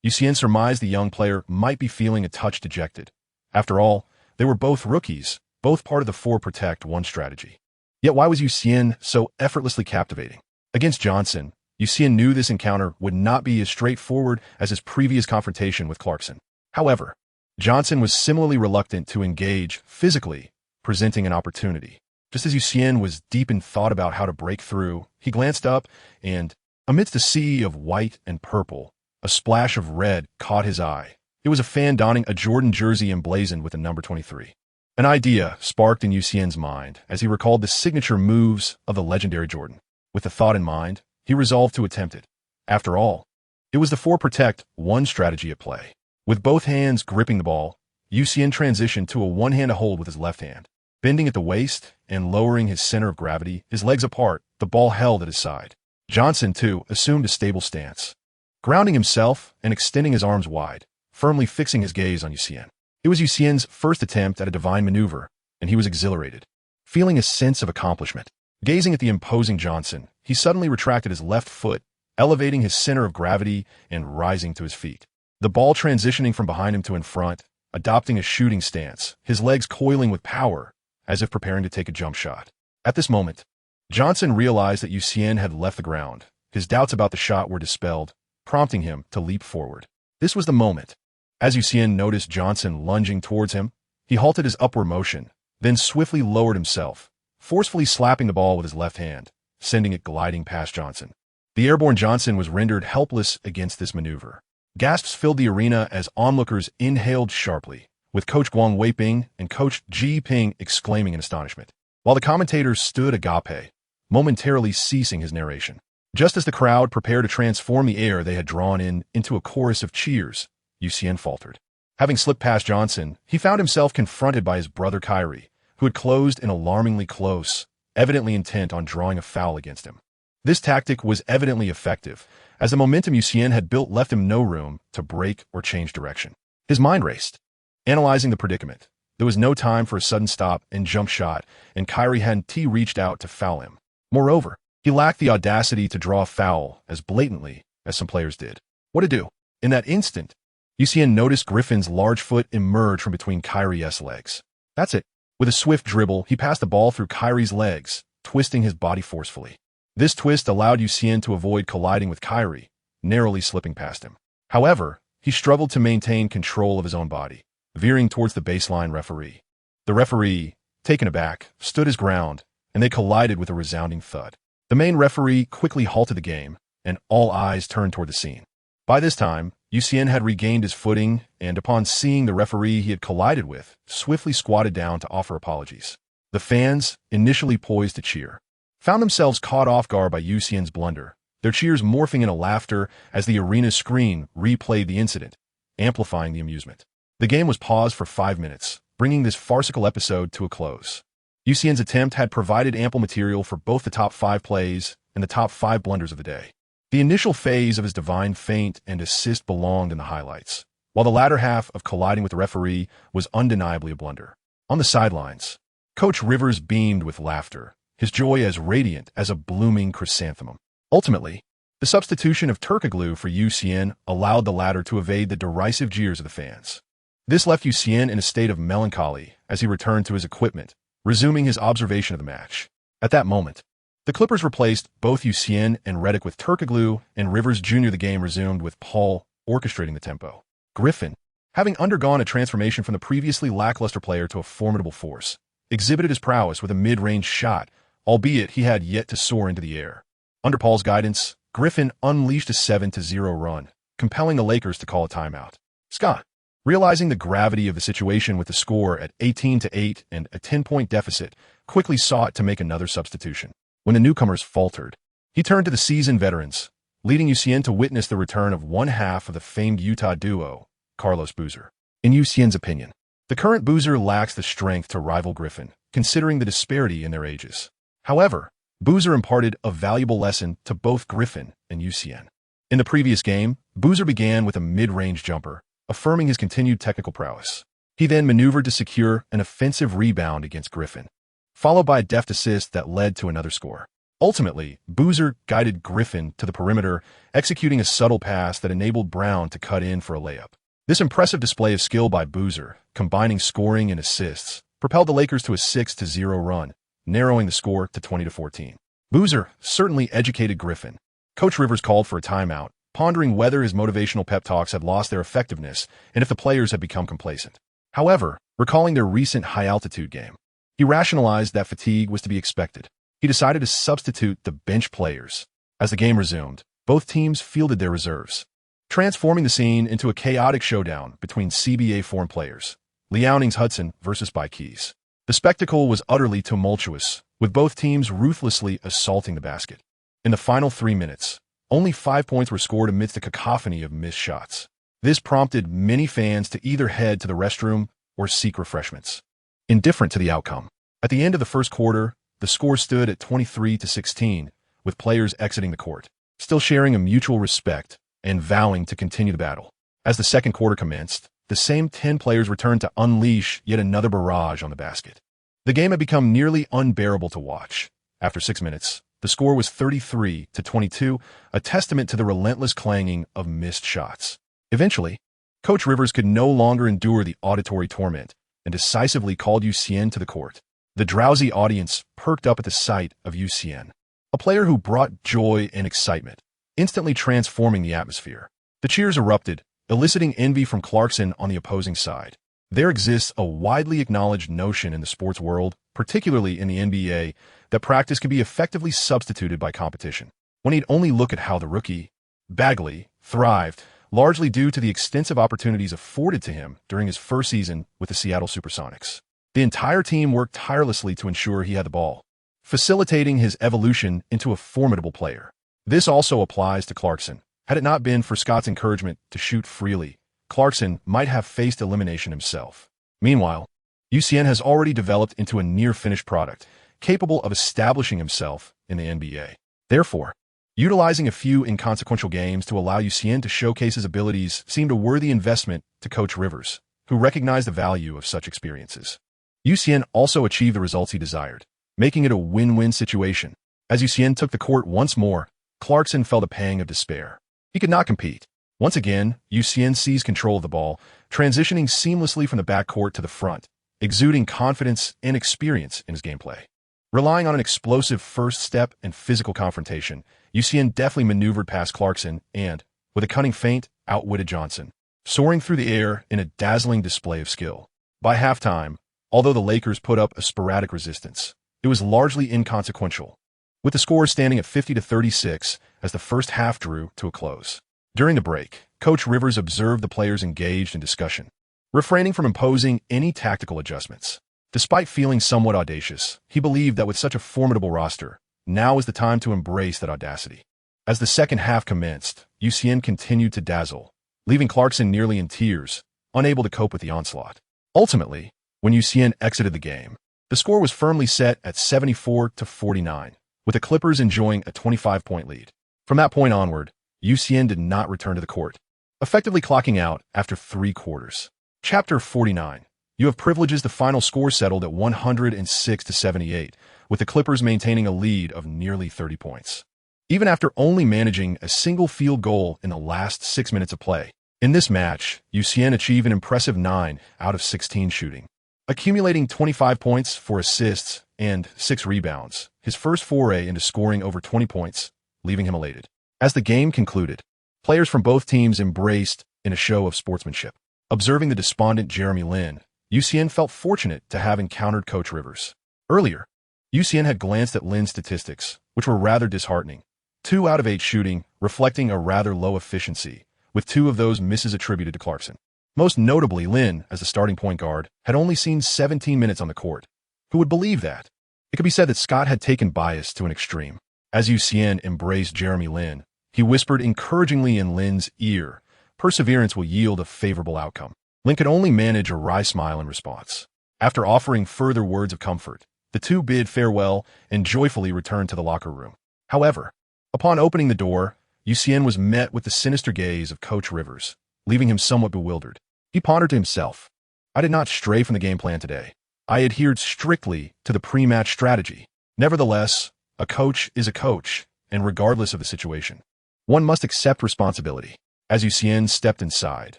Xian surmised the young player might be feeling a touch dejected. After all, they were both rookies, both part of the 4 Protect 1 strategy. Yet why was Xian so effortlessly captivating? Against Johnson, Xian knew this encounter would not be as straightforward as his previous confrontation with Clarkson. However, Johnson was similarly reluctant to engage physically, presenting an opportunity. Just as Xian was deep in thought about how to break through, he glanced up and, amidst a sea of white and purple, a splash of red caught his eye. It was a fan donning a Jordan jersey emblazoned with the number 23. An idea sparked in Xian's mind as he recalled the signature moves of the legendary Jordan. With the thought in mind, he resolved to attempt it. After all, it was the 4 Protect 1 strategy at play. With both hands gripping the ball, Xian transitioned to a one-handed hold with his left hand. Bending at the waist and lowering his center of gravity, his legs apart, the ball held at his side. Johnson, too, assumed a stable stance, grounding himself and extending his arms wide, firmly fixing his gaze on Xian. It was Xian's first attempt at a divine maneuver, and he was exhilarated, feeling a sense of accomplishment. Gazing at the imposing Johnson, he suddenly retracted his left foot, elevating his center of gravity and rising to his feet. The ball transitioning from behind him to in front, adopting a shooting stance, his legs coiling with power, as if preparing to take a jump shot. At this moment, Johnson realized that Xian had left the ground. His doubts about the shot were dispelled, prompting him to leap forward. This was the moment. As Xian noticed Johnson lunging towards him, he halted his upward motion, then swiftly lowered himself, forcefully slapping the ball with his left hand, sending it gliding past Johnson. The airborne Johnson was rendered helpless against this maneuver. Gasps filled the arena as onlookers inhaled sharply, with Coach Guang Weiping and Coach Ji Ping exclaiming in astonishment, while the commentators stood agape, momentarily ceasing his narration. Just as the crowd prepared to transform the air they had drawn in into a chorus of cheers, Xian faltered. Having slipped past Johnson, he found himself confronted by his brother Kyrie, who had closed in alarmingly close, evidently intent on drawing a foul against him. This tactic was evidently effective, as the momentum Xian had built left him no room to break or change direction. His mind raced. Analyzing the predicament, there was no time for a sudden stop and jump shot, and Kyrie hadn't reached out to foul him. Moreover, he lacked the audacity to draw a foul as blatantly as some players did. What to do? In that instant, Xian noticed Griffin's large foot emerge from between Kyrie's legs. That's it. With a swift dribble, he passed the ball through Kyrie's legs, twisting his body forcefully. This twist allowed Xian to avoid colliding with Kyrie, narrowly slipping past him. However, he struggled to maintain control of his own body, veering towards the baseline referee. The referee, taken aback, stood his ground, and they collided with a resounding thud. The main referee quickly halted the game, and all eyes turned toward the scene. By this time, Xian had regained his footing, and upon seeing the referee he had collided with, swiftly squatted down to offer apologies. The fans, initially poised to cheer, found themselves caught off guard by Xian's blunder, their cheers morphing into laughter as the arena's screen replayed the incident, amplifying the amusement. The game was paused for 5 minutes, bringing this farcical episode to a close. Xian's attempt had provided ample material for both the top 5 plays and the top 5 blunders of the day. The initial phase of his divine feint and assist belonged in the highlights, while the latter half of colliding with the referee was undeniably a blunder. On the sidelines, Coach Rivers beamed with laughter, his joy as radiant as a blooming chrysanthemum. Ultimately, the substitution of Turkoglu for Xian allowed the latter to evade the derisive jeers of the fans. This left Xian in a state of melancholy as he returned to his equipment, resuming his observation of the match. At that moment, the Clippers replaced both Xian and Redick with Turkoglu, and Rivers Jr. The game resumed with Paul orchestrating the tempo. Griffin, having undergone a transformation from the previously lackluster player to a formidable force, exhibited his prowess with a mid-range shot, albeit he had yet to soar into the air. Under Paul's guidance, Griffin unleashed a 7-0 run, compelling the Lakers to call a timeout. Scott, realizing the gravity of the situation with the score at 18-8 and a 10-point deficit, quickly sought to make another substitution. When the newcomers faltered, he turned to the seasoned veterans, leading Xian to witness the return of one half of the famed Utah duo, Carlos Boozer. In Xian's opinion, the current Boozer lacks the strength to rival Griffin, considering the disparity in their ages. However, Boozer imparted a valuable lesson to both Griffin and Xian. In the previous game, Boozer began with a mid-range jumper, affirming his continued technical prowess. He then maneuvered to secure an offensive rebound against Griffin, followed by a deft assist that led to another score. Ultimately, Boozer guided Griffin to the perimeter, executing a subtle pass that enabled Brown to cut in for a layup. This impressive display of skill by Boozer, combining scoring and assists, propelled the Lakers to a 6-0 run, narrowing the score to 20-14. Boozer certainly educated Griffin. Coach Rivers called for a timeout, pondering whether his motivational pep talks had lost their effectiveness and if the players had become complacent. However, recalling their recent high-altitude game, he rationalized that fatigue was to be expected. He decided to substitute the bench players. As the game resumed, both teams fielded their reserves, transforming the scene into a chaotic showdown between CBA form players, Liaoning's Hudson versus Bai Keys. The spectacle was utterly tumultuous, with both teams ruthlessly assaulting the basket. In the final 3 minutes, only 5 points were scored amidst a cacophony of missed shots. This prompted many fans to either head to the restroom or seek refreshments. Indifferent to the outcome, at the end of the first quarter, the score stood at 23-16, with players exiting the court, still sharing a mutual respect and vowing to continue the battle. As the second quarter commenced, the same 10 players returned to unleash yet another barrage on the basket. The game had become nearly unbearable to watch. After 6 minutes, the score was 33-22, a testament to the relentless clanging of missed shots. Eventually, Coach Rivers could no longer endure the auditory torment and decisively called Xian to the court. The drowsy audience perked up at the sight of Xian, a player who brought joy and excitement, instantly transforming the atmosphere. The cheers erupted, eliciting envy from Clarkson on the opposing side. There exists a widely acknowledged notion in the sports world, particularly in the NBA, that practice can be effectively substituted by competition. One need only look at how the rookie, Bagley, thrived, largely due to the extensive opportunities afforded to him during his first season with the Seattle Supersonics. The entire team worked tirelessly to ensure he had the ball, facilitating his evolution into a formidable player. This also applies to Clarkson. Had it not been for Scott's encouragement to shoot freely, Clarkson might have faced elimination himself. Meanwhile, Xian has already developed into a near-finished product, capable of establishing himself in the NBA. Therefore, utilizing a few inconsequential games to allow Xian to showcase his abilities seemed a worthy investment to Coach Rivers, who recognized the value of such experiences. Xian also achieved the results he desired, making it a win-win situation. As Xian took the court once more, Clarkson felt a pang of despair. He could not compete. Once again, Xian seized control of the ball, transitioning seamlessly from the backcourt to the front, exuding confidence and experience in his gameplay. Relying on an explosive first step and physical confrontation, Xian deftly maneuvered past Clarkson and, with a cunning feint, outwitted Johnson, soaring through the air in a dazzling display of skill. By halftime, although the Lakers put up a sporadic resistance, it was largely inconsequential, with the score standing at 50-36 as the first half drew to a close. During the break, Coach Rivers observed the players engaged in discussion, refraining from imposing any tactical adjustments. Despite feeling somewhat audacious, he believed that with such a formidable roster, now was the time to embrace that audacity. As the second half commenced, Xian continued to dazzle, leaving Clarkson nearly in tears, unable to cope with the onslaught. Ultimately, when Xian exited the game, the score was firmly set at 74-49, with the Clippers enjoying a 25-point lead. From that point onward, Xian did not return to the court, effectively clocking out after 3 quarters. Chapter 49. You have privileges. The final score settled at 106-78, with the Clippers maintaining a lead of nearly 30 points. Even after only managing a single field goal in the last 6 minutes of play. In this match, Xian achieved an impressive 9 out of 16 shooting, accumulating 25 points, 4 assists, and 6 rebounds, his first foray into scoring over 20 points, leaving him elated. As the game concluded, players from both teams embraced in a show of sportsmanship. Observing the despondent Jeremy Lin, Xian felt fortunate to have encountered Coach Rivers. Earlier, Xian had glanced at Lin's statistics, which were rather disheartening. 2 out of 8 shooting, reflecting a rather low efficiency, with 2 of those misses attributed to Clarkson. Most notably, Lin, as the starting point guard, had only seen 17 minutes on the court. Who would believe that? It could be said that Scott had taken bias to an extreme. As Xian embraced Jeremy Lin, he whispered encouragingly in Lin's ear, "Perseverance will yield a favorable outcome." Lin could only manage a wry smile in response. After offering further words of comfort, the two bid farewell and joyfully returned to the locker room. However, upon opening the door, Xian was met with the sinister gaze of Coach Rivers, leaving him somewhat bewildered. He pondered to himself, "I did not stray from the game plan today. I adhered strictly to the pre-match strategy. Nevertheless, a coach is a coach, and regardless of the situation, one must accept responsibility." As Xian stepped inside,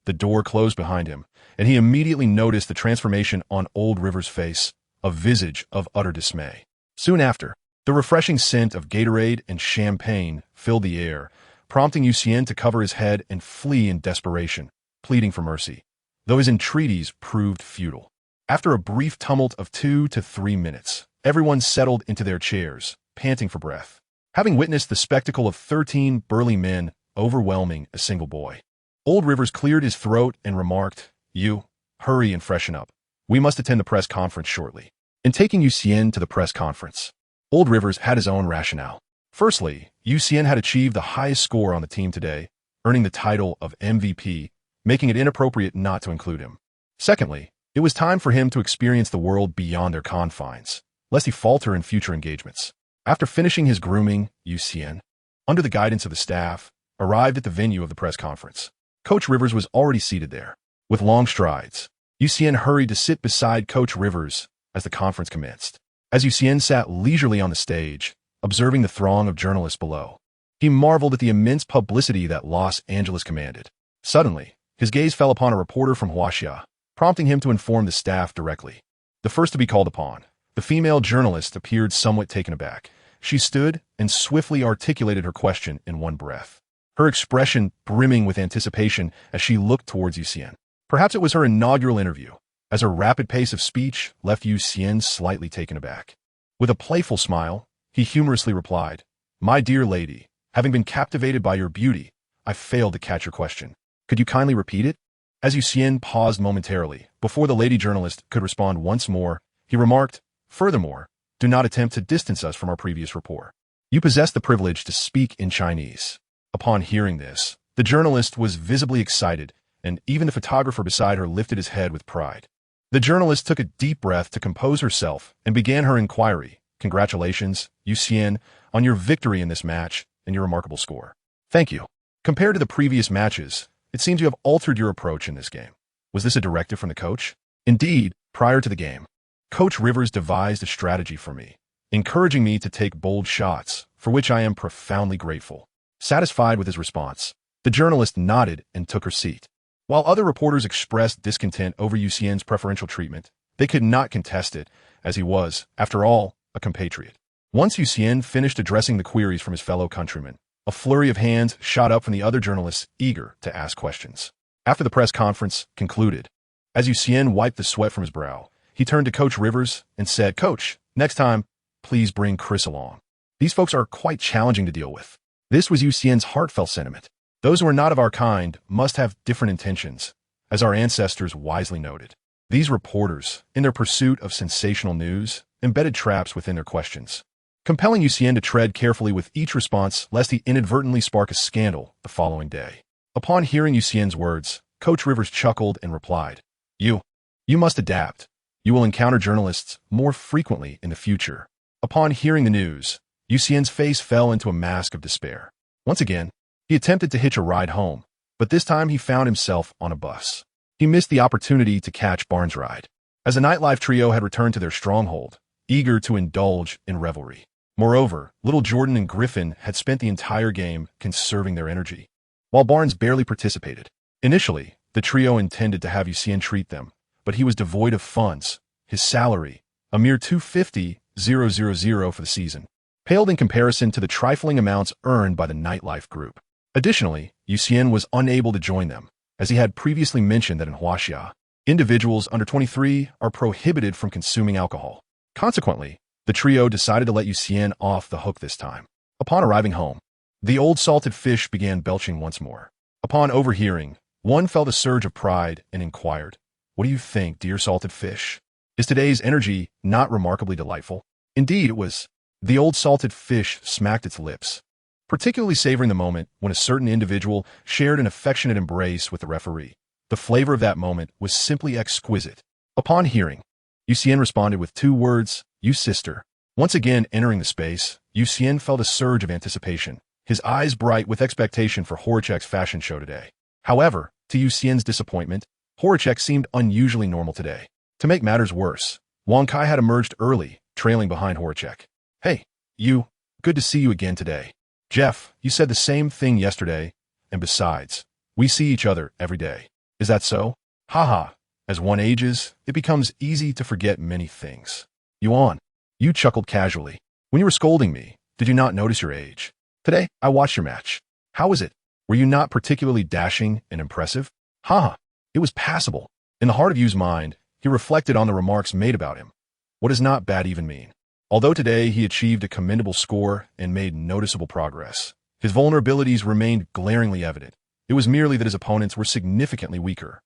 the door closed behind him, and he immediately noticed the transformation on old Rivers' face, a visage of utter dismay. Soon after, the refreshing scent of Gatorade and champagne filled the air, prompting Xian to cover his head and flee in desperation, pleading for mercy, though his entreaties proved futile. After a brief tumult of 2 to 3 minutes, everyone settled into their chairs, panting for breath, having witnessed the spectacle of 13 burly men overwhelming a single boy. Old Rivers cleared his throat and remarked, "You, hurry and freshen up. We must attend the press conference shortly." In taking Xian to the press conference, Old Rivers had his own rationale. Firstly, Xian had achieved the highest score on the team today, earning the title of MVP, making it inappropriate not to include him. Secondly, it was time for him to experience the world beyond their confines, lest he falter in future engagements. After finishing his grooming, Xian, under the guidance of the staff, arrived at the venue of the press conference. Coach Rivers was already seated there. With long strides, Xian hurried to sit beside Coach Rivers as the conference commenced. As Xian sat leisurely on the stage, observing the throng of journalists below, he marveled at the immense publicity that Los Angeles commanded. Suddenly, his gaze fell upon a reporter from Huaxia, prompting him to inform the staff directly. The first to be called upon, the female journalist appeared somewhat taken aback. She stood and swiftly articulated her question in one breath, her expression brimming with anticipation as she looked towards Xian. Perhaps it was her inaugural interview, as her rapid pace of speech left Xian slightly taken aback. With a playful smile, he humorously replied, "My dear lady, having been captivated by your beauty, I failed to catch your question. Could you kindly repeat it?" As Xian paused momentarily, before the lady journalist could respond once more, he remarked, "Furthermore, do not attempt to distance us from our previous rapport. You possess the privilege to speak in Chinese." Upon hearing this, the journalist was visibly excited and even the photographer beside her lifted his head with pride. The journalist took a deep breath to compose herself and began her inquiry. Congratulations, Xian, on your victory in this match and your remarkable score. Thank you. Compared to the previous matches, it seems you have altered your approach in this game. Was this a directive from the coach? Indeed, prior to the game, Coach Rivers devised a strategy for me, encouraging me to take bold shots, for which I am profoundly grateful. Satisfied with his response, the journalist nodded and took her seat. While other reporters expressed discontent over Xian's preferential treatment, they could not contest it, as he was, after all, a compatriot. Once Xian finished addressing the queries from his fellow countrymen, a flurry of hands shot up from the other journalists eager to ask questions. After the press conference concluded, as Xian wiped the sweat from his brow, he turned to Coach Rivers and said, "Coach, next time, please bring Chris along. These folks are quite challenging to deal with." This was Xian's heartfelt sentiment. Those who are not of our kind must have different intentions, as our ancestors wisely noted. These reporters, in their pursuit of sensational news, embedded traps within their questions, compelling Xian to tread carefully with each response lest he inadvertently spark a scandal the following day. Upon hearing Xian's words, Coach Rivers chuckled and replied, You must adapt. You will encounter journalists more frequently in the future." Upon hearing the news, Xian's face fell into a mask of despair. Once again, he attempted to hitch a ride home, but this time he found himself on a bus. He missed the opportunity to catch Barnes' ride, as the nightlife trio had returned to their stronghold, eager to indulge in revelry. Moreover, little Jordan and Griffin had spent the entire game conserving their energy, while Barnes barely participated. Initially, the trio intended to have Xian treat them, but he was devoid of funds. His salary, a mere $250,000 for the season, paled in comparison to the trifling amounts earned by the nightlife group. Additionally, Xian was unable to join them, as he had previously mentioned that in Huaxia, individuals under 23 are prohibited from consuming alcohol. Consequently, the trio decided to let Xian off the hook this time. Upon arriving home, the old salted fish began belching once more. Upon overhearing, one felt a surge of pride and inquired, "What do you think, dear salted fish? Is today's energy not remarkably delightful?" Indeed, it was. The old salted fish smacked its lips, particularly savoring the moment when a certain individual shared an affectionate embrace with the referee. The flavor of that moment was simply exquisite. Upon hearing, Xian responded with 2 words, "You sister." Once again entering the space, Xian felt a surge of anticipation, his eyes bright with expectation for Horacek's fashion show today. However, to Xian's disappointment, Horacek seemed unusually normal today. To make matters worse, withKoi had emerged early, trailing behind Horacek. "Hey, you, good to see you again today. Jeff, you said the same thing yesterday, and besides, we see each other every day. Is that so? Haha, as one ages, it becomes easy to forget many things." Yuan, you chuckled casually. "When you were scolding me, did you not notice your age? Today, I watched your match. How was it? Were you not particularly dashing and impressive?" Haha, it was passable. In the heart of Yu's mind, he reflected on the remarks made about him. What does not bad even mean? Although today he achieved a commendable score and made noticeable progress, his vulnerabilities remained glaringly evident. It was merely that his opponents were significantly weaker.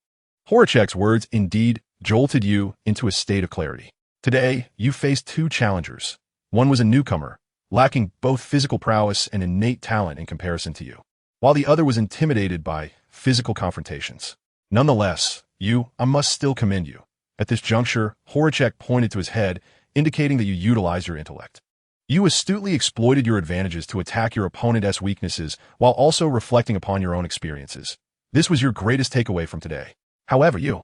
Horacek's words indeed jolted Yu into a state of clarity. Today, you faced 2 challengers. One was a newcomer, lacking both physical prowess and innate talent in comparison to you, while the other was intimidated by physical confrontations. Nonetheless, I must still commend you. At this juncture, Horacek pointed to his head, indicating that you utilized your intellect. You astutely exploited your advantages to attack your opponent's weaknesses while also reflecting upon your own experiences. This was your greatest takeaway from today. However, your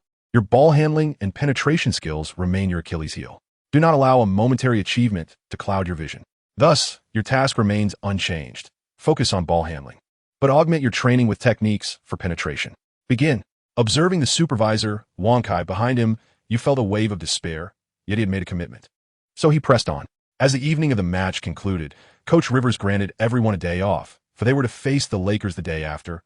ball handling and penetration skills remain your Achilles heel. Do not allow a momentary achievement to cloud your vision. Thus, your task remains unchanged. Focus on ball handling, but augment your training with techniques for penetration. Begin. Observing the supervisor, withKoi, behind him, you felt a wave of despair, yet he had made a commitment. So he pressed on. As the evening of the match concluded, Coach Rivers granted everyone a day off, for they were to face the Lakers the day after.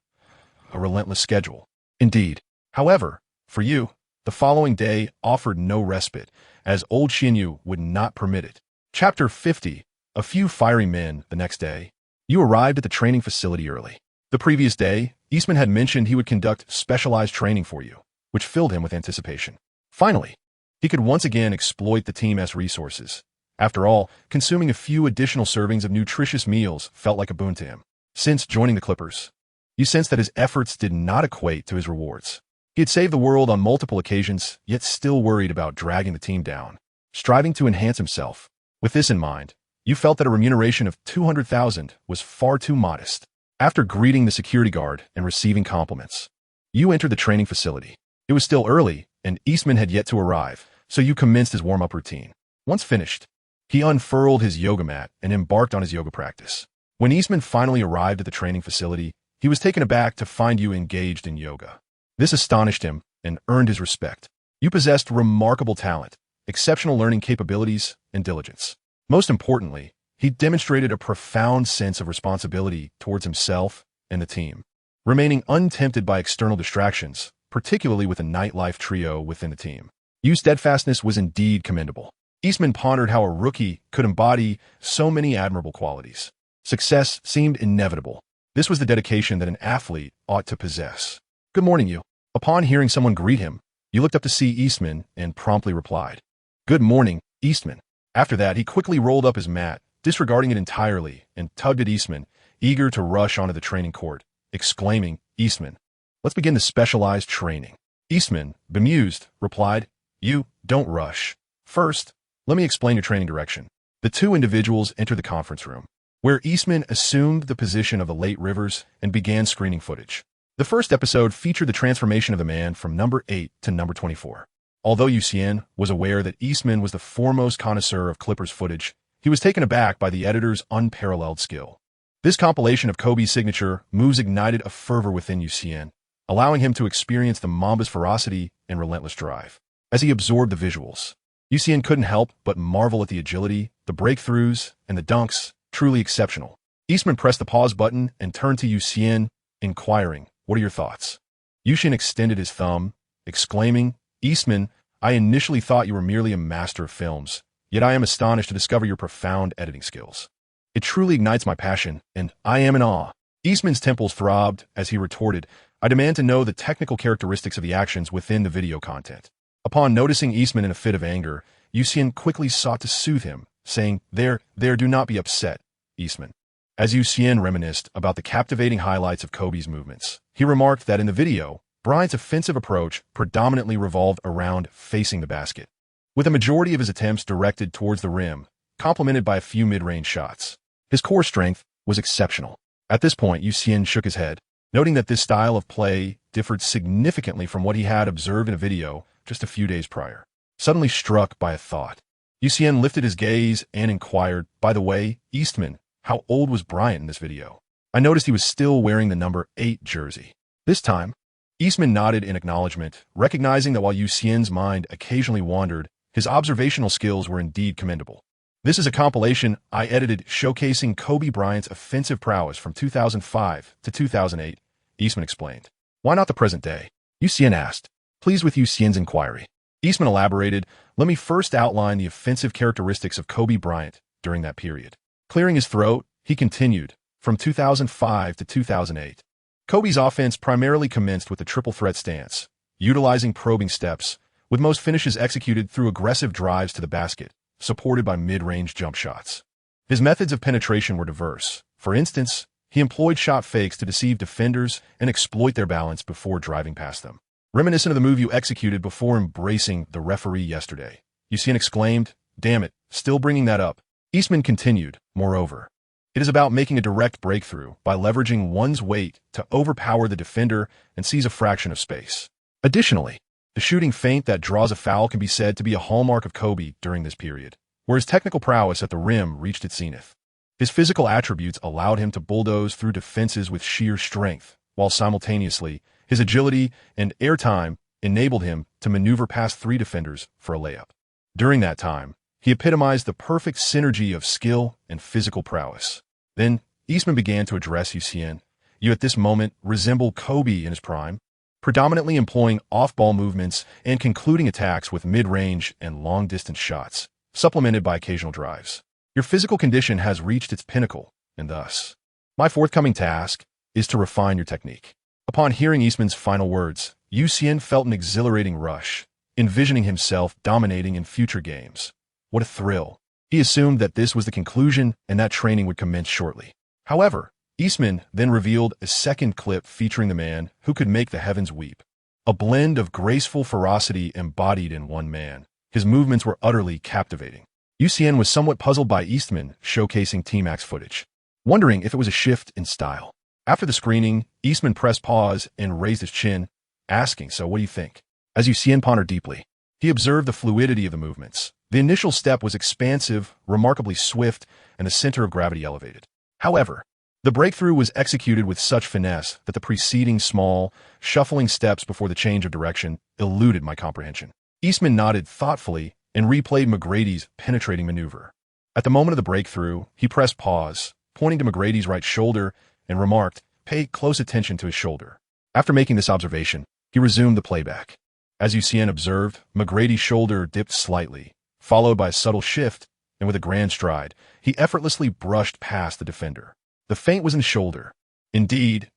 A relentless schedule. Indeed. However, for you, the following day offered no respite, as old Xian would not permit it. Chapter 50. A few fiery men. The next day, you arrived at the training facility early. The previous day, Eastman had mentioned he would conduct specialized training for you, which filled him with anticipation. Finally, he could once again exploit the team's resources. After all, consuming a few additional servings of nutritious meals felt like a boon to him. Since joining the Clippers, You sensed that his efforts did not equate to his rewards. He had saved the world on multiple occasions, yet still worried about dragging the team down, striving to enhance himself. With this in mind, you felt that a remuneration of 200,000 was far too modest. After greeting the security guard and receiving compliments, you entered the training facility. It was still early, and Eastman had yet to arrive, so you commenced his warm-up routine. Once finished, he unfurled his yoga mat and embarked on his yoga practice. When Eastman finally arrived at the training facility, he was taken aback to find you engaged in yoga. This astonished him and earned his respect. You possessed remarkable talent, exceptional learning capabilities, and diligence. Most importantly, he demonstrated a profound sense of responsibility towards himself and the team, remaining untempted by external distractions, particularly with a nightlife trio within the team. Your steadfastness was indeed commendable. Eastman pondered how a rookie could embody so many admirable qualities. Success seemed inevitable. This was the dedication that an athlete ought to possess. Good morning, you. Upon hearing someone greet him, you looked up to see Eastman and promptly replied, Good morning, Eastman. After that, he quickly rolled up his mat, disregarding it entirely, and tugged at Eastman, eager to rush onto the training court, exclaiming, Eastman, let's begin the specialized training. Eastman, bemused, replied, You don't rush. First, let me explain your training direction. The two individuals entered the conference room, where Eastman assumed the position of the late Rivers and began screening footage. The first episode featured the transformation of the man from number 8 to number 24. Although Xian was aware that Eastman was the foremost connoisseur of Clippers footage, he was taken aback by the editor's unparalleled skill. This compilation of Kobe's signature moves ignited a fervor within Xian, allowing him to experience the Mamba's ferocity and relentless drive. As he absorbed the visuals, Xian couldn't help but marvel at the agility, the breakthroughs, and the dunks, truly exceptional. Eastman pressed the pause button and turned to Xian, inquiring, What are your thoughts? Xian extended his thumb, exclaiming, Eastman, I initially thought you were merely a master of films, yet I am astonished to discover your profound editing skills. It truly ignites my passion, and I am in awe. Eastman's temples throbbed as he retorted, I demand to know the technical characteristics of the actions within the video content. Upon noticing Eastman in a fit of anger, Xian quickly sought to soothe him, saying, There, do not be upset, Eastman. As Xian reminisced about the captivating highlights of Kobe's movements, he remarked that in the video, Bryant's offensive approach predominantly revolved around facing the basket, with a majority of his attempts directed towards the rim, complemented by a few mid-range shots. His core strength was exceptional. At this point, Xian shook his head, noting that this style of play differed significantly from what he had observed in a video just a few days prior. Suddenly struck by a thought, Xian lifted his gaze and inquired, By the way, Eastman, how old was Bryant in this video? I noticed he was still wearing the number 8 jersey. This time, Eastman nodded in acknowledgement, recognizing that while Xian's mind occasionally wandered, his observational skills were indeed commendable. This is a compilation I edited showcasing Kobe Bryant's offensive prowess from 2005 to 2008, Eastman explained. Why not the present day? Xian asked, pleased with Xian's inquiry. Eastman elaborated, Let me first outline the offensive characteristics of Kobe Bryant during that period. Clearing his throat, he continued, from 2005 to 2008. Kobe's offense primarily commenced with the triple threat stance, utilizing probing steps, with most finishes executed through aggressive drives to the basket, supported by mid-range jump shots. His methods of penetration were diverse. For instance, he employed shot fakes to deceive defenders and exploit their balance before driving past them. Reminiscent of the move you executed before embracing the referee yesterday. Xian exclaimed, Damn it, still bringing that up. Eastman continued, Moreover, it is about making a direct breakthrough by leveraging one's weight to overpower the defender and seize a fraction of space. Additionally, the shooting feint that draws a foul can be said to be a hallmark of Kobe during this period, where his technical prowess at the rim reached its zenith. His physical attributes allowed him to bulldoze through defenses with sheer strength, while simultaneously, his agility and airtime enabled him to maneuver past 3 defenders for a layup. During that time, he epitomized the perfect synergy of skill and physical prowess. Then, Eastman began to address Xian. You at this moment resemble Kobe in his prime, predominantly employing off-ball movements and concluding attacks with mid-range and long-distance shots, supplemented by occasional drives. Your physical condition has reached its pinnacle, and thus, my forthcoming task is to refine your technique. Upon hearing Eastman's final words, Xian felt an exhilarating rush, envisioning himself dominating in future games. What a thrill. He assumed that this was the conclusion and that training would commence shortly. However, Eastman then revealed a second clip featuring the man who could make the heavens weep. A blend of graceful ferocity embodied in one man. His movements were utterly captivating. Xian was somewhat puzzled by Eastman showcasing T-Max footage, wondering if it was a shift in style. After the screening, Eastman pressed pause and raised his chin, asking, "So what do you think?" As Xian pondered deeply, he observed the fluidity of the movements. The initial step was expansive, remarkably swift, and the center of gravity elevated. However, the breakthrough was executed with such finesse that the preceding small, shuffling steps before the change of direction eluded my comprehension. Eastman nodded thoughtfully and replayed McGrady's penetrating maneuver. At the moment of the breakthrough, he pressed pause, pointing to McGrady's right shoulder, and remarked, "Pay close attention to his shoulder." After making this observation, he resumed the playback. As Xian observed, McGrady's shoulder dipped slightly, followed by a subtle shift, and with a grand stride, he effortlessly brushed past the defender. The feint was in the shoulder. Indeed,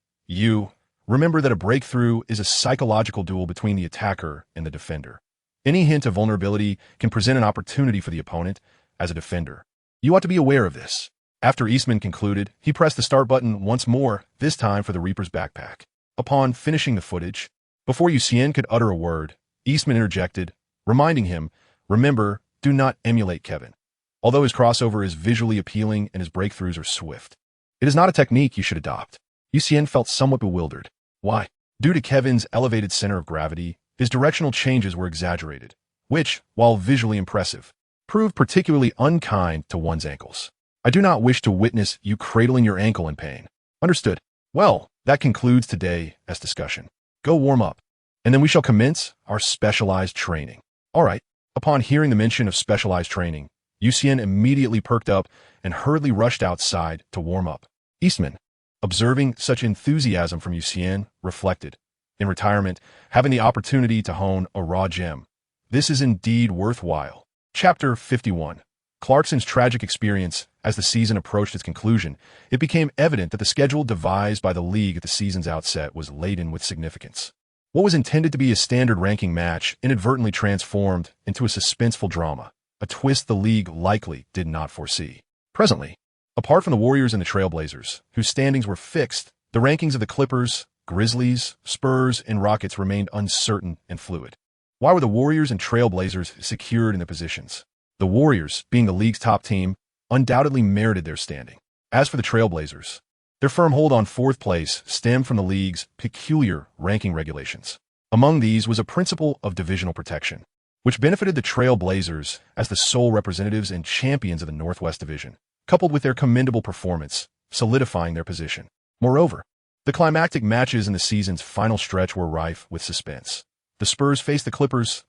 remember that a breakthrough is a psychological duel between the attacker and the defender. Any hint of vulnerability can present an opportunity for the opponent. As a defender, you ought to be aware of this. After Eastman concluded, he pressed the start button once more, this time for the Reaper's backpack. Upon finishing the footage, before Xian could utter a word, Eastman interjected, reminding him, "Remember, do not emulate Kevin. Although his crossover is visually appealing and his breakthroughs are swift, it is not a technique you should adopt." Xian felt somewhat bewildered. Why? Due to Kevin's elevated center of gravity, his directional changes were exaggerated, which, while visually impressive, proved particularly unkind to one's ankles. "I do not wish to witness you cradling your ankle in pain." Understood. Well, that concludes today's discussion. Go warm up, and then we shall commence our specialized training. All right. Upon hearing the mention of specialized training, Xian immediately perked up and hurriedly rushed outside to warm up. Eastman, observing such enthusiasm from Xian, reflected, in retirement, having the opportunity to hone a raw gem. This is indeed worthwhile. Chapter 51. Clarkson's tragic experience. As the season approached its conclusion, it became evident that the schedule devised by the league at the season's outset was laden with significance. What was intended to be a standard ranking match inadvertently transformed into a suspenseful drama, a twist the league likely did not foresee. Presently, apart from the Warriors and the Trailblazers, whose standings were fixed, the rankings of the Clippers, Grizzlies, Spurs, and Rockets remained uncertain and fluid. Why were the Warriors and Trailblazers secured in the positions? The Warriors, being the league's top team, undoubtedly merited their standing. As for the Trailblazers, their firm hold on fourth place stemmed from the league's peculiar ranking regulations. Among these was a principle of divisional protection, which benefited the Trailblazers as the sole representatives and champions of the Northwest Division, coupled with their commendable performance, solidifying their position. Moreover, the climactic matches in the season's final stretch were rife with suspense. The Spurs faced the Clippers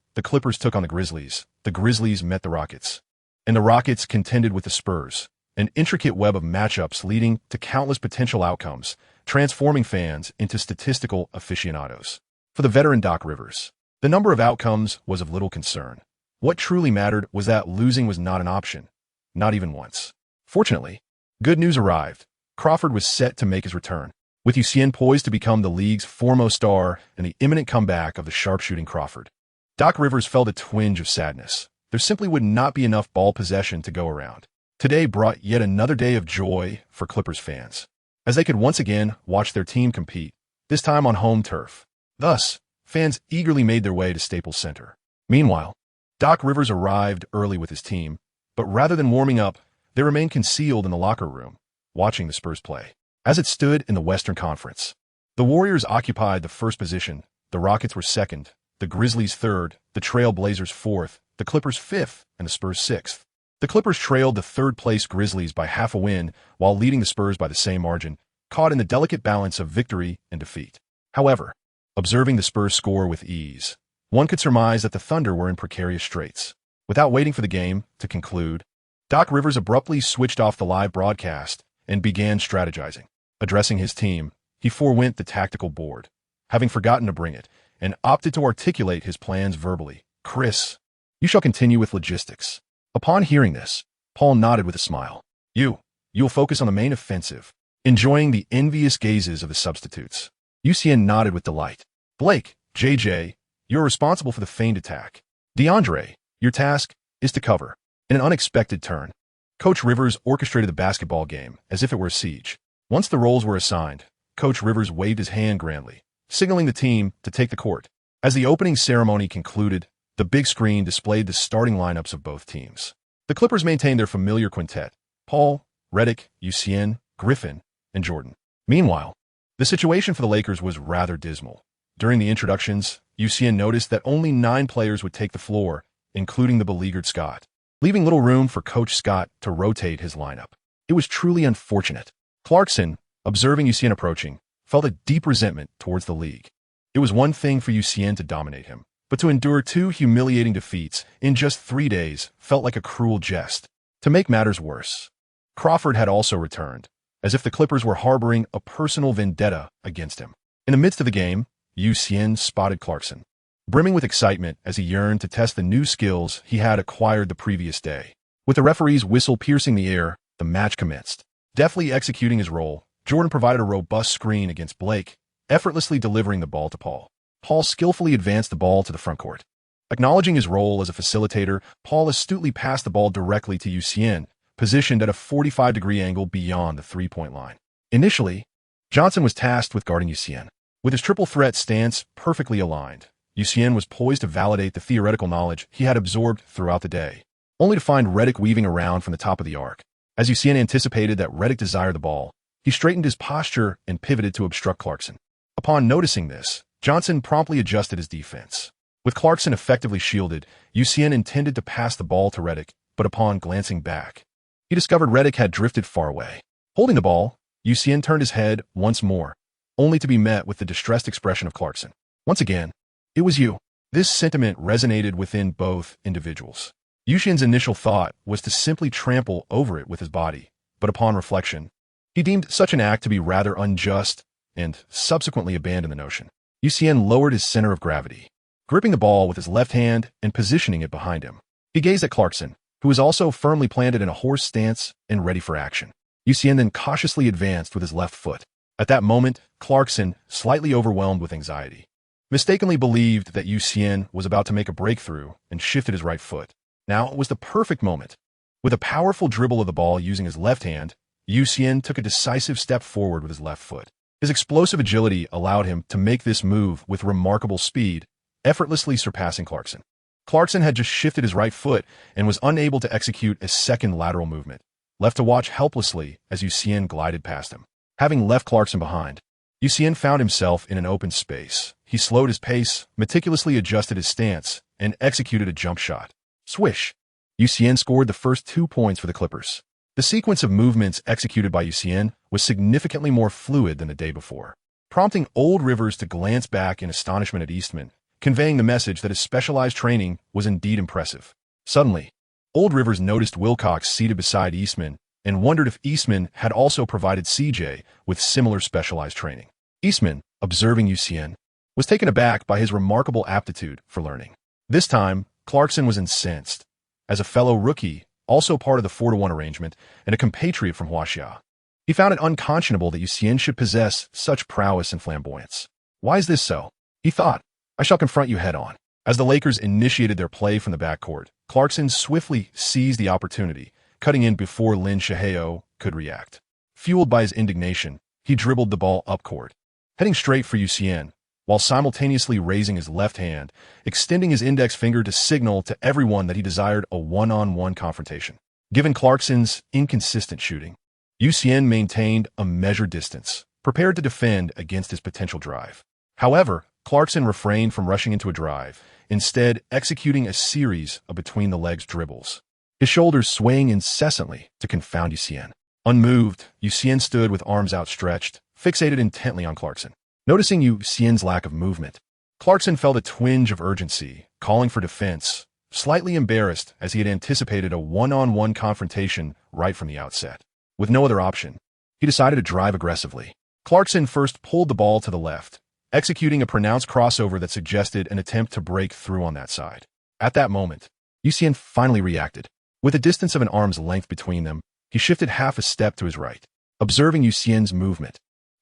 took on the Grizzlies met the Rockets, and the Rockets contended with the Spurs, an intricate web of matchups leading to countless potential outcomes, transforming fans into statistical aficionados. For the veteran Doc Rivers, the number of outcomes was of little concern. What truly mattered was that losing was not an option, not even once. Fortunately, good news arrived. Crawford was set to make his return, with Xian poised to become the league's foremost star in the imminent comeback of the sharpshooting Crawford. Doc Rivers felt a twinge of sadness. There simply would not be enough ball possession to go around. Today brought yet another day of joy for Clippers fans, as they could once again watch their team compete, this time on home turf. Thus, fans eagerly made their way to Staples Center. Meanwhile, Doc Rivers arrived early with his team, but rather than warming up, they remained concealed in the locker room, watching the Spurs play. As it stood in the Western Conference, the Warriors occupied the first position, the Rockets were second, the Grizzlies third, the Trailblazers fourth, the Clippers fifth, and the Spurs sixth. The Clippers trailed the third-place Grizzlies by half a win while leading the Spurs by the same margin, caught in the delicate balance of victory and defeat. However, observing the Spurs score with ease, one could surmise that the Thunder were in precarious straits. Without waiting for the game to conclude, Doc Rivers abruptly switched off the live broadcast and began strategizing. Addressing his team, he forewent the tactical board, having forgotten to bring it, and opted to articulate his plans verbally. "Chris, you shall continue with logistics." Upon hearing this, Paul nodded with a smile. You'll focus on the main offensive, enjoying the envious gazes of the substitutes." Xian nodded with delight. "Blake, JJ, you're responsible for the feigned attack. DeAndre, your task is to cover." In an unexpected turn, Coach Rivers orchestrated the basketball game as if it were a siege. Once the roles were assigned, Coach Rivers waved his hand grandly, signaling the team to take the court. As the opening ceremony concluded, the big screen displayed the starting lineups of both teams. The Clippers maintained their familiar quintet: Paul, Redick, Xian, Griffin, and Jordan. Meanwhile, the situation for the Lakers was rather dismal. During the introductions, Xian noticed that only 9 players would take the floor, including the beleaguered Scott, leaving little room for Coach Scott to rotate his lineup. It was truly unfortunate. Clarkson, observing Xian approaching, felt a deep resentment towards the league. It was one thing for Xian to dominate him, but to endure 2 humiliating defeats in just 3 days felt like a cruel jest. To make matters worse, Crawford had also returned, as if the Clippers were harboring a personal vendetta against him. In the midst of the game, Xian spotted Clarkson, brimming with excitement as he yearned to test the new skills he had acquired the previous day. With the referee's whistle piercing the air, the match commenced. Deftly executing his role, Jordan provided a robust screen against Blake, effortlessly delivering the ball to Paul. Paul skillfully advanced the ball to the front court. Acknowledging his role as a facilitator, Paul astutely passed the ball directly to Xian, positioned at a 45-degree angle beyond the three-point line. Initially, Johnson was tasked with guarding Xian. With his triple threat stance perfectly aligned, Xian was poised to validate the theoretical knowledge he had absorbed throughout the day, only to find Redick weaving around from the top of the arc. As Xian anticipated that Redick desired the ball, he straightened his posture and pivoted to obstruct Clarkson. Upon noticing this, Johnson promptly adjusted his defense. With Clarkson effectively shielded, Xian intended to pass the ball to Redick, but upon glancing back, he discovered Redick had drifted far away. Holding the ball, Xian turned his head once more, only to be met with the distressed expression of Clarkson. Once again, "It was you." This sentiment resonated within both individuals. Xian's initial thought was to simply trample over it with his body, but upon reflection, he deemed such an act to be rather unjust and subsequently abandoned the notion. Xian lowered his center of gravity, gripping the ball with his left hand and positioning it behind him. He gazed at Clarkson, who was also firmly planted in a horse stance and ready for action. Xian then cautiously advanced with his left foot. At that moment, Clarkson, slightly overwhelmed with anxiety, mistakenly believed that Xian was about to make a breakthrough and shifted his right foot. Now was the perfect moment. With a powerful dribble of the ball using his left hand, Xian took a decisive step forward with his left foot. His explosive agility allowed him to make this move with remarkable speed, effortlessly surpassing Clarkson. Clarkson had just shifted his right foot and was unable to execute a second lateral movement, left to watch helplessly as Xian glided past him. Having left Clarkson behind, Xian found himself in an open space. He slowed his pace, meticulously adjusted his stance, and executed a jump shot. Swish! Xian scored the first 2 points for the Clippers. The sequence of movements executed by Xian was significantly more fluid than the day before, prompting old Rivers to glance back in astonishment at Eastman, conveying the message that his specialized training was indeed impressive. Suddenly, old Rivers noticed Wilcox seated beside Eastman and wondered if Eastman had also provided CJ with similar specialized training. Eastman, observing Xian, was taken aback by his remarkable aptitude for learning. This time, Clarkson was incensed. As a fellow rookie, also part of the 4-to-1 arrangement, and a compatriot from Huaxia, he found it unconscionable that Xian should possess such prowess and flamboyance. Why is this so? He thought. I shall confront you head-on. As the Lakers initiated their play from the backcourt, Clarkson swiftly seized the opportunity, cutting in before Lin Shaheo could react. Fueled by his indignation, he dribbled the ball up court, heading straight for Xian, while simultaneously raising his left hand, extending his index finger to signal to everyone that he desired a one-on-one confrontation. Given Clarkson's inconsistent shooting, Xian maintained a measured distance, prepared to defend against his potential drive. However, Clarkson refrained from rushing into a drive, instead executing a series of between-the-legs dribbles, his shoulders swaying incessantly to confound Xian. Unmoved, Xian stood with arms outstretched, fixated intently on Clarkson. Noticing Xian's lack of movement, Clarkson felt a twinge of urgency, calling for defense, slightly embarrassed as he had anticipated a one-on-one confrontation right from the outset. With no other option, he decided to drive aggressively. Clarkson first pulled the ball to the left, executing a pronounced crossover that suggested an attempt to break through on that side. At that moment, Xian finally reacted. With a distance of an arm's length between them, he shifted half a step to his right. Observing Xian's movement,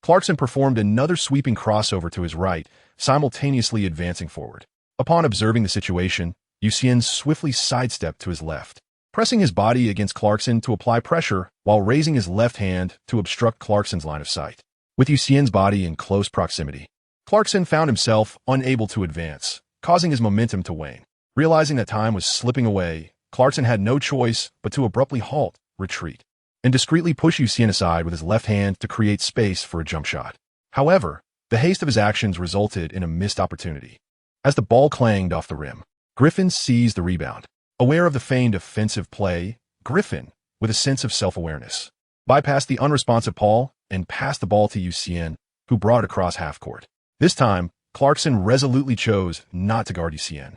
Clarkson performed another sweeping crossover to his right, simultaneously advancing forward. Upon observing the situation, Xian swiftly sidestepped to his left, pressing his body against Clarkson to apply pressure while raising his left hand to obstruct Clarkson's line of sight. With Xian's body in close proximity, Clarkson found himself unable to advance, causing his momentum to wane. Realizing that time was slipping away, Clarkson had no choice but to abruptly halt, retreat, and discreetly push Xian aside with his left hand to create space for a jump shot. However, the haste of his actions resulted in a missed opportunity. As the ball clanged off the rim, Griffin seized the rebound. Aware of the feigned offensive play, Griffin, with a sense of self-awareness, bypassed the unresponsive Paul and passed the ball to Xian, who brought it across half-court. This time, Clarkson resolutely chose not to guard Xian,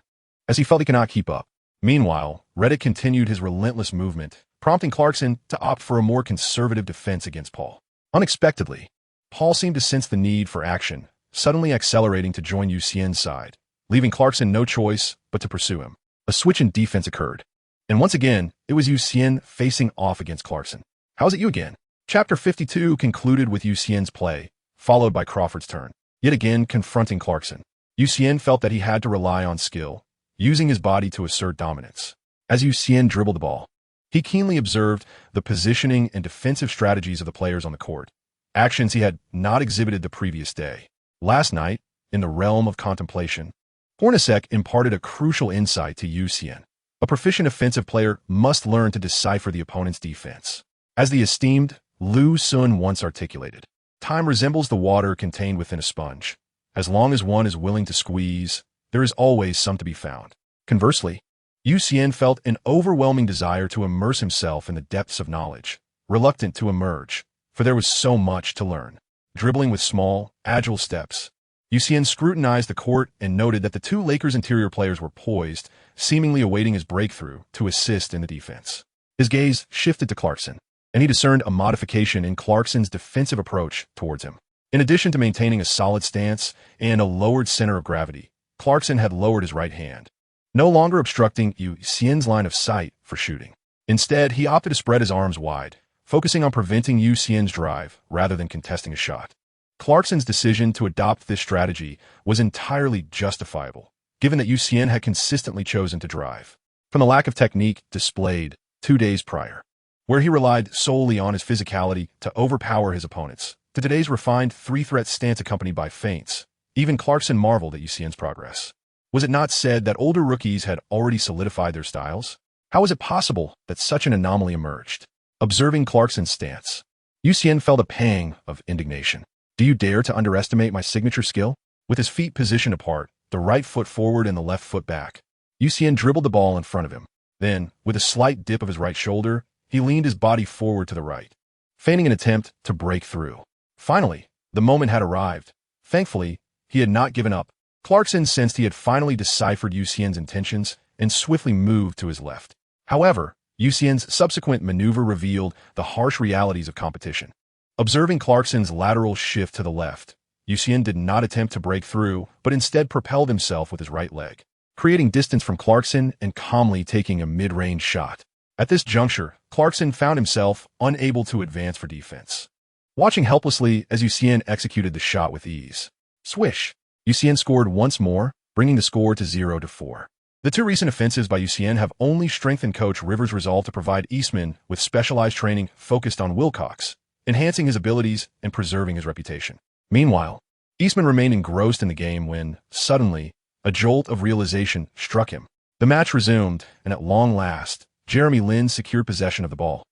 as he felt he could not keep up. Meanwhile, Reddick continued his relentless movement, prompting Clarkson to opt for a more conservative defense against Paul. Unexpectedly, Paul seemed to sense the need for action, suddenly accelerating to join Xian's side, leaving Clarkson no choice but to pursue him. A switch in defense occurred, and once again, it was Xian facing off against Clarkson. "How's it you again?" Chapter 52 concluded with Xian's play, followed by Crawford's turn, yet again confronting Clarkson. Xian felt that he had to rely on skill, using his body to assert dominance. As Xian dribbled the ball, he keenly observed the positioning and defensive strategies of the players on the court, actions he had not exhibited the previous day. Last night, in the realm of contemplation, Hornacek imparted a crucial insight to Xian. A proficient offensive player must learn to decipher the opponent's defense. As the esteemed Lu Sun once articulated, time resembles the water contained within a sponge. As long as one is willing to squeeze, there is always some to be found. Conversely, Xian felt an overwhelming desire to immerse himself in the depths of knowledge, reluctant to emerge, for there was so much to learn. Dribbling with small, agile steps, Xian scrutinized the court and noted that the two Lakers' interior players were poised, seemingly awaiting his breakthrough to assist in the defense. His gaze shifted to Clarkson, and he discerned a modification in Clarkson's defensive approach towards him. In addition to maintaining a solid stance and a lowered center of gravity, Clarkson had lowered his right hand, no longer obstructing Xian's line of sight for shooting. Instead, he opted to spread his arms wide, focusing on preventing Xian's drive rather than contesting a shot. Clarkson's decision to adopt this strategy was entirely justifiable, given that Xian had consistently chosen to drive, from the lack of technique displayed 2 days prior, where he relied solely on his physicality to overpower his opponents, to today's refined three-threat stance accompanied by feints. Even Clarkson marveled at Xian's progress. Was it not said that older rookies had already solidified their styles? How was it possible that such an anomaly emerged? Observing Clarkson's stance, Xian felt a pang of indignation. "Do you dare to underestimate my signature skill?" With his feet positioned apart, the right foot forward and the left foot back, Xian dribbled the ball in front of him. Then, with a slight dip of his right shoulder, he leaned his body forward to the right, feigning an attempt to break through. Finally, the moment had arrived. Thankfully, he had not given up. Clarkson sensed he had finally deciphered Xian's intentions and swiftly moved to his left. However, Xian's subsequent maneuver revealed the harsh realities of competition. Observing Clarkson's lateral shift to the left, Xian did not attempt to break through, but instead propelled himself with his right leg, creating distance from Clarkson and calmly taking a mid-range shot. At this juncture, Clarkson found himself unable to advance for defense, watching helplessly as Xian executed the shot with ease. Swish! Xian scored once more, bringing the score to 0-4. The two recent offensives by Xian have only strengthened Coach Rivers' resolve to provide Eastman with specialized training focused on Wilcox, enhancing his abilities and preserving his reputation. Meanwhile, Eastman remained engrossed in the game when, suddenly, a jolt of realization struck him. The match resumed, and at long last, Jeremy Lin secured possession of the ball.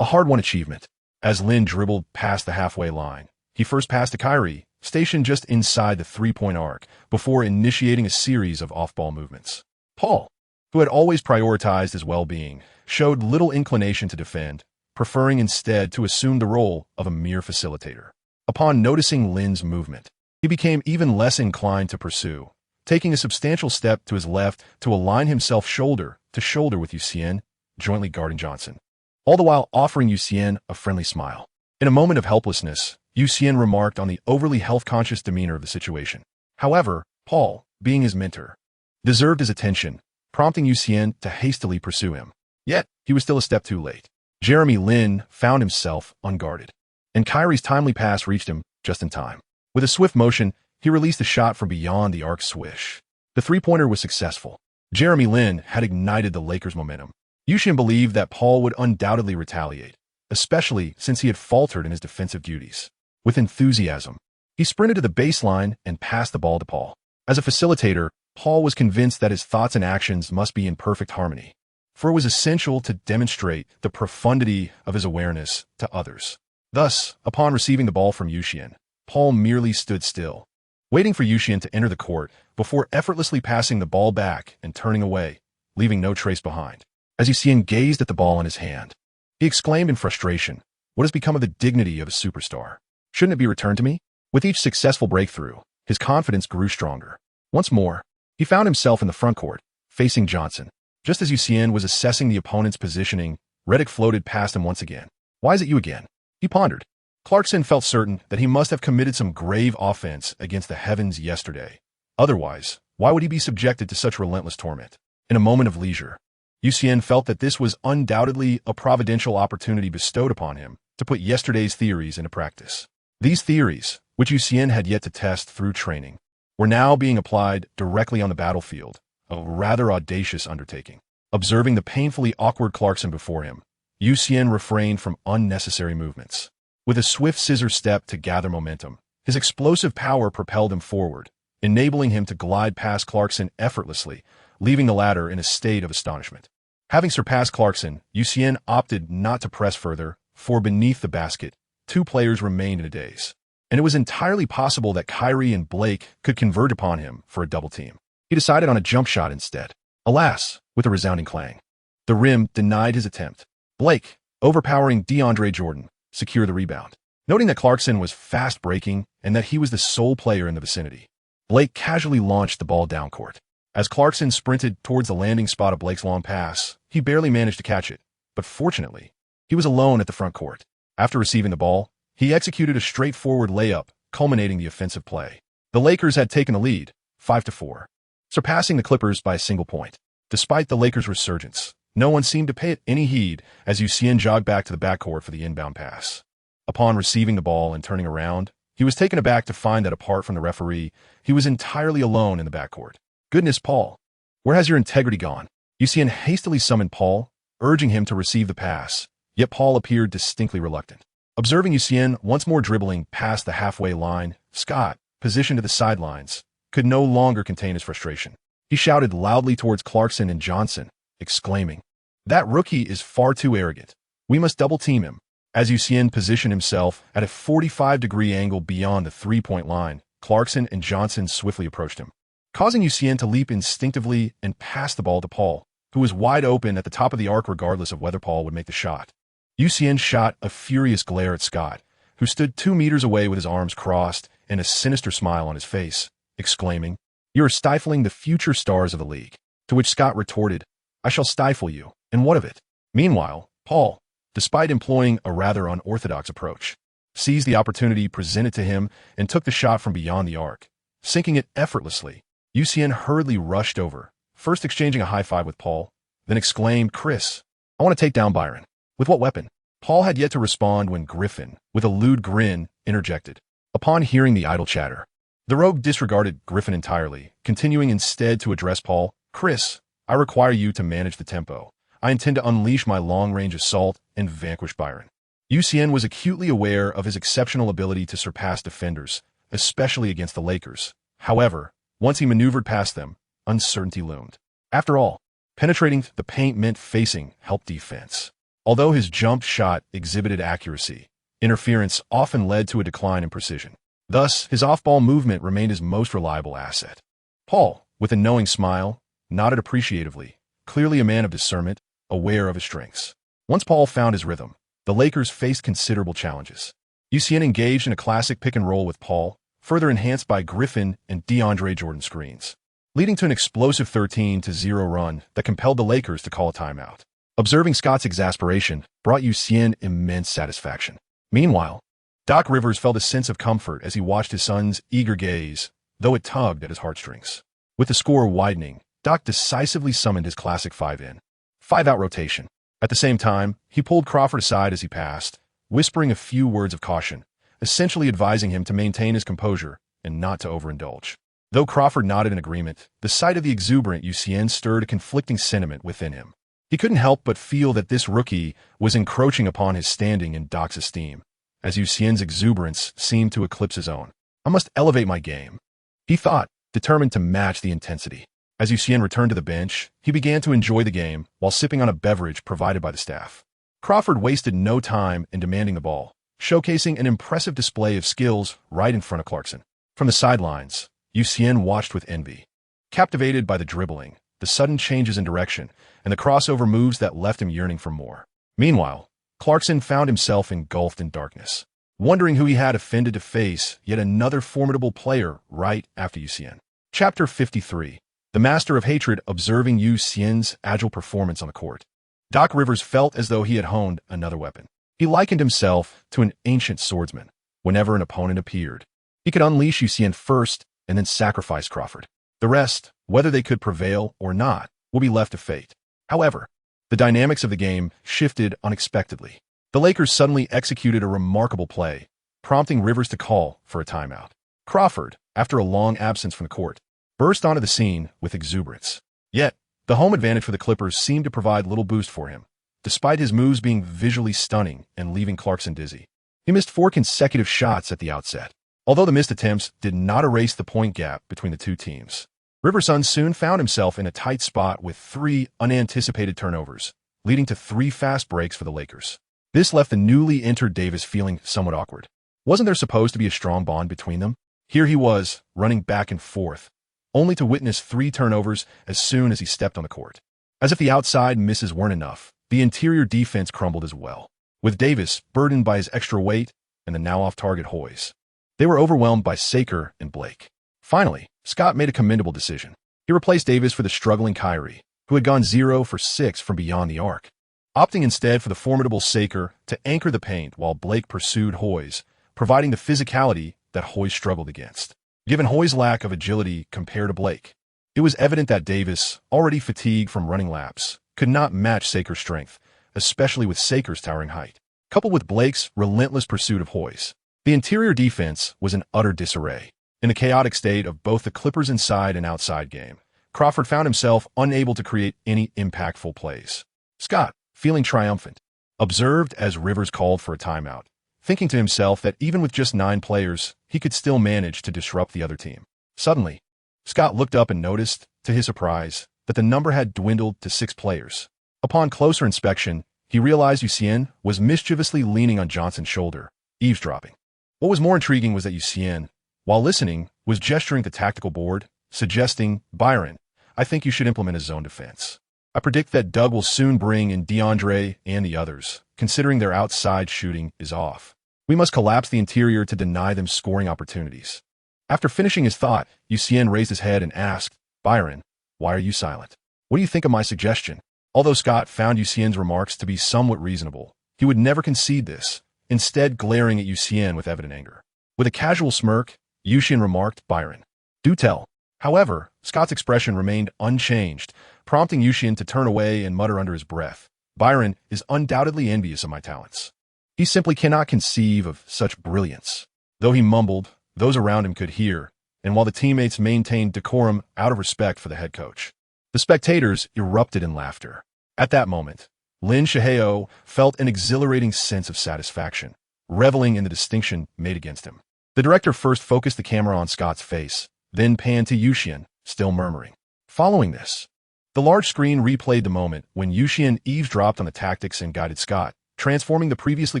A hard-won achievement. As Lin dribbled past the halfway line, he first passed to Kyrie, stationed just inside the three-point arc, before initiating a series of off-ball movements. Paul, who had always prioritized his well-being, showed little inclination to defend, preferring instead to assume the role of a mere facilitator. Upon noticing Lin's movement, he became even less inclined to pursue, taking a substantial step to his left to align himself shoulder to shoulder with Xian, jointly guarding Johnson, all the while offering Xian a friendly smile. In a moment of helplessness, Xian remarked on the overly health-conscious demeanor of the situation. However, Paul, being his mentor, deserved his attention, prompting Xian to hastily pursue him. Yet, he was still a step too late. Jeremy Lin found himself unguarded, and Kyrie's timely pass reached him just in time. With a swift motion, he released a shot from beyond the arc swish. The three-pointer was successful. Jeremy Lin had ignited the Lakers' momentum, Xian believed that Paul would undoubtedly retaliate, especially since he had faltered in his defensive duties. With enthusiasm, he sprinted to the baseline and passed the ball to Paul. As a facilitator, Paul was convinced that his thoughts and actions must be in perfect harmony, for it was essential to demonstrate the profundity of his awareness to others. Thus, upon receiving the ball from Xian, Paul merely stood still, waiting for Xian to enter the court before effortlessly passing the ball back and turning away, leaving no trace behind. As Xian gazed at the ball in his hand, he exclaimed in frustration, "What has become of the dignity of a superstar? Shouldn't it be returned to me?" With each successful breakthrough, his confidence grew stronger. Once more, he found himself in the front court, facing Johnson. Just as Xian was assessing the opponent's positioning, Reddick floated past him once again. "Why is it you again?" he pondered. Clarkson felt certain that he must have committed some grave offense against the heavens yesterday. Otherwise, why would he be subjected to such relentless torment? In a moment of leisure, Xian felt that this was undoubtedly a providential opportunity bestowed upon him to put yesterday's theories into practice. These theories, which Xian had yet to test through training, were now being applied directly on the battlefield, a rather audacious undertaking. Observing the painfully awkward Clarkson before him, Xian refrained from unnecessary movements. With a swift scissor step to gather momentum, his explosive power propelled him forward, enabling him to glide past Clarkson effortlessly, leaving the latter in a state of astonishment. Having surpassed Clarkson, Xian opted not to press further, for beneath the basket, two players remained in a daze, and it was entirely possible that Kyrie and Blake could converge upon him for a double team. He decided on a jump shot instead. Alas, with a resounding clang, the rim denied his attempt. Blake, overpowering DeAndre Jordan, secured the rebound. Noting that Clarkson was fast breaking and that he was the sole player in the vicinity, Blake casually launched the ball down court. As Clarkson sprinted towards the landing spot of Blake's long pass, he barely managed to catch it, but fortunately, he was alone at the front court. After receiving the ball, he executed a straightforward layup, culminating the offensive play. The Lakers had taken the lead, 5-4, surpassing the Clippers by a single point. Despite the Lakers' resurgence, no one seemed to pay it any heed as Xian jogged back to the backcourt for the inbound pass. Upon receiving the ball and turning around, he was taken aback to find that apart from the referee, he was entirely alone in the backcourt. "Goodness, Paul, where has your integrity gone?" Xian hastily summoned Paul, urging him to receive the pass, yet Paul appeared distinctly reluctant. Observing Xian once more dribbling past the halfway line, Scott, positioned to the sidelines, could no longer contain his frustration. He shouted loudly towards Clarkson and Johnson, exclaiming, "That rookie is far too arrogant. We must double-team him." As Xian positioned himself at a 45-degree angle beyond the three-point line, Clarkson and Johnson swiftly approached him, causing Xian to leap instinctively and pass the ball to Paul, who was wide open at the top of the arc regardless of whether Paul would make the shot. Xian shot a furious glare at Scott, who stood 2 meters away with his arms crossed and a sinister smile on his face, exclaiming, "You are stifling the future stars of the league." To which Scott retorted, "I shall stifle you, and what of it?" Meanwhile, Paul, despite employing a rather unorthodox approach, seized the opportunity presented to him and took the shot from beyond the arc, sinking it effortlessly. Xian hurriedly rushed over, first exchanging a high-five with Paul, then exclaimed, "Chris, I want to take down Byron." "With what weapon?" Paul had yet to respond when Griffin, with a lewd grin, interjected. Upon hearing the idle chatter, the rogue disregarded Griffin entirely, continuing instead to address Paul, "Chris, I require you to manage the tempo. I intend to unleash my long-range assault and vanquish Byron." Xian was acutely aware of his exceptional ability to surpass defenders, especially against the Lakers. However, once he maneuvered past them, uncertainty loomed. After all, penetrating the paint meant facing help defense. Although his jump shot exhibited accuracy, interference often led to a decline in precision. Thus, his off-ball movement remained his most reliable asset. Paul, with a knowing smile, nodded appreciatively, clearly a man of discernment, aware of his strengths. Once Paul found his rhythm, the Lakers faced considerable challenges. Xian engaged in a classic pick-and-roll with Paul, further enhanced by Griffin and DeAndre Jordan screens, leading to an explosive 13-0 run that compelled the Lakers to call a timeout. Observing Scott's exasperation brought Xian immense satisfaction. Meanwhile, Doc Rivers felt a sense of comfort as he watched his son's eager gaze, though it tugged at his heartstrings. With the score widening, Doc decisively summoned his classic 5-in, 5-out rotation. At the same time, he pulled Crawford aside as he passed, whispering a few words of caution, essentially advising him to maintain his composure and not to overindulge. Though Crawford nodded in agreement, the sight of the exuberant Xian stirred a conflicting sentiment within him. He couldn't help but feel that this rookie was encroaching upon his standing in Doc's esteem, as Xian's exuberance seemed to eclipse his own. I must elevate my game, he thought, determined to match the intensity. As Xian returned to the bench, he began to enjoy the game while sipping on a beverage provided by the staff. Crawford wasted no time in demanding the ball, showcasing an impressive display of skills right in front of Clarkson. From the sidelines, Xian watched with envy, captivated by the dribbling, the sudden changes in direction, and the crossover moves that left him yearning for more. Meanwhile, Clarkson found himself engulfed in darkness, wondering who he had offended to face yet another formidable player right after Xian. Chapter 53. The Master of Hatred observing Xian's agile performance on the court. Doc Rivers felt as though he had honed another weapon. He likened himself to an ancient swordsman. Whenever an opponent appeared, he could unleash Xian first and then sacrifice Crawford. The rest, whether they could prevail or not, will be left to fate. However, the dynamics of the game shifted unexpectedly. The Lakers suddenly executed a remarkable play, prompting Rivers to call for a timeout. Crawford, after a long absence from the court, burst onto the scene with exuberance. Yet, the home advantage for the Clippers seemed to provide little boost for him, despite his moves being visually stunning and leaving Clarkson dizzy. He missed 4 consecutive shots at the outset, although the missed attempts did not erase the point gap between the two teams. Riverson soon found himself in a tight spot with 3 unanticipated turnovers, leading to 3 fast breaks for the Lakers. This left the newly entered Davis feeling somewhat awkward. Wasn't there supposed to be a strong bond between them? Here he was, running back and forth, only to witness 3 turnovers as soon as he stepped on the court. As if the outside misses weren't enough, the interior defense crumbled as well, with Davis burdened by his extra weight and the now off-target Hoys. They were overwhelmed by Saker and Blake. Finally, Scott made a commendable decision. He replaced Davis for the struggling Kyrie, who had gone 0 for 6 from beyond the arc, opting instead for the formidable Saker to anchor the paint while Blake pursued Hoys, providing the physicality that Hoys struggled against. Given Hoy's lack of agility compared to Blake, it was evident that Davis, already fatigued from running laps, could not match Saker's strength, especially with Saker's towering height. Coupled with Blake's relentless pursuit of Hoys, the interior defense was in utter disarray. In the chaotic state of both the Clippers' inside and outside game, Crawford found himself unable to create any impactful plays. Scott, feeling triumphant, observed as Rivers called for a timeout, thinking to himself that even with just 9 players, he could still manage to disrupt the other team. Suddenly, Scott looked up and noticed, to his surprise, that the number had dwindled to 6 players. Upon closer inspection, he realized Xian was mischievously leaning on Johnson's shoulder, eavesdropping. What was more intriguing was that Xian, while listening, was gesturing to tactical board, suggesting, "Byron, I think you should implement a zone defense. I predict that Doug will soon bring in DeAndre and the others, considering their outside shooting is off. We must collapse the interior to deny them scoring opportunities." After finishing his thought, Xian raised his head and asked, "Byron, why are you silent? What do you think of my suggestion?" Although Scott found Xian's remarks to be somewhat reasonable, he would never concede this, instead glaring at Xian with evident anger. With a casual smirk, Xian remarked, "Byron, do tell." However, Scott's expression remained unchanged, prompting Xian to turn away and mutter under his breath, "Byron is undoubtedly envious of my talents. He simply cannot conceive of such brilliance." Though he mumbled, those around him could hear, and while the teammates maintained decorum out of respect for the head coach, the spectators erupted in laughter. At that moment, Lin Shiheo felt an exhilarating sense of satisfaction, reveling in the distinction made against him. The director first focused the camera on Scott's face, then panned to Xian, still murmuring. Following this, the large screen replayed the moment when Xian eavesdropped on the tactics and guided Scott, transforming the previously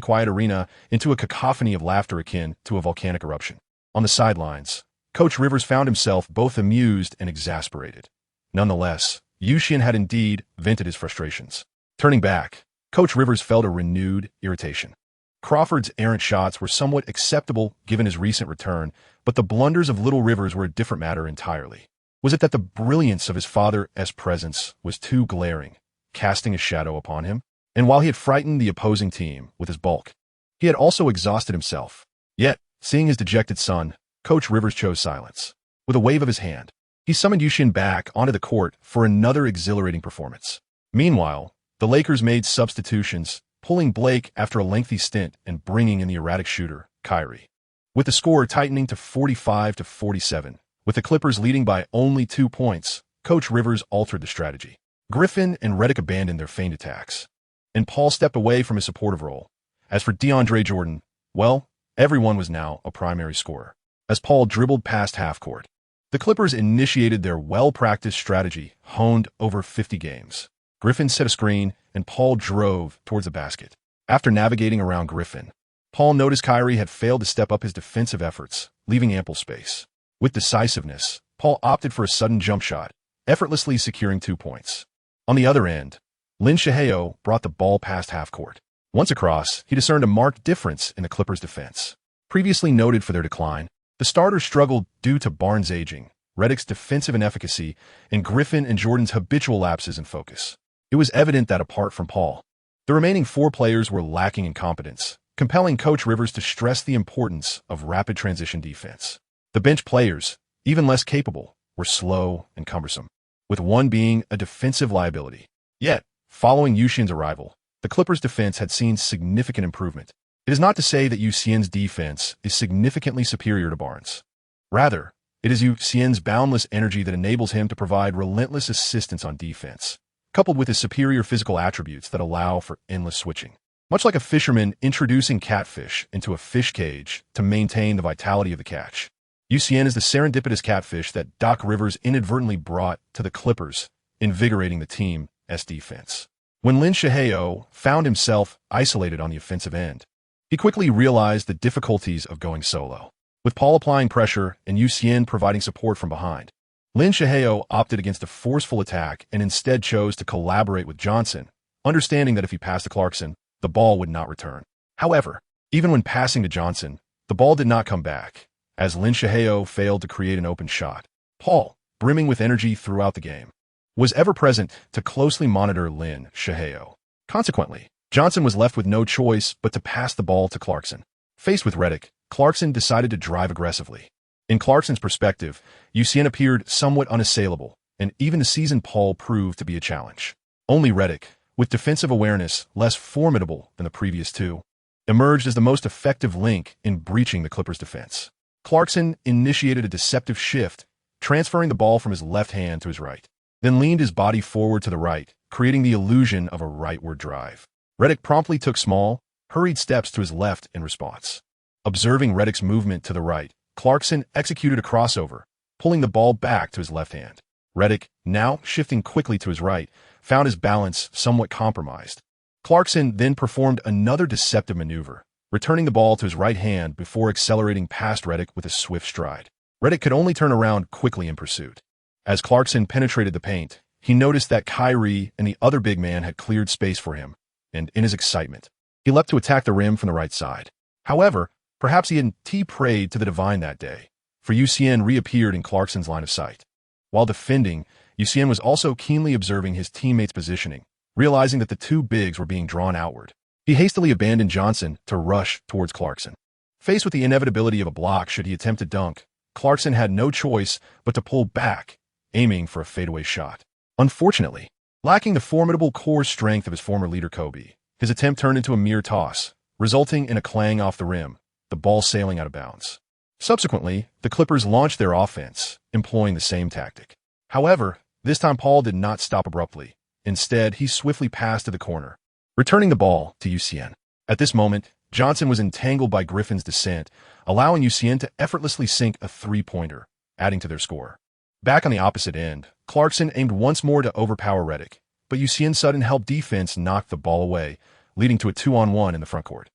quiet arena into a cacophony of laughter akin to a volcanic eruption. On the sidelines, Coach Rivers found himself both amused and exasperated. Nonetheless, Xian had indeed vented his frustrations. Turning back, Coach Rivers felt a renewed irritation. Crawford's errant shots were somewhat acceptable given his recent return, but the blunders of Little Rivers were a different matter entirely. Was it that the brilliance of his father's presence was too glaring, casting a shadow upon him? And while he had frightened the opposing team with his bulk, he had also exhausted himself. Yet, seeing his dejected son, Coach Rivers chose silence. With a wave of his hand, he summoned Xian back onto the court for another exhilarating performance. Meanwhile, the Lakers made substitutions, pulling Blake after a lengthy stint and bringing in the erratic shooter, Kyrie. With the score tightening to 45-47, with the Clippers leading by only 2 points, Coach Rivers altered the strategy. Griffin and Redick abandoned their feigned attacks, and Paul stepped away from his supportive role. As for DeAndre Jordan, well, everyone was now a primary scorer. As Paul dribbled past half-court, the Clippers initiated their well-practiced strategy honed over 50 games. Griffin set a screen, and Paul drove towards the basket. After navigating around Griffin, Paul noticed Kyrie had failed to step up his defensive efforts, leaving ample space. With decisiveness, Paul opted for a sudden jump shot, effortlessly securing 2 points. On the other end, Lin Shaheo brought the ball past half-court. Once across, he discerned a marked difference in the Clippers' defense. Previously noted for their decline, the starters struggled due to Barnes' aging, Redick's defensive inefficacy, and Griffin and Jordan's habitual lapses in focus. It was evident that apart from Paul, the remaining 4 players were lacking in competence, compelling Coach Rivers to stress the importance of rapid transition defense. The bench players, even less capable, were slow and cumbersome, with one being a defensive liability. Yet, following Xian's arrival, the Clippers' defense had seen significant improvement. It is not to say that Xian's defense is significantly superior to Barnes. Rather, it is Xian's boundless energy that enables him to provide relentless assistance on defense, coupled with his superior physical attributes that allow for endless switching. Much like a fisherman introducing catfish into a fish cage to maintain the vitality of the catch, Xian is the serendipitous catfish that Doc Rivers inadvertently brought to the Clippers, invigorating the team's defense. When Lin Shaheo found himself isolated on the offensive end, he quickly realized the difficulties of going solo. With Paul applying pressure and Xian providing support from behind, Lin Shaheo opted against a forceful attack and instead chose to collaborate with Johnson, understanding that if he passed to Clarkson, the ball would not return. However, even when passing to Johnson, the ball did not come back, as Lin Shaheo failed to create an open shot. Paul, brimming with energy throughout the game, was ever present to closely monitor Lin Shaheo. Consequently, Johnson was left with no choice but to pass the ball to Clarkson. Faced with Redick, Clarkson decided to drive aggressively. In Clarkson's perspective, Xian appeared somewhat unassailable, and even the seasoned Paul proved to be a challenge. Only Redick, with defensive awareness less formidable than the previous 2, emerged as the most effective link in breaching the Clippers' defense. Clarkson initiated a deceptive shift, transferring the ball from his left hand to his right, then leaned his body forward to the right, creating the illusion of a rightward drive. Redick promptly took small, hurried steps to his left in response. Observing Redick's movement to the right, Clarkson executed a crossover, pulling the ball back to his left hand. Redick, now shifting quickly to his right, found his balance somewhat compromised. Clarkson then performed another deceptive maneuver, returning the ball to his right hand before accelerating past Redick with a swift stride. Redick could only turn around quickly in pursuit. As Clarkson penetrated the paint, he noticed that Kyrie and the other big man had cleared space for him, and in his excitement, he leapt to attack the rim from the right side. However, perhaps he hadn't prayed to the divine that day, for Xian reappeared in Clarkson's line of sight. While defending, Xian was also keenly observing his teammates' positioning, realizing that the 2 bigs were being drawn outward. He hastily abandoned Johnson to rush towards Clarkson. Faced with the inevitability of a block should he attempt to dunk, Clarkson had no choice but to pull back, aiming for a fadeaway shot. Unfortunately, lacking the formidable core strength of his former leader Kobe, his attempt turned into a mere toss, resulting in a clang off the rim, the ball sailing out of bounds. Subsequently, the Clippers launched their offense, employing the same tactic. However, this time Paul did not stop abruptly. Instead, he swiftly passed to the corner, returning the ball to Xian. At this moment, Johnson was entangled by Griffin's descent, allowing Xian to effortlessly sink a 3-pointer, adding to their score. Back on the opposite end, Clarkson aimed once more to overpower Redick, but Xian's sudden help defense knocked the ball away, leading to a 2-on-1 in the frontcourt.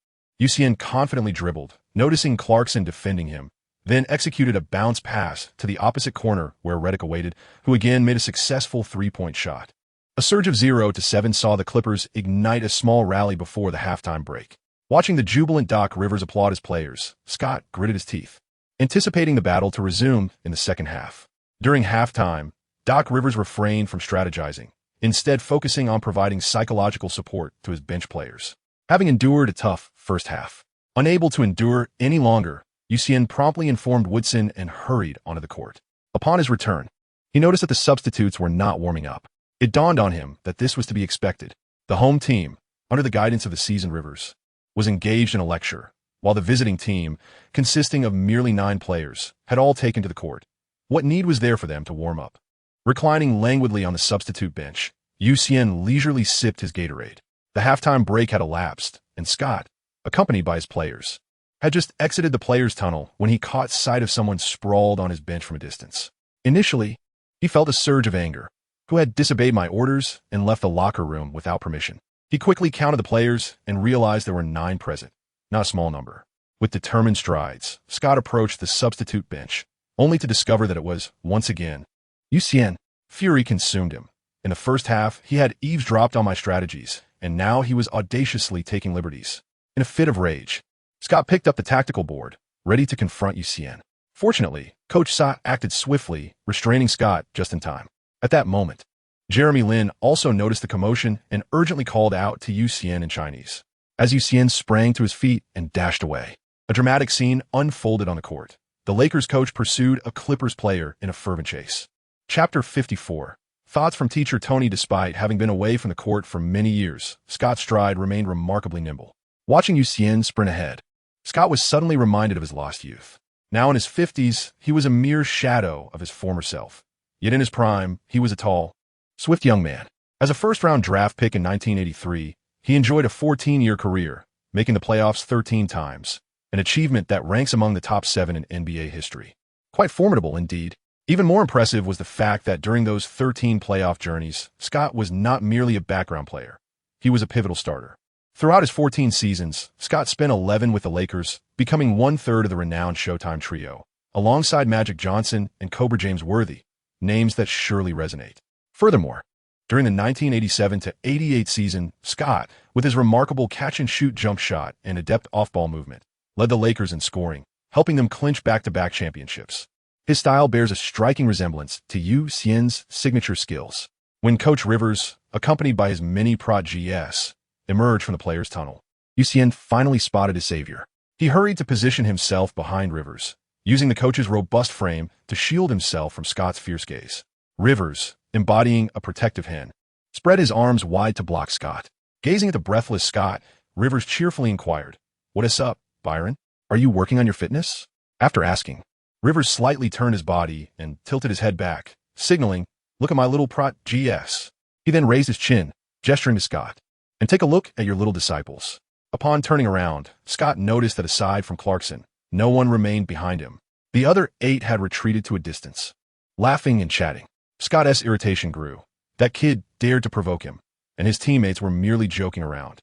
Xian confidently dribbled, noticing Clarkson defending him, then executed a bounce pass to the opposite corner where Redick awaited, who again made a successful 3-point shot. A surge of 0-7 saw the Clippers ignite a small rally before the halftime break. Watching the jubilant Doc Rivers applaud his players, Scott gritted his teeth, anticipating the battle to resume in the second half. During halftime, Doc Rivers refrained from strategizing, instead focusing on providing psychological support to his bench players. Having endured a tough first half, unable to endure any longer, Xian promptly informed Woodson and hurried onto the court. Upon his return, he noticed that the substitutes were not warming up. It dawned on him that this was to be expected. The home team, under the guidance of the seasoned Rivers, was engaged in a lecture, while the visiting team, consisting of merely 9 players, had all taken to the court. What need was there for them to warm up? Reclining languidly on the substitute bench, Xian leisurely sipped his Gatorade. The halftime break had elapsed, and Scott, accompanied by his players, had just exited the players' tunnel when he caught sight of someone sprawled on his bench from a distance. Initially, he felt a surge of anger. Who had disobeyed my orders and left the locker room without permission? He quickly counted the players and realized there were 9 present, not a small number. With determined strides, Scott approached the substitute bench, only to discover that it was, once again, Xian. Fury consumed him. In the first half, he had eavesdropped on my strategies, and now he was audaciously taking liberties. In a fit of rage, Scott picked up the tactical board, ready to confront Xian. Fortunately, Coach Sa acted swiftly, restraining Scott just in time. At that moment, Jeremy Lin also noticed the commotion and urgently called out to Xian in Chinese. As Xian sprang to his feet and dashed away, a dramatic scene unfolded on the court. The Lakers coach pursued a Clippers player in a fervent chase. Chapter 54. Thoughts from teacher Tony. Despite having been away from the court for many years, Scott's stride remained remarkably nimble. Watching Xian sprint ahead, Scott was suddenly reminded of his lost youth. Now in his 50s, he was a mere shadow of his former self. Yet in his prime, he was a tall, swift young man. As a first-round draft pick in 1983, he enjoyed a 14-year career, making the playoffs 13 times, an achievement that ranks among the top 7 in NBA history. Quite formidable indeed. Even more impressive was the fact that during those 13 playoff journeys, Scott was not merely a background player. He was a pivotal starter. Throughout his 14 seasons, Scott spent 11 with the Lakers, becoming one-third of the renowned Showtime trio, alongside Magic Johnson and Cobra James Worthy, names that surely resonate. Furthermore, during the 1987-88 season, Scott, with his remarkable catch-and-shoot jump shot and adept off-ball movement, led the Lakers in scoring, helping them clinch back-to-back championships. His style bears a striking resemblance to Xian's signature skills. When Coach Rivers, accompanied by his mini-prod GS, emerged from the players' tunnel, Xian finally spotted his savior. He hurried to position himself behind Rivers, using the coach's robust frame to shield himself from Scott's fierce gaze. Rivers, embodying a protective hen, spread his arms wide to block Scott. Gazing at the breathless Scott, Rivers cheerfully inquired, "What is up, Byron? Are you working on your fitness?" After asking, Rivers slightly turned his body and tilted his head back, signaling, "Look at my little prot GS." He then raised his chin, gesturing to Scott, "And take a look at your little disciples." Upon turning around, Scott noticed that aside from Clarkson, no one remained behind him. The other 8 had retreated to a distance. Laughing and chatting, Scott's irritation grew. That kid dared to provoke him, and his teammates were merely joking around,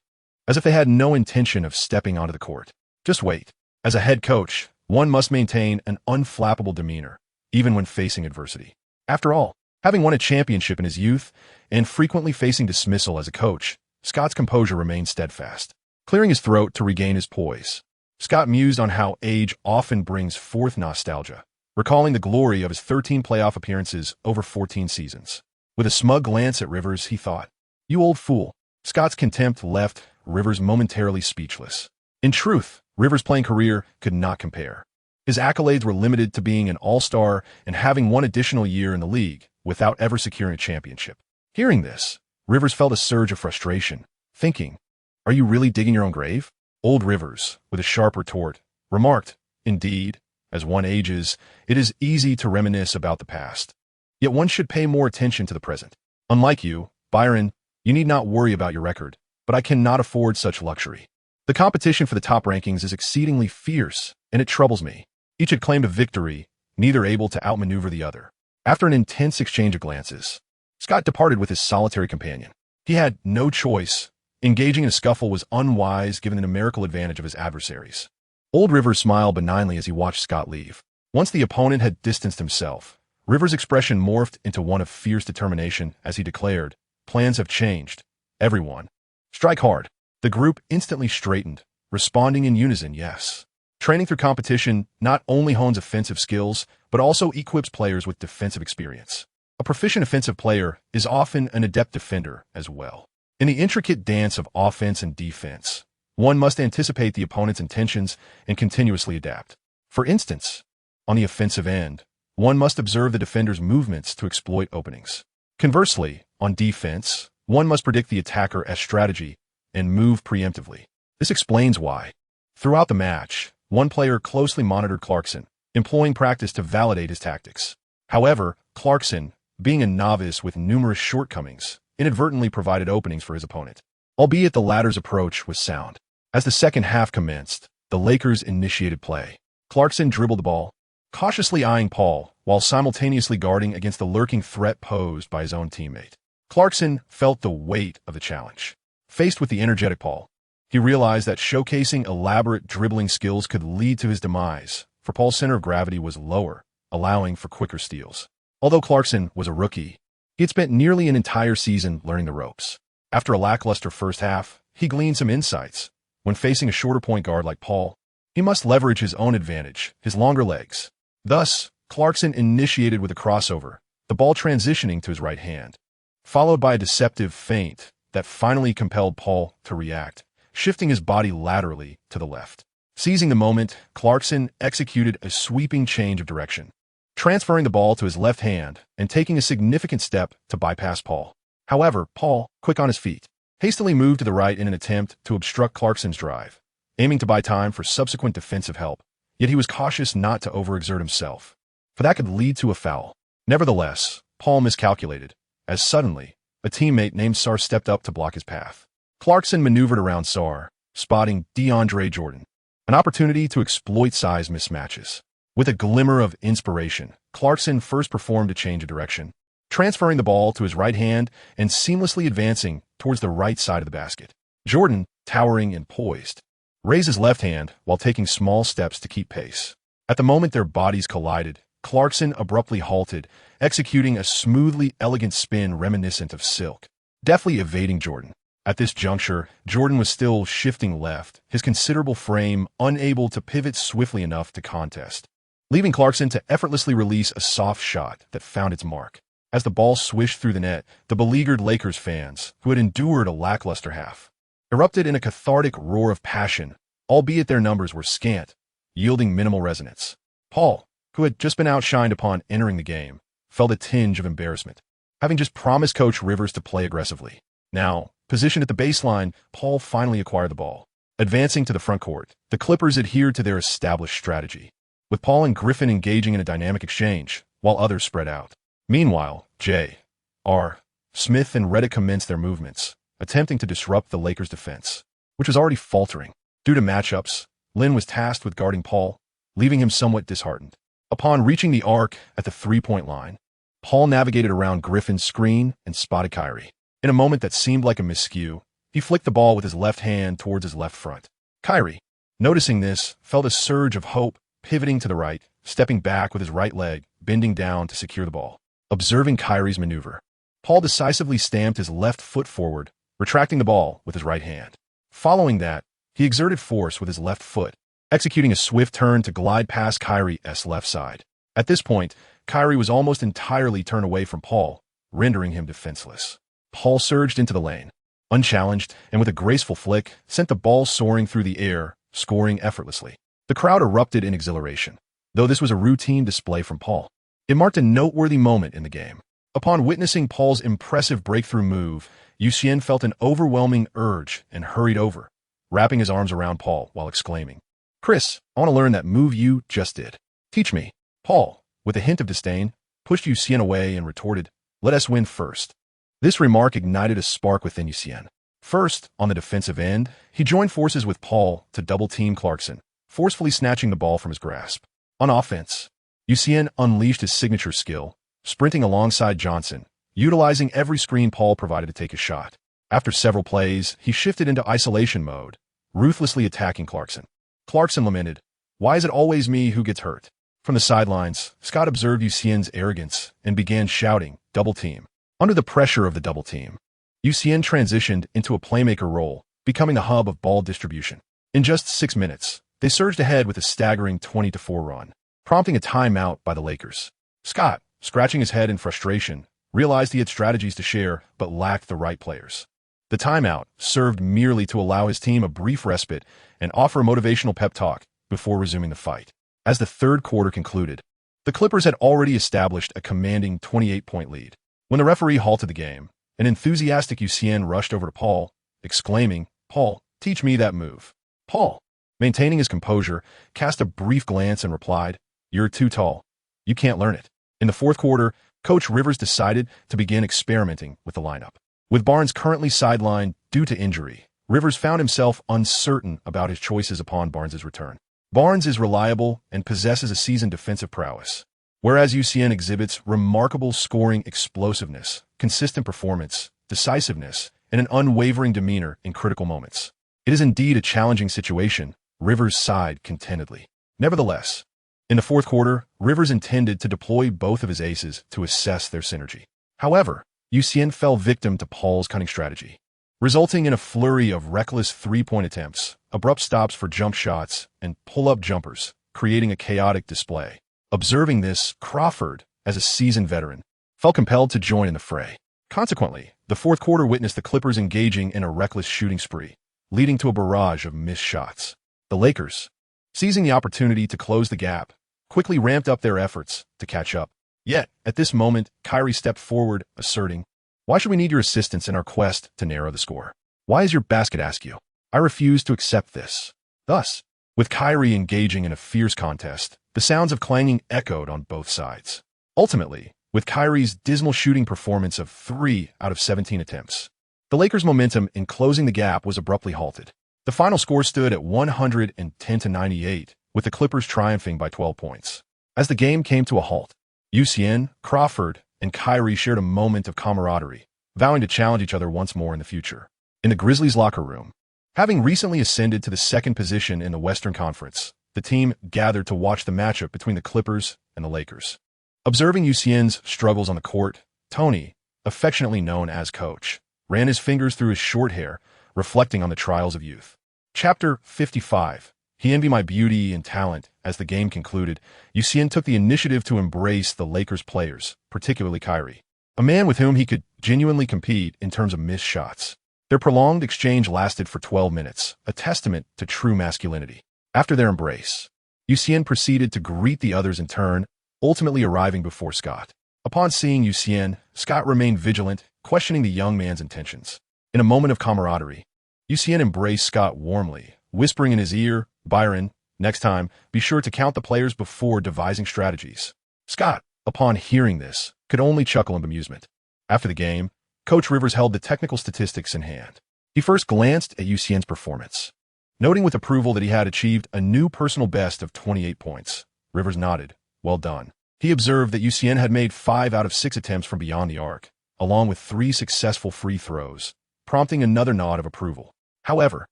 as if they had no intention of stepping onto the court. Just wait. As a head coach, one must maintain an unflappable demeanor, even when facing adversity. After all, having won a championship in his youth and frequently facing dismissal as a coach, Scott's composure remained steadfast. Clearing his throat to regain his poise, Scott mused on how age often brings forth nostalgia, recalling the glory of his 13 playoff appearances over 14 seasons. With a smug glance at Rivers, he thought, "You old fool." Scott's contempt left Rivers momentarily speechless. In truth, Rivers' playing career could not compare. His accolades were limited to being an all-star and having one additional year in the league without ever securing a championship. Hearing this, Rivers felt a surge of frustration, thinking, "Are you really digging your own grave?" Old Rivers, with a sharp retort, remarked, "Indeed, as one ages, it is easy to reminisce about the past. Yet one should pay more attention to the present. Unlike you, Byron, you need not worry about your record, but I cannot afford such luxury. The competition for the top rankings is exceedingly fierce, and it troubles me." Each had claimed a victory, neither able to outmaneuver the other. After an intense exchange of glances, Scott departed with his solitary companion. He had no choice. Engaging in a scuffle was unwise given the numerical advantage of his adversaries. Old Rivers smiled benignly as he watched Scott leave. Once the opponent had distanced himself, Rivers' expression morphed into one of fierce determination as he declared, "Plans have changed. Everyone, strike hard." The group instantly straightened, responding in unison, "Yes." Training through competition not only hones offensive skills, but also equips players with defensive experience. A proficient offensive player is often an adept defender as well. In the intricate dance of offense and defense, one must anticipate the opponent's intentions and continuously adapt. For instance, on the offensive end, one must observe the defender's movements to exploit openings. Conversely, on defense, one must predict the attacker's strategy and move preemptively. This explains why, throughout the match, one player closely monitored Clarkson, employing practice to validate his tactics. However, Clarkson, being a novice with numerous shortcomings, inadvertently provided openings for his opponent, albeit the latter's approach was sound. As the second half commenced, the Lakers initiated play. Clarkson dribbled the ball, cautiously eyeing Paul, while simultaneously guarding against the lurking threat posed by his own teammate. Clarkson felt the weight of the challenge. Faced with the energetic Paul, he realized that showcasing elaborate dribbling skills could lead to his demise, for Paul's center of gravity was lower, allowing for quicker steals. Although Clarkson was a rookie, he had spent nearly an entire season learning the ropes. After a lackluster first half, he gleaned some insights. When facing a shorter point guard like Paul, he must leverage his own advantage, his longer legs. Thus, Clarkson initiated with a crossover, the ball transitioning to his right hand, followed by a deceptive feint that finally compelled Paul to react, shifting his body laterally to the left. Seizing the moment, Clarkson executed a sweeping change of direction, transferring the ball to his left hand and taking a significant step to bypass Paul. However, Paul, quick on his feet, hastily moved to the right in an attempt to obstruct Clarkson's drive, aiming to buy time for subsequent defensive help, yet he was cautious not to overexert himself, for that could lead to a foul. Nevertheless, Paul miscalculated, as suddenly, a teammate named Sar stepped up to block his path. Clarkson maneuvered around Sar, spotting DeAndre Jordan, an opportunity to exploit size mismatches. With a glimmer of inspiration, Clarkson first performed a change of direction, transferring the ball to his right hand and seamlessly advancing towards the right side of the basket. Jordan, towering and poised, raised his left hand while taking small steps to keep pace. At the moment their bodies collided, Clarkson abruptly halted, executing a smoothly elegant spin reminiscent of silk, deftly evading Jordan. At this juncture, Jordan was still shifting left, his considerable frame unable to pivot swiftly enough to contest, leaving Clarkson to effortlessly release a soft shot that found its mark. As the ball swished through the net, the beleaguered Lakers fans, who had endured a lackluster half, erupted in a cathartic roar of passion, albeit their numbers were scant, yielding minimal resonance. Paul, who had just been outshined upon entering the game, felt a tinge of embarrassment, having just promised Coach Rivers to play aggressively. Now, positioned at the baseline, Paul finally acquired the ball. Advancing to the front court, the Clippers adhered to their established strategy, with Paul and Griffin engaging in a dynamic exchange, while others spread out. Meanwhile, J.R. Smith and Redick commenced their movements, attempting to disrupt the Lakers' defense, which was already faltering. Due to matchups, Lin was tasked with guarding Paul, leaving him somewhat disheartened. Upon reaching the arc at the three-point line, Paul navigated around Griffin's screen and spotted Kyrie. In a moment that seemed like a miscue, he flicked the ball with his left hand towards his left front. Kyrie, noticing this, felt a surge of hope, pivoting to the right, stepping back with his right leg, bending down to secure the ball. Observing Kyrie's maneuver, Paul decisively stamped his left foot forward, retracting the ball with his right hand. Following that, he exerted force with his left foot, executing a swift turn to glide past Kyrie's left side. At this point, Kyrie was almost entirely turned away from Paul, rendering him defenseless. Paul surged into the lane, unchallenged, and with a graceful flick, sent the ball soaring through the air, scoring effortlessly. The crowd erupted in exhilaration. Though this was a routine display from Paul, it marked a noteworthy moment in the game. Upon witnessing Paul's impressive breakthrough move, Xian felt an overwhelming urge and hurried over, wrapping his arms around Paul while exclaiming, "Chris, I want to learn that move you just did. Teach me." Paul, with a hint of disdain, pushed Xian away and retorted, "Let us win first." This remark ignited a spark within Xian. First, on the defensive end, he joined forces with Paul to double-team Clarkson, forcefully snatching the ball from his grasp. On offense, Xian unleashed his signature skill, sprinting alongside Johnson, utilizing every screen Paul provided to take a shot. After several plays, he shifted into isolation mode, ruthlessly attacking Clarkson. Clarkson lamented, "Why is it always me who gets hurt?" From the sidelines, Scott observed Xian's arrogance and began shouting, "Double team." Under the pressure of the double team, Xian transitioned into a playmaker role, becoming the hub of ball distribution. In just 6 minutes, they surged ahead with a staggering 20-4 run, prompting a timeout by the Lakers. Scott, scratching his head in frustration, realized he had strategies to share but lacked the right players. The timeout served merely to allow his team a brief respite and offer a motivational pep talk before resuming the fight. As the third quarter concluded, the Clippers had already established a commanding 28-point lead. When the referee halted the game, an enthusiastic Xian rushed over to Paul, exclaiming, "Paul, teach me that move." Paul, maintaining his composure, cast a brief glance and replied, "You're too tall. You can't learn it." In the fourth quarter, Coach Rivers decided to begin experimenting with the lineup. With Barnes currently sidelined due to injury, Rivers found himself uncertain about his choices upon Barnes's return. Barnes is reliable and possesses a seasoned defensive prowess, whereas Xian exhibits remarkable scoring explosiveness, consistent performance, decisiveness, and an unwavering demeanor in critical moments. It is indeed a challenging situation. Rivers sighed contentedly. Nevertheless, in the fourth quarter, Rivers intended to deploy both of his aces to assess their synergy. However, Xian fell victim to Paul's cunning strategy, resulting in a flurry of reckless three-point attempts, abrupt stops for jump shots, and pull-up jumpers, creating a chaotic display. Observing this, Crawford, as a seasoned veteran, felt compelled to join in the fray. Consequently, the fourth quarter witnessed the Clippers engaging in a reckless shooting spree, leading to a barrage of missed shots. The Lakers, seizing the opportunity to close the gap, quickly ramped up their efforts to catch up. Yet, at this moment, Kyrie stepped forward, asserting, "Why should we need your assistance in our quest to narrow the score? Why is your basket askew? I refuse to accept this." Thus, with Kyrie engaging in a fierce contest, the sounds of clanging echoed on both sides. Ultimately, with Kyrie's dismal shooting performance of 3 out of 17 attempts, the Lakers' momentum in closing the gap was abruptly halted. The final score stood at 110-98, with the Clippers triumphing by 12 points. As the game came to a halt, Xian, Crawford, and Kyrie shared a moment of camaraderie, vowing to challenge each other once more in the future. In the Grizzlies' locker room, having recently ascended to the second position in the Western Conference, the team gathered to watch the matchup between the Clippers and the Lakers. Observing Xian's struggles on the court, Tony, affectionately known as Coach, ran his fingers through his short hair, reflecting on the trials of youth. Chapter 55. He envied my beauty and talent. As the game concluded, Xian took the initiative to embrace the Lakers players, particularly Kyrie, a man with whom he could genuinely compete in terms of missed shots. Their prolonged exchange lasted for 12 minutes, a testament to true masculinity. After their embrace, Xian proceeded to greet the others in turn, ultimately arriving before Scott. Upon seeing Xian, Scott remained vigilant, questioning the young man's intentions. In a moment of camaraderie, Xian embraced Scott warmly, whispering in his ear, "Byron, next time, be sure to count the players before devising strategies." Scott, upon hearing this, could only chuckle in amusement. After the game, Coach Rivers held the technical statistics in hand. He first glanced at Xian's performance, noting with approval that he had achieved a new personal best of 28 points. Rivers nodded. "Well done." He observed that Xian had made 5 out of 6 attempts from beyond the arc, along with 3 successful free throws, prompting another nod of approval. However,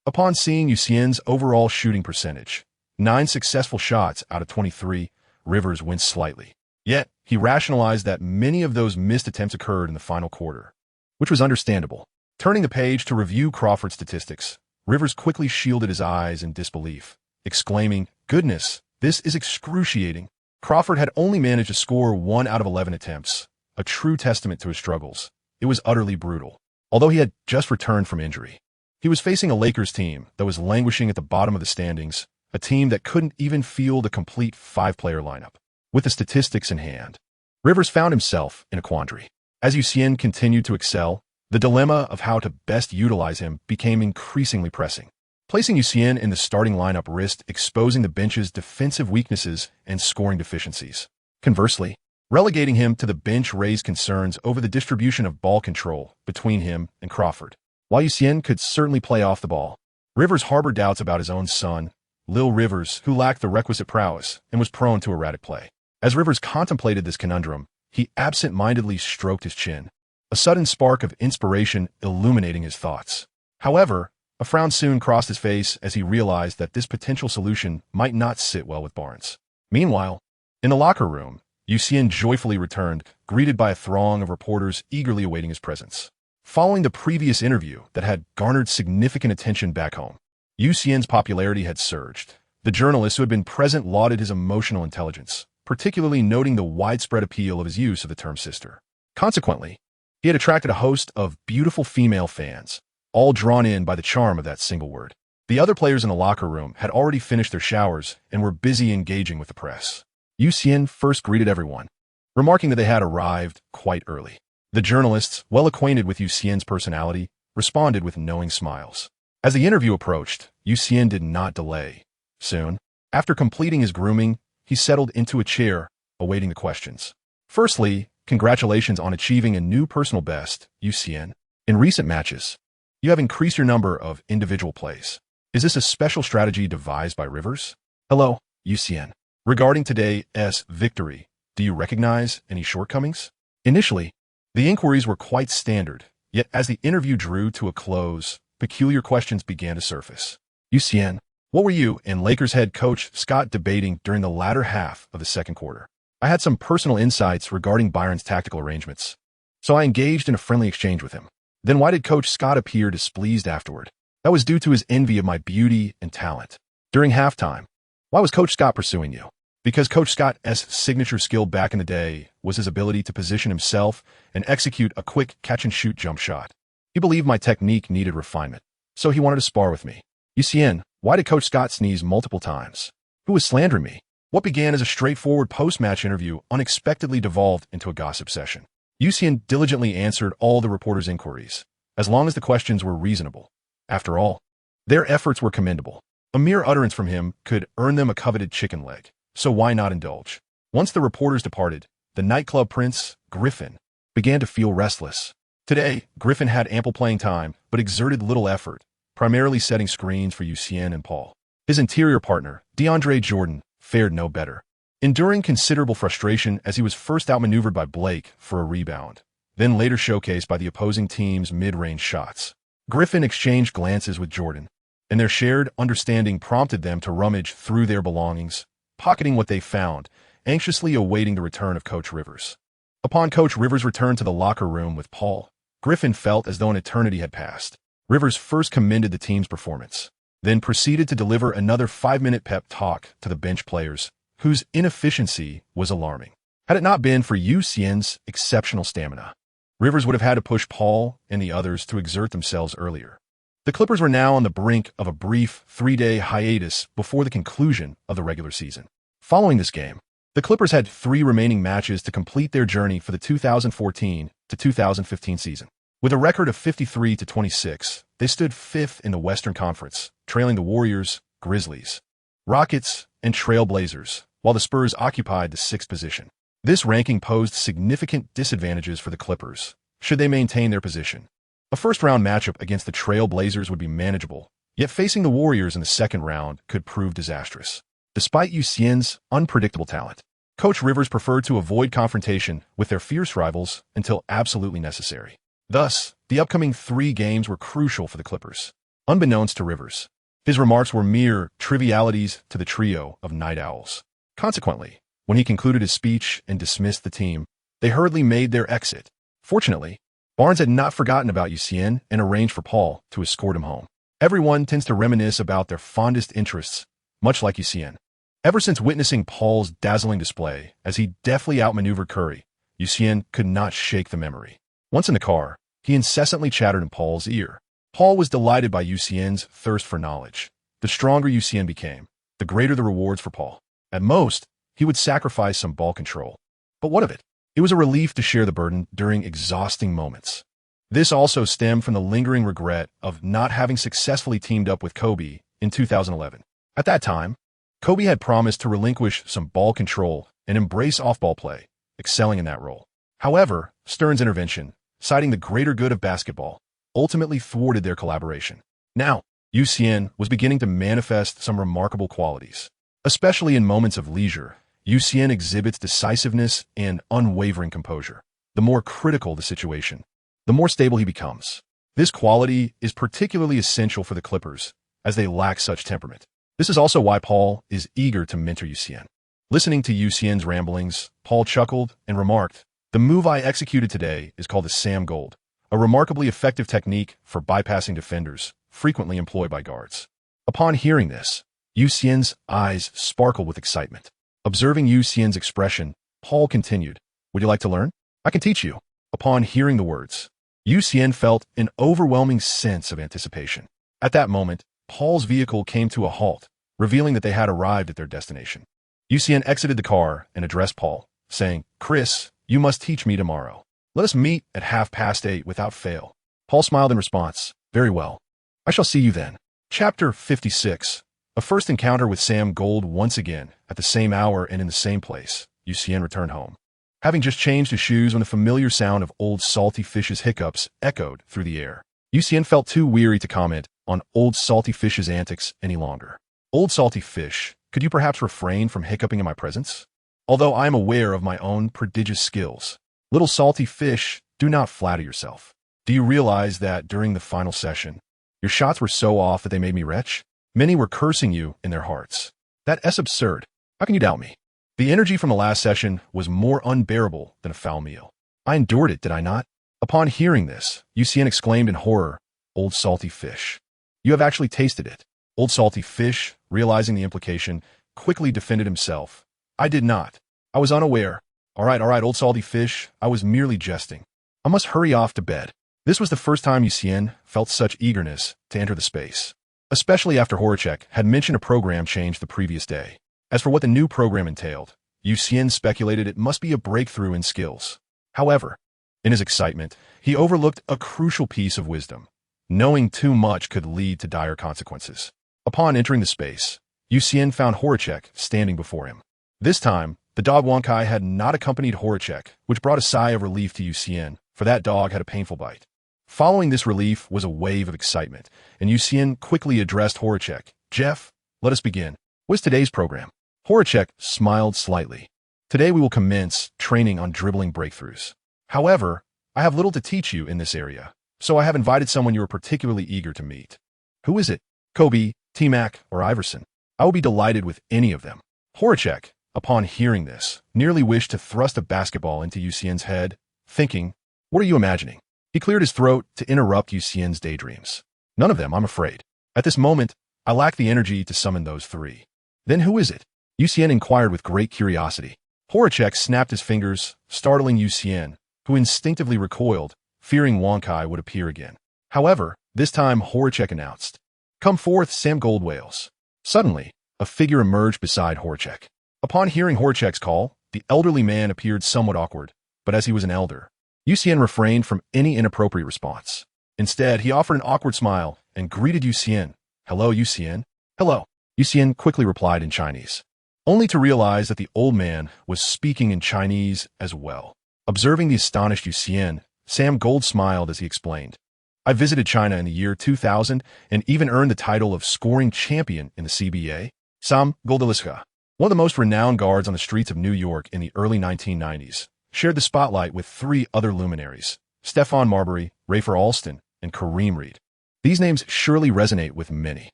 upon seeing Xian's overall shooting percentage, 9 successful shots out of 23, Rivers winced slightly. Yet, he rationalized that many of those missed attempts occurred in the final quarter, which was understandable. Turning the page to review Crawford's statistics, Rivers quickly shielded his eyes in disbelief, exclaiming, "Goodness, this is excruciating." Crawford had only managed to score 1 out of 11 attempts, a true testament to his struggles. It was utterly brutal. Although he had just returned from injury, he was facing a Lakers team that was languishing at the bottom of the standings, a team that couldn't even field a complete 5-player lineup. With the statistics in hand, Rivers found himself in a quandary. As Xian continued to excel, the dilemma of how to best utilize him became increasingly pressing. Placing Xian in the starting lineup risked exposing the bench's defensive weaknesses and scoring deficiencies. Conversely, relegating him to the bench raised concerns over the distribution of ball control between him and Crawford. While Xian could certainly play off the ball, Rivers harbored doubts about his own son, Lil Rivers, who lacked the requisite prowess and was prone to erratic play. As Rivers contemplated this conundrum, he absent-mindedly stroked his chin, a sudden spark of inspiration illuminating his thoughts. However, a frown soon crossed his face as he realized that this potential solution might not sit well with Barnes. Meanwhile, in the locker room, Xian joyfully returned, greeted by a throng of reporters eagerly awaiting his presence. Following the previous interview that had garnered significant attention back home, Xian's popularity had surged. The journalists who had been present lauded his emotional intelligence, particularly noting the widespread appeal of his use of the term sister. Consequently, he had attracted a host of beautiful female fans, all drawn in by the charm of that single word. The other players in the locker room had already finished their showers and were busy engaging with the press. Xian first greeted everyone, remarking that they had arrived quite early. The journalists, well acquainted with Xian's personality, responded with knowing smiles. As the interview approached, Xian did not delay. Soon, after completing his grooming, he settled into a chair, awaiting the questions. "Firstly, congratulations on achieving a new personal best, Xian." In recent matches, you have increased your number of individual plays. Is this a special strategy devised by Rivers? Hello, Xian. Regarding today's victory, do you recognize any shortcomings? Initially, the inquiries were quite standard, yet as the interview drew to a close, peculiar questions began to surface. Xian, what were you and Lakers head coach Scott debating during the latter half of the second quarter? I had some personal insights regarding Byron's tactical arrangements, so I engaged in a friendly exchange with him. Then why did Coach Scott appear displeased afterward? That was due to his envy of my beauty and talent. During halftime, why was Coach Scott pursuing you? Because Coach Scott's signature skill back in the day was his ability to position himself and execute a quick catch-and-shoot jump shot. He believed my technique needed refinement, so he wanted to spar with me. Xian, why did Coach Scott sneeze multiple times? Who was slandering me? What began as a straightforward post-match interview unexpectedly devolved into a gossip session. Xian diligently answered all the reporters' inquiries, as long as the questions were reasonable. After all, their efforts were commendable. A mere utterance from him could earn them a coveted chicken leg, so why not indulge? Once the reporters departed, the nightclub prince, Griffin, began to feel restless. Today, Griffin had ample playing time, but exerted little effort, primarily setting screens for Xian and Paul. His interior partner, DeAndre Jordan, fared no better, enduring considerable frustration as he was first outmaneuvered by Blake for a rebound, then later showcased by the opposing team's mid-range shots. Griffin exchanged glances with Jordan, and their shared understanding prompted them to rummage through their belongings, pocketing what they found, anxiously awaiting the return of Coach Rivers. Upon Coach Rivers' return to the locker room with Paul, Griffin felt as though an eternity had passed. Rivers first commended the team's performance, then proceeded to deliver another 5-minute pep talk to the bench players, whose inefficiency was alarming. Had it not been for Xian's exceptional stamina, Rivers would have had to push Paul and the others to exert themselves earlier. The Clippers were now on the brink of a brief 3-day hiatus before the conclusion of the regular season. Following this game, the Clippers had 3 remaining matches to complete their journey for the 2014 to 2015 season. With a record of 53-26, they stood 5th in the Western Conference, trailing the Warriors, Grizzlies, Rockets, and Trail Blazers, while the Spurs occupied the 6th position. This ranking posed significant disadvantages for the Clippers, should they maintain their position. A first-round matchup against the Trail Blazers would be manageable, yet facing the Warriors in the second round could prove disastrous. Despite Xian's unpredictable talent, Coach Rivers preferred to avoid confrontation with their fierce rivals until absolutely necessary. Thus, the upcoming 3 games were crucial for the Clippers. Unbeknownst to Rivers, his remarks were mere trivialities to the trio of night owls. Consequently, when he concluded his speech and dismissed the team, they hurriedly made their exit. Fortunately, Barnes had not forgotten about Xian and arranged for Paul to escort him home. Everyone tends to reminisce about their fondest interests, much like Xian. Ever since witnessing Paul's dazzling display as he deftly outmaneuvered Curry, Xian could not shake the memory. Once in the car, he incessantly chattered in Paul's ear. Paul was delighted by Xian's thirst for knowledge. The stronger Xian became, the greater the rewards for Paul. At most, he would sacrifice some ball control. But what of it? It was a relief to share the burden during exhausting moments. This also stemmed from the lingering regret of not having successfully teamed up with Kobe in 2011. At that time, Kobe had promised to relinquish some ball control and embrace off-ball play, excelling in that role. However, Stern's intervention, citing the greater good of basketball, ultimately thwarted their collaboration. Now, Xian was beginning to manifest some remarkable qualities. Especially in moments of leisure, Xian exhibits decisiveness and unwavering composure. The more critical the situation, the more stable he becomes. This quality is particularly essential for the Clippers, as they lack such temperament. This is also why Paul is eager to mentor Xian. Listening to Xian's ramblings, Paul chuckled and remarked, "The move I executed today is called the Sam Gold, a remarkably effective technique for bypassing defenders, frequently employed by guards." Upon hearing this, Xian's eyes sparkled with excitement. Observing Xian's expression, Paul continued, "Would you like to learn? I can teach you." Upon hearing the words, Xian felt an overwhelming sense of anticipation. At that moment, Paul's vehicle came to a halt, revealing that they had arrived at their destination. Xian exited the car and addressed Paul, saying, "Chris, you must teach me tomorrow. Let us meet at 8:30 without fail." Paul smiled in response, "Very well. I shall see you then." Chapter 56. A first encounter with Sam Gold. Once again, at the same hour and in the same place, Xian returned home. having just changed his shoes when the familiar sound of old salty fish's hiccups echoed through the air. Xian felt too weary to comment on old salty fish's antics any longer. Old salty fish, could you perhaps refrain from hiccuping in my presence? Although I am aware of my own prodigious skills. Little salty fish, do not flatter yourself. Do you realize that during the final session, your shots were so off that they made me retch? Many were cursing you in their hearts. That's absurd. How can you doubt me? The energy from the last session was more unbearable than a foul meal. I endured it, did I not? Upon hearing this, Xian exclaimed in horror, Old salty fish. You have actually tasted it. Old salty fish, realizing the implication, quickly defended himself. I did not. I was unaware. All right, old salty fish, I was merely jesting. I must hurry off to bed. This was the first time Xian felt such eagerness to enter the space, especially after Horacek had mentioned a program change the previous day. As for what the new program entailed, Xian speculated it must be a breakthrough in skills. However, in his excitement, he overlooked a crucial piece of wisdom. Knowing too much could lead to dire consequences. Upon entering the space, Xian found Horacek standing before him. This time, the dog withKoi had not accompanied Horacek, which brought a sigh of relief to Xian, for that dog had a painful bite. Following this relief was a wave of excitement, and Xian quickly addressed Horacek. Jeff, let us begin. What's today's program? Horacek smiled slightly. Today we will commence training on dribbling breakthroughs. However, I have little to teach you in this area, so I have invited someone you are particularly eager to meet. Who is it? Kobe, T-Mac, or Iverson? I will be delighted with any of them. Horacek, upon hearing this, nearly wished to thrust a basketball into Xian's head, thinking, what are you imagining? He cleared his throat to interrupt Xian's daydreams. None of them, I'm afraid. At this moment, I lack the energy to summon those three. Then who is it? Xian inquired with great curiosity. Horacek snapped his fingers, startling Xian, who instinctively recoiled, fearing withKoi would appear again. However, this time Horacek announced, Come forth, Sam Goldwales. Suddenly, a figure emerged beside Horacek. Upon hearing Horacek's call, the elderly man appeared somewhat awkward, but as he was an elder, Xian refrained from any inappropriate response. Instead, he offered an awkward smile and greeted Xian. Hello, Xian. Hello. Xian quickly replied in Chinese, only to realize that the old man was speaking in Chinese as well. Observing the astonished Xian, Sam Gold smiled as he explained, I visited China in the year 2000 and even earned the title of scoring champion in the CBA. Sam Goldaliska, one of the most renowned guards on the streets of New York in the early 1990s, shared the spotlight with three other luminaries, Stephon Marbury, Rafer Alston, and Kareem Reed. These names surely resonate with many.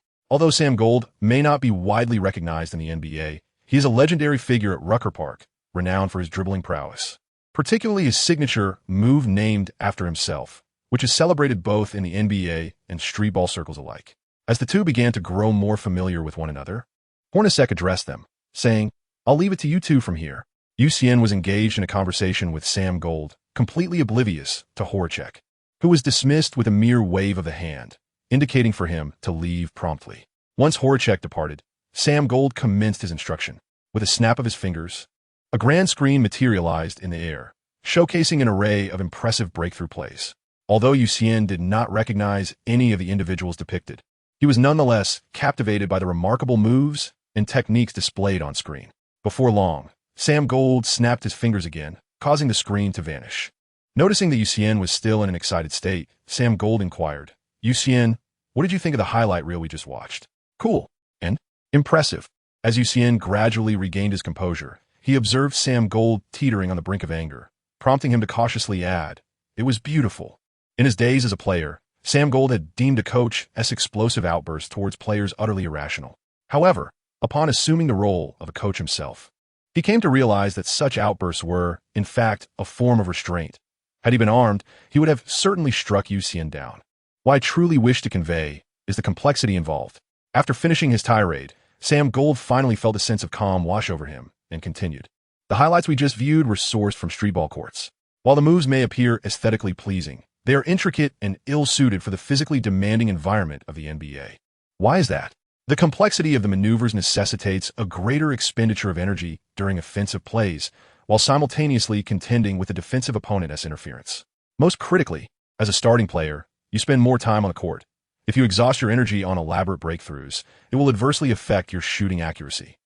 Although Sam Gold may not be widely recognized in the NBA, he is a legendary figure at Rucker Park, renowned for his dribbling prowess, particularly his signature move named after himself, which is celebrated both in the NBA and street ball circles alike. As the two began to grow more familiar with one another, Hornacek addressed them, saying, I'll leave it to you two from here. Xian was engaged in a conversation with Sam Gold, completely oblivious to Horacek, who was dismissed with a mere wave of the hand, indicating for him to leave promptly. Once Horacek departed, Sam Gold commenced his instruction. With a snap of his fingers, a grand screen materialized in the air, showcasing an array of impressive breakthrough plays. Although Xian did not recognize any of the individuals depicted, he was nonetheless captivated by the remarkable moves and techniques displayed on screen. Before long, Sam Gold snapped his fingers again, causing the screen to vanish. Noticing that Xian was still in an excited state, Sam Gold inquired, Xian, what did you think of the highlight reel we just watched? Cool. And? Impressive. As Xian gradually regained his composure, he observed Sam Gold teetering on the brink of anger, prompting him to cautiously add, it was beautiful. In his days as a player, Sam Gold had deemed a coach's explosive outbursts towards players utterly irrational. However, upon assuming the role of a coach himself, he came to realize that such outbursts were, in fact, a form of restraint. Had he been armed, he would have certainly struck Xian down. What I truly wish to convey is the complexity involved. After finishing his tirade, Sam Gold finally felt a sense of calm wash over him and continued. The highlights we just viewed were sourced from street ball courts. While the moves may appear aesthetically pleasing, they are intricate and ill-suited for the physically demanding environment of the NBA. Why is that? The complexity of the maneuvers necessitates a greater expenditure of energy during offensive plays, while simultaneously contending with the defensive opponent's interference. Most critically, as a starting player, you spend more time on the court. If you exhaust your energy on elaborate breakthroughs, it will adversely affect your shooting accuracy.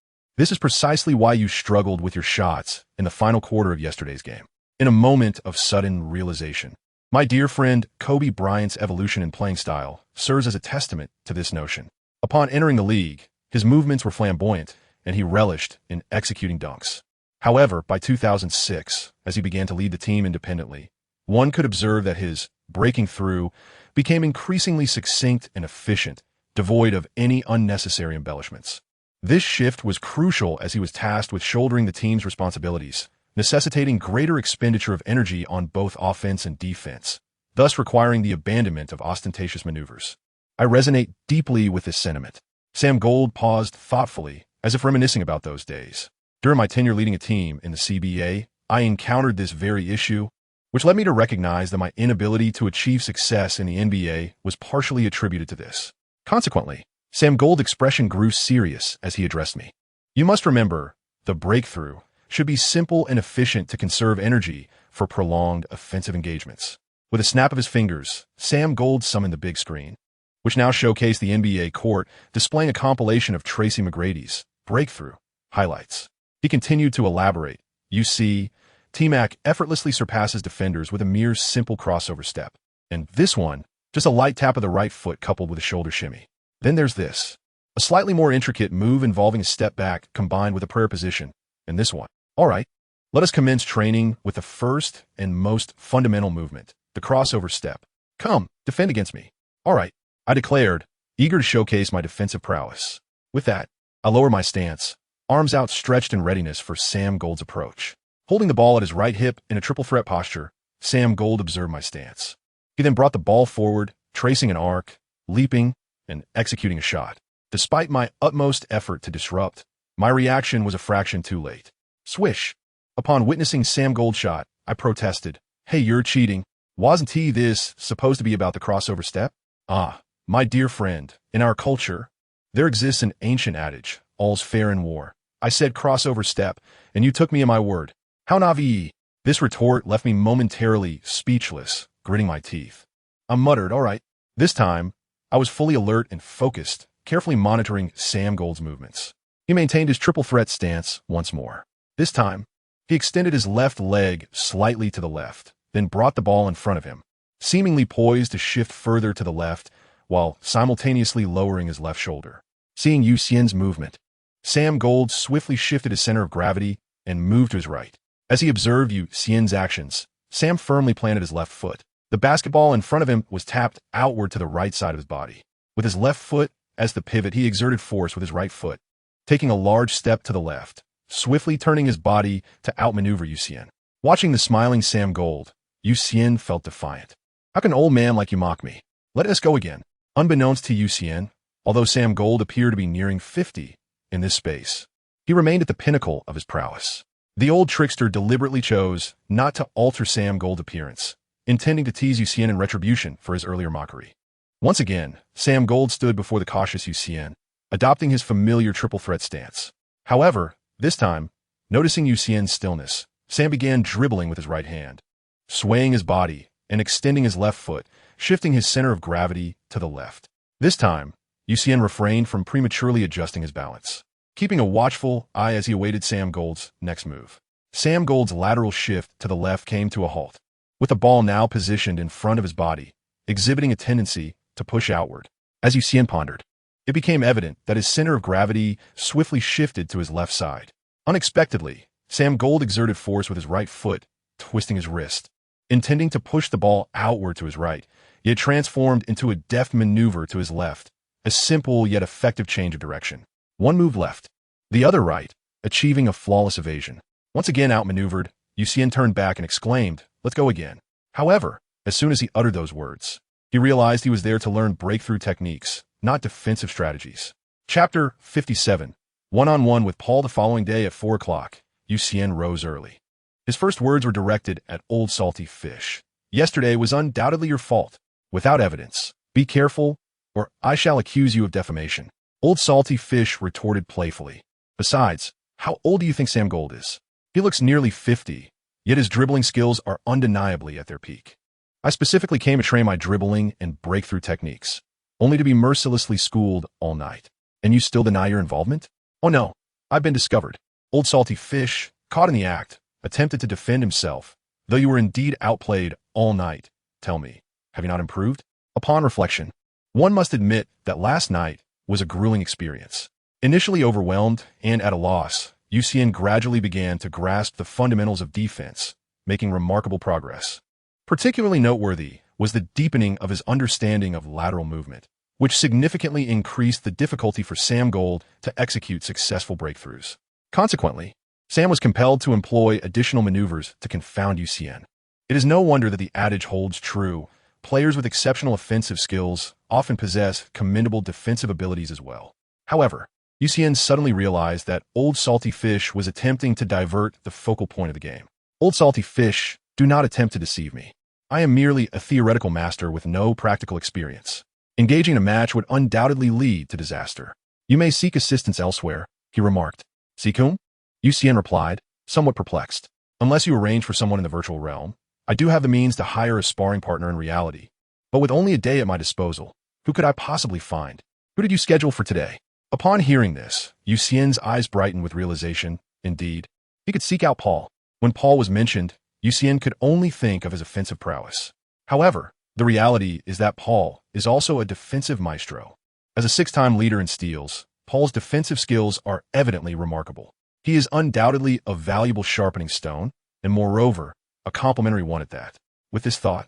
This is precisely why you struggled with your shots in the final quarter of yesterday's game. In a moment of sudden realization, my dear friend, Kobe Bryant's evolution in playing style serves as a testament to this notion. Upon entering the league, his movements were flamboyant, and he relished in executing dunks. However, by 2006, as he began to lead the team independently, one could observe that his breaking through became increasingly succinct and efficient, devoid of any unnecessary embellishments. This shift was crucial as he was tasked with shouldering the team's responsibilities, necessitating greater expenditure of energy on both offense and defense, thus requiring the abandonment of ostentatious maneuvers. I resonate deeply with this sentiment. Sam Gold paused thoughtfully, as if reminiscing about those days. During my tenure leading a team in the CBA, I encountered this very issue, which led me to recognize that my inability to achieve success in the NBA was partially attributed to this. Consequently, Sam Gold's expression grew serious as he addressed me. You must remember, the breakthrough should be simple and efficient to conserve energy for prolonged offensive engagements. With a snap of his fingers, Sam Gold summoned the big screen, which now showcased the NBA court, displaying a compilation of Tracy McGrady's breakthrough highlights. He continued to elaborate. You see, T-Mac effortlessly surpasses defenders with a mere simple crossover step. And this one, just a light tap of the right foot coupled with a shoulder shimmy. Then there's this, a slightly more intricate move involving a step back combined with a prayer position. And this one. All right, let us commence training with the first and most fundamental movement, the crossover step. Come, defend against me. All right, I declared, eager to showcase my defensive prowess. With that, I lower my stance, arms outstretched in readiness for Sam Gold's approach. Holding the ball at his right hip in a triple threat posture, Sam Gold observed my stance. He then brought the ball forward, tracing an arc, leaping, and executing a shot. Despite my utmost effort to disrupt, my reaction was a fraction too late. Swish! Upon witnessing Sam Gold's shot, I protested. Hey, you're cheating. Wasn't this supposed to be about the crossover step? Ah, my dear friend, in our culture, there exists an ancient adage, all's fair in war. I said crossover step, and you took me at my word. How naive! This retort left me momentarily speechless, gritting my teeth. I muttered, all right. This time, I was fully alert and focused, carefully monitoring Sam Gold's movements. He maintained his triple threat stance once more. This time, he extended his left leg slightly to the left, then brought the ball in front of him, seemingly poised to shift further to the left while simultaneously lowering his left shoulder. Seeing Xian's movement, Sam Gold swiftly shifted his center of gravity and moved to his right. As he observed Xian's actions, Sam firmly planted his left foot. The basketball in front of him was tapped outward to the right side of his body. With his left foot as the pivot, he exerted force with his right foot, taking a large step to the left, swiftly turning his body to outmaneuver Xian. Watching the smiling Sam Gold, Xian felt defiant. How can an old man like you mock me? Let us go again. Unbeknownst to Xian, although Sam Gold appeared to be nearing 50 in this space, he remained at the pinnacle of his prowess. The old trickster deliberately chose not to alter Sam Gold's appearance, intending to tease Xian in retribution for his earlier mockery. Once again, Sam Gold stood before the cautious Xian, adopting his familiar triple threat stance. However, this time, noticing Xian's stillness, Sam began dribbling with his right hand, swaying his body and extending his left foot, shifting his center of gravity to the left. This time, Xian refrained from prematurely adjusting his balance, keeping a watchful eye as he awaited Sam Gold's next move. Sam Gold's lateral shift to the left came to a halt, with the ball now positioned in front of his body, exhibiting a tendency to push outward. As Xian pondered, it became evident that his center of gravity swiftly shifted to his left side. Unexpectedly, Sam Gold exerted force with his right foot, twisting his wrist, intending to push the ball outward to his right, yet transformed into a deft maneuver to his left, a simple yet effective change of direction. One move left, the other right, achieving a flawless evasion. Once again outmaneuvered, Xian turned back and exclaimed, "Let's go again." However, as soon as he uttered those words, he realized he was there to learn breakthrough techniques, not defensive strategies. Chapter 57. One-on-one with Paul. The following day at 4 o'clock, Xian rose early. His first words were directed at Old Salty Fish. "Yesterday was undoubtedly your fault. Without evidence, be careful, or I shall accuse you of defamation." Old Salty Fish retorted playfully. "Besides, how old do you think Sam Gold is? He looks nearly 50, yet his dribbling skills are undeniably at their peak. I specifically came to train my dribbling and breakthrough techniques, only to be mercilessly schooled all night. And you still deny your involvement? Oh no, I've been discovered. Old salty fish, caught in the act, attempted to defend himself, though you were indeed outplayed all night. Tell me, have you not improved? Upon reflection, one must admit that last night was a grueling experience. Initially overwhelmed and at a loss, Xian gradually began to grasp the fundamentals of defense, making remarkable progress. Particularly noteworthy was the deepening of his understanding of lateral movement, which significantly increased the difficulty for Sam Gold to execute successful breakthroughs. Consequently, Sam was compelled to employ additional maneuvers to confound Xian. It is no wonder that the adage holds true. Players with exceptional offensive skills often possess commendable defensive abilities as well. However, Xian suddenly realized that Old Salty Fish was attempting to divert the focal point of the game. Old Salty Fish, do not attempt to deceive me. I am merely a theoretical master with no practical experience. Engaging in a match would undoubtedly lead to disaster. You may seek assistance elsewhere, he remarked. Seek whom? Xian replied, somewhat perplexed. Unless you arrange for someone in the virtual realm, I do have the means to hire a sparring partner in reality. But with only a day at my disposal, who could I possibly find? Who did you schedule for today? Upon hearing this, Xian's eyes brightened with realization. Indeed, he could seek out Paul. When Paul was mentioned, Xian could only think of his offensive prowess. However, the reality is that Paul is also a defensive maestro. As a 6-time leader in steals, Paul's defensive skills are evidently remarkable. He is undoubtedly a valuable sharpening stone, and moreover, a complimentary one at that. With this thought,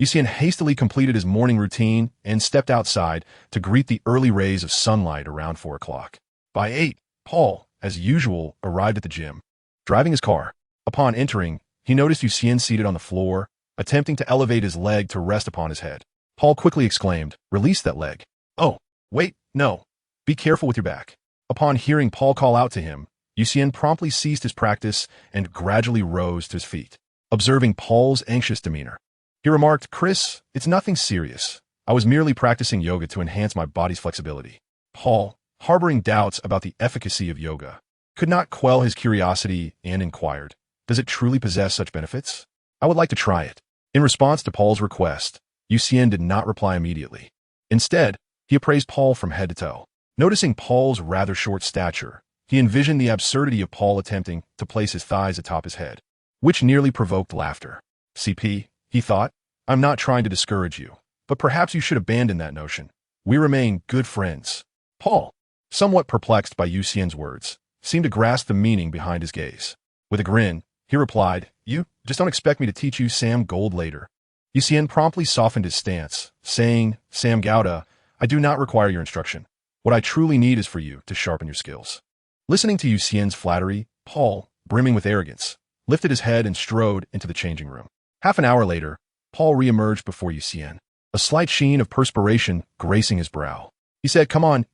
Xian hastily completed his morning routine and stepped outside to greet the early rays of sunlight around 4 o'clock. By 8, Paul, as usual, arrived at the gym, driving his car. Upon entering, he noticed Xian seated on the floor, attempting to elevate his leg to rest upon his head. Paul quickly exclaimed, "Release that leg." "Oh, wait, no. Be careful with your back." Upon hearing Paul call out to him, Xian promptly ceased his practice and gradually rose to his feet. Observing Paul's anxious demeanor, he remarked, "Chris, it's nothing serious. I was merely practicing yoga to enhance my body's flexibility." Paul, harboring doubts about the efficacy of yoga, could not quell his curiosity and inquired, "Does it truly possess such benefits? I would like to try it." In response to Paul's request, Xian did not reply immediately. Instead, he appraised Paul from head to toe. Noticing Paul's rather short stature, he envisioned the absurdity of Paul attempting to place his thighs atop his head, which nearly provoked laughter. "CP," he thought, "I'm not trying to discourage you, but perhaps you should abandon that notion. We remain good friends." Paul, somewhat perplexed by Xian's words, seemed to grasp the meaning behind his gaze. With a grin, he replied, "You just don't expect me to teach you Sam Gold later." Xian promptly softened his stance, saying, "Sam Gouda, I do not require your instruction. What I truly need is for you to sharpen your skills." Listening to Xian's flattery, Paul, brimming with arrogance, lifted his head and strode into the changing room. Half an hour later, Paul re-emerged before Xian, a slight sheen of perspiration gracing his brow. He said, "Come on,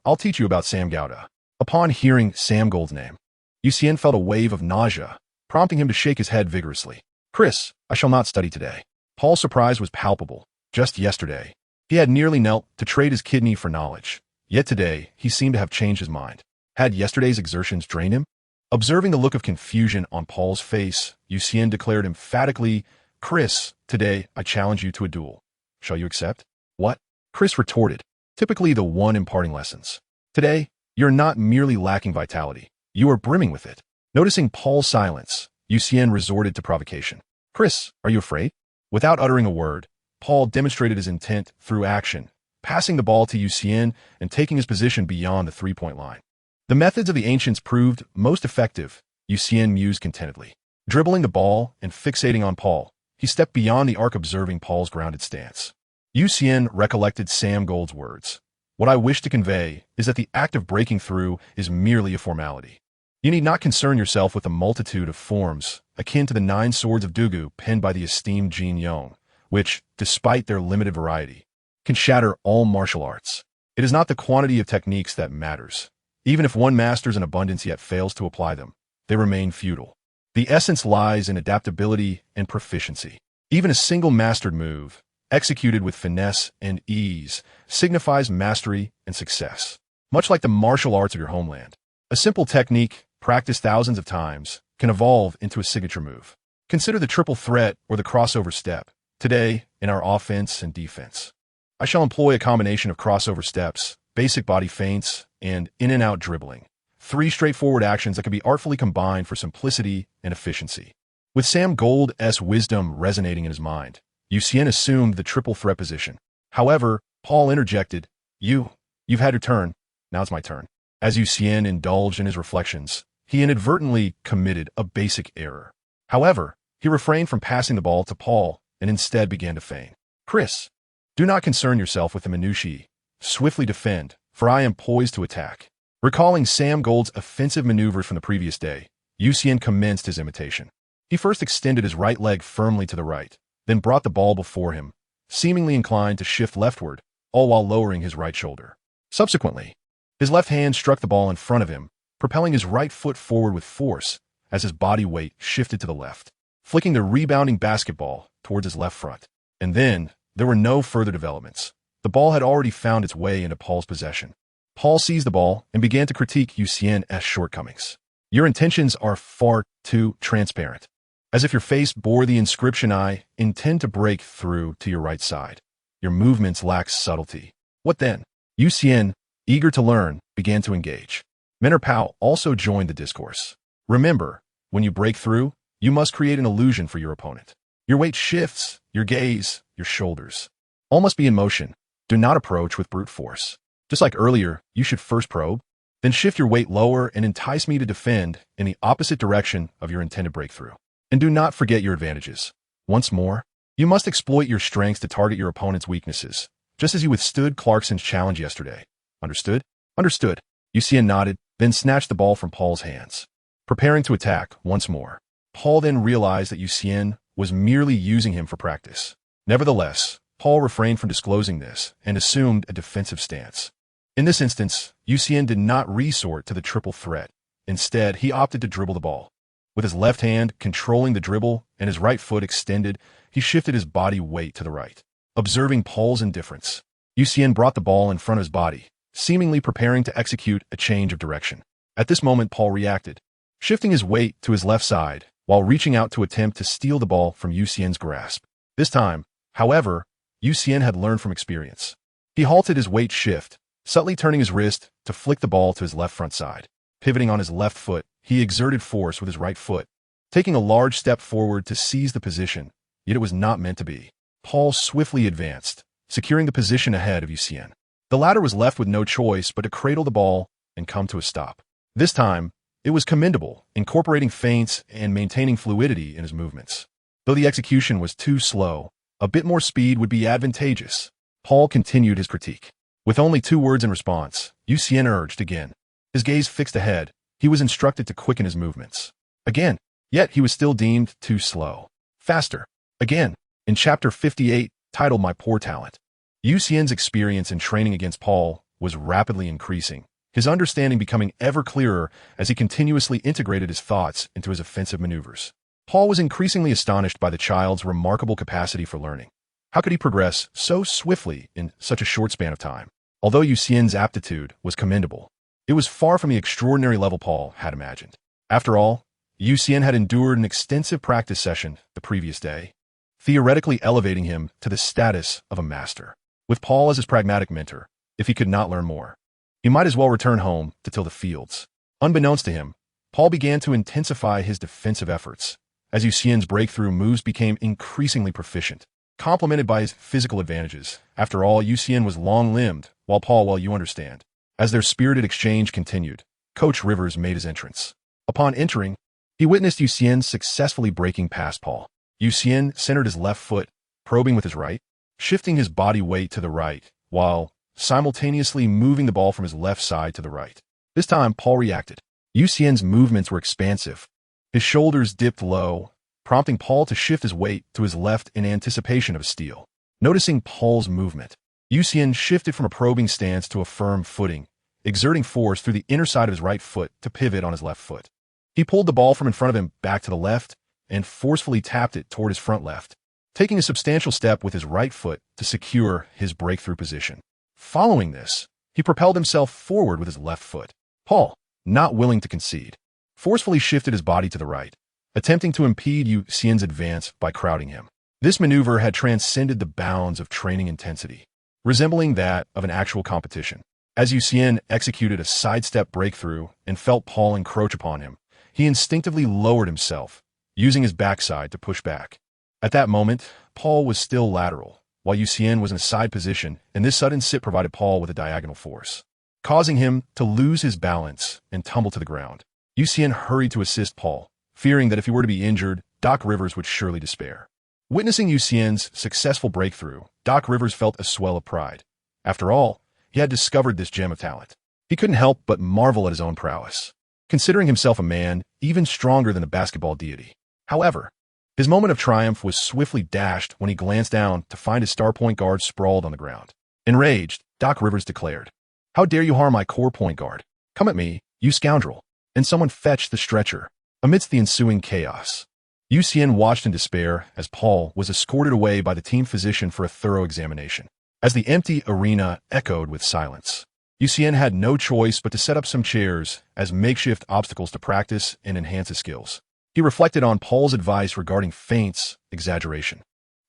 I'll teach you about Sam Gouda." Upon hearing Sam Gold's name, Xian felt a wave of nausea, prompting him to shake his head vigorously. "Chris, I shall not study today." Paul's surprise was palpable. Just yesterday, he had nearly knelt to trade his kidney for knowledge. Yet today, he seemed to have changed his mind. Had yesterday's exertions drained him? Observing the look of confusion on Paul's face, Xian declared emphatically, "Chris, today I challenge you to a duel. Shall you accept?" "What?" Chris retorted, typically the one imparting lessons. "Today, you're not merely lacking vitality. You are brimming with it." Noticing Paul's silence, Xian resorted to provocation. "Chris, are you afraid?" Without uttering a word, Paul demonstrated his intent through action, passing the ball to Xian and taking his position beyond the 3-point line. The methods of the ancients proved most effective, Xian mused contentedly. Dribbling the ball and fixating on Paul, he stepped beyond the arc observing Paul's grounded stance. Xian recollected Sam Gold's words. "What I wish to convey is that the act of breaking through is merely a formality. You need not concern yourself with a multitude of forms, akin to the 9 swords of Dugu penned by the esteemed Jin Yong, which, despite their limited variety, can shatter all martial arts. It is not the quantity of techniques that matters. Even if one masters an abundance yet fails to apply them, they remain futile. The essence lies in adaptability and proficiency. Even a single mastered move, executed with finesse and ease, signifies mastery and success. Much like the martial arts of your homeland, a simple technique, practiced thousands of times, can evolve into a signature move. Consider the triple threat or the crossover step, today in our offense and defense. I shall employ a combination of crossover steps, basic body feints, and in-and-out dribbling, Three straightforward actions that can be artfully combined for simplicity and efficiency. With Sam Gold's wisdom resonating in his mind, Xian assumed the triple threat position. However, Paul interjected, You've had your turn. Now it's my turn. As Xian indulged in his reflections, he inadvertently committed a basic error. However, he refrained from passing the ball to Paul and instead began to feign. Chris, do not concern yourself with the minutiae. Swiftly defend, for I am poised to attack. Recalling Sam Gold's offensive maneuvers from the previous day, Xian commenced his imitation. He first extended his right leg firmly to the right, then brought the ball before him, seemingly inclined to shift leftward, all while lowering his right shoulder. Subsequently, his left hand struck the ball in front of him, propelling his right foot forward with force as his body weight shifted to the left, flicking the rebounding basketball towards his left front. And then, there were no further developments. The ball had already found its way into Paul's possession. Paul seized the ball and began to critique Xian's shortcomings. Your intentions are far too transparent. As if your face bore the inscription, I intend to break through to your right side. Your movements lack subtlety. What then? Xian, eager to learn, began to engage. Mentor Pao also joined the discourse. Remember, when you break through, you must create an illusion for your opponent. Your weight shifts, your gaze, your shoulders. All must be in motion. Do not approach with brute force. Just like earlier, you should first probe, then shift your weight lower and entice me to defend in the opposite direction of your intended breakthrough. And do not forget your advantages. Once more, you must exploit your strengths to target your opponent's weaknesses, just as you withstood Clarkson's challenge yesterday. Understood? Understood. Xian nodded, then snatched the ball from Paul's hands, preparing to attack once more. Paul then realized that Xian was merely using him for practice. Nevertheless, Paul refrained from disclosing this and assumed a defensive stance. In this instance, Xian did not resort to the triple threat. Instead, he opted to dribble the ball. With his left hand controlling the dribble and his right foot extended, he shifted his body weight to the right. Observing Paul's indifference, Xian brought the ball in front of his body, seemingly preparing to execute a change of direction. At this moment, Paul reacted, shifting his weight to his left side while reaching out to attempt to steal the ball from Xian's grasp. This time, however, Xian had learned from experience. He halted his weight shift, subtly turning his wrist to flick the ball to his left front side. Pivoting on his left foot, he exerted force with his right foot, taking a large step forward to seize the position, yet it was not meant to be. Paul swiftly advanced, securing the position ahead of Xian. The latter was left with no choice but to cradle the ball and come to a stop. This time, it was commendable, incorporating feints and maintaining fluidity in his movements. Though the execution was too slow, a bit more speed would be advantageous. Paul continued his critique. With only 2 words in response, Xian urged again. His gaze fixed ahead, he was instructed to quicken his movements. Again, yet he was still deemed too slow. Faster. Again. In Chapter 58, titled My Poor Talent, Xian's experience in training against Paul was rapidly increasing, his understanding becoming ever clearer as he continuously integrated his thoughts into his offensive maneuvers. Paul was increasingly astonished by the child's remarkable capacity for learning. How could he progress so swiftly in such a short span of time? Although Xian's aptitude was commendable, it was far from the extraordinary level Paul had imagined. After all, Xian had endured an extensive practice session the previous day, theoretically elevating him to the status of a master. With Paul as his pragmatic mentor, if he could not learn more, he might as well return home to till the fields. Unbeknownst to him, Paul began to intensify his defensive efforts, as Xian's breakthrough moves became increasingly proficient, complemented by his physical advantages. After all, Xian was long-limbed, while Paul, well, you understand. As their spirited exchange continued, Coach Rivers made his entrance. Upon entering, he witnessed Xian successfully breaking past Paul. Xian centered his left foot, probing with his right, shifting his body weight to the right, while simultaneously moving the ball from his left side to the right. This time, Paul reacted. Xian's movements were expansive. His shoulders dipped low, prompting Paul to shift his weight to his left in anticipation of a steal. Noticing Paul's movement, Xian shifted from a probing stance to a firm footing, exerting force through the inner side of his right foot to pivot on his left foot. He pulled the ball from in front of him back to the left and forcefully tapped it toward his front left, taking a substantial step with his right foot to secure his breakthrough position. Following this, he propelled himself forward with his left foot. Paul, not willing to concede, forcefully shifted his body to the right, attempting to impede Xian's advance by crowding him. This maneuver had transcended the bounds of training intensity, resembling that of an actual competition. As Xian executed a sidestep breakthrough and felt Paul encroach upon him, he instinctively lowered himself, using his backside to push back. At that moment, Paul was still lateral, while Xian was in a side position, and this sudden sit provided Paul with a diagonal force, causing him to lose his balance and tumble to the ground. Xian hurried to assist Paul, fearing that if he were to be injured, Doc Rivers would surely despair. Witnessing Xian's successful breakthrough, Doc Rivers felt a swell of pride. After all, he had discovered this gem of talent. He couldn't help but marvel at his own prowess, considering himself a man even stronger than a basketball deity. However, his moment of triumph was swiftly dashed when he glanced down to find his star point guard sprawled on the ground. Enraged, Doc Rivers declared, "How dare you harm my core point guard? Come at me, you scoundrel!" And someone fetched the stretcher. Amidst the ensuing chaos, Xian watched in despair as Paul was escorted away by the team physician for a thorough examination. As the empty arena echoed with silence, Xian had no choice but to set up some chairs as makeshift obstacles to practice and enhance his skills. He reflected on Paul's advice regarding feints, exaggeration,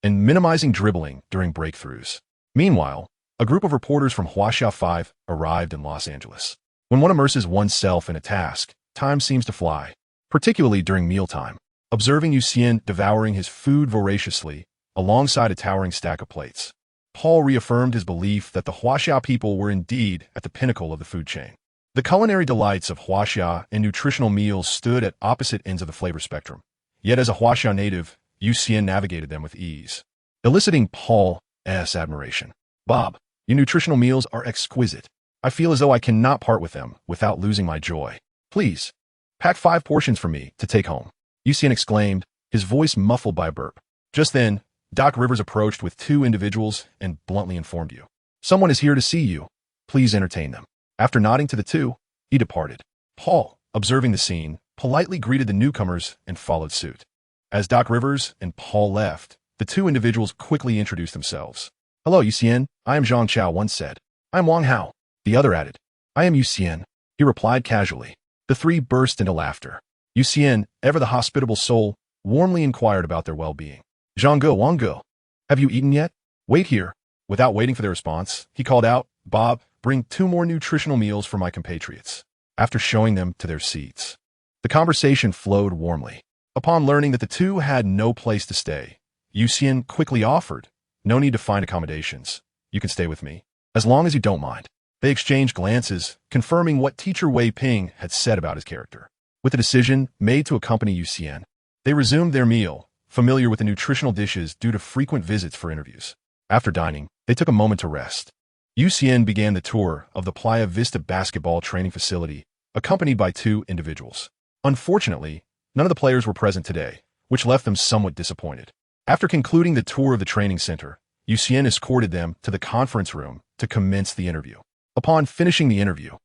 and minimizing dribbling during breakthroughs. Meanwhile, a group of reporters from Huaxia 5 arrived in Los Angeles. When one immerses oneself in a task, time seems to fly, particularly during mealtime. Observing Xian devouring his food voraciously alongside a towering stack of plates, Paul reaffirmed his belief that the Huaxia people were indeed at the pinnacle of the food chain. The culinary delights of Huaxia and nutritional meals stood at opposite ends of the flavor spectrum. Yet as a Huaxia native, Xian navigated them with ease, eliciting Paul's admiration. "Bob, your nutritional meals are exquisite. I feel as though I cannot part with them without losing my joy. Please, pack 5 portions for me to take home," Xian exclaimed, his voice muffled by a burp. Just then, Doc Rivers approached with 2 individuals and bluntly informed you, "Someone is here to see you. Please entertain them." After nodding to the 2, he departed. Paul, observing the scene, politely greeted the newcomers and followed suit. As Doc Rivers and Paul left, the 2 individuals quickly introduced themselves. "Hello, Xian. I am Zhang Chao," one said. "I am Wang Hao," the other added. "I am Xian," he replied casually. The 3 burst into laughter. Xian, ever the hospitable soul, warmly inquired about their well-being. "Zhangge, Wangge, have you eaten yet? Wait here." Without waiting for their response, he called out, "Bob, bring 2 more nutritional meals for my compatriots." After showing them to their seats, the conversation flowed warmly. Upon learning that the 2 had no place to stay, Xian quickly offered, "No need to find accommodations. You can stay with me, as long as you don't mind." They exchanged glances, confirming what teacher Wei Ping had said about his character. With the decision made to accompany Xian, they resumed their meal, familiar with the nutritional dishes due to frequent visits for interviews. After dining, they took a moment to rest. Xian began the tour of the Playa Vista basketball training facility, accompanied by 2 individuals. Unfortunately, none of the players were present today, which left them somewhat disappointed. After concluding the tour of the training center, Xian escorted them to the conference room to commence the interview. Upon finishing the interview,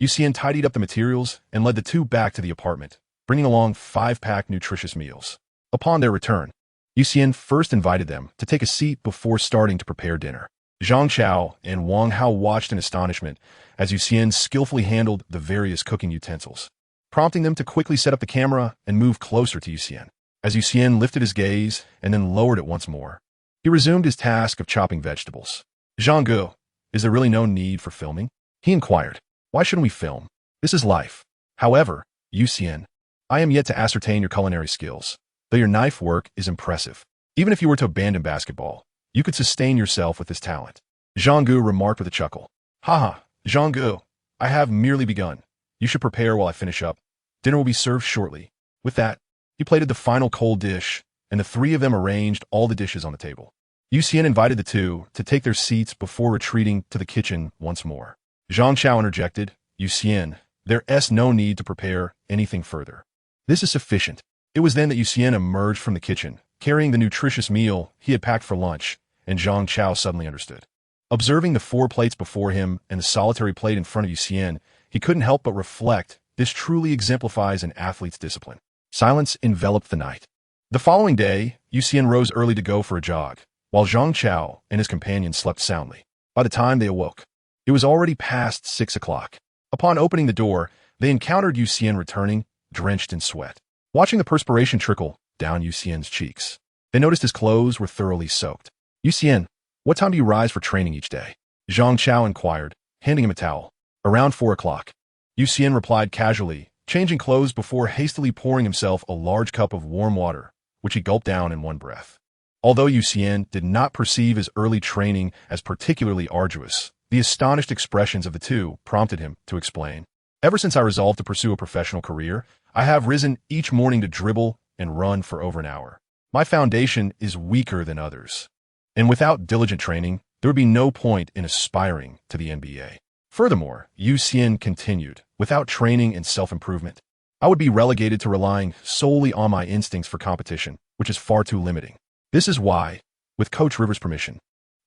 Xian tidied up the materials and led the 2 back to the apartment, bringing along 5-pack nutritious meals. Upon their return, Xian first invited them to take a seat before starting to prepare dinner. Zhang Chao and Wang Hao watched in astonishment as Xian skillfully handled the various cooking utensils, prompting them to quickly set up the camera and move closer to Xian. As Xian lifted his gaze and then lowered it once more, he resumed his task of chopping vegetables. "Zhangge, is there really no need for filming?" he inquired. "Why shouldn't we film? This is life." "However, Xian, I am yet to ascertain your culinary skills, though your knife work is impressive. Even if you were to abandon basketball, you could sustain yourself with this talent," Zhangge remarked with a chuckle. "Haha, Zhangge, I have merely begun. You should prepare while I finish up. Dinner will be served shortly." With that, he plated the final cold dish, and the 3 of them arranged all the dishes on the table. Xian invited the 2 to take their seats before retreating to the kitchen once more. Zhang Chao interjected, "Xian, there's no need to prepare anything further. This is sufficient." It was then that Xian emerged from the kitchen, carrying the nutritious meal he had packed for lunch, and Zhang Chao suddenly understood. Observing the 4 plates before him and the solitary plate in front of Xian, he couldn't help but reflect, this truly exemplifies an athlete's discipline. Silence enveloped the night. The following day, Xian rose early to go for a jog, while Zhang Chao and his companion slept soundly. By the time they awoke, it was already past 6 o'clock. Upon opening the door, they encountered Xian returning, drenched in sweat. Watching the perspiration trickle down Xian's cheeks, they noticed his clothes were thoroughly soaked. "Xian, what time do you rise for training each day?" Zhang Chao inquired, handing him a towel. Around 4 o'clock. Xian replied casually, changing clothes before hastily pouring himself a large cup of warm water, which he gulped down in one breath. Although Xian did not perceive his early training as particularly arduous, the astonished expressions of the two prompted him to explain. Ever since I resolved to pursue a professional career, I have risen each morning to dribble and run for over an hour. My foundation is weaker than others, and without diligent training, there would be no point in aspiring to the NBA. Furthermore, Xian continued, without training and self-improvement, I would be relegated to relying solely on my instincts for competition, which is far too limiting. This is why, with Coach Rivers' permission,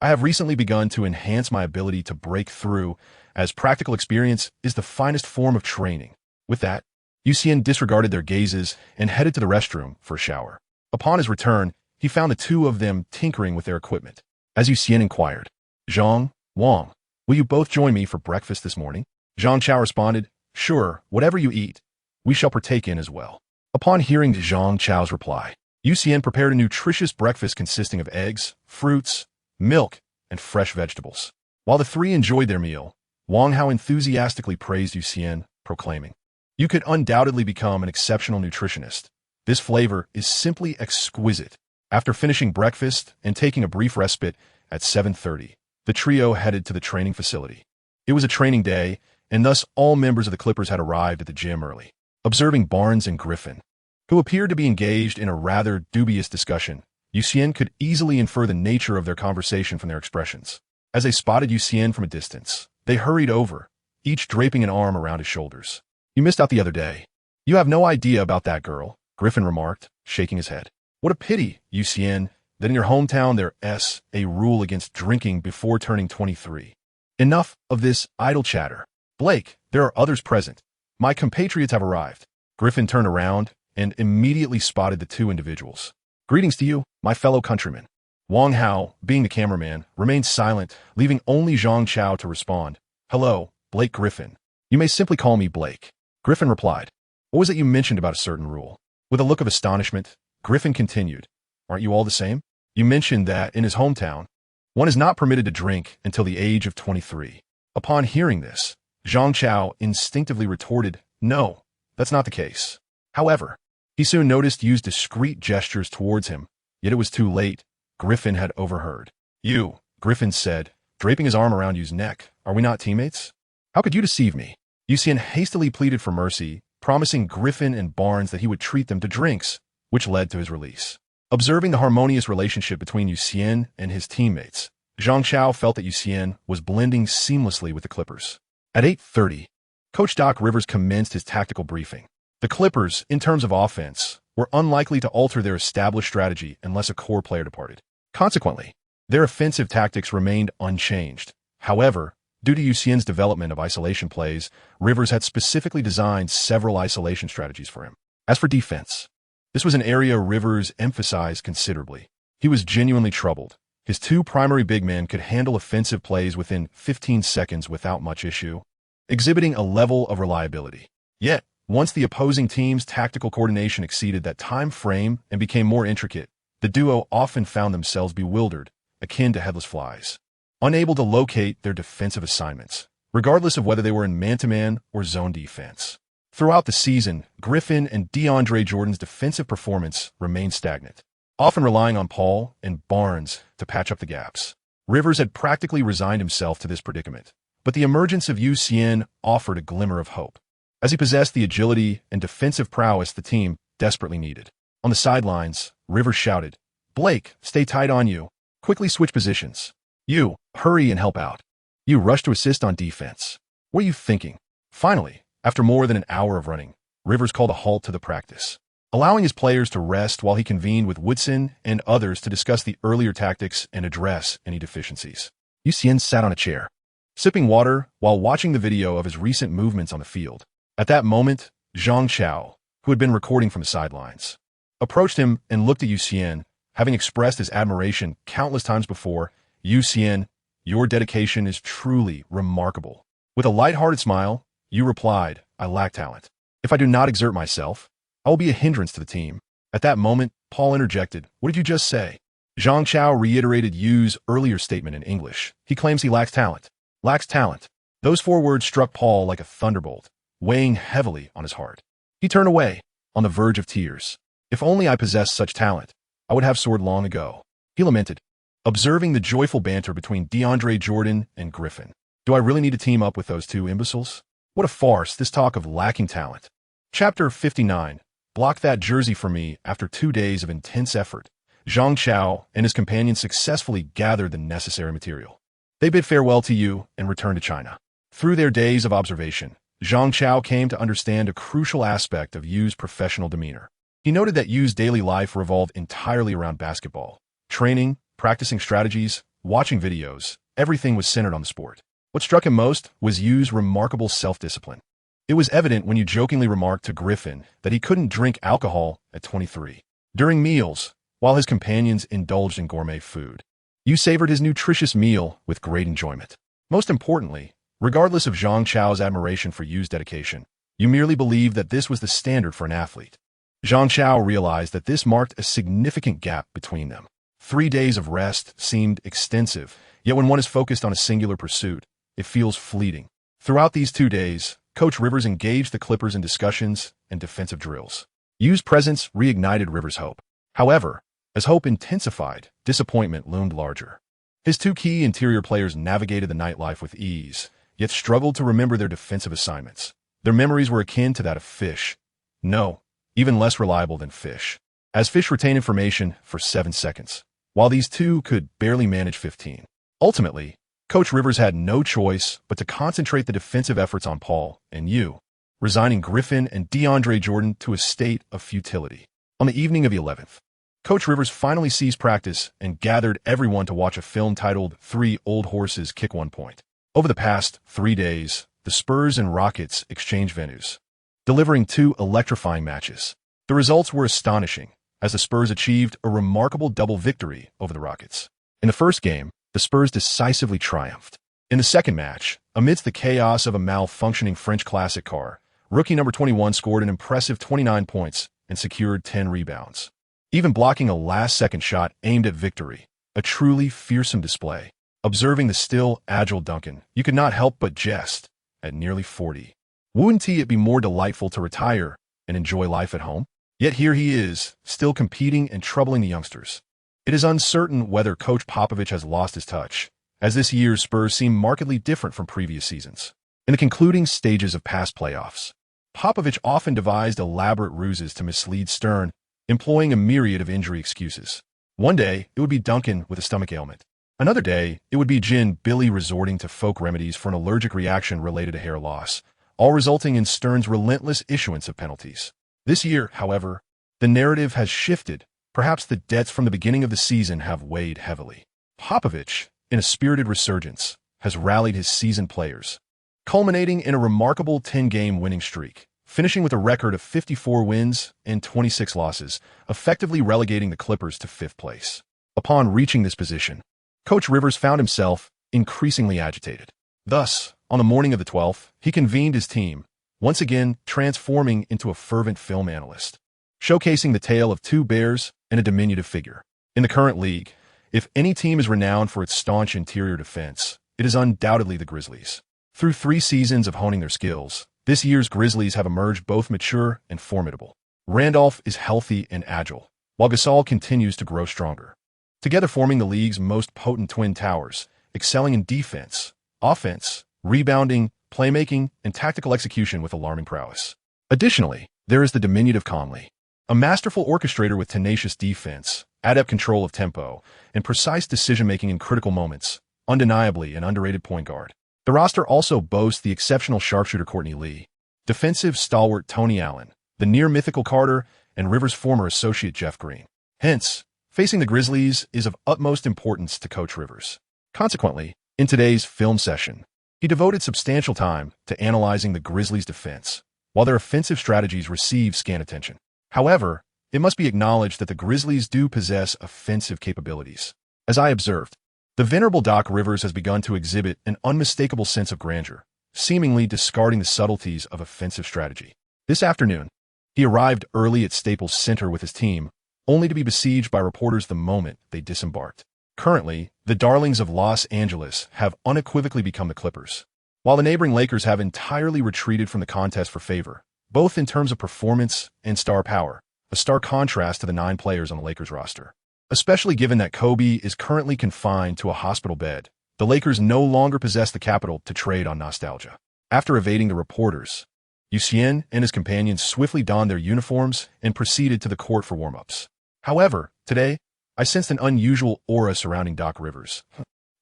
I have recently begun to enhance my ability to break through, as practical experience is the finest form of training. With that, Xian disregarded their gazes and headed to the restroom for a shower. Upon his return, he found the two of them tinkering with their equipment. As Xian inquired, Zhang, Wang, will you both join me for breakfast this morning? Zhang Chao responded, sure, whatever you eat, we shall partake in as well. Upon hearing Zhang Chao's reply, Xian prepared a nutritious breakfast consisting of eggs, fruits, milk, and fresh vegetables. While the three enjoyed their meal, Wang Hao enthusiastically praised Xian, proclaiming, you could undoubtedly become an exceptional nutritionist. This flavor is simply exquisite. After finishing breakfast and taking a brief respite at 7:30, the trio headed to the training facility. It was a training day, and thus all members of the Clippers had arrived at the gym early. Observing Barnes and Griffin, who appeared to be engaged in a rather dubious discussion, Xian could easily infer the nature of their conversation from their expressions. As they spotted Xian from a distance, they hurried over, each draping an arm around his shoulders. You missed out the other day. You have no idea about that girl, Griffin remarked, shaking his head. What a pity, Xian, that in your hometown there's a rule against drinking before turning 23. Enough of this idle chatter. Blake, there are others present. My compatriots have arrived. Griffin turned around and immediately spotted the two individuals. Greetings to you, my fellow countrymen. Wang Hao, being the cameraman, remained silent, leaving only Zhang Chao to respond. Hello, Blake Griffin. You may simply call me Blake. Griffin replied. What was it you mentioned about a certain rule? With a look of astonishment, Griffin continued. Aren't you all the same? You mentioned that, in his hometown, one is not permitted to drink until the age of 23. Upon hearing this, Zhang Chao instinctively retorted, no, that's not the case. However, he soon noticed Yu's discreet gestures towards him, yet it was too late. Griffin had overheard. You, Griffin said, draping his arm around Yu's neck, are we not teammates? How could you deceive me? Xian hastily pleaded for mercy, promising Griffin and Barnes that he would treat them to drinks, which led to his release. Observing the harmonious relationship between Xian and his teammates, Zhang Chao felt that Xian was blending seamlessly with the Clippers. At 8:30, Coach Doc Rivers commenced his tactical briefing. The Clippers, in terms of offense, were unlikely to alter their established strategy unless a core player departed. Consequently, their offensive tactics remained unchanged. However, due to Xian's development of isolation plays, Rivers had specifically designed several isolation strategies for him. As for defense, this was an area Rivers emphasized considerably. He was genuinely troubled. His two primary big men could handle offensive plays within 15 seconds without much issue, exhibiting a level of reliability. Yet, once the opposing team's tactical coordination exceeded that time frame and became more intricate, the duo often found themselves bewildered, akin to headless flies, unable to locate their defensive assignments, regardless of whether they were in man-to-man or zone defense. Throughout the season, Griffin and DeAndre Jordan's defensive performance remained stagnant, often relying on Paul and Barnes to patch up the gaps. Rivers had practically resigned himself to this predicament, but the emergence of Xian offered a glimmer of hope, as he possessed the agility and defensive prowess the team desperately needed. On the sidelines, Rivers shouted, Blake, stay tight on you. Quickly switch positions. You, hurry and help out. You rush to assist on defense. What are you thinking? Finally, after more than an hour of running, Rivers called a halt to the practice, allowing his players to rest while he convened with Woodson and others to discuss the earlier tactics and address any deficiencies. Xian sat on a chair, sipping water while watching the video of his recent movements on the field. At that moment, Zhang Chao, who had been recording from the sidelines, approached him and looked at Xian, having expressed his admiration countless times before. Xian, your dedication is truly remarkable. With a light-hearted smile, Yu replied, I lack talent. If I do not exert myself, I will be a hindrance to the team. At that moment, Paul interjected, what did you just say? Zhang Chao reiterated Yu's earlier statement in English. He claims he lacks talent. Lacks talent. Those 4 words struck Paul like a thunderbolt, weighing heavily on his heart. He turned away, on the verge of tears. If only I possessed such talent, I would have soared long ago, he lamented, observing the joyful banter between DeAndre Jordan and Griffin. Do I really need to team up with those 2 imbeciles? What a farce, this talk of lacking talent. Chapter 59. Block that jersey for me. After 2 days of intense effort, Zhang Chao and his companions successfully gathered the necessary material. They bid farewell to Yu and returned to China. Through their days of observation, Zhang Chao came to understand a crucial aspect of Yu's professional demeanor. He noted that Yu's daily life revolved entirely around basketball. Training, practicing strategies, watching videos, everything was centered on the sport. What struck him most was Yu's remarkable self-discipline. It was evident when Yu jokingly remarked to Griffin that he couldn't drink alcohol at 23. During meals, while his companions indulged in gourmet food, Yu savored his nutritious meal with great enjoyment. Most importantly, regardless of Zhang Chao's admiration for Yu's dedication, Yu merely believed that this was the standard for an athlete. Zhang Chao realized that this marked a significant gap between them. 3 days of rest seemed extensive, yet when one is focused on a singular pursuit, it feels fleeting. Throughout these 2 days, Coach Rivers engaged the Clippers in discussions and defensive drills. Yu's presence reignited Rivers' hope. However, as hope intensified, disappointment loomed larger. His 2 key interior players navigated the nightlife with ease, yet struggled to remember their defensive assignments. Their memories were akin to that of fish. No, even less reliable than fish, as fish retain information for 7 seconds, while these 2 could barely manage 15. Ultimately, Coach Rivers had no choice but to concentrate the defensive efforts on Paul and Yu, resigning Griffin and DeAndre Jordan to a state of futility. On the evening of the 11th, Coach Rivers finally ceased practice and gathered everyone to watch a film titled 3 Old Horses Kick 1 Point. Over the past 3 days, the Spurs and Rockets exchanged venues, delivering 2 electrifying matches. The results were astonishing, as the Spurs achieved a remarkable double victory over the Rockets. In the first game, the Spurs decisively triumphed. In the second match, amidst the chaos of a malfunctioning French classic car, rookie number 21 scored an impressive 29 points and secured 10 rebounds, even blocking a last-second shot aimed at victory, a truly fearsome display. Observing the still, agile Duncan, you could not help but jest. At nearly 40, wouldn't it be more delightful to retire and enjoy life at home? Yet here he is, still competing and troubling the youngsters. It is uncertain whether Coach Popovich has lost his touch, as this year's Spurs seem markedly different from previous seasons. In the concluding stages of past playoffs, Popovich often devised elaborate ruses to mislead Stern, employing a myriad of injury excuses. One day, it would be Duncan with a stomach ailment. Another day, it would be Jin Billy resorting to folk remedies for an allergic reaction related to hair loss, all resulting in Stern's relentless issuance of penalties. This year, however, the narrative has shifted. Perhaps the debts from the beginning of the season have weighed heavily. Popovich, in a spirited resurgence, has rallied his seasoned players, culminating in a remarkable 10-game winning streak, finishing with a record of 54 wins and 26 losses, effectively relegating the Clippers to 5th place. Upon reaching this position, Coach Rivers found himself increasingly agitated. Thus, on the morning of the 12th, he convened his team, once again transforming into a fervent film analyst, showcasing the tale of 2 bears and a diminutive figure. In the current league, if any team is renowned for its staunch interior defense, it is undoubtedly the Grizzlies. Through 3 seasons of honing their skills, this year's Grizzlies have emerged both mature and formidable. Randolph is healthy and agile, while Gasol continues to grow stronger, together forming the league's most potent twin towers, excelling in defense, offense, rebounding, playmaking, and tactical execution with alarming prowess. Additionally, there is the diminutive Conley, a masterful orchestrator with tenacious defense, adept control of tempo, and precise decision-making in critical moments, undeniably an underrated point guard. The roster also boasts the exceptional sharpshooter Courtney Lee, defensive stalwart Tony Allen, the near-mythical Carter, and Rivers' former associate Jeff Green. Hence, facing the Grizzlies is of utmost importance to Coach Rivers. Consequently, in today's film session, he devoted substantial time to analyzing the Grizzlies' defense, while their offensive strategies receive scant attention. However, it must be acknowledged that the Grizzlies do possess offensive capabilities. As I observed, the venerable Doc Rivers has begun to exhibit an unmistakable sense of grandeur, seemingly discarding the subtleties of offensive strategy. This afternoon, he arrived early at Staples Center with his team, only to be besieged by reporters the moment they disembarked. Currently, the darlings of Los Angeles have unequivocally become the Clippers. while the neighboring Lakers have entirely retreated from the contest for favor, both in terms of performance and star power, a stark contrast to the 9 players on the Lakers roster. Especially given that Kobe is currently confined to a hospital bed, the Lakers no longer possess the capital to trade on nostalgia. After evading the reporters, Xian and his companions swiftly donned their uniforms and proceeded to the court for warm-ups. However, today, I sensed an unusual aura surrounding Doc Rivers,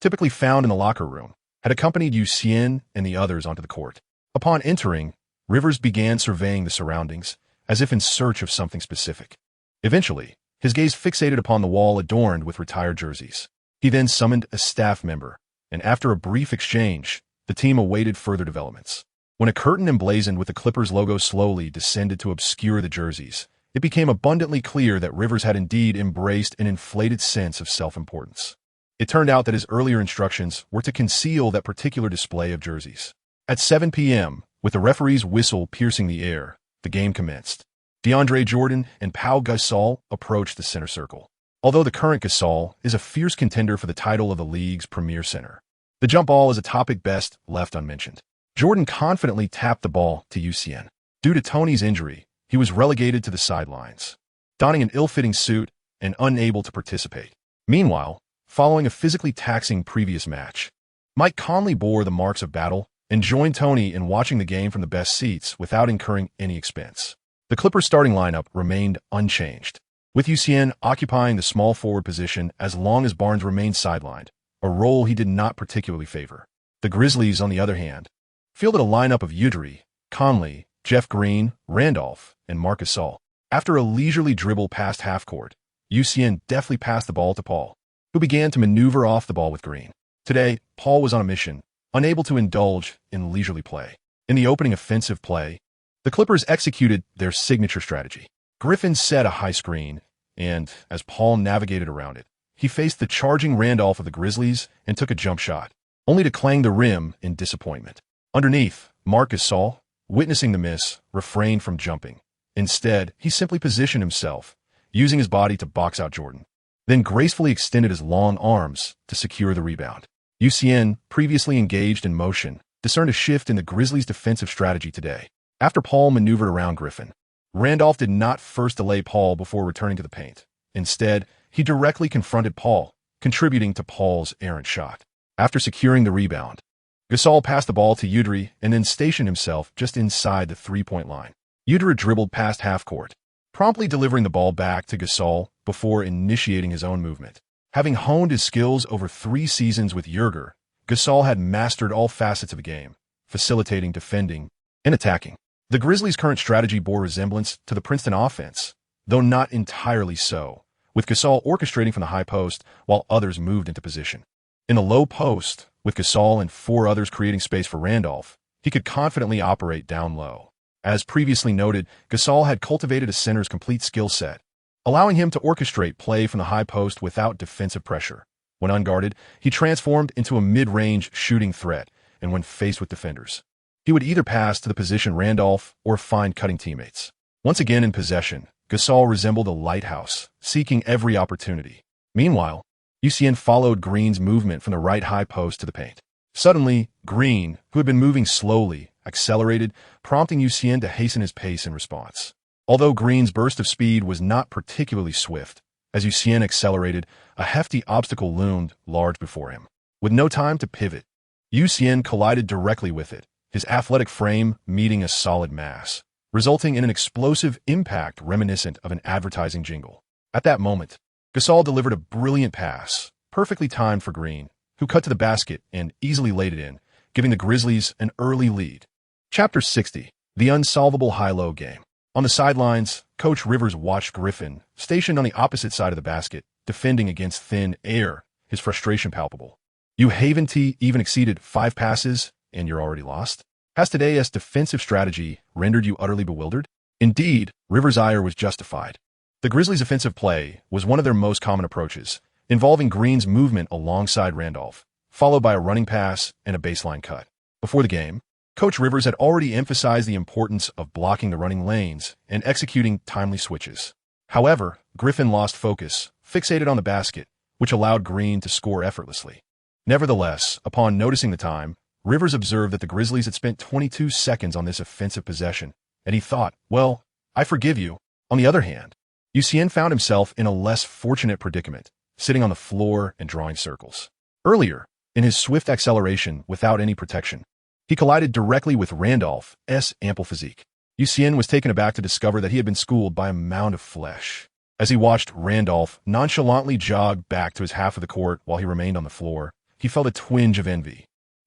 typically found in the locker room, had accompanied Xian and the others onto the court. Upon entering, Rivers began surveying the surroundings, as if in search of something specific. Eventually, his gaze fixated upon the wall adorned with retired jerseys. He then summoned a staff member, and after a brief exchange, the team awaited further developments. When a curtain emblazoned with the Clippers logo slowly descended to obscure the jerseys, it became abundantly clear that Rivers had indeed embraced an inflated sense of self-importance. It turned out that his earlier instructions were to conceal that particular display of jerseys. At 7 p.m., with the referee's whistle piercing the air, the game commenced. DeAndre Jordan and Pau Gasol approached the center circle. Although the current Gasol is a fierce contender for the title of the league's premier center, the jump ball is a topic best left unmentioned. Jordan confidently tapped the ball to Xian. Due to Tony's injury, he was relegated to the sidelines, donning an ill-fitting suit and unable to participate. Meanwhile, following a physically taxing previous match, Mike Conley bore the marks of battle and joined Tony in watching the game from the best seats without incurring any expense. The Clippers' starting lineup remained unchanged, with Xian occupying the small forward position as long as Barnes remained sidelined, a role he did not particularly favor. The Grizzlies, on the other hand, fielded a lineup of Udry, Conley, Jeff Green, Randolph, and Marc Gasol. After a leisurely dribble past half-court, Xian deftly passed the ball to Paul, who began to maneuver off the ball with Green. Today, Paul was on a mission, unable to indulge in leisurely play. In the opening offensive play, the Clippers executed their signature strategy. Griffin set a high screen, and as Paul navigated around it, he faced the charging Randolph of the Grizzlies and took a jump shot, only to clang the rim in disappointment. Underneath, Marc Gasol, witnessing the miss, refrained from jumping. Instead, he simply positioned himself, using his body to box out Jordan, then gracefully extended his long arms to secure the rebound. Xian, previously engaged in motion, discerned a shift in the Grizzlies' defensive strategy today. After Paul maneuvered around Griffin, Randolph did not first delay Paul before returning to the paint. Instead, he directly confronted Paul, contributing to Paul's errant shot. After securing the rebound, Gasol passed the ball to Udry and then stationed himself just inside the three-point line. Udry dribbled past half-court, promptly delivering the ball back to Gasol before initiating his own movement. Having honed his skills over 3 seasons with Yerger, Gasol had mastered all facets of the game, facilitating, defending, and attacking. The Grizzlies' current strategy bore resemblance to the Princeton offense, though not entirely so, with Gasol orchestrating from the high post while others moved into position. In the low post, with Gasol and 4 others creating space for Randolph, he could confidently operate down low. As previously noted, Gasol had cultivated a center's complete skill set, allowing him to orchestrate play from the high post without defensive pressure. When unguarded, he transformed into a mid-range shooting threat, and when faced with defenders, he would either pass to the position Randolph or find cutting teammates. Once again in possession, Gasol resembled a lighthouse, seeking every opportunity. Meanwhile, Xian followed Green's movement from the right high post to the paint. Suddenly, Green, who had been moving slowly, accelerated, prompting Xian to hasten his pace in response. Although Green's burst of speed was not particularly swift, as Xian accelerated, a hefty obstacle loomed large before him. With no time to pivot, Xian collided directly with it, his athletic frame meeting a solid mass, resulting in an explosive impact reminiscent of an advertising jingle. At that moment, Gasol delivered a brilliant pass, perfectly timed for Green, who cut to the basket and easily laid it in, giving the Grizzlies an early lead. Chapter 60, The Unsolvable High-Low Game. On the sidelines, Coach Rivers watched Griffin, stationed on the opposite side of the basket, defending against thin air, his frustration palpable. You haven't even exceeded 5 passes, and you're already lost? Has today's defensive strategy rendered you utterly bewildered? Indeed, Rivers' ire was justified. The Grizzlies' offensive play was one of their most common approaches, involving Green's movement alongside Randolph, followed by a running pass and a baseline cut. Before the game, Coach Rivers had already emphasized the importance of blocking the running lanes and executing timely switches. However, Griffin lost focus, fixated on the basket, which allowed Green to score effortlessly. Nevertheless, upon noticing the time, Rivers observed that the Grizzlies had spent 22 seconds on this offensive possession, and he thought, well, I forgive you. On the other hand, Xian found himself in a less fortunate predicament, sitting on the floor and drawing circles. Earlier, in his swift acceleration without any protection, he collided directly with Randolph's ample physique. Xian was taken aback to discover that he had been schooled by a mound of flesh. As he watched Randolph nonchalantly jog back to his half of the court while he remained on the floor, he felt a twinge of envy.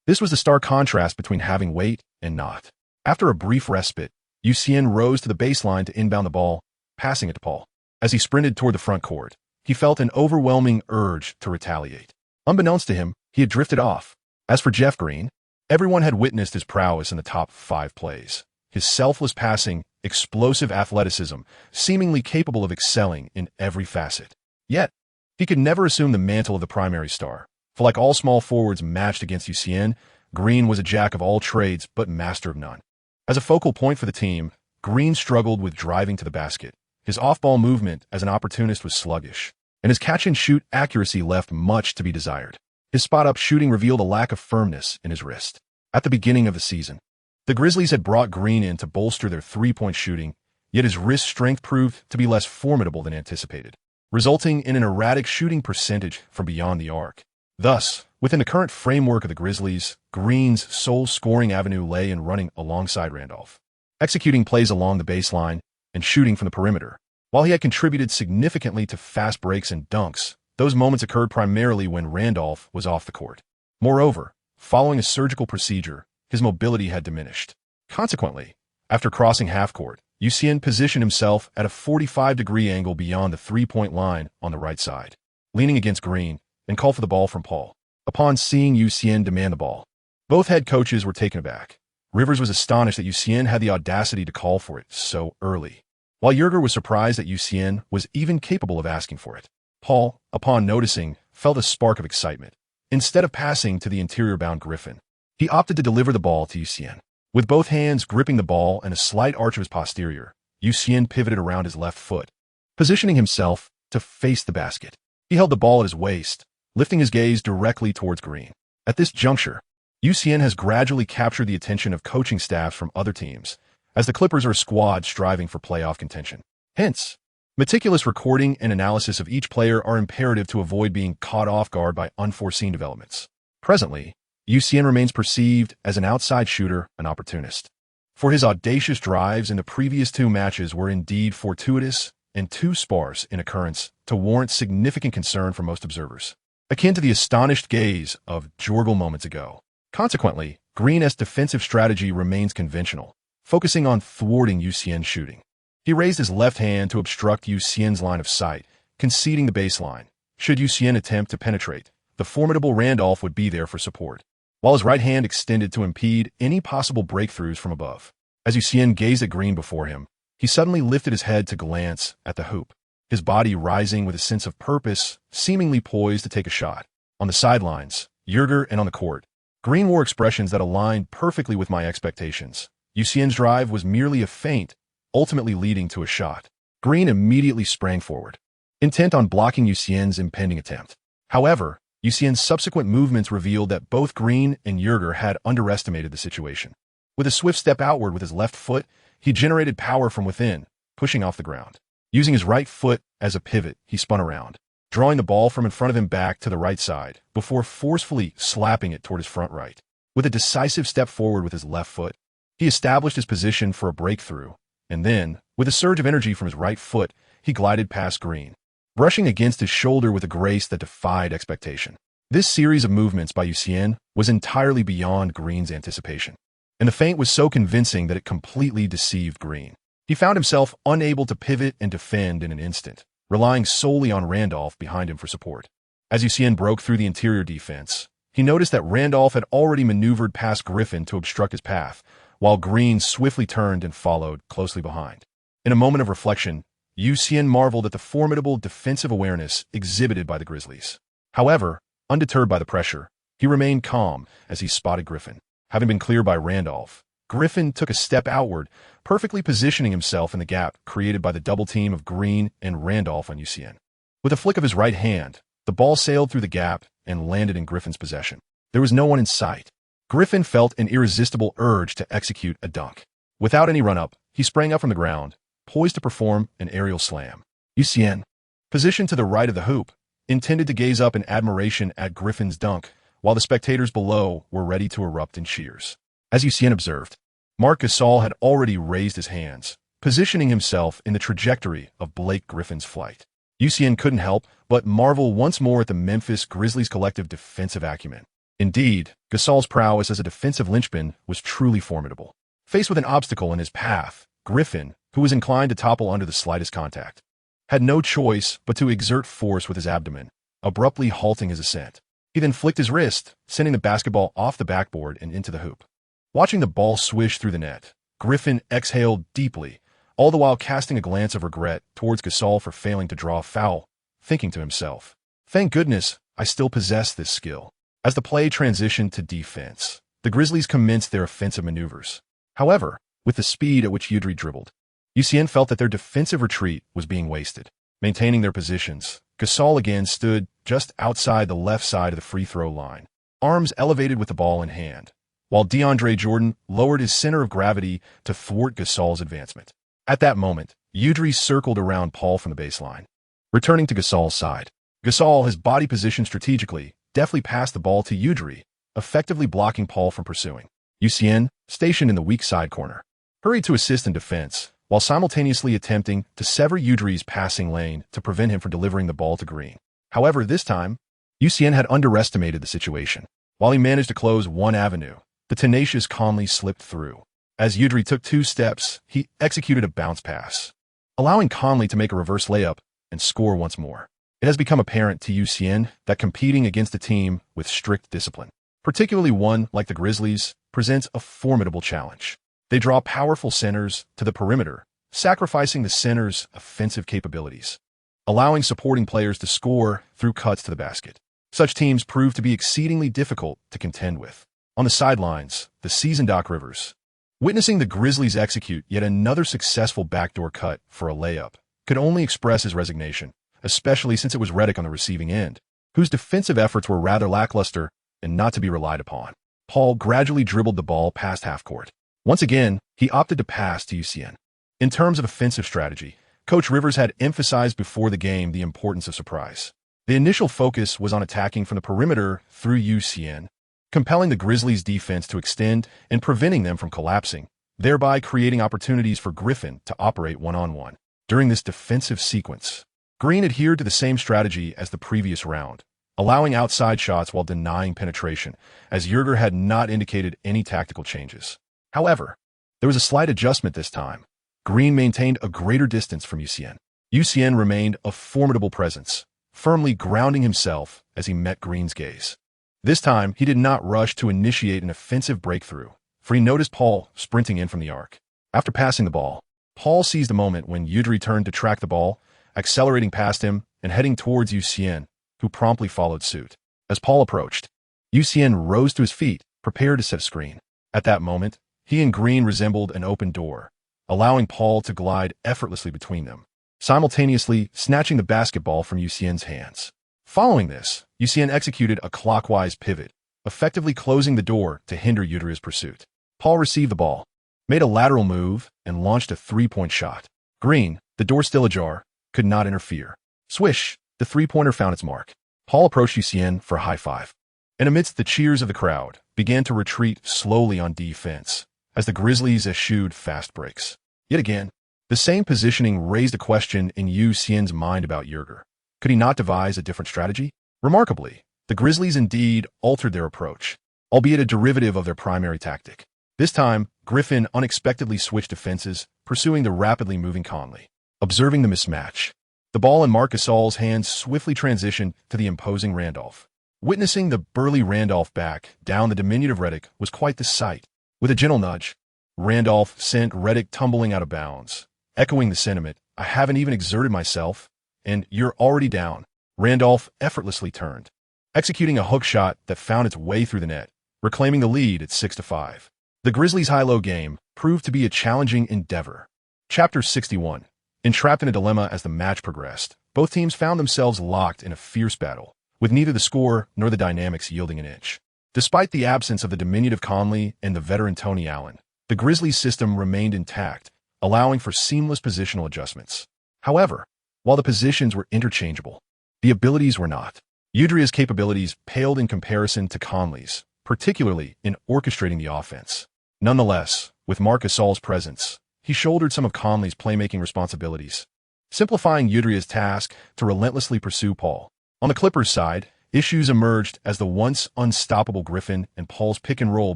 This was the stark contrast between having weight and not. After a brief respite, Xian rose to the baseline to inbound the ball, passing it to Paul. As he sprinted toward the front court, he felt an overwhelming urge to retaliate. Unbeknownst to him, he had drifted off. As for Jeff Green, everyone had witnessed his prowess in the top 5 plays. His selfless passing, explosive athleticism, seemingly capable of excelling in every facet. Yet, he could never assume the mantle of the primary star. For like all small forwards matched against Xian, Green was a jack of all trades but master of none. As a focal point for the team, Green struggled with driving to the basket. His off-ball movement as an opportunist was sluggish, and his catch-and-shoot accuracy left much to be desired. His spot-up shooting revealed a lack of firmness in his wrist. At the beginning of the season, the Grizzlies had brought Green in to bolster their three-point shooting, yet his wrist strength proved to be less formidable than anticipated, resulting in an erratic shooting percentage from beyond the arc. Thus, within the current framework of the Grizzlies, Green's sole scoring avenue lay in running alongside Randolph, executing plays along the baseline and shooting from the perimeter. While he had contributed significantly to fast breaks and dunks, those moments occurred primarily when Randolph was off the court. Moreover, following a surgical procedure, his mobility had diminished. Consequently, after crossing half-court, Xian positioned himself at a 45-degree angle beyond the three-point line on the right side, leaning against Green, and called for the ball from Paul. Upon seeing Xian demand the ball, both head coaches were taken aback. Rivers was astonished that Xian had the audacity to call for it so early, while Yerger was surprised that Xian was even capable of asking for it. Paul, upon noticing, felt a spark of excitement. Instead of passing to the interior-bound Griffin, he opted to deliver the ball to Xian. With both hands gripping the ball and a slight arch of his posterior, Xian pivoted around his left foot, positioning himself to face the basket. He held the ball at his waist, lifting his gaze directly towards Green. At this juncture, Xian has gradually captured the attention of coaching staffs from other teams, as the Clippers are a squad striving for playoff contention. Hence, meticulous recording and analysis of each player are imperative to avoid being caught off guard by unforeseen developments. Presently, Xian remains perceived as an outside shooter, an opportunist. For his audacious drives in the previous 2 matches were indeed fortuitous and too sparse in occurrence to warrant significant concern for most observers, akin to the astonished gaze of Jorgel moments ago. Consequently, Green's defensive strategy remains conventional, focusing on thwarting Xian's shooting. He raised his left hand to obstruct Xian's line of sight, conceding the baseline. Should Xian attempt to penetrate, the formidable Randolph would be there for support, while his right hand extended to impede any possible breakthroughs from above. As Xian gazed at Green before him, he suddenly lifted his head to glance at the hoop, his body rising with a sense of purpose, seemingly poised to take a shot. On the sidelines, Yerger and on the court, Green wore expressions that aligned perfectly with my expectations. Xian's drive was merely a feint, ultimately leading to a shot. Green immediately sprang forward, intent on blocking Xian's impending attempt. However, Xian's subsequent movements revealed that both Green and Yerger had underestimated the situation. With a swift step outward with his left foot, he generated power from within, pushing off the ground. Using his right foot as a pivot, he spun around, drawing the ball from in front of him back to the right side, before forcefully slapping it toward his front right. With a decisive step forward with his left foot, he established his position for a breakthrough, and then, with a surge of energy from his right foot, he glided past Green, brushing against his shoulder with a grace that defied expectation. This series of movements by Xian was entirely beyond Green's anticipation, and the feint was so convincing that it completely deceived Green. He found himself unable to pivot and defend in an instant, relying solely on Randolph behind him for support. As Xian broke through the interior defense, he noticed that Randolph had already maneuvered past Griffin to obstruct his path, while Green swiftly turned and followed closely behind. In a moment of reflection, Xian marveled at the formidable defensive awareness exhibited by the Grizzlies. However, undeterred by the pressure, he remained calm as he spotted Griffin. Having been cleared by Randolph, Griffin took a step outward, perfectly positioning himself in the gap created by the double team of Green and Randolph on Xian. With a flick of his right hand, the ball sailed through the gap and landed in Griffin's possession. There was no one in sight. Griffin felt an irresistible urge to execute a dunk. Without any run-up, he sprang up from the ground, poised to perform an aerial slam. Xian, positioned to the right of the hoop, intended to gaze up in admiration at Griffin's dunk, while the spectators below were ready to erupt in cheers. As Xian observed, Marc Gasol had already raised his hands, positioning himself in the trajectory of Blake Griffin's flight. Xian couldn't help but marvel once more at the Memphis Grizzlies' collective defensive acumen. Indeed, Gasol's prowess as a defensive linchpin was truly formidable. Faced with an obstacle in his path, Griffin, who was inclined to topple under the slightest contact, had no choice but to exert force with his abdomen, abruptly halting his ascent. He then flicked his wrist, sending the basketball off the backboard and into the hoop. Watching the ball swish through the net, Griffin exhaled deeply, all the while casting a glance of regret towards Gasol for failing to draw a foul, thinking to himself, "Thank goodness I still possess this skill." As the play transitioned to defense, the Grizzlies commenced their offensive maneuvers. However, with the speed at which Udry dribbled, Xian felt that their defensive retreat was being wasted. Maintaining their positions, Gasol again stood just outside the left side of the free throw line, arms elevated with the ball in hand, while DeAndre Jordan lowered his center of gravity to thwart Gasol's advancement. At that moment, Udry circled around Paul from the baseline. Returning to Gasol's side, Gasol, his body positioned strategically, deftly passed the ball to Udry, effectively blocking Paul from pursuing. Xian, stationed in the weak side corner, hurried to assist in defense, while simultaneously attempting to sever Udry's passing lane to prevent him from delivering the ball to Green. However, this time, Xian had underestimated the situation. While he managed to close one avenue, the tenacious Conley slipped through. As Udry took 2 steps, he executed a bounce pass, allowing Conley to make a reverse layup and score once more. It has become apparent to Xian that competing against a team with strict discipline, particularly one like the Grizzlies, presents a formidable challenge. They draw powerful centers to the perimeter, sacrificing the center's offensive capabilities, allowing supporting players to score through cuts to the basket. Such teams prove to be exceedingly difficult to contend with. On the sidelines, the seasoned Doc Rivers, witnessing the Grizzlies execute yet another successful backdoor cut for a layup, could only express his resignation, especially since it was Redick on the receiving end, whose defensive efforts were rather lackluster and not to be relied upon. Paul gradually dribbled the ball past half-court. Once again, he opted to pass to Xian. In terms of offensive strategy, Coach Rivers had emphasized before the game the importance of surprise. The initial focus was on attacking from the perimeter through Xian, compelling the Grizzlies' defense to extend and preventing them from collapsing, thereby creating opportunities for Griffin to operate one-on-one. During this defensive sequence, Green adhered to the same strategy as the previous round, allowing outside shots while denying penetration, as Yerger had not indicated any tactical changes. However, there was a slight adjustment this time. Green maintained a greater distance from Xian. Xian remained a formidable presence, firmly grounding himself as he met Green's gaze. This time, he did not rush to initiate an offensive breakthrough, for he noticed Paul sprinting in from the arc. After passing the ball, Paul seized the moment when Udry turned to track the ball, accelerating past him and heading towards Xian, who promptly followed suit. As Paul approached, Xian rose to his feet, prepared to set a screen. At that moment, he and Green resembled an open door, allowing Paul to glide effortlessly between them, simultaneously snatching the basketball from Xian's hands. Following this, Xian executed a clockwise pivot, effectively closing the door to hinder Udry's pursuit. Paul received the ball, made a lateral move, and launched a 3-point shot. Green, the door still ajar, could not interfere. Swish, the 3-pointer found its mark. Paul approached Xian for a high five, and amidst the cheers of the crowd, began to retreat slowly on defense, as the Grizzlies eschewed fast breaks. Yet again, the same positioning raised a question in Xian's mind about Yerger. Could he not devise a different strategy? Remarkably, the Grizzlies indeed altered their approach, albeit a derivative of their primary tactic. This time, Griffin unexpectedly switched defenses, pursuing the rapidly moving Conley. Observing the mismatch, the ball in Marc Gasol's hands swiftly transitioned to the imposing Randolph. Witnessing the burly Randolph back down the diminutive Redick was quite the sight. With a gentle nudge, Randolph sent Redick tumbling out of bounds, echoing the sentiment, "I haven't even exerted myself, and you're already down." Randolph effortlessly turned, executing a hook shot that found its way through the net, reclaiming the lead at 6-5. The Grizzlies' high-low game proved to be a challenging endeavor. Chapter 61. Entrapped in a dilemma as the match progressed, both teams found themselves locked in a fierce battle, with neither the score nor the dynamics yielding an inch. Despite the absence of the diminutive Conley and the veteran Tony Allen, the Grizzlies' system remained intact, allowing for seamless positional adjustments. However, while the positions were interchangeable, the abilities were not. Udrya's capabilities paled in comparison to Conley's, particularly in orchestrating the offense. Nonetheless, with Marc Gasol's presence, he shouldered some of Conley's playmaking responsibilities, simplifying Udrya's task to relentlessly pursue Paul. On the Clippers' side, issues emerged as the once unstoppable Griffin and Paul's pick-and-roll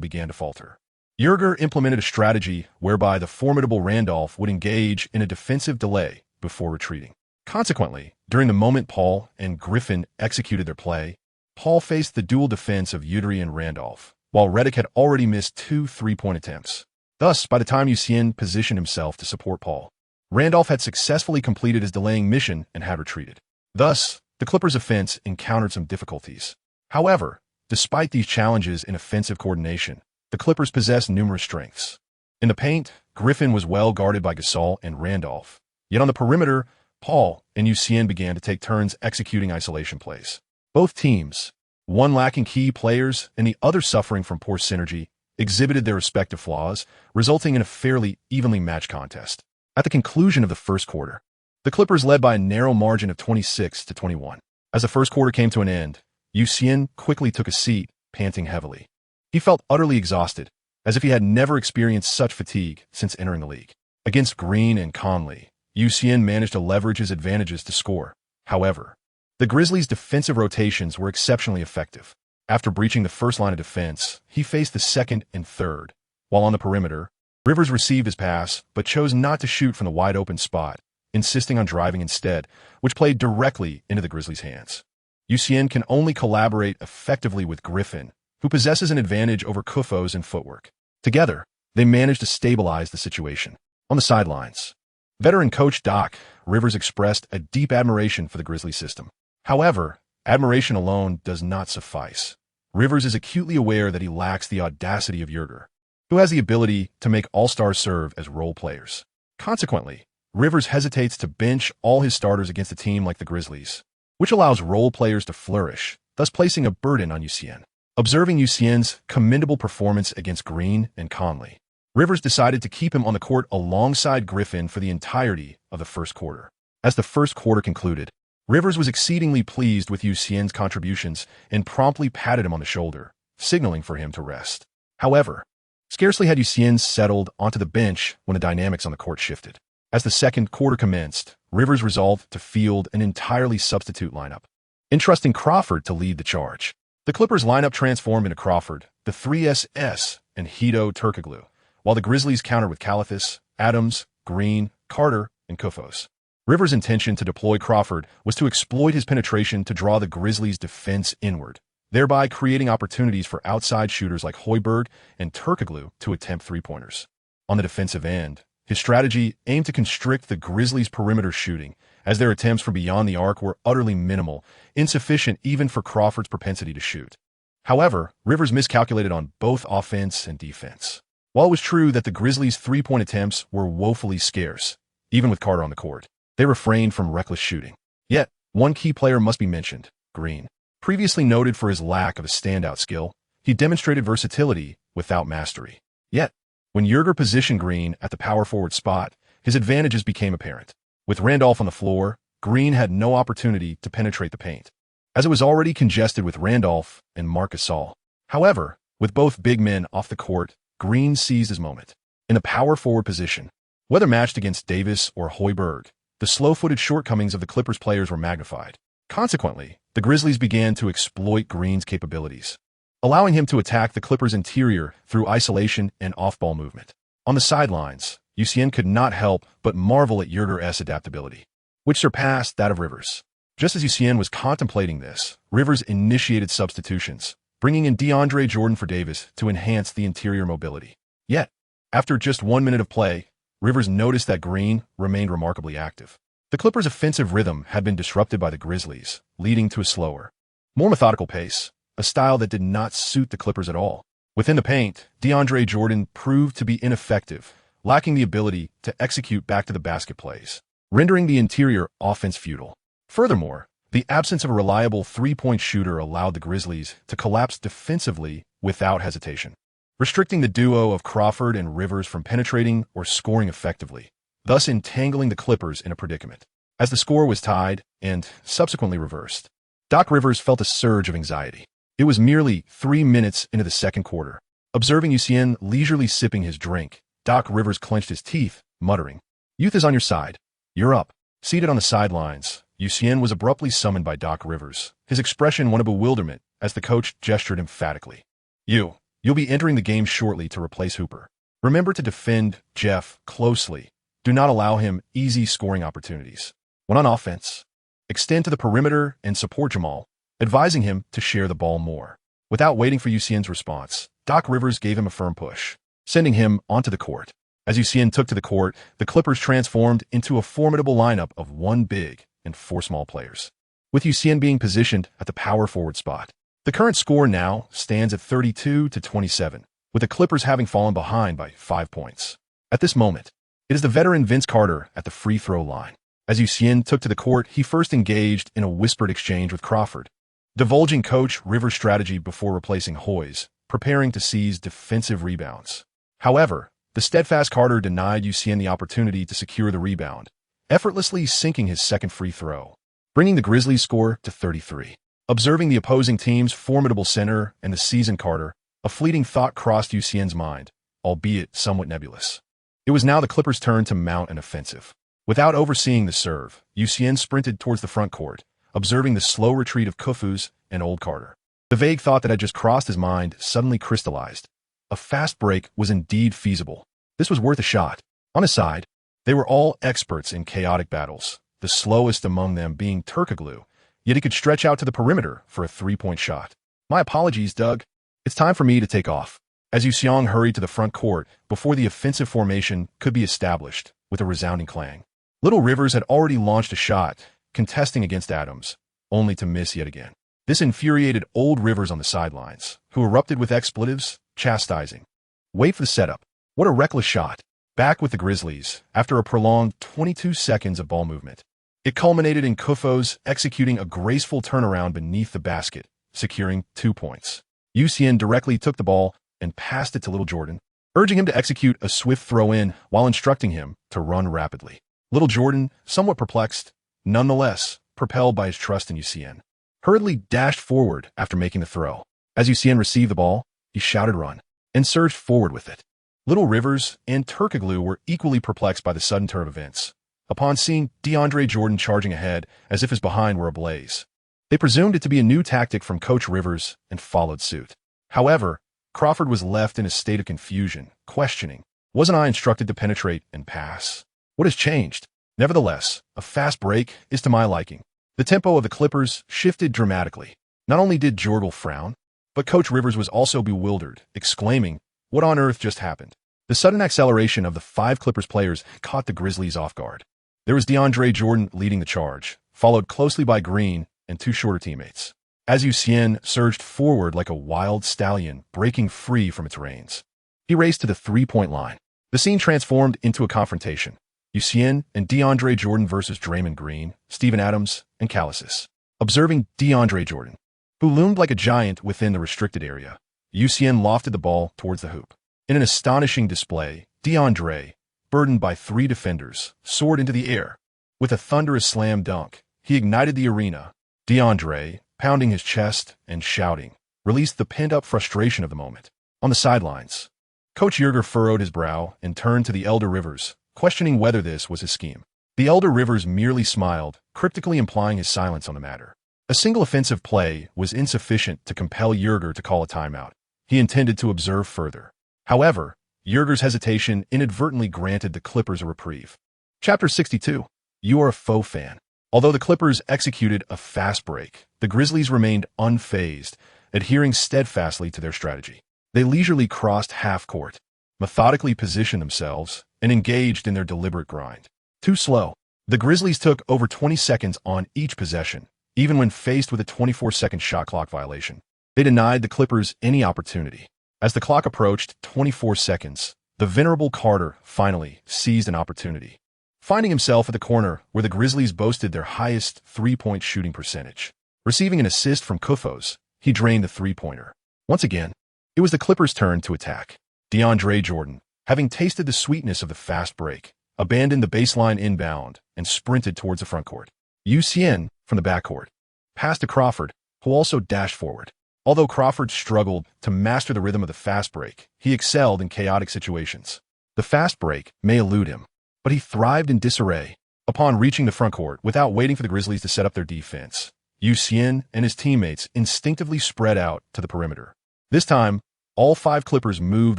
began to falter. Udrya implemented a strategy whereby the formidable Randolph would engage in a defensive delay before retreating. Consequently, during the moment Paul and Griffin executed their play, Paul faced the dual defense of Udrya and Randolph, while Redick had already missed 2 three-point attempts. Thus, by the time Xian positioned himself to support Paul, Randolph had successfully completed his delaying mission and had retreated. Thus, the Clippers' offense encountered some difficulties. However, despite these challenges in offensive coordination, the Clippers possessed numerous strengths. In the paint, Griffin was well guarded by Gasol and Randolph. Yet on the perimeter, Paul and Xian began to take turns executing isolation plays. Both teams, one lacking key players and the other suffering from poor synergy, exhibited their respective flaws, resulting in a fairly evenly matched contest. At the conclusion of the first quarter, the Clippers led by a narrow margin of 26-21. As the first quarter came to an end, Xian quickly took a seat, panting heavily. He felt utterly exhausted, as if he had never experienced such fatigue since entering the league. Against Green and Conley, Xian managed to leverage his advantages to score. However, the Grizzlies' defensive rotations were exceptionally effective. After breaching the first line of defense, he faced the second and third. While on the perimeter, Rivers received his pass but chose not to shoot from the wide-open spot, insisting on driving instead, which played directly into the Grizzlies' hands. Xian can only collaborate effectively with Griffin, who possesses an advantage over Kufos in footwork. Together, they managed to stabilize the situation. On the sidelines, veteran coach Doc Rivers expressed a deep admiration for the Grizzlies system. However, admiration alone does not suffice. Rivers is acutely aware that he lacks the audacity of Udrya, who has the ability to make all-stars serve as role players. Consequently, Rivers hesitates to bench all his starters against a team like the Grizzlies, which allows role players to flourish, thus placing a burden on Xian. Observing Xian's commendable performance against Green and Conley, Rivers decided to keep him on the court alongside Griffin for the entirety of the first quarter. As the first quarter concluded, Rivers was exceedingly pleased with Xian's contributions and promptly patted him on the shoulder, signaling for him to rest. However, scarcely had Xian settled onto the bench when the dynamics on the court shifted. As the second quarter commenced, Rivers resolved to field an entirely substitute lineup, entrusting Crawford to lead the charge. The Clippers lineup transformed into Crawford, the 3SS, and Hedo Turkoglu, while the Grizzlies countered with Kalithis, Adams, Green, Carter, and Kufos. Rivers' intention to deploy Crawford was to exploit his penetration to draw the Grizzlies' defense inward, thereby creating opportunities for outside shooters like Hoiberg and Turkoglu to attempt three-pointers. On the defensive end, his strategy aimed to constrict the Grizzlies' perimeter shooting, as their attempts from beyond the arc were utterly minimal, insufficient even for Crawford's propensity to shoot. However, Rivers miscalculated on both offense and defense. While it was true that the Grizzlies' three-point attempts were woefully scarce, even with Carter on the court, they refrained from reckless shooting. Yet, one key player must be mentioned, Green. Previously noted for his lack of a standout skill, he demonstrated versatility without mastery. Yet, when Udrya positioned Green at the power forward spot, his advantages became apparent. With Randolph on the floor, Green had no opportunity to penetrate the paint, as it was already congested with Randolph and Marc Gasol. However, with both big men off the court, Green seized his moment. In the power forward position, whether matched against Davis or Hoiberg, the slow-footed shortcomings of the Clippers players were magnified. Consequently, the Grizzlies began to exploit Green's capabilities, allowing him to attack the Clippers' interior through isolation and off-ball movement. On the sidelines, Xian could not help but marvel at Udrya's adaptability, which surpassed that of Rivers. Just as Xian was contemplating this, Rivers initiated substitutions, bringing in DeAndre Jordan for Davis to enhance the interior mobility. Yet, after just 1 minute of play, Rivers noticed that Green remained remarkably active. The Clippers' offensive rhythm had been disrupted by the Grizzlies, leading to a slower, more methodical pace, a style that did not suit the Clippers at all. Within the paint, DeAndre Jordan proved to be ineffective, lacking the ability to execute back-to-the-basket plays, rendering the interior offense futile. Furthermore, the absence of a reliable three-point shooter allowed the Grizzlies to collapse defensively without hesitation, restricting the duo of Crawford and Rivers from penetrating or scoring effectively, thus entangling the Clippers in a predicament. As the score was tied and subsequently reversed, Doc Rivers felt a surge of anxiety. It was merely 3 minutes into the second quarter. Observing Xian leisurely sipping his drink, Doc Rivers clenched his teeth, muttering, "Youth is on your side. You're up." Seated on the sidelines, Xian was abruptly summoned by Doc Rivers, his expression one of bewilderment as the coach gestured emphatically. You'll be entering the game shortly to replace Hooper. Remember to defend Jeff closely. Do not allow him easy scoring opportunities. When on offense, extend to the perimeter and support Jamal, advising him to share the ball more. Without waiting for Xian's response, Doc Rivers gave him a firm push, sending him onto the court. As Xian took to the court, the Clippers transformed into a formidable lineup of 1 big and 4 small players, with Xian being positioned at the power forward spot. The current score now stands at 32-27, with the Clippers having fallen behind by 5 points. At this moment, it is the veteran Vince Carter at the free throw line. As Xian took to the court, he first engaged in a whispered exchange with Crawford, divulging Coach Rivers' strategy before replacing Hoy's, preparing to seize defensive rebounds. However, the steadfast Carter denied Xian the opportunity to secure the rebound, effortlessly sinking his second free throw, bringing the Grizzlies' score to 33. Observing the opposing team's formidable center and the seasoned Carter, a fleeting thought crossed Xian's mind, albeit somewhat nebulous. It was now the Clippers' turn to mount an offensive. Without overseeing the serve, Xian sprinted towards the front court, observing the slow retreat of Kufus and old Carter. The vague thought that had just crossed his mind suddenly crystallized. A fast break was indeed feasible. This was worth a shot. On his side, they were all experts in chaotic battles, the slowest among them being Turkoglu, yet he could stretch out to the perimeter for a 3-point shot. "My apologies, Doug. It's time for me to take off." As Xian hurried to the front court before the offensive formation could be established with a resounding clang. Little Rivers had already launched a shot, contesting against Adams, only to miss yet again. This infuriated old Rivers on the sidelines, who erupted with expletives, chastising. "Wait for the setup. What a reckless shot." Back with the Grizzlies, after a prolonged 22 seconds of ball movement, it culminated in Kufos executing a graceful turnaround beneath the basket, securing 2 points. Xian directly took the ball and passed it to Little Jordan, urging him to execute a swift throw-in while instructing him to run rapidly. Little Jordan, somewhat perplexed, nonetheless propelled by his trust in Xian, hurriedly dashed forward after making the throw. As Xian received the ball, he shouted "run," and surged forward with it. Little Rivers and Turkoglu were equally perplexed by the sudden turn of events. Upon seeing DeAndre Jordan charging ahead as if his behind were ablaze, they presumed it to be a new tactic from Coach Rivers and followed suit. However, Crawford was left in a state of confusion, questioning, "Wasn't I instructed to penetrate and pass? What has changed?" Nevertheless, a fast break is to my liking. The tempo of the Clippers shifted dramatically. Not only did Jordan frown, but Coach Rivers was also bewildered, exclaiming, "What on earth just happened?" The sudden acceleration of the 5 Clippers players caught the Grizzlies off guard. There was DeAndre Jordan leading the charge, followed closely by Green and 2 shorter teammates. As Xian surged forward like a wild stallion, breaking free from its reins, he raced to the 3-point line. The scene transformed into a confrontation. Xian and DeAndre Jordan versus Draymond Green, Steven Adams, and Callisis. Observing DeAndre Jordan, who loomed like a giant within the restricted area, Xian lofted the ball towards the hoop. In an astonishing display, DeAndre, burdened by 3 defenders, soared into the air. With a thunderous slam dunk, he ignited the arena. DeAndre, pounding his chest and shouting, released the pent-up frustration of the moment. On the sidelines, Coach Yerger furrowed his brow and turned to the elder Rivers, questioning whether this was his scheme. The elder Rivers merely smiled, cryptically implying his silence on the matter. A single offensive play was insufficient to compel Yerger to call a timeout. He intended to observe further. However, Yerger's hesitation inadvertently granted the Clippers a reprieve. Chapter 62. You are a faux fan. Although the Clippers executed a fast break, the Grizzlies remained unfazed, adhering steadfastly to their strategy. They leisurely crossed half-court, methodically positioned themselves, and engaged in their deliberate grind. Too slow. The Grizzlies took over 20 seconds on each possession, even when faced with a 24-second shot clock violation. They denied the Clippers any opportunity. As the clock approached 24 seconds, the venerable Carter finally seized an opportunity, finding himself at the corner where the Grizzlies boasted their highest 3-point shooting percentage. Receiving an assist from Kufos, he drained the 3-pointer. Once again, It was the Clippers' turn to attack. DeAndre Jordan, having tasted the sweetness of the fast break, abandoned the baseline inbound and sprinted towards the front court. Xian, from the backcourt, passed to Crawford, who also dashed forward. Although Crawford struggled to master the rhythm of the fast break, he excelled in chaotic situations. The fast break may elude him, but he thrived in disarray. Upon reaching the front court, without waiting for the Grizzlies to set up their defense, Xian and his teammates instinctively spread out to the perimeter. This time, all 5 Clippers moved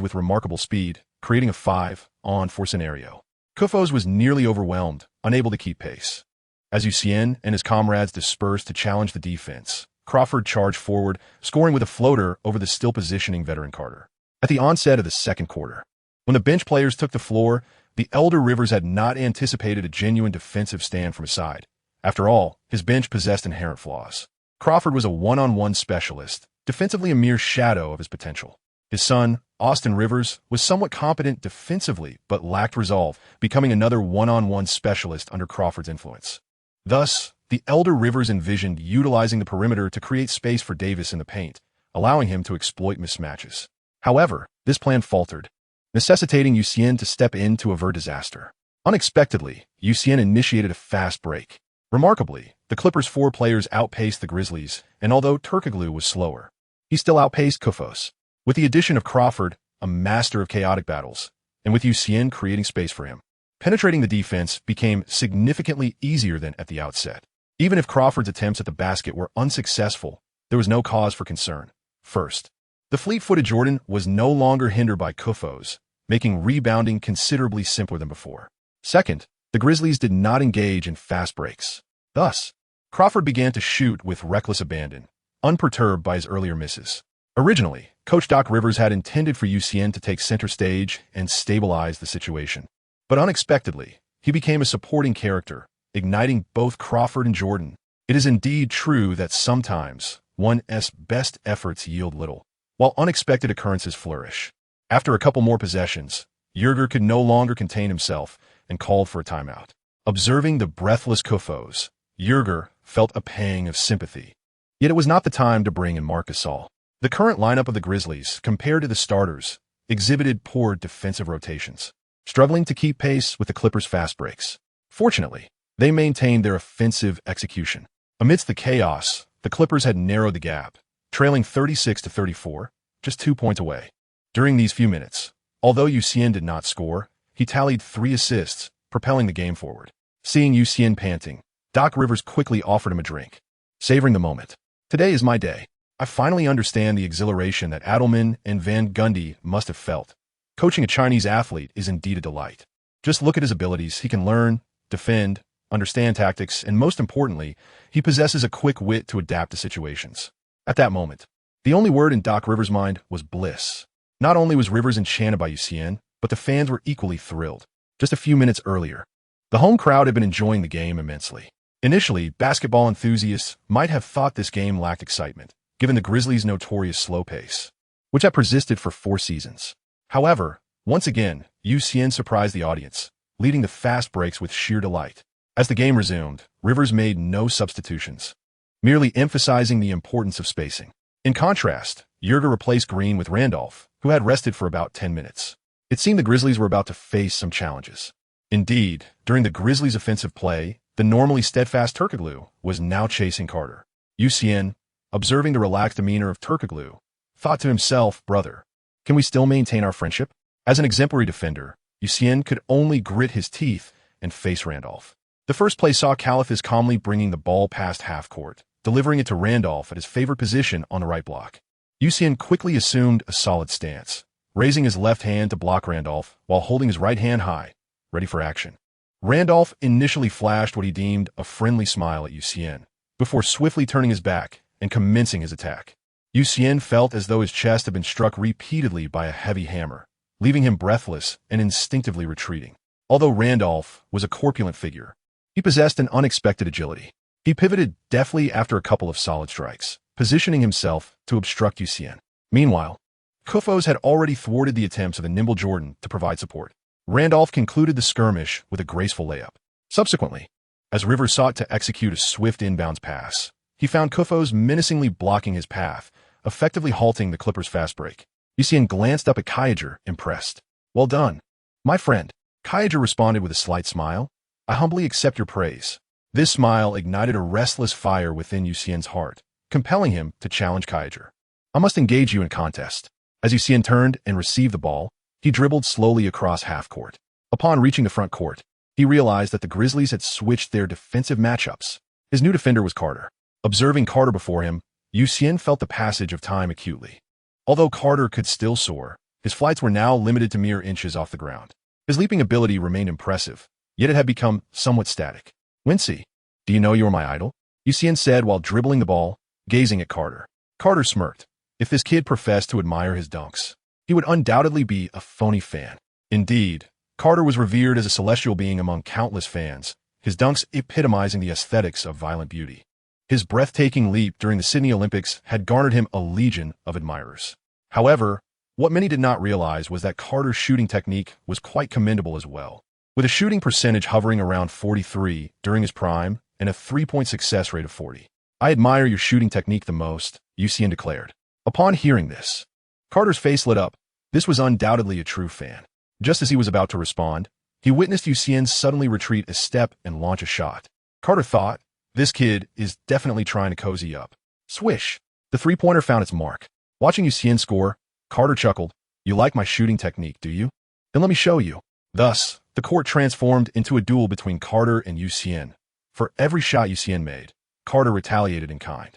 with remarkable speed, creating a 5-on-4 scenario. Kufos was nearly overwhelmed, unable to keep pace. As Xian and his comrades dispersed to challenge the defense, Crawford charged forward, scoring with a floater over the still positioning veteran Carter. At the onset of the second quarter, when the bench players took the floor, the elder Rivers had not anticipated a genuine defensive stand from his side. After all, his bench possessed inherent flaws. Crawford was a one-on-one specialist, defensively a mere shadow of his potential. His son, Austin Rivers, was somewhat competent defensively but lacked resolve, becoming another one-on-one specialist under Crawford's influence. Thus, the elder Rivers envisioned utilizing the perimeter to create space for Davis in the paint, allowing him to exploit mismatches. However, this plan faltered, necessitating Xian to step in to avert disaster. Unexpectedly, Xian initiated a fast break. Remarkably, the Clippers' 4 players outpaced the Grizzlies, and although Turkoglu was slower, he still outpaced Kufos. With the addition of Crawford, a master of chaotic battles, and with Xian creating space for him, penetrating the defense became significantly easier than at the outset. Even if Crawford's attempts at the basket were unsuccessful, there was no cause for concern. First, the fleet-footed Jordan was no longer hindered by Kufos, making rebounding considerably simpler than before. Second, the Grizzlies did not engage in fast breaks. Thus, Crawford began to shoot with reckless abandon, unperturbed by his earlier misses. Originally, Coach Doc Rivers had intended for Xian to take center stage and stabilize the situation. But unexpectedly, he became a supporting character, igniting both Crawford and Jordan. It is indeed true that sometimes one's best efforts yield little, while unexpected occurrences flourish. After a couple more possessions, Yerger could no longer contain himself and called for a timeout. Observing the breathless Kufos, Yerger felt a pang of sympathy. Yet it was not the time to bring in Marc Gasol. The current lineup of the Grizzlies, compared to the starters, exhibited poor defensive rotations, struggling to keep pace with the Clippers' fast breaks. Fortunately, they maintained their offensive execution. Amidst the chaos, the Clippers had narrowed the gap, trailing 36-34, just 2 points away. During these few minutes, although Xian did not score, he tallied 3 assists, propelling the game forward. Seeing Xian panting, Doc Rivers quickly offered him a drink. Savoring the moment. Today is my day. I finally understand the exhilaration that Adelman and Van Gundy must have felt. Coaching a Chinese athlete is indeed a delight. Just look at his abilities. He can learn, defend, understand tactics, and most importantly, he possesses a quick wit to adapt to situations. At that moment, the only word in Doc Rivers' mind was bliss. Not only was Rivers enchanted by Xian, but the fans were equally thrilled. Just a few minutes earlier, the home crowd had been enjoying the game immensely. Initially, basketball enthusiasts might have thought this game lacked excitement, given the Grizzlies' notorious slow pace, which had persisted for 4 seasons. However, once again, Xian surprised the audience, leading the fast breaks with sheer delight. As the game resumed, Rivers made no substitutions, merely emphasizing the importance of spacing. In contrast, Yerger replaced Green with Randolph, who had rested for about 10 minutes. It seemed the Grizzlies were about to face some challenges. Indeed, during the Grizzlies' offensive play, the normally steadfast Turkoglu was now chasing Carter. Xian, observing the relaxed demeanor of Turkoglu, thought to himself, "Brother, can we still maintain our friendship?" As an exemplary defender, Xian could only grit his teeth and face Randolph. The first play saw Califas calmly bringing the ball past half-court, delivering it to Randolph at his favorite position on the right block. Xian quickly assumed a solid stance, raising his left hand to block Randolph while holding his right hand high, ready for action. Randolph initially flashed what he deemed a friendly smile at Xian, before swiftly turning his back and commencing his attack. Xian felt as though his chest had been struck repeatedly by a heavy hammer, leaving him breathless and instinctively retreating. Although Randolph was a corpulent figure, he possessed an unexpected agility. He pivoted deftly after a couple of solid strikes, positioning himself to obstruct Xian. Meanwhile, Kufos had already thwarted the attempts of the nimble Jordan to provide support. Randolph concluded the skirmish with a graceful layup. Subsequently, as Rivers sought to execute a swift inbounds pass, he found Kufos menacingly blocking his path, effectively halting the Clippers' fast break. Xian glanced up at Kaiger, impressed. Well done. My friend. Kaiger responded with a slight smile. I humbly accept your praise. This smile ignited a restless fire within Xian's heart, compelling him to challenge Kaiger. I must engage you in contest. As Xian turned and received the ball, he dribbled slowly across half-court. Upon reaching the front court, he realized that the Grizzlies had switched their defensive matchups. His new defender was Carter. Observing Carter before him, Xian felt the passage of time acutely. Although Carter could still soar, his flights were now limited to mere inches off the ground. His leaping ability remained impressive, yet it had become somewhat static. Wincy, do you know you are my idol? Xian said while dribbling the ball, gazing at Carter. Carter smirked. If this kid professed to admire his dunks, he would undoubtedly be a phony fan. Indeed, Carter was revered as a celestial being among countless fans, his dunks epitomizing the aesthetics of violent beauty. His breathtaking leap during the Sydney Olympics had garnered him a legion of admirers. However, what many did not realize was that Carter's shooting technique was quite commendable as well. With a shooting percentage hovering around 43 during his prime and a three-point success rate of 40. I admire your shooting technique the most, Xian declared. Upon hearing this, Carter's face lit up. This was undoubtedly a true fan. Just as he was about to respond, he witnessed Xian suddenly retreat a step and launch a shot. Carter thought, this kid is definitely trying to cozy up. Swish! The three-pointer found its mark. Watching Xian score, Carter chuckled. You like my shooting technique, do you? Then let me show you. Thus, the court transformed into a duel between Carter and Xian. For every shot Xian made, Carter retaliated in kind.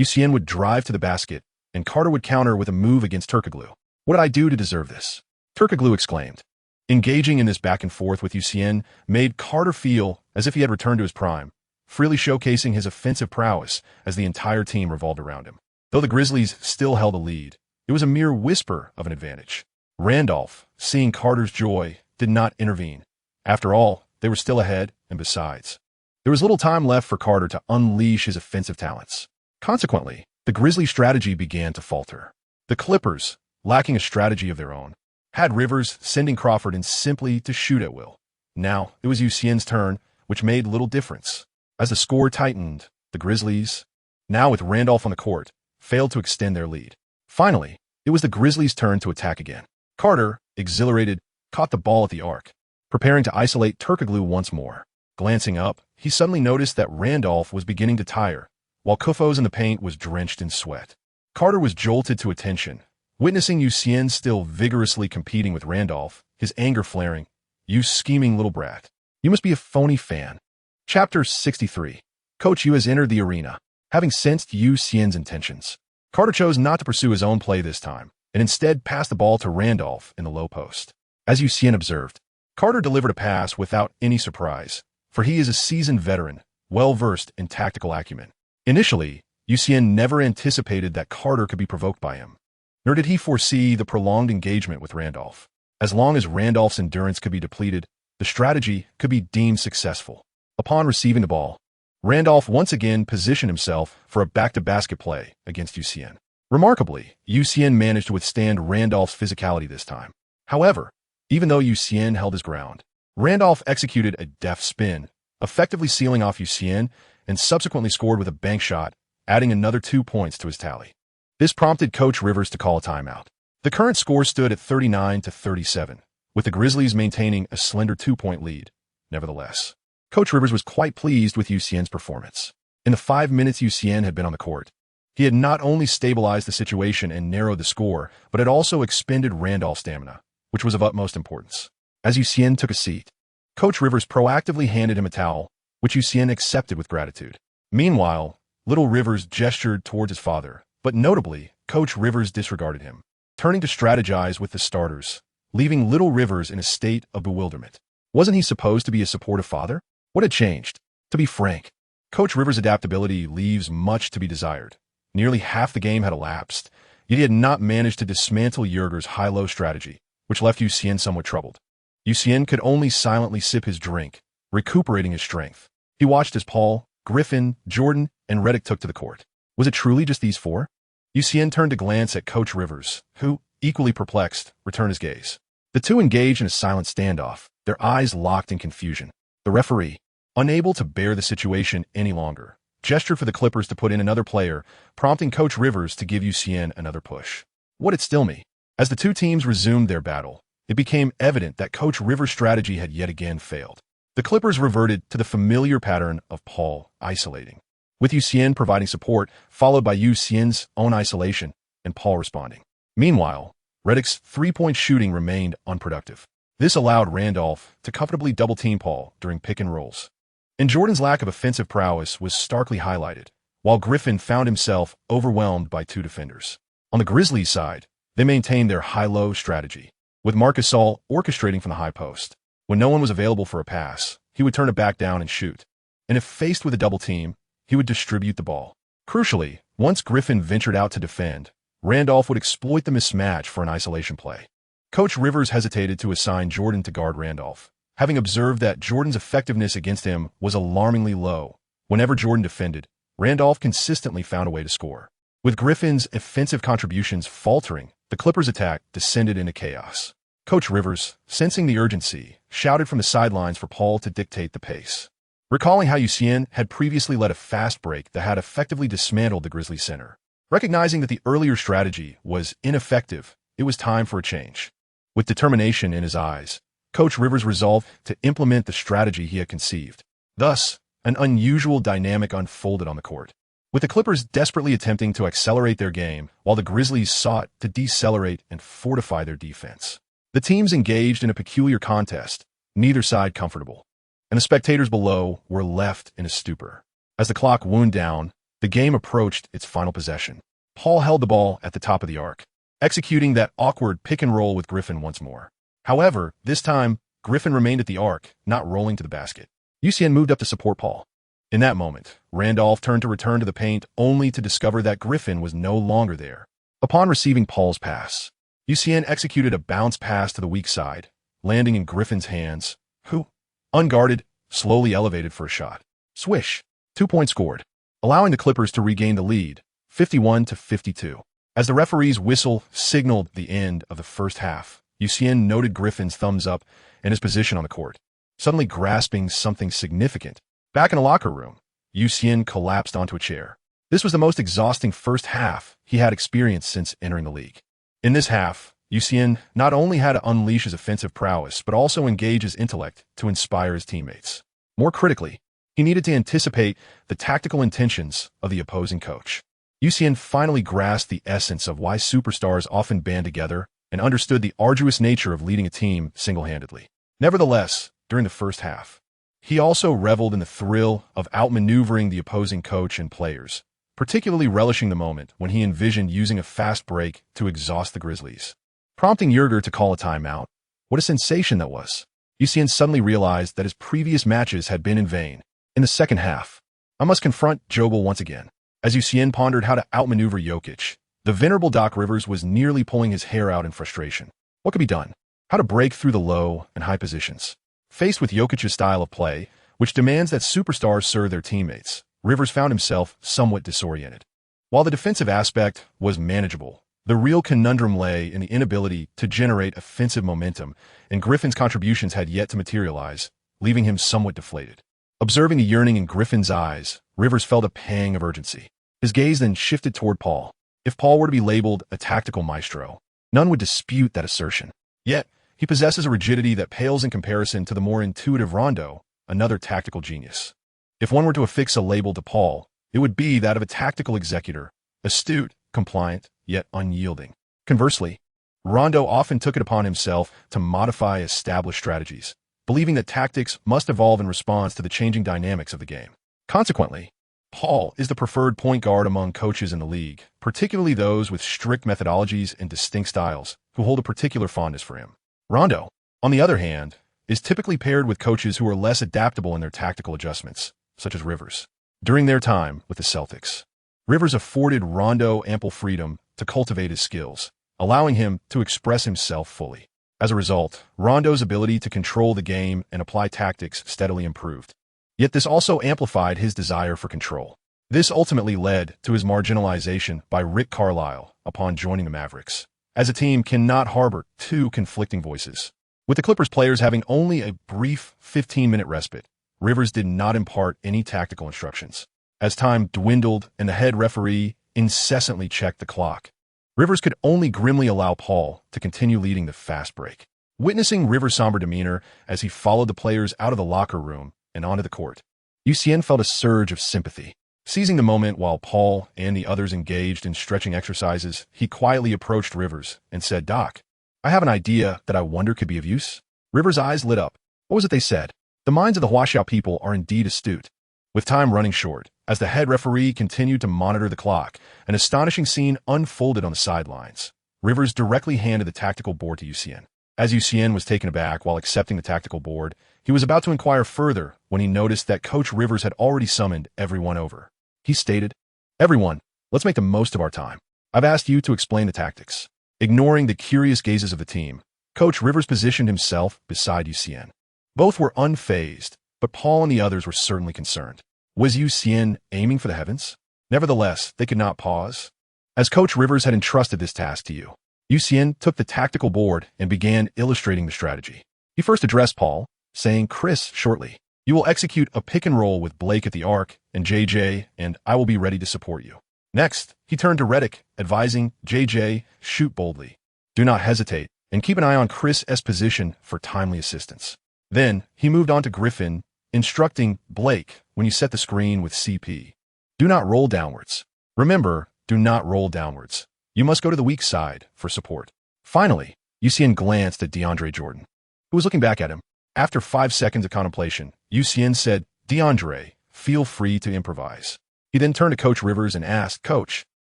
Xian would drive to the basket, and Carter would counter with a move against Turkoglu. What did I do to deserve this? Turkoglu exclaimed. Engaging in this back and forth with Xian made Carter feel as if he had returned to his prime, freely showcasing his offensive prowess as the entire team revolved around him. Though the Grizzlies still held a lead, it was a mere whisper of an advantage. Randolph, seeing Carter's joy, did not intervene. After all, they were still ahead, and besides, there was little time left for Carter to unleash his offensive talents. Consequently, the Grizzlies' strategy began to falter. The Clippers, lacking a strategy of their own, had Rivers sending Crawford in simply to shoot at will. Now, it was Xian's turn, which made little difference. As the score tightened, the Grizzlies, now with Randolph on the court, failed to extend their lead. Finally, it was the Grizzlies' turn to attack again. Carter, exhilarated, caught the ball at the arc, preparing to isolate Turkoglu once more. Glancing up, he suddenly noticed that Randolph was beginning to tire, while Kufos in the paint was drenched in sweat. Carter was jolted to attention, witnessing Xian still vigorously competing with Randolph, his anger flaring. You scheming little brat. You must be a phony fan. Chapter 63. Coach Yu has entered the arena. Having sensed Xian's intentions, Carter chose not to pursue his own play this time, and instead passed the ball to Randolph in the low post. As Xian observed, Carter delivered a pass without any surprise, for he is a seasoned veteran, well-versed in tactical acumen. Initially, Xian never anticipated that Carter could be provoked by him, nor did he foresee the prolonged engagement with Randolph. As long as Randolph's endurance could be depleted, the strategy could be deemed successful. Upon receiving the ball, Randolph once again positioned himself for a back-to-basket play against Xian. Remarkably, Xian managed to withstand Randolph's physicality this time. However, even though Xian held his ground, Randolph executed a deft spin, effectively sealing off Xian, and subsequently scored with a bank shot, adding another 2 points to his tally. This prompted Coach Rivers to call a timeout. The current score stood at 39-37, with the Grizzlies maintaining a slender 2-point lead. Nevertheless, Coach Rivers was quite pleased with Xian's performance. In the 5 minutes Xian had been on the court, he had not only stabilized the situation and narrowed the score, but had also expended Randolph's stamina, which was of utmost importance. As Xian took a seat, Coach Rivers proactively handed him a towel, which Xian accepted with gratitude. Meanwhile, little Rivers gestured towards his father, but notably, Coach Rivers disregarded him, turning to strategize with the starters, leaving little Rivers in a state of bewilderment. Wasn't he supposed to be a supportive father? What had changed? To be frank, Coach Rivers' adaptability leaves much to be desired. Nearly half the game had elapsed, yet he had not managed to dismantle Yerger's high-low strategy, which left Xian somewhat troubled. Xian could only silently sip his drink, recuperating his strength. He watched as Paul, Griffin, Jordan, and Reddick took to the court. Was it truly just these four? Xian turned to glance at Coach Rivers, who, equally perplexed, returned his gaze. The two engaged in a silent standoff, their eyes locked in confusion. The referee, unable to bear the situation any longer, gestured for the Clippers to put in another player, prompting Coach Rivers to give Xian another push. What it still me? As the two teams resumed their battle, it became evident that Coach Rivers' strategy had yet again failed. The Clippers reverted to the familiar pattern of Paul isolating, with Xian providing support, followed by Xian's own isolation and Paul responding. Meanwhile, Redick's three-point shooting remained unproductive. This allowed Randolph to comfortably double-team Paul during pick-and-rolls. And Jordan's lack of offensive prowess was starkly highlighted, while Griffin found himself overwhelmed by two defenders. On the Grizzlies' side, they maintained their high-low strategy, with Marc Gasol orchestrating from the high post. When no one was available for a pass, he would turn it back down and shoot. And if faced with a double team, he would distribute the ball. Crucially, once Griffin ventured out to defend, Randolph would exploit the mismatch for an isolation play. Coach Rivers hesitated to assign Jordan to guard Randolph, having observed that Jordan's effectiveness against him was alarmingly low. Whenever Jordan defended, Randolph consistently found a way to score. With Griffin's offensive contributions faltering, the Clippers' attack descended into chaos. Coach Rivers, sensing the urgency, shouted from the sidelines for Paul to dictate the pace. Recalling how Xian had previously led a fast break that had effectively dismantled the Grizzlies center. Recognizing that the earlier strategy was ineffective, it was time for a change. With determination in his eyes, Coach Rivers resolved to implement the strategy he had conceived. Thus, an unusual dynamic unfolded on the court, with the Clippers desperately attempting to accelerate their game while the Grizzlies sought to decelerate and fortify their defense. The teams engaged in a peculiar contest, neither side comfortable, and the spectators below were left in a stupor. As the clock wound down, the game approached its final possession. Paul held the ball at the top of the arc, executing that awkward pick-and-roll with Griffin once more. However, this time, Griffin remained at the arc, not rolling to the basket. Xian moved up to support Paul. In that moment, Randolph turned to return to the paint only to discover that Griffin was no longer there. Upon receiving Paul's pass, Xian executed a bounce pass to the weak side, landing in Griffin's hands, who, unguarded, slowly elevated for a shot. Swish! 2 points scored, allowing the Clippers to regain the lead, 51-52. As the referee's whistle signaled the end of the first half, Xian noted Griffin's thumbs up and his position on the court, suddenly grasping something significant. Back in the locker room, Xian collapsed onto a chair. This was the most exhausting first half he had experienced since entering the league. In this half, Xian not only had to unleash his offensive prowess, but also engage his intellect to inspire his teammates. More critically, he needed to anticipate the tactical intentions of the opposing coach. Xian finally grasped the essence of why superstars often band together and understood the arduous nature of leading a team single-handedly. Nevertheless, during the first half, he also reveled in the thrill of outmaneuvering the opposing coach and players, particularly relishing the moment when he envisioned using a fast break to exhaust the Grizzlies. Prompting Yerger to call a timeout. What a sensation that was. Xian suddenly realized that his previous matches had been in vain. In the second half, I must confront Jobel once again. As Xian pondered how to outmaneuver Jokic, the venerable Doc Rivers was nearly pulling his hair out in frustration. What could be done? How to break through the low and high positions? Faced with Jokic's style of play, which demands that superstars serve their teammates, Rivers found himself somewhat disoriented. While the defensive aspect was manageable, the real conundrum lay in the inability to generate offensive momentum, and Griffin's contributions had yet to materialize, leaving him somewhat deflated. Observing the yearning in Griffin's eyes, Rivers felt a pang of urgency. His gaze then shifted toward Paul. If Paul were to be labeled a tactical maestro, none would dispute that assertion. Yet, he possesses a rigidity that pales in comparison to the more intuitive Rondo, another tactical genius. If one were to affix a label to Paul, it would be that of a tactical executor, astute, compliant, yet unyielding. Conversely, Rondo often took it upon himself to modify established strategies, believing that tactics must evolve in response to the changing dynamics of the game. Consequently, Paul is the preferred point guard among coaches in the league, particularly those with strict methodologies and distinct styles, who hold a particular fondness for him. Rondo, on the other hand, is typically paired with coaches who are less adaptable in their tactical adjustments, such as Rivers. During their time with the Celtics, Rivers afforded Rondo ample freedom to cultivate his skills, allowing him to express himself fully. As a result, Rondo's ability to control the game and apply tactics steadily improved. Yet this also amplified his desire for control. This ultimately led to his marginalization by Rick Carlisle upon joining the Mavericks, as a team cannot harbor two conflicting voices. With the Clippers players having only a brief 15-minute respite, Rivers did not impart any tactical instructions. As time dwindled and the head referee incessantly checked the clock, Rivers could only grimly allow Paul to continue leading the fast break. Witnessing Rivers' somber demeanor as he followed the players out of the locker room and onto the court, Xian felt a surge of sympathy. Seizing the moment while Paul and the others engaged in stretching exercises, he quietly approached Rivers and said, "Doc, I have an idea that I wonder could be of use." Rivers' eyes lit up. What was it they said? The minds of the Huaxiao people are indeed astute. With time running short, as the head referee continued to monitor the clock, an astonishing scene unfolded on the sidelines. Rivers directly handed the tactical board to Xian. As Xian was taken aback while accepting the tactical board, he was about to inquire further when he noticed that Coach Rivers had already summoned everyone over. He stated, "Everyone, let's make the most of our time. I've asked you to explain the tactics." Ignoring the curious gazes of the team, Coach Rivers positioned himself beside Xian. Both were unfazed, but Paul and the others were certainly concerned. Was Xian aiming for the heavens? Nevertheless, they could not pause. As Coach Rivers had entrusted this task to you, Xian took the tactical board and began illustrating the strategy. He first addressed Paul, saying, "Chris, shortly, you will execute a pick and roll with Blake at the arc and JJ, and I will be ready to support you." Next, he turned to Reddick, advising, "JJ, shoot boldly. Do not hesitate, and keep an eye on Chris's position for timely assistance." Then, he moved on to Griffin, instructing Blake, "When you set the screen with CP, do not roll downwards. Remember, do not roll downwards. You must go to the weak side for support." Finally, Xian glanced at DeAndre Jordan, who was looking back at him. After 5 seconds of contemplation, Xian said, "DeAndre, feel free to improvise." He then turned to Coach Rivers and asked, "Coach,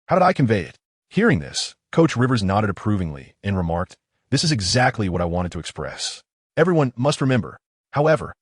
how did I convey it?" Hearing this, Coach Rivers nodded approvingly and remarked, "This is exactly what I wanted to express." Everyone must remember, however,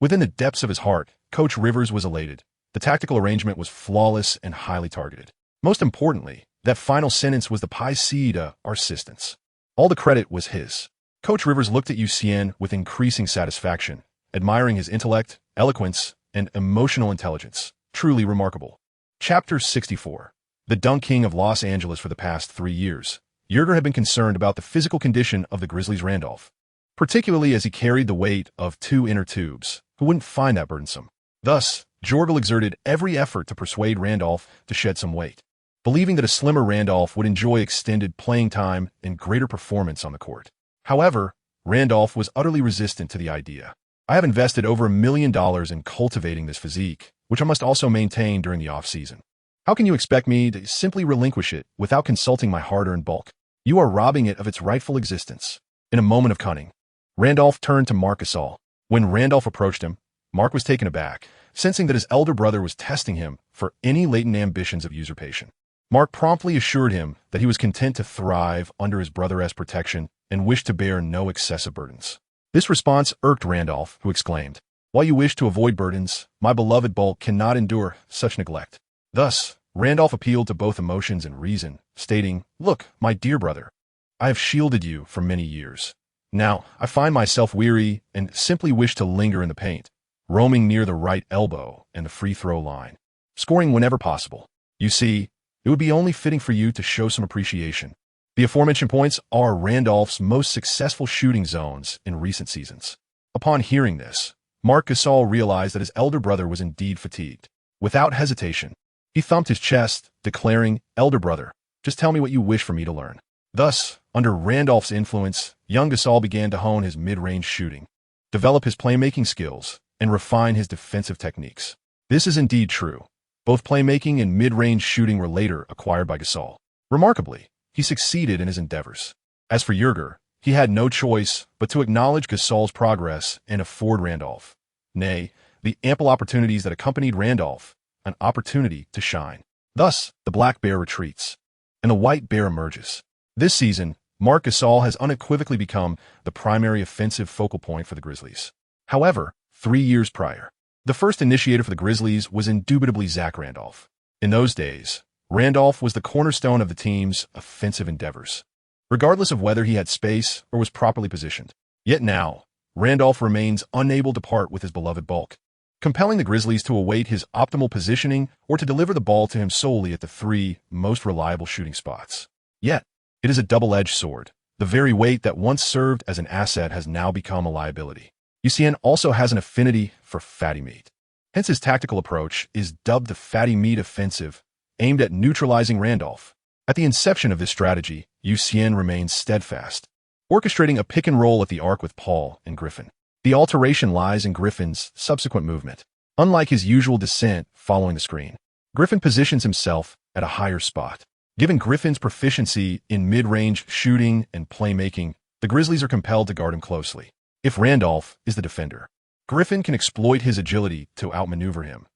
within the depths of his heart, Coach Rivers was elated. The tactical arrangement was flawless and highly targeted. Most importantly, that final sentence was the pie seed our assistance. All the credit was his. Coach Rivers looked at Xian with increasing satisfaction, admiring his intellect, eloquence, and emotional intelligence. Truly remarkable. Chapter 64. The Dunk King of Los Angeles. For the past 3 years, Yerger had been concerned about the physical condition of the Grizzlies' Randolph, particularly as he carried the weight of 2 inner tubes, who wouldn't find that burdensome. Thus, Jorgel exerted every effort to persuade Randolph to shed some weight, believing that a slimmer Randolph would enjoy extended playing time and greater performance on the court. However, Randolph was utterly resistant to the idea. "I have invested over $1 million in cultivating this physique, which I must also maintain during the off-season. How can you expect me to simply relinquish it without consulting my hard-earned bulk? You are robbing it of its rightful existence." In a moment of cunning, Randolph turned to Marc Gasol. When Randolph approached him, Marc was taken aback, sensing that his elder brother was testing him for any latent ambitions of usurpation. Marc promptly assured him that he was content to thrive under his brother's protection and wished to bear no excessive burdens. This response irked Randolph, who exclaimed, "While you wish to avoid burdens, my beloved bulk cannot endure such neglect." Thus, Randolph appealed to both emotions and reason, stating, "Look, my dear brother, I have shielded you for many years. Now, I find myself weary and simply wish to linger in the paint, roaming near the right elbow and the free throw line, scoring whenever possible. You see, it would be only fitting for you to show some appreciation." The aforementioned points are Randolph's most successful shooting zones in recent seasons. Upon hearing this, Marc Gasol realized that his elder brother was indeed fatigued. Without hesitation, he thumped his chest, declaring, "Elder brother, just tell me what you wish for me to learn." Thus, under Randolph's influence, young Gasol began to hone his mid-range shooting, develop his playmaking skills, and refine his defensive techniques. This is indeed true. Both playmaking and mid-range shooting were later acquired by Gasol. Remarkably, he succeeded in his endeavors. As for Yerger, he had no choice but to acknowledge Gasol's progress and afford Randolph, nay, the ample opportunities that accompanied Randolph, an opportunity to shine. Thus, the black bear retreats, and the white bear emerges. This season, Marc Gasol has unequivocally become the primary offensive focal point for the Grizzlies. However, 3 years prior, the first initiator for the Grizzlies was indubitably Zach Randolph. In those days, Randolph was the cornerstone of the team's offensive endeavors, regardless of whether he had space or was properly positioned. Yet now, Randolph remains unable to part with his beloved bulk, compelling the Grizzlies to await his optimal positioning or to deliver the ball to him solely at the 3 most reliable shooting spots. Yet, it is a double-edged sword. The very weight that once served as an asset has now become a liability. Xian also has an affinity for fatty meat. Hence his tactical approach is dubbed the fatty meat offensive, aimed at neutralizing Randolph. At the inception of this strategy, Xian remains steadfast, orchestrating a pick and roll at the arc with Paul and Griffin. The alteration lies in Griffin's subsequent movement. Unlike his usual descent following the screen, Griffin positions himself at a higher spot. Given Griffin's proficiency in mid-range shooting and playmaking, the Grizzlies are compelled to guard him closely. If Randolph is the defender, Griffin can exploit his agility to outmaneuver him,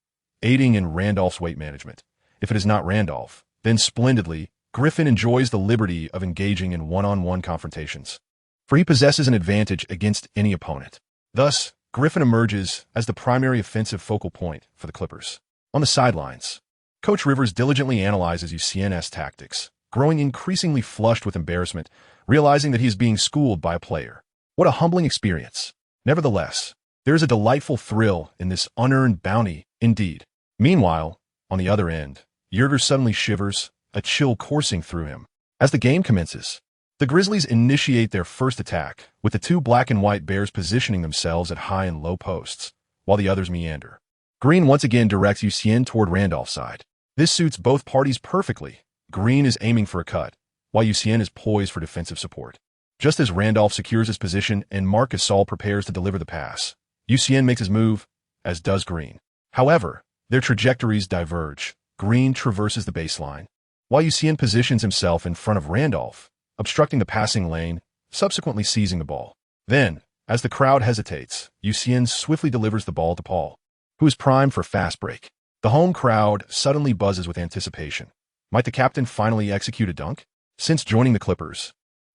aiding in Randolph's weight management. If it is not Randolph, then splendidly, Griffin enjoys the liberty of engaging in one-on-one confrontations, for he possesses an advantage against any opponent. Thus, Griffin emerges as the primary offensive focal point for the Clippers. On the sidelines, Coach Rivers diligently analyzes Xian's tactics, growing increasingly flushed with embarrassment, realizing that he is being schooled by a player. What a humbling experience. Nevertheless, there is a delightful thrill in this unearned bounty, indeed. Meanwhile, on the other end, Yerger suddenly shivers, a chill coursing through him. As the game commences, the Grizzlies initiate their first attack, with the two black and white Bears positioning themselves at high and low posts, while the others meander. Green once again directs Xian toward Randolph's side. This suits both parties perfectly. Green is aiming for a cut, while Xian is poised for defensive support. Just as Randolph secures his position and Marc Gasol prepares to deliver the pass, Xian makes his move, as does Green. However, their trajectories diverge. Green traverses the baseline, while Xian positions himself in front of Randolph, obstructing the passing lane, subsequently seizing the ball. Then, as the crowd hesitates, Xian swiftly delivers the ball to Paul, who is primed for a fast break. The home crowd suddenly buzzes with anticipation. Might the captain finally execute a dunk? Since joining the Clippers,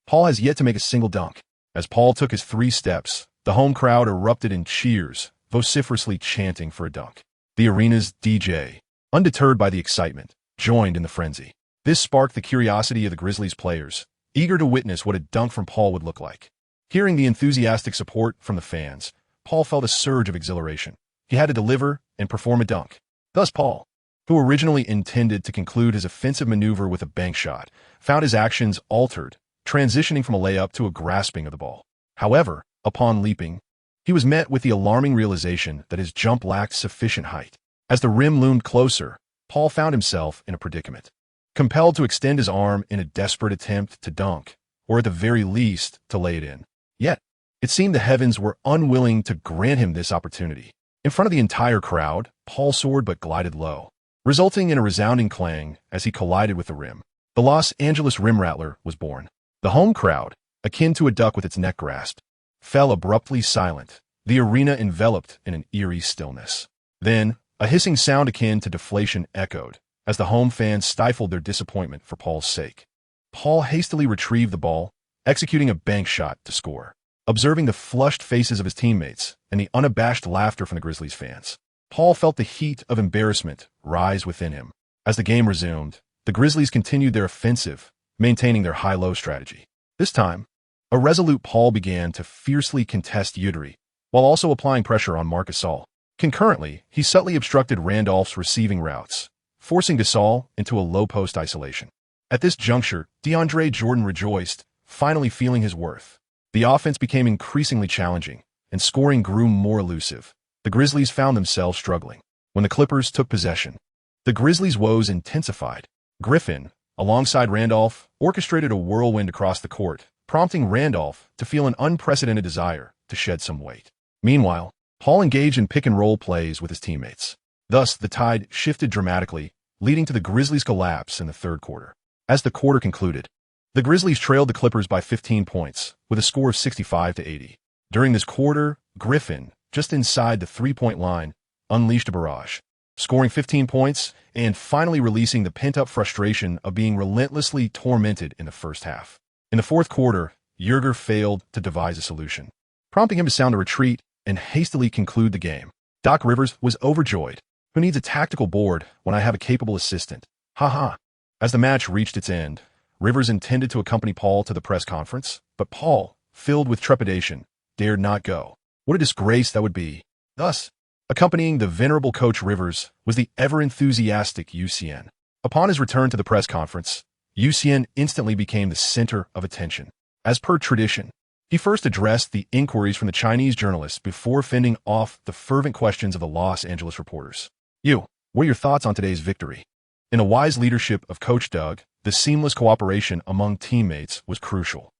Paul has yet to make a single dunk. As Paul took his 3 steps, the home crowd erupted in cheers, vociferously chanting for a dunk. The arena's DJ, undeterred by the excitement, joined in the frenzy. This sparked the curiosity of the Grizzlies players, eager to witness what a dunk from Paul would look like. Hearing the enthusiastic support from the fans, Paul felt a surge of exhilaration. He had to deliver and perform a dunk. Thus Paul, who originally intended to conclude his offensive maneuver with a bank shot, found his actions altered, transitioning from a layup to a grasping of the ball. However, upon leaping, he was met with the alarming realization that his jump lacked sufficient height. As the rim loomed closer, Paul found himself in a predicament, compelled to extend his arm in a desperate attempt to dunk, or at the very least, to lay it in. Yet, it seemed the heavens were unwilling to grant him this opportunity. In front of the entire crowd, Paul soared but glided low, resulting in a resounding clang as he collided with the rim. The Los Angeles Rim Rattler was born. The home crowd, akin to a duck with its neck grasped, fell abruptly silent, the arena enveloped in an eerie stillness. Then, a hissing sound akin to deflation echoed, as the home fans stifled their disappointment for Paul's sake. Paul hastily retrieved the ball, executing a bank shot to score. Observing the flushed faces of his teammates and the unabashed laughter from the Grizzlies fans, Paul felt the heat of embarrassment rise within him. As the game resumed, the Grizzlies continued their offensive, maintaining their high-low strategy. This time, a resolute Paul began to fiercely contest Udry, while also applying pressure on Marc Gasol. Concurrently, he subtly obstructed Randolph's receiving routes, forcing Gasol into a low-post isolation. At this juncture, DeAndre Jordan rejoiced, finally feeling his worth. The offense became increasingly challenging, and scoring grew more elusive. The Grizzlies found themselves struggling. When the Clippers took possession, the Grizzlies' woes intensified. Griffin, alongside Randolph, orchestrated a whirlwind across the court, prompting Randolph to feel an unprecedented desire to shed some weight. Meanwhile, Paul engaged in pick-and-roll plays with his teammates. Thus, the tide shifted dramatically, leading to the Grizzlies' collapse in the third quarter. As the quarter concluded, the Grizzlies trailed the Clippers by 15 points, with a score of 65-80. During this quarter, Griffin, just inside the three-point line, unleashed a barrage, scoring 15 points and finally releasing the pent-up frustration of being relentlessly tormented in the first half. In the fourth quarter, Yerger failed to devise a solution, prompting him to sound a retreat and hastily conclude the game. Doc Rivers was overjoyed. Who needs a tactical board when I have a capable assistant? Ha. As the match reached its end, Rivers intended to accompany Paul to the press conference, but Paul, filled with trepidation, dared not go. What a disgrace that would be. Thus, accompanying the venerable Coach Rivers was the ever-enthusiastic Xian. Upon his return to the press conference, Xian instantly became the center of attention. As per tradition, he first addressed the inquiries from the Chinese journalists before fending off the fervent questions of the Los Angeles reporters. What are your thoughts on today's victory? In the wise leadership of Coach Doug, The seamless cooperation among teammates was crucial.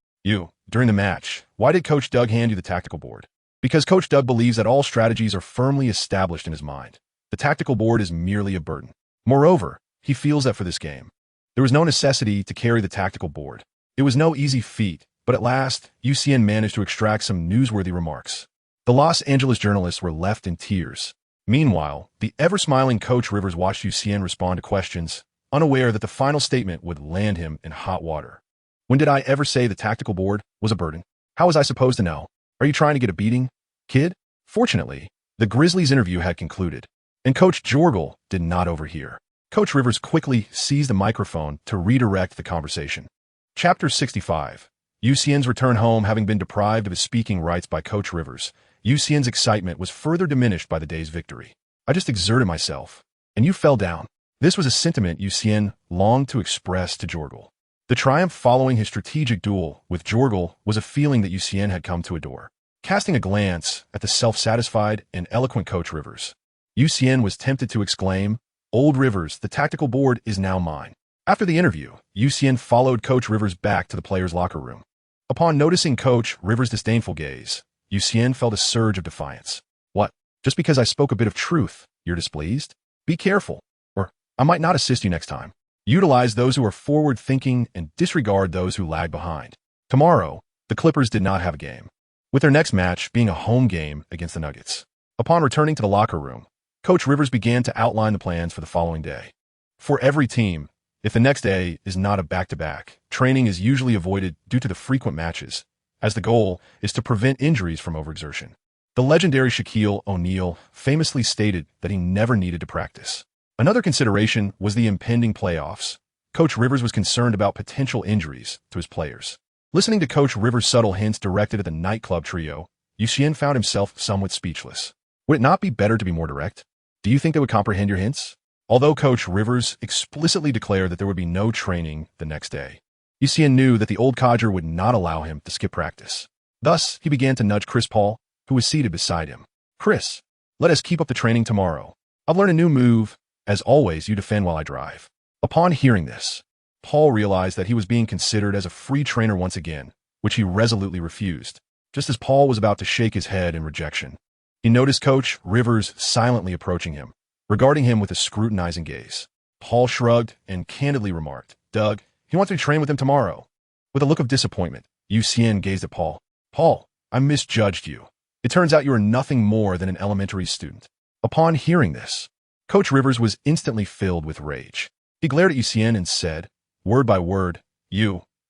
During the match, why did Coach Doug hand you the tactical board? Because Coach Doug believes that all strategies are firmly established in his mind. The tactical board is merely a burden. Moreover, he feels that for this game, there was no necessity to carry the tactical board. It was no easy feat, but at last, Xian managed to extract some newsworthy remarks. The Los Angeles journalists were left in tears. Meanwhile, the ever-smiling Coach Rivers watched Xian respond to questions, unaware that the final statement would land him in hot water. When did I ever say the tactical board was a burden? How was I supposed to know? Are you trying to get a beating, kid? Fortunately, the Grizzlies interview had concluded, and Coach Jorgel did not overhear. Coach Rivers quickly seized the microphone to redirect the conversation. Chapter 65. Xian's return home having been deprived of his speaking rights by Coach Rivers, Xian's excitement was further diminished by the day's victory. I just exerted myself, and you fell down. This was a sentiment Xian longed to express to Jorgel. The triumph following his strategic duel with Jorgel was a feeling that Xian had come to adore. Casting a glance at the self-satisfied and eloquent Coach Rivers, Xian was tempted to exclaim, "Old Rivers, the tactical board is now mine." After the interview, Xian followed Coach Rivers back to the players' locker room. Upon noticing Coach Rivers' disdainful gaze, Xian felt a surge of defiance. What? Just because I spoke a bit of truth, you're displeased? Be careful, or I might not assist you next time. Utilize those who are forward-thinking and disregard those who lag behind. Tomorrow, the Clippers did not have a game, with their next match being a home game against the Nuggets. Upon returning to the locker room, Coach Rivers began to outline the plans for the following day. For every team, if the next day is not a back-to-back, training is usually avoided due to the frequent matches, as the goal is to prevent injuries from overexertion. The legendary Shaquille O'Neal famously stated that he never needed to practice. Another consideration was the impending playoffs. Coach Rivers was concerned about potential injuries to his players. Listening to Coach Rivers' subtle hints directed at the nightclub trio, Xian found himself somewhat speechless. Would it not be better to be more direct? Do you think they would comprehend your hints? Although Coach Rivers explicitly declared that there would be no training the next day, Xian knew that the old codger would not allow him to skip practice. Thus, he began to nudge Chris Paul, who was seated beside him. "Chris, let us keep up the training tomorrow. I've learned a new move. As always, you defend while I drive." Upon hearing this, Paul realized that he was being considered as a free trainer once again, which he resolutely refused. Just as Paul was about to shake his head in rejection, he noticed Coach Rivers silently approaching him, regarding him with a scrutinizing gaze. Paul shrugged and candidly remarked, "Doug, he wants me to train with him tomorrow." With a look of disappointment, Xian gazed at Paul. "Paul, I misjudged you. It turns out you are nothing more than an elementary student." Upon hearing this, Coach Rivers was instantly filled with rage. He glared at Xian and said, word by word,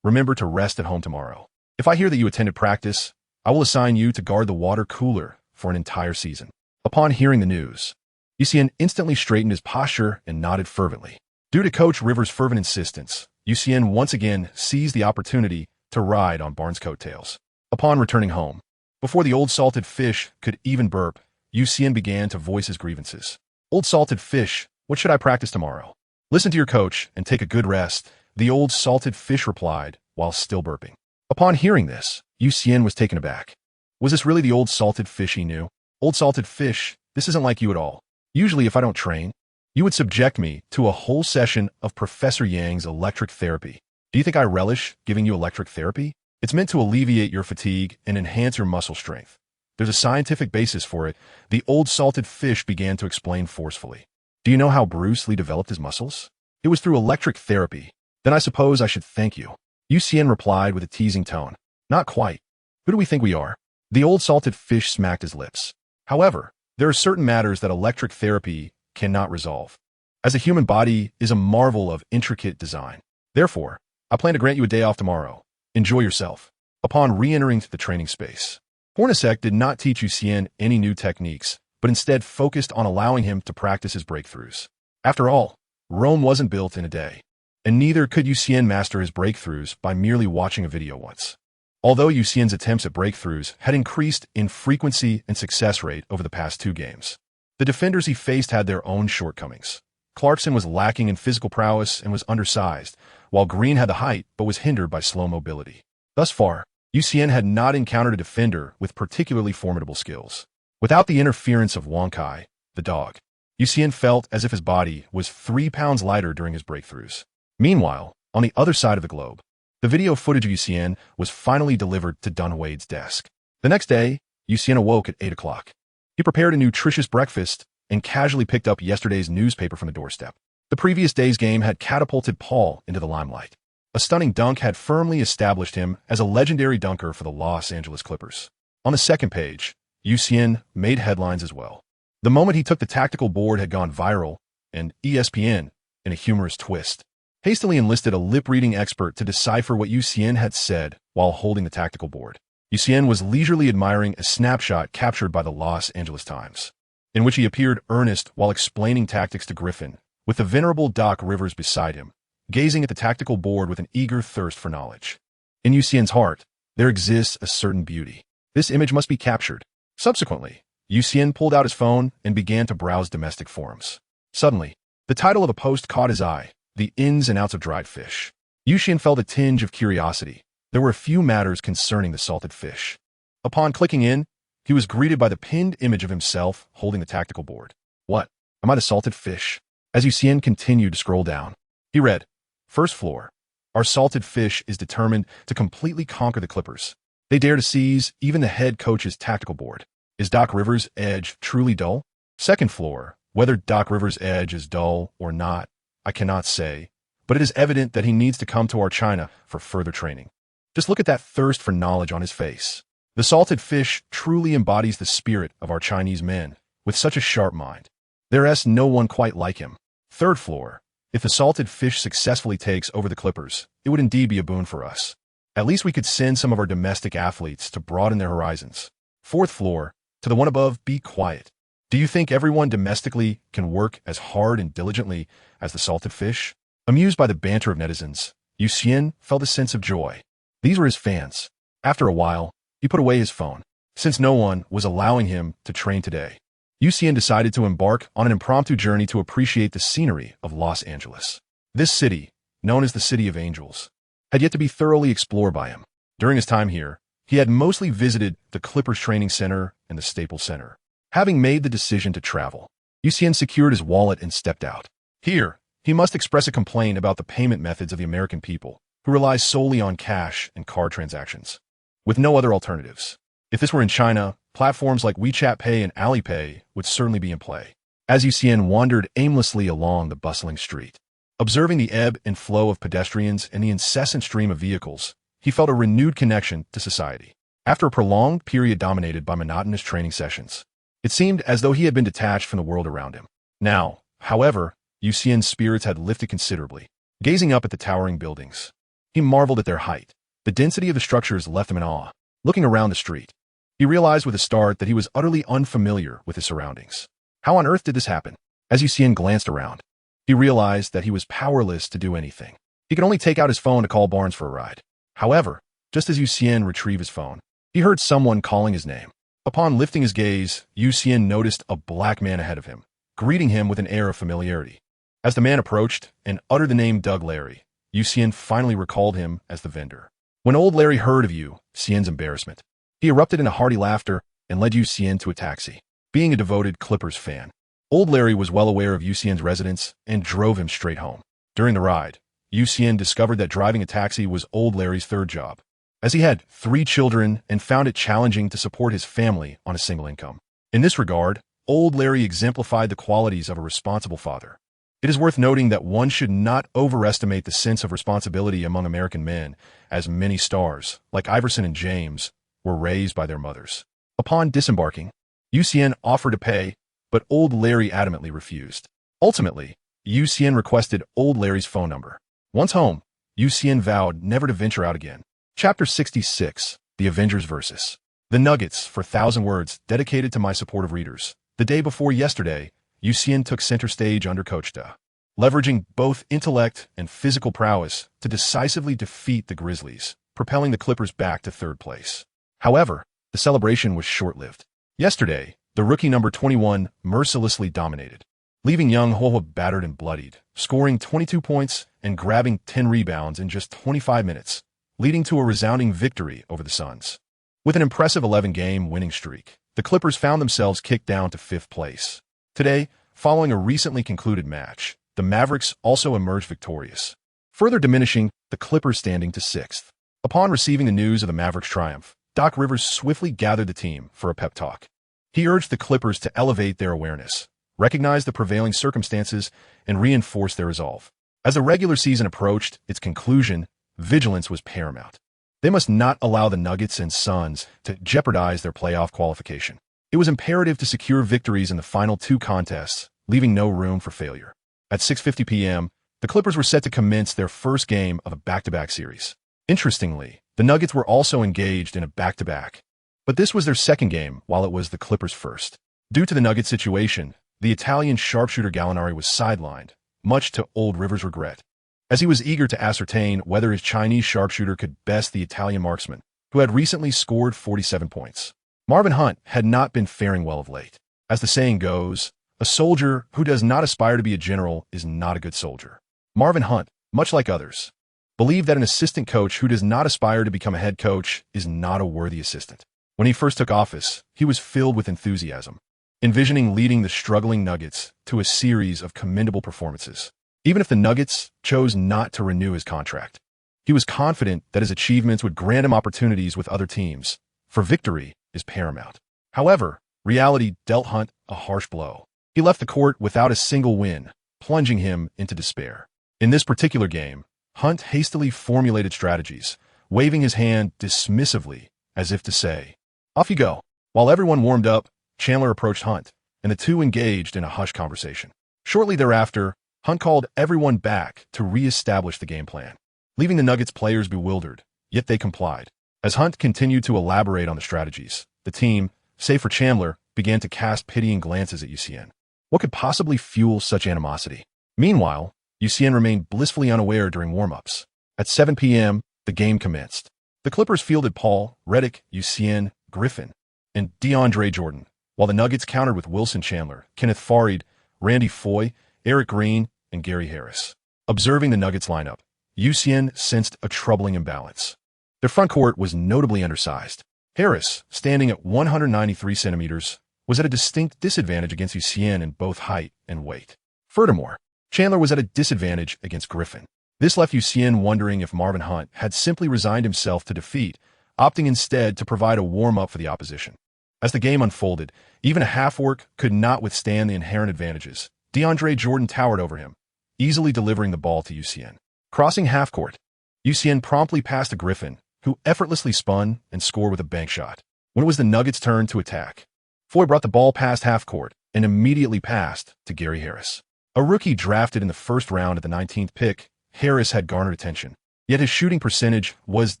remember to rest at home tomorrow. If I hear that you attended practice, I will assign you to guard the water cooler for an entire season." Upon hearing the news, Xian instantly straightened his posture and nodded fervently. Due to Coach Rivers' fervent insistence, Xian once again seized the opportunity to ride on Barnes' coattails. Upon returning home, before the old salted fish could even burp, Xian began to voice his grievances. "Old salted fish, what should I practice tomorrow?" "Listen to your coach and take a good rest," the old salted fish replied while still burping. Upon hearing this, Xian was taken aback. Was this really the old salted fish he knew? "Old salted fish, this isn't like you at all. Usually if I don't train, you would subject me to a whole session of Professor Yang's electric therapy. Do you think I relish giving you electric therapy? It's meant to alleviate your fatigue and enhance your muscle strength. There's a scientific basis for it," the old salted fish began to explain forcefully. "Do you know how Bruce Lee developed his muscles? It was through electric therapy. Then I suppose I should thank you." Xian replied with a teasing tone. "Not quite. Who do we think we are?" The old salted fish smacked his lips. "However, there are certain matters that electric therapy cannot resolve, as the human body is a marvel of intricate design. Therefore, I plan to grant you a day off tomorrow. Enjoy yourself." Upon re-entering the training space, Hornacek did not teach Xian any new techniques, but instead focused on allowing him to practice his breakthroughs. After all, Rome wasn't built in a day, and neither could Xian master his breakthroughs by merely watching a video once. Although Xian's attempts at breakthroughs had increased in frequency and success rate over the past 2 games, the defenders he faced had their own shortcomings. Clarkson was lacking in physical prowess and was undersized, while Green had the height but was hindered by slow mobility. Thus far, Xian had not encountered a defender with particularly formidable skills. Without the interference of withKoi, the dog, Xian felt as if his body was 3 pounds lighter during his breakthroughs. Meanwhile, On the other side of the globe, the video footage of Xian was finally delivered to Dun Hui's desk. The next day, Xian awoke at 8 o'clock. He prepared a nutritious breakfast and casually picked up yesterday's newspaper from the doorstep. The previous day's game had catapulted Paul into the limelight. A stunning dunk had firmly established him as a legendary dunker for the Los Angeles Clippers. On the second page, Xian made headlines as well. The moment he took the tactical board had gone viral, and ESPN, in a humorous twist, hastily enlisted a lip-reading expert to decipher what Xian had said while holding the tactical board. Xian was leisurely admiring a snapshot captured by the Los Angeles Times, in which he appeared earnest while explaining tactics to Griffin, with the venerable Doc Rivers beside him, gazing at the tactical board with an eager thirst for knowledge. In Xian's heart, there exists a certain beauty. This image must be captured. Subsequently, Xian pulled out his phone and began to browse domestic forums. Suddenly, the title of a post caught his eye, "The Ins and Outs of Dried Fish." Xian felt a tinge of curiosity. There were a few matters concerning the salted fish. Upon clicking in, he was greeted by the pinned image of himself holding the tactical board. "What? Am I the salted fish?" As Xian continued to scroll down, he read, "First floor. Our salted fish is determined to completely conquer the Clippers. They dare to seize even the head coach's tactical board. Is Doc Rivers' edge truly dull? Second floor. Whether Doc Rivers' edge is dull or not, I cannot say, but it is evident that he needs to come to our China for further training. Just look at that thirst for knowledge on his face. The salted fish truly embodies the spirit of our Chinese men, with such a sharp mind. There is no one quite like him. Third floor. If the salted fish successfully takes over the Clippers, it would indeed be a boon for us. At least we could send some of our domestic athletes to broaden their horizons. Fourth floor. To the one above, be quiet. Do you think everyone domestically can work as hard and diligently as the salted fish?" Amused by the banter of netizens, Xian felt a sense of joy. These were his fans. After a while, he put away his phone. Since no one was allowing him to train today, Xian decided to embark on an impromptu journey to appreciate the scenery of Los Angeles. This city, known as the City of Angels, had yet to be thoroughly explored by him. During his time here, he had mostly visited the Clippers Training Center and the Staples Center. Having made the decision to travel, Xian secured his wallet and stepped out. Here, he must express a complaint about the payment methods of the American people, who rely solely on cash and card transactions, with no other alternatives. If this were in China, platforms like WeChat Pay and Alipay would certainly be in play. As Xian wandered aimlessly along the bustling street, observing the ebb and flow of pedestrians and the incessant stream of vehicles, he felt a renewed connection to society. After a prolonged period dominated by monotonous training sessions, it seemed as though he had been detached from the world around him. Now, however, Xian's spirits had lifted considerably. Gazing up at the towering buildings, he marveled at their height. The density of the structures left him in awe. Looking around the street, he realized with a start that he was utterly unfamiliar with his surroundings. How on earth did this happen? As Xian glanced around, he realized that he was powerless to do anything. He could only take out his phone to call Barnes for a ride. However, just as Xian retrieved his phone, he heard someone calling his name. Upon lifting his gaze, Xian noticed a black man ahead of him, greeting him with an air of familiarity. As the man approached and uttered the name Doug Larry, Xian finally recalled him as the vendor. When old Larry heard of Xian's embarrassment, he erupted into hearty laughter and led Xian to a taxi. Being a devoted Clippers fan, old Larry was well aware of Xian's residence and drove him straight home. During the ride, Xian discovered that driving a taxi was old Larry's third job, as he had 3 children and found it challenging to support his family on a single income. In this regard, old Larry exemplified the qualities of a responsible father. It is worth noting that one should not overestimate the sense of responsibility among American men, as many stars, like Iverson and James, were raised by their mothers. Upon disembarking, Xian offered to pay, but old Larry adamantly refused. Ultimately, Xian requested old Larry's phone number. Once home, Xian vowed never to venture out again. Chapter 66, The Avengers Versus. The Nuggets, for 1,000 words, dedicated to my supportive readers. The day before yesterday, Xian took center stage under Coach Da, leveraging both intellect and physical prowess to decisively defeat the Grizzlies, propelling the Clippers back to third place. However, the celebration was short-lived. Yesterday, the rookie number 21 mercilessly dominated, leaving young Hoa battered and bloodied, scoring 22 points and grabbing 10 rebounds in just 25 minutes, leading to a resounding victory over the Suns. With an impressive 11-game winning streak, the Clippers found themselves kicked down to 5th place. Today, following a recently concluded match, the Mavericks also emerged victorious. further diminishing the Clippers' standing to 6th. Upon receiving the news of the Mavericks' triumph, Doc Rivers swiftly gathered the team for a pep talk. He urged the Clippers to elevate their awareness, recognize the prevailing circumstances, and reinforce their resolve. As the regular season approached its conclusion, vigilance was paramount. They must not allow the Nuggets and Suns to jeopardize their playoff qualification. It was imperative to secure victories in the final 2 contests, leaving no room for failure. At 6:50 p.m., the Clippers were set to commence their first game of a back-to-back series. Interestingly, the Nuggets were also engaged in a back-to-back, but this was their second game while it was the Clippers' first. Due to the Nuggets situation, the Italian sharpshooter Gallinari was sidelined, much to old Rivers' regret, as he was eager to ascertain whether his Chinese sharpshooter could best the Italian marksman, who had recently scored 47 points. Marvin Hunt had not been faring well of late. As the saying goes, a soldier who does not aspire to be a general is not a good soldier. Marvin Hunt, much like others, believed that an assistant coach who does not aspire to become a head coach is not a worthy assistant. When he first took office, he was filled with enthusiasm, envisioning leading the struggling Nuggets to a series of commendable performances. Even if the Nuggets chose not to renew his contract, he was confident that his achievements would grant him opportunities with other teams, for victory is paramount. However, reality dealt Hunt a harsh blow. He left the court without a single win, plunging him into despair. In this particular game, Hunt hastily formulated strategies, waving his hand dismissively, as if to say, "Off you go." While everyone warmed up, Chandler approached Hunt, and the two engaged in a hushed conversation. Shortly thereafter, Hunt called everyone back to re-establish the game plan, leaving the Nuggets players bewildered, yet they complied. As Hunt continued to elaborate on the strategies, the team, save for Chandler, began to cast pitying glances at Xian. What could possibly fuel such animosity? Meanwhile, Xian remained blissfully unaware during warm-ups. At 7 p.m., the game commenced. The Clippers fielded Paul, Redick, Xian, Griffin, and DeAndre Jordan, while the Nuggets countered with Wilson Chandler, Kenneth Farid, Randy Foye, Eric Green, and Gary Harris. Observing the Nuggets lineup, Xian sensed a troubling imbalance. Their front court was notably undersized. Harris, standing at 193 centimeters, was at a distinct disadvantage against Xian in both height and weight. Furthermore, Chandler was at a disadvantage against Griffin. This left Xian wondering if Marvin Hunt had simply resigned himself to defeat, opting instead to provide a warm-up for the opposition. As the game unfolded, even a half-orc could not withstand the inherent advantages. DeAndre Jordan towered over him, easily delivering the ball to Xian. Crossing half-court, Xian promptly passed to Griffin, who effortlessly spun and scored with a bank shot. When it was the Nuggets' turn to attack, Foy brought the ball past half-court and immediately passed to Gary Harris. A rookie drafted in the first round at the 19th pick, Harris had garnered attention. Yet his shooting percentage was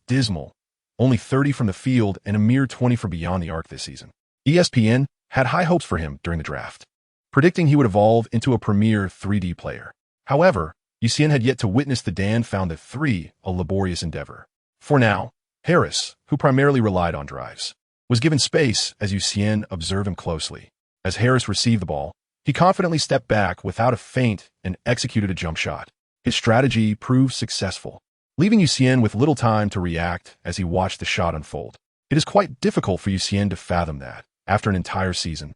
dismal, only 30 from the field and a mere 20 from beyond the arc this season. ESPN had high hopes for him during the draft, predicting he would evolve into a premier 3D player. However, Xian had yet to witness the Dan found the three a laborious endeavor. For now, Harris, who primarily relied on drives, was given space as Xian observed him closely. As Harris received the ball, he confidently stepped back without a feint and executed a jump shot. His strategy proved successful, leaving Xian with little time to react as he watched the shot unfold. It is quite difficult for Xian to fathom that, after an entire season,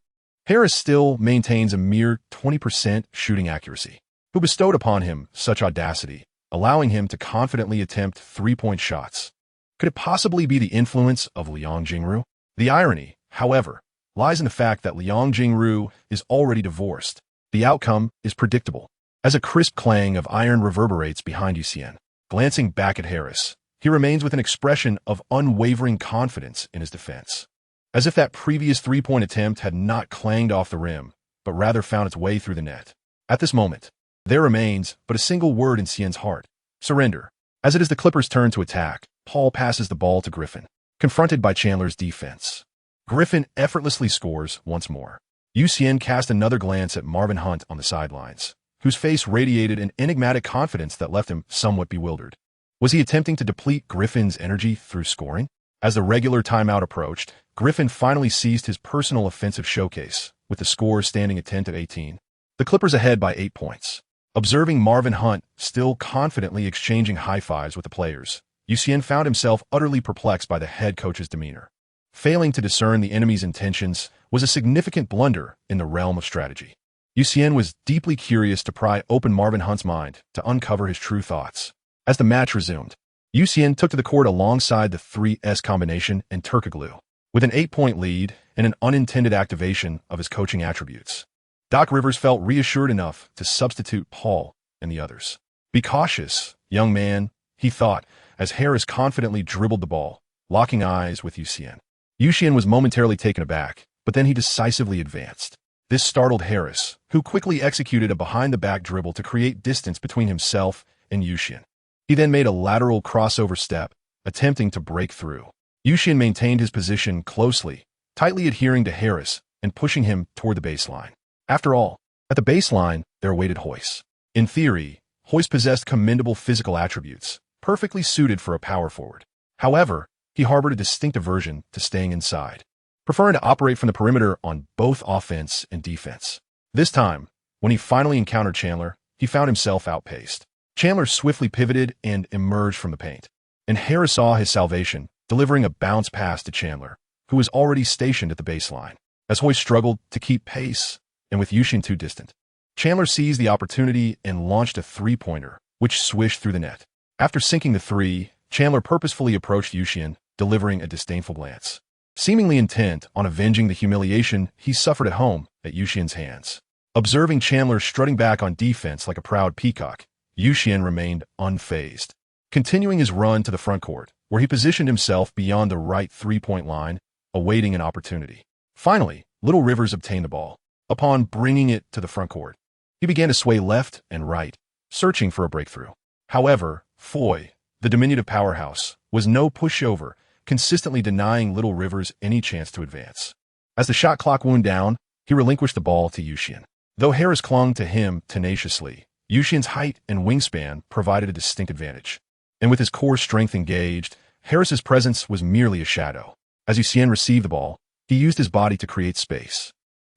Harris still maintains a mere 20% shooting accuracy. Who bestowed upon him such audacity, allowing him to confidently attempt three-point shots? Could it possibly be the influence of Liang Jingru? The irony, however, lies in the fact that Liang Jingru is already divorced. The outcome is predictable, as a crisp clang of iron reverberates behind Xian. Glancing back at Harris, he remains with an expression of unwavering confidence in his defense, as if that previous three-point attempt had not clanged off the rim, but rather found its way through the net. At this moment, there remains but a single word in Xian's heart: surrender. As it is the Clippers' turn to attack, Paul passes the ball to Griffin, confronted by Chandler's defense. Griffin effortlessly scores once more. Xian cast another glance at Marvin Hunt on the sidelines, whose face radiated an enigmatic confidence that left him somewhat bewildered. Was he attempting to deplete Griffin's energy through scoring? As the regular timeout approached, Griffin finally seized his personal offensive showcase, with the score standing at 10-18. The Clippers ahead by 8 points. Observing Marvin Hunt still confidently exchanging high-fives with the players, Xian found himself utterly perplexed by the head coach's demeanor. Failing to discern the enemy's intentions was a significant blunder in the realm of strategy. Xian was deeply curious to pry open Marvin Hunt's mind to uncover his true thoughts. As the match resumed, Xian took to the court alongside the 3S combination and Turkoglu, with an 8-point lead and an unintended activation of his coaching attributes. Doc Rivers felt reassured enough to substitute Paul and the others. "Be cautious, young man," he thought, as Harris confidently dribbled the ball, locking eyes with Xian. Xian was momentarily taken aback, but then he decisively advanced. This startled Harris, who quickly executed a behind-the-back dribble to create distance between himself and Xian. He then made a lateral crossover step, attempting to break through. Xian maintained his position closely, tightly adhering to Harris and pushing him toward the baseline. After all, at the baseline, there awaited Hoyce. In theory, Hoyce possessed commendable physical attributes, perfectly suited for a power forward. However, he harbored a distinct aversion to staying inside, preferring to operate from the perimeter on both offense and defense. This time, when he finally encountered Chandler, he found himself outpaced. Chandler swiftly pivoted and emerged from the paint, and Harris saw his salvation, delivering a bounce pass to Chandler, who was already stationed at the baseline. As Hoyce struggled to keep pace, and with Xian too distant, Chandler seized the opportunity and launched a three-pointer, which swished through the net. After sinking the three, Chandler purposefully approached Xian, delivering a disdainful glance, seemingly intent on avenging the humiliation he suffered at home at Xian's hands. Observing Chandler strutting back on defense like a proud peacock, Xian remained unfazed, continuing his run to the front court, where he positioned himself beyond the right three-point line, awaiting an opportunity. Finally, Little Rivers obtained the ball. Upon bringing it to the front court, he began to sway left and right, searching for a breakthrough. However, withKoi, the diminutive powerhouse, was no pushover, consistently denying Little Rivers any chance to advance. As the shot clock wound down, he relinquished the ball to Xian. Though Harris clung to him tenaciously, Xian's height and wingspan provided a distinct advantage. And with his core strength engaged, Harris's presence was merely a shadow. As Xian received the ball, he used his body to create space,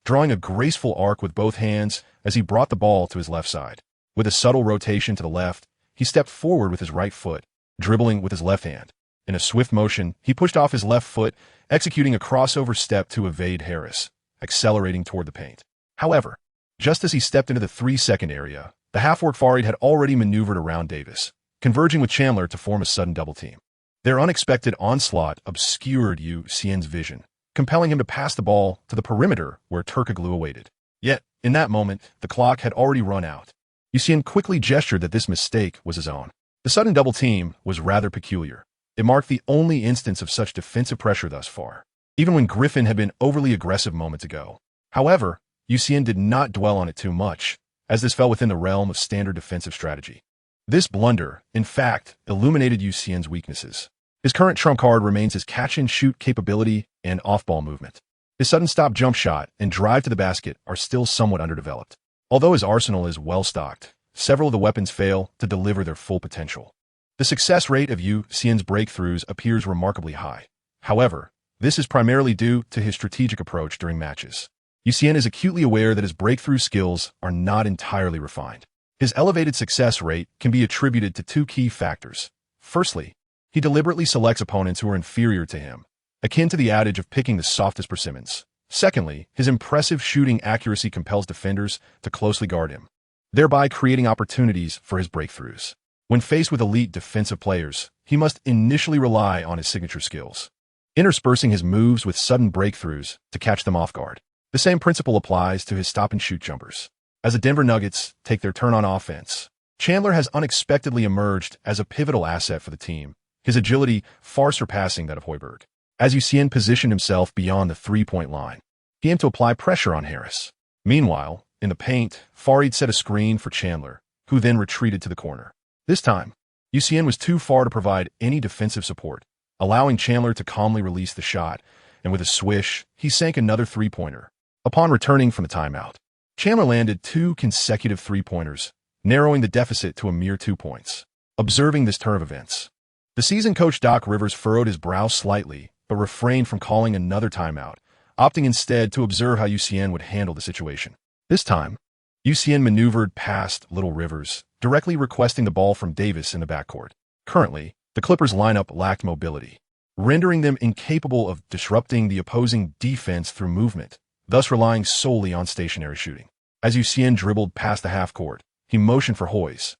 drawing a graceful arc with both hands as he brought the ball to his left side. With a subtle rotation to the left, he stepped forward with his right foot, dribbling with his left hand. In a swift motion, he pushed off his left foot, executing a crossover step to evade Harris, accelerating toward the paint. However, just as he stepped into the 3-second area, the half-court forward had already maneuvered around Davis, converging with Chandler to form a sudden double team. Their unexpected onslaught obscured Xian's vision, compelling him to pass the ball to the perimeter where Turkoglu awaited. Yet, in that moment, the clock had already run out. Xian quickly gestured that this mistake was his own. The sudden double team was rather peculiar. It marked the only instance of such defensive pressure thus far, even when Griffin had been overly aggressive moments ago. However, Xian did not dwell on it too much, as this fell within the realm of standard defensive strategy. This blunder, in fact, illuminated Xian's weaknesses. His current trump card remains his catch-and-shoot capability and off-ball movement. His sudden stop jump shot and drive to the basket are still somewhat underdeveloped. Although his arsenal is well-stocked, several of the weapons fail to deliver their full potential. The success rate of Xian's breakthroughs appears remarkably high. However, this is primarily due to his strategic approach during matches. Xian is acutely aware that his breakthrough skills are not entirely refined. His elevated success rate can be attributed to two key factors. Firstly, he deliberately selects opponents who are inferior to him, akin to the adage of picking the softest persimmons. Secondly, his impressive shooting accuracy compels defenders to closely guard him, thereby creating opportunities for his breakthroughs. When faced with elite defensive players, he must initially rely on his signature skills, interspersing his moves with sudden breakthroughs to catch them off guard. The same principle applies to his stop-and-shoot jumpers. As the Denver Nuggets take their turn on offense, Chandler has unexpectedly emerged as a pivotal asset for the team, his agility far surpassing that of Hoiberg. As Xian positioned himself beyond the three-point line, he aimed to apply pressure on Harris. Meanwhile, in the paint, Farid set a screen for Chandler, who then retreated to the corner. This time, Xian was too far to provide any defensive support, allowing Chandler to calmly release the shot, and with a swish, he sank another three-pointer. Upon returning from the timeout, Chandler landed 2 consecutive three-pointers, narrowing the deficit to a mere 2 points. Observing this turn of events, the seasoned coach Doc Rivers furrowed his brow slightly, but refrained from calling another timeout, opting instead to observe how Xian would handle the situation. This time, Xian maneuvered past Little Rivers, directly requesting the ball from Davis in the backcourt. Currently, the Clippers' lineup lacked mobility, rendering them incapable of disrupting the opposing defense through movement, thus relying solely on stationary shooting. As Xian dribbled past the half-court, he motioned for Hoyce,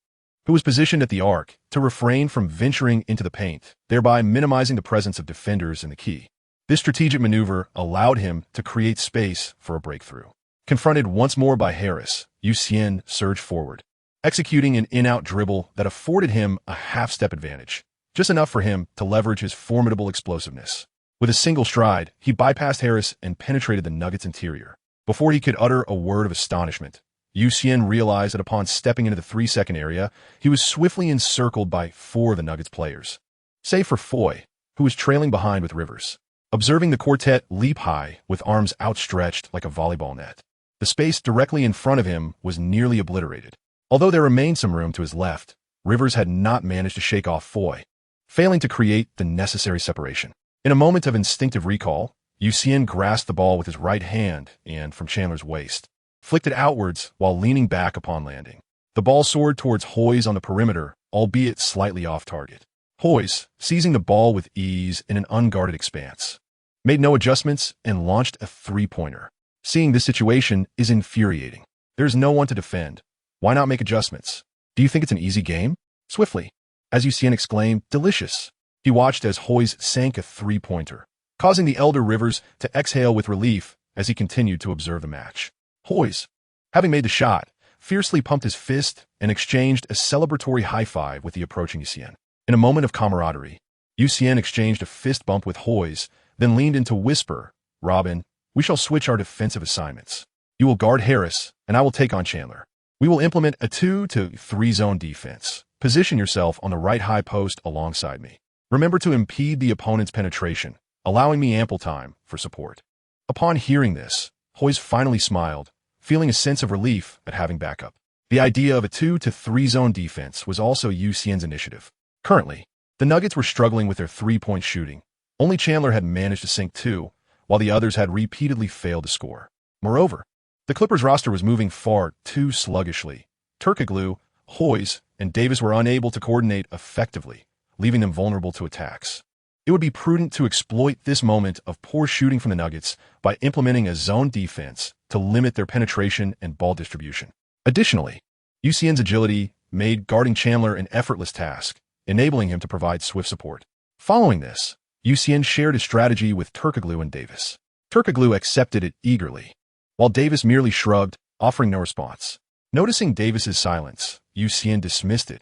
who was positioned at the arc, to refrain from venturing into the paint, thereby minimizing the presence of defenders in the key. This strategic maneuver allowed him to create space for a breakthrough. Confronted once more by Harris, Xian surged forward, executing an in-out dribble that afforded him a half-step advantage, just enough for him to leverage his formidable explosiveness. With a single stride, he bypassed Harris and penetrated the Nuggets' interior. Before he could utter a word of astonishment, Xian realized that upon stepping into the 3-second area, he was swiftly encircled by 4 of the Nuggets players, save for withKoi, who was trailing behind with Rivers. Observing the quartet leap high with arms outstretched like a volleyball net, the space directly in front of him was nearly obliterated. Although there remained some room to his left, Rivers had not managed to shake off withKoi, failing to create the necessary separation. In a moment of instinctive recall, Xian grasped the ball with his right hand and, from Chandler's waist, flicked it outwards while leaning back upon landing. The ball soared towards Hoyes on the perimeter, albeit slightly off target. Hoyes, seizing the ball with ease in an unguarded expanse, made no adjustments and launched a three-pointer. Seeing this situation is infuriating. There's no one to defend. Why not make adjustments? Do you think it's an easy game? Swiftly, as Xian exclaimed, delicious. He watched as Hoyes sank a three-pointer, causing the elder Rivers to exhale with relief as he continued to observe the match. Hoyes, having made the shot, fiercely pumped his fist and exchanged a celebratory high-five with the approaching Xian. In a moment of camaraderie, Xian exchanged a fist bump with Hoyes, then leaned in to whisper, "Robin, we shall switch our defensive assignments. You will guard Harris, and I will take on Chandler. We will implement a 2 to 3 zone defense. Position yourself on the right high post alongside me. Remember to impede the opponent's penetration, allowing me ample time for support." Upon hearing this, Hoyes finally smiled, feeling a sense of relief at having backup. The idea of a 2 to 3 zone defense was also Xian's initiative. Currently, the Nuggets were struggling with their three-point shooting. Only Chandler had managed to sink 2, while the others had repeatedly failed to score. Moreover, the Clippers roster was moving far too sluggishly. Turkoglu, Hoyes, and Davis were unable to coordinate effectively, leaving them vulnerable to attacks. It would be prudent to exploit this moment of poor shooting from the Nuggets by implementing a zone defense to limit their penetration and ball distribution. Additionally, Xian's agility made guarding Chandler an effortless task, enabling him to provide swift support. Following this, Xian shared his strategy with Turkoglu and Davis. Turkoglu accepted it eagerly, while Davis merely shrugged, offering no response. Noticing Davis's silence, Xian dismissed it.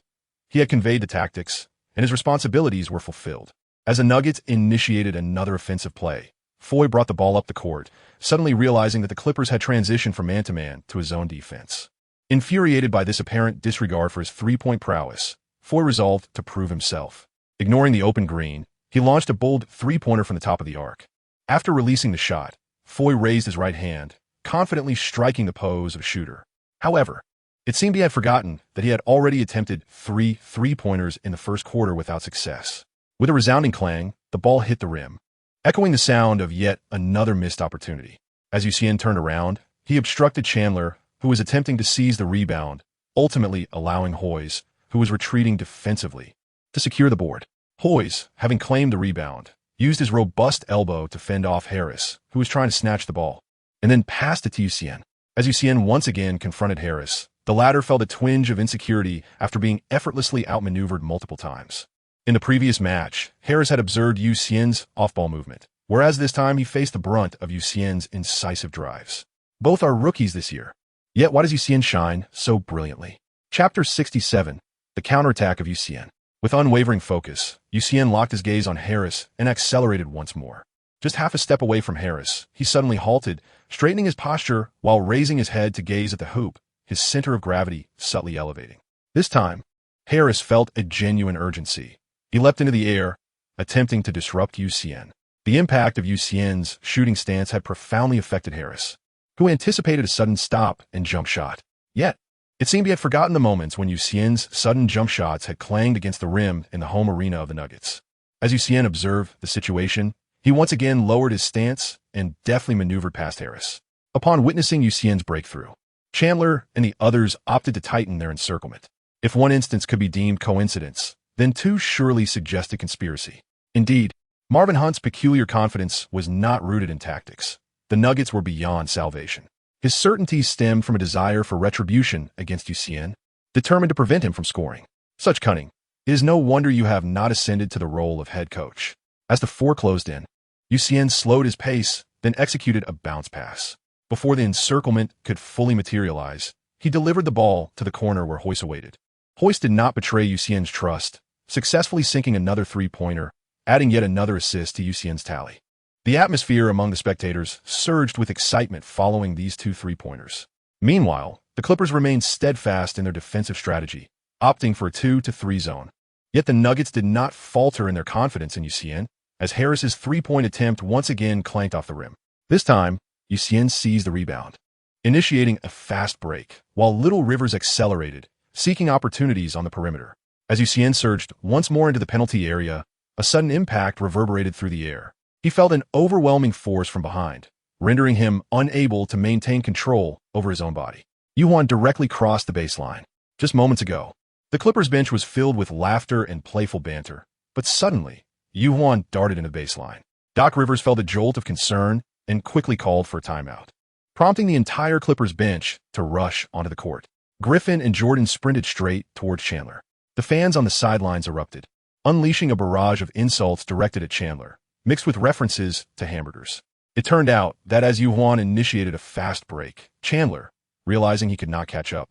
He had conveyed the tactics, and his responsibilities were fulfilled. As the Nuggets initiated another offensive play, Foy brought the ball up the court, suddenly realizing that the Clippers had transitioned from man-to-man to a zone defense. Infuriated by this apparent disregard for his three-point prowess, Foy resolved to prove himself. Ignoring the open green, he launched a bold three-pointer from the top of the arc. After releasing the shot, Foy raised his right hand, confidently striking the pose of a shooter. However, it seemed he had forgotten that he had already attempted 3 three-pointers in the first quarter without success. With a resounding clang, the ball hit the rim, echoing the sound of yet another missed opportunity. As Xian turned around, he obstructed Chandler, who was attempting to seize the rebound, ultimately allowing Hoyes, who was retreating defensively, to secure the board. Hoyes, having claimed the rebound, used his robust elbow to fend off Harris, who was trying to snatch the ball, and then passed it to Xian. As Xian once again confronted Harris, the latter felt a twinge of insecurity after being effortlessly outmaneuvered multiple times. In the previous match, Harris had observed Xian's off-ball movement, whereas this time he faced the brunt of Xian's incisive drives. Both are rookies this year. Yet why does Xian shine so brilliantly? Chapter 67, The Counterattack of Xian. With unwavering focus, Xian locked his gaze on Harris and accelerated once more. Just half a step away from Harris, he suddenly halted, straightening his posture while raising his head to gaze at the hoop, his center of gravity subtly elevating. This time, Harris felt a genuine urgency. He leapt into the air, attempting to disrupt Xian. The impact of Xian's shooting stance had profoundly affected Harris, who anticipated a sudden stop and jump shot. Yet, it seemed he had forgotten the moments when Xian's sudden jump shots had clanged against the rim in the home arena of the Nuggets. As Xian observed the situation, he once again lowered his stance and deftly maneuvered past Harris. Upon witnessing Xian's breakthrough, Chandler and the others opted to tighten their encirclement. If one instance could be deemed coincidence, then 2 surely suggested conspiracy. Indeed, Marvin Hunt's peculiar confidence was not rooted in tactics. The Nuggets were beyond salvation. His certainty stemmed from a desire for retribution against Xian, determined to prevent him from scoring. Such cunning. It is no wonder you have not ascended to the role of head coach. As the four closed in, Xian slowed his pace, then executed a bounce pass. Before the encirclement could fully materialize, he delivered the ball to the corner where Hoist awaited. Hoist did not betray Xian's trust, successfully sinking another three-pointer, adding yet another assist to Xian's tally. The atmosphere among the spectators surged with excitement following these two three-pointers. Meanwhile, the Clippers remained steadfast in their defensive strategy, opting for a 2-3 zone. Yet the Nuggets did not falter in their confidence in Xian, as Harris's three-point attempt once again clanked off the rim. This time, Xian seized the rebound, initiating a fast break, while Little Rivers accelerated, seeking opportunities on the perimeter. As Xian surged once more into the penalty area, a sudden impact reverberated through the air. He felt an overwhelming force from behind, rendering him unable to maintain control over his own body. Xian directly crossed the baseline. Just moments ago, the Clippers bench was filled with laughter and playful banter, but suddenly, Xian darted into the baseline. Doc Rivers felt a jolt of concern and quickly called for a timeout, prompting the entire Clippers bench to rush onto the court. Griffin and Jordan sprinted straight towards Chandler. The fans on the sidelines erupted, unleashing a barrage of insults directed at Chandler, mixed with references to hamburgers. It turned out that as Xian initiated a fast break, Chandler, realizing he could not catch up,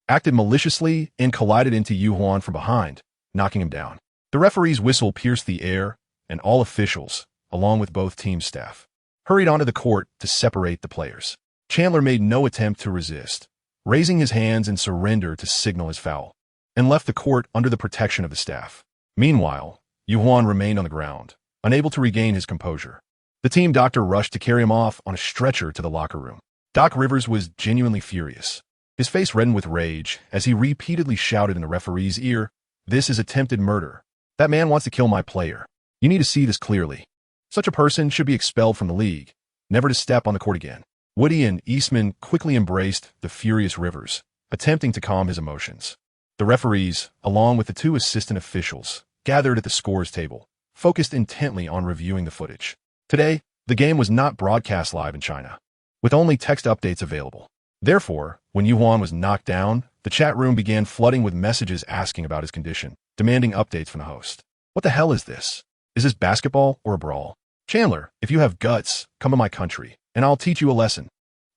acted maliciously and collided into Xian from behind, knocking him down. The referee's whistle pierced the air, and all officials, along with both team staff, hurried onto the court to separate the players. Chandler made no attempt to resist, raising his hands in surrender to signal his foul, and left the court under the protection of the staff. Meanwhile, Xian remained on the ground, unable to regain his composure. The team doctor rushed to carry him off on a stretcher to the locker room. Doc Rivers was genuinely furious. His face reddened with rage as he repeatedly shouted in the referee's ear, "This is attempted murder. That man wants to kill my player. You need to see this clearly. Such a person should be expelled from the league, never to step on the court again." Woody and Eastman quickly embraced the furious Rivers, attempting to calm his emotions. The referees, along with the two assistant officials, gathered at the scorer's table, focused intently on reviewing the footage. Today, the game was not broadcast live in China, with only text updates available. Therefore, when Xian was knocked down, the chat room began flooding with messages asking about his condition, demanding updates from the host. What the hell is this? Is this basketball or a brawl? Chandler, if you have guts, come to my country, and I'll teach you a lesson.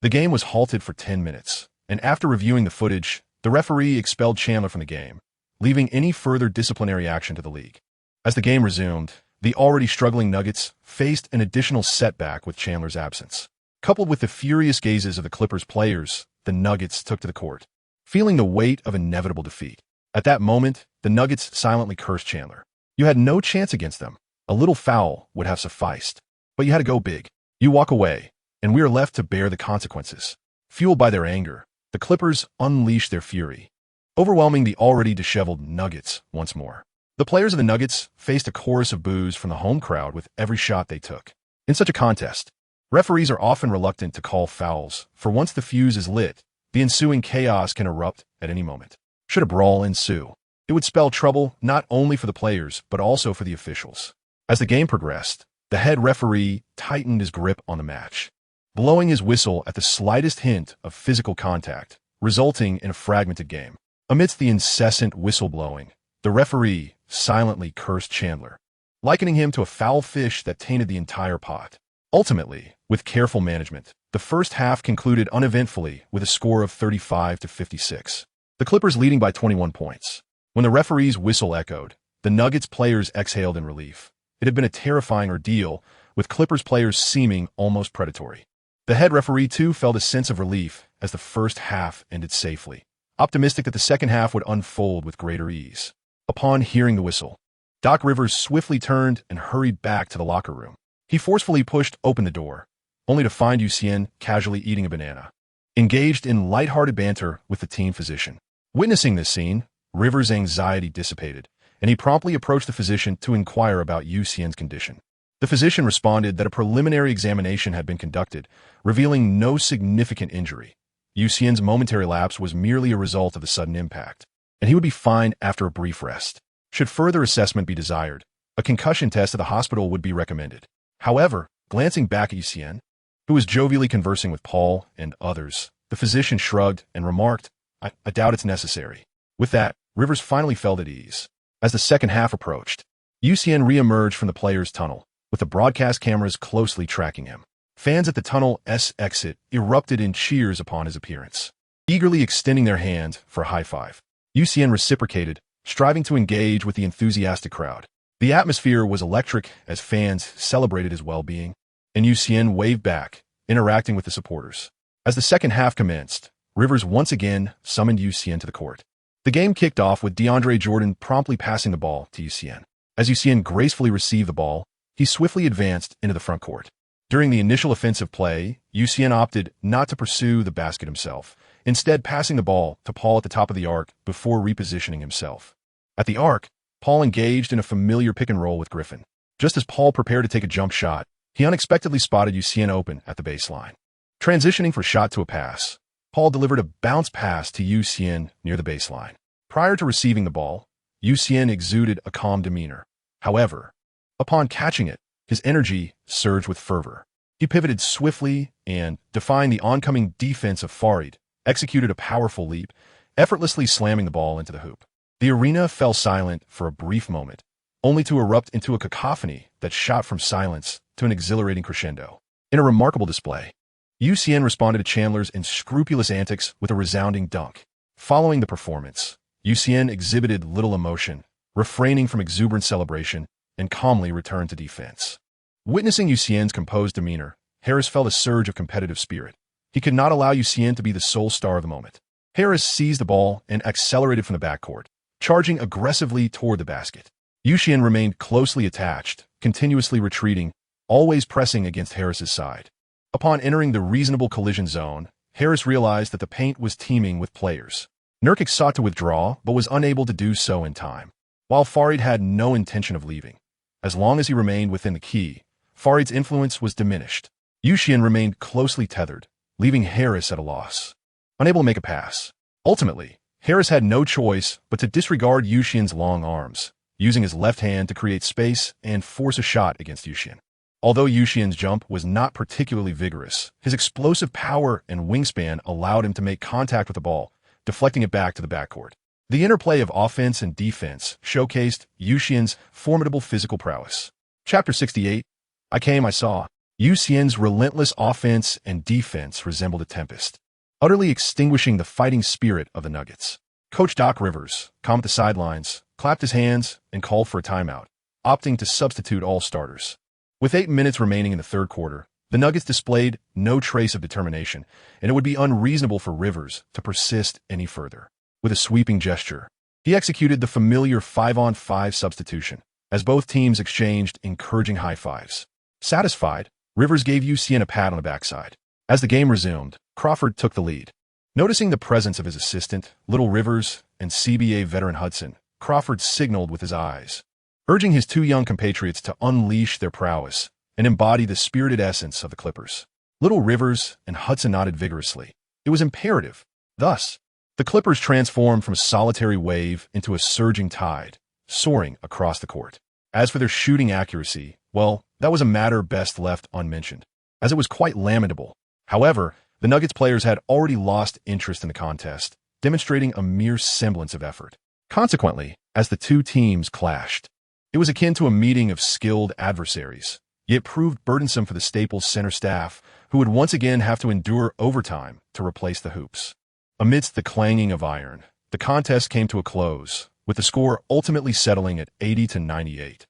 The game was halted for 10 minutes, and after reviewing the footage, the referee expelled Chandler from the game, leaving any further disciplinary action to the league. As the game resumed, the already struggling Nuggets faced an additional setback with Chandler's absence. Coupled with the furious gazes of the Clippers players, the Nuggets took to the court, feeling the weight of inevitable defeat. At that moment, the Nuggets silently cursed Chandler. You had no chance against them. A little foul would have sufficed. But you had to go big. You walk away, and we are left to bear the consequences. Fueled by their anger, the Clippers unleashed their fury, overwhelming the already disheveled Nuggets once more. The players of the Nuggets faced a chorus of boos from the home crowd with every shot they took. In such a contest, referees are often reluctant to call fouls, for once the fuse is lit, the ensuing chaos can erupt at any moment. Should a brawl ensue, it would spell trouble not only for the players, but also for the officials. As the game progressed, the head referee tightened his grip on the match, blowing his whistle at the slightest hint of physical contact, resulting in a fragmented game. Amidst the incessant whistleblowing, the referee silently cursed Chandler, likening him to a foul fish that tainted the entire pot. Ultimately, with careful management, the first half concluded uneventfully with a score of 35-56. The Clippers leading by 21 points. When the referee's whistle echoed, the Nuggets players exhaled in relief. It had been a terrifying ordeal, with Clippers players seeming almost predatory. The head referee, too, felt a sense of relief as the first half ended safely, optimistic that the second half would unfold with greater ease. Upon hearing the whistle, Doc Rivers swiftly turned and hurried back to the locker room. He forcefully pushed open the door, only to find Xian casually eating a banana, engaged in lighthearted banter with the team physician. Witnessing this scene, Rivers' anxiety dissipated, and he promptly approached the physician to inquire about Xian's condition. The physician responded that a preliminary examination had been conducted, revealing no significant injury. Xian's momentary lapse was merely a result of the sudden impact, and he would be fine after a brief rest. Should further assessment be desired, a concussion test at the hospital would be recommended. However, glancing back at Xian, who was jovially conversing with Paul and others, the physician shrugged and remarked, I doubt it's necessary. With that, Rivers finally felt at ease. As the second half approached, Xian re-emerged from the players' tunnel, with the broadcast cameras closely tracking him. Fans at the tunnel's exit erupted in cheers upon his appearance, eagerly extending their hand for a high five. Xian reciprocated, striving to engage with the enthusiastic crowd. The atmosphere was electric as fans celebrated his well-being, and Xian waved back, interacting with the supporters. As the second half commenced, Rivers once again summoned Xian to the court. The game kicked off with DeAndre Jordan promptly passing the ball to Xian. As Xian gracefully received the ball, he swiftly advanced into the front court. During the initial offensive play, Xian opted not to pursue the basket himself, instead passing the ball to Paul at the top of the arc before repositioning himself. At the arc, Paul engaged in a familiar pick-and-roll with Griffin. Just as Paul prepared to take a jump shot, he unexpectedly spotted Xian open at the baseline. Transitioning from shot to a pass, Paul delivered a bounce pass to Xian near the baseline. Prior to receiving the ball, Xian exuded a calm demeanor. However, upon catching it, his energy surged with fervor. He pivoted swiftly and, defying the oncoming defense of Farid, executed a powerful leap, effortlessly slamming the ball into the hoop. The arena fell silent for a brief moment, only to erupt into a cacophony that shot from silence to an exhilarating crescendo. In a remarkable display, Xian responded to Chandler's unscrupulous antics with a resounding dunk. Following the performance, Xian exhibited little emotion, refraining from exuberant celebration, and calmly returned to defense. Witnessing Xian's composed demeanor, Harris felt a surge of competitive spirit. He could not allow Xian to be the sole star of the moment. Harris seized the ball and accelerated from the backcourt, charging aggressively toward the basket. Xian remained closely attached, continuously retreating, always pressing against Harris's side. Upon entering the reasonable collision zone, Harris realized that the paint was teeming with players. Nurkic sought to withdraw, but was unable to do so in time, while Farid had no intention of leaving. As long as he remained within the key, Farid's influence was diminished. Xian remained closely tethered, leaving Harris at a loss, unable to make a pass. Ultimately, Harris had no choice but to disregard Xian's long arms, using his left hand to create space and force a shot against Xian. Although Xian's jump was not particularly vigorous, his explosive power and wingspan allowed him to make contact with the ball, deflecting it back to the backcourt. The interplay of offense and defense showcased Xian's formidable physical prowess. Chapter 68. I came, I saw. Xian's relentless offense and defense resembled a tempest, utterly extinguishing the fighting spirit of the Nuggets. Coach Doc Rivers, calm at the sidelines, clapped his hands and called for a timeout, opting to substitute all starters. With 8 minutes remaining in the third quarter, the Nuggets displayed no trace of determination, and it would be unreasonable for Rivers to persist any further. With a sweeping gesture, he executed the familiar 5-on-5 substitution, as both teams exchanged encouraging high fives. Satisfied, Rivers gave Xian a pat on the backside. As the game resumed, Crawford took the lead. Noticing the presence of his assistant, Little Rivers, and CBA veteran Hudson, Crawford signaled with his eyes, urging his two young compatriots to unleash their prowess and embody the spirited essence of the Clippers. Little Rivers and Hudson nodded vigorously. It was imperative. Thus, the Clippers transformed from a solitary wave into a surging tide, soaring across the court. As for their shooting accuracy, well, that was a matter best left unmentioned, as it was quite lamentable. However, the Nuggets players had already lost interest in the contest, demonstrating a mere semblance of effort. Consequently, as the two teams clashed, it was akin to a meeting of skilled adversaries, yet proved burdensome for the Staples center staff, who would once again have to endure overtime to replace the hoops. Amidst the clanging of iron, the contest came to a close, with the score ultimately settling at 80-98.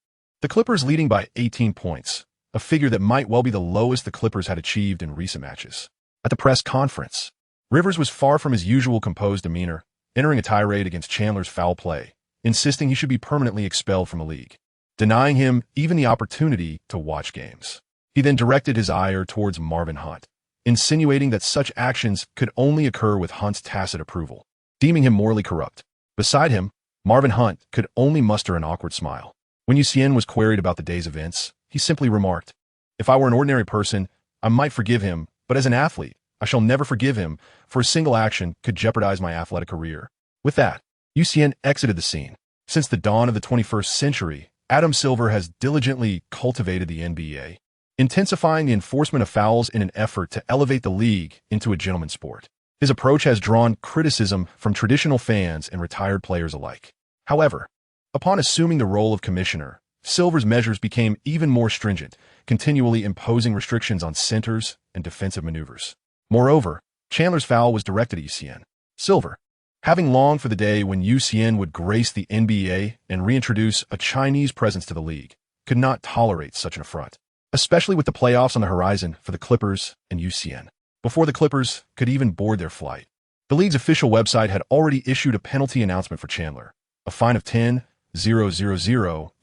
The Clippers leading by 18 points, a figure that might well be the lowest the Clippers had achieved in recent matches. At the press conference, Rivers was far from his usual composed demeanor, entering a tirade against Chandler's foul play, insisting he should be permanently expelled from the league, denying him even the opportunity to watch games. He then directed his ire towards Marvin Hunt, insinuating that such actions could only occur with Hunt's tacit approval, deeming him morally corrupt. Beside him, Marvin Hunt could only muster an awkward smile. When Xian was queried about the day's events, he simply remarked, "If I were an ordinary person, I might forgive him, but as an athlete, I shall never forgive him, for a single action could jeopardize my athletic career." With that, Xian exited the scene. Since the dawn of the 21st century, Adam Silver has diligently cultivated the NBA, intensifying the enforcement of fouls in an effort to elevate the league into a gentleman's sport. His approach has drawn criticism from traditional fans and retired players alike. However, upon assuming the role of commissioner, Silver's measures became even more stringent, continually imposing restrictions on centers and defensive maneuvers. Moreover, Chandler's foul was directed at Xian. Silver, having longed for the day when Xian would grace the NBA and reintroduce a Chinese presence to the league, could not tolerate such an affront, especially with the playoffs on the horizon for the Clippers and Xian. Before the Clippers could even board their flight, the league's official website had already issued a penalty announcement for Chandler, a fine of 10,000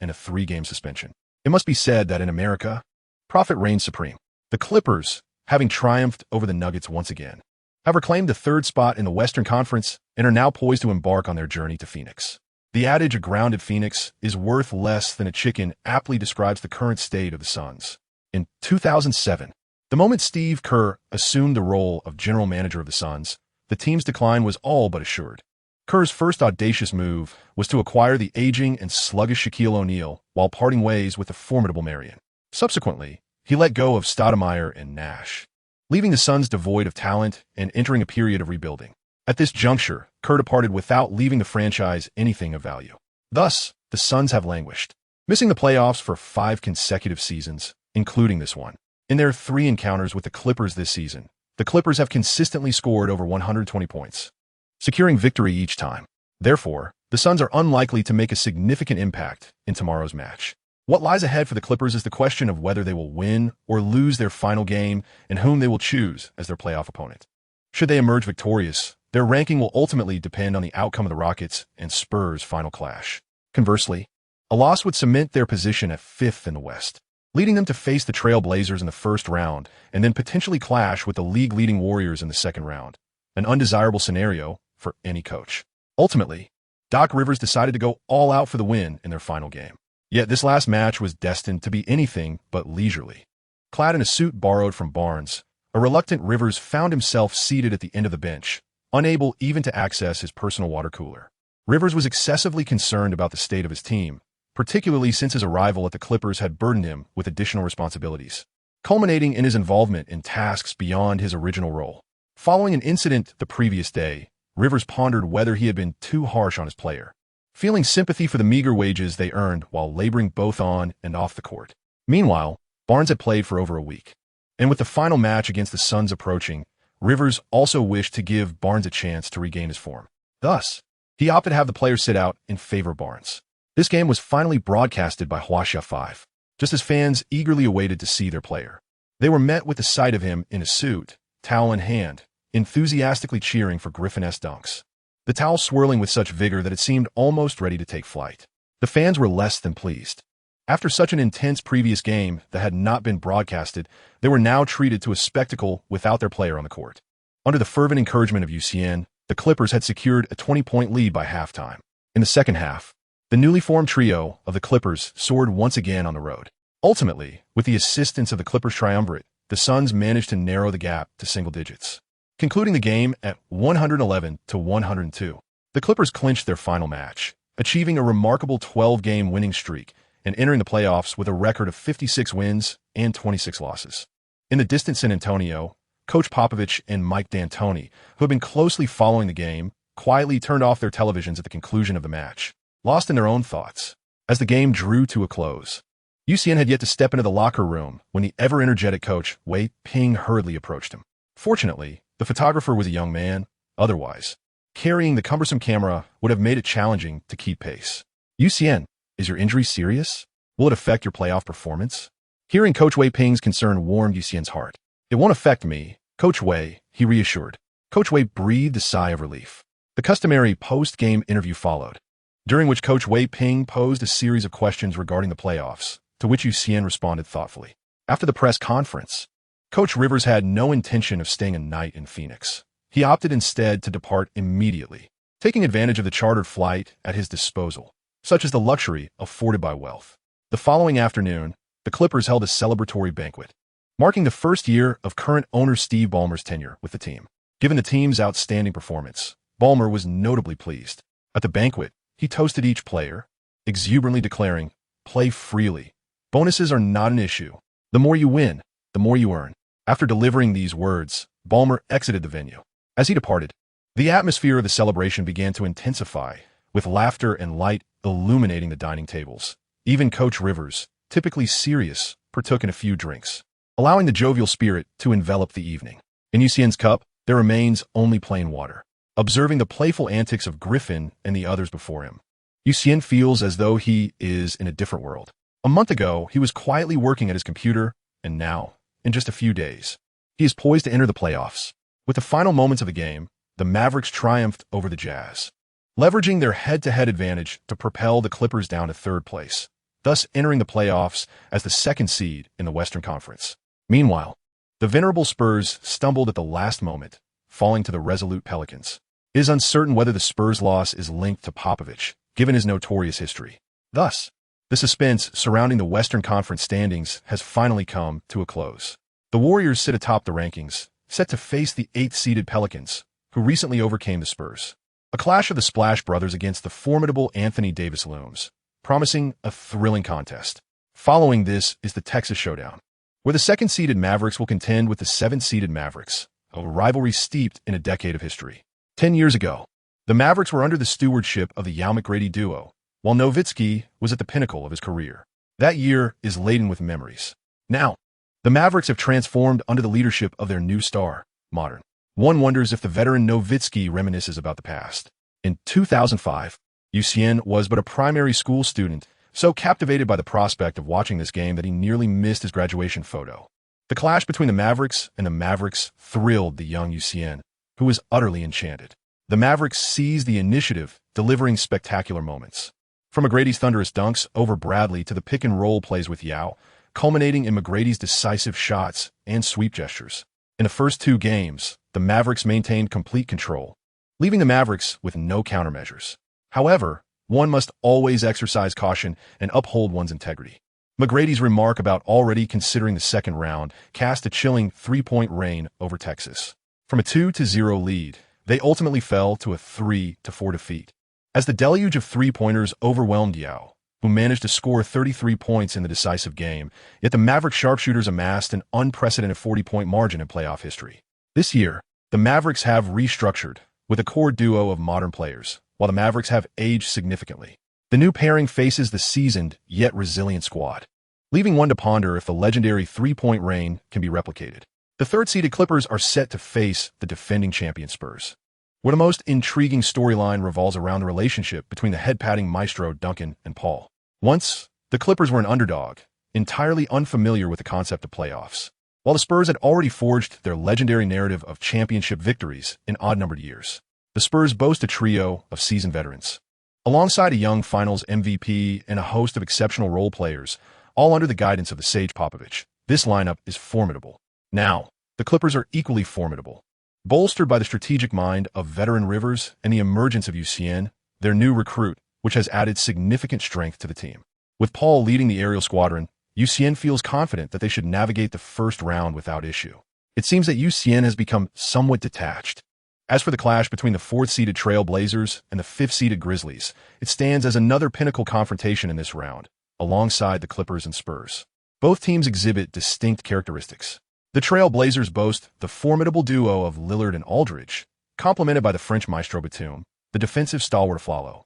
and a 3-game suspension. It must be said that in America, profit reigns supreme. The Clippers, having triumphed over the Nuggets once again, have reclaimed the 3rd spot in the Western Conference and are now poised to embark on their journey to Phoenix. The adage "a grounded Phoenix is worth less than a chicken" aptly describes the current state of the Suns. In 2007, the moment Steve Kerr assumed the role of general manager of the Suns, the team's decline was all but assured. Kerr's first audacious move was to acquire the aging and sluggish Shaquille O'Neal while parting ways with the formidable Marion. Subsequently, he let go of Stoudemire and Nash, leaving the Suns devoid of talent and entering a period of rebuilding. At this juncture, Kerr departed without leaving the franchise anything of value. Thus, the Suns have languished, missing the playoffs for 5 consecutive seasons, including this one. In their 3 encounters with the Clippers this season, the Clippers have consistently scored over 120 points, securing victory each time. Therefore, the Suns are unlikely to make a significant impact in tomorrow's match. What lies ahead for the Clippers is the question of whether they will win or lose their final game and whom they will choose as their playoff opponent. Should they emerge victorious, their ranking will ultimately depend on the outcome of the Rockets and Spurs' final clash. Conversely, a loss would cement their position at 5th in the West, leading them to face the Trail Blazers in the first round and then potentially clash with the league-leading Warriors in the second round, an undesirable scenario for any coach. Ultimately, Doc Rivers decided to go all out for the win in their final game. Yet this last match was destined to be anything but leisurely. Clad in a suit borrowed from Barnes, a reluctant Rivers found himself seated at the end of the bench, unable even to access his personal water cooler. Rivers was excessively concerned about the state of his team, particularly since his arrival at the Clippers had burdened him with additional responsibilities, culminating in his involvement in tasks beyond his original role. Following an incident the previous day, Rivers pondered whether he had been too harsh on his player, feeling sympathy for the meager wages they earned while laboring both on and off the court. Meanwhile, Barnes had played for over a week, and with the final match against the Suns approaching, Rivers also wished to give Barnes a chance to regain his form. Thus, he opted to have the player sit out in favor of Barnes. This game was finally broadcasted by Huaxia 5, just as fans eagerly awaited to see their player. They were met with the sight of him in a suit, towel in hand, enthusiastically cheering for Griffin-esque dunks, the towel swirling with such vigor that it seemed almost ready to take flight. The fans were less than pleased. After such an intense previous game that had not been broadcasted, they were now treated to a spectacle without their player on the court. Under the fervent encouragement of Xian, the Clippers had secured a 20-point lead by halftime. In the second half, the newly formed trio of the Clippers soared once again on the road. Ultimately, with the assistance of the Clippers triumvirate, the Suns managed to narrow the gap to single digits, concluding the game at 111-102. The Clippers clinched their final match, achieving a remarkable 12-game winning streak and entering the playoffs with a record of 56 wins and 26 losses. In the distant San Antonio, Coach Popovich and Mike D'Antoni, who had been closely following the game, quietly turned off their televisions at the conclusion of the match, lost in their own thoughts. As the game drew to a close, Xian had yet to step into the locker room when the ever-energetic coach Wei Ping hurriedly approached him. Fortunately, the photographer was a young man. Otherwise, carrying the cumbersome camera would have made it challenging to keep pace. Xian, is your injury serious? Will it affect your playoff performance? Hearing Coach Wei Ping's concern warmed Xian's heart. It won't affect me, Coach Wei, he reassured. Coach Wei breathed a sigh of relief. The customary post-game interview followed, during which Coach Wei Ping posed a series of questions regarding the playoffs, to which Xian responded thoughtfully. After the press conference, Coach Rivers had no intention of staying a night in Phoenix. He opted instead to depart immediately, taking advantage of the chartered flight at his disposal, such as the luxury afforded by wealth. The following afternoon, the Clippers held a celebratory banquet, marking the first year of current owner Steve Ballmer's tenure with the team. Given the team's outstanding performance, Ballmer was notably pleased. At the banquet, he toasted each player, exuberantly declaring, "Play freely. Bonuses are not an issue. The more you win, the more you earn." After delivering these words, Ballmer exited the venue, As he departed, the atmosphere of the celebration began to intensify, with laughter and light illuminating the dining tables. Even Coach Rivers, typically serious, partook in a few drinks, allowing the jovial spirit to envelop the evening. In Xian's cup, there remains only plain water. Observing the playful antics of Griffin and the others before him, Xian feels as though he is in a different world. A month ago, he was quietly working at his computer, and now, in just a few days, he is poised to enter the playoffs. With the final moments of the game, the Mavericks triumphed over the Jazz, leveraging their head-to-head advantage to propel the Clippers down to third place, thus entering the playoffs as the second seed in the Western Conference. Meanwhile, the venerable Spurs stumbled at the last moment, falling to the resolute Pelicans. It is uncertain whether the Spurs' loss is linked to Popovich, given his notorious history. Thus, the suspense surrounding the Western Conference standings has finally come to a close. The Warriors sit atop the rankings, set to face the 8th-seeded Pelicans, who recently overcame the Spurs. A clash of the Splash Brothers against the formidable Anthony Davis looms, promising a thrilling contest. Following this is the Texas Showdown, where the 2nd-seeded Mavericks will contend with the 7th-seeded Mavericks, a rivalry steeped in a decade of history. 10 years ago, the Mavericks were under the stewardship of the Yao McGrady duo, while Nowitzki was at the pinnacle of his career. That year is laden with memories. Now, the Mavericks have transformed under the leadership of their new star, Modern. One wonders if the veteran Nowitzki reminisces about the past. In 2005, Xian was but a primary school student, so captivated by the prospect of watching this game that he nearly missed his graduation photo. The clash between the Mavericks and the Mavericks thrilled the young Xian, who was utterly enchanted. The Mavericks seized the initiative, delivering spectacular moments. From McGrady's thunderous dunks over Bradley to the pick-and-roll plays with Yao, culminating in McGrady's decisive shots and sweep gestures. In the first 2 games, the Mavericks maintained complete control, leaving the Mavericks with no countermeasures. However, one must always exercise caution and uphold one's integrity. McGrady's remark about already considering the second round cast a chilling 3-point rain over Texas. From a 2-0 lead, they ultimately fell to a 3-4 defeat, as the deluge of three-pointers overwhelmed Yao, who managed to score 33 points in the decisive game, yet the Maverick sharpshooters amassed an unprecedented 40-point margin in playoff history. This year, the Mavericks have restructured, with a core duo of modern players, while the Mavericks have aged significantly. The new pairing faces the seasoned, yet resilient squad, leaving one to ponder if the legendary 3-point rain can be replicated. The 3rd-seeded Clippers are set to face the defending champion Spurs, where the most intriguing storyline revolves around the relationship between the head-patting maestro Duncan and Paul. Once, the Clippers were an underdog, entirely unfamiliar with the concept of playoffs, while the Spurs had already forged their legendary narrative of championship victories in odd-numbered years. The Spurs boast a trio of seasoned veterans, alongside a young Finals MVP and a host of exceptional role players, all under the guidance of the sage Popovich. This lineup is formidable. Now, the Clippers are equally formidable. Bolstered by the strategic mind of veteran Rivers and the emergence of Xian, their new recruit, which has added significant strength to the team. With Paul leading the aerial squadron, Xian feels confident that they should navigate the first round without issue. It seems that Xian has become somewhat detached. As for the clash between the 4th-seeded Trail Blazers and the 5th-seeded Grizzlies, it stands as another pinnacle confrontation in this round, alongside the Clippers and Spurs. Both teams exhibit distinct characteristics. The Trail Blazers boast the formidable duo of Lillard and Aldridge, complemented by the French maestro Batum, the defensive stalwart Flalo,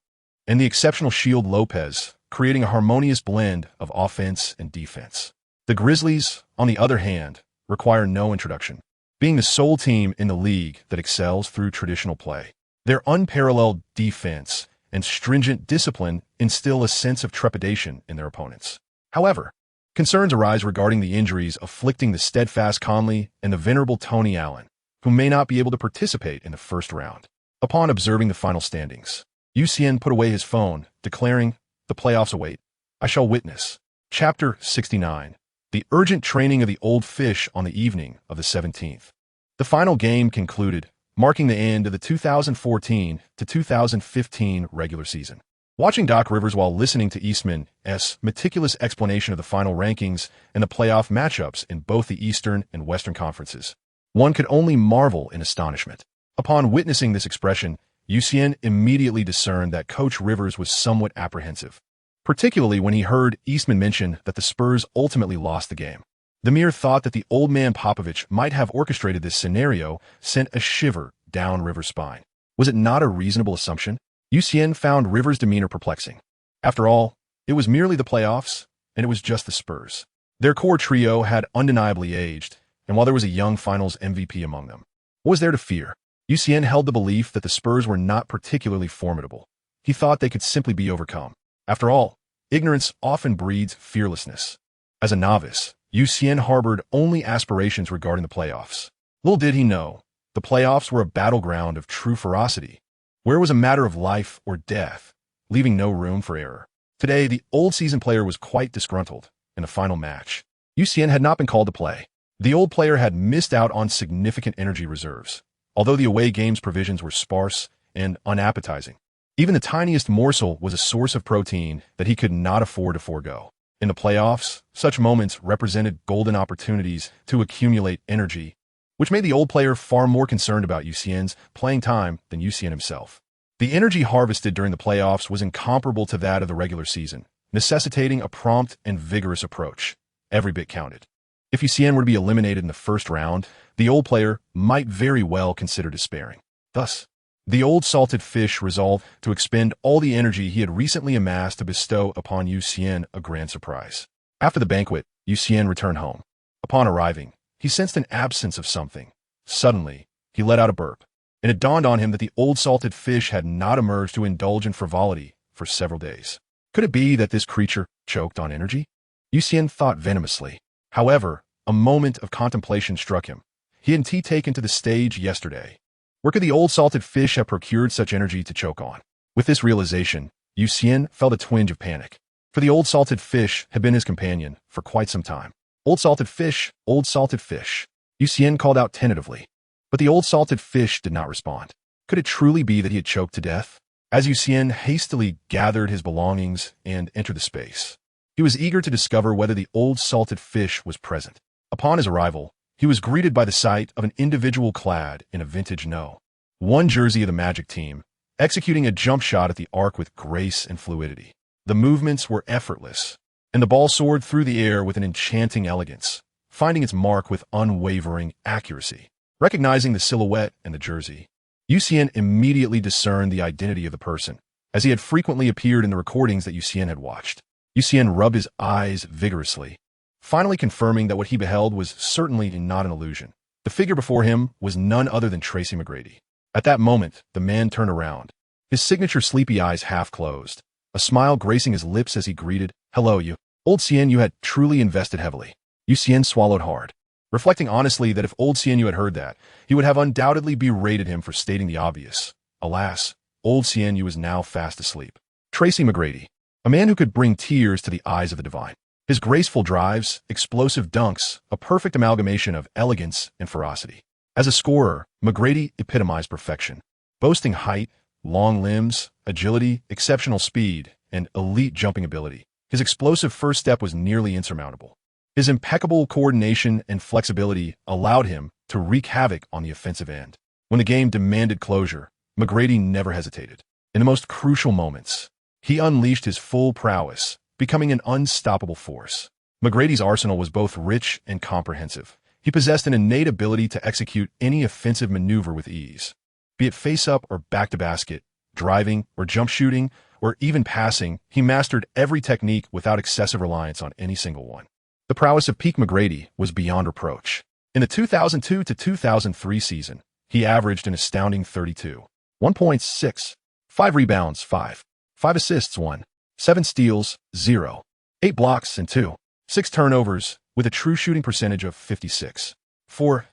and the exceptional Shield Lopez, creating a harmonious blend of offense and defense. The Grizzlies, on the other hand, require no introduction, being the sole team in the league that excels through traditional play. Their unparalleled defense and stringent discipline instill a sense of trepidation in their opponents. However, concerns arise regarding the injuries afflicting the steadfast Conley and the venerable Tony Allen, who may not be able to participate in the first round. Upon observing the final standings, Xian put away his phone, declaring, "The playoffs await. I shall witness." Chapter 69. The urgent training of the old fish on the evening of the 17th. The final game concluded, marking the end of the 2014 to 2015 regular season. Watching Doc Rivers while listening to Eastman's meticulous explanation of the final rankings and the playoff matchups in both the Eastern and Western conferences, one could only marvel in astonishment. Upon witnessing this expression, Xian immediately discerned that Coach Rivers was somewhat apprehensive, particularly when he heard Eastman mention that the Spurs ultimately lost the game. The mere thought that the old man Popovich might have orchestrated this scenario sent a shiver down River's spine. Was it not a reasonable assumption? Xian found River's demeanor perplexing. After all, it was merely the playoffs, and it was just the Spurs. Their core trio had undeniably aged, and while there was a young finals MVP among them, what was there to fear? Xian held the belief that the Spurs were not particularly formidable. He thought they could simply be overcome. After all, ignorance often breeds fearlessness. As a novice, Xian harbored only aspirations regarding the playoffs. Little did he know, the playoffs were a battleground of true ferocity, where it was a matter of life or death, leaving no room for error. Today, the old season player was quite disgruntled in the final match. Xian had not been called to play. The old player had missed out on significant energy reserves, although the away game's provisions were sparse and unappetizing. Even the tiniest morsel was a source of protein that he could not afford to forego. In the playoffs, such moments represented golden opportunities to accumulate energy, which made the old player far more concerned about Xian's playing time than Xian himself. The energy harvested during the playoffs was incomparable to that of the regular season, necessitating a prompt and vigorous approach. Every bit counted. If Xian were to be eliminated in the first round, the old player might very well consider despairing. Thus, the old salted fish resolved to expend all the energy he had recently amassed to bestow upon Xian a grand surprise. After the banquet, Xian returned home. Upon arriving, he sensed an absence of something. Suddenly, he let out a burp, and it dawned on him that the old salted fish had not emerged to indulge in frivolity for several days. Could it be that this creature choked on energy? Xian thought venomously. However, a moment of contemplation struck him. He had taken to the stage yesterday. Where could the old salted fish have procured such energy to choke on? With this realization, Xian felt a twinge of panic. For the old salted fish had been his companion for quite some time. Old salted fish, old salted fish. Xian called out tentatively. But the old salted fish did not respond. Could it truly be that he had choked to death? As Xian hastily gathered his belongings and entered the space, he was eager to discover whether the old salted fish was present. Upon his arrival, he was greeted by the sight of an individual clad in a vintage No. 1 jersey of the Magic team, executing a jump shot at the arc with grace and fluidity. The movements were effortless, and the ball soared through the air with an enchanting elegance, finding its mark with unwavering accuracy. Recognizing the silhouette and the jersey, Xian immediately discerned the identity of the person, as he had frequently appeared in the recordings that Xian had watched. Xian rubbed his eyes vigorously, finally confirming that what he beheld was certainly not an illusion. The figure before him was none other than Tracy McGrady. At that moment, the man turned around, his signature sleepy eyes half closed, a smile gracing his lips as he greeted, "Hello, you. Old Xian, you had truly invested heavily." Xian swallowed hard, reflecting honestly that if old Xian had heard that, he would have undoubtedly berated him for stating the obvious. Alas, old Xian was now fast asleep. Tracy McGrady, a man who could bring tears to the eyes of the divine. His graceful drives, explosive dunks, a perfect amalgamation of elegance and ferocity. As a scorer, McGrady epitomized perfection, boasting height, long limbs, agility, exceptional speed, and elite jumping ability. His explosive first step was nearly insurmountable. His impeccable coordination and flexibility allowed him to wreak havoc on the offensive end. When the game demanded closure, McGrady never hesitated. In the most crucial moments, he unleashed his full prowess, becoming an unstoppable force. McGrady's arsenal was both rich and comprehensive. He possessed an innate ability to execute any offensive maneuver with ease. Be it face-up or back-to-basket, driving or jump shooting, or even passing, he mastered every technique without excessive reliance on any single one. The prowess of peak McGrady was beyond reproach. In the 2002 to 2003 season, he averaged an astounding 32, 1.6, 5 rebounds, 5 assists, 1, 7 steals, 0, 8 blocks, and 2, 6 turnovers, with a true shooting percentage of 56.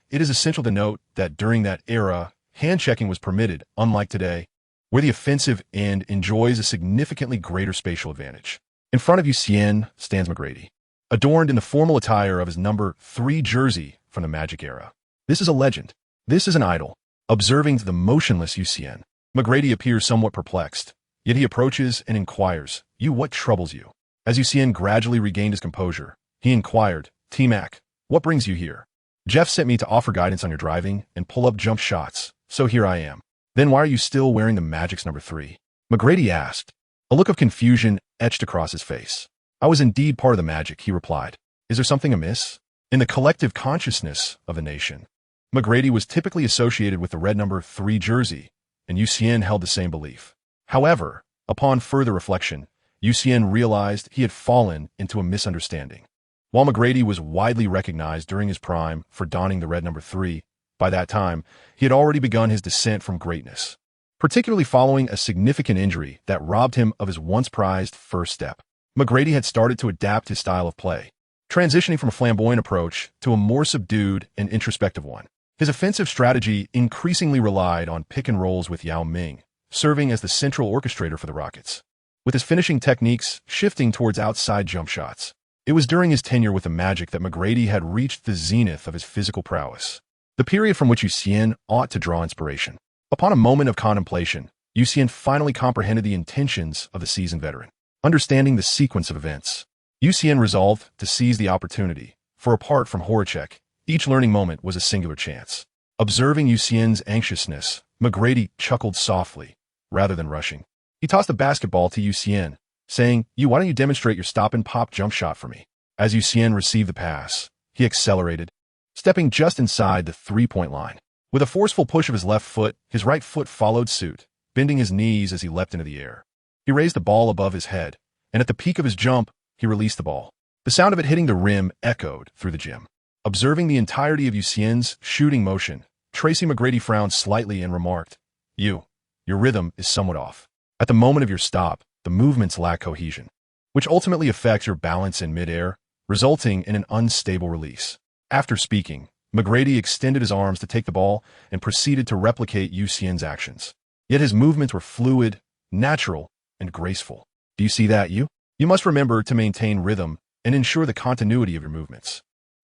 It is essential to note that during that era, hand-checking was permitted, unlike today, where the offensive end enjoys a significantly greater spatial advantage. In front of Xian stands McGrady, adorned in the formal attire of his number 3 jersey from the Magic era. This is a legend. This is an idol. Observing the motionless Xian, McGrady appears somewhat perplexed, yet he approaches and inquires, "What troubles you?" As Xian gradually regained his composure, he inquired, "T-Mac, what brings you here?" "Jeff sent me to offer guidance on your driving and pull up jump shots, so here I am." "Then why are you still wearing the Magic's number 3? McGrady asked. A look of confusion etched across his face. "I was indeed part of the Magic," he replied. "Is there something amiss?" In the collective consciousness of a nation, McGrady was typically associated with the red number 3 jersey, and Xian held the same belief. However, upon further reflection, Xian realized he had fallen into a misunderstanding. While McGrady was widely recognized during his prime for donning the red number 3, by that time, he had already begun his descent from greatness, particularly following a significant injury that robbed him of his once prized first step. McGrady had started to adapt his style of play, transitioning from a flamboyant approach to a more subdued and introspective one. His offensive strategy increasingly relied on pick and rolls with Yao Ming, serving as the central orchestrator for the Rockets, with his finishing techniques shifting towards outside jump shots. It was during his tenure with the Magic that McGrady had reached the zenith of his physical prowess, the period from which Xian ought to draw inspiration. Upon a moment of contemplation, Xian finally comprehended the intentions of the seasoned veteran. Understanding the sequence of events, Xian resolved to seize the opportunity, for apart from Horacek, each learning moment was a singular chance. Observing Xian's anxiousness, McGrady chuckled softly, rather than rushing. He tossed the basketball to Xian, saying, why don't you demonstrate your stop-and-pop jump shot for me? As Xian received the pass, he accelerated, stepping just inside the three-point line. With a forceful push of his left foot, his right foot followed suit, bending his knees as he leapt into the air. He raised the ball above his head, and at the peak of his jump, he released the ball. The sound of it hitting the rim echoed through the gym. Observing the entirety of Xian's shooting motion, Tracy McGrady frowned slightly and remarked, your rhythm is somewhat off. At the moment of your stop, the movements lack cohesion, which ultimately affects your balance in midair, resulting in an unstable release. After speaking, McGrady extended his arms to take the ball and proceeded to replicate Xian's actions. Yet his movements were fluid, natural, and graceful. Do you see that, You must remember to maintain rhythm and ensure the continuity of your movements.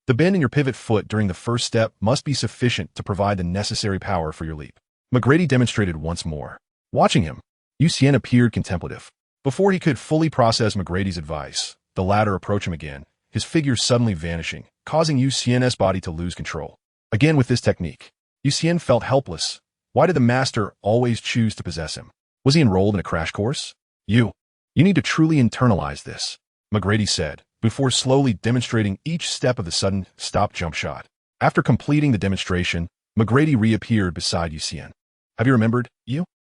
The bend in your pivot foot during the first step must be sufficient to provide the necessary power for your leap. McGrady demonstrated once more. Watching him, Xian appeared contemplative. Before he could fully process McGrady's advice, the latter approached him again, his figure suddenly vanishing, causing Xian's body to lose control. Again with this technique, Xian felt helpless. Why did the master always choose to possess him? Was he enrolled in a crash course? You need to truly internalize this, McGrady said, before slowly demonstrating each step of the sudden stop jump shot. After completing the demonstration, McGrady reappeared beside Xian. Have you remembered,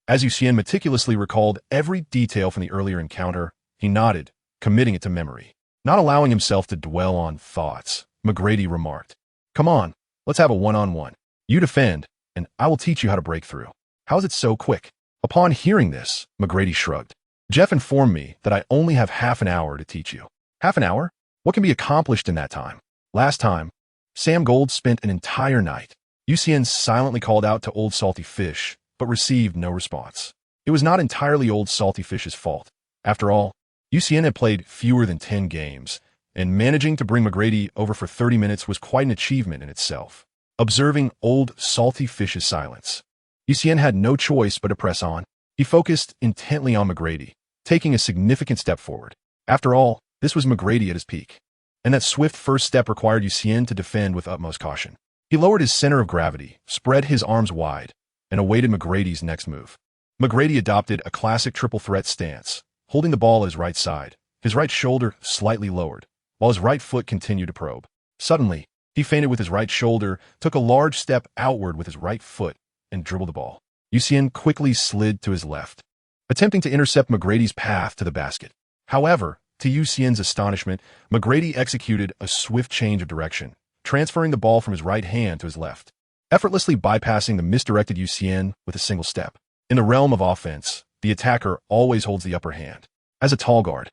As Xian meticulously recalled every detail from the earlier encounter, he nodded, committing it to memory. Not allowing himself to dwell on thoughts, McGrady remarked, come on, let's have a one-on-one. You defend, and I will teach you how to break through. How is it so quick? Upon hearing this, McGrady shrugged. Jeff informed me that I only have half an hour to teach you. Half an hour? What can be accomplished in that time? Last time, Sam Gold spent an entire night. Xian silently called out to Old Salty Fish, but received no response. It was not entirely Old Salty Fish's fault. After all, Xian had played fewer than 10 games, and managing to bring McGrady over for 30 minutes was quite an achievement in itself. Observing Old Salty Fish's silence, Xian had no choice but to press on. He focused intently on McGrady, taking a significant step forward. After all, this was McGrady at his peak, and that swift first step required Xian to defend with utmost caution. He lowered his center of gravity, spread his arms wide, and awaited McGrady's next move. McGrady adopted a classic triple threat stance, holding the ball at his right side, his right shoulder slightly lowered, while his right foot continued to probe. Suddenly, he feinted with his right shoulder, took a large step outward with his right foot, and dribbled the ball. Xian quickly slid to his left, attempting to intercept McGrady's path to the basket. However, to Xian's astonishment, McGrady executed a swift change of direction, transferring the ball from his right hand to his left, effortlessly bypassing the misdirected Xian with a single step. In the realm of offense, the attacker always holds the upper hand. As a tall guard,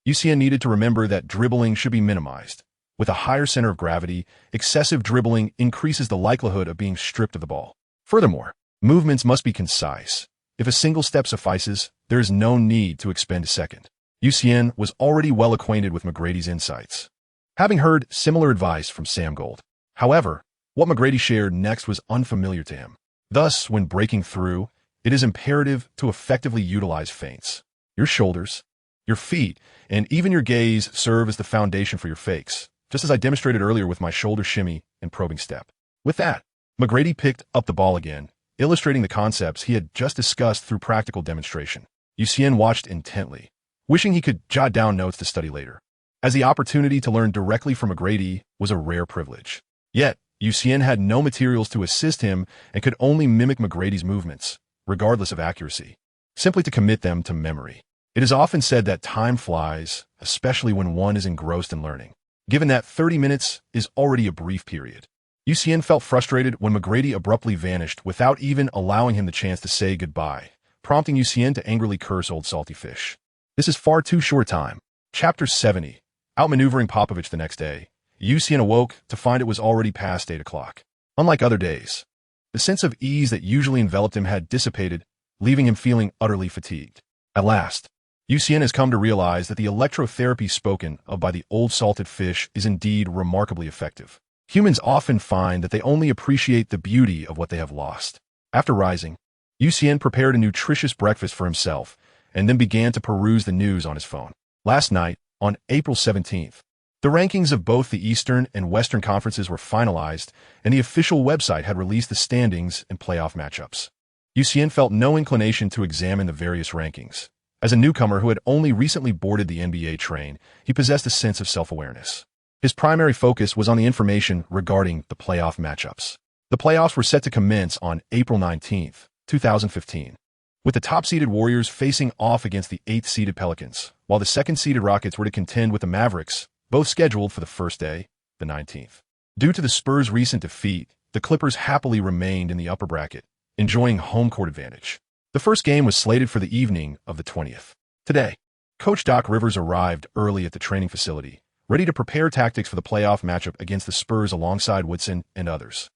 Xian needed to remember that dribbling should be minimized. With a higher center of gravity, excessive dribbling increases the likelihood of being stripped of the ball. Furthermore, movements must be concise. If a single step suffices, there is no need to expend a second. Xian was already well acquainted with McGrady's insights, having heard similar advice from Sam Gold. However, what McGrady shared next was unfamiliar to him. Thus, when breaking through, it is imperative to effectively utilize feints. Your shoulders, your feet, and even your gaze serve as the foundation for your fakes, just as I demonstrated earlier with my shoulder shimmy and probing step. With that, McGrady picked up the ball again, illustrating the concepts he had just discussed through practical demonstration. Xian watched intently, wishing he could jot down notes to study later, as the opportunity to learn directly from McGrady was a rare privilege. Yet, Xian had no materials to assist him and could only mimic McGrady's movements, regardless of accuracy, simply to commit them to memory. It is often said that time flies, especially when one is engrossed in learning, given that 30 minutes is already a brief period. Xian felt frustrated when McGrady abruptly vanished without even allowing him the chance to say goodbye, prompting Xian to angrily curse Old Salty Fish. This is far too short time. Chapter 70. Outmaneuvering Popovich the next day, Xian awoke to find it was already past 8 o'clock. Unlike other days, the sense of ease that usually enveloped him had dissipated, leaving him feeling utterly fatigued. At last, Xian has come to realize that the electrotherapy spoken of by the Old Salted Fish is indeed remarkably effective. Humans often find that they only appreciate the beauty of what they have lost. After rising, Xian prepared a nutritious breakfast for himself and then began to peruse the news on his phone. Last night, on April 17th, the rankings of both the Eastern and Western conferences were finalized, and the official website had released the standings and playoff matchups. Xian felt no inclination to examine the various rankings. As a newcomer who had only recently boarded the NBA train, he possessed a sense of self-awareness. His primary focus was on the information regarding the playoff matchups. The playoffs were set to commence on April 19th, 2015, with the top-seeded Warriors facing off against the 8th-seeded Pelicans, while the 2nd-seeded Rockets were to contend with the Mavericks, both scheduled for the first day, the 19th. Due to the Spurs' recent defeat, the Clippers happily remained in the upper bracket, enjoying home court advantage. The first game was slated for the evening of the 20th. Today, Coach Doc Rivers arrived early at the training facility, ready to prepare tactics for the playoff matchup against the Spurs alongside Woodson and others.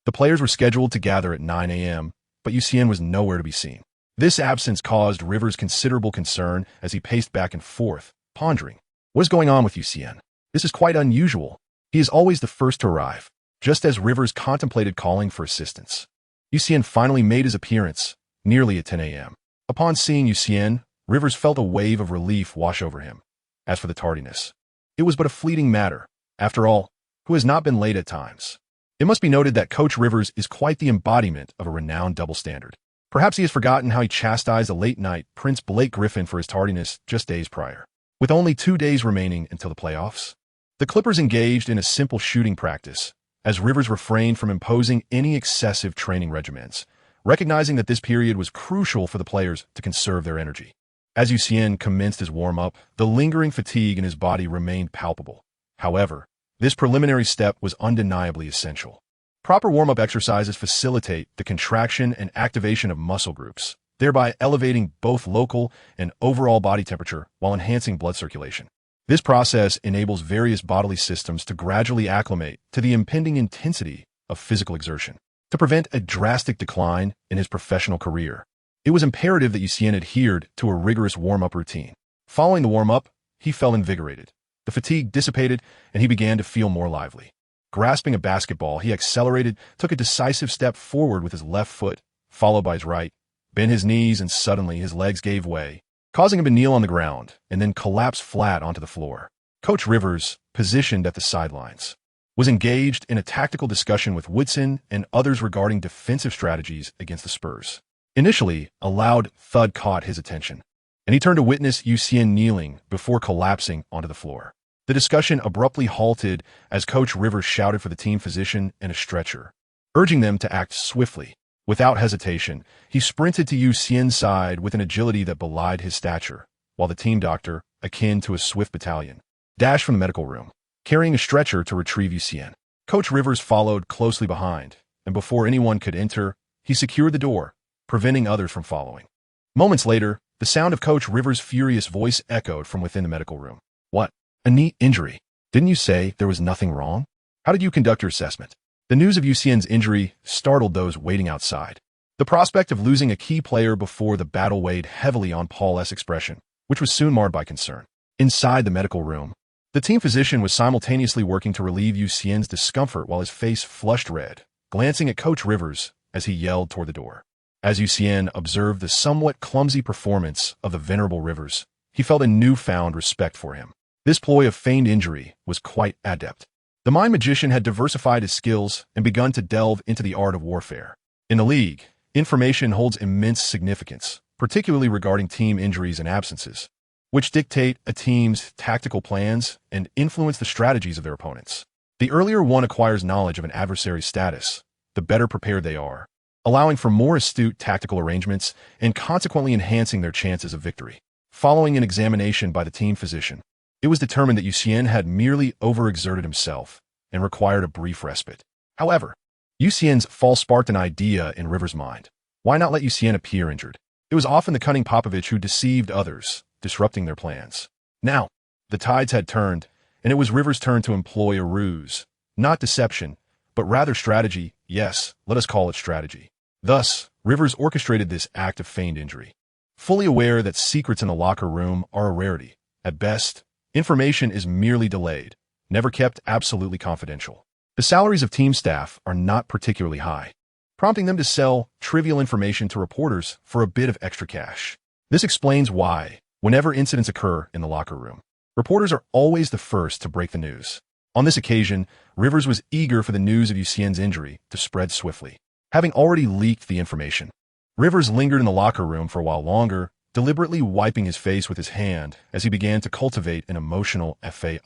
The players were scheduled to gather at 9 a.m., but Xian was nowhere to be seen. This absence caused Rivers considerable concern as he paced back and forth, pondering, "What is going on with Xian? This is quite unusual. He is always the first to arrive." Just as Rivers contemplated calling for assistance, Xian finally made his appearance, nearly at 10 a.m. Upon seeing Xian, Rivers felt a wave of relief wash over him. As for the tardiness, it was but a fleeting matter. After all, who has not been late at times? It must be noted that Coach Rivers is quite the embodiment of a renowned double standard. Perhaps he has forgotten how he chastised a late-night Prince Blake Griffin for his tardiness just days prior. With only 2 days remaining until the playoffs, the Clippers engaged in a simple shooting practice, as Rivers refrained from imposing any excessive training regimens, recognizing that this period was crucial for the players to conserve their energy. As Xian commenced his warm-up, the lingering fatigue in his body remained palpable. However, this preliminary step was undeniably essential. Proper warm-up exercises facilitate the contraction and activation of muscle groups, thereby elevating both local and overall body temperature while enhancing blood circulation. This process enables various bodily systems to gradually acclimate to the impending intensity of physical exertion. To prevent a drastic decline in his professional career, it was imperative that Xian adhered to a rigorous warm-up routine. Following the warm-up, he felt invigorated. The fatigue dissipated, and he began to feel more lively. Grasping a basketball, he accelerated, took a decisive step forward with his left foot, followed by his right, bent his knees, and suddenly his legs gave way, causing him to kneel on the ground and then collapse flat onto the floor. Coach Rivers, positioned at the sidelines, was engaged in a tactical discussion with Woodson and others regarding defensive strategies against the Spurs. Initially, a loud thud caught his attention, and he turned to witness Xian kneeling before collapsing onto the floor. The discussion abruptly halted as Coach Rivers shouted for the team physician and a stretcher, urging them to act swiftly. Without hesitation, he sprinted to Xian's side with an agility that belied his stature, while the team doctor, akin to a swift battalion, dashed from the medical room, carrying a stretcher to retrieve Xian. Coach Rivers followed closely behind, and before anyone could enter, he secured the door, preventing others from following. Moments later, the sound of Coach Rivers' furious voice echoed from within the medical room. "What? A knee injury? Didn't you say there was nothing wrong? How did you conduct your assessment?" The news of Xian's injury startled those waiting outside. The prospect of losing a key player before the battle weighed heavily on Paul's expression, which was soon marred by concern. Inside the medical room, the team physician was simultaneously working to relieve Xian's discomfort while his face flushed red, glancing at Coach Rivers as he yelled toward the door. As Xian observed the somewhat clumsy performance of the venerable Rivers, he felt a newfound respect for him. This ploy of feigned injury was quite adept. The mind magician had diversified his skills and begun to delve into the art of warfare. In the league, information holds immense significance, particularly regarding team injuries and absences, which dictate a team's tactical plans and influence the strategies of their opponents. The earlier one acquires knowledge of an adversary's status, the better prepared they are, allowing for more astute tactical arrangements and consequently enhancing their chances of victory. Following an examination by the team physician, it was determined that Xian had merely overexerted himself and required a brief respite. However, Xian's fall sparked an idea in Rivers' mind. Why not let Xian appear injured? It was often the cunning Popovich who deceived others, disrupting their plans. Now, the tides had turned, and it was Rivers' turn to employ a ruse. Not deception, but rather strategy. Yes, let us call it strategy. Thus, Rivers orchestrated this act of feigned injury. Fully aware that secrets in the locker room are a rarity. At best, information is merely delayed, never kept absolutely confidential. The salaries of team staff are not particularly high, prompting them to sell trivial information to reporters for a bit of extra cash. This explains why, whenever incidents occur in the locker room, reporters are always the first to break the news. On this occasion, Rivers was eager for the news of Xian's injury to spread swiftly. Having already leaked the information, Rivers lingered in the locker room for a while longer, deliberately wiping his face with his hand as he began to cultivate an emotional fade.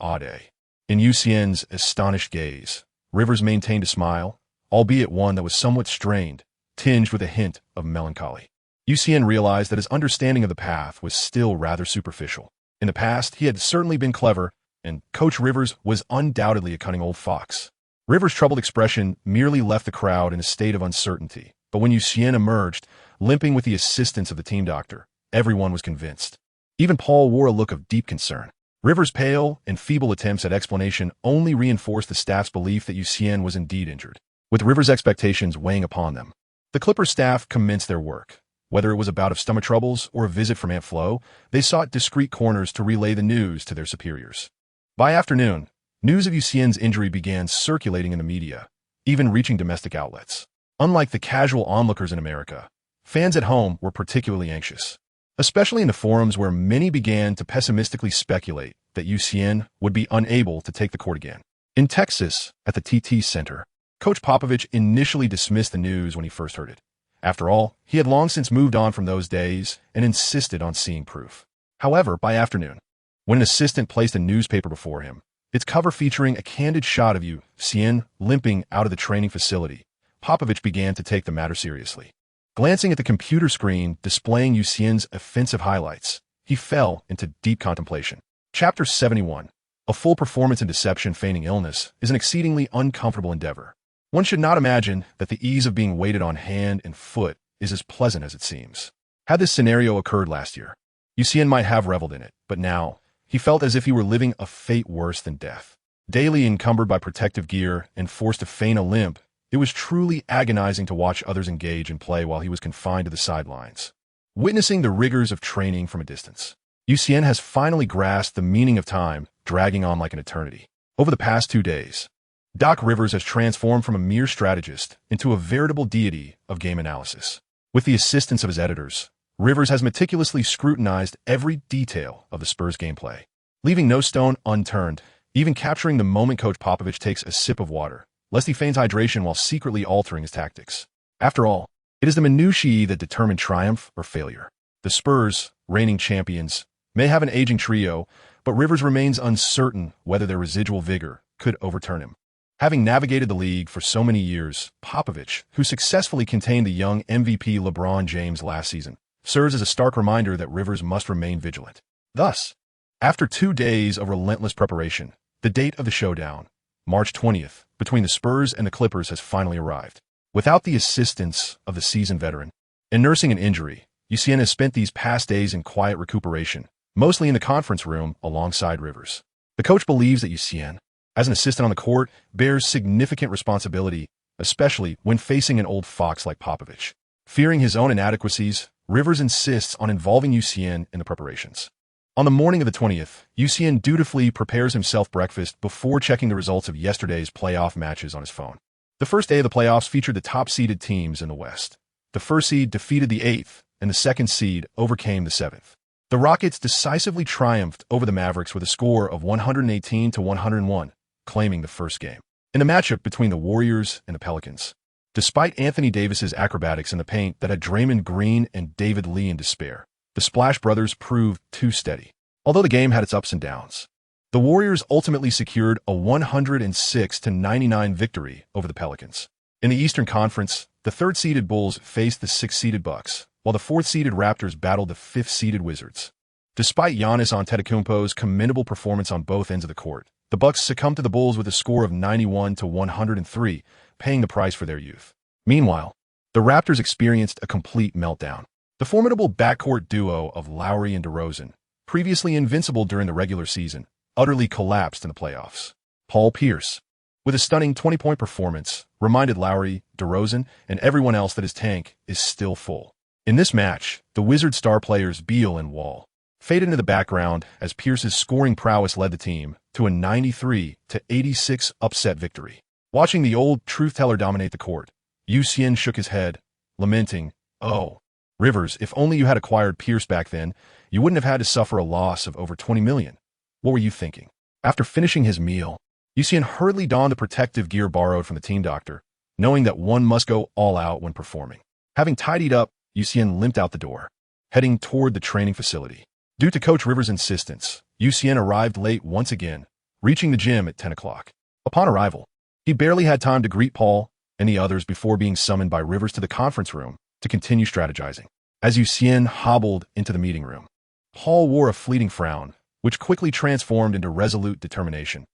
In Xian's astonished gaze, Rivers maintained a smile, albeit one that was somewhat strained, tinged with a hint of melancholy. Xian realized that his understanding of the path was still rather superficial. In the past, he had certainly been clever, and Coach Rivers was undoubtedly a cunning old fox. Rivers' troubled expression merely left the crowd in a state of uncertainty, but when Xian emerged, limping with the assistance of the team doctor, everyone was convinced. Even Paul wore a look of deep concern. Rivers' pale and feeble attempts at explanation only reinforced the staff's belief that Xian was indeed injured. With Rivers' expectations weighing upon them, the Clippers staff commenced their work. Whether it was a bout of stomach troubles or a visit from Aunt Flo, they sought discreet corners to relay the news to their superiors. By afternoon, news of Xian's injury began circulating in the media, even reaching domestic outlets. Unlike the casual onlookers in America, fans at home were particularly anxious, especially in the forums where many began to pessimistically speculate that Xian would be unable to take the court again. In Texas, at the TT Center, Coach Popovich initially dismissed the news when he first heard it. After all, he had long since moved on from those days and insisted on seeing proof. However, by afternoon, when an assistant placed a newspaper before him, its cover featuring a candid shot of Xian limping out of the training facility, Popovich began to take the matter seriously. Glancing at the computer screen displaying Xian's offensive highlights, he fell into deep contemplation. Chapter 71. A full performance in deception feigning illness is an exceedingly uncomfortable endeavor. One should not imagine that the ease of being weighted on hand and foot is as pleasant as it seems. Had this scenario occurred last year, Xian might have reveled in it, but now, he felt as if he were living a fate worse than death. Daily encumbered by protective gear and forced to feign a limp, it was truly agonizing to watch others engage in play while he was confined to the sidelines, witnessing the rigors of training from a distance. Xian has finally grasped the meaning of time dragging on like an eternity. Over the past 2 days, Doc Rivers has transformed from a mere strategist into a veritable deity of game analysis. With the assistance of his editors, Rivers has meticulously scrutinized every detail of the Spurs gameplay, leaving no stone unturned, even capturing the moment Coach Popovich takes a sip of water, lest he feigns hydration while secretly altering his tactics. After all, it is the minutiae that determine triumph or failure. The Spurs, reigning champions, may have an aging trio, but Rivers remains uncertain whether their residual vigor could overturn him. Having navigated the league for so many years, Popovich, who successfully contained the young MVP LeBron James last season, serves as a stark reminder that Rivers must remain vigilant. Thus, after 2 days of relentless preparation, the date of the showdown, March 20th, between the Spurs and the Clippers has finally arrived. Without the assistance of the seasoned veteran, and nursing an injury, Xian has spent these past days in quiet recuperation, mostly in the conference room alongside Rivers. The coach believes that Xian, as an assistant on the court, bears significant responsibility, especially when facing an old fox like Popovich. Fearing his own inadequacies, Rivers insists on involving Xian in the preparations. On the morning of the 20th, Xian dutifully prepares himself breakfast before checking the results of yesterday's playoff matches on his phone. The first day of the playoffs featured the top-seeded teams in the West. The first seed defeated the 8th, and the second seed overcame the 7th. The Rockets decisively triumphed over the Mavericks with a score of 118-101, claiming the first game. In the matchup between the Warriors and the Pelicans, despite Anthony Davis's acrobatics in the paint that had Draymond Green and David Lee in despair, the Splash Brothers proved too steady. Although the game had its ups and downs, The Warriors ultimately secured a 106-99 victory over the Pelicans. In the Eastern Conference, the third-seeded Bulls faced the sixth-seeded Bucks, while the fourth-seeded Raptors battled the fifth-seeded Wizards. Despite Giannis Antetokounmpo's commendable performance on both ends of the court, the Bucks succumbed to the Bulls with a score of 91-103, paying the price for their youth. Meanwhile, the Raptors experienced a complete meltdown. The formidable backcourt duo of Lowry and DeRozan, previously invincible during the regular season, utterly collapsed in the playoffs. Paul Pierce, with a stunning 20-point performance, reminded Lowry, DeRozan, and everyone else that his tank is still full. In this match, the Wizards star players Beal and Wall faded into the background as Pierce's scoring prowess led the team to a 93-86 upset victory. Watching the old truth-teller dominate the court, Xian shook his head, lamenting, "Oh, Rivers, if only you had acquired Pierce back then, you wouldn't have had to suffer a loss of over 20 million. What were you thinking?" After finishing his meal, Xian hurriedly donned the protective gear borrowed from the team doctor, knowing that one must go all out when performing. Having tidied up, Xian limped out the door, heading toward the training facility. Due to Coach Rivers' insistence, Xian arrived late once again, reaching the gym at 10 o'clock. Upon arrival, he barely had time to greet Paul and the others before being summoned by Rivers to the conference room to continue strategizing. As Xian hobbled into the meeting room, Paul wore a fleeting frown, which quickly transformed into resolute determination.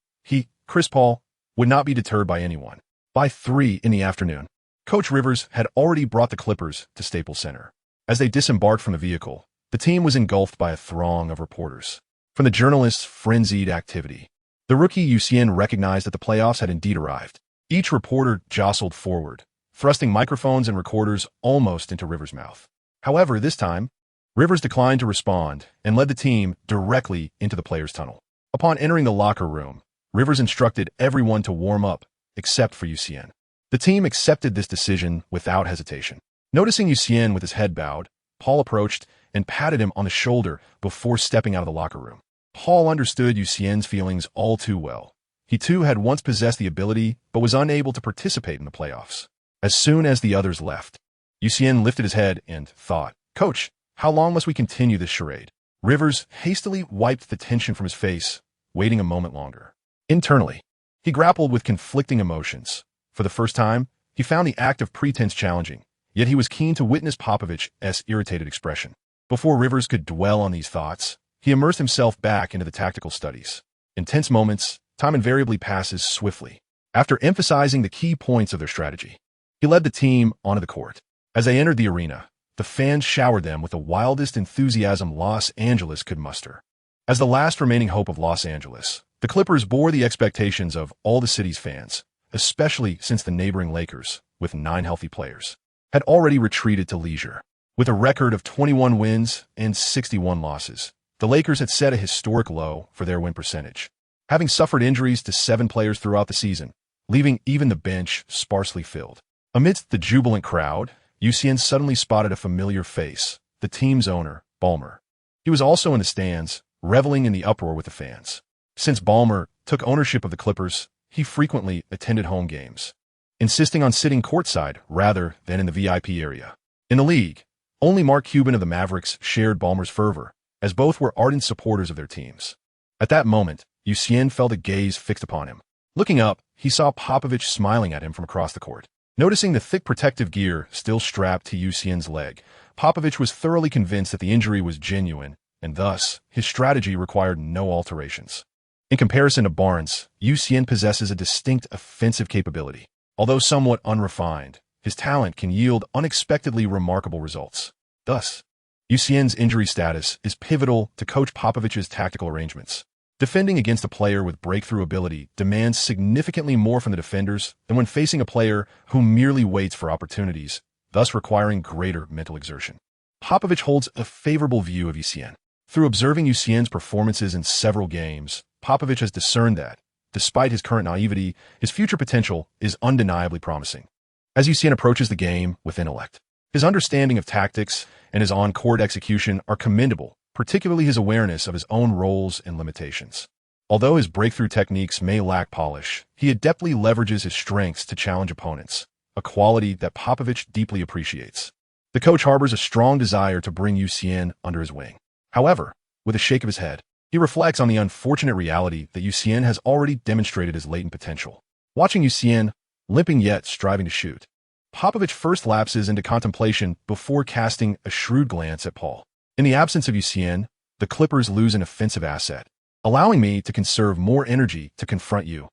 Chris Paul, would not be deterred by anyone. By 3 in the afternoon, Coach Rivers had already brought the Clippers to Staples Center. As they disembarked from the vehicle, the team was engulfed by a throng of reporters. From the journalists' frenzied activity, the rookie Xian recognized that the playoffs had indeed arrived. Each reporter jostled forward, thrusting microphones and recorders almost into Rivers' mouth. However, this time, Rivers declined to respond and led the team directly into the players' tunnel. Upon entering the locker room, Rivers instructed everyone to warm up, except for Xian. The team accepted this decision without hesitation. Noticing Xian with his head bowed, Paul approached and patted him on the shoulder before stepping out of the locker room. Paul understood Xian's feelings all too well. He too had once possessed the ability, but was unable to participate in the playoffs. As soon as the others left, Xian lifted his head and thought, "Coach, how long must we continue this charade?" Rivers hastily wiped the tension from his face, waiting a moment longer. Internally, he grappled with conflicting emotions. For the first time, he found the act of pretense challenging, yet he was keen to witness Popovich's irritated expression. Before Rivers could dwell on these thoughts, he immersed himself back into the tactical studies. In tense moments, time invariably passes swiftly. After emphasizing the key points of their strategy, he led the team onto the court. As they entered the arena, the fans showered them with the wildest enthusiasm Los Angeles could muster. As the last remaining hope of Los Angeles, the Clippers bore the expectations of all the city's fans, especially since the neighboring Lakers, with 9 healthy players, had already retreated to leisure. With a record of 21 wins and 61 losses, the Lakers had set a historic low for their win percentage, having suffered injuries to 7 players throughout the season, leaving even the bench sparsely filled. Amidst the jubilant crowd, Xian suddenly spotted a familiar face, the team's owner, Ballmer. He was also in the stands, reveling in the uproar with the fans. Since Ballmer took ownership of the Clippers, he frequently attended home games, insisting on sitting courtside rather than in the VIP area. In the league, only Mark Cuban of the Mavericks shared Ballmer's fervor, as both were ardent supporters of their teams. At that moment, Xian felt a gaze fixed upon him. Looking up, he saw Popovich smiling at him from across the court. Noticing the thick protective gear still strapped to Xian's leg, Popovich was thoroughly convinced that the injury was genuine, and thus, his strategy required no alterations. In comparison to Barnes, Xian possesses a distinct offensive capability. Although somewhat unrefined, his talent can yield unexpectedly remarkable results. Thus, Xian's injury status is pivotal to Coach Popovich's tactical arrangements. Defending against a player with breakthrough ability demands significantly more from the defenders than when facing a player who merely waits for opportunities, thus requiring greater mental exertion. Popovich holds a favorable view of Xian. Through observing Xian's performances in several games, Popovich has discerned that, despite his current naivety, his future potential is undeniably promising. As Xian approaches the game with intellect, his understanding of tactics and his on-court execution are commendable, particularly his awareness of his own roles and limitations. Although his breakthrough techniques may lack polish, he adeptly leverages his strengths to challenge opponents, a quality that Popovich deeply appreciates. The coach harbors a strong desire to bring Xian under his wing. However, with a shake of his head, He reflects on the unfortunate reality that Xian has already demonstrated his latent potential. Watching Xian, limping yet striving to shoot, Popovich first lapses into contemplation before casting a shrewd glance at Paul. In the absence of Xian, the Clippers lose an offensive asset, allowing me to conserve more energy to confront you.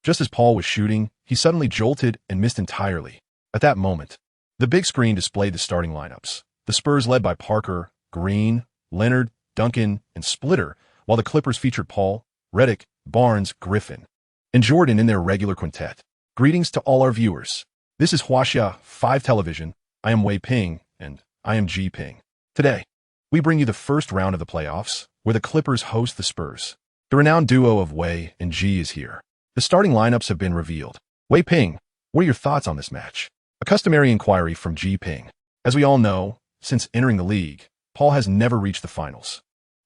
Just as Paul was shooting, he suddenly jolted and missed entirely. At that moment, the big screen displayed the starting lineups. The Spurs led by Parker, Green, Leonard, Duncan, and Splitter, while the Clippers featured Paul, Redick, Barnes, Griffin, and Jordan in their regular quintet. Greetings to all our viewers. This is Huaxia 5 Television. I am Wei Ping, and I am Ji Ping. Today, we bring you the first round of the playoffs, where the Clippers host the Spurs. The renowned duo of Wei and Ji is here. The starting lineups have been revealed. Wei Ping, what are your thoughts on this match? A customary inquiry from Ji Ping. As we all know, since entering the league, Paul has never reached the finals.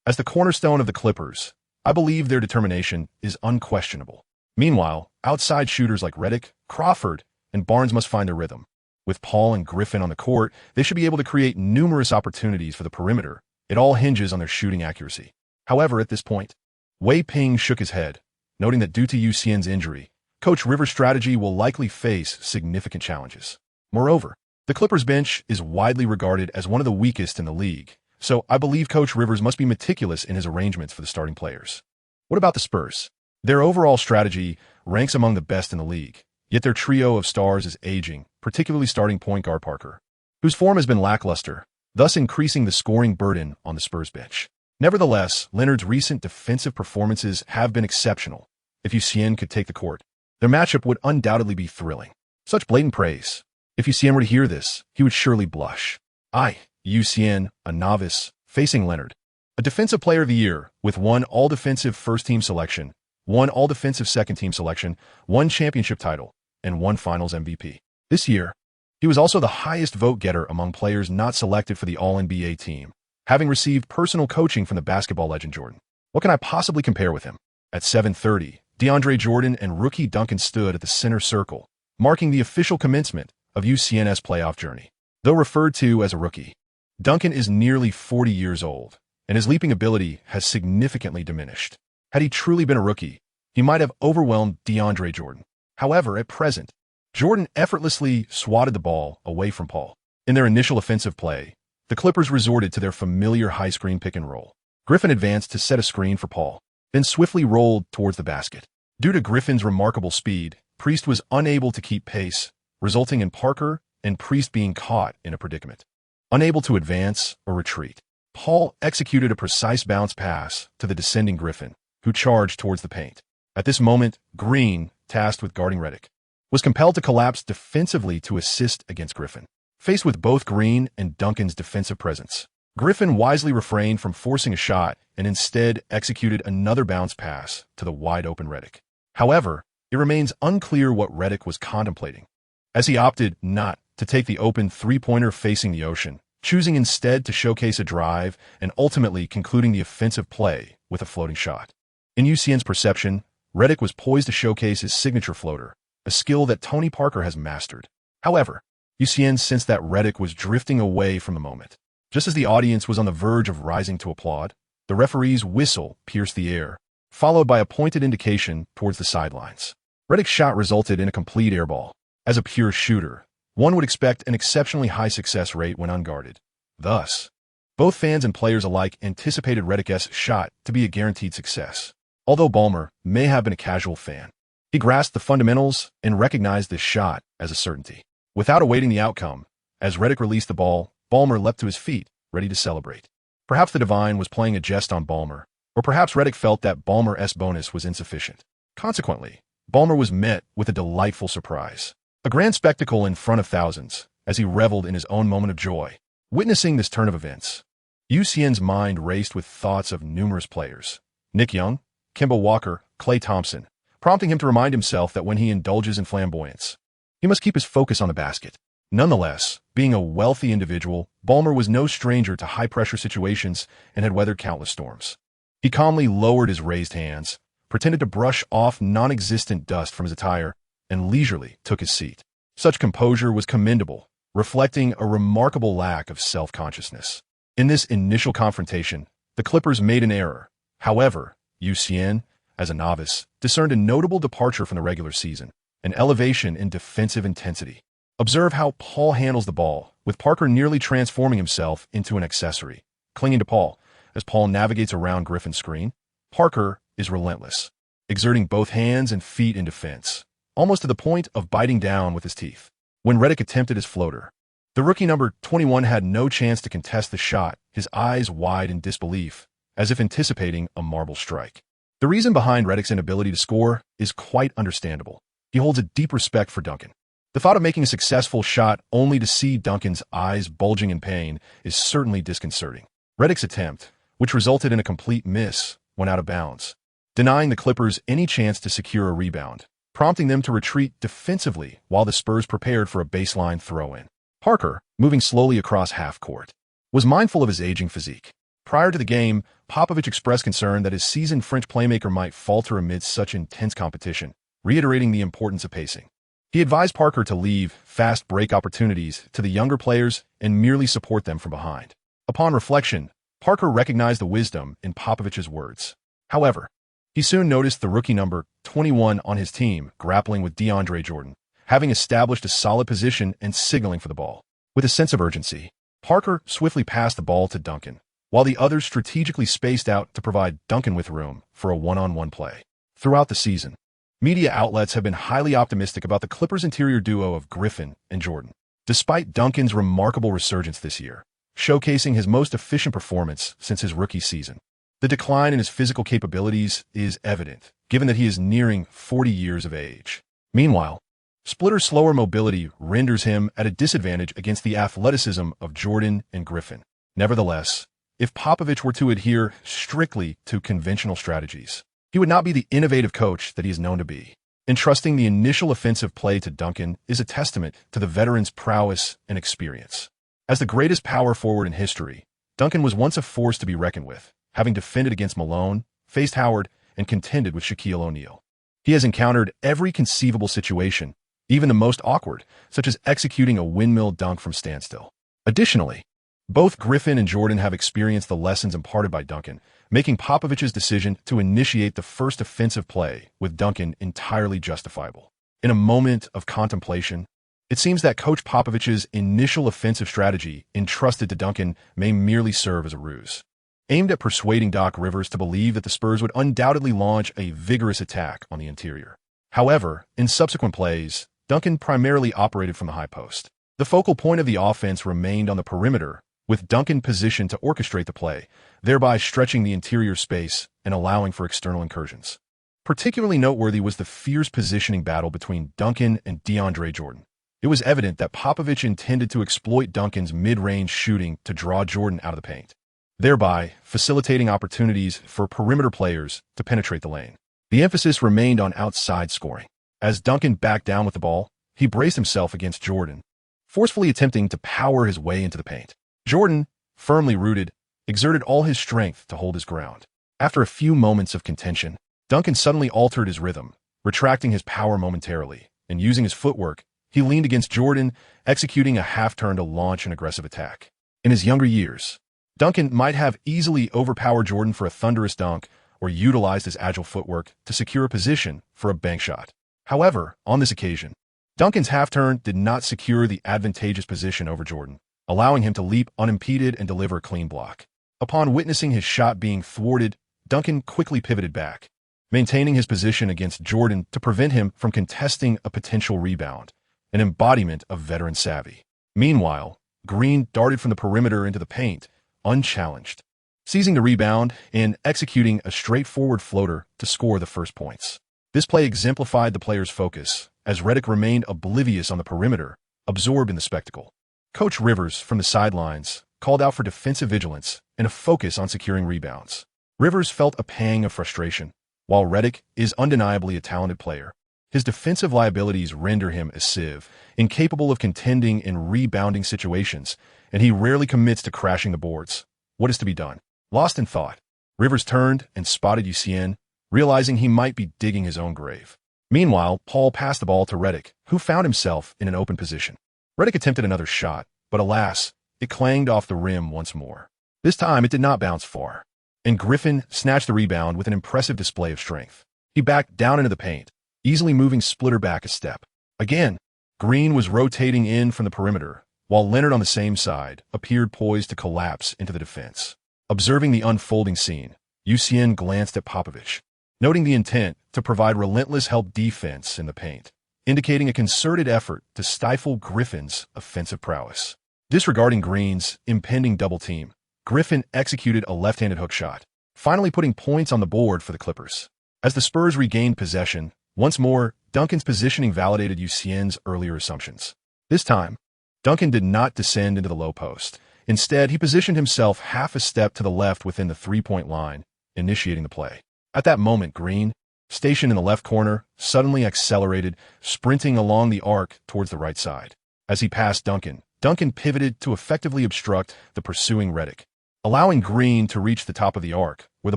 As the cornerstone of the Clippers, I believe their determination is unquestionable. Meanwhile, outside shooters like Redick, Crawford, and Barnes must find their rhythm. With Paul and Griffin on the court, they should be able to create numerous opportunities for the perimeter. It all hinges on their shooting accuracy. However, at this point, Wei Ping shook his head, noting that due to Xian's injury, Coach Rivers' strategy will likely face significant challenges. Moreover, the Clippers bench is widely regarded as one of the weakest in the league, so I believe Coach Rivers must be meticulous in his arrangements for the starting players. What about the Spurs? Their overall strategy ranks among the best in the league, yet their trio of stars is aging, particularly starting point guard Parker, whose form has been lackluster, thus increasing the scoring burden on the Spurs bench. Nevertheless, Leonard's recent defensive performances have been exceptional. If Xian could take the court, their matchup would undoubtedly be thrilling. Such blatant praise. If Xian were to hear this, he would surely blush. Xian, a novice, facing Leonard, a defensive player of the year with 1 all-defensive first-team selection, 1 all-defensive second-team selection, 1 championship title, and 1 finals MVP. This year, he was also the highest vote-getter among players not selected for the All-NBA team, having received personal coaching from the basketball legend Jordan. What can I possibly compare with him? At 7:30, DeAndre Jordan and rookie Duncan stood at the center circle, marking the official commencement of Xian's playoff journey. Though referred to as a rookie, Duncan is nearly 40 years old, and his leaping ability has significantly diminished. Had he truly been a rookie, he might have overwhelmed DeAndre Jordan. However, at present, Jordan effortlessly swatted the ball away from Paul. In their initial offensive play, the Clippers resorted to their familiar high-screen pick-and-roll. Griffin advanced to set a screen for Paul, then swiftly rolled towards the basket. Due to Griffin's remarkable speed, Priest was unable to keep pace, resulting in Parker and Priest being caught in a predicament. Unable to advance or retreat, Paul executed a precise bounce pass to the descending Griffin, who charged towards the paint. At this moment, Green, tasked with guarding Redick, was compelled to collapse defensively to assist against Griffin. Faced with both Green and Duncan's defensive presence, Griffin wisely refrained from forcing a shot and instead executed another bounce pass to the wide-open Redick. However, it remains unclear what Redick was contemplating, as he opted not to take the open three-pointer facing the ocean, choosing instead to showcase a drive and ultimately concluding the offensive play with a floating shot. In Xian's perception, Redick was poised to showcase his signature floater, a skill that Tony Parker has mastered. However, Xian sensed that Redick was drifting away from the moment. Just as the audience was on the verge of rising to applaud, the referee's whistle pierced the air, followed by a pointed indication towards the sidelines. Redick's shot resulted in a complete airball. As a pure shooter, one would expect an exceptionally high success rate when unguarded. Thus, both fans and players alike anticipated Redick's shot to be a guaranteed success. Although Ballmer may have been a casual fan, he grasped the fundamentals and recognized this shot as a certainty. Without awaiting the outcome, as Redick released the ball, Ballmer leapt to his feet, ready to celebrate. Perhaps the Divine was playing a jest on Ballmer, or perhaps Redick felt that Ballmer's bonus was insufficient. Consequently, Ballmer was met with a delightful surprise. A grand spectacle in front of thousands, as he reveled in his own moment of joy. Witnessing this turn of events, Xian's mind raced with thoughts of numerous players. Nick Young, Kemba Walker, Klay Thompson, prompting him to remind himself that when he indulges in flamboyance, he must keep his focus on the basket. Nonetheless, being a wealthy individual, Ballmer was no stranger to high-pressure situations and had weathered countless storms. He calmly lowered his raised hands, pretended to brush off non-existent dust from his attire, and leisurely took his seat. Such composure was commendable, reflecting a remarkable lack of self-consciousness. In this initial confrontation, the Clippers made an error, However, Xian, as a novice, discerned a notable departure from the regular season, an elevation in defensive intensity. Observe how Paul handles the ball, with Parker nearly transforming himself into an accessory. Clinging to Paul, as Paul navigates around Griffin's screen, Parker is relentless, exerting both hands and feet in defense, almost to the point of biting down with his teeth. When Redick attempted his floater, the rookie number 21 had no chance to contest the shot, his eyes wide in disbelief, as if anticipating a marble strike. The reason behind Redick's inability to score is quite understandable. He holds a deep respect for Duncan. The thought of making a successful shot only to see Duncan's eyes bulging in pain is certainly disconcerting. Redick's attempt, which resulted in a complete miss, went out of bounds, denying the Clippers any chance to secure a rebound, prompting them to retreat defensively while the Spurs prepared for a baseline throw-in. Parker, moving slowly across half-court, was mindful of his aging physique. Prior to the game, Popovich expressed concern that his seasoned French playmaker might falter amidst such intense competition, reiterating the importance of pacing. He advised Parker to leave fast break opportunities to the younger players and merely support them from behind. Upon reflection, Parker recognized the wisdom in Popovich's words. However, he soon noticed the rookie number 21 on his team grappling with DeAndre Jordan, having established a solid position and signaling for the ball. With a sense of urgency, Parker swiftly passed the ball to Duncan, while the others strategically spaced out to provide Duncan with room for a one-on-one play. Throughout the season, media outlets have been highly optimistic about the Clippers' interior duo of Griffin and Jordan. Despite Duncan's remarkable resurgence this year, showcasing his most efficient performance since his rookie season, the decline in his physical capabilities is evident, given that he is nearing 40 years of age. Meanwhile, Splitter's slower mobility renders him at a disadvantage against the athleticism of Jordan and Griffin. Nevertheless, if Popovich were to adhere strictly to conventional strategies, he would not be the innovative coach that he is known to be. Entrusting the initial offensive play to Duncan is a testament to the veteran's prowess and experience. As the greatest power forward in history, Duncan was once a force to be reckoned with, having defended against Malone, faced Howard, and contended with Shaquille O'Neal. He has encountered every conceivable situation, even the most awkward, such as executing a windmill dunk from standstill. Additionally, both Griffin and Jordan have experienced the lessons imparted by Duncan, making Popovich's decision to initiate the first offensive play with Duncan entirely justifiable. In a moment of contemplation, it seems that Coach Popovich's initial offensive strategy entrusted to Duncan may merely serve as a ruse, aimed at persuading Doc Rivers to believe that the Spurs would undoubtedly launch a vigorous attack on the interior. However, in subsequent plays, Duncan primarily operated from the high post. The focal point of the offense remained on the perimeter, with Duncan positioned to orchestrate the play, thereby stretching the interior space and allowing for external incursions. Particularly noteworthy was the fierce positioning battle between Duncan and DeAndre Jordan. It was evident that Popovich intended to exploit Duncan's mid-range shooting to draw Jordan out of the paint, thereby facilitating opportunities for perimeter players to penetrate the lane. The emphasis remained on outside scoring. As Duncan backed down with the ball, he braced himself against Jordan, forcefully attempting to power his way into the paint. Jordan, firmly rooted, exerted all his strength to hold his ground. After a few moments of contention, Duncan suddenly altered his rhythm, retracting his power momentarily, and using his footwork, he leaned against Jordan, executing a half-turn to launch an aggressive attack. In his younger years, Duncan might have easily overpowered Jordan for a thunderous dunk or utilized his agile footwork to secure a position for a bank shot. However, on this occasion, Duncan's half-turn did not secure the advantageous position over Jordan, allowing him to leap unimpeded and deliver a clean block. Upon witnessing his shot being thwarted, Duncan quickly pivoted back, maintaining his position against Jordan to prevent him from contesting a potential rebound, an embodiment of veteran savvy. Meanwhile, Green darted from the perimeter into the paint, unchallenged, seizing the rebound and executing a straightforward floater to score the first points. This play exemplified the player's focus, as Redick remained oblivious on the perimeter, absorbed in the spectacle. Coach Rivers, from the sidelines, called out for defensive vigilance and a focus on securing rebounds. Rivers felt a pang of frustration. While Redick is undeniably a talented player, his defensive liabilities render him a sieve, incapable of contending in rebounding situations, and he rarely commits to crashing the boards. What is to be done? Lost in thought, Rivers turned and spotted Xian, realizing he might be digging his own grave. Meanwhile, Paul passed the ball to Redick, who found himself in an open position. Redick attempted another shot, but alas, it clanged off the rim once more. This time it did not bounce far. and Griffin snatched the rebound with an impressive display of strength. He backed down into the paint, easily moving Splitter back a step. Again, Green was rotating in from the perimeter, while Leonard on the same side appeared poised to collapse into the defense. Observing the unfolding scene, Xian glanced at Popovich, noting the intent to provide relentless help defense in the paint, indicating a concerted effort to stifle Griffin's offensive prowess. Disregarding Green's impending double team, Griffin executed a left-handed hook shot, finally putting points on the board for the Clippers. As the Spurs regained possession, once more, Duncan's positioning validated Xian's earlier assumptions. This time, Duncan did not descend into the low post. Instead, he positioned himself half a step to the left within the three-point line, initiating the play. At that moment, Green, stationed in the left corner, suddenly accelerated, sprinting along the arc towards the right side. As he passed Duncan, Duncan pivoted to effectively obstruct the pursuing Redick, allowing Green to reach the top of the arc, where the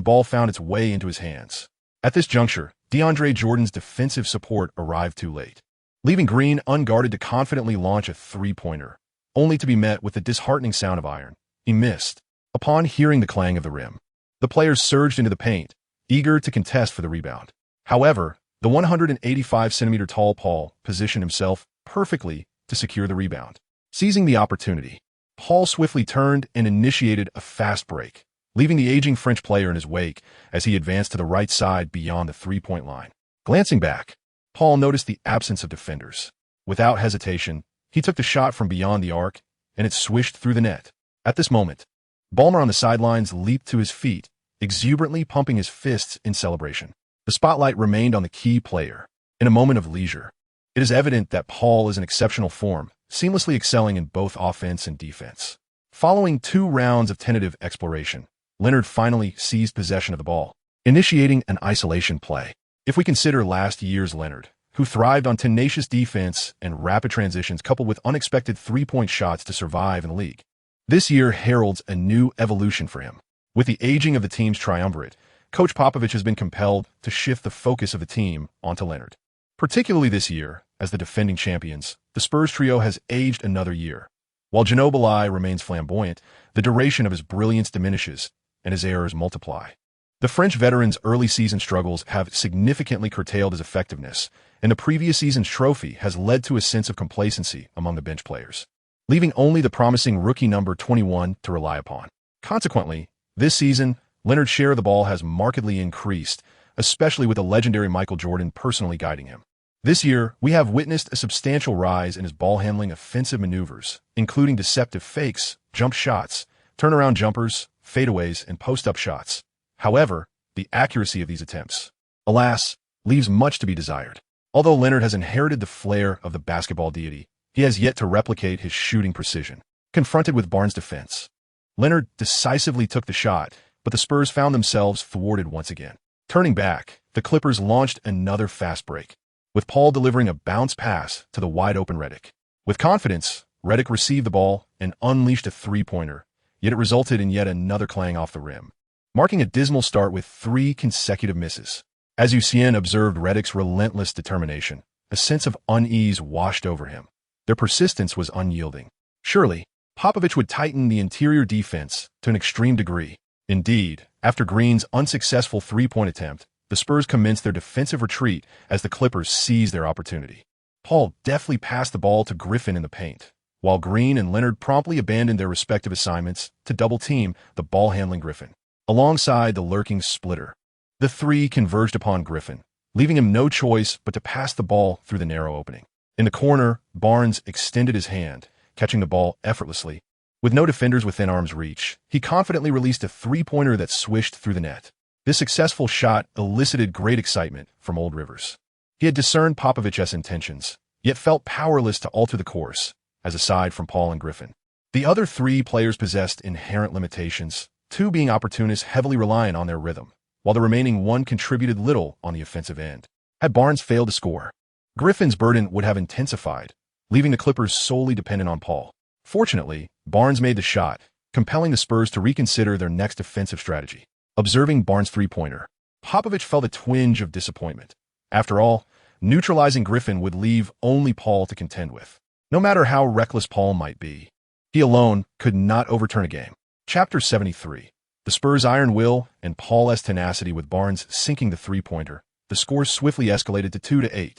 ball found its way into his hands. At this juncture, DeAndre Jordan's defensive support arrived too late, leaving Green unguarded to confidently launch a three-pointer, only to be met with the disheartening sound of iron. He missed. Upon hearing the clang of the rim, the players surged into the paint, eager to contest for the rebound. However, the 185-centimeter tall Paul positioned himself perfectly to secure the rebound. Seizing the opportunity, Paul swiftly turned and initiated a fast break, leaving the aging French player in his wake as he advanced to the right side beyond the three-point line. Glancing back, Paul noticed the absence of defenders. Without hesitation, he took the shot from beyond the arc, and it swished through the net. At this moment, Ballmer on the sidelines leaped to his feet, exuberantly pumping his fists in celebration. The spotlight remained on the key player. In a moment of leisure, it is evident that Paul is in exceptional form, seamlessly excelling in both offense and defense. Following 2 rounds of tentative exploration, Leonard finally seized possession of the ball, initiating an isolation play. If we consider last year's Leonard, who thrived on tenacious defense and rapid transitions coupled with unexpected three-point shots to survive in the league, this year heralds a new evolution for him. With the aging of the team's triumvirate, Coach Popovich has been compelled to shift the focus of the team onto Leonard. Particularly this year, as the defending champions, the Spurs trio has aged another year. While Ginobili remains flamboyant, the duration of his brilliance diminishes, and his errors multiply. The French veteran's early season struggles have significantly curtailed his effectiveness, and the previous season's trophy has led to a sense of complacency among the bench players, leaving only the promising rookie number 21 to rely upon. Consequently, this season, Leonard's share of the ball has markedly increased, especially with the legendary Michael Jordan personally guiding him. This year, we have witnessed a substantial rise in his ball-handling offensive maneuvers, including deceptive fakes, jump shots, turnaround jumpers, fadeaways, and post-up shots. However, the accuracy of these attempts, alas, leaves much to be desired. Although Leonard has inherited the flair of the basketball deity, he has yet to replicate his shooting precision. Confronted with Barnes' defense, Leonard decisively took the shot, but the Spurs found themselves thwarted once again. Turning back, the Clippers launched another fast break, with Paul delivering a bounce pass to the wide-open Redick. With confidence, Redick received the ball and unleashed a three-pointer, yet it resulted in yet another clang off the rim, marking a dismal start with 3 consecutive misses. As Xian observed Redick's relentless determination, a sense of unease washed over him. Their persistence was unyielding. Surely, Popovich would tighten the interior defense to an extreme degree. Indeed, after Green's unsuccessful three-point attempt, the Spurs commenced their defensive retreat as the Clippers seized their opportunity. Paul deftly passed the ball to Griffin in the paint, while Green and Leonard promptly abandoned their respective assignments to double-team the ball-handling Griffin. Alongside the lurking Splitter, the 3 converged upon Griffin, leaving him no choice but to pass the ball through the narrow opening. In the corner, Barnes extended his hand, catching the ball effortlessly. With no defenders within arm's reach, he confidently released a three-pointer that swished through the net. This successful shot elicited great excitement from Old Rivers. He had discerned Popovich's intentions, yet felt powerless to alter the course, as aside from Paul and Griffin, the other 3 players possessed inherent limitations, 2 being opportunists heavily reliant on their rhythm, while the remaining 1 contributed little on the offensive end. Had Barnes failed to score, Griffin's burden would have intensified, leaving the Clippers solely dependent on Paul. Fortunately, Barnes made the shot, compelling the Spurs to reconsider their next offensive strategy. Observing Barnes' three-pointer, Popovich felt a twinge of disappointment. After all, neutralizing Griffin would leave only Paul to contend with. No matter how reckless Paul might be, he alone could not overturn a game. Chapter 73. The Spurs' iron will and Paul's tenacity with Barnes sinking the three-pointer, the score swiftly escalated to 2-8,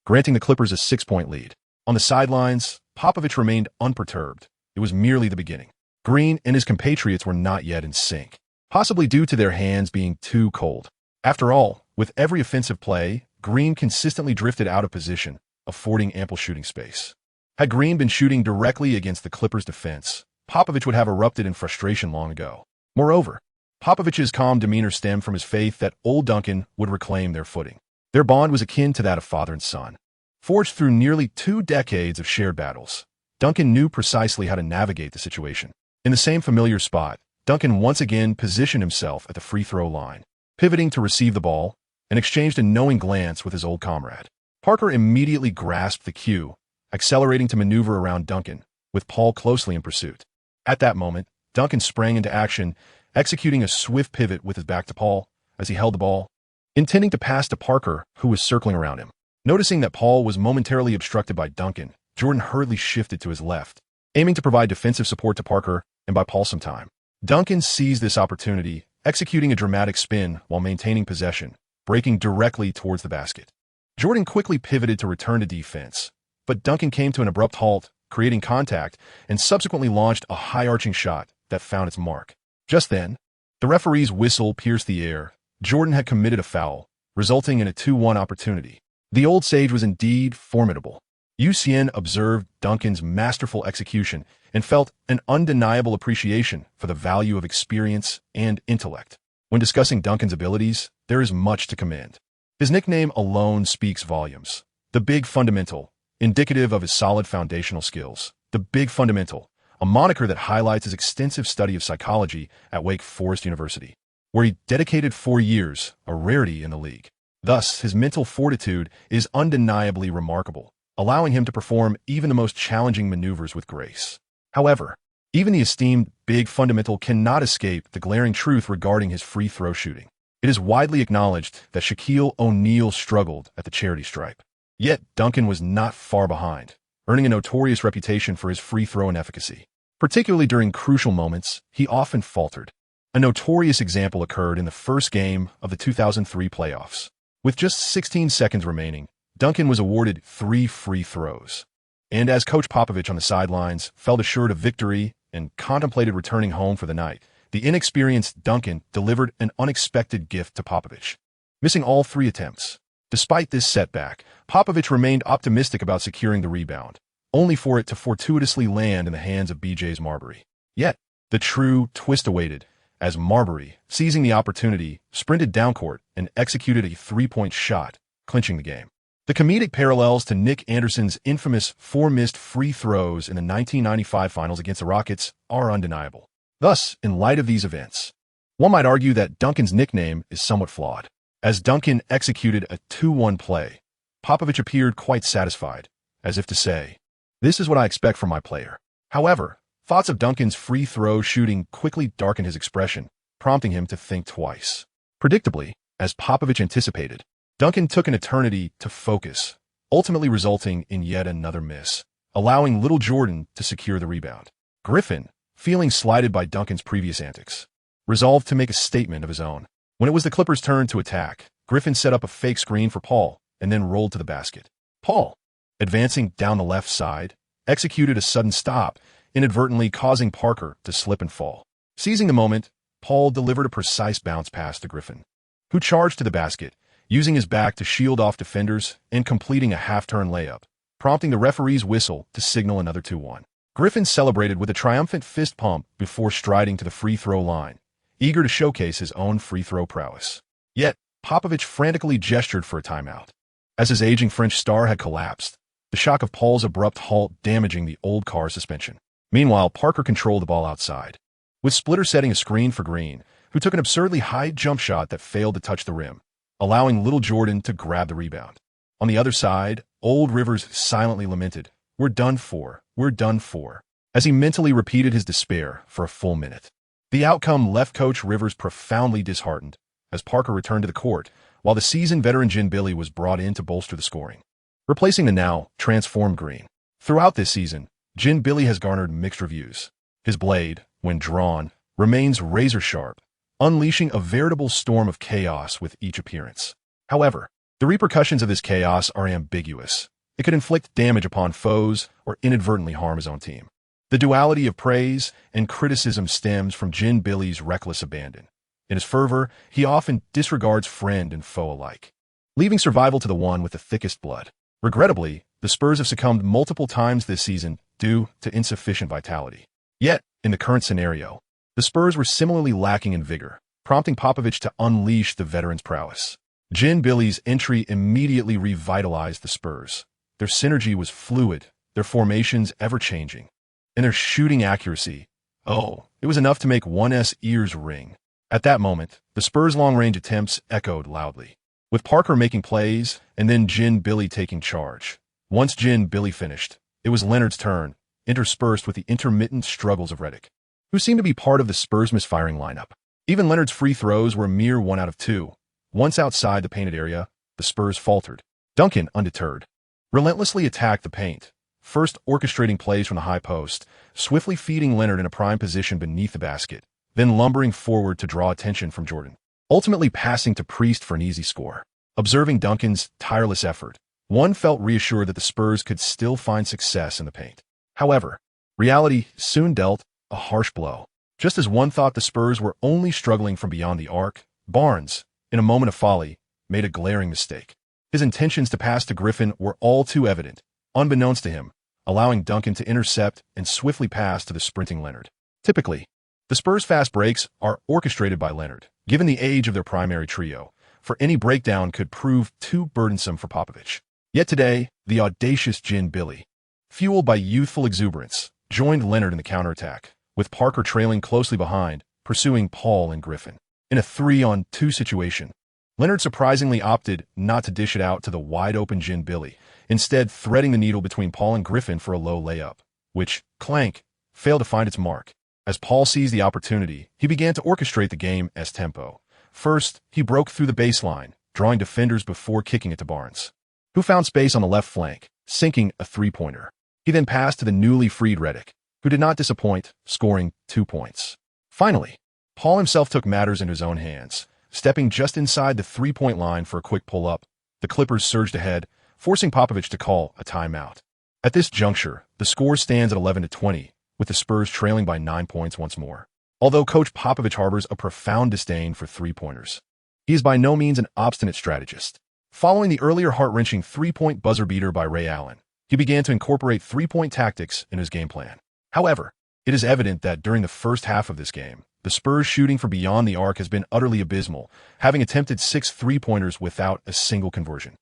granting the Clippers a 6-point lead. On the sidelines, Popovich remained unperturbed. It was merely the beginning. Green and his compatriots were not yet in sync, possibly due to their hands being too cold. After all, with every offensive play, Green consistently drifted out of position, affording ample shooting space. Had Green been shooting directly against the Clippers' defense, Popovich would have erupted in frustration long ago. Moreover, Popovich's calm demeanor stemmed from his faith that old Duncan would reclaim their footing. Their bond was akin to that of father and son. Forged through nearly 2 decades of shared battles, Duncan knew precisely how to navigate the situation. In the same familiar spot, Duncan once again positioned himself at the free throw line, pivoting to receive the ball, and exchanged a knowing glance with his old comrade. Parker immediately grasped the cue, accelerating to maneuver around Duncan, with Paul closely in pursuit. At that moment, Duncan sprang into action, executing a swift pivot with his back to Paul as he held the ball, intending to pass to Parker, who was circling around him. Noticing that Paul was momentarily obstructed by Duncan, Jordan hurriedly shifted to his left, aiming to provide defensive support to Parker and buy Paul some time. Duncan seized this opportunity, executing a dramatic spin while maintaining possession, breaking directly towards the basket. Jordan quickly pivoted to return to defense, but Duncan came to an abrupt halt, creating contact, and subsequently launched a high-arching shot that found its mark. Just then, the referee's whistle pierced the air. Jordan had committed a foul, resulting in a 2-1 opportunity. The old sage was indeed formidable. Xian observed Duncan's masterful execution and felt an undeniable appreciation for the value of experience and intellect. When discussing Duncan's abilities, there is much to commend. His nickname alone speaks volumes. The Big Fundamental, indicative of his solid foundational skills. The Big Fundamental, a moniker that highlights his extensive study of psychology at Wake Forest University, where he dedicated 4 years, a rarity in the league. Thus, his mental fortitude is undeniably remarkable, allowing him to perform even the most challenging maneuvers with grace. However, even the esteemed Big Fundamental cannot escape the glaring truth regarding his free throw shooting. It is widely acknowledged that Shaquille O'Neal struggled at the charity stripe. Yet, Duncan was not far behind, earning a notorious reputation for his free throw inefficacy. Particularly during crucial moments, he often faltered. A notorious example occurred in the first game of the 2003 playoffs. With just 16 seconds remaining, Duncan was awarded 3 free throws. And as Coach Popovich on the sidelines felt assured of victory and contemplated returning home for the night, the inexperienced Duncan delivered an unexpected gift to Popovich, missing all 3 attempts. Despite this setback, Popovich remained optimistic about securing the rebound, only for it to fortuitously land in the hands of BJ's Marbury. Yet, the true twist awaited, as Marbury, seizing the opportunity, sprinted downcourt and executed a 3-point shot, clinching the game. The comedic parallels to Nick Anderson's infamous 4 missed free throws in the 1995 finals against the Rockets are undeniable. Thus, in light of these events, one might argue that Duncan's nickname is somewhat flawed. As Duncan executed a 2-1 play, Popovich appeared quite satisfied, as if to say, "This is what I expect from my player." However, thoughts of Duncan's free throw shooting quickly darkened his expression, prompting him to think twice. Predictably, as Popovich anticipated, Duncan took an eternity to focus, ultimately resulting in yet another miss, allowing little Jordan to secure the rebound. Griffin, feeling slighted by Duncan's previous antics, resolved to make a statement of his own. When it was the Clippers' turn to attack, Griffin set up a fake screen for Paul and then rolled to the basket. Paul, advancing down the left side, executed a sudden stop, inadvertently causing Parker to slip and fall. Seizing the moment, Paul delivered a precise bounce pass to Griffin, who charged to the basket, using his back to shield off defenders and completing a half-turn layup, prompting the referee's whistle to signal another 2-1. Griffin celebrated with a triumphant fist pump before striding to the free throw line, eager to showcase his own free throw prowess. Yet, Popovich frantically gestured for a timeout. As his aging French star had collapsed, the shock of Paul's abrupt halt damaging the old car's suspension. Meanwhile, Parker controlled the ball outside, with Splitter setting a screen for Green, who took an absurdly high jump shot that failed to touch the rim, allowing little Jordan to grab the rebound. On the other side, old Rivers silently lamented, "We're done for, we're done for," as he mentally repeated his despair for a full minute. The outcome left Coach Rivers profoundly disheartened, as Parker returned to the court, while the seasoned veteran Gin Billy was brought in to bolster the scoring, replacing the now transformed Green. Throughout this season, Gin Billy has garnered mixed reviews. His blade, when drawn, remains razor-sharp, unleashing a veritable storm of chaos with each appearance. However, the repercussions of this chaos are ambiguous. It could inflict damage upon foes or inadvertently harm his own team. The duality of praise and criticism stems from Jin Billy's reckless abandon. In his fervor, he often disregards friend and foe alike, leaving survival to the one with the thickest blood. Regrettably, the Spurs have succumbed multiple times this season due to insufficient vitality. Yet, in the current scenario, the Spurs were similarly lacking in vigor, prompting Popovich to unleash the veteran's prowess. Jin Billy's entry immediately revitalized the Spurs. Their synergy was fluid, their formations ever-changing, and their shooting accuracy, it was enough to make one's ears ring. At that moment, the Spurs' long-range attempts echoed loudly, with Parker making plays and then Jin Billy taking charge. Once Jin Billy finished, it was Leonard's turn, interspersed with the intermittent struggles of Redick, who seemed to be part of the Spurs' misfiring lineup. Even Leonard's free throws were a mere 1 out of 2. Once outside the painted area, the Spurs faltered. Duncan, undeterred, relentlessly attacked the paint, first orchestrating plays from the high post, swiftly feeding Leonard in a prime position beneath the basket, then lumbering forward to draw attention from Jordan, ultimately passing to Priest for an easy score. Observing Duncan's tireless effort, one felt reassured that the Spurs could still find success in the paint. However, reality soon dealt a harsh blow. Just as one thought the Spurs were only struggling from beyond the arc, Barnes, in a moment of folly, made a glaring mistake. His intentions to pass to Griffin were all too evident, unbeknownst to him, allowing Duncan to intercept and swiftly pass to the sprinting Leonard. Typically, the Spurs' fast breaks are orchestrated by Leonard. Given the age of their primary trio, for any breakdown could prove too burdensome for Popovich. Yet today, the audacious Jin Billy, fueled by youthful exuberance, joined Leonard in the counterattack, with Parker trailing closely behind, pursuing Paul and Griffin. In a 3-on-2 situation, Leonard surprisingly opted not to dish it out to the wide-open Jin Billy, instead threading the needle between Paul and Griffin for a low layup, which, clank, failed to find its mark. As Paul seized the opportunity, he began to orchestrate the game as tempo. First, he broke through the baseline, drawing defenders before kicking it to Barnes, who found space on the left flank, sinking a three-pointer. He then passed to the newly freed Redick, who did not disappoint, scoring 2 points. Finally, Paul himself took matters into his own hands, stepping just inside the three-point line for a quick pull-up. The Clippers surged ahead, forcing Popovich to call a timeout. At this juncture, the score stands at 11-20, with the Spurs trailing by 9 points once more. Although Coach Popovich harbors a profound disdain for three-pointers, he is by no means an obstinate strategist. Following the earlier heart-wrenching three-point buzzer beater by Ray Allen, he began to incorporate three-point tactics in his game plan. However, it is evident that during the first half of this game, the Spurs' shooting from beyond the arc has been utterly abysmal, having attempted 6 three-pointers without a single conversion.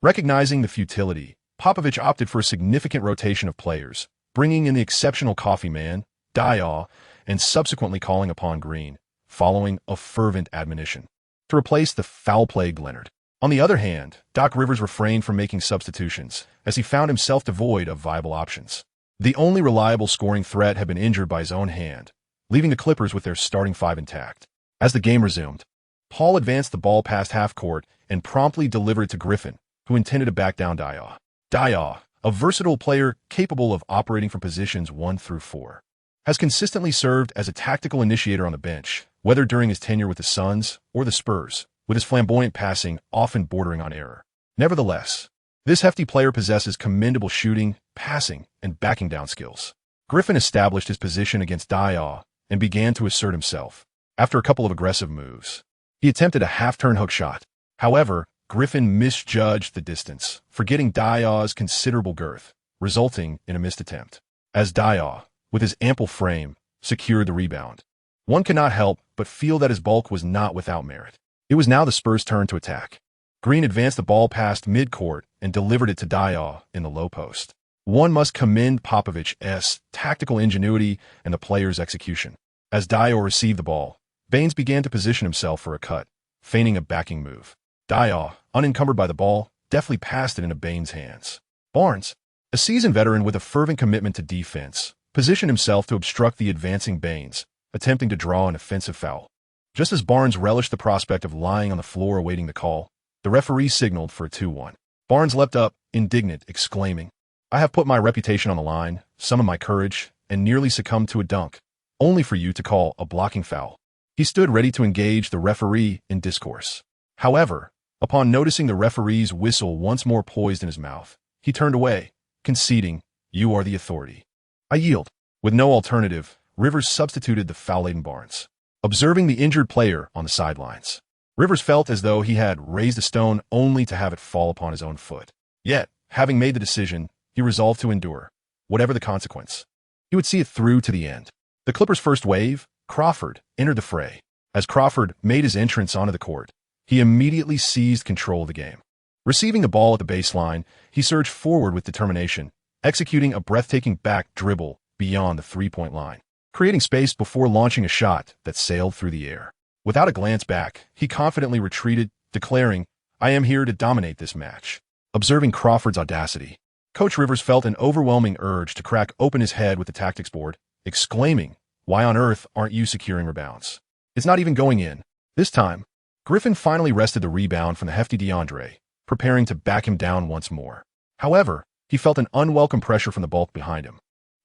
Recognizing the futility, Popovich opted for a significant rotation of players, bringing in the exceptional coffee man, Diaw, and subsequently calling upon Green, following a fervent admonition, to replace the foul-plagued Leonard. On the other hand, Doc Rivers refrained from making substitutions, as he found himself devoid of viable options. The only reliable scoring threat had been injured by his own hand, leaving the Clippers with their starting five intact. As the game resumed, Paul advanced the ball past half-court and promptly delivered it to Griffin, who intended to back down Diaw. Diaw, a versatile player capable of operating from positions 1 through 4, has consistently served as a tactical initiator on the bench, whether during his tenure with the Suns or the Spurs, with his flamboyant passing often bordering on error. Nevertheless, this hefty player possesses commendable shooting, passing, and backing down skills. Griffin established his position against Diaw and began to assert himself. After a couple of aggressive moves, he attempted a half-turn hook shot. However, Griffin misjudged the distance, forgetting Diaw's considerable girth, resulting in a missed attempt. As Diaw, with his ample frame, secured the rebound, one cannot help but feel that his bulk was not without merit. It was now the Spurs' turn to attack. Green advanced the ball past midcourt and delivered it to Diaw in the low post. One must commend Popovich's tactical ingenuity and the player's execution. As Diaw received the ball, Baines began to position himself for a cut, feigning a backing move. Diaw, unencumbered by the ball, deftly passed it into Baines' hands. Barnes, a seasoned veteran with a fervent commitment to defense, positioned himself to obstruct the advancing Baines, attempting to draw an offensive foul. Just as Barnes relished the prospect of lying on the floor awaiting the call, the referee signaled for a 2-1. Barnes leapt up, indignant, exclaiming, "I have put my reputation on the line, summoned my courage, and nearly succumbed to a dunk, only for you to call a blocking foul." He stood ready to engage the referee in discourse. However, upon noticing the referee's whistle once more poised in his mouth, he turned away, conceding, "You are the authority. I yield." With no alternative, Rivers substituted the foul-laden Barnes, observing the injured player on the sidelines. Rivers felt as though he had raised a stone only to have it fall upon his own foot. Yet, having made the decision, he resolved to endure, whatever the consequence. He would see it through to the end. The Clippers' first wave, Crawford, entered the fray. As Crawford made his entrance onto the court, he immediately seized control of the game. Receiving the ball at the baseline, he surged forward with determination, executing a breathtaking back dribble beyond the three-point line, creating space before launching a shot that sailed through the air. Without a glance back, he confidently retreated, declaring, "I am here to dominate this match." Observing Crawford's audacity, Coach Rivers felt an overwhelming urge to crack open his head with the tactics board, exclaiming, "Why on earth aren't you securing rebounds? It's not even going in." This time, Griffin finally wrested the rebound from the hefty DeAndre, preparing to back him down once more. However, he felt an unwelcome pressure from the bulk behind him,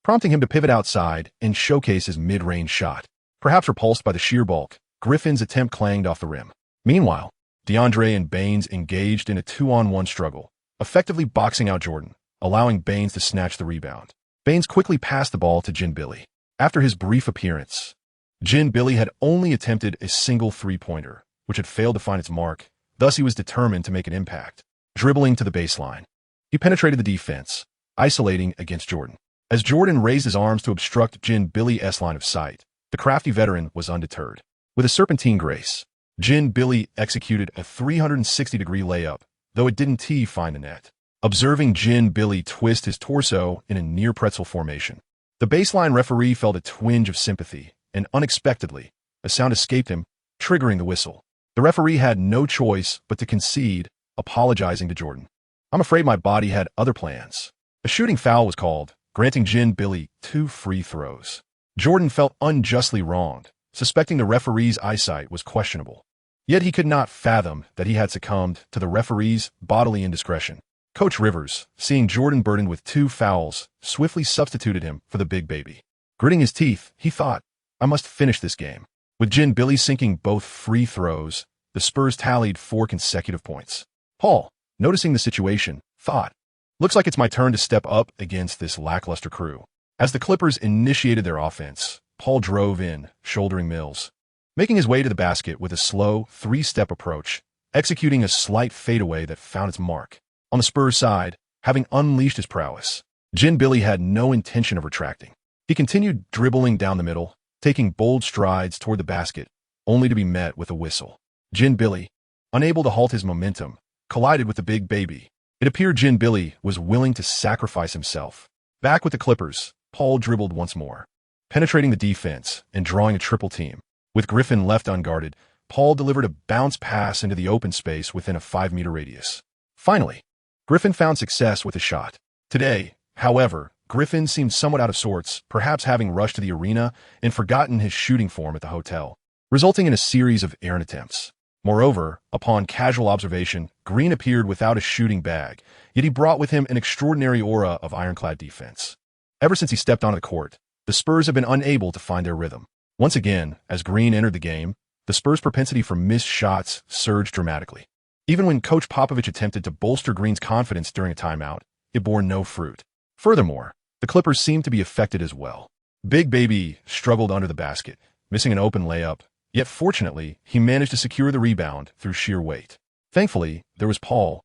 prompting him to pivot outside and showcase his mid-range shot. Perhaps repulsed by the sheer bulk, Griffin's attempt clanged off the rim. Meanwhile, DeAndre and Baines engaged in a 2-on-1 struggle, effectively boxing out Jordan, allowing Baines to snatch the rebound. Baines quickly passed the ball to Jin Billy. After his brief appearance, Jin Billy had only attempted a single three-pointer, which had failed to find its mark. Thus, he was determined to make an impact. Dribbling to the baseline, he penetrated the defense, isolating against Jordan. As Jordan raised his arms to obstruct Jin Billy's line of sight, the crafty veteran was undeterred. With a serpentine grace, Jin Billy executed a 360-degree layup, though it didn't find the net. Observing Jin Billy twist his torso in a near-pretzel formation, the baseline referee felt a twinge of sympathy, and unexpectedly, a sound escaped him, triggering the whistle. The referee had no choice but to concede, apologizing to Jordan. "I'm afraid my body had other plans." A shooting foul was called, granting Jin Billy 2 free throws. Jordan felt unjustly wronged, suspecting the referee's eyesight was questionable. Yet he could not fathom that he had succumbed to the referee's bodily indiscretion. Coach Rivers, seeing Jordan burdened with 2 fouls, swiftly substituted him for the big baby. Gritting his teeth, he thought, "I must finish this game." With Jin Billy sinking both free throws, the Spurs tallied 4 consecutive points. Paul, noticing the situation, thought, "Looks like it's my turn to step up against this lackluster crew." As the Clippers initiated their offense, Paul drove in, shouldering Mills, making his way to the basket with a slow, 3-step approach, executing a slight fadeaway that found its mark. On the Spurs side, having unleashed his prowess, Jin Billy had no intention of retracting. He continued dribbling down the middle, taking bold strides toward the basket, only to be met with a whistle. Jin Billy, unable to halt his momentum, collided with the big baby. It appeared Jin Billy was willing to sacrifice himself. Back with the Clippers, Paul dribbled once more, penetrating the defense and drawing a triple team. With Griffin left unguarded, Paul delivered a bounce pass into the open space within a 5-meter radius. Finally, Griffin found success with a shot. Today, however, Griffin seemed somewhat out of sorts, perhaps having rushed to the arena and forgotten his shooting form at the hotel, resulting in a series of errant attempts. Moreover, upon casual observation, Green appeared without a shooting bag, yet he brought with him an extraordinary aura of ironclad defense. Ever since he stepped onto the court, the Spurs have been unable to find their rhythm. Once again, as Green entered the game, the Spurs' propensity for missed shots surged dramatically. Even when Coach Popovich attempted to bolster Green's confidence during a timeout, it bore no fruit. Furthermore, the Clippers seemed to be affected as well. Big Baby struggled under the basket, missing an open layup, yet fortunately, he managed to secure the rebound through sheer weight. Thankfully, there was Paul,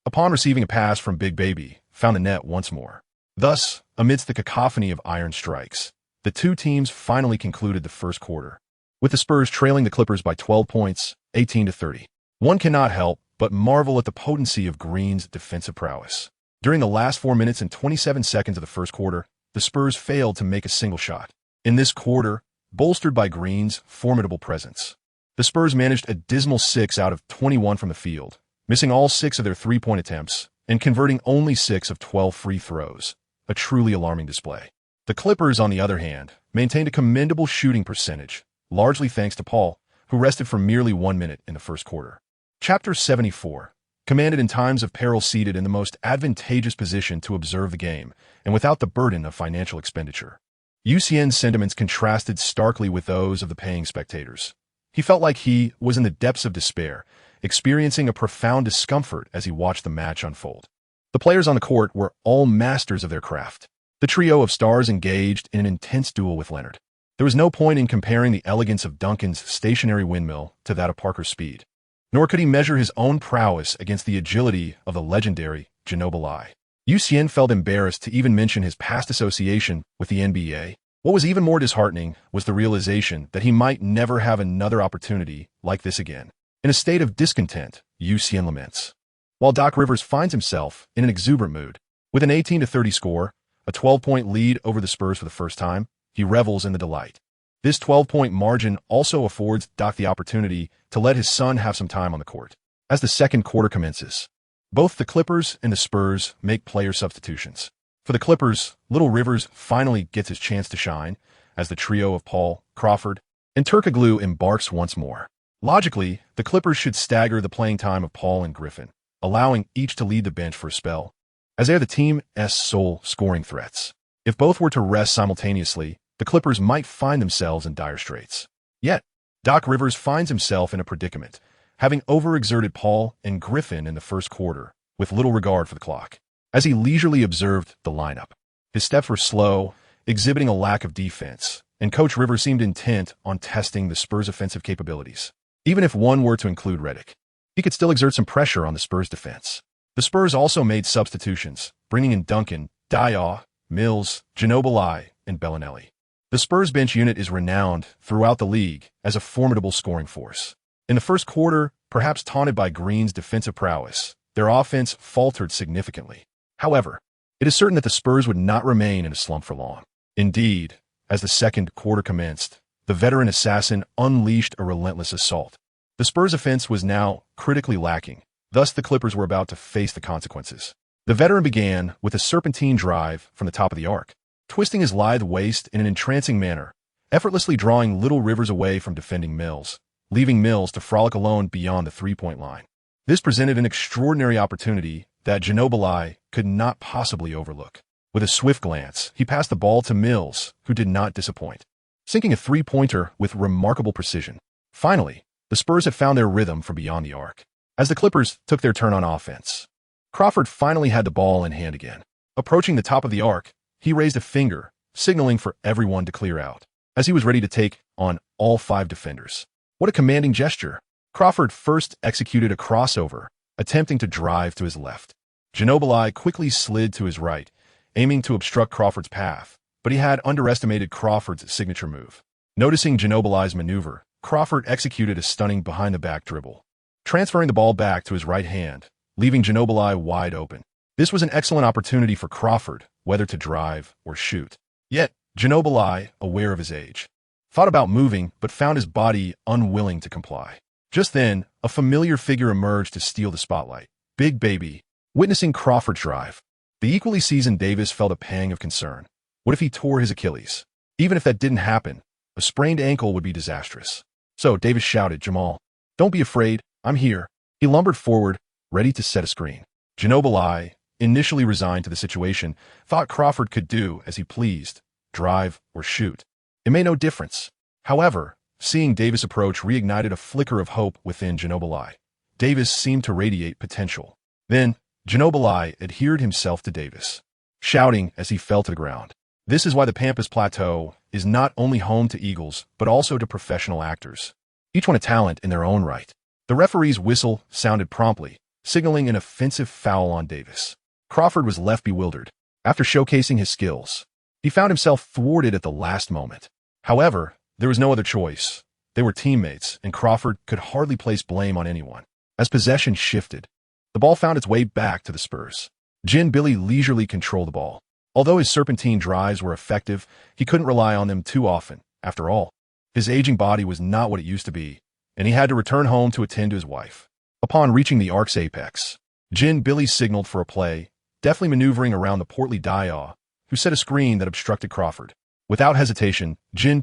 upon receiving a pass from Big Baby, found the net once more. Thus, amidst the cacophony of iron strikes, the two teams finally concluded the first quarter, with the Spurs trailing the Clippers by 12 points, 18-30. One cannot help but marvel at the potency of Green's defensive prowess. During the last 4 minutes and 27 seconds of the first quarter, the Spurs failed to make a single shot. In this quarter, bolstered by Green's formidable presence, the Spurs managed a dismal 6 out of 21 from the field, missing all 6 of their three-point attempts and converting only 6 of 12 free throws, a truly alarming display. The Clippers, on the other hand, maintained a commendable shooting percentage, largely thanks to Paul, who rested for merely 1 minute in the first quarter. Chapter 74. Commanded in times of peril, seated in the most advantageous position to observe the game, and without the burden of financial expenditure. Xian's sentiments contrasted starkly with those of the paying spectators. He felt like he was in the depths of despair, experiencing a profound discomfort as he watched the match unfold. The players on the court were all masters of their craft. The trio of stars engaged in an intense duel with Leonard. There was no point in comparing the elegance of Duncan's stationary windmill to that of Parker's speed. Nor could he measure his own prowess against the agility of the legendary Ginobili. Xian felt embarrassed to even mention his past association with the NBA. What was even more disheartening was the realization that he might never have another opportunity like this again. In a state of discontent, Xian laments, while Doc Rivers finds himself in an exuberant mood. With an 18-30 score, a 12-point lead over the Spurs for the first time, he revels in the delight. This 12-point margin also affords Doc the opportunity to let his son have some time on the court. As the second quarter commences, both the Clippers and the Spurs make player substitutions. For the Clippers, Little Rivers finally gets his chance to shine as the trio of Paul, Crawford, and Turkoglu embarks once more. Logically, the Clippers should stagger the playing time of Paul and Griffin, allowing each to lead the bench for a spell, as they are the team's sole scoring threats. If both were to rest simultaneously, the Clippers might find themselves in dire straits. Yet, Doc Rivers finds himself in a predicament, having overexerted Paul and Griffin in the first quarter, with little regard for the clock. As he leisurely observed the lineup, his steps were slow, exhibiting a lack of defense, and Coach Rivers seemed intent on testing the Spurs' offensive capabilities. Even if one were to include Redick, he could still exert some pressure on the Spurs' defense. The Spurs also made substitutions, bringing in Duncan, Diaw, Mills, Ginobili, and Bellinelli. The Spurs bench unit is renowned throughout the league as a formidable scoring force. In the first quarter, perhaps taunted by Green's defensive prowess, their offense faltered significantly. However, it is certain that the Spurs would not remain in a slump for long. Indeed, as the second quarter commenced, the veteran assassin unleashed a relentless assault. The Spurs' offense was now critically lacking, thus the Clippers were about to face the consequences. The veteran began with a serpentine drive from the top of the arc, twisting his lithe waist in an entrancing manner, effortlessly drawing Little Rivers away from defending Mills, leaving Mills to frolic alone beyond the three-point line. This presented an extraordinary opportunity that Ginobili could not possibly overlook. With a swift glance, he passed the ball to Mills, who did not disappoint, sinking a three-pointer with remarkable precision. Finally, the Spurs had found their rhythm from beyond the arc. As the Clippers took their turn on offense, Crawford finally had the ball in hand again. Approaching the top of the arc, he raised a finger, signaling for everyone to clear out, as he was ready to take on all 5 defenders. What a commanding gesture! Crawford first executed a crossover, attempting to drive to his left. Ginobili quickly slid to his right, aiming to obstruct Crawford's path, but he had underestimated Crawford's signature move. Noticing Ginobili's maneuver, Crawford executed a stunning behind-the-back dribble, transferring the ball back to his right hand, leaving Ginobili wide open. This was an excellent opportunity for Crawford, whether to drive or shoot. Yet, Ginobili, aware of his age, thought about moving but found his body unwilling to comply. Just then, a familiar figure emerged to steal the spotlight. Big Baby. Witnessing Crawford's drive, the equally seasoned Davis felt a pang of concern. What if he tore his Achilles? Even if that didn't happen, a sprained ankle would be disastrous. So Davis shouted, "Jamal, don't be afraid, I'm here." He lumbered forward, ready to set a screen. Ginobili, initially resigned to the situation, thought Crawford could do as he pleased, drive or shoot. It made no difference. However, seeing Davis approach reignited a flicker of hope within Ginobili. Davis seemed to radiate potential. Then, Ginobili adhered himself to Davis, shouting as he fell to the ground. This is why the Pampas Plateau is not only home to Eagles, but also to professional actors, each one a talent in their own right. The referee's whistle sounded promptly, signaling an offensive foul on Davis. Crawford was left bewildered. After showcasing his skills, he found himself thwarted at the last moment. However, there was no other choice. They were teammates, and Crawford could hardly place blame on anyone. As possession shifted, the ball found its way back to the Spurs. Billy leisurely controlled the ball. Although his serpentine drives were effective, he couldn't rely on them too often. After all, his aging body was not what it used to be, and he had to return home to attend to his wife. Upon reaching the arc's apex, Billy signaled for a play, deftly maneuvering around the portly Diaw, who set a screen that obstructed Crawford. Without hesitation,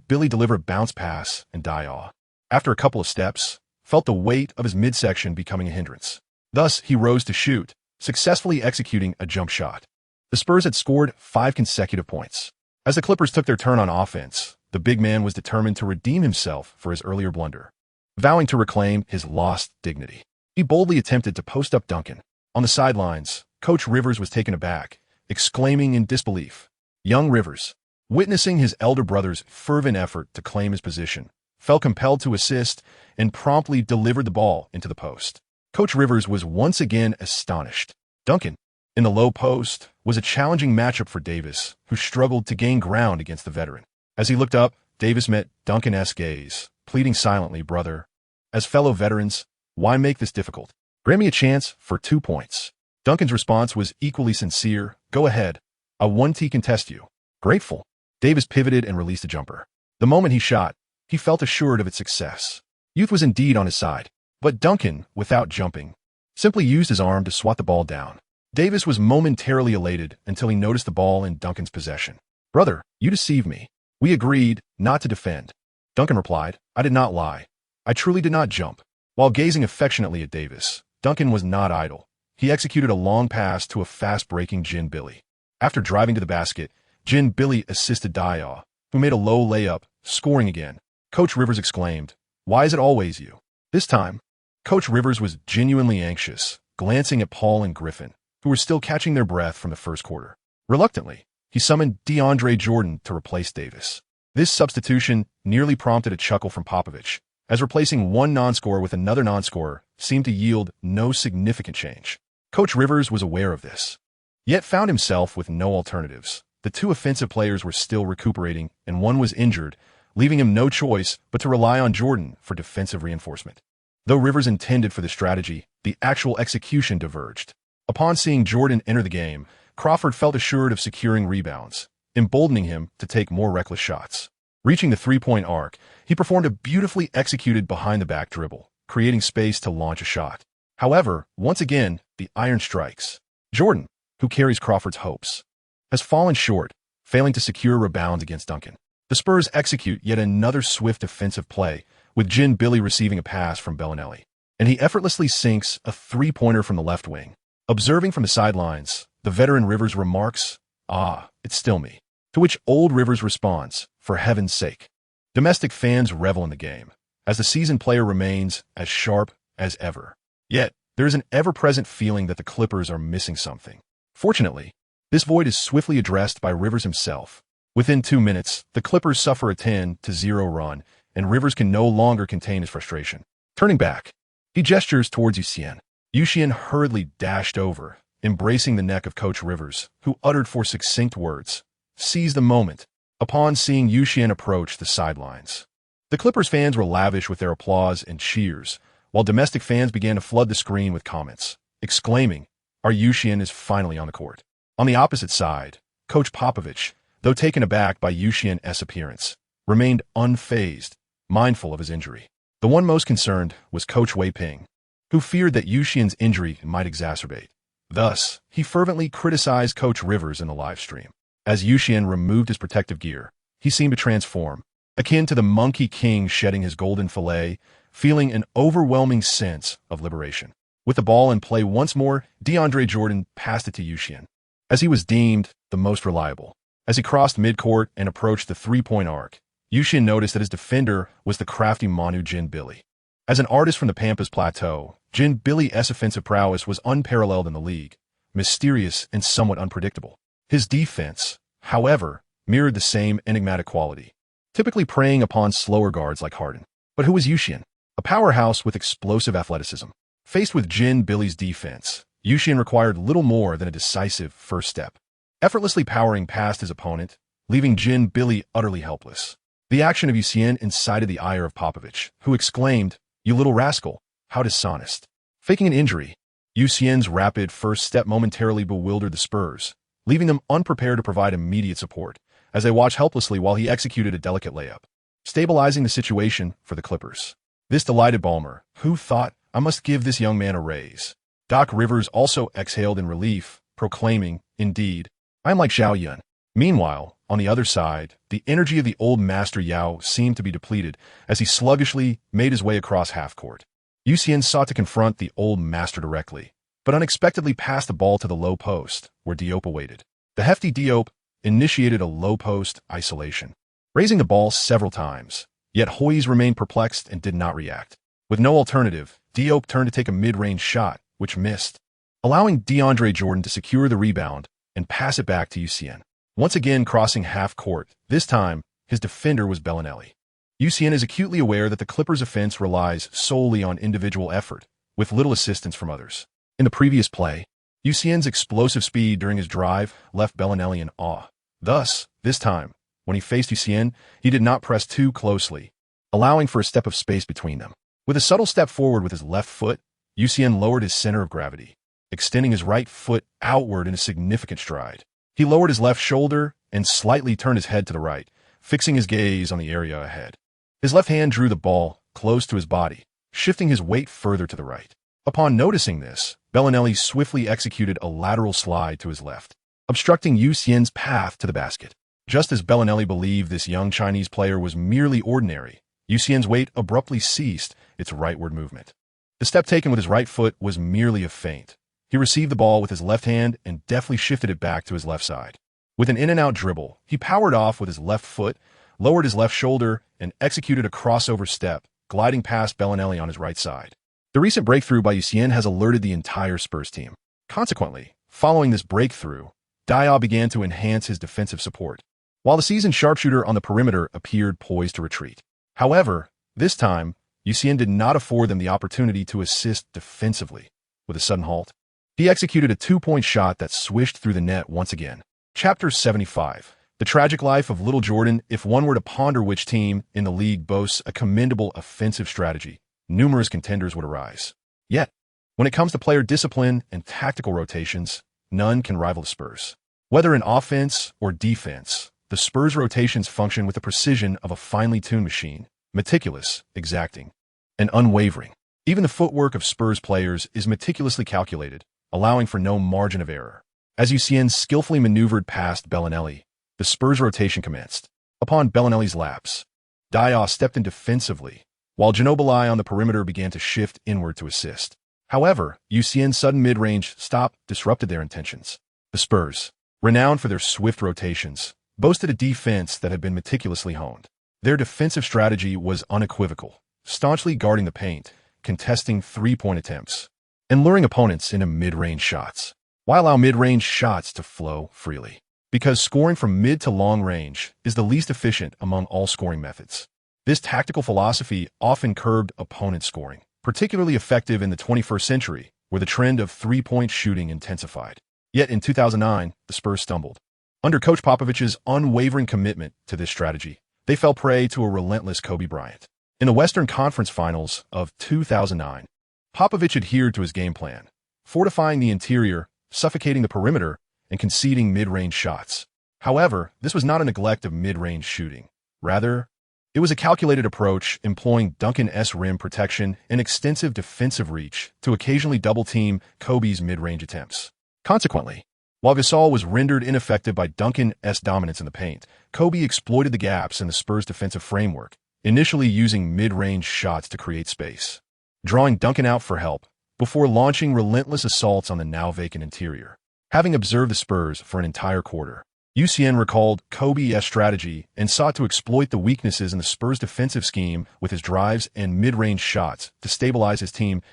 Billy delivered a bounce pass, and Diaw, after a couple of steps, felt the weight of his midsection becoming a hindrance. Thus, he rose to shoot, successfully executing a jump shot. The Spurs had scored 5 consecutive points. As the Clippers took their turn on offense, the big man was determined to redeem himself for his earlier blunder, vowing to reclaim his lost dignity. He boldly attempted to post up Duncan. On the sidelines, Coach Rivers was taken aback, exclaiming in disbelief. Young Rivers, witnessing his elder brother's fervent effort to claim his position, felt compelled to assist and promptly delivered the ball into the post. Coach Rivers was once again astonished. Duncan, in the low post, was a challenging matchup for Davis, who struggled to gain ground against the veteran. As he looked up, Davis met Duncan's gaze, pleading silently, "Brother, as fellow veterans, why make this difficult? Grant me a chance for 2 points." Duncan's response was equally sincere. "Go ahead. I 1T contest you." Grateful, Davis pivoted and released a jumper. The moment he shot, he felt assured of its success. Youth was indeed on his side, but Duncan, without jumping, simply used his arm to swat the ball down. Davis was momentarily elated until he noticed the ball in Duncan's possession. "Brother, you deceived me. We agreed not to defend." Duncan replied, "I did not lie. I truly did not jump." While gazing affectionately at Davis, Duncan was not idle. He executed a long pass to a fast-breaking Xian Billy. After driving to the basket, Xian Billy assisted Dia, who made a low layup, scoring again. Coach Rivers exclaimed, "Why is it always you?" This time, Coach Rivers was genuinely anxious, glancing at Paul and Griffin, who were still catching their breath from the first quarter. Reluctantly, he summoned DeAndre Jordan to replace Davis. This substitution nearly prompted a chuckle from Popovich, as replacing one non-scorer with another non-scorer seemed to yield no significant change. Coach Rivers was aware of this, yet found himself with no alternatives. The two offensive players were still recuperating, and one was injured, leaving him no choice but to rely on Jordan for defensive reinforcement. Though Rivers intended for the strategy, the actual execution diverged. Upon seeing Jordan enter the game, Crawford felt assured of securing rebounds, emboldening him to take more reckless shots. Reaching the three-point arc, he performed a beautifully executed behind-the-back dribble, creating space to launch a shot. However, once again, the iron strikes. Jordan, who carries Crawford's hopes, has fallen short, failing to secure rebounds against Duncan. The Spurs execute yet another swift defensive play, with Xian Billy receiving a pass from Bellinelli, and he effortlessly sinks a three-pointer from the left wing. Observing from the sidelines, the veteran Rivers remarks, "Ah, it's still me." To which old Rivers responds, "For heaven's sake." Domestic fans revel in the game, as the seasoned player remains as sharp as ever. Yet, there is an ever-present feeling that the Clippers are missing something. Fortunately, this void is swiftly addressed by Rivers himself. Within 2 minutes, the Clippers suffer a 10-0 run, and Rivers can no longer contain his frustration. Turning back, he gestures towards Xian. Xian hurriedly dashed over, embracing the neck of Coach Rivers, who uttered 4 succinct words, "Seize the moment." Upon seeing Xian approach the sidelines, the Clippers fans were lavish with their applause and cheers, while domestic fans began to flood the screen with comments, exclaiming, "Our Xian is finally on the court." On the opposite side, Coach Popovich, though taken aback by Xian's appearance, remained unfazed, mindful of his injury. The one most concerned was Coach Wei Ping, who feared that Xian's injury might exacerbate. Thus, he fervently criticized Coach Rivers in the live stream. As Xian removed his protective gear, he seemed to transform, akin to the Monkey King shedding his golden fillet, feeling an overwhelming sense of liberation. With the ball in play once more, DeAndre Jordan passed it to Xian, as he was deemed the most reliable. As he crossed midcourt and approached the three-point arc, Xian noticed that his defender was the crafty Manu Xian Billy. As an artist from the Pampas Plateau, Xian Billy's offensive prowess was unparalleled in the league, mysterious and somewhat unpredictable. His defense, however, mirrored the same enigmatic quality, typically preying upon slower guards like Harden. But who was Xian? A powerhouse with explosive athleticism. Faced with Xian Billy's defense, Xian required little more than a decisive first step, effortlessly powering past his opponent, leaving Xian Billy utterly helpless. The action of Xian incited the ire of Popovich, who exclaimed, "You little rascal, how dishonest." Faking an injury, Xian's rapid first step momentarily bewildered the Spurs, leaving them unprepared to provide immediate support, as they watched helplessly while he executed a delicate layup, stabilizing the situation for the Clippers. This delighted Ballmer, who thought, "I must give this young man a raise." Doc Rivers also exhaled in relief, proclaiming, "Indeed, I am like Xiao Yun." Meanwhile, on the other side, the energy of the old master Yao seemed to be depleted as he sluggishly made his way across half-court. Xian sought to confront the old master directly, but unexpectedly passed the ball to the low post, where Diop awaited. The hefty Diop, initiated a low-post isolation, raising the ball several times. Yet Hoyes remained perplexed and did not react. With no alternative, Diop turned to take a mid-range shot, which missed, allowing DeAndre Jordan to secure the rebound and pass it back to Xian. Once again crossing half-court, this time, his defender was Bellinelli. Xian is acutely aware that the Clippers' offense relies solely on individual effort, with little assistance from others. In the previous play, Xian's explosive speed during his drive left Bellinelli in awe. Thus, this time, when he faced Xian, he did not press too closely, allowing for a step of space between them. With a subtle step forward with his left foot, Xian lowered his center of gravity, extending his right foot outward in a significant stride. He lowered his left shoulder and slightly turned his head to the right, fixing his gaze on the area ahead. His left hand drew the ball close to his body, shifting his weight further to the right. Upon noticing this, Bellinelli swiftly executed a lateral slide to his left, obstructing Xian's path to the basket. Just as Bellinelli believed this young Chinese player was merely ordinary, Xian's weight abruptly ceased its rightward movement. The step taken with his right foot was merely a feint. He received the ball with his left hand and deftly shifted it back to his left side. With an in-and-out dribble, he powered off with his left foot, lowered his left shoulder, and executed a crossover step, gliding past Bellinelli on his right side. The recent breakthrough by Xian has alerted the entire Spurs team. Consequently, following this breakthrough, Diop began to enhance his defensive support, while the seasoned sharpshooter on the perimeter appeared poised to retreat. However, this time, Xian did not afford them the opportunity to assist defensively. With a sudden halt, he executed a two-point shot that swished through the net once again. Chapter 75. The tragic life of Little Jordan. If one were to ponder which team in the league boasts a commendable offensive strategy, numerous contenders would arise. Yet, when it comes to player discipline and tactical rotations, none can rival the Spurs. Whether in offense or defense, the Spurs' rotations function with the precision of a finely tuned machine, meticulous, exacting, and unwavering. Even the footwork of Spurs players is meticulously calculated, allowing for no margin of error. As Xian skillfully maneuvered past Bellinelli, the Spurs' rotation commenced. Upon Bellinelli's lapse, Diop stepped in defensively, while Ginobili on the perimeter began to shift inward to assist. However, Xian's sudden mid-range stop disrupted their intentions. The Spurs, renowned for their swift rotations, boasted a defense that had been meticulously honed. Their defensive strategy was unequivocal, staunchly guarding the paint, contesting three-point attempts, and luring opponents into mid-range shots, while allow mid-range shots to flow freely. Because scoring from mid to long range is the least efficient among all scoring methods. This tactical philosophy often curbed opponent scoring, particularly effective in the 21st century, where the trend of three-point shooting intensified. Yet in 2009, the Spurs stumbled. Under Coach Popovich's unwavering commitment to this strategy, they fell prey to a relentless Kobe Bryant. In the Western Conference Finals of 2009, Popovich adhered to his game plan, fortifying the interior, suffocating the perimeter, and conceding mid-range shots. However, this was not a neglect of mid-range shooting. Rather, it was a calculated approach employing Duncan's rim protection and extensive defensive reach to occasionally double-team Kobe's mid-range attempts. Consequently, while Gasol was rendered ineffective by Duncan's dominance in the paint, Kobe exploited the gaps in the Spurs' defensive framework, initially using mid-range shots to create space, drawing Duncan out for help before launching relentless assaults on the now-vacant interior. Having observed the Spurs for an entire quarter, Xian recalled Kobe's strategy and sought to exploit the weaknesses in the Spurs' defensive scheme with his drives and mid-range shots to stabilize his team's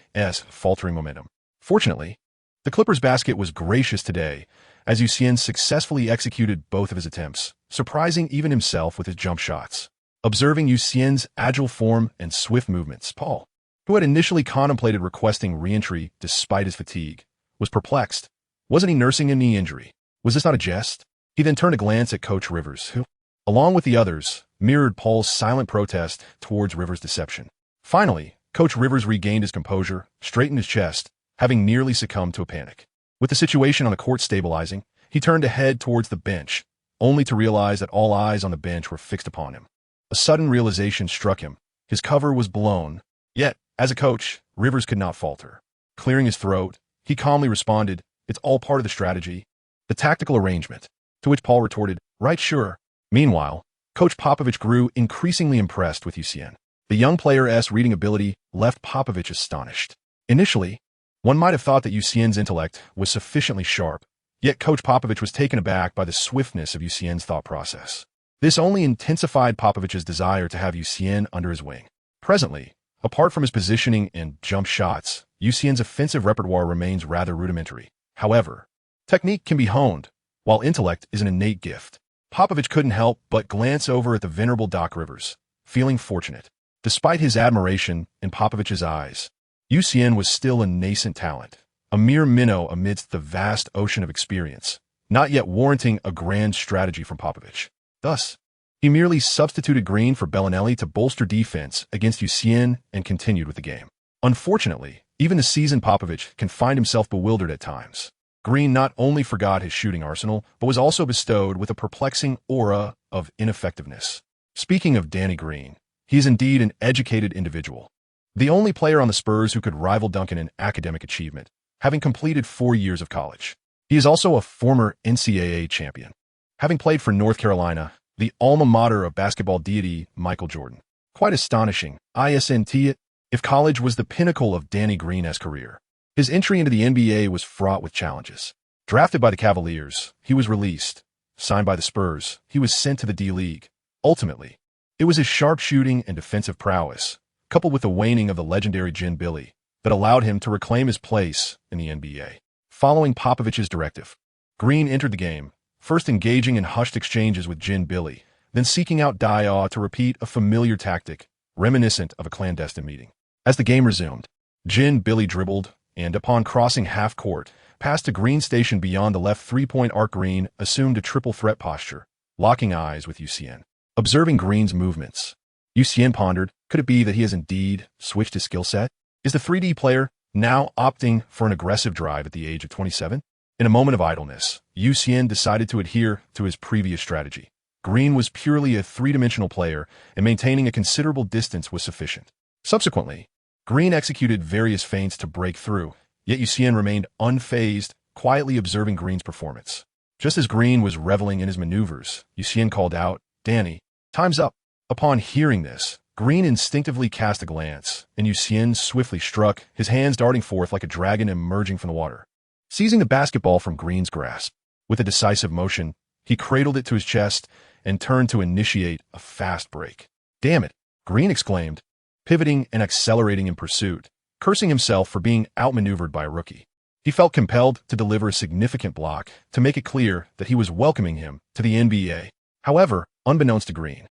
faltering momentum. Fortunately, the Clippers' basket was gracious today, as Xian successfully executed both of his attempts, surprising even himself with his jump shots. Observing Xian's agile form and swift movements, Paul, who had initially contemplated requesting re-entry despite his fatigue, was perplexed. Wasn't he nursing a knee injury? Was this not a jest? He then turned a glance at Coach Rivers, who, along with the others, mirrored Paul's silent protest towards Rivers' deception. Finally, Coach Rivers regained his composure, straightened his chest, having nearly succumbed to a panic. With the situation on the court stabilizing, he turned to head towards the bench, only to realize that all eyes on the bench were fixed upon him. A sudden realization struck him. His cover was blown. Yet, as a coach, Rivers could not falter. Clearing his throat, he calmly responded, "It's all part of the strategy, the tactical arrangement." To which Paul retorted, "Right, sure." Meanwhile, Coach Popovich grew increasingly impressed with Xian. The young player's reading ability left Popovich astonished. Initially, one might have thought that Xian's intellect was sufficiently sharp, Yet Coach Popovich was taken aback by the swiftness of Xian's thought process. This only intensified Popovich's desire to have Xian under his wing. Presently, apart from his positioning and jump shots, Xian's offensive repertoire remains rather rudimentary. However, technique can be honed, while intellect is an innate gift. Popovich couldn't help but glance over at the venerable Doc Rivers, feeling fortunate. Despite his admiration in Popovich's eyes, Xian was still a nascent talent, a mere minnow amidst the vast ocean of experience, not yet warranting a grand strategy from Popovich. Thus, he merely substituted Green for Bellinelli to bolster defense against Xian and continued with the game. Unfortunately, even the seasoned Popovich can find himself bewildered at times. Green not only forgot his shooting arsenal, but was also bestowed with a perplexing aura of ineffectiveness. Speaking of Danny Green, he is indeed an educated individual. The only player on the Spurs who could rival Duncan in academic achievement, having completed 4 years of college. He is also a former NCAA champion, having played for North Carolina, the alma mater of basketball deity Michael Jordan. Quite astonishing, isn't it? If college was the pinnacle of Danny Green's career, his entry into the NBA was fraught with challenges. Drafted by the Cavaliers, he was released. Signed by the Spurs, he was sent to the D-League. Ultimately, it was his sharp shooting and defensive prowess, coupled with the waning of the legendary Gin Billy, that allowed him to reclaim his place in the NBA. Following Popovich's directive, Green entered the game, first engaging in hushed exchanges with Gin Billy, then seeking out Dia to repeat a familiar tactic, reminiscent of a clandestine meeting. As the game resumed, Gin Billy dribbled, and upon crossing half court, passed to Green station beyond the left three-point arc. Green assumed a triple threat posture, locking eyes with Xian. Observing Green's movements, Xian pondered, could it be that he has indeed switched his skill set? Is the 3D player now opting for an aggressive drive at the age of 27? In a moment of idleness, Xian decided to adhere to his previous strategy. Green was purely a three-dimensional player, and maintaining a considerable distance was sufficient. Subsequently, Green executed various feints to break through, yet Xian remained unfazed, quietly observing Green's performance. Just as Green was reveling in his maneuvers, Xian called out, "Danny, time's up." Upon hearing this, Green instinctively cast a glance, and Xian swiftly struck, his hands darting forth like a dragon emerging from the water. Seizing the basketball from Green's grasp, with a decisive motion, he cradled it to his chest and turned to initiate a fast break. "Damn it," Green exclaimed, pivoting and accelerating in pursuit, cursing himself for being outmaneuvered by a rookie. He felt compelled to deliver a significant block to make it clear that he was welcoming him to the NBA. However, unbeknownst to Green,